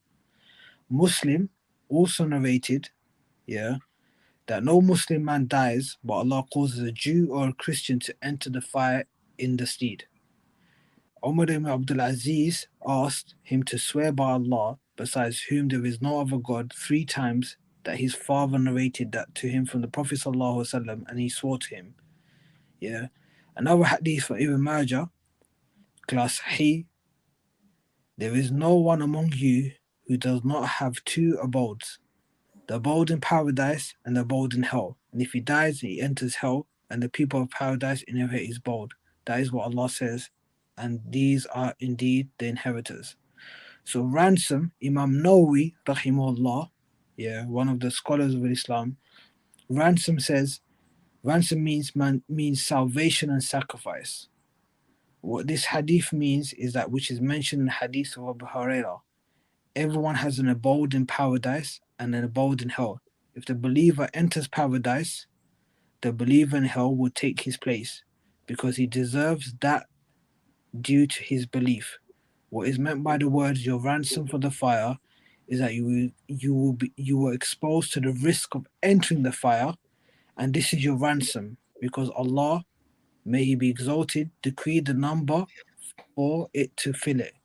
Muslim also narrated, yeah, that no Muslim man dies, but Allah causes a Jew or a Christian to enter the fire in the stead. Umar ibn Abdul Aziz asked him to swear by Allah, besides whom there is no other God, 3 times, that his father narrated that to him from the Prophet ﷺ, and he swore to him. Yeah. Another hadith for Ibn Majah, class Sahih, there is no one among you who does not have 2 abodes, the abode in paradise and the abode in hell. And if he dies, he enters hell, and the people of paradise inherit his abode. That is what Allah says, and these are indeed the inheritors. So ransom, Imam Nawawi, rahimahullah, yeah, one of the scholars of Islam, ransom says, ransom means salvation and sacrifice. What this hadith means is that which is mentioned in the hadith of Abu Hurairah. Everyone has an abode in paradise and an abode in hell. If the believer enters paradise, the believer in hell will take his place, because he deserves that due to his belief. What is meant by the words "your ransom for the fire" is that you were exposed to the risk of entering the fire, and this is your ransom, because Allah, may He be exalted, decreed the number for it to fill it,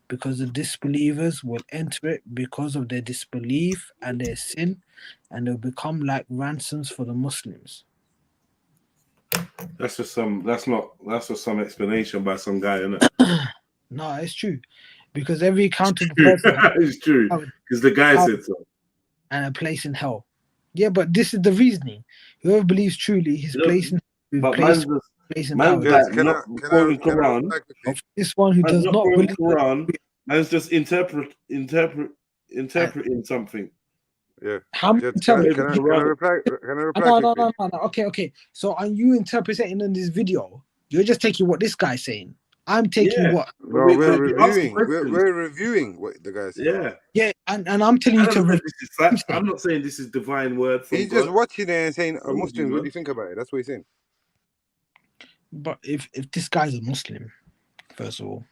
because the disbelievers will enter it because of their disbelief and their sin, and they'll become like ransoms for the Muslims. That's just some explanation by some guy, isn't it? No, it's true, because every accountable person it's true, because the guy said so. And a place in hell. Yeah, but this is the reasoning. Whoever believes truly, his place in place in paradise. Quran. This one who does not believe the Quran, man's just interpreting something. Yeah. How many Can I reply? No. Okay. So are you interpreting in this video? You're just taking what this guy's saying. I'm taking what? No, we're reviewing. We're reviewing what the guy said. Yeah, and I'm telling you to. I'm not saying this is divine word from He's God. just watching it and saying, Muslims, what do you think about it? That's what he's saying. But if this guy's a Muslim, first of all,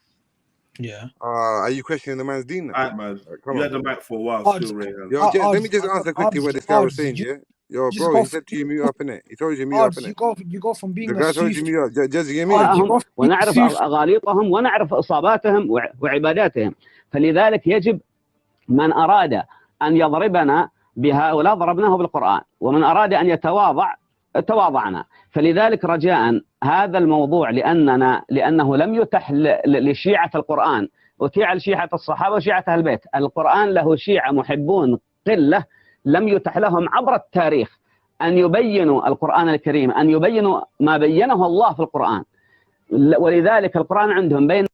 yeah. Are you questioning the man's deen? Alright, man. You had the mic for a while, still, Rayhan. Yo, let me just answer quickly what this guy was saying, yeah? Yo, bro, he said to you, mute up, innit? He told you, mute up, innit? You go from being the guy told you, mute up. Just give me ونعرف أغاليطهم ونعرف إصاباتهم وعباداتهم. فلذلك يجب من أراد أن يضربنا بهؤلاء ضربناه بالقرآن، ومن أراد أن يتواضع تواضعنا. فلذلك رجاء هذا الموضوع لأنه لم يتح لشيعة القرآن، أتيح لشيعة الصحابة وشيعة أهل البيت. القرآن له شيعة محبون قلة لم يتح لهم عبر التاريخ أن يبينوا القرآن الكريم، أن يبينوا ما بينه الله في القرآن. ولذلك القرآن عندهم بين.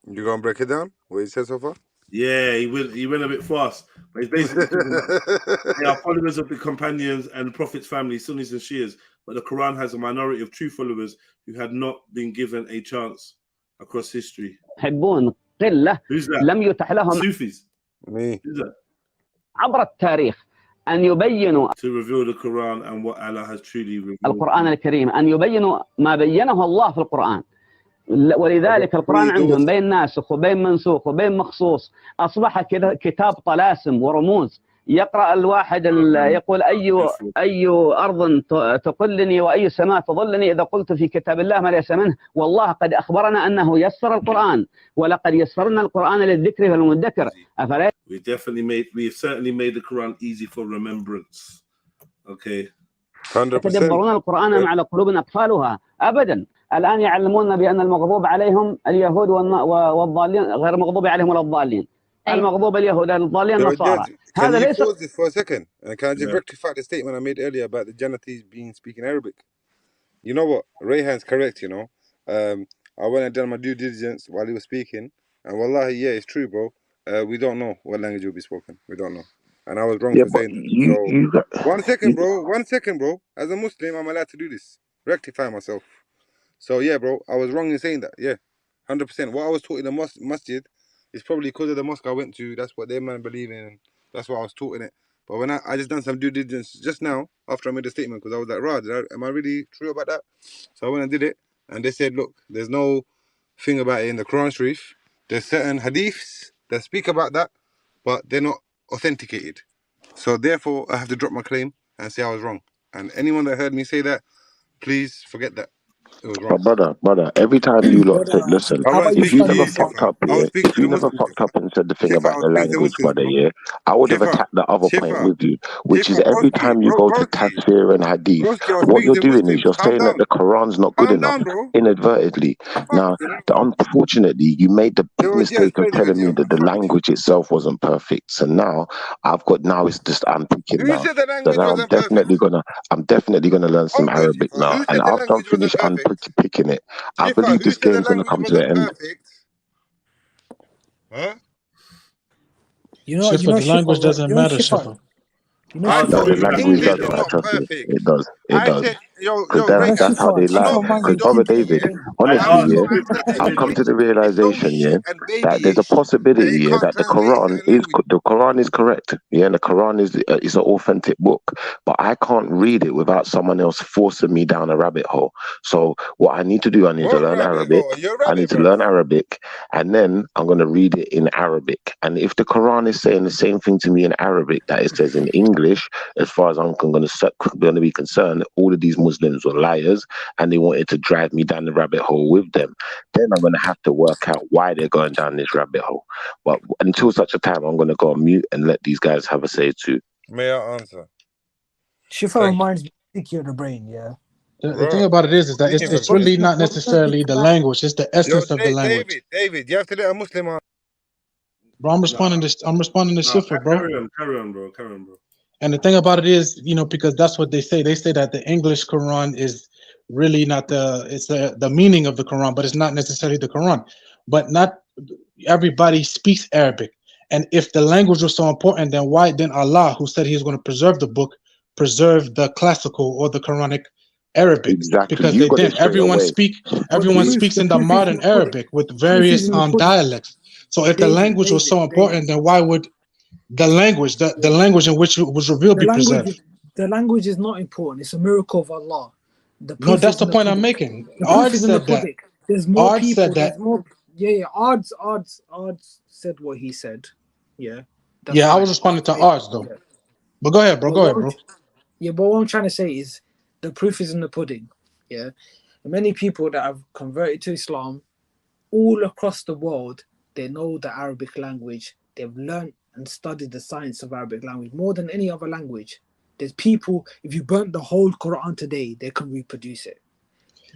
You gonna break it down? What he said so far? Yeah, he went a bit fast, but he's basically talking about they are followers of the companions and the Prophet's family, Sunnis and Shias, but the Quran has a minority of true followers who had not been given a chance across history. يحبون قلة لم يتح لهم Sufis. Me. Who's that? عبر التاريخ أن يبينوا to reveal the Quran and what Allah has truly revealed. القرآن الكريم، أن يبينوا ما بينه الله في القرآن. ولذلك القرآن عندهم بين ناسخ وبين منسوخ وبين مخصوص، أصبح كتاب طلاسم ورموز. يقرأ الواحد يقول أي أرض تقلني وأي سماء تظلني إذا قلت في كتاب الله ما ليس منه. والله قد أخبرنا أنه يسر القرآن، ولقد يسرنا القرآن للذكر والمذكر. We certainly made the Quran easy for remembrance. Okay. 100%. يتدبرون القرآن على قلوب أقفالها أبدا. الآن يعلمون بأن المغضوب عليهم اليهود والضالين غير مغضوب عليهم ولا الضالين. المغضوب اليهود الضالين النصارى. هذا ليس. Pause this for a second? Can I just rectify the statement I made earlier about the Janatis speaking Arabic? You know what? Rayhan's correct, you know. I went and done my due diligence while he was speaking, and wallahi, yeah, it's true, bro. We don't know what language will be spoken. We don't know. And I was wrong for saying that. So, 1 second, bro. 1 second, bro. As a Muslim, I'm allowed to do this. Rectify myself. So, yeah, bro, I was wrong in saying that. Yeah, 100%. What I was taught in the masjid is probably because of the mosque I went to. That's what their man believe in. And that's what I was taught in it. But when I just done some due diligence just now, after I made the statement, because I was like, Rad, am I really true about that? So I went and did it. And they said, look, there's no thing about it in the Quran Sharif. there's certain hadiths that speak about that, but they're not authenticated. So therefore, I have to drop my claim and say I was wrong. And anyone that heard me say that, please forget that it was wrong. But brother, every time you lot said, listen, I wasn't if you speaking to never you, fucked Shifa. up, I yeah, was speaking if to you the never Muslims, fucked Shifa. up and said the thing Shifa, about I the was speaking to the language, Muslims, brother, bro. yeah, I would have Shifa, attacked the other point Shifa, with you, which is Shifa, every broski, time you go to broski, tafsir and hadith, broski, I was what speaking you're to doing is Muslims. you're Calm saying that down. the Quran's not good Calm enough down, bro. inadvertently. Now, You know? unfortunately, you made the big Yeah, mistake of play the telling me video. that the language itself wasn't perfect. So now it's just I'm picking Who now. said the So language now wasn't perfect? I'm definitely gonna learn some Hold on, Arabic Shifa. now. Who And said the after I'm language wasn't finished perfect? unpicking it, I Shifa, believe who this said the game's gonna language come to wasn't an end. perfect? Huh? You Shifa, know, the language Shifa, doesn't matter, Shifa, Shifa. I No, told the you the language English does is matter. not Trust me, perfect. it does. It I does. said, yo, Because you know, that's how they lie. allow Shifa, me man, to Because talk brother to you, David, yeah? I honestly, I'm asked. yeah, not accepting I've come to the religion is so realization, niche yeah, and that there's a babyish that possibility, it yeah, can't that translate in certain languages. The Quran is correct, yeah, and the Quran is an authentic book, but I can't read it without someone else forcing me down a rabbit hole. So what I need to do, I need to What learn rabbit Arabic. hole? You're a I need rabbit, to brother. learn Arabic, and then I'm gonna read it in Arabic. And if the Quran is saying the same thing to me in Arabic that it says in English, as far as I'm going to be concerned, all of these Muslims were liars, and they wanted to drive me down the rabbit hole with them. Then I'm going to have to work out why they're going down this rabbit hole. But until such a time, I'm going to go on mute and let these guys have a say too. May I answer? Shifa reminds me of Sticky of the Brain, yeah. The thing about it is that it's really not necessarily the language; it's the essence of the language. David, you have to let a Muslim answer. Bro, I'm responding to Shifa, bro. Carry on, bro. And the thing about it is, because that's what they say. They say that the English Quran is really not it's the meaning of the Quran, but it's not necessarily the Quran. But not everybody speaks Arabic. And if the language was so important, then why didn't Allah, who said he was going to preserve the book, preserve the classical or the Quranic Arabic? Exactly. Because You they got it didn't. straight Everyone away. speaks in the modern Arabic with various dialects. So if the language was so important, then why would the language in which it was revealed be preserved? The language is not important. It's a miracle of Allah. No, that's the point I'm making. The Ard proof is in the said that. pudding. There's more Ard people. said that. There's more. Yeah. Ard said what he said. Yeah. Yeah, I was responding to Ard's though. Yeah. But go ahead, bro. Go ahead, bro. Yeah, but what I'm trying to say is the proof is in the pudding. Yeah. And many people that have converted to Islam all across the world, they know the Arabic language. They've learned and studied the science of Arabic language more than any other language. There's people, if you burnt the whole Quran today, they can reproduce it.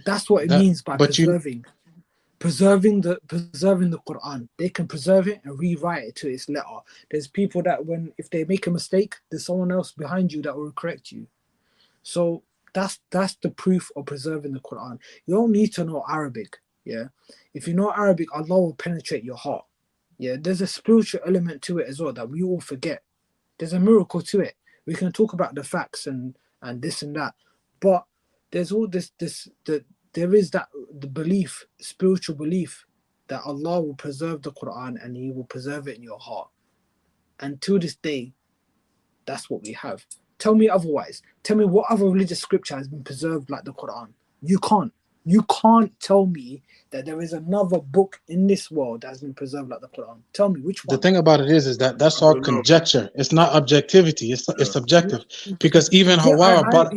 That's what it means by preserving the Quran. They can preserve it and rewrite it to its letter. There's people that if they make a mistake, there's someone else behind you that will correct you. So that's the proof of preserving the Quran. You don't need to know Arabic. Yeah, if you know Arabic, Allah will penetrate your heart. Yeah, there's a spiritual element to it as well that we all forget. There's a miracle to it. We can talk about the facts and this and that, but there's all there is the belief, spiritual belief, that Allah will preserve the Quran and He will preserve it in your heart. And to this day, that's what we have. Tell me otherwise. Tell me what other religious scripture has been preserved like the Quran. You can't. You can't tell me that there is another book in this world that has been preserved like the Quran. Tell me which one. The thing about it is that that's all conjecture. It's not objectivity. It's subjective. Because even Hawaii brought up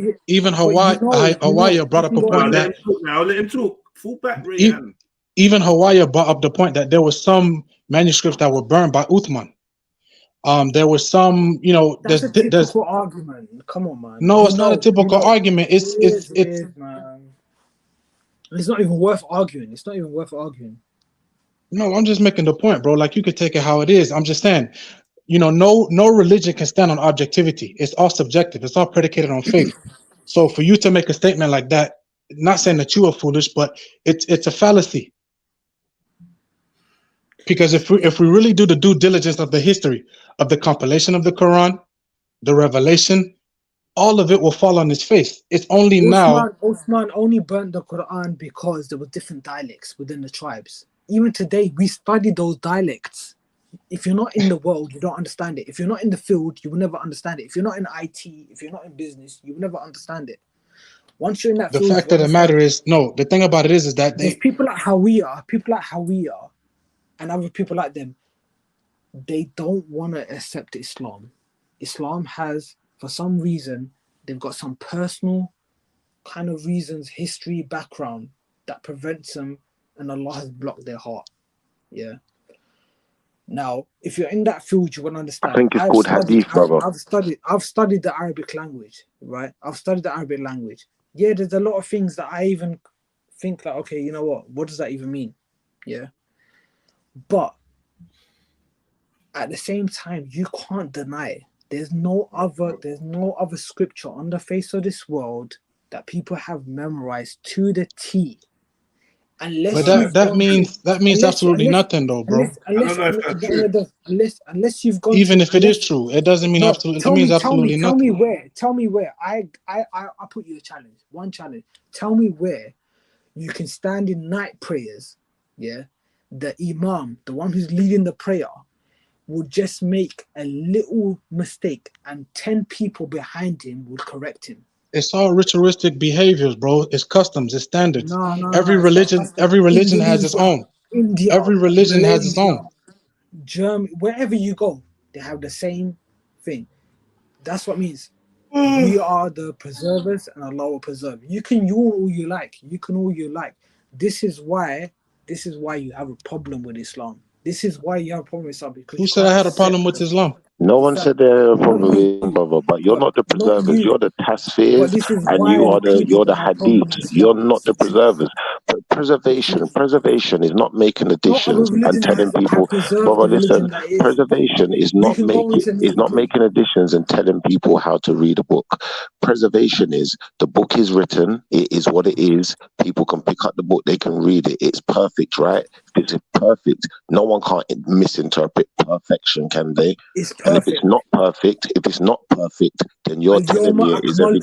a point that I'll let him talk. Full back, Rayhan. Even Hawaii brought up the point that there was some manuscripts that were burned by Uthman. There was some, That's a typical argument. Come on, man. No, it's not a typical argument. It is, man. It's not even worth arguing. No, I'm just making the point, bro. Like, you could take it how it is. I'm just saying, no religion can stand on objectivity. It's all subjective. It's all predicated on faith. So for you to make a statement like that, not saying that you are foolish, but it's a fallacy. Because if we really do the due diligence of the history of the compilation of the Quran, the revelation, all of it will fall on its face. It's only now. Uthman only burnt the Quran because there were different dialects within the tribes. Even today, we study those dialects. If you're not in the world, you don't understand it. If you're not in the field, you will never understand it. If you're not in IT, if you're not in business, you will never understand it. Once you're in that the field, fact of the matter is, no, the thing about it is that there's people like how we are, and other people like them, they don't want to accept Islam. Islam has, for some reason, they've got some personal kind of reasons, history, background that prevents them, and Allah has blocked their heart. Yeah. Now, if you're in that field, you want to understand. I think it's called hadith, brother. I've studied the Arabic language, right? I've studied the Arabic language. Yeah, there's a lot of things that I even think like, okay, you know what does that even mean? Yeah. But at the same time, you can't deny there's no other scripture on the face of this world that people have memorized to the T. But that means absolutely nothing, though, bro. Unless you've gone. Even if it is true, it doesn't mean absolutely. It means absolutely nothing. Tell me where. I put you a challenge. One challenge. Tell me where you can stand in night prayers. Yeah, the imam, the one who's leading the prayer, will just make a little mistake, and 10 people behind him will correct him. It's all ritualistic behaviors, bro. It's customs, it's standards. Every religion has its own. India, every religion Malaysia, has its own. Germany, wherever you go, they have the same thing. That's what it means. We are the preservers, and Allah will preserve. You can yawn all you like. You can all you like. This is why you have a problem with Islam. This is why you have a problem with Islam. Because who said I had a problem with Islam? No one said they had a problem with it, brother, but you're not the preservers. You're the tasfirs, and you're the hadiths. You're not the preservers. But preservation is not making additions and telling people, brother, listen, preservation is not making additions and telling people how to read a book. Preservation is the book is written, it is what it is. People can pick up the book, they can read it. It's perfect, right? It's perfect. No one can't misinterpret perfection, can they? And if it's not perfect, then you're telling me it is every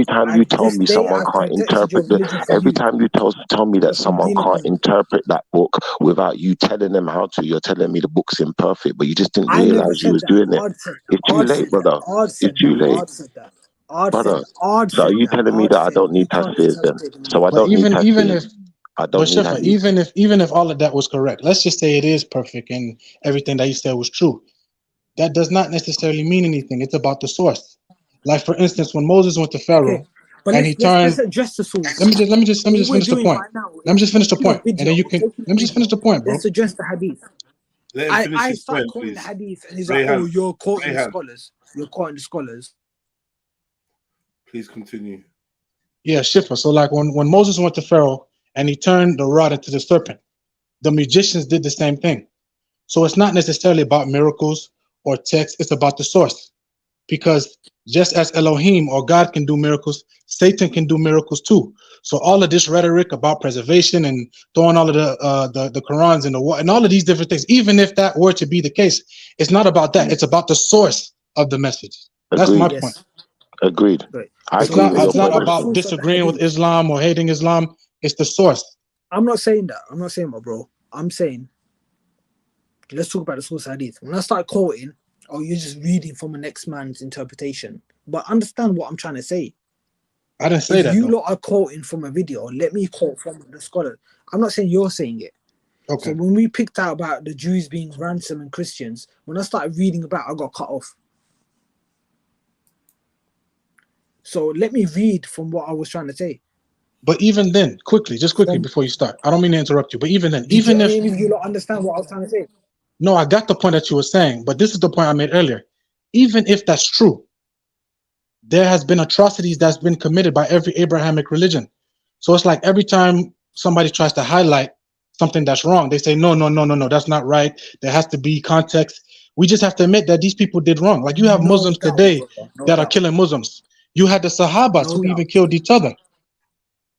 time you tell me someone can't interpret every time you tell me that someone can't interpret that book without you telling them how to, you're telling me the book's imperfect, but you just didn't realize you was doing it. It's too late, brother. It's too late. Brother, so are you telling me that I don't need tasfirs then? So I don't need tasfirs. Even if all of that was correct, let's just say it is perfect and everything that you said was true. That does not necessarily mean anything. It's about the source. Like for instance, when Moses went to Pharaoh and he turned. Address the source. Let me just finish the point. Let me just finish the point, and then you can. Let me just finish the point, bro. Let's address the hadith. I start quoting the hadith, and he's like, "Oh, you're quoting the scholars. You're quoting the scholars." Please continue. Yeah, Shifa. So like when Moses went to Pharaoh and he turned the rod into the serpent, the magicians did the same thing. So it's not necessarily about miracles or text, it's about the source. Because just as Elohim or God can do miracles, Satan can do miracles too. So all of this rhetoric about preservation and throwing all of the Qurans in the water and all of these different things, even if that were to be the case, it's not about that. It's about the source of the message. That's my point. Agreed. It's not about disagreeing with Islam or hating Islam. It's the source. I'm not saying that. I'm not saying that, bro. I'm saying, let's talk about the source hadith. When I start quoting, oh, you're just reading from the next man's interpretation. But understand what I'm trying to say. I didn't say that. You lot are quoting from a video. Let me quote from the scholar. I'm not saying you're saying it. Okay. So when we picked out about the Jews being ransomed and Christians, when I started reading about, I got cut off. So let me read from what I was trying to say. But even then, quickly before you start, I don't mean to interrupt you, but even then, even if you don't understand what I was trying to say. No, I got the point that you were saying, but this is the point I made earlier. Even if that's true, there has been atrocities that's been committed by every Abrahamic religion. So it's like every time somebody tries to highlight something that's wrong, they say, no, that's not right. There has to be context. We just have to admit that these people did wrong. Like you have Muslims today that are killing Muslims. You had the Sahabas who even killed each other.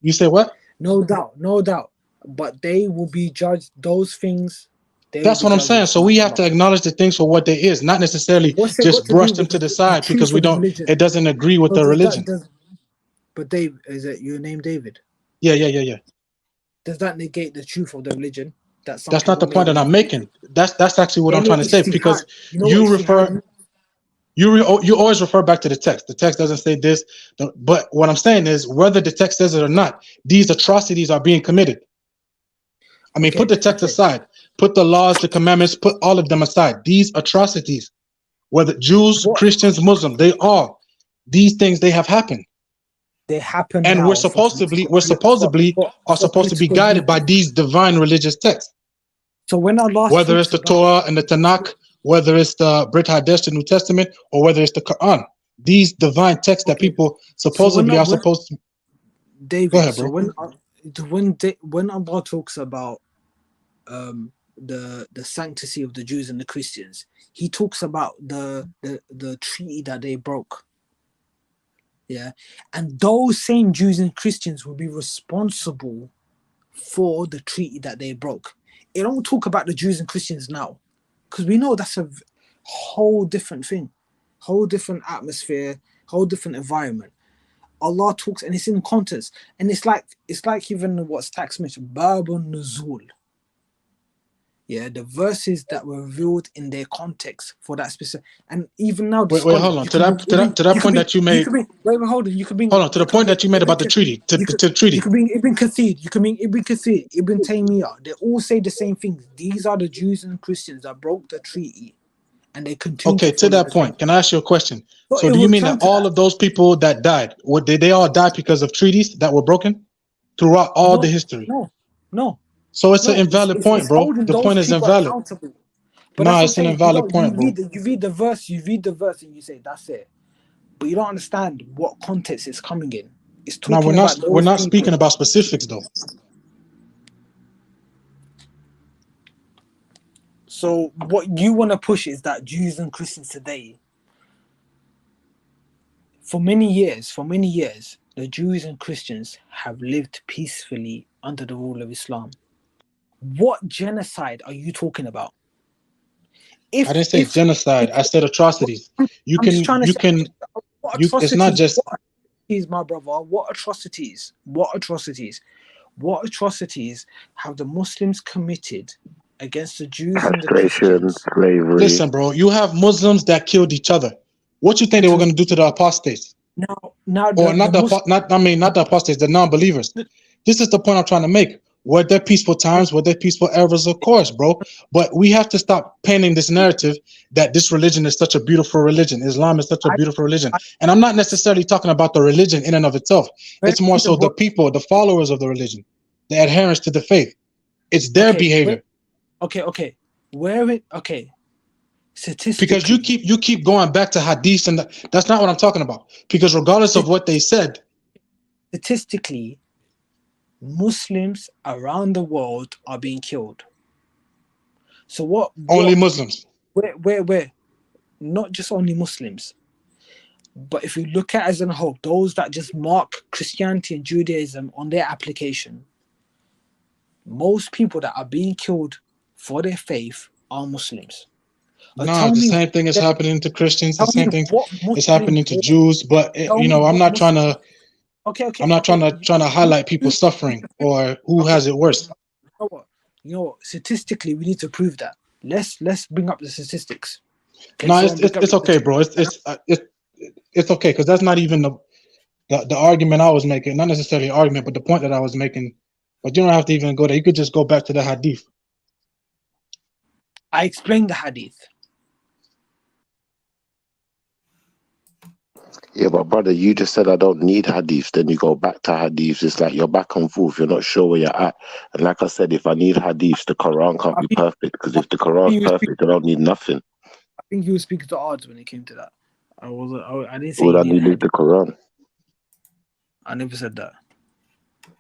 You say what? No doubt. But they will be judged. Those things. That's what I'm saying. So we have to acknowledge the things for what they is, not necessarily just brush them to the side because we don't. It doesn't agree with the religion. But Dave, is it your name, David? Yeah. Does that negate the truth of the religion? That's not the point that I'm making. That's actually what I'm trying to say, because you always refer back to the text. The text doesn't say this, but what I'm saying is whether the text says it or not, these atrocities are being committed. I mean, put the text aside. put the laws, the commandments, put all of them aside. These atrocities, whether Jews, Christians, Muslims, these things, they have happened. They happen And now we're supposedly to be guided by these divine religious texts. So when Allah whether it's the Torah and the Tanakh, whether it's the Brit Hadesh, the New Testament, or whether it's the Quran, these divine texts that people supposedly are supposed to. David, go ahead, so bro. when Allah talks about the sanctity of the Jews and the Christians, he talks about the treaty that they broke. Yeah, and those same Jews and Christians will be responsible for the treaty that they broke. It don't talk about the Jews and Christians now, because we know that's a whole different thing, whole different atmosphere, whole different environment. Allah talks, and it's in context, and it's like even what Stax mentioned, Babun Nuzul. Yeah, the verses that were revealed in their context for that specific, and even now. Wait, hold on. To that point that you made. Wait, hold on. You could bring. Hold on to the point that you made about the treaty. To the treaty. You could bring Ibn Kathir. You could bring Ibn Kathir, Ibn Taymiyyah. They all say the same things. These are the Jews and Christians that broke the treaty, and they continue. Okay, to that point, can I ask you a question? So, do you mean that all of those people that died, did they all die because of treaties that were broken throughout all the history? No. So it's an invalid point, bro. The point is invalid. No, it's an invalid point, bro. You read the verse, and you say that's it, but you don't understand what context it's coming in. It's talking about we're not speaking about specifics though. So what you want to push is that Jews and Christians today, for many years, the Jews and Christians have lived peacefully under the rule of Islam. What genocide are you talking about? I didn't say genocide. I said atrocities. It's not just. My brother, what atrocities? What atrocities have the Muslims committed against the Jews and the Christians? Slavery. Listen, bro, you have Muslims that killed each other. What you think they were going to do to the apostates? Not the apostates, the non-believers. This is the point I'm trying to make. Were there peaceful times? Were there peaceful eras? Of course, bro. But we have to stop painting this narrative that this religion is such a beautiful religion. Islam is such a beautiful religion. And I'm not necessarily talking about the religion in and of itself. It's more so the people, the followers of the religion, the adherents to the faith. It's their behavior. Statistically, because you keep going back to hadiths, and that's not what I'm talking about. Because regardless of what they said, statistically, Muslims around the world are being killed. So what? Only Muslims? Where? Not just only Muslims, but if you look at it as a whole, those that just mark Christianity and Judaism on their application, most people that are being killed for their faith are Muslims. No, the same thing is happening to Christians. The same thing is happening to Jews. But I'm not trying to. I'm not trying to highlight people's suffering or who has it worse. You know what? Statistically, we need to prove that. Let's bring up the statistics. Okay, no, it's okay, bro. It's okay, because that's not even the argument I was making. Not necessarily an argument, but the point that I was making. But you don't have to even go there. You could just go back to the hadith. I explained the hadith. Yeah, but brother, you just said I don't need hadiths. Then you go back to hadiths. It's like you're back and forth. You're not sure where you're at. And like I said, if I need hadiths, the Quran can't be perfect. Because if the Quran's perfect, I don't need nothing. I think you were speaking to odds when it came to that. I didn't say all I need is the Quran. I never said that.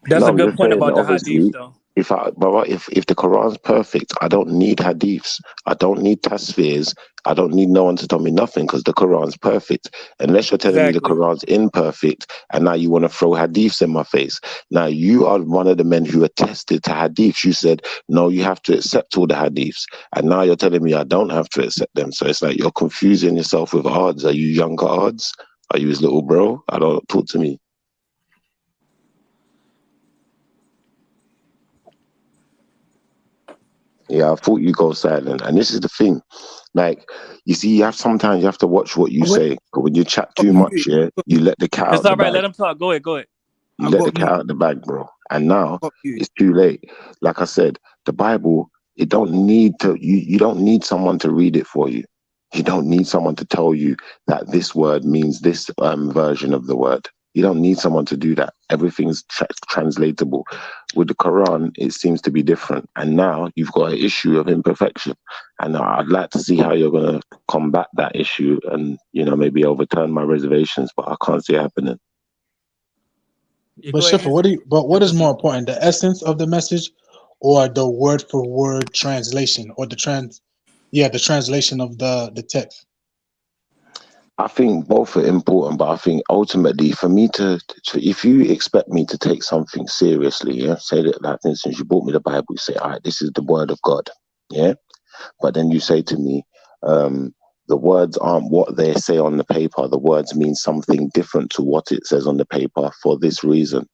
That's a good point about the hadith, though. If the Quran's perfect, I don't need hadiths. I don't need tasfirs. I don't need no one to tell me nothing because the Quran's perfect. Unless you're telling me the Quran's imperfect and now you want to throw hadiths in my face. Now you are one of the men who attested to hadiths. You said, no, you have to accept all the hadiths. And now you're telling me I don't have to accept them. So it's like you're confusing yourself with odds. Are you younger odds? Are you his little bro? I don't talk to me. Yeah, I thought you go silent. And this is the thing. Like, you see, sometimes you have to watch what you say. But when you chat too much, yeah, you let the cat out the bag. It's all right, let him talk. Go ahead. You let the cat out the bag, bro. And now it's too late. Like I said, the Bible You don't need someone to read it for you. You don't need someone to tell you that this word means this version of the word. You don't need someone to do that. Everything's translatable. With the Quran, it seems to be different. And now you've got an issue of imperfection. And I'd like to see how you're going to combat that issue and, maybe overturn my reservations, but I can't see it happening. But Shifa, what is more important, the essence of the message or the word for word translation or the translation of the text? I think both are important, but I think ultimately for me to if you expect me to take something seriously, say that, like, for instance, you brought me the Bible, you say, all right, this is the word of God, but then you say to me, the words aren't what they say on the paper. The words mean something different to what it says on the paper for this reason.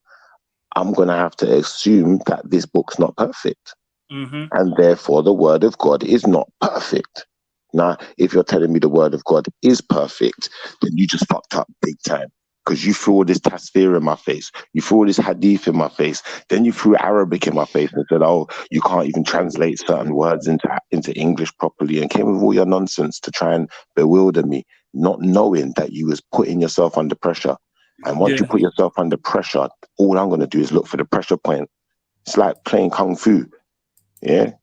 I'm going to have to assume that this book's not perfect. And therefore the word of God is not perfect. Now, if you're telling me the word of God is perfect, then you just fucked up big time. Because you threw all this tasfir in my face. You threw all this hadith in my face. Then you threw Arabic in my face and said, oh, you can't even translate certain words into English properly, and came with all your nonsense to try and bewilder me, not knowing that you was putting yourself under pressure. And once you put yourself under pressure, all I'm going to do is look for the pressure point. It's like playing Kung Fu. And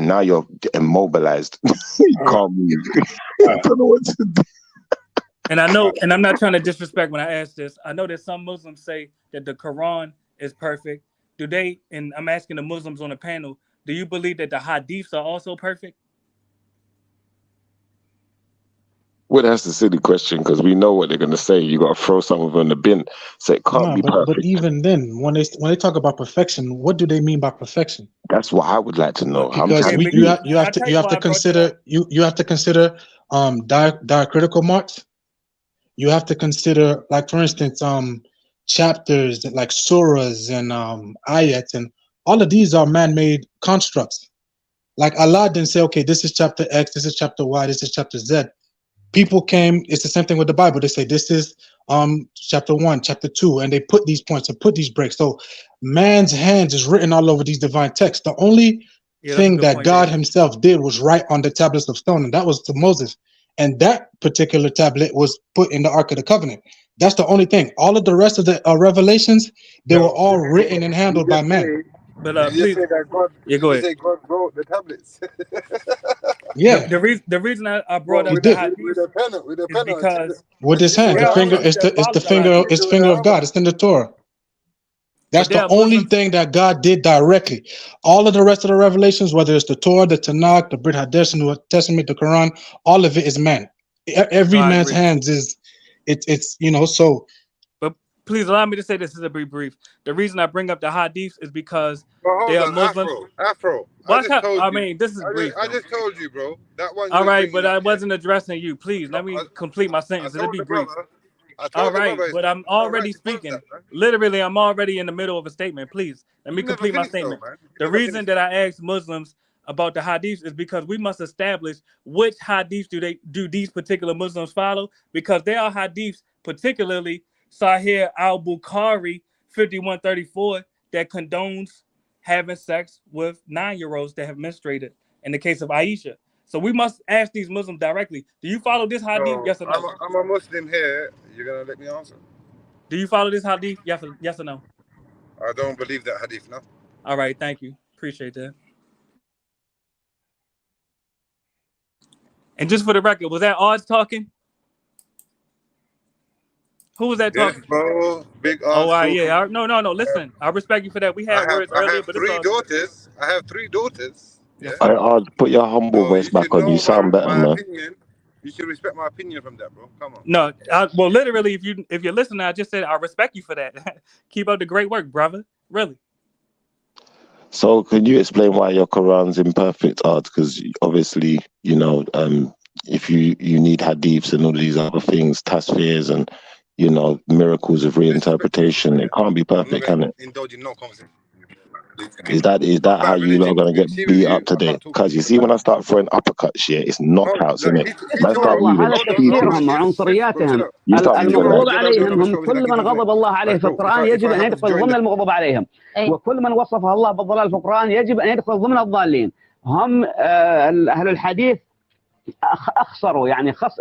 now you're immobilized. You can't move. I don't know what to do. And I know, and I'm not trying to disrespect when I ask this. I know that some Muslims say that the Quran is perfect. Do they, and I'm asking the Muslims on the panel, do you believe that the hadiths are also perfect? Well, that's a silly question because we know what they're going to say. You got to throw some of them in the bin. So it can't be perfect. But even then, when they talk about perfection, what do they mean by perfection? That's what I would like to know. Because you have to consider diacritical marks. You have to consider, like, for instance, chapters like surahs and ayats, and all of these are man-made constructs. Like, Allah didn't say, okay, this is chapter X, this is chapter Y, this is chapter Z. People came, it's the same thing with the Bible. They say this is chapter 1, chapter 2, and they put these points and put these breaks. So man's hands is written all over these divine texts. The only thing that God himself did was write on the tablets of stone, and that was to Moses. And that particular tablet was put in the Ark of the Covenant. That's the only thing. All of the rest of the revelations, they were all written and handled by men. But please, say that God, go ahead. Say God wrote the tablets. The reason I brought up the hadith with a pen is because with his hand, the finger, it's the finger of God. It's in the Torah. That's the only thing that God did directly. All of the rest of the revelations, whether it's the Torah, the Tanakh, the Brit Hadith, the New Testament, the Quran, all of it is man. Every man's hands is, it's so. But please allow me to say this is a brief. The reason I bring up the hadith is because they are Muslims. Afro. This is brief. I just told you, bro. That one. All right, but I wasn't addressing you. Please let me complete my sentence. It'll be brief. All right, but I'm already speaking. Literally, I'm already in the middle of a statement. Please, let me complete my statement. The reason that I asked Muslims about the hadiths is because we must establish which hadiths do these particular Muslims follow, because there are hadiths, particularly Sahih al-Bukhari 5134, that condones having sex with 9-year-olds that have menstruated in the case of Aisha. So we must ask these Muslims directly, do you follow this hadith? Yes or no? I'm a Muslim here. You're going to let me answer. Do you follow this hadith? Yes or no? I don't believe that hadith, no. All right, thank you. Appreciate that. And just for the record, was that Odds talking? Who was that talking? Bro, big Odds. No. Listen, I respect you for that. We had words earlier, but three daughters. I have 3 daughters. Yeah. Put your humble voice back on. You sound better, man. You should respect my opinion from that, bro. Come on. No, well, literally, if you're listening, I just said I respect you for that. Keep up the great work, brother. Really. So, can you explain why your Quran's imperfect, Art? Because obviously, if you need hadiths and all of these other things, tasfirs and miracles of reinterpretation, it can't be perfect, can it? Indulge in no conversation. Is that how you lot are gonna get beat up today? Because you see, when I start throwing uppercuts here, it's knockouts, isn't it? هذا تفكيرهم وعنصرياتهم. المغضوب عليهم هم كل من غضب الله عليه في القرآن يجب أن يدخل ضمن المغضوب عليهم، وكل من وصفه الله بالضلال في القرآن يجب أن يدخل ضمن الضالين. هم أهل الحديث أخسروا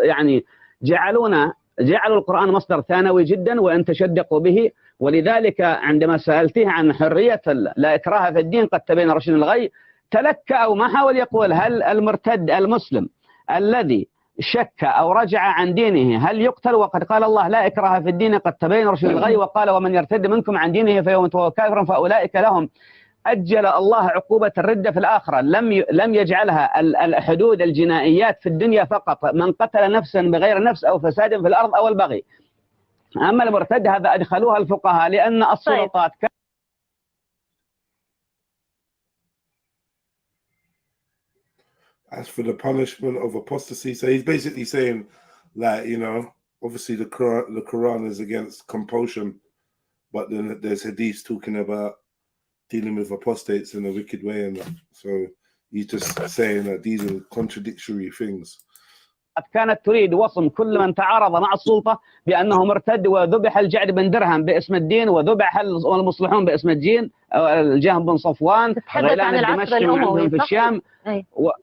يعني جعلوا القرآن مصدر ثانوي جدا وإن تشدقوا به. ولذلك عندما سألته عن حرية لا إكراه في الدين قد تبين رشد من الغي، تلكأ أو ما حاول يقول هل المرتد المسلم الذي شك أو رجع عن دينه هل يقتل؟ وقد قال الله لا إكراه في الدين قد تبين رشد من الغي، وقال ومن يرتد منكم عن دينه فيموت وهو كافر فأولئك لهم أجل الله عقوبة الردة في الآخرة. لم يجعلها الحدود الجنائيات في الدنيا فقط، من قتل نفسا بغير نفس أو فساد في الأرض أو البغي. أما المرتد هذا أدخلوها الفقهاء لأن السلطات As for the punishment of apostasy, so he's basically saying, like, you know, obviously the Quran is against compulsion, but then there's hadiths talking about dealing with apostates in a wicked way, and so he's just saying that these are contradictory things. كانت تريد وصم كل من تعارض مع السلطة بأنه مرتد، وذبح الجعد بن درهم باسم الدين، وذبح المصلحون باسم الدين، الجهم بن صفوان، غيلان الدمشقي عندهم في الشام،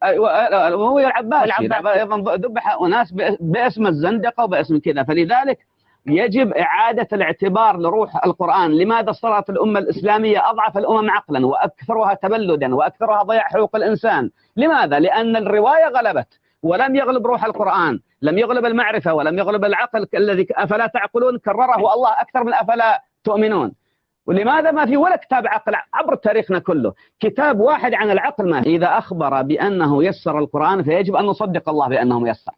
الأموي العباسي أيضا ذبح أناس باسم الزندقة وباسم كذا. فلذلك يجب إعادة الاعتبار لروح القرآن. لماذا صارت الأمة الإسلامية أضعف الأمم عقلا وأكثرها تبلدا وأكثرها ضياع حقوق الإنسان؟ لماذا؟ لأن الرواية غلبت ولم يغلب روح القرآن، لم يغلب المعرفة ولم يغلب العقل الذي أفلا تعقلون كرره الله أكثر من أفلا تؤمنون. ولماذا ما في ولا كتاب عقل عبر تاريخنا كله؟ كتاب واحد عن العقل ما في. إذا أخبر بأنه يسر القرآن فيجب أن نصدق الله بأنه ميسر.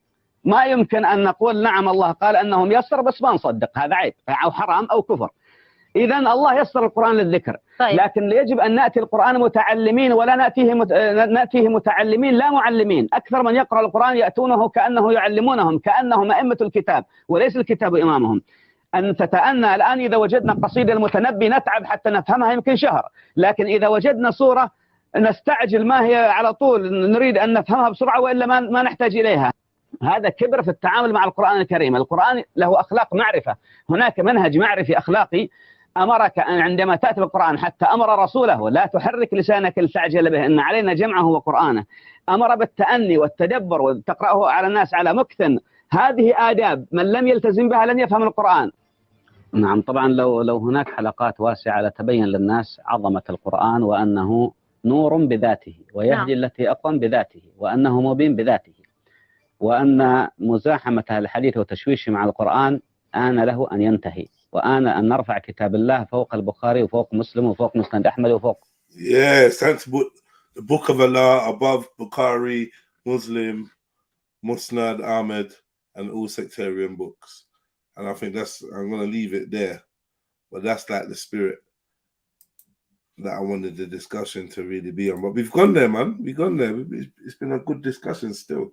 ما يمكن أن نقول نعم الله قال أنه ميسر بس ما نصدق، هذا عيب أو حرام أو كفر. إذا الله يسر القرآن للذكر، لكن يجب أن نأتي القرآن متعلمين ولا نأتيه متعلمين لا معلمين. أكثر من يقرأ القرآن يأتونه كأنه يعلمونهم، كأنهم أئمة الكتاب وليس الكتاب إمامهم. أن تتأنى الآن إذا وجدنا قصيدة المتنبي نتعب حتى نفهمها يمكن شهر، لكن إذا وجدنا صورة نستعجل ما هي على طول نريد أن نفهمها بسرعة وإلا ما نحتاج إليها. هذا كبر في التعامل مع القرآن الكريم. القرآن له أخلاق معرفة، هناك منهج معرفي أخلاقي أمرك أن عندما تأتي بالقرآن، حتى أمر رسوله لا تحرك لسانك لتعجل به إن علينا جمعه وقرآنه. أمر بالتأني والتدبر وتقرأه على الناس على مكث. هذه آداب من لم يلتزم بها لن يفهم القرآن. نعم طبعا لو هناك حلقات واسعة لتبين للناس عظمة القرآن وأنه نور بذاته ويهدي التي أقوم بذاته وأنه مبين بذاته، وأن مزاحمة الحديث وتشويشه مع القرآن آن له أن ينتهي، وآن أن نرفع كتاب الله فوق البخاري وفوق مسلم وفوق مسند أحمد وفوق. Yes, thanks to put the Book of Allah above Bukhari, Muslim, Musnad, Ahmed, and all sectarian books. And I think I'm going to leave it there. But that's like the spirit that I wanted the discussion to really be on. But we've gone there, man. We've gone there. It's been a good discussion still.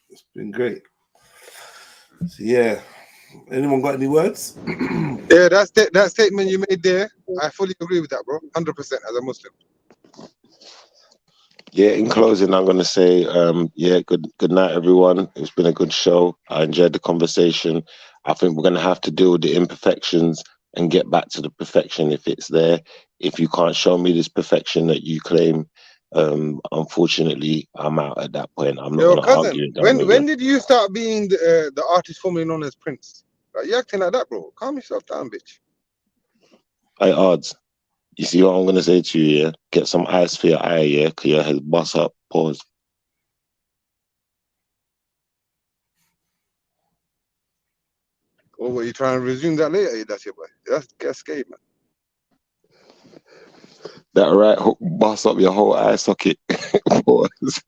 It's been great. So, yeah. Anyone got any words? Yeah, that statement you made there, I fully agree with that, bro. 100% as a Muslim. Yeah, in closing, I'm going to say, good night, everyone. It's been a good show. I enjoyed the conversation. I think we're going to have to deal with the imperfections and get back to the perfection if it's there. If you can't show me this perfection that you claim, unfortunately, I'm out at that point. I'm not going to argue. When did you start being the artist formerly known as Prince? Like, you acting like that, bro. Calm yourself down, bitch. Hey, odds. You see what I'm going to say to you, yeah? Get some ice for your eye, yeah? Because your head bust up. Pause. Or were you trying to resume that later? That's your boy. That's cascade, man. That right hook bust up your whole eye socket. Pause.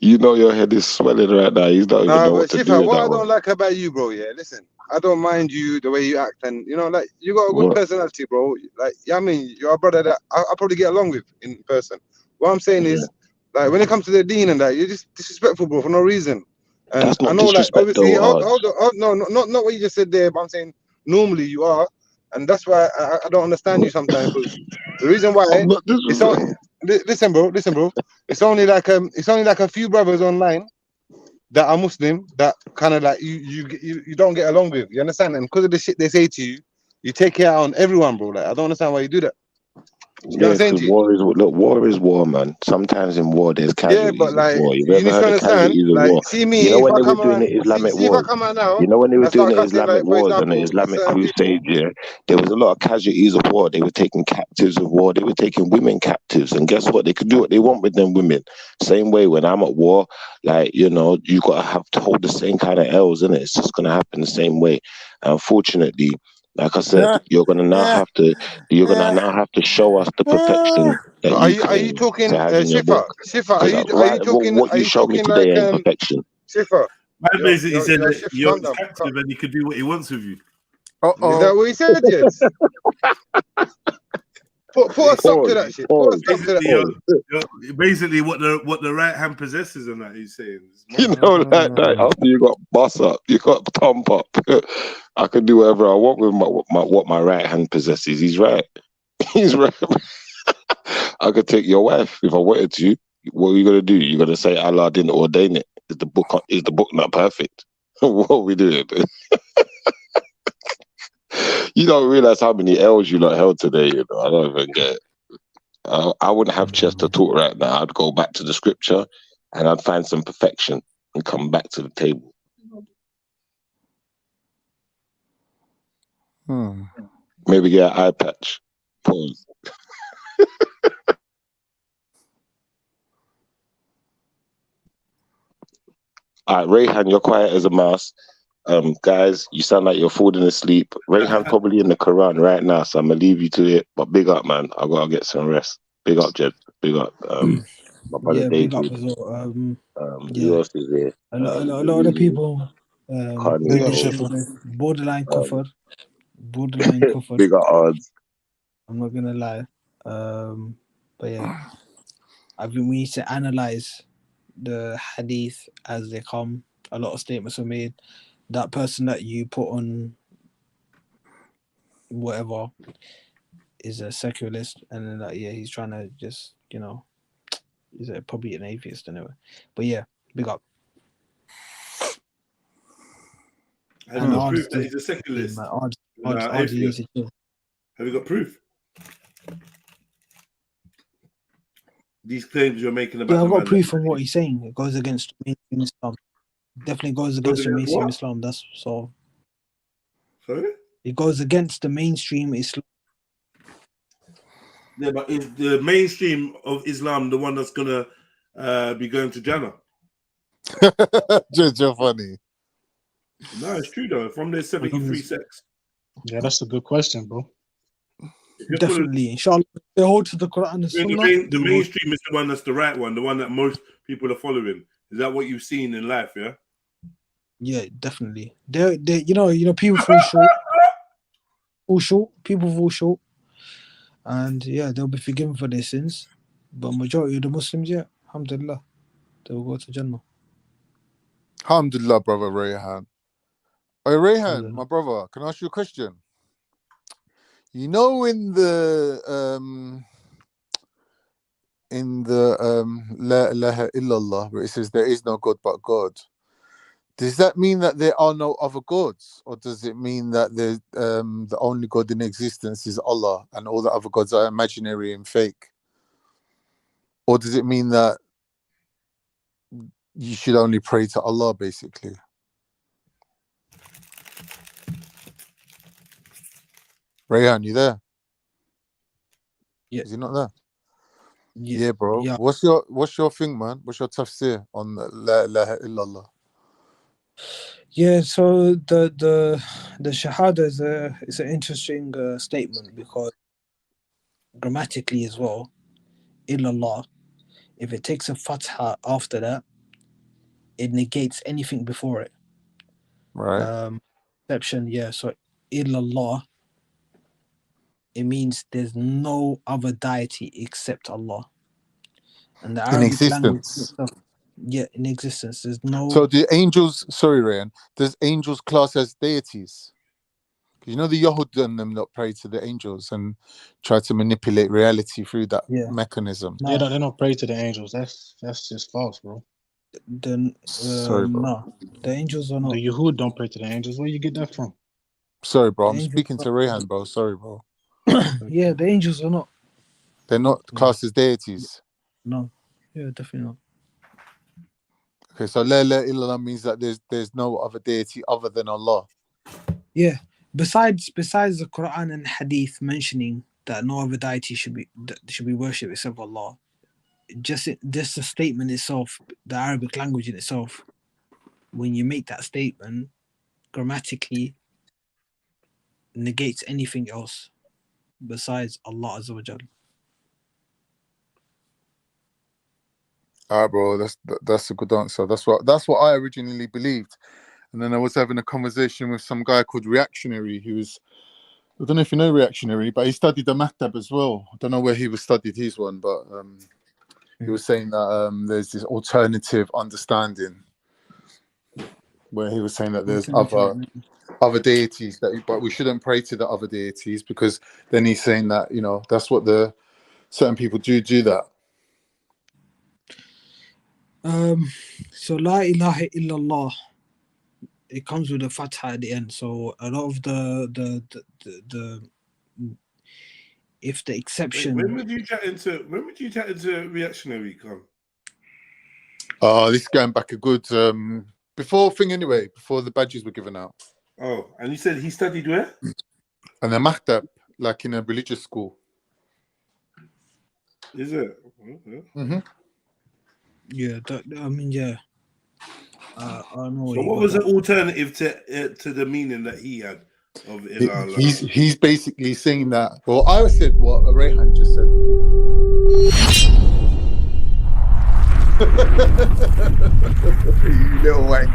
You know your head is swelling right now. You don't even know what to do with what that I don't one. like about you, bro, yeah, listen. I don't mind you, the way you act, and, you know, like, you got a good personality, bro. Like, I mean, you're a brother that I probably get along with in person. What I'm saying is, like, when it comes to the dean and that, you're just disrespectful, bro, for no reason. And That's not I know, like, disrespect, obviously, though, no, not what you just said there, but I'm saying normally you are, and that's why I don't understand you sometimes. Because the reason why it's only, listen, bro, it's only like a few brothers online that are Muslim that kind of like you don't get along with. You understand? And because of the shit they say to you, you take it out on everyone, bro. Like, I don't understand why you do that. You know what I'm saying because to you? war is war, man. Sometimes in war, there's Yeah, but casualties of like war. You've you ever need to heard of understand. casualties of Like, war? see You me know if when I they were come doing around. the Islamic See if I wars. come out now You know when they were and doing start the cussing, Islamic like for wars and the example, at Islamic certain people. crusades, yeah, there was a lot of casualties of war. They were taking captives of war. They were taking women captives, and guess what? They could do what they want with them women. Same way when I'm at war, like you gotta have to hold the same kind of L's, and it's just gonna happen the same way. Unfortunately, like I said, you're gonna now have to show us the perfection that But you are you claim talking to have in your book. Shifa, Because what are you you showed me talking today like ain't perfection. Shifa? Man basically said that Shifa, you're calm his down. captive and he could do what he wants with you. Is that what he said, Jeds? Put a stop to that shit. Put a stop to that shit. Basically what the right hand possesses and that he's saying. Like that after you got boss up, you got thump up. I can do whatever I want with what my right hand possesses. He's right. He's right. I could take your wife if I wanted to. What are you gonna do? You're gonna say Allah didn't ordain it. Is the book not perfect? What are we doing? You don't realize how many L's you lot held today. I don't even get it. I wouldn't have chest to talk right now. I'd go back to the scripture and I'd find some perfection and come back to the table. Maybe get an eye patch. Pause. All right, Rayhan, you're quiet as a mouse. Guys, you sound like you're falling asleep. Rayhan probably in the Quran right now, so I'm gonna leave you to it. But big up, man. I gotta get some rest. Big up, Jed. Big up. My brother Yeah, big up David. as well. Who else is there? A lot of the people Kanye. borderline kufr. Borderline kufr. Big up odds. I'm not gonna lie. But yeah, I think we need to analyze the hadith as they come. A lot of statements are made. That person that you put on whatever is a secularist, and then he's trying to just he's probably an atheist anyway. But yeah, big up. Have you got proof that he's a secularist? Have you got proof? These claims you're making about I've got proof from what he's saying. It goes against mainstream Islam. Definitely goes against the mainstream Islam. That's so. Sorry? It goes against the mainstream Islam. Yeah, but is the mainstream of Islam the one that's gonna be going to Jannah? You're funny. No, it's true though. From their 73 sects. Yeah, that's a good question, bro. Definitely, inshallah, they hold to the Quran and Sunnah. The mainstream is the one that's the right one, the one that most people are following. Is that what you've seen in life? Yeah. Yeah, definitely. They people fall short. People fall short, and yeah, they'll be forgiven for their sins. But majority of the Muslims, yeah, alhamdulillah, they will go to Jannah. Alhamdulillah, brother Rayhan. Hey, Rayhan, my brother, can I ask you a question? You know, in the La ilaha illallah, where it says there is no God but God, does that mean that there are no other gods, or does it mean that the only God in existence is Allah and all the other gods are imaginary and fake? Or does it mean that you should only pray to Allah, basically? Rayhan, you there? Yeah. Is he not there? Yeah, bro. Yeah. What's your thing, man? What's your tafsir on La ilaha illallah? Yeah, so the shahada is an interesting statement, because grammatically as well, illallah, if it takes a fatha after that, it negates anything before it. Right. Exception, yeah. So illallah, it means there's no other deity except Allah. And the In Arabic language existence. in existence. There's no. So do angels? Sorry, Ryan. Does angels class as deities? Because you know the Yahud and them not pray to the angels and try to manipulate reality through that mechanism. They don't pray to the angels. That's just false, bro. Sorry, bro. No, the angels are not. The Yahud don't pray to the angels. Where you get that from? Sorry, bro. The I'm angels speaking to Rayhan, bro. Sorry, bro. Yeah, the angels are not. They're not classed as deities. No. Yeah, definitely not. Okay, so La ilaha illallah means that there's no other deity other than Allah. Yeah. Besides the Quran and Hadith mentioning that no other deity should be worshipped except Allah, just the statement itself, the Arabic language in itself, when you make that statement, grammatically negates anything else besides Allah Azza wa Jal. Alright, bro, that's a good answer. That's what I originally believed. And then I was having a conversation with some guy called Reactionary, who was, I don't know if you know Reactionary, but he studied the Maktab as well. I don't know where he was studied his one, but he was saying that there's this alternative understanding where he was saying that there's other deities but we shouldn't pray to the other deities, because then he's saying that, you know, that's what the certain people do that. So La ilaha illallah, it comes with a fatha at the end. So a lot of the if the exception. Wait, when would you chat into Reactionary come? This is going back a good before the badges were given out. Oh, and you said he studied where? And the Maktab, like in a religious school. Is it? Okay. Mm-hmm. Yeah, I mean, yeah. I know. So what was the alternative to the meaning that he had of Ilallah? He's basically saying that. Well, I said what Rayhan just said. You little wanker.